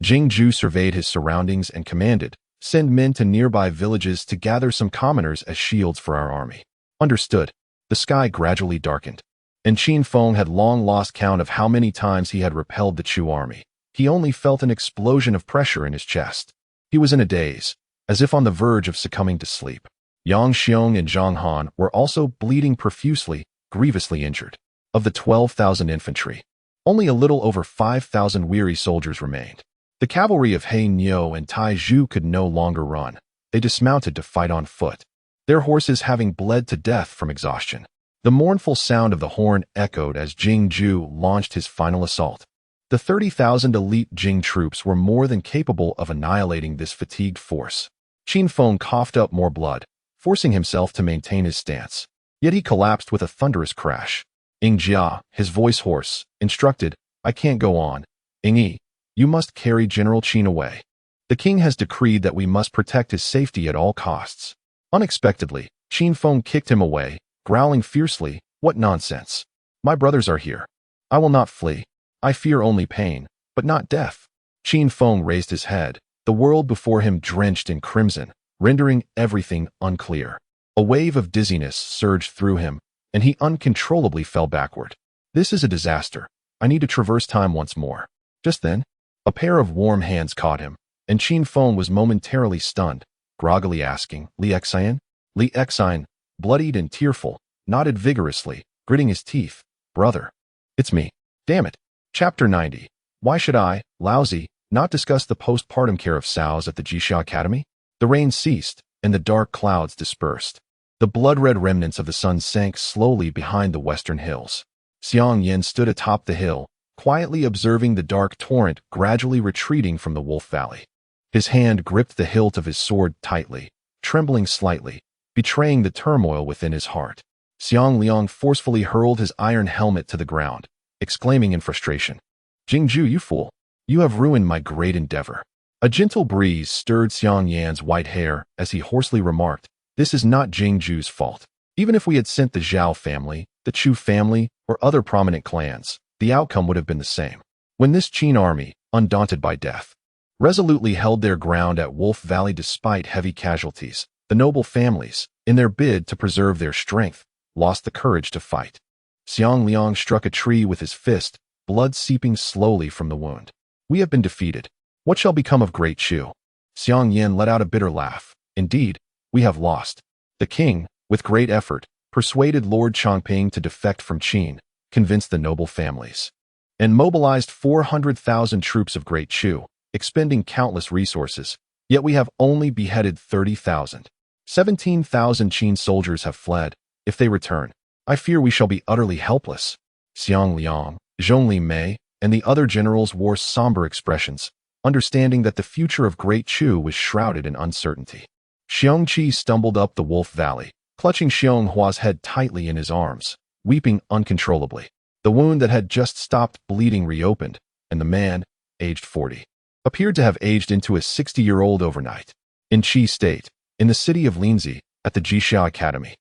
Jing Ju surveyed his surroundings and commanded, "Send men to nearby villages to gather some commoners as shields for our army." Understood. The sky gradually darkened, and Qin Feng had long lost count of how many times he had repelled the Chu army. He only felt an explosion of pressure in his chest. He was in a daze, as if on the verge of succumbing to sleep. Yang Xiong and Zhang Han were also bleeding profusely, grievously injured. Of the 12,000 infantry, only a little over 5,000 weary soldiers remained. The cavalry of He Niu and Tai Zhu could no longer run. They dismounted to fight on foot, their horses having bled to death from exhaustion. The mournful sound of the horn echoed as Jing Ju launched his final assault. The 30,000 elite Jing troops were more than capable of annihilating this fatigued force. Qin Feng coughed up more blood, forcing himself to maintain his stance. Yet he collapsed with a thunderous crash. Ing Jia, his voice hoarse, instructed, "I can't go on. Ing Yi, you must carry General Qin away. The king has decreed that we must protect his safety at all costs." Unexpectedly, Qin Feng kicked him away, growling fiercely, "What nonsense! My brothers are here. I will not flee. I fear only pain, but not death." Qin Feng raised his head, the world before him drenched in crimson, rendering everything unclear. A wave of dizziness surged through him, and he uncontrollably fell backward. "This is a disaster. I need to traverse time once more." Just then, a pair of warm hands caught him, and Qin Feng was momentarily stunned, groggily asking, "Li Xian?" Li Xian, bloodied and tearful, nodded vigorously, gritting his teeth. "Brother. It's me. Damn it." Chapter 90. Why should I, lousy, not discuss the postpartum care of sows at the Jisha Academy? The rain ceased, and the dark clouds dispersed. The blood-red remnants of the sun sank slowly behind the western hills. Xiang Yin stood atop the hill, quietly observing the dark torrent gradually retreating from the Wolf Valley. His hand gripped the hilt of his sword tightly, trembling slightly, betraying the turmoil within his heart. Xiang Liang forcefully hurled his iron helmet to the ground, exclaiming in frustration, "Jing Ju, you fool! You have ruined my great endeavor." A gentle breeze stirred Xiang Yan's white hair as he hoarsely remarked, "This is not Jing Ju's fault. Even if we had sent the Zhao family, the Chu family, or other prominent clans, the outcome would have been the same." When this Qin army, undaunted by death, resolutely held their ground at Wolf Valley despite heavy casualties, The noble families, in their bid to preserve their strength, lost the courage to fight. Xiang Liang struck a tree with his fist, blood seeping slowly from the wound. We have been defeated. What shall become of Great Chu? Xiang Yin let out a bitter laugh. Indeed, we have lost. The king, with great effort, persuaded Lord Chongping to defect from Qin, convinced the noble families, and mobilized 400,000 troops of Great Chu, expending countless resources. Yet we have only beheaded 30,000. 17,000 Qin soldiers have fled. If they return, I fear we shall be utterly helpless. Xiang Liang, Zhong Li Mei, and the other generals wore somber expressions, understanding that the future of Great Chu was shrouded in uncertainty. Xiong Qi stumbled up the Wolf Valley, clutching Xiong Hua's head tightly in his arms, weeping uncontrollably. The wound that had just stopped bleeding reopened, and the man, aged 40, appeared to have aged into a 60-year-old overnight. In Qi State, in the city of Linzi, at the Jixia Academy,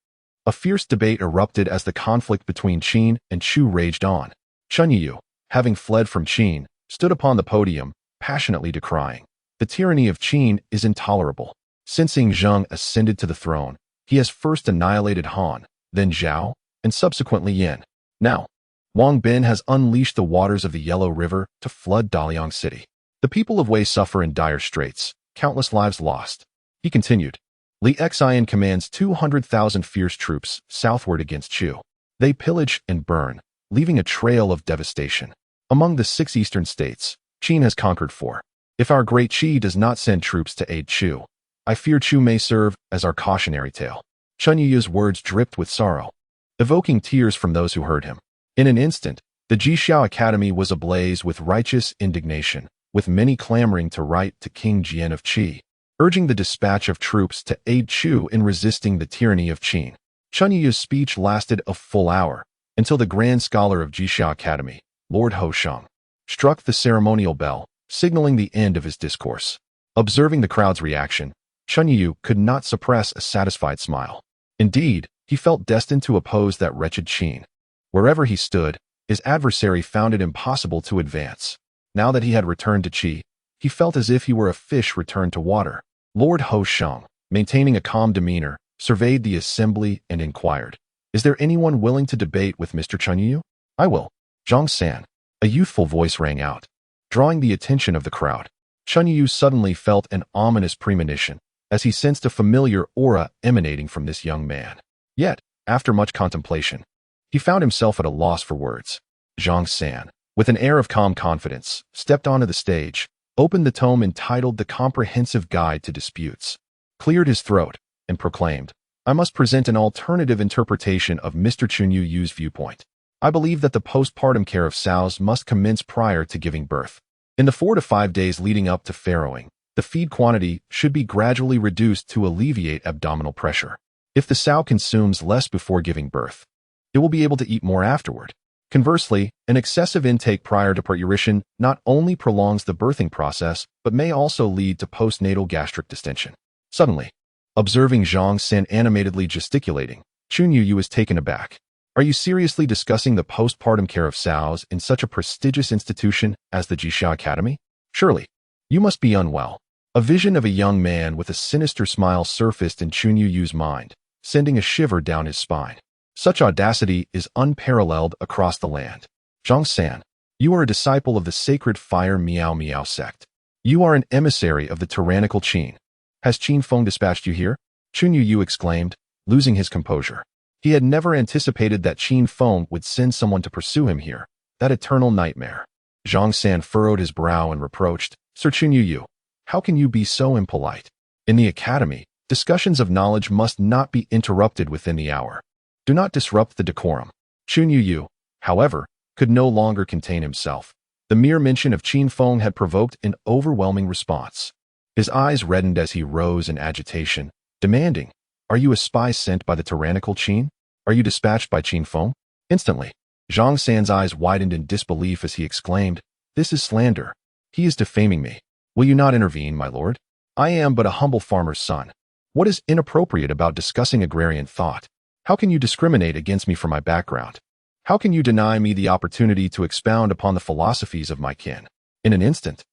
a fierce debate erupted as the conflict between Qin and Chu raged on. Chun Yu, having fled from Qin, stood upon the podium, passionately decrying, "The tyranny of Qin is intolerable. Since Zheng ascended to the throne, he has first annihilated Han, then Zhao, and subsequently Yin. Now, Wang Bin has unleashed the waters of the Yellow River to flood Daliang City. The people of Wei suffer in dire straits, countless lives lost." He continued, "Li Xian commands 200,000 fierce troops southward against Chu. They pillage and burn, leaving a trail of devastation. Among the 6 eastern states, Qin has conquered 4. If our great Qi does not send troops to aid Chu, I fear Chu may serve as our cautionary tale." Chun Yu's words dripped with sorrow, evoking tears from those who heard him. In an instant, the Jixia Academy was ablaze with righteous indignation, with many clamoring to write to King Jian of Qi, urging the dispatch of troops to aid Chu in resisting the tyranny of Qin. Chun Yu's speech lasted a full hour, until the Grand Scholar of Jixia Academy, Lord Ho Sheng, struck the ceremonial bell, signaling the end of his discourse. Observing the crowd's reaction, Chun Yu could not suppress a satisfied smile. Indeed, he felt destined to oppose that wretched Qin. Wherever he stood, his adversary found it impossible to advance. Now that he had returned to Qi, he felt as if he were a fish returned to water. Lord Ho Sheng, maintaining a calm demeanor, surveyed the assembly and inquired, "Is there anyone willing to debate with Mr. Chun Yu?" "I will." "Zhang San," a youthful voice rang out, drawing the attention of the crowd. Chun Yu suddenly felt an ominous premonition, as he sensed a familiar aura emanating from this young man. Yet, after much contemplation, he found himself at a loss for words. Zhang San, with an air of calm confidence, stepped onto the stage, opened the tome entitled The Comprehensive Guide to Disputes, cleared his throat, and proclaimed, "I must present an alternative interpretation of Mr. Chun Yu's viewpoint. I believe that the postpartum care of sows must commence prior to giving birth. In the 4 to 5 days leading up to farrowing, the feed quantity should be gradually reduced to alleviate abdominal pressure. If the sow consumes less before giving birth, it will be able to eat more afterward. Conversely, an excessive intake prior to parturition not only prolongs the birthing process, but may also lead to postnatal gastric distension." Suddenly, observing Zhang San animatedly gesticulating, Chun Yu was taken aback. "Are you seriously discussing the postpartum care of sows in such a prestigious institution as the Jixia Academy? Surely, you must be unwell." A vision of a young man with a sinister smile surfaced in Chun Yu's mind, sending a shiver down his spine. Such audacity is unparalleled across the land. "Zhang San, you are a disciple of the sacred Fire Miao Miao sect. You are an emissary of the tyrannical Qin. Has Qin Feng dispatched you here?" Chun Yu exclaimed, losing his composure. He had never anticipated that Qin Feng would send someone to pursue him here, that eternal nightmare. Zhang San furrowed his brow and reproached, "Sir Chun Yu, how can you be so impolite? In the academy, discussions of knowledge must not be interrupted within the hour. Do not disrupt the decorum." Chun Yu, however, could no longer contain himself. The mere mention of Qin Feng had provoked an overwhelming response. His eyes reddened as he rose in agitation, demanding, "Are you a spy sent by the tyrannical Qin? Are you dispatched by Qin Feng?" Instantly, Zhang San's eyes widened in disbelief as he exclaimed, "This is slander. He is defaming me. Will you not intervene, my lord? I am but a humble farmer's son. What is inappropriate about discussing agrarian thought? How can you discriminate against me for my background? How can you deny me the opportunity to expound upon the philosophies of my kin?" In an instant,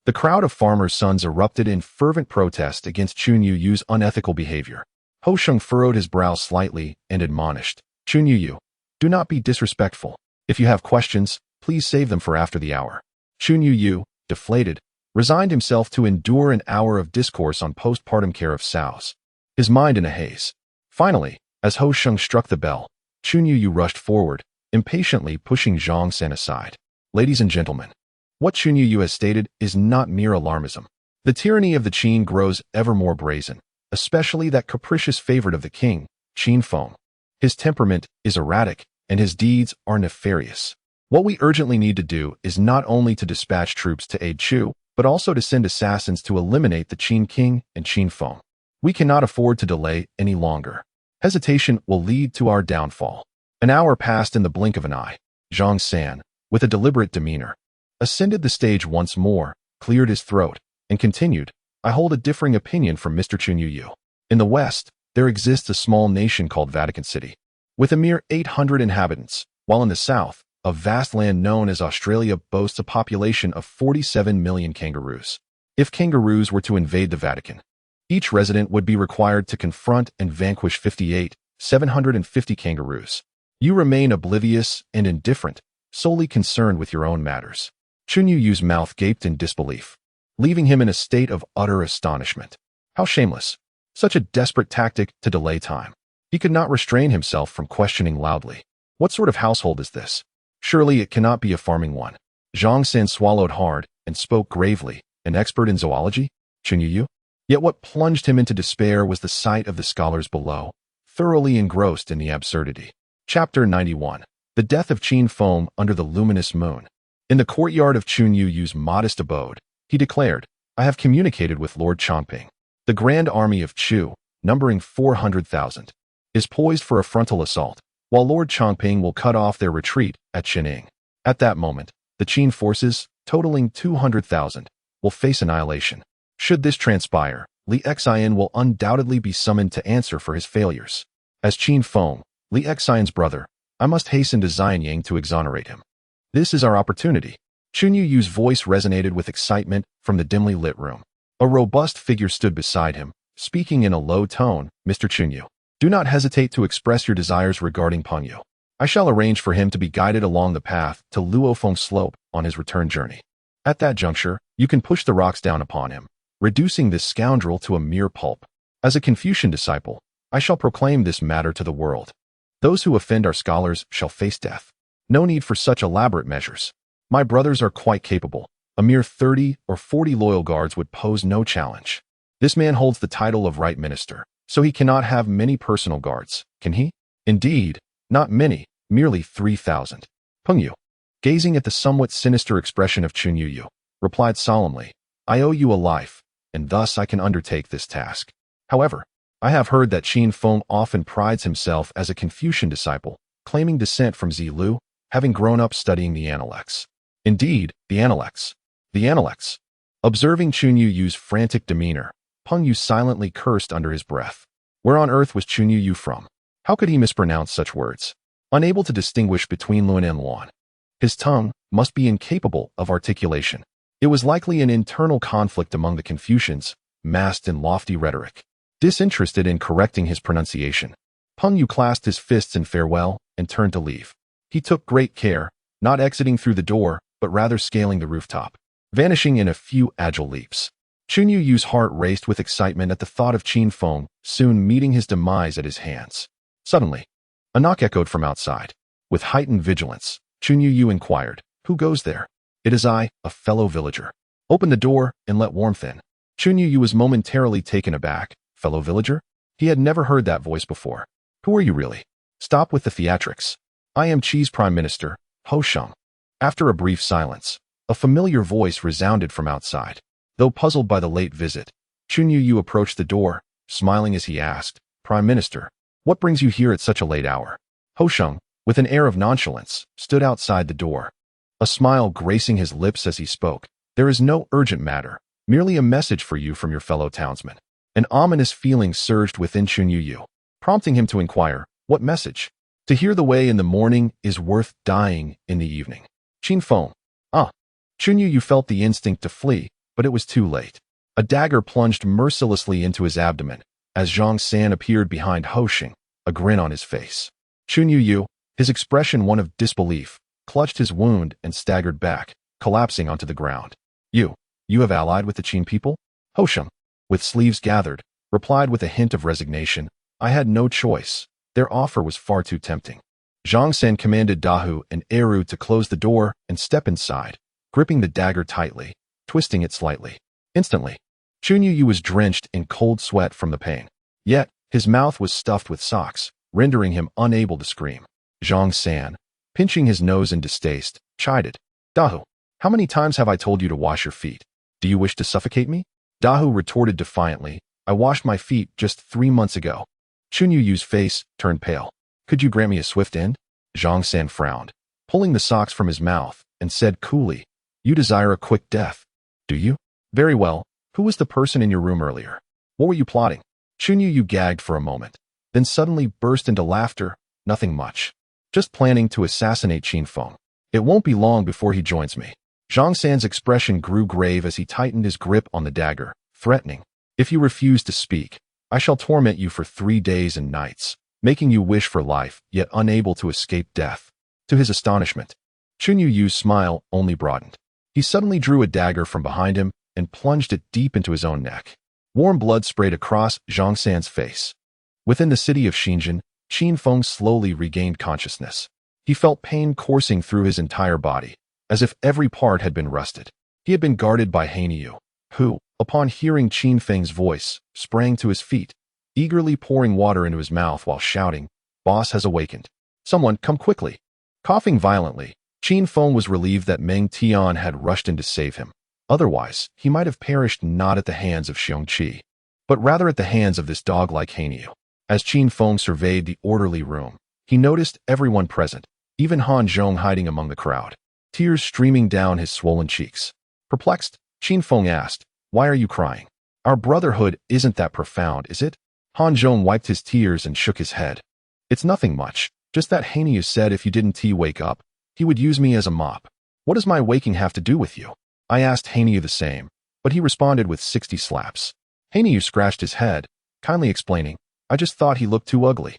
The crowd of farmers' sons erupted in fervent protest against Chun Yu's unethical behavior. Ho Sheng furrowed his brow slightly and admonished, Chun Yu, do not be disrespectful. If you have questions, please save them for after the hour. Chun Yu, deflated, resigned himself to endure an hour of discourse on postpartum care of sows, his mind in a haze. Finally, as Ho Sheng struck the bell, Chun Yu rushed forward, impatiently pushing Zhang San aside. Ladies and gentlemen, what Chun Yu has stated is not mere alarmism. The tyranny of the Qin grows ever more brazen, especially that capricious favorite of the king, Qin Feng. His temperament is erratic, and his deeds are nefarious. What we urgently need to do is not only to dispatch troops to aid Chu, but also to send assassins to eliminate the Qin king and Qin Feng. We cannot afford to delay any longer. Hesitation will lead to our downfall. An hour passed in the blink of an eye. Zhang San, with a deliberate demeanor, ascended the stage once more, cleared his throat, and continued, I hold a differing opinion from Mr. Chun Yu. In the West, there exists a small nation called Vatican City, with a mere 800 inhabitants, while in the South, a vast land known as Australia boasts a population of 47 million kangaroos. If kangaroos were to invade the Vatican, each resident would be required to confront and vanquish 750 kangaroos. You remain oblivious and indifferent, solely concerned with your own matters. Chun Yu's mouth gaped in disbelief, leaving him in a state of utter astonishment. How shameless! Such a desperate tactic to delay time. He could not restrain himself from questioning loudly. What sort of household is this? Surely it cannot be a farming one. Zhang San swallowed hard and spoke gravely, an expert in zoology? Chun Yu? Yet what plunged him into despair was the sight of the scholars below, thoroughly engrossed in the absurdity. Chapter 91. The Death of Qin Feng Under the Luminous Moon. In the courtyard of Chun Yu's modest abode, he declared, I have communicated with Lord Chongping. The grand army of Chu, numbering 400,000, is poised for a frontal assault, while Lord Chongping will cut off their retreat at Qining. At that moment, the Qin forces, totaling 200,000, will face annihilation. Should this transpire, Li Xian will undoubtedly be summoned to answer for his failures. As Qin Feng, Li Xian's brother, I must hasten to Xianyang to exonerate him. This is our opportunity. Chun Yu's voice resonated with excitement from the dimly lit room. A robust figure stood beside him, speaking in a low tone, Mr. Chun Yu, do not hesitate to express your desires regarding Peng Yu. I shall arrange for him to be guided along the path to Luofeng Slope on his return journey. At that juncture, you can push the rocks down upon him, reducing this scoundrel to a mere pulp. As a Confucian disciple, I shall proclaim this matter to the world. Those who offend our scholars shall face death. No need for such elaborate measures. My brothers are quite capable. A mere 30 or 40 loyal guards would pose no challenge. This man holds the title of Right Minister, so he cannot have many personal guards, can he? Indeed, not many, merely 3,000. Peng Yu, gazing at the somewhat sinister expression of Chun Yu, replied solemnly, I owe you a life, and thus I can undertake this task. However, I have heard that Qin Feng often prides himself as a Confucian disciple, claiming descent from Zilu, having grown up studying the Analects. Indeed, the Analects. The Analects. Observing Chun Yu's frantic demeanor, Peng Yu silently cursed under his breath. Where on earth was Chun Yu from? How could he mispronounce such words? Unable to distinguish between Luan and Luan. His tongue must be incapable of articulation. It was likely an internal conflict among the Confucians, masked in lofty rhetoric. Disinterested in correcting his pronunciation, Peng Yu clasped his fists in farewell and turned to leave. He took great care, not exiting through the door, but rather scaling the rooftop, vanishing in a few agile leaps. Chun Yu's heart raced with excitement at the thought of Qin Feng soon meeting his demise at his hands. Suddenly, a knock echoed from outside. With heightened vigilance, Chun Yu inquired, Who goes there? It is I, a fellow villager. Open the door and let warmth in. Chun Yu was momentarily taken aback. Fellow villager? He had never heard that voice before. Who are you really? Stop with the theatrics. I am Qi's Prime Minister, Ho Sheng. After a brief silence, a familiar voice resounded from outside. Though puzzled by the late visit, Chun Yu approached the door, smiling as he asked, Prime Minister, what brings you here at such a late hour? Ho Sheng, with an air of nonchalance, stood outside the door, a smile gracing his lips as he spoke. There is no urgent matter, merely a message for you from your fellow townsmen. An ominous feeling surged within Chun Yu, prompting him to inquire, what message? To hear the way in the morning is worth dying in the evening. Qin Feng. Chun Yu felt the instinct to flee, but it was too late. A dagger plunged mercilessly into his abdomen as Zhang San appeared behind Ho Xing, a grin on his face. Chun Yu, his expression one of disbelief, clutched his wound and staggered back, collapsing onto the ground. You have allied with the Qin people? Ho Xing, with sleeves gathered, replied with a hint of resignation. I had no choice. Their offer was far too tempting. Zhang San commanded Dahu and Eru to close the door and step inside, gripping the dagger tightly, twisting it slightly. Instantly, Chun Yu was drenched in cold sweat from the pain. Yet, his mouth was stuffed with socks, rendering him unable to scream. Zhang San, pinching his nose in distaste, chided. Dahu, how many times have I told you to wash your feet? Do you wish to suffocate me? Dahu retorted defiantly. I washed my feet just 3 months ago. Chun Yu's face turned pale. Could you grant me a swift end? Zhang San frowned, pulling the socks from his mouth, and said coolly, You desire a quick death, do you? Very well. Who was the person in your room earlier? What were you plotting? Chun Yu gagged for a moment, then suddenly burst into laughter. Nothing much. Just planning to assassinate Qin Feng. It won't be long before he joins me. Zhang San's expression grew grave as he tightened his grip on the dagger, threatening. If you refuse to speak, I shall torment you for 3 days and nights, making you wish for life, yet unable to escape death. To his astonishment, Chun Yu's smile only broadened. He suddenly drew a dagger from behind him and plunged it deep into his own neck. Warm blood sprayed across Zhang San's face. Within the city of Xinjiang, Qin Feng slowly regained consciousness. He felt pain coursing through his entire body, as if every part had been rusted. He had been guarded by Hanyu, who, upon hearing Qin Feng's voice, sprang to his feet, eagerly pouring water into his mouth while shouting, Boss has awakened. Someone, come quickly. Coughing violently, Qin Feng was relieved that Meng Tian had rushed in to save him. Otherwise, he might have perished not at the hands of Xiongqi, but rather at the hands of this dog-like Hanyu. As Qin Feng surveyed the orderly room, he noticed everyone present, even Han Zhong hiding among the crowd, tears streaming down his swollen cheeks. Perplexed, Qin Feng asked, Why are you crying? Our brotherhood isn't that profound, is it? Han Zhong wiped his tears and shook his head. It's nothing much, just that Hanyu said if you didn't wake up, he would use me as a mop. What does my waking have to do with you? I asked Hanyu the same, but he responded with 60 slaps. Hanyu scratched his head, kindly explaining, I just thought he looked too ugly.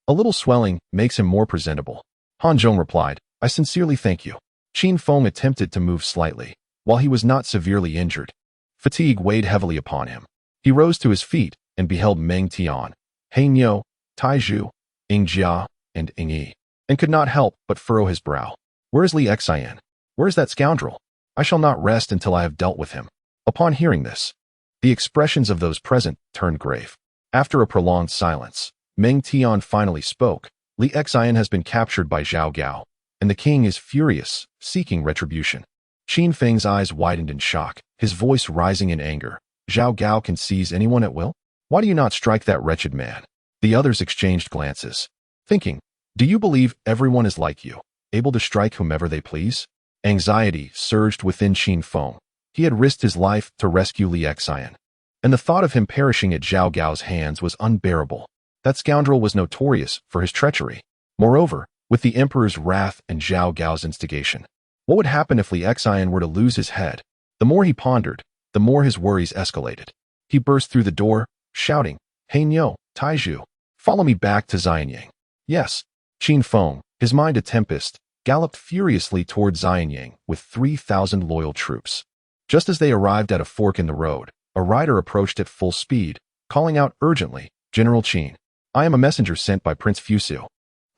A little swelling makes him more presentable. Han Zhong replied, I sincerely thank you. Qin Feng attempted to move slightly, while he was not severely injured. Fatigue weighed heavily upon him. He rose to his feet and beheld Meng Tian, Hanyu, Taizhu, Ying Jia, and Ying Yi, and could not help but furrow his brow. Where is Li Xian? Where is that scoundrel? I shall not rest until I have dealt with him. Upon hearing this, the expressions of those present turned grave. After a prolonged silence, Meng Tian finally spoke. Li Xian has been captured by Zhao Gao, and the king is furious, seeking retribution. Qin Feng's eyes widened in shock, his voice rising in anger. Zhao Gao can seize anyone at will? Why do you not strike that wretched man? The others exchanged glances, thinking, do you believe everyone is like you, able to strike whomever they please? Anxiety surged within Qin Feng. He had risked his life to rescue Li Xian, and the thought of him perishing at Zhao Gao's hands was unbearable. That scoundrel was notorious for his treachery. Moreover, with the emperor's wrath and Zhao Gao's instigation, what would happen if Li Xian were to lose his head? The more he pondered, the more his worries escalated. He burst through the door, shouting, Hanyu, Taizhu, follow me back to Xianyang. Yes. Qin Feng, his mind a tempest, galloped furiously toward Xianyang with 3,000 loyal troops. Just as they arrived at a fork in the road, a rider approached at full speed, calling out urgently, General Qin, I am a messenger sent by Prince Fusu.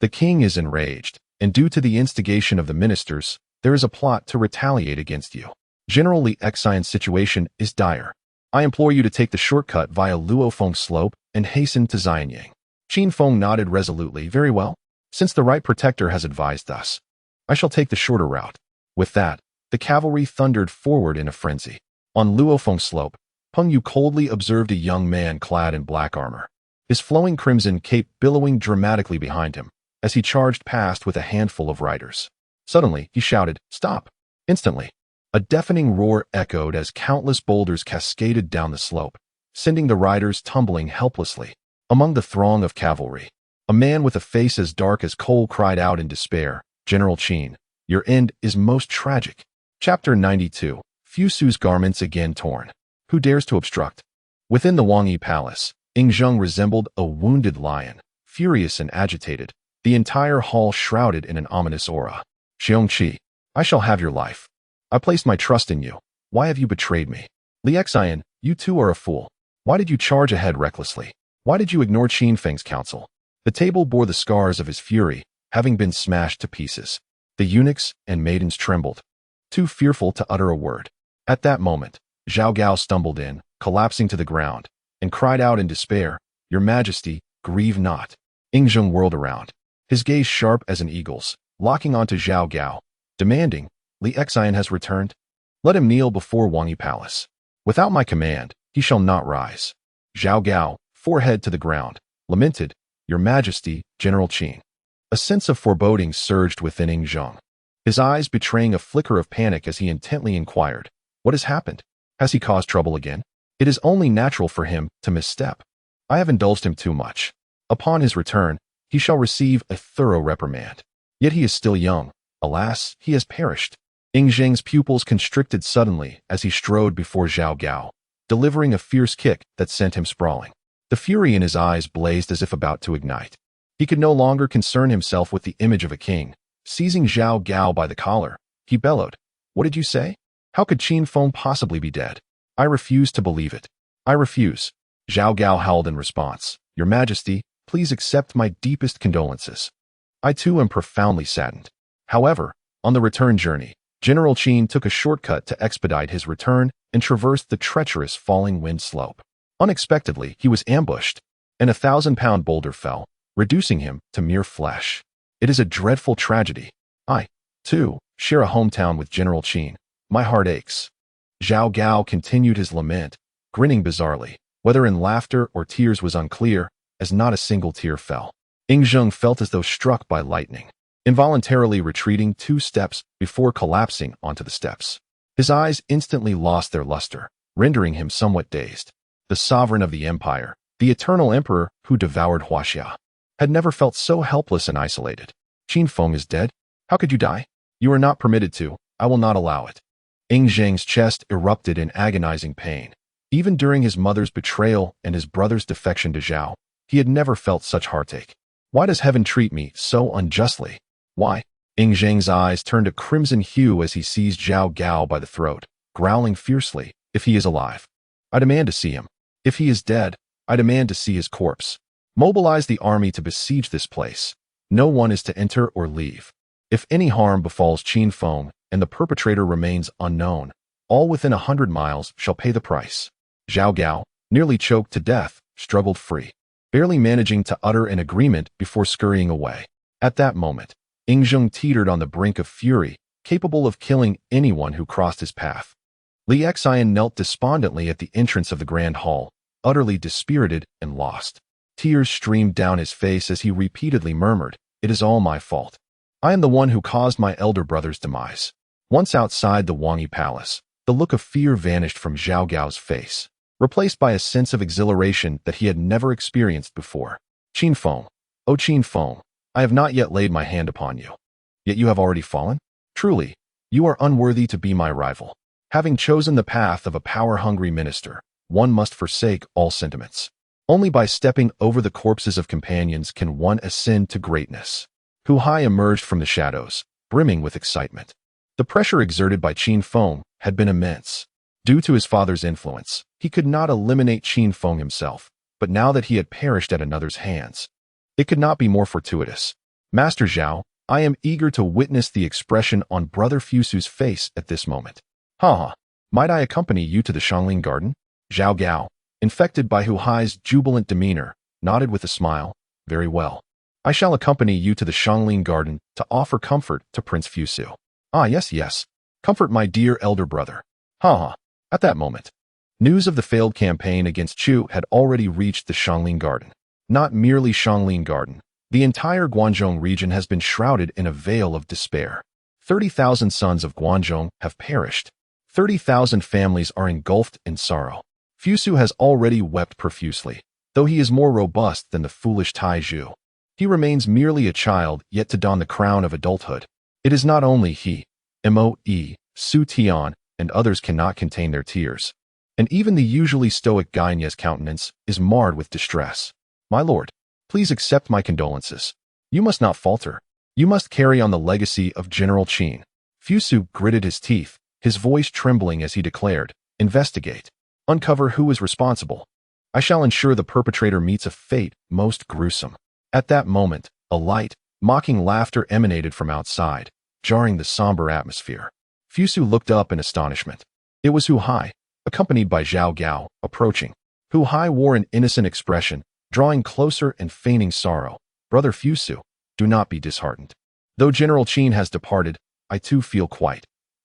The king is enraged, and due to the instigation of the ministers, there is a plot to retaliate against you. General Li Xian's situation is dire. I implore you to take the shortcut via Luofeng Slope and hasten to Xianyang. Qin Feng nodded resolutely. Very well. Since the right protector has advised us, I shall take the shorter route. With that, the cavalry thundered forward in a frenzy. On Luofeng Slope, Peng Yu coldly observed a young man clad in black armor, his flowing crimson cape billowing dramatically behind him as he charged past with a handful of riders. Suddenly, he shouted, Stop! Instantly, a deafening roar echoed as countless boulders cascaded down the slope, sending the riders tumbling helplessly. Among the throng of cavalry, a man with a face as dark as coal cried out in despair, General Qin, your end is most tragic. Chapter 92, Fusu's garments again torn. Who dares to obstruct? Within the Wangyi Palace, Yingzheng resembled a wounded lion, furious and agitated, the entire hall shrouded in an ominous aura. Xiongqi, I shall have your life. I placed my trust in you. Why have you betrayed me? Li Xian, you too are a fool. Why did you charge ahead recklessly? Why did you ignore Qin Feng's counsel? The table bore the scars of his fury, having been smashed to pieces. The eunuchs and maidens trembled, too fearful to utter a word. At that moment, Zhao Gao stumbled in, collapsing to the ground, and cried out in despair, Your Majesty, grieve not. Yingzheng whirled around, his gaze sharp as an eagle's, locking onto Zhao Gao, demanding, Li Xian has returned? Let him kneel before Wangyi Palace. Without my command, he shall not rise. Zhao Gao, forehead to the ground, lamented, Your Majesty, General Qin. A sense of foreboding surged within Yingzheng, his eyes betraying a flicker of panic as he intently inquired, What has happened? Has he caused trouble again? It is only natural for him to misstep. I have indulged him too much. Upon his return, he shall receive a thorough reprimand. Yet he is still young. Alas, he has perished. Yingzheng's pupils constricted suddenly as he strode before Zhao Gao, delivering a fierce kick that sent him sprawling. The fury in his eyes blazed as if about to ignite. He could no longer concern himself with the image of a king. Seizing Zhao Gao by the collar, he bellowed, What did you say? How could Qin Feng possibly be dead? I refuse to believe it. I refuse. Zhao Gao howled in response, Your Majesty, please accept my deepest condolences. I too am profoundly saddened. However, on the return journey, General Qin took a shortcut to expedite his return and traversed the treacherous falling wind slope. Unexpectedly, he was ambushed, and a 1,000-pound boulder fell, reducing him to mere flesh. It is a dreadful tragedy. I, too, share a hometown with General Qin. My heart aches. Zhao Gao continued his lament, grinning bizarrely. Whether in laughter or tears was unclear, as not a single tear fell. Yingzheng felt as though struck by lightning, involuntarily retreating 2 steps before collapsing onto the steps. His eyes instantly lost their luster, rendering him somewhat dazed. The sovereign of the empire, the eternal emperor who devoured Huaxia, had never felt so helpless and isolated. Qin Feng is dead? How could you die? You are not permitted to. I will not allow it. Yingzheng's chest erupted in agonizing pain. Even during his mother's betrayal and his brother's defection to Zhao, he had never felt such heartache. Why does heaven treat me so unjustly? Why? Yingzheng's eyes turned a crimson hue as he seized Zhao Gao by the throat, growling fiercely, If he is alive, I demand to see him. If he is dead, I demand to see his corpse. Mobilize the army to besiege this place. No one is to enter or leave. If any harm befalls Qin Feng and the perpetrator remains unknown, all within 100 miles shall pay the price. Zhao Gao, nearly choked to death, struggled free, barely managing to utter an agreement before scurrying away. At that moment, Yingzheng teetered on the brink of fury, capable of killing anyone who crossed his path. Li Xian knelt despondently at the entrance of the grand hall, utterly dispirited and lost. Tears streamed down his face as he repeatedly murmured, It is all my fault. I am the one who caused my elder brother's demise. Once outside the Wangyi Palace, the look of fear vanished from Zhao Gao's face, replaced by a sense of exhilaration that he had never experienced before. Qin Feng, O Qin Feng, I have not yet laid my hand upon you. Yet you have already fallen? Truly, you are unworthy to be my rival. Having chosen the path of a power-hungry minister, one must forsake all sentiments. Only by stepping over the corpses of companions can one ascend to greatness. Hu Hai emerged from the shadows, brimming with excitement. The pressure exerted by Qin Feng had been immense. Due to his father's influence, he could not eliminate Qin Feng himself, but now that he had perished at another's hands, it could not be more fortuitous. Master Zhao, I am eager to witness the expression on Brother Fusu's face at this moment. Ha! Might I accompany you to the Shangling Garden? Zhao Gao, infected by Hu Hai's jubilant demeanor, nodded with a smile. Very well. I shall accompany you to the Shangling Garden to offer comfort to Prince Fusu. Ah, yes. Comfort my dear elder brother. Ha! At that moment, news of the failed campaign against Chu had already reached the Shangling Garden. Not merely Shangling Garden. The entire Guanzhong region has been shrouded in a veil of despair. 30,000 sons of Guanzhong have perished. 30,000 families are engulfed in sorrow. Fusu has already wept profusely, though he is more robust than the foolish Tai Zhu. He remains merely a child yet to don the crown of adulthood. It is not only he, Moe, Su Tian, and others cannot contain their tears. And even the usually stoic Gaine's countenance is marred with distress. My lord, please accept my condolences. You must not falter. You must carry on the legacy of General Qin. Fusu gritted his teeth, his voice trembling as he declared, investigate. Uncover who is responsible. I shall ensure the perpetrator meets a fate most gruesome. At that moment, a light, mocking laughter emanated from outside, jarring the somber atmosphere. Fusu looked up in astonishment. It was Hu Hai, accompanied by Zhao Gao, approaching. Hu Hai wore an innocent expression, drawing closer and feigning sorrow. Brother Fusu, do not be disheartened. Though General Qin has departed, I too feel quite.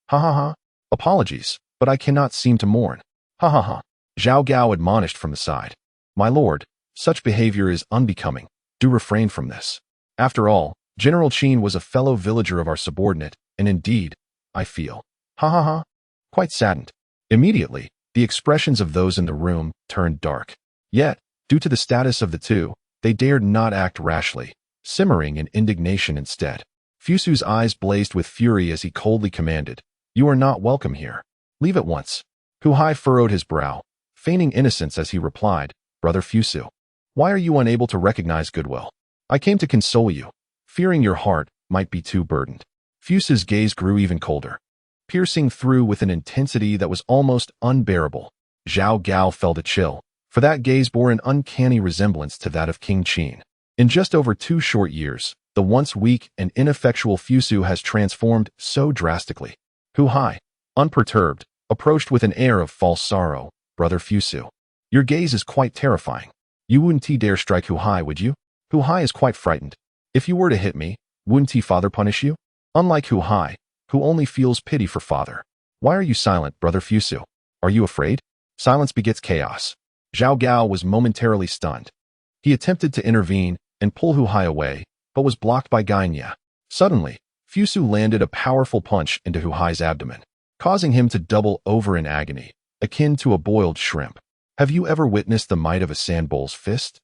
Ha ha ha. Apologies, but I cannot seem to mourn. Ha ha ha. Zhao Gao admonished from the side. My lord, such behavior is unbecoming. Do refrain from this. After all, General Qin was a fellow villager of our subordinate, and indeed, I feel. Ha ha ha. Quite saddened. Immediately, the expressions of those in the room turned dark. Yet, due to the status of the two, they dared not act rashly, simmering in indignation instead. Fusu's eyes blazed with fury as he coldly commanded, You are not welcome here. Leave at once. Hu Hai furrowed his brow, feigning innocence as he replied, Brother Fusu, why are you unable to recognize goodwill? I came to console you, fearing your heart might be too burdened. Fusu's gaze grew even colder, piercing through with an intensity that was almost unbearable. Zhao Gao felt a chill, for that gaze bore an uncanny resemblance to that of King Qin. In just over 2 short years, the once weak and ineffectual Fusu has transformed so drastically. Hu Hai, unperturbed, approached with an air of false sorrow. Brother Fusu, your gaze is quite terrifying. You wouldn't dare strike Hu Hai, would you? Hu Hai is quite frightened. If you were to hit me, wouldn't father punish you? Unlike Hu Hai, who only feels pity for father. Why are you silent, Brother Fusu? Are you afraid? Silence begets chaos. Zhao Gao was momentarily stunned. He attempted to intervene and pull Hu Hai away, but was blocked by Gaine. Suddenly, Fusu landed a powerful punch into Hu Hai's abdomen, causing him to double over in agony, akin to a boiled shrimp. Have you ever witnessed the might of a sandbowl's fist?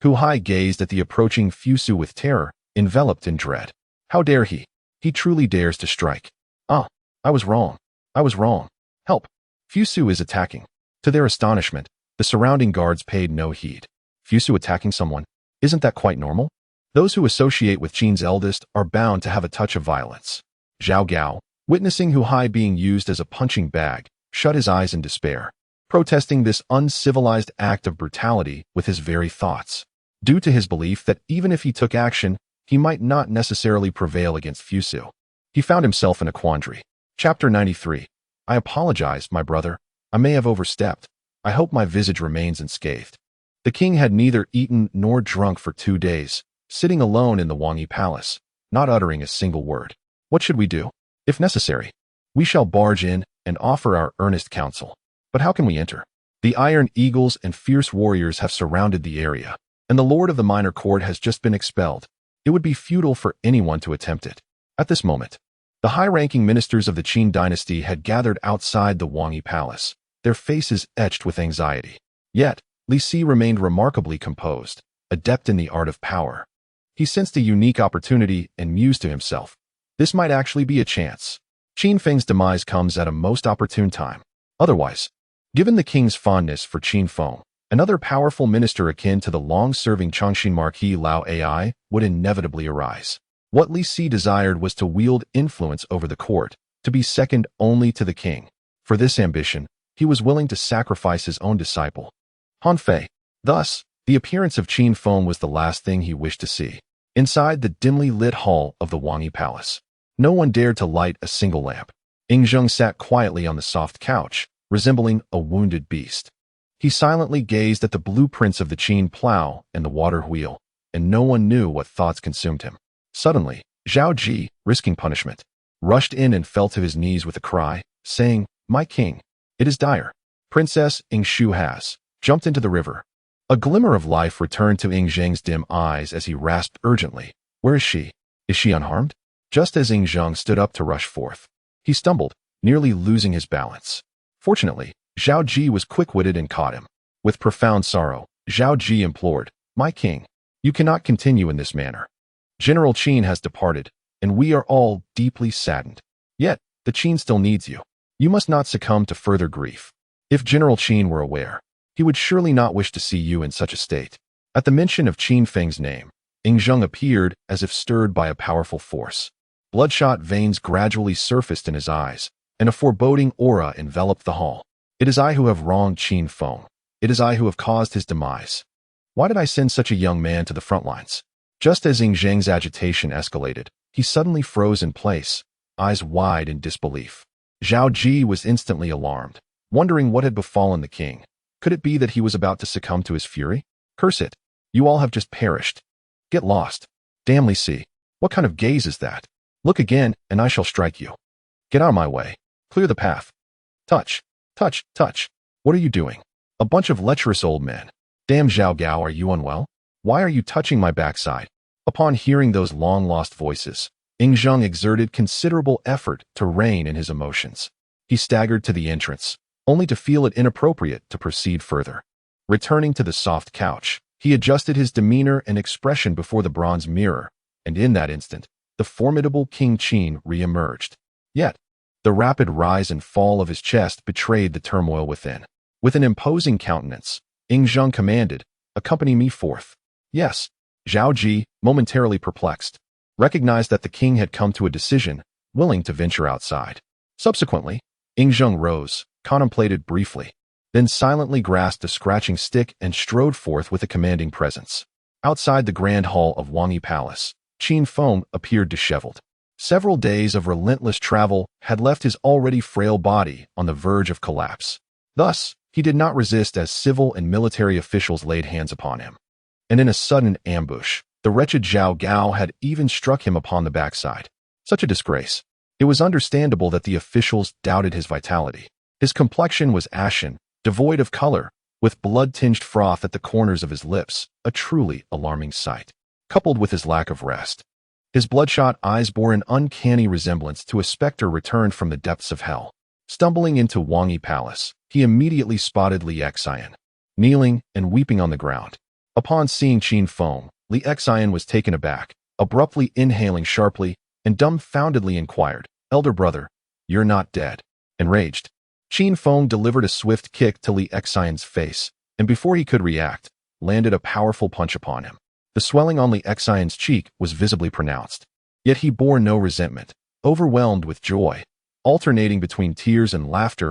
Hu Hai gazed at the approaching Fusu with terror, enveloped in dread. How dare he? He truly dares to strike. Ah, I was wrong. I was wrong. Help! Fusu is attacking. To their astonishment, the surrounding guards paid no heed. Fusu attacking someone? Isn't that quite normal? Those who associate with Qin's eldest are bound to have a touch of violence. Zhao Gao, witnessing Hu Hai being used as a punching bag, shut his eyes in despair, protesting this uncivilized act of brutality with his very thoughts, due to his belief that even if he took action, he might not necessarily prevail against Fusu. He found himself in a quandary. Chapter 93. I apologize, my brother. I may have overstepped. I hope my visage remains unscathed. The king had neither eaten nor drunk for 2 days, sitting alone in the Wangyi palace, not uttering a single word. What should we do? If necessary, we shall barge in and offer our earnest counsel. But how can we enter? The Iron Eagles and fierce warriors have surrounded the area, and the lord of the minor court has just been expelled. It would be futile for anyone to attempt it. At this moment, the high-ranking ministers of the Qin dynasty had gathered outside the Wangyi palace, their faces etched with anxiety. Yet, Li Si remained remarkably composed, adept in the art of power. He sensed a unique opportunity and mused to himself, this might actually be a chance. Qin Feng's demise comes at a most opportune time. Otherwise, given the king's fondness for Qin Feng, another powerful minister akin to the long-serving Chongqing Marquis Lao Ai would inevitably arise. What Li Si desired was to wield influence over the court, to be second only to the king. For this ambition, he was willing to sacrifice his own disciple, Han Fei. Thus, the appearance of Qin Feng was the last thing he wished to see. Inside the dimly lit hall of the Wangyi Palace, no one dared to light a single lamp. Ying Zheng sat quietly on the soft couch, resembling a wounded beast. He silently gazed at the blueprints of the Qin plow and the water wheel, and no one knew what thoughts consumed him. Suddenly, Zhao Ji, risking punishment, rushed in and fell to his knees with a cry, saying, My king, it is dire. Princess Ying Shu has jumped into the river. A glimmer of life returned to Ying Zheng's dim eyes as he rasped urgently, Where is she? Is she unharmed? Just as Ying Zheng stood up to rush forth, he stumbled, nearly losing his balance. Fortunately, Zhao Ji was quick-witted and caught him. With profound sorrow, Zhao Ji implored, My king, you cannot continue in this manner. General Qin has departed, and we are all deeply saddened. Yet, the Qin still needs you. You must not succumb to further grief. If General Qin were aware, he would surely not wish to see you in such a state. At the mention of Qin Feng's name, Zheng appeared as if stirred by a powerful force. Bloodshot veins gradually surfaced in his eyes, and a foreboding aura enveloped the hall. It is I who have wronged Qin Feng. It is I who have caused his demise. Why did I send such a young man to the front lines? Just as Zheng's agitation escalated, he suddenly froze in place, eyes wide in disbelief. Zhao Ji was instantly alarmed, wondering what had befallen the king. Could it be that he was about to succumb to his fury? Curse it! You all have just perished. Get lost. Damnly see. What kind of gaze is that? Look again, and I shall strike you. Get out of my way. Clear the path. Touch. Touch. Touch. What are you doing? A bunch of lecherous old men. Damn Zhao Gao, are you unwell? Why are you touching my backside? Upon hearing those long-lost voices, Zheng exerted considerable effort to rein in his emotions. He staggered to the entrance, only to feel it inappropriate to proceed further. Returning to the soft couch, he adjusted his demeanor and expression before the bronze mirror, and in that instant, the formidable King Qin re-emerged. Yet, the rapid rise and fall of his chest betrayed the turmoil within. With an imposing countenance, Zheng commanded, "Accompany me forth." Yes, Zhao Ji, momentarily perplexed, recognized that the king had come to a decision, willing to venture outside. Subsequently, Zheng rose, contemplated briefly, then silently grasped a scratching stick and strode forth with a commanding presence. Outside the grand hall of Wangyi Palace, Qin Feng appeared disheveled. Several days of relentless travel had left his already frail body on the verge of collapse. Thus, he did not resist as civil and military officials laid hands upon him. And in a sudden ambush, the wretched Zhao Gao had even struck him upon the backside. Such a disgrace. It was understandable that the officials doubted his vitality. His complexion was ashen, devoid of color, with blood-tinged froth at the corners of his lips, a truly alarming sight. Coupled with his lack of rest, his bloodshot eyes bore an uncanny resemblance to a specter returned from the depths of hell. Stumbling into Wangyi Palace, he immediately spotted Li Xian, kneeling and weeping on the ground. Upon seeing Qin Feng, Li Xian was taken aback, abruptly inhaling sharply, and dumbfoundedly inquired, "Elder brother, you're not dead." Enraged, Qin Feng delivered a swift kick to Li Xian's face, and before he could react, landed a powerful punch upon him. The swelling on Li Xian's cheek was visibly pronounced. Yet he bore no resentment, overwhelmed with joy, alternating between tears and laughter